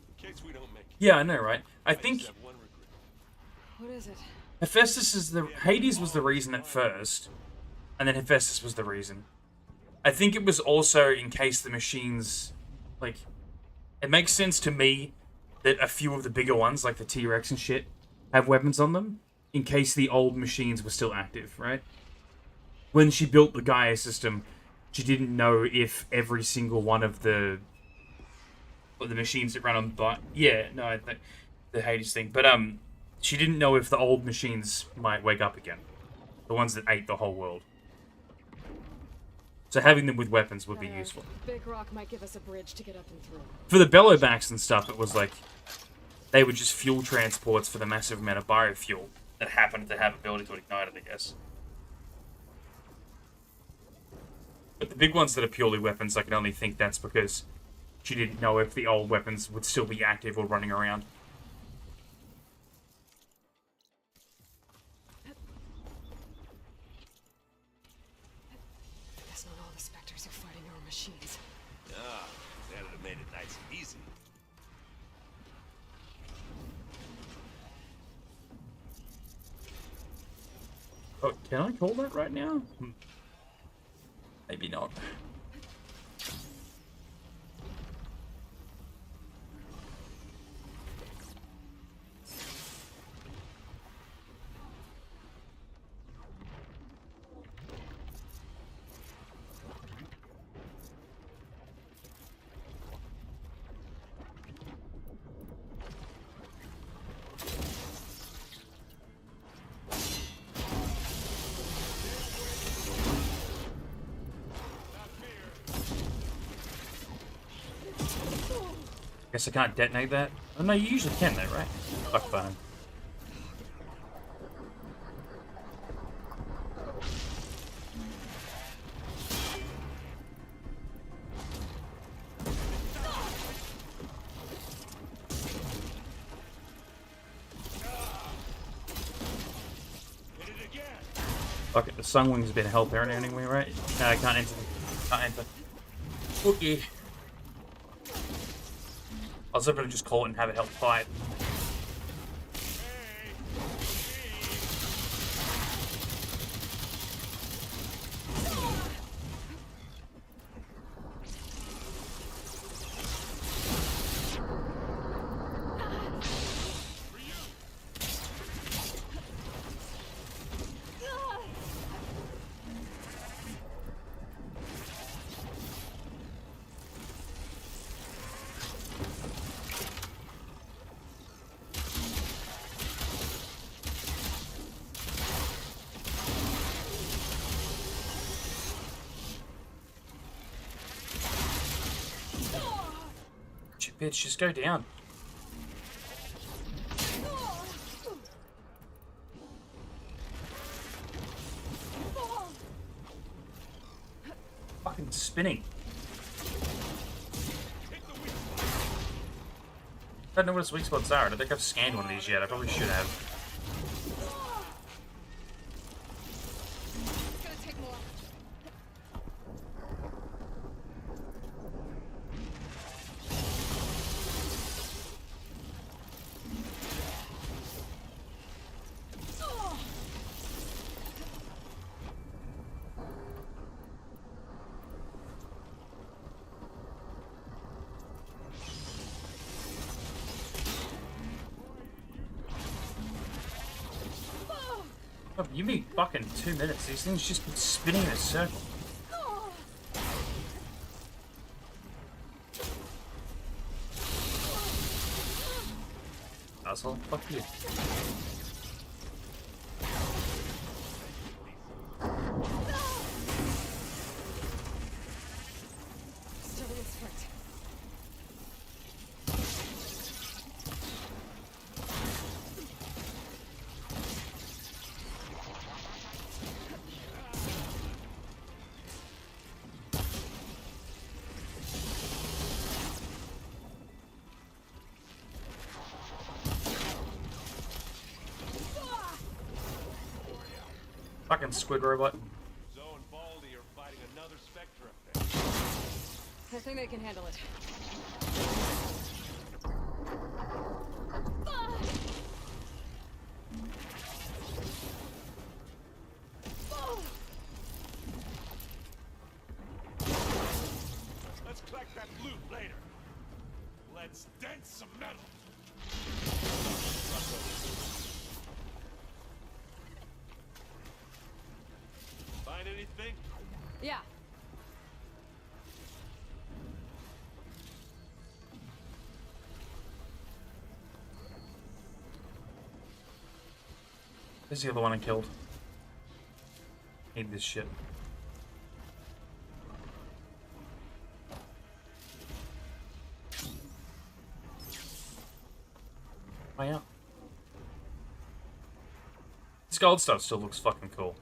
in case we don't make it, Yeah, I know, right? I think just have one regret. What is it? Hephaestus is the... Hades was the reason at first, and then Hephaestus was the reason. I think it was also in case the machines... Like, it makes sense to me that a few of the bigger ones, like the T-Rex and shit, have weapons on them, in case the old machines were still active, right? When she built the Gaia system, she didn't know if every single one of the machines that run on... Yeah, no, I think the Hades thing. But, she didn't know if the old machines might wake up again. The ones that ate the whole world. So having them with weapons would be useful. Big Rock might give us a bridge to get up and through. For the bellowbacks and stuff, it was like... They were just fuel transports for the massive amount of biofuel that happened to have ability to ignite it, I guess. But the big ones that are purely weapons, I can only think that's because she didn't know if the old weapons would still be active or running around. Guess not all the Spectres are fighting our machines. Ah, that'd have made it nice and easy. Oh, can I call that right now? Maybe not. Guess I can't detonate that. Oh no, you usually can though, right? Fuck fun. Fuck it, the Sunwing's been help there anyway, right? No, I can't enter. Can't enter. Okay. I was hoping to just call it and have it help fight. Bitch, just go down. Fucking spinning. I don't know what its weak spots are. I don't think I've scanned one of these yet. I probably should have. Oh, you mean fucking 2 minutes? These things just keep spinning in a circle. Asshole, fuck you. Starting its sprint. Fucking squid robot. Zoe and Baldy are fighting another Spectre up I there. think they can handle it. Let's collect that loot later. Let's dent some metal. Find anything? Yeah. This is the other one I killed. Need this shit. Oh yeah. This gold stuff still looks fucking cool.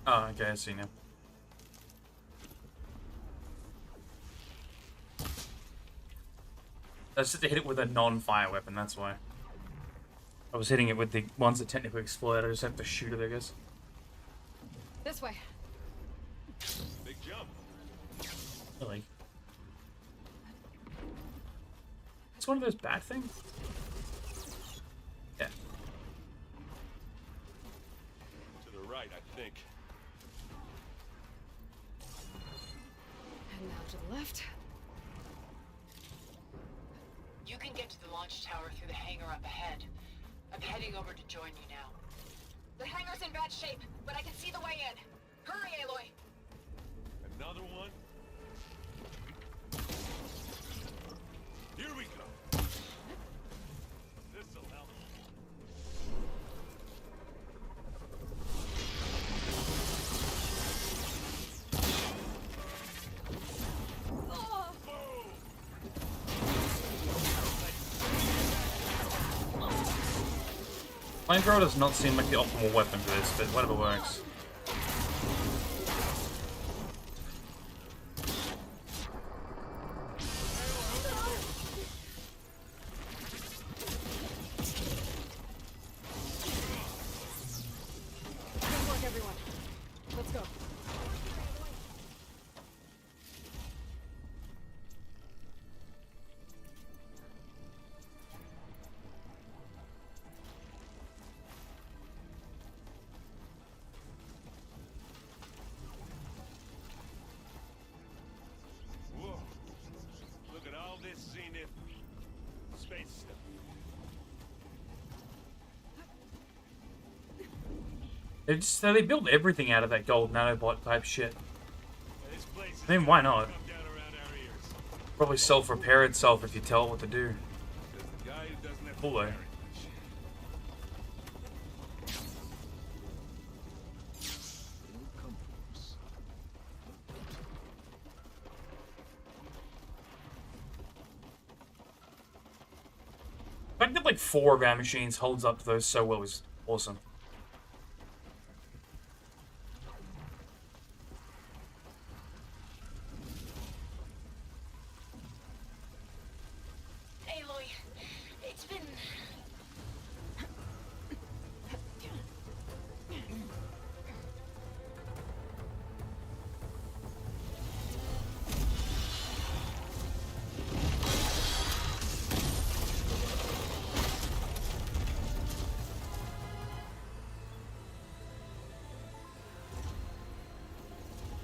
Oh, okay, I see now. I just had to hit it with a non-fire weapon, that's why. I was hitting it with the ones that technically explode, I just have to shoot it, I guess. This way. Big jump. Really? It's one of those bad things? Yeah. To the right, I think. And now to the left. You can get to the launch tower through the hangar up ahead. I'm heading over to join you now. The hangar's in bad shape, but I can see the way in. Hurry, Aloy! Another one? Here we go. This'll help. Flamethrower does not seem like the optimal weapon for this, but whatever works. Good work, everyone. Let's go. Whoa. Look at all this Zenith space stuff. They build everything out of that gold nanobot type shit. This place is I mean, why not? come down around our ears. Probably self-repair itself if you tell it what to do. There's the guy who doesn't have to Cool though. carry much. The fact that like 4 of our machines holds up to those so well is awesome. Aloy, it's been...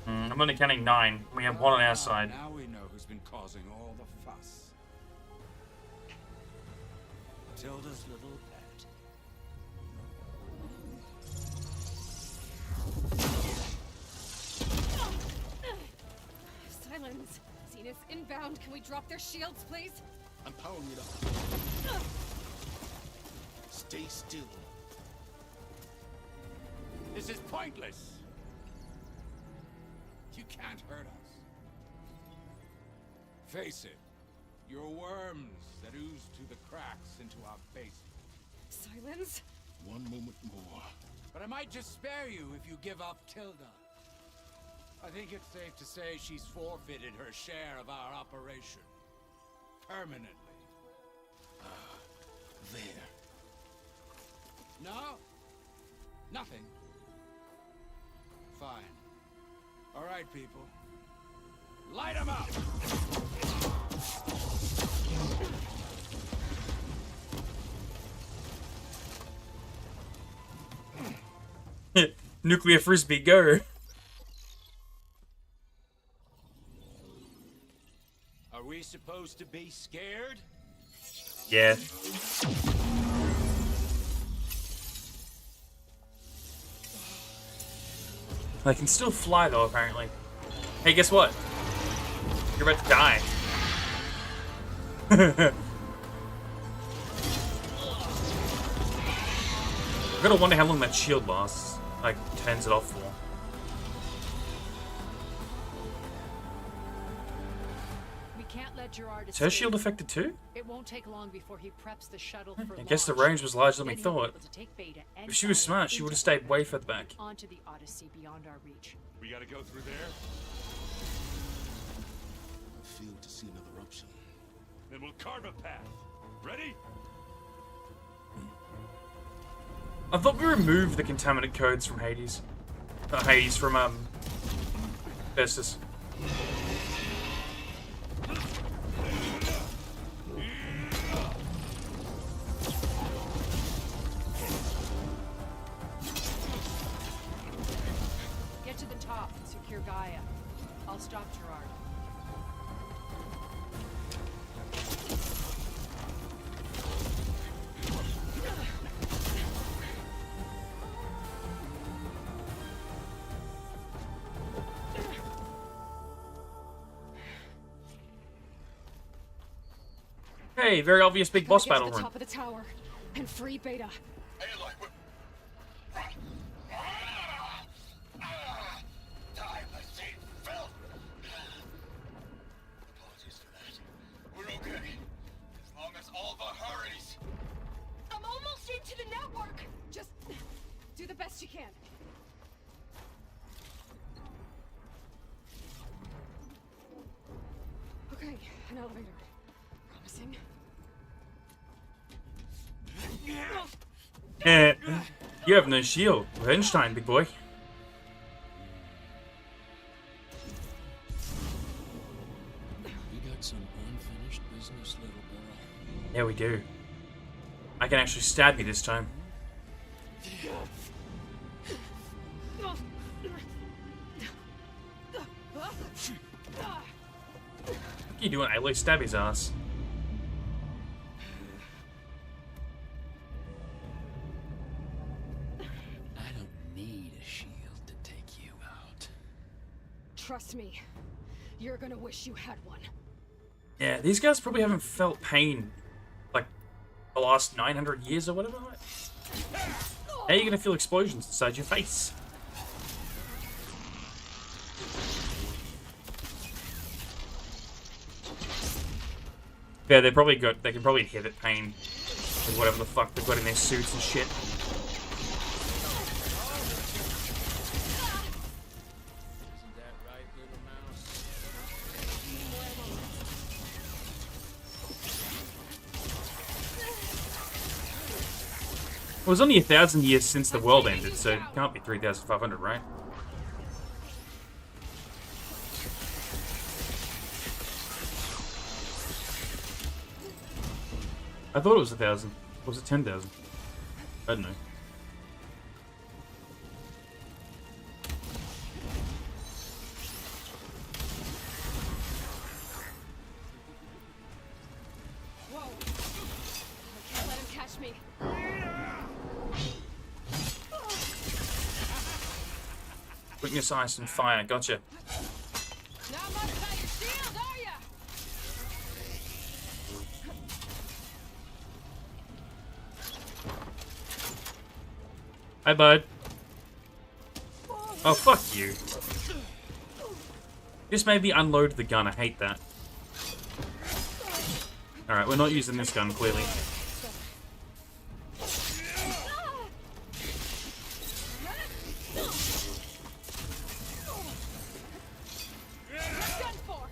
I'm only counting 9. We have 1 on our side. Now we know who's been causing all the fuss. Tilda's little pet. Silence! Zenith's inbound. Can we drop their shields, please? I'm powering it up. Stay still. This is pointless. You can't hurt us. Face it, you're worms that ooze through the cracks into our basement. Silence? One moment more. But I might just spare you if you give up Tilda. I think it's safe to say she's forfeited her share of our operation. Permanently. There. No? Nothing? Fine. All right, people. Light 'em up! Nuclear frisbee, go. Are we supposed to be scared? Yeah. I can still fly though, apparently. Hey, guess what? You're about to die. I gotta wonder how long that shield lasts. Like, turns it off for. We can't let Gerard Is her escape. shield affected too? It won't take long before he preps the shuttle for I guess the launch. range was larger than we Then he'll be thought. able to take Beta and If she was Violet smart, she into would have stayed way further back. onto the Odyssey beyond our reach. We gotta go through there? I failed to see another option. Then we'll carve a path. Ready? I thought we removed the contaminant codes from Hades. Not Hades, from, Festus. Get to the top and secure Gaia. I'll stop Gerard. Hey, very obvious big boss Gotta battle get to the room. top of the tower and free Beta. Die, Machine filth! Apologies for that. We're okay. As long as Alva hurries. I'm almost into the network. Just do the best you can. Okay, an elevator. Promising. You have no shield. Revenge time, big boy. We got some unfinished business, little girl. Yeah, we do. I can actually stab you this time. What are you doing? I like stab his ass. I don't need a shield to take you out. Trust me, you're gonna wish you had one. Yeah, these guys probably haven't felt pain like the last 900 years or whatever. Now you're gonna feel explosions inside your face. Yeah, they can probably inhibit pain with whatever the fuck they've got in their suits and shit. It was only 1,000 years since the world ended, so it can't be 3,500, right? I thought it was 1,000. Or was it 10,000? I don't know. Whoa! I can't let him catch me. Weakness, ice, and fire. Gotcha. Not much about your shield, are ya? Hi, bud. Oh, fuck you. Just made me unload the gun. I hate that. Alright, we're not using this gun, clearly. Done for.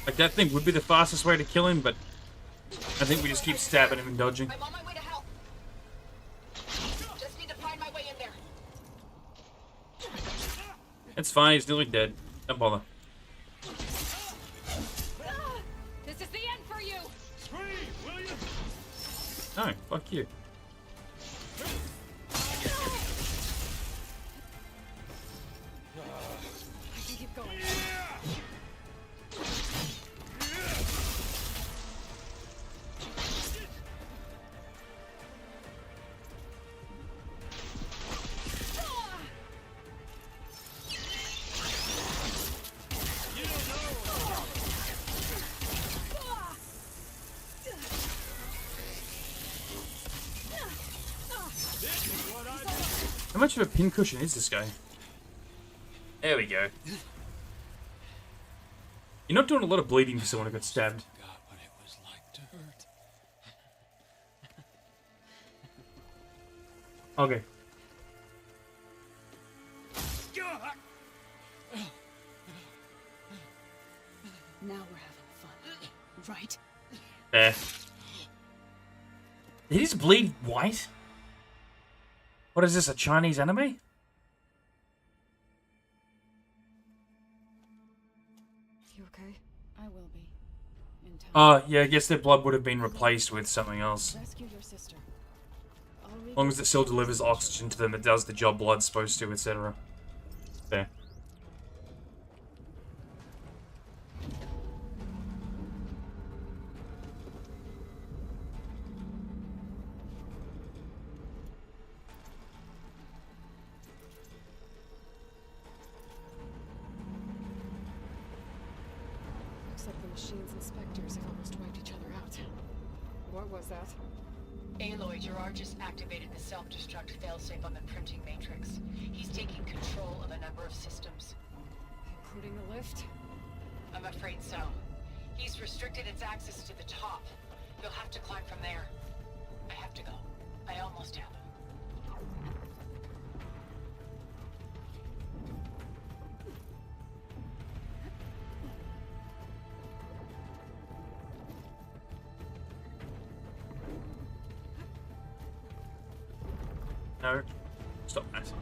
Like, that thing would be the fastest way to kill him, but I think we just keep stabbing him and dodging. I'm on my way to help. Just need to find my way in there. It's fine, he's nearly dead. Don't bother. This is the end for you. Scream, will you? No, fuck you. I can keep going. How much of a pincushion is this guy? There we go. You're not doing a lot of bleeding for someone who got stabbed. Okay. Now we're having fun, right? There. Did he just bleed white? What is this, a Chinese anime? You okay? I will be. In time. Yeah, I guess their blood would have been replaced with something else. Rescue your sister. As long as it still delivers oxygen to them, it does the job blood's supposed to, etc. There. Looks like the machine's inspectors have almost wiped each other out. What was that? Aloy, Gerard just activated the self-destruct failsafe on the printing matrix. He's taking control of a number of systems. Including the lift? I'm afraid so. He's restricted its access to the top. You'll have to climb from there. I have to go. I almost have him. No. Stop that.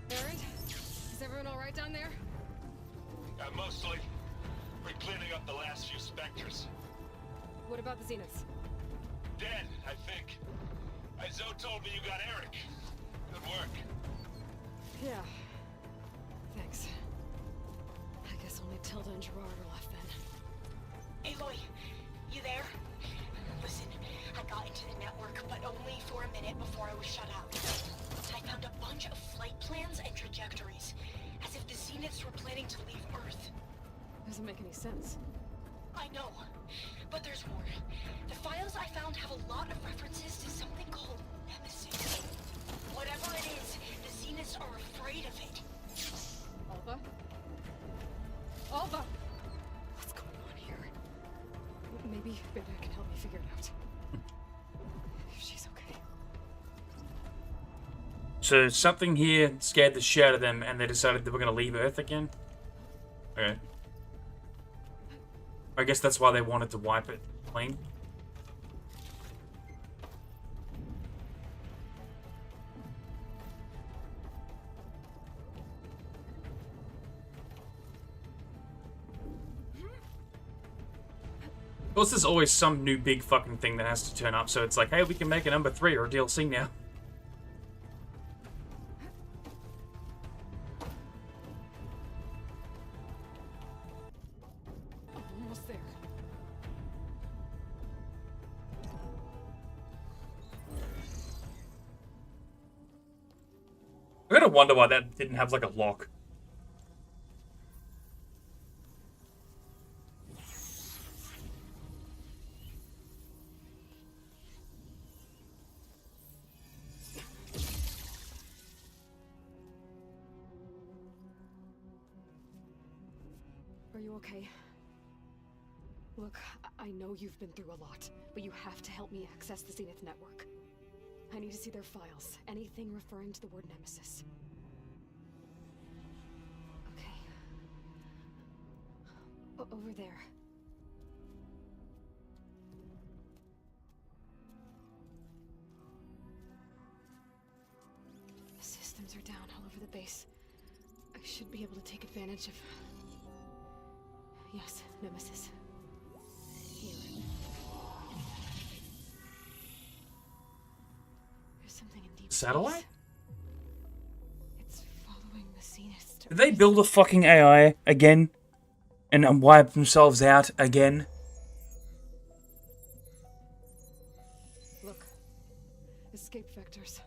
Barrett? Is everyone alright down there? Mostly. We're cleaning up the last few specters. What about the Zeniths? Dead, I think. Zoe told me you got Eric. Good work. Yeah. Thanks. I guess only Tilda and Gerard are left then. Aloy, you there? Listen, I got into the network, but only for a minute before I was shut out. I found a bunch of flight plans and trajectories, as if the Zeniths were planning to leave Earth. Doesn't make any sense. I know, but there's more. The files I found have a lot of references to something called Nemesis. Whatever it is, the Zeniths are afraid of it. Alva? Alva! What's going on here? Maybe Beta can help me figure it out. If she's okay. So something here scared the shit out of them and they decided that we're going to leave Earth again? Okay. I guess that's why they wanted to wipe it clean. Of course, there's always some new big fucking thing that has to turn up, so it's like, hey, we can make a number 3 or a DLC now. Almost there. I gotta wonder why that didn't have like a lock. Are you okay? Look, I know you've been through a lot, but you have to help me access the Zenith network. I need to see their files, anything referring to the word Nemesis. Okay. Over there. The systems are down all over the base. I should be able to take advantage of... Yes, Nemesis. Here. There's something in deep Satellite? space. It's following the Zenith. Did they build a fucking AI again? And wipe themselves out again? Look. Escape vectors.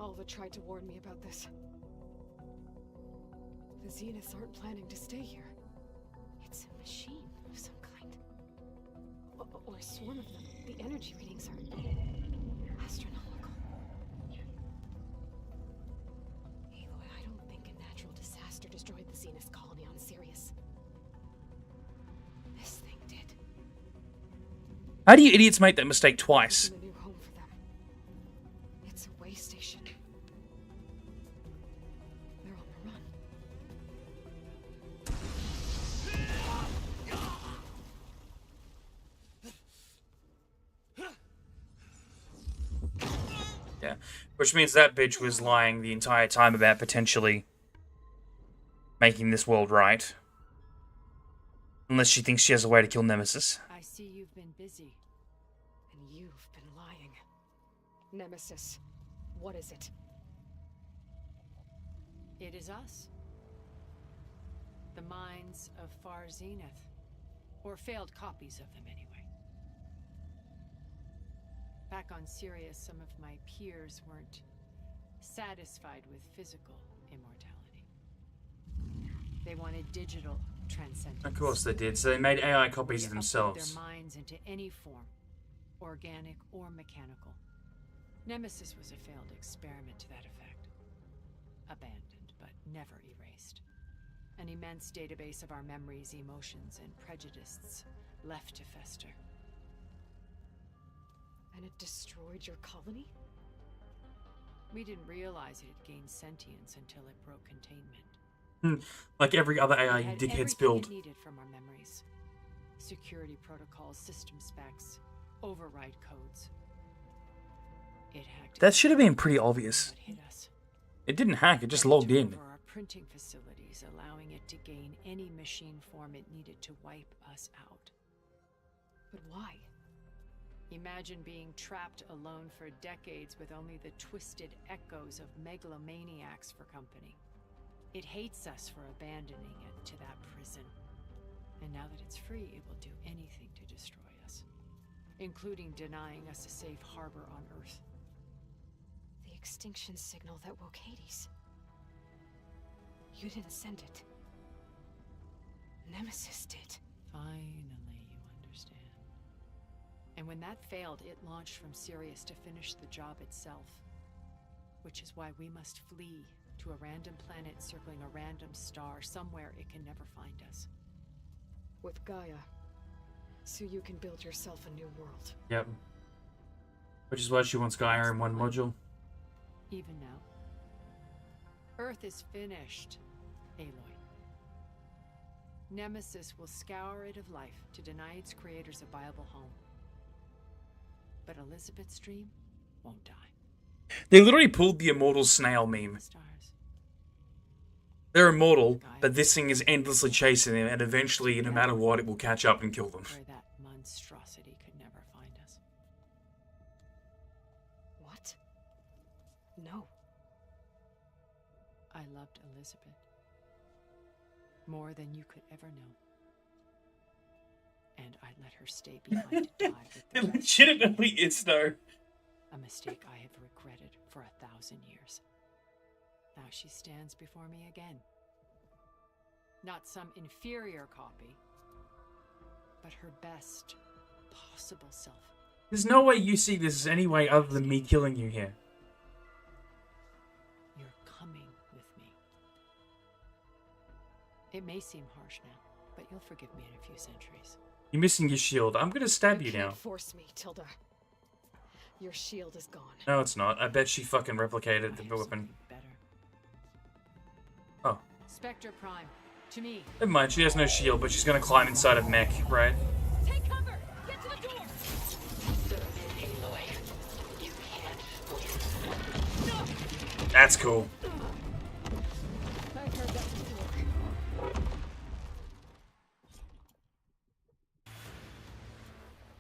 Alva tried to warn me about this. The Zeniths aren't planning to stay here. It's a machine of some kind. Or a swarm of them. The energy readings are astronomical. Aloy, I don't think a natural disaster destroyed the Zenith colony on Sirius. This thing did. How do you idiots make that mistake twice? A new home for them. It's a way station. They're on the run. Yeah. Which means that bitch was lying the entire time about potentially making this world right. Unless she thinks she has a way to kill Nemesis. I see you've been busy. And you've been lying. Nemesis, what is it? It is us. The minds of Far Zenith. Or failed copies of them, anyway. Back on Sirius, some of my peers weren't satisfied with physical immortality. They wanted digital transcendence. Of course they did. So they made AI copies of They upload themselves. their minds into any form, organic or mechanical. Nemesis was a failed experiment to that effect. Abandoned, but never erased. An immense database of our memories, emotions, and prejudices left to fester. And it destroyed your colony? We didn't realize it had gained sentience until it broke containment. Like every other AI It you had dickheads everything build. it needed from our memories. Security protocols, system specs, override codes. It hacked That should have been pretty obvious. what hit us. It didn't hack, it just Then logged took in. over our printing facilities, allowing it to gain any machine form it needed to wipe us out. But why? Imagine being trapped alone for decades with only the twisted echoes of megalomaniacs for company. It hates us for abandoning it to that prison. And now that it's free, it will do anything to destroy us, including denying us a safe harbor on Earth. The extinction signal that woke Hades. You didn't send it. Nemesis did. Finally, you understand. And when that failed, it launched from Sirius to finish the job itself. Which is why we must flee to a random planet circling a random star, somewhere it can never find us. With Gaia. So you can build yourself a new world. Yep. Which is why she wants Gaia in one module. Even now. Earth is finished, Aloy. Nemesis will scour it of life to deny its creators a viable home. But Elizabeth's dream won't die. They literally pulled the immortal snail meme. They're immortal, but this thing is endlessly chasing them, and eventually, no matter what, it will catch up and kill them. Where that monstrosity could never find us. What? No. I loved Elizabeth. More than you could ever know. And I let her stay behind to die with the It rest. legitimately is, though. A mistake I have regretted for 1,000 years. Now she stands before me again. Not some inferior copy, but her best possible self. There's no way you see this as any way other than me killing you here. You're coming with me. It may seem harsh now, but you'll forgive me in a few centuries. You're missing your shield. I'm gonna stab you now. Can't force me, Tilda. Your shield is gone. No, it's not. I bet she fucking replicated the weapon. Better. Oh. Spectre Prime. To me. Never mind, she has no shield, but she's gonna climb inside of mech, right? Take cover! Get to the door! You can't win. That's cool. I heard that before.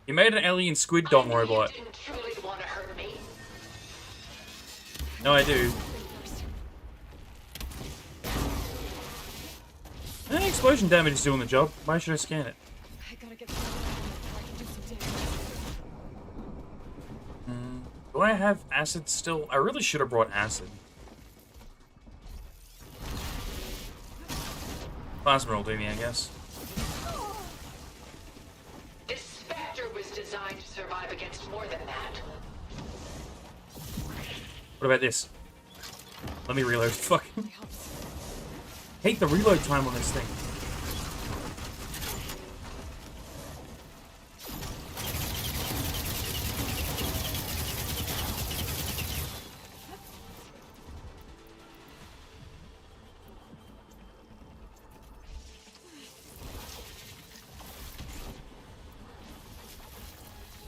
You made an alien squid dong robot. You didn't truly want to hurt me. No, I do. And explosion damage is doing the job. Why should I scan it? I gotta get some before I can do some damage. Do I have acid still? I really should have brought acid. Plasma will do me, I guess. This Spectre was designed to survive against more than that. What about this? Let me reload. Fuck. Hate the reload time on this thing.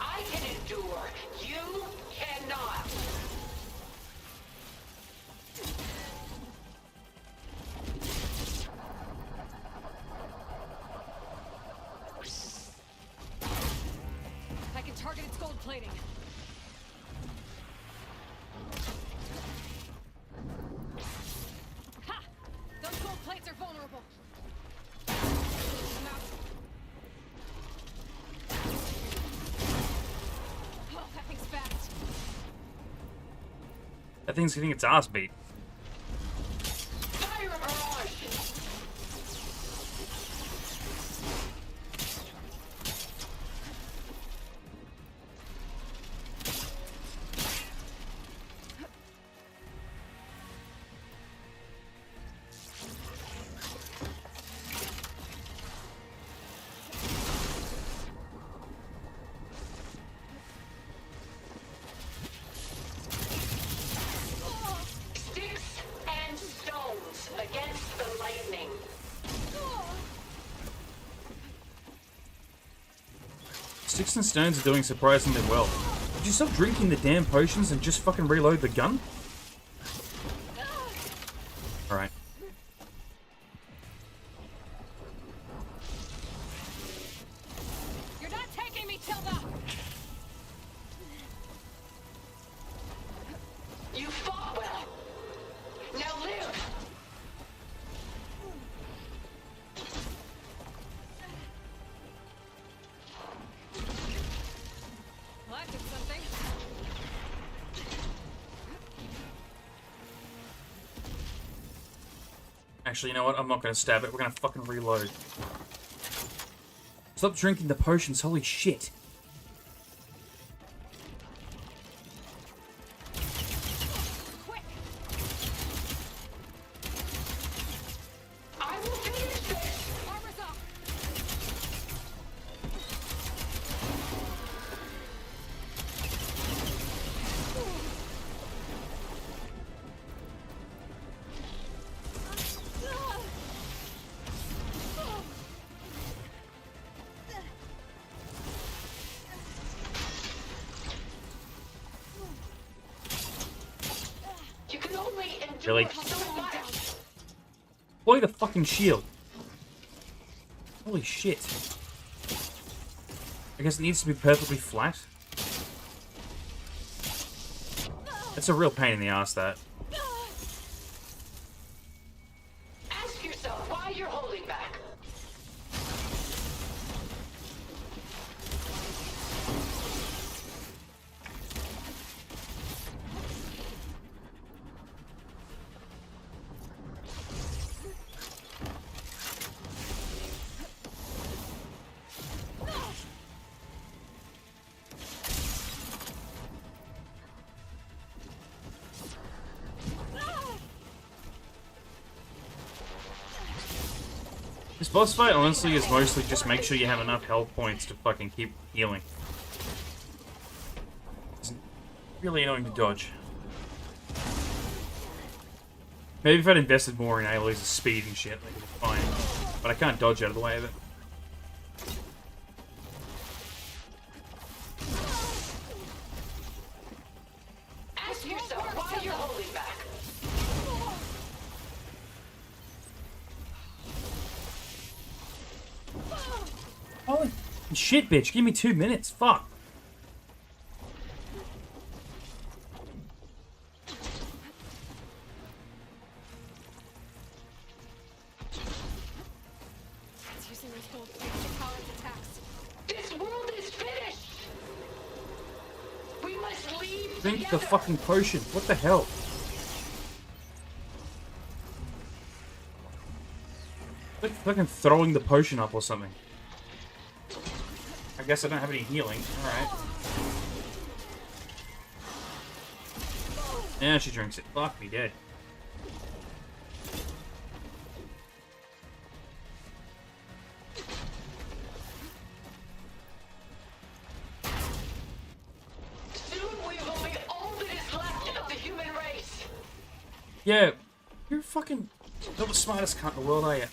I can endure. You cannot. I can target its gold plating. Ha! Those gold plates are vulnerable. I'm out. Oh, that thing's fast. That thing's getting its ass beat. Fire barrage. Sticks and stones against the lightning. Sticks and stones are doing surprisingly well. Would you stop drinking the damn potions and just fucking reload the gun? Alright. You're not taking me, Tilda! You fought well. Now live. Well, that did something. Actually, you know what? I'm not gonna stab it. We're gonna fucking reload. Stop drinking the potions. Holy shit. Quick! I will finish this. Armor's up! You can only endure Really? so much. Deploy the fucking shield. Holy shit. I guess it needs to be perfectly flat. That's a real pain in the ass, that. Ask yourself why you're holding back. This boss fight, honestly, is mostly just make sure you have enough health points to fucking keep healing. It's really annoying to dodge. Maybe if I'd invested more in Aloy's speed and shit, like, it'd be fine. But I can't dodge out of the way of it. Ask yourself why you're holding back. Holy shit, bitch. Give me 2 minutes. Fuck. It's using those gold plates to power its attacks. This world is finished. We must leave Drink together. the fucking potion. What the hell? Like fucking throwing the potion up or something. I guess I don't have any healing. Alright. Yeah, she drinks it. Fuck me dead. Soon we will be all that is left of the human race. Yeah, you're fucking not the smartest cunt in the world, are you? A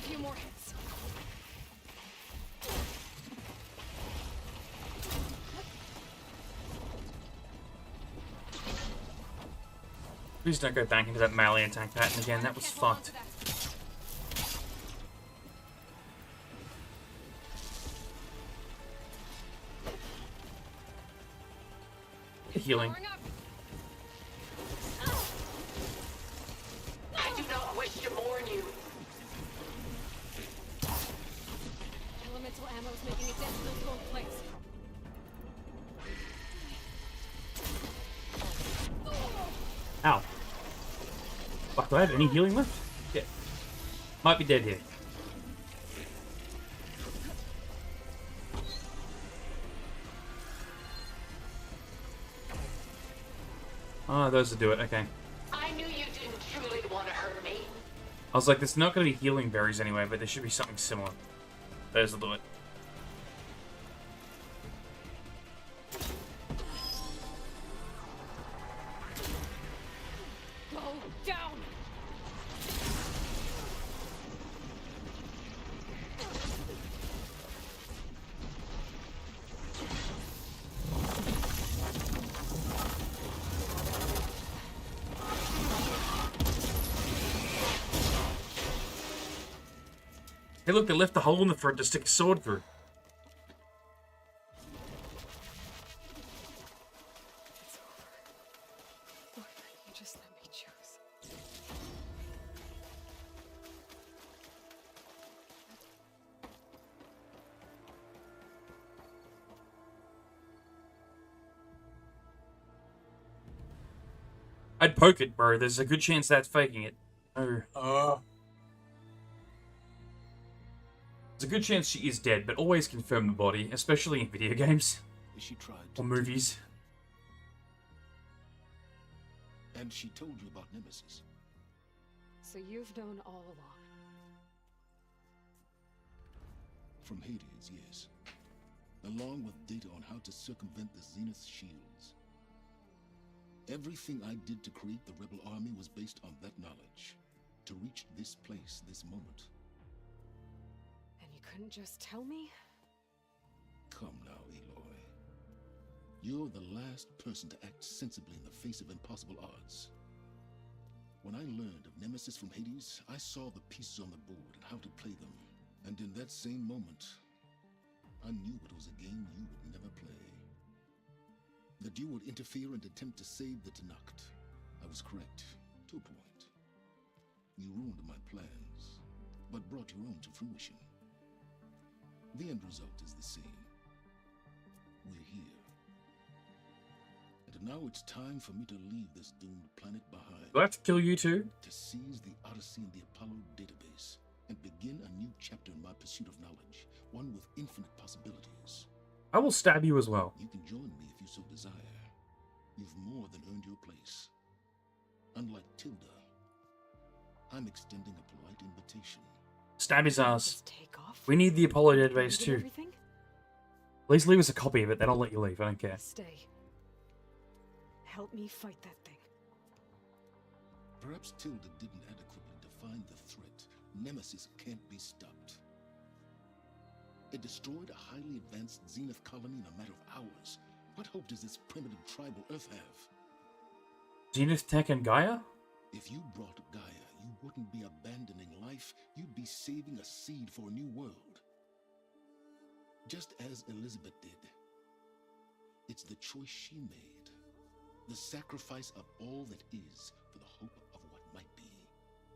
few more hits. Please don't go back into that melee attack pattern again. That was fucked. Healing. I do not wish to mourn you. Elemental ammo is making a dent in those gold plates. Ow. Fuck, do I have any healing left? Yeah. Might be dead here. Ah, those will do it. Okay. I knew you didn't truly want to hurt me. I was like, there's not going to be healing berries anyway, but there should be something similar. Those will do it. Go down. Hey, look, they left a hole in the front to stick a sword through. Why couldn't you just let me choose? I'd poke it, bro. There's a good chance that's faking it. Oh. There's a good chance she is dead, but always confirm the body, especially in video games. She tried Or movies. And she told you about Nemesis. So you've known all along. From Hades, yes. Along with data on how to circumvent the Zenith shields. Everything I did to create the Rebel Army was based on that knowledge. To reach this place, this moment. And you couldn't just tell me? Come now, Aloy. You're the last person to act sensibly in the face of impossible odds. When I learned of Nemesis from Hades, I saw the pieces on the board and how to play them. And in that same moment, I knew it was a game you would never play. That you would interfere and attempt to save the Tenakth. I was correct, to a point. You ruined my plans, but brought your own to fruition. The end result is the same. We're here. And now it's time for me to leave this doomed planet behind. Do I have to kill you too? To seize the Odyssey and the Apollo database, and begin a new chapter in my pursuit of knowledge, one with infinite possibilities. I will stab you as well. You can join me if you so desire. You've more than earned your place. Unlike Tilda, I'm extending a polite invitation. Stab his ass. Take off? We need the Apollo database Get too. everything? Please leave us a copy of it, then I'll let you leave. I don't care. Stay. Help me fight that thing. Perhaps Tilda didn't adequately define the threat, Nemesis can't be stopped. It destroyed a highly advanced Zenith colony in a matter of hours. What hope does this primitive tribal Earth have? Zenith Tech and Gaia? If you brought Gaia, you wouldn't be abandoning life, you'd be saving a seed for a new world. Just as Elizabeth did. It's the choice she made. The sacrifice of all that is for the hope of what might be.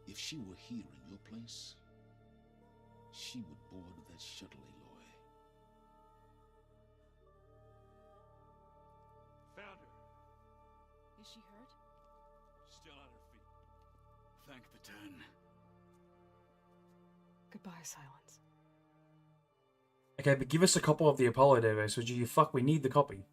If she were here in your place, she would board that shuttle, Aloy. Found her. Is she hurt? Still on her feet. Thank the Ten. Goodbye, Silence. Okay, but give us a copy of the Apollo database, would you? Fuck, we need the copy.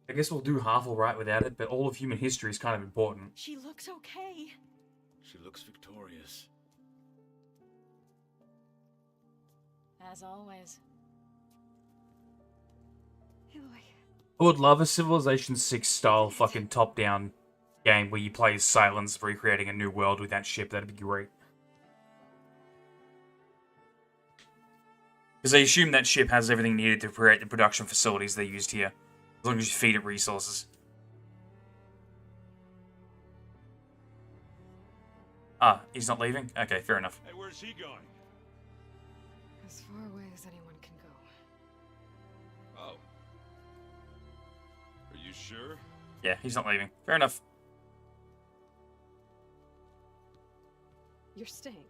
I guess we'll do half alright without it, but all of human history is kind of important. She looks okay. She looks victorious. As always. Aloy. I would love a Civilization 6 style fucking top-down game where you play as Silence recreating a new world with that ship. That'd be great. Because I assume that ship has everything needed to create the production facilities they used here. As long as you feed it resources. Ah, he's not leaving? Okay, fair enough. Hey, where's he going? As far away as anyone can go. Oh. Are you sure? Yeah, he's not leaving. Fair enough. You're staying.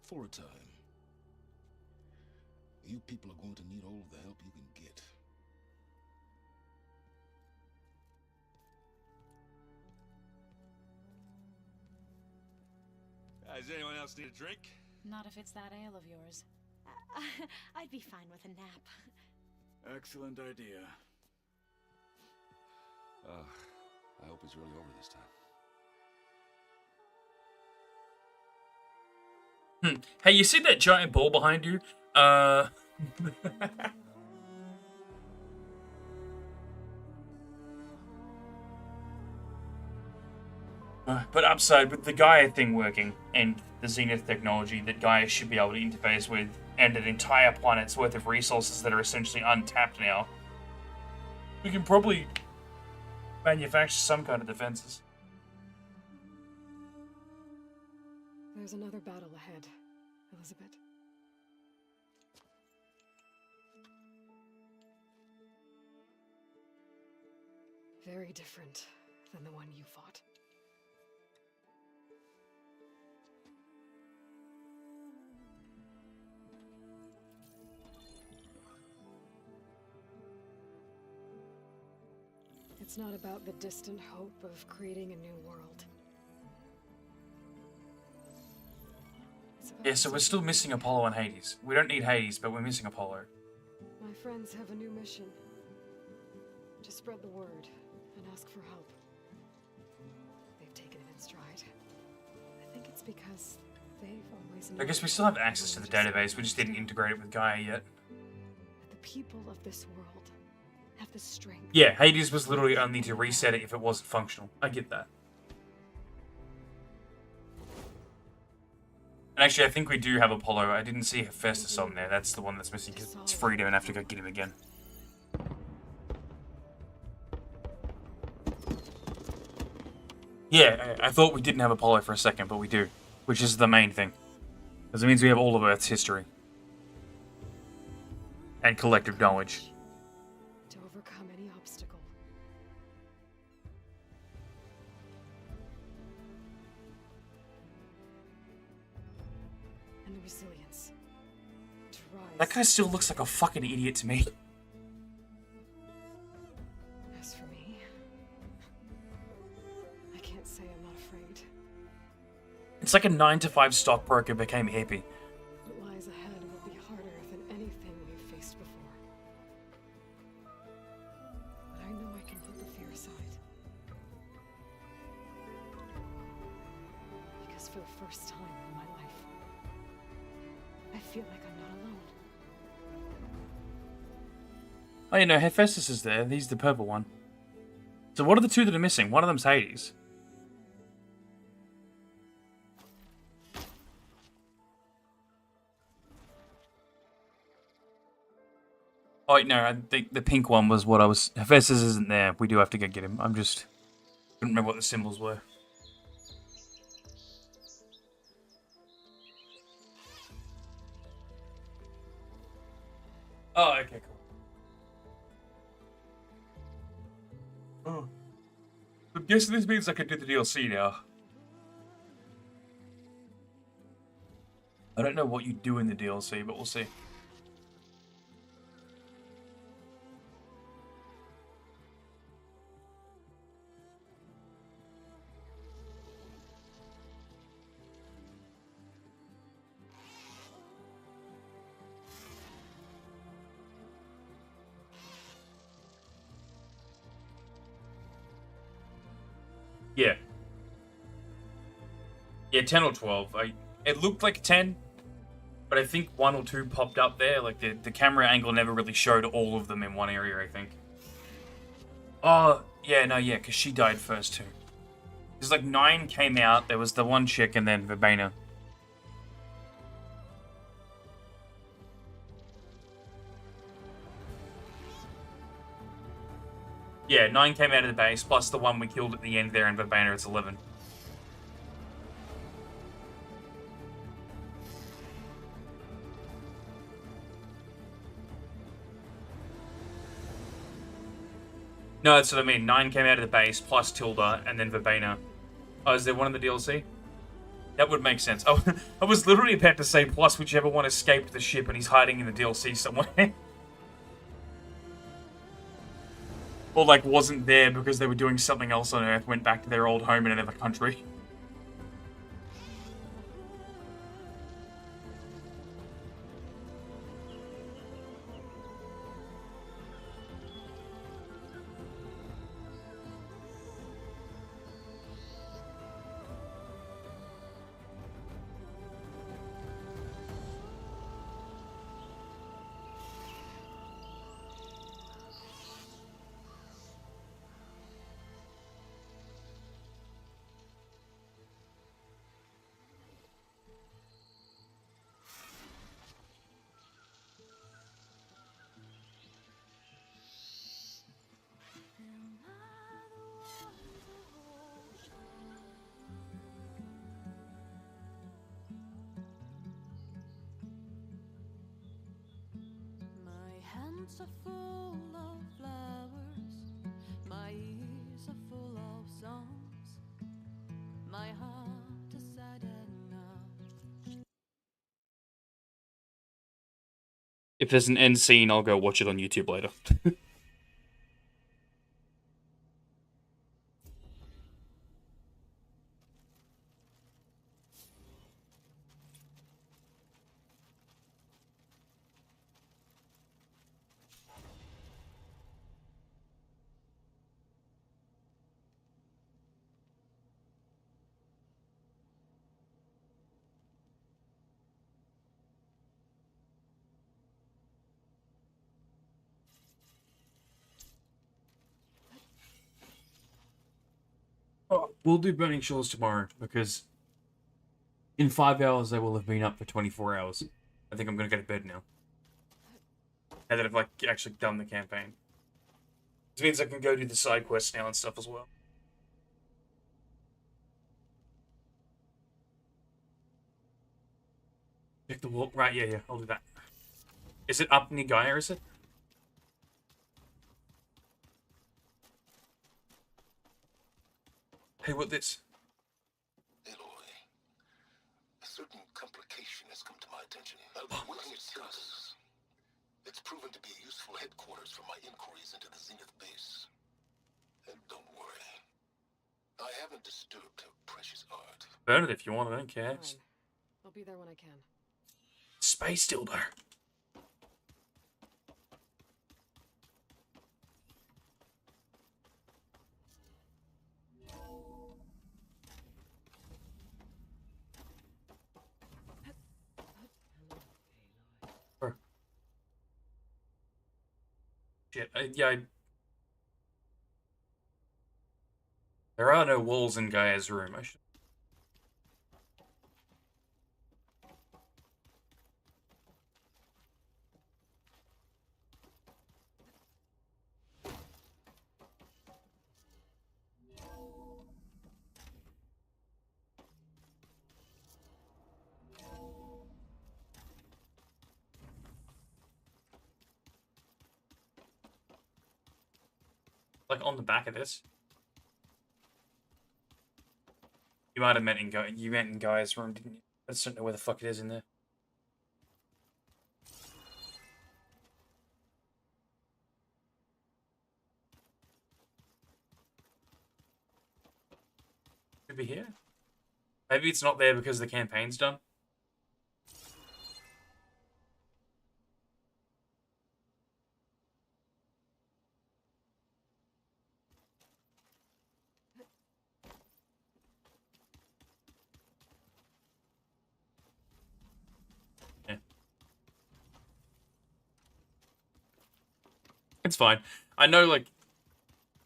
For a time. You people are going to need all of the help you can get. Does anyone else need a drink? Not if it's that ale of yours. I'd be fine with a nap. Excellent idea. I hope it's really over this time. Hey, you see that giant ball behind you? But upside, with the Gaia thing working, and the Zenith technology that Gaia should be able to interface with, and an entire planet's worth of resources that are essentially untapped now, we can probably manufacture some kind of defenses. There's another battle ahead, Elizabeth. Very different than the one you fought. It's not about the distant hope of creating a new world. Yeah, so we're still missing Apollo and Hades. We don't need Hades, but we're missing Apollo. My friends have a new mission. To spread the word and ask for help. They've taken it in stride. I think it's because they've always known. I guess we still have access to the database, we just didn't integrate it with Gaia yet. The people of this world have the strength. Yeah, Hades was literally only to reset it if it wasn't functional. I get that. And actually, I think we do have Apollo. I didn't see Hephaestus on there. That's the one that's missing because it's freedom and I have to go get him again. Yeah, I thought we didn't have Apollo for a second, but we do. Which is the main thing. Because it means we have all of Earth's history. And collective knowledge. To overcome any obstacle. And the resilience. To rise. That guy still looks like a fucking idiot to me. As for me, I can't say I'm not afraid. It's like a 9-to-5 stockbroker became a hippie. What lies ahead will be harder than anything we've faced before. But I know I can put the fear aside. Because for the first time in my life, I feel like I'm not alone. Oh, you know, Hephaestus is there. He's the purple one. So what are the two that are missing? One of them's Hades. Oh, wait, no, I think the pink one was what I was... Hephaestus isn't there. We do have to go get him. I'm just... couldn't remember what the symbols were. Oh, okay, cool. Oh. I'm guessing this means I can do the DLC now. I don't know what you do in the DLC, but we'll see. Yeah. Yeah, 10 or 12. It looked like 10, but I think 1 or 2 popped up there. Like, the camera angle never really showed all of them in one area, I think. Oh, yeah, no, yeah, because she died first, too. There's like 9 came out, there was the one chick, and then Verbena. Yeah, 9 came out of the base, plus the one we killed at the end there in Verbena, it's 11. No, that's what I mean. 9 came out of the base, plus Tilda, and then Verbena. Oh, is there one in the DLC? That would make sense. Oh, I was literally about to say plus whichever one escaped the ship and he's hiding in the DLC somewhere. Or, like, wasn't there because they were doing something else on Earth, went back to their old home in another country. hands are full of flowers, my ears are full of songs, my heart is sad and numb. If there's an end scene, I'll go watch it on YouTube later. We'll do Burning Shores tomorrow, because in 5 hours I will have been up for 24 hours. I think I'm going to go to bed now. Now that I've like actually done the campaign. This means I can go do the side quests now and stuff as well. Check the wall. Right, yeah, I'll do that. Is it up near Gaia, is it? Hey, what this? Aloy, a certain complication has come to my attention. I'll be willing to discuss. It's proven to be a useful headquarters for my inquiries into the Zenith base. And don't worry, I haven't disturbed her precious art. Burn it if you want, I don't care. Fine. I'll be there when I can. Space dildo. Shit, yeah, There are no walls in Gaia's room. I should... Like on the back of this. You might have meant in Gaia's room, didn't you? I just don't know where the fuck it is in there. Could be here. Maybe it's not there because the campaign's done. It's fine. I know, like,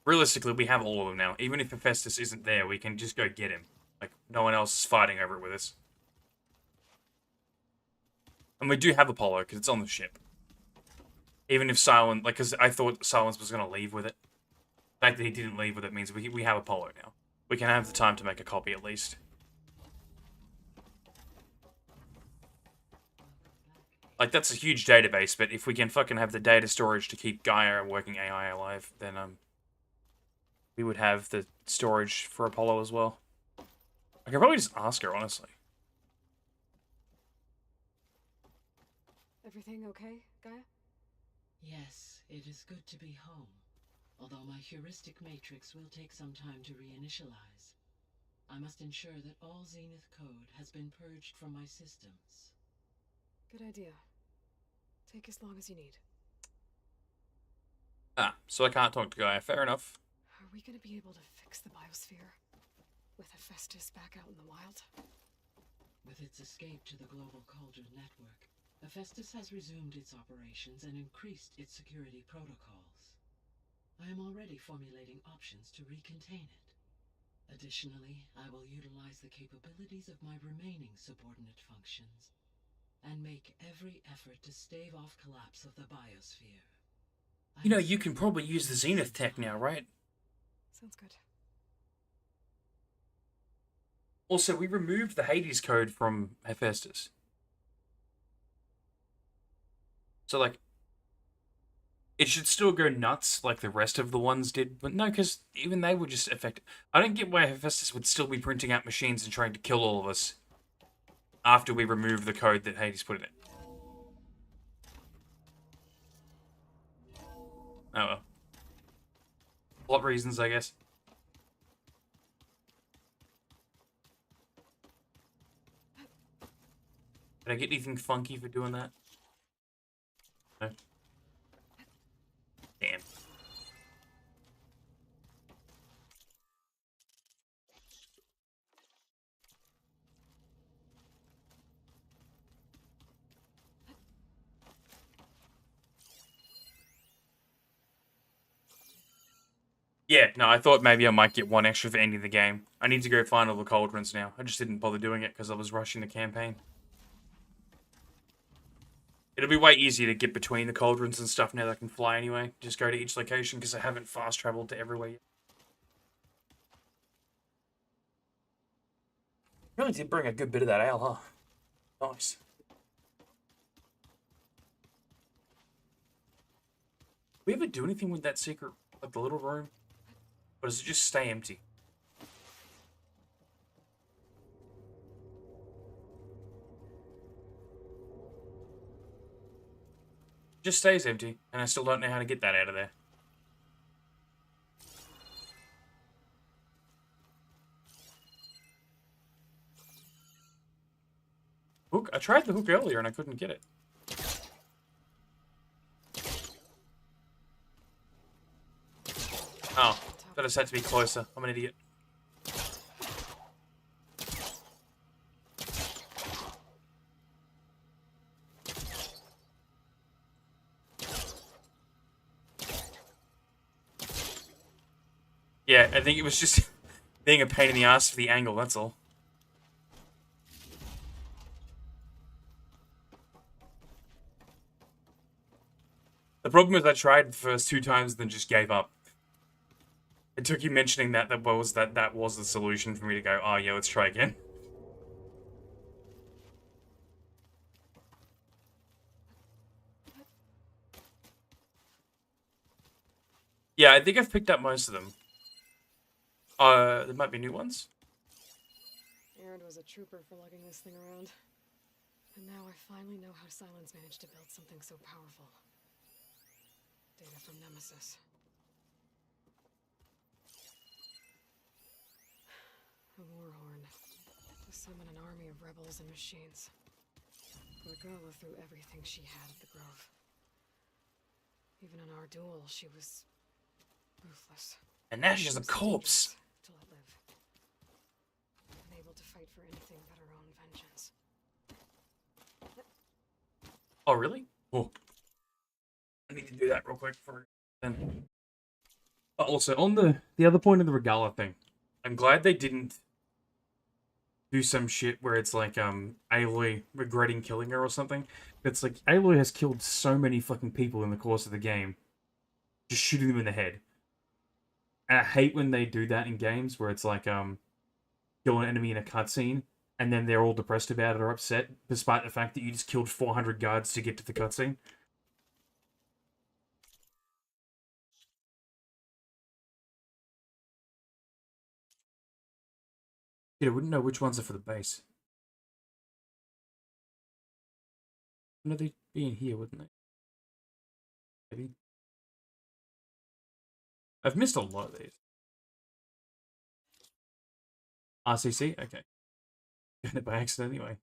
realistically, we have all of them now. Even if Hephaestus isn't there, we can just go get him. Like, no one else is fighting over it with us. And we do have Apollo, because it's on the ship. Even if Silence, like, because I thought Silence was going to leave with it. The fact that he didn't leave with it means we have Apollo now. We can have the time to make a copy, at least. Like, that's a huge database, but if we can fucking have the data storage to keep Gaia and working AI alive, then, we would have the storage for Apollo as well. I could probably just ask her, honestly. Everything okay, Gaia? Yes, it is good to be home. Although my heuristic matrix will take some time to reinitialize. I must ensure that all Zenith code has been purged from my systems. Good idea. Take as long as you need. Ah, so I can't talk to Gaia. Fair enough. Are we gonna be able to fix the biosphere? With Hephaestus back out in the wild? With its escape to the global Cauldron network, Hephaestus has resumed its operations and increased its security protocols. I am already formulating options to recontain it. Additionally, I will utilize the capabilities of my remaining subordinate functions and make every effort to stave off collapse of the biosphere. You know, you can probably use the Zenith tech now, right? Sounds good. Also, we removed the Hades code from Hephaestus. So, like, it should still go nuts like the rest of the ones did, but no, because even they were just affected. I don't get why Hephaestus would still be printing out machines and trying to kill all of us after we remove the code that Hades put in it. Oh well. Plot reasons, I guess. Did I get anything funky for doing that? No. Damn. Yeah, no, I thought maybe I might get one extra for ending the game. I need to go find all the cauldrons now. I just didn't bother doing it because I was rushing the campaign. It'll be way easier to get between the cauldrons and stuff now that I can fly anyway. Just go to each location because I haven't fast traveled to everywhere yet. Really did bring a good bit of that ale, huh? Nice. Did we ever do anything with that secret, like the little room? Or does it just stay empty? It just stays empty, and I still don't know how to get that out of there. Hook? I tried the hook earlier and I couldn't get it. Oh, I just had to be closer. I'm an idiot. Yeah, I think it was just Being a pain in the ass for the angle, that's all. The problem is I tried the first 2 times and then just gave up. It took you mentioning that was the solution for me to go, oh yeah, let's try again. Yeah, I think I've picked up most of them. There might be new ones. Aaron was a trooper for lugging this thing around. And now I finally know how Silence managed to build something so powerful. Data from Nemesis. A warhorn. To summon an army of rebels and machines. Regala threw everything she had at the Grove. Even in our duel, she was ruthless. And now she's a corpse. To let live. Unable to fight for anything but her own vengeance. Oh, really? Oh. I need to do that real quick for then. Also, on the other point of the Regala thing, I'm glad they didn't do some shit where it's like Aloy regretting killing her or something. It's like Aloy has killed so many fucking people in the course of the game, just shooting them in the head. And I hate when they do that in games where it's like kill an enemy in a cutscene and then they're all depressed about it or upset, despite the fact that you just killed 400 guards to get to the cutscene. Yeah, I wouldn't know which ones are for the base. Wouldn't they be in here, wouldn't they? Maybe. I've missed a lot of these. RCC? Okay. Doing it by accident anyway.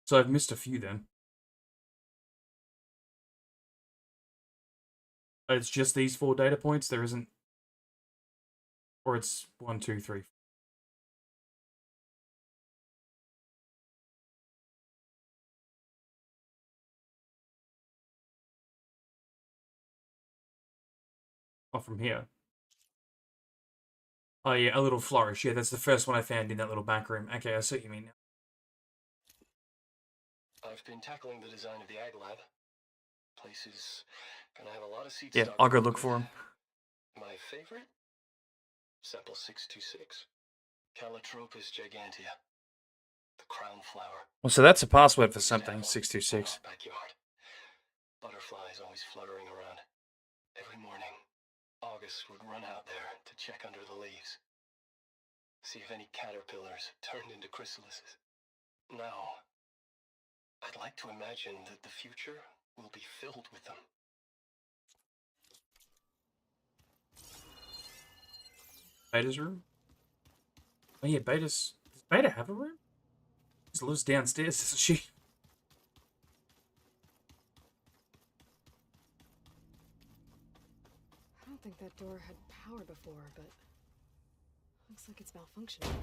So I've missed a few then. It's just these 4 data points? There isn't... Or it's 1, 2, 3. Oh, from here. Oh yeah, a little flourish. Yeah, that's the first one I found in that little back room. Okay, I see what you mean now. I've been tackling the design of the Ag Lab. Place is gonna have a lot of seats. Yeah, I'll go look for him. My favorite? Sample 626. Calotropis gigantea. The crown flower. Well, so that's a password for something, 626. Backyard. Butterflies always fluttering around. Every morning, August would run out there to check under the leaves. See if any caterpillars turned into chrysalises. Now, I'd like to imagine that the future will be filled with them. Beta's room? Oh yeah, Does Beta have a room? She lives downstairs, doesn't she? I don't think that door had power before, but looks like it's malfunctioning.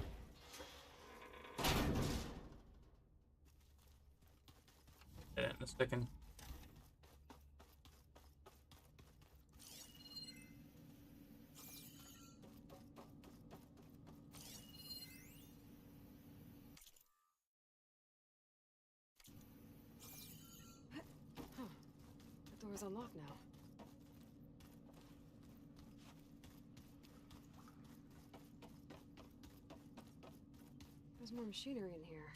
Yeah, in a second. Huh. The door's unlocked now. There's more machinery in here.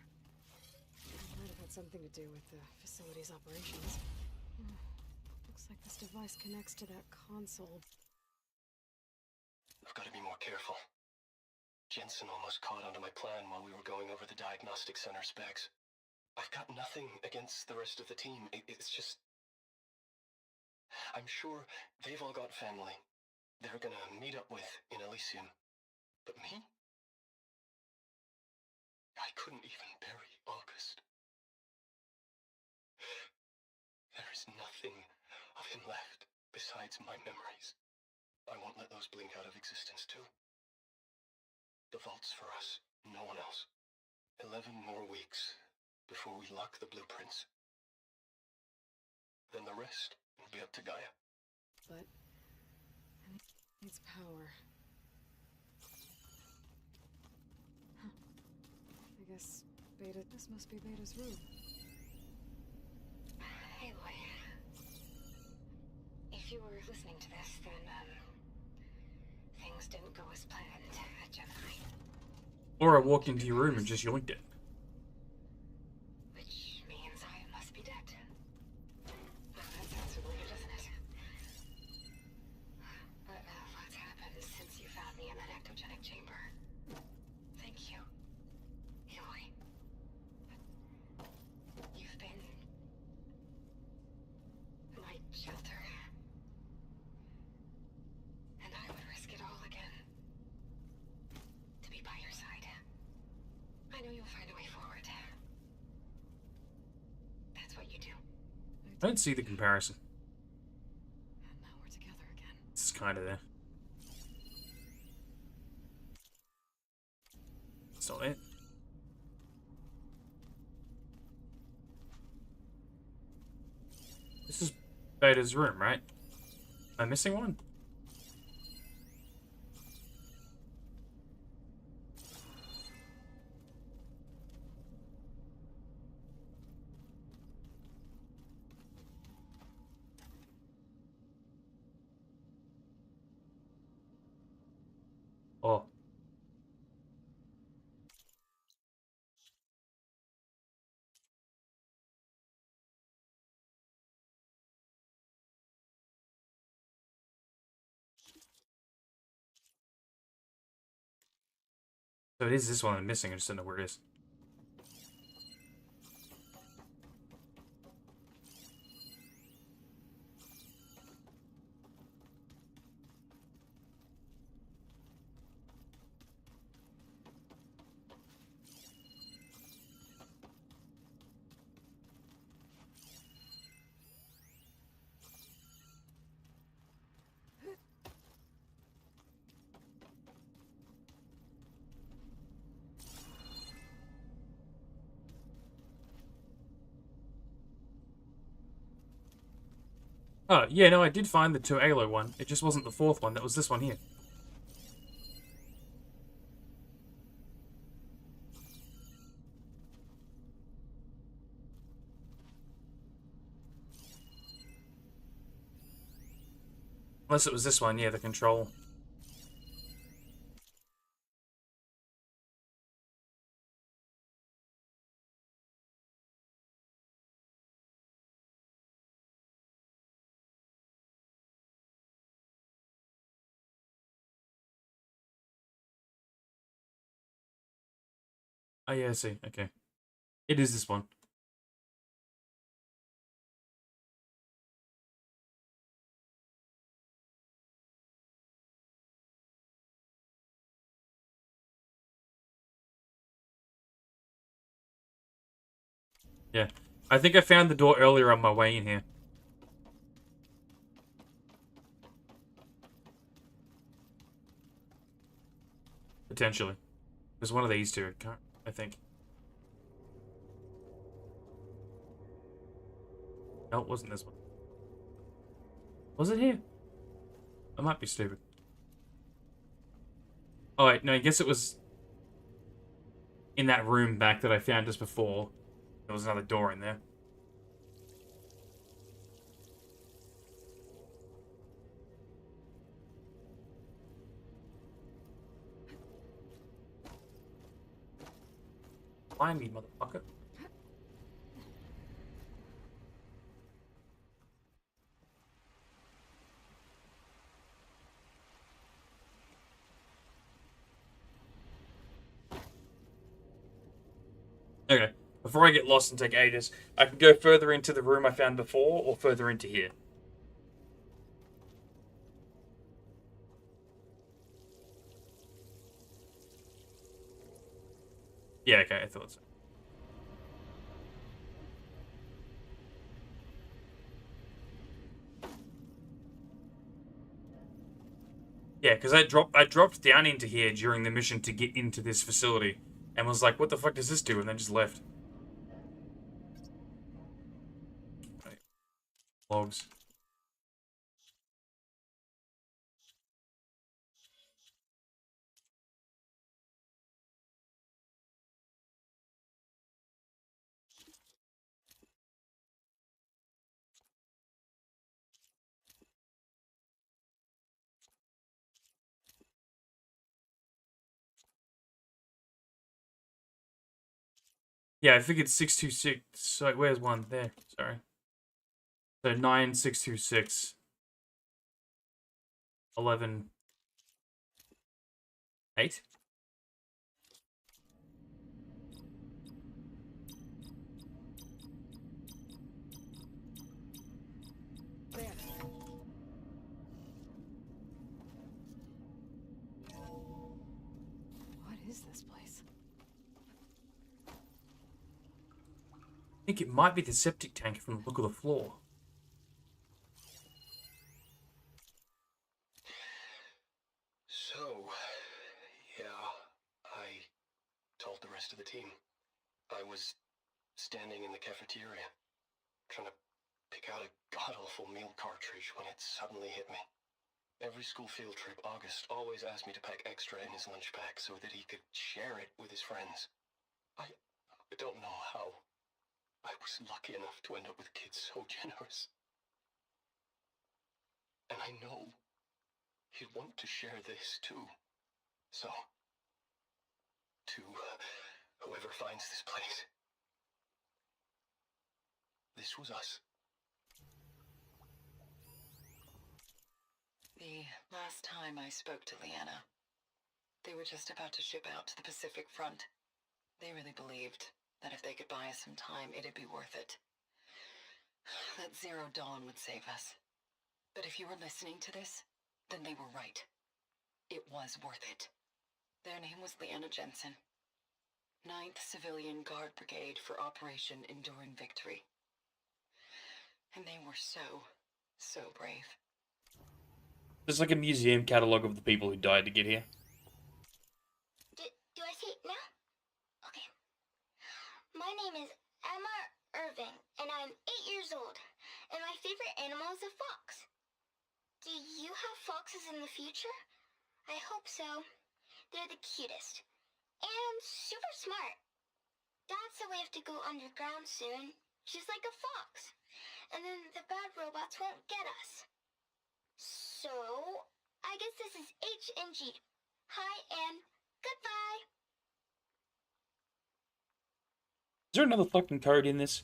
Might have had something to do with the facility's operations. Looks like this device connects to that console. I've got to be more careful. Jensen almost caught onto my plan while we were going over the diagnostic center specs. I've got nothing against the rest of the team. It's just... I'm sure they've all got family they're gonna meet up with in Elysium. But me? I couldn't even bury August. There is nothing of him left besides my memories. I won't let those blink out of existence too. The vault's for us, no one else. 11 more weeks before we lock the blueprints. Then the rest will be up to Gaia. But it needs power. Huh. I guess Beta. This must be Beta's room. Aloy. If you were listening to this, then, things didn't go as planned at Gemini. Or I walked into your room and just yoinked it. Which means I must be dead. Well, that sounds weird, doesn't it? But what's happened since you found me in that ectogenic chamber? Thank you, Aloy. You've been my shelter. And I would risk it all again to be by your side. I know you'll find a way forward. That's what you do. I don't see the comparison. And now we're together again. It's kind of there. That's not it. This is Beta's room, right? Am I missing one? Oh. So it is this one I'm missing, I just don't know where it is. Oh, yeah, no, I did find the 2 Aloy one. It just wasn't the 4th one. That was this one here. Unless it was this one, yeah, the control. Oh, yeah, I see. Okay. It is this one. Yeah. I think I found the door earlier on my way in here. Potentially. There's one of these two, I think. No, it wasn't this one. Was it here? I might be stupid. Oh, wait, no, I guess it was in that room back that I found just before. There was another door in there. Find me, motherfucker. Okay, before I get lost and take ages, I can go further into the room I found before, or further into here. Yeah, okay, I thought so. Yeah, because I dropped down into here during the mission to get into this facility, and was like, what the fuck does this do? And then just left. Right. Logs. Yeah, I figured 626. So where's one? There. Sorry. So 9626. 11. 8. There. What is this place? I think it might be the septic tank from the look of the floor. So, yeah, I told the rest of the team. I was standing in the cafeteria, trying to pick out a god-awful meal cartridge when it suddenly hit me. Every school field trip, August always asked me to pack extra in his lunch bag so that he could share it with his friends. I don't know how. I was lucky enough to end up with kids so generous. And I know he'd want to share this too. So, to whoever finds this place, this was us. The last time I spoke to Leanna, they were just about to ship out to the Pacific Front. They really believed that if they could buy us some time, it'd be worth it. That Zero Dawn would save us. But if you were listening to this, then they were right. It was worth it. Their name was Leanna Jensen. 9th Civilian Guard Brigade for Operation Enduring Victory. And they were so brave. There's like a museum catalogue of the people who died to get here. Do I say it now? Okay. My name is Emma Irving, and I'm 8 years old, and my favorite animal is a fox. Do you have foxes in the future? I hope so. They're the cutest. And super smart. Dad said we have to go underground soon, just like a fox. And then the bad robots won't get us. So, I guess this is H and G. Hi and goodbye. Is there another fucking code in this?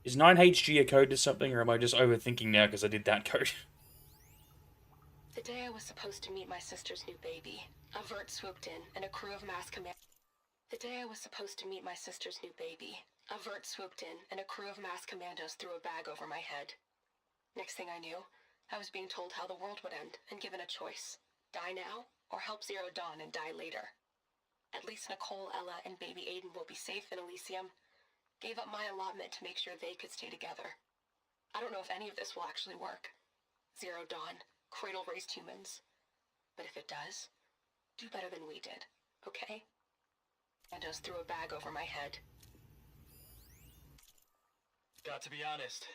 Is 9HG a code to something, or am I just overthinking now because I did that code? The day I was supposed to meet my sister's new baby, a vert swooped in, and a crew of mass commandos. The day I was supposed to meet my sister's new baby, a vert swooped in, and a crew of mass commandos threw a bag over my head. Next thing I knew, I was being told how the world would end and given a choice: die now or help Zero Dawn and die later. At least Nicole, Ella, and baby Aiden will be safe in Elysium. Gave up my allotment to make sure they could stay together. I don't know if any of this will actually work. Zero Dawn, cradle-raised humans. But if it does, do better than we did, okay? Commandos threw a bag over my head. Got to be honest,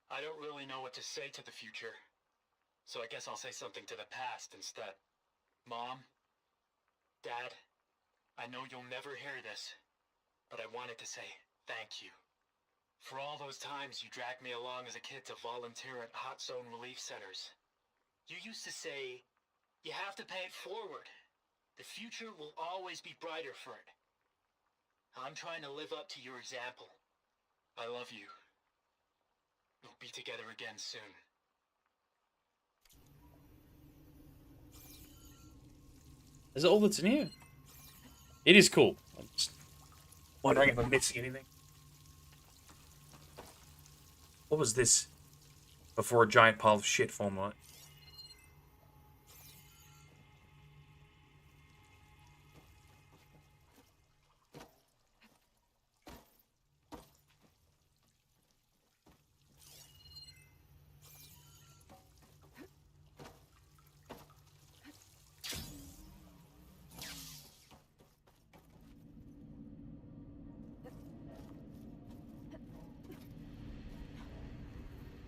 I don't really know what to say to the future. So I guess I'll say something to the past instead. Mom, Dad, I know you'll never hear this, but I wanted to say thank you. For all those times you dragged me along as a kid to volunteer at hot zone relief centers. You used to say, you have to pay it forward. The future will always be brighter for it. I'm trying to live up to your example. I love you. We'll be together again soon. Is that all that's in here? It is cool. I'm just wondering if I'm missing anything. What was this? Before a giant pile of shit formed on it.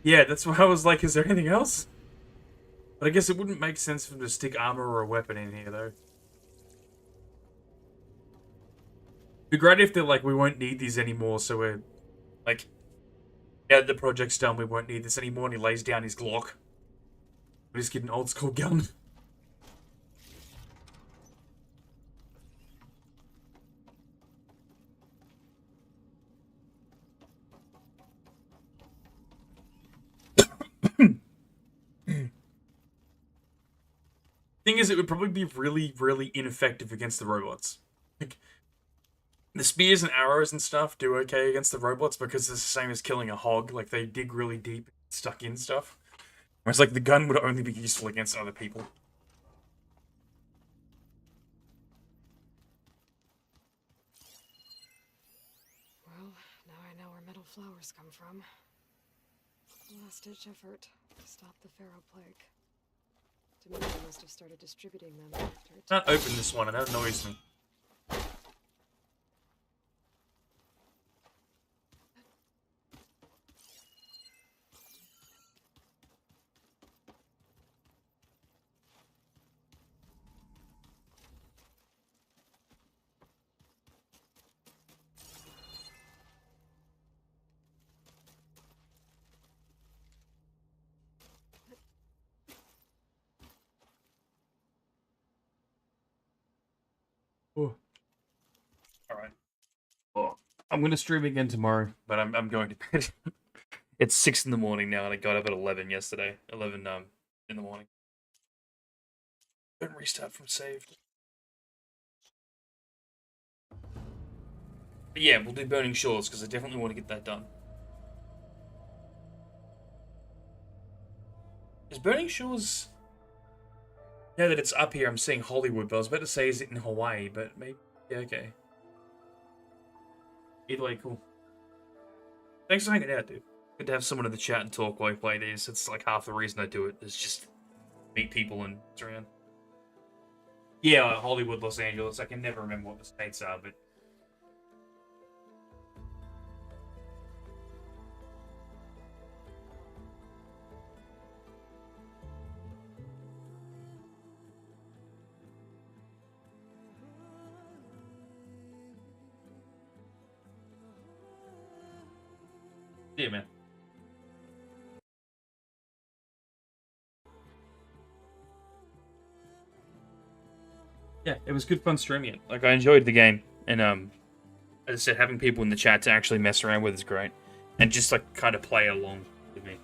Yeah, that's why I was like, is there anything else? But I guess it wouldn't make sense for them to stick armor or a weapon in here, though. It'd be great if they're like, we won't need these anymore, so we're, like, now that the project's done, we won't need this anymore, and he lays down his Glock. We just get an old school gun. Thing is, it would probably be really, really ineffective against the robots. Like, the spears and arrows and stuff do okay against the robots because it's the same as killing a hog. Like, they dig really deep, stuck in stuff. Whereas, like, the gun would only be useful against other people. Well, now I know where metal flowers come from. Last-ditch effort to stop the Pharaoh plague. Dominion must have started distributing them after it. Can't open this one, and that annoys me. Alright. Well, I'm going to stream again tomorrow, but I'm going to bed. It's 6 in the morning now, and I got up at 11 yesterday. 11 in the morning. Don't restart from saved. But yeah, we'll do Burning Shores, because I definitely want to get that done. Is Burning Shores... Now that it's up here, I'm seeing Hollywood, but I was about to say, is it in Hawaii? But maybe... Yeah, okay. Either way, cool. Thanks for hanging out, dude. Good to have someone in the chat and talk while I play these. It's like half the reason I do it, is just meet people and around. Yeah, Hollywood, Los Angeles. I can never remember what the states are, but... Yeah, man. Yeah, it was good fun streaming it. Like, I enjoyed the game, and as I said, having people in the chat to actually mess around with is great, and just like kind of play along with me.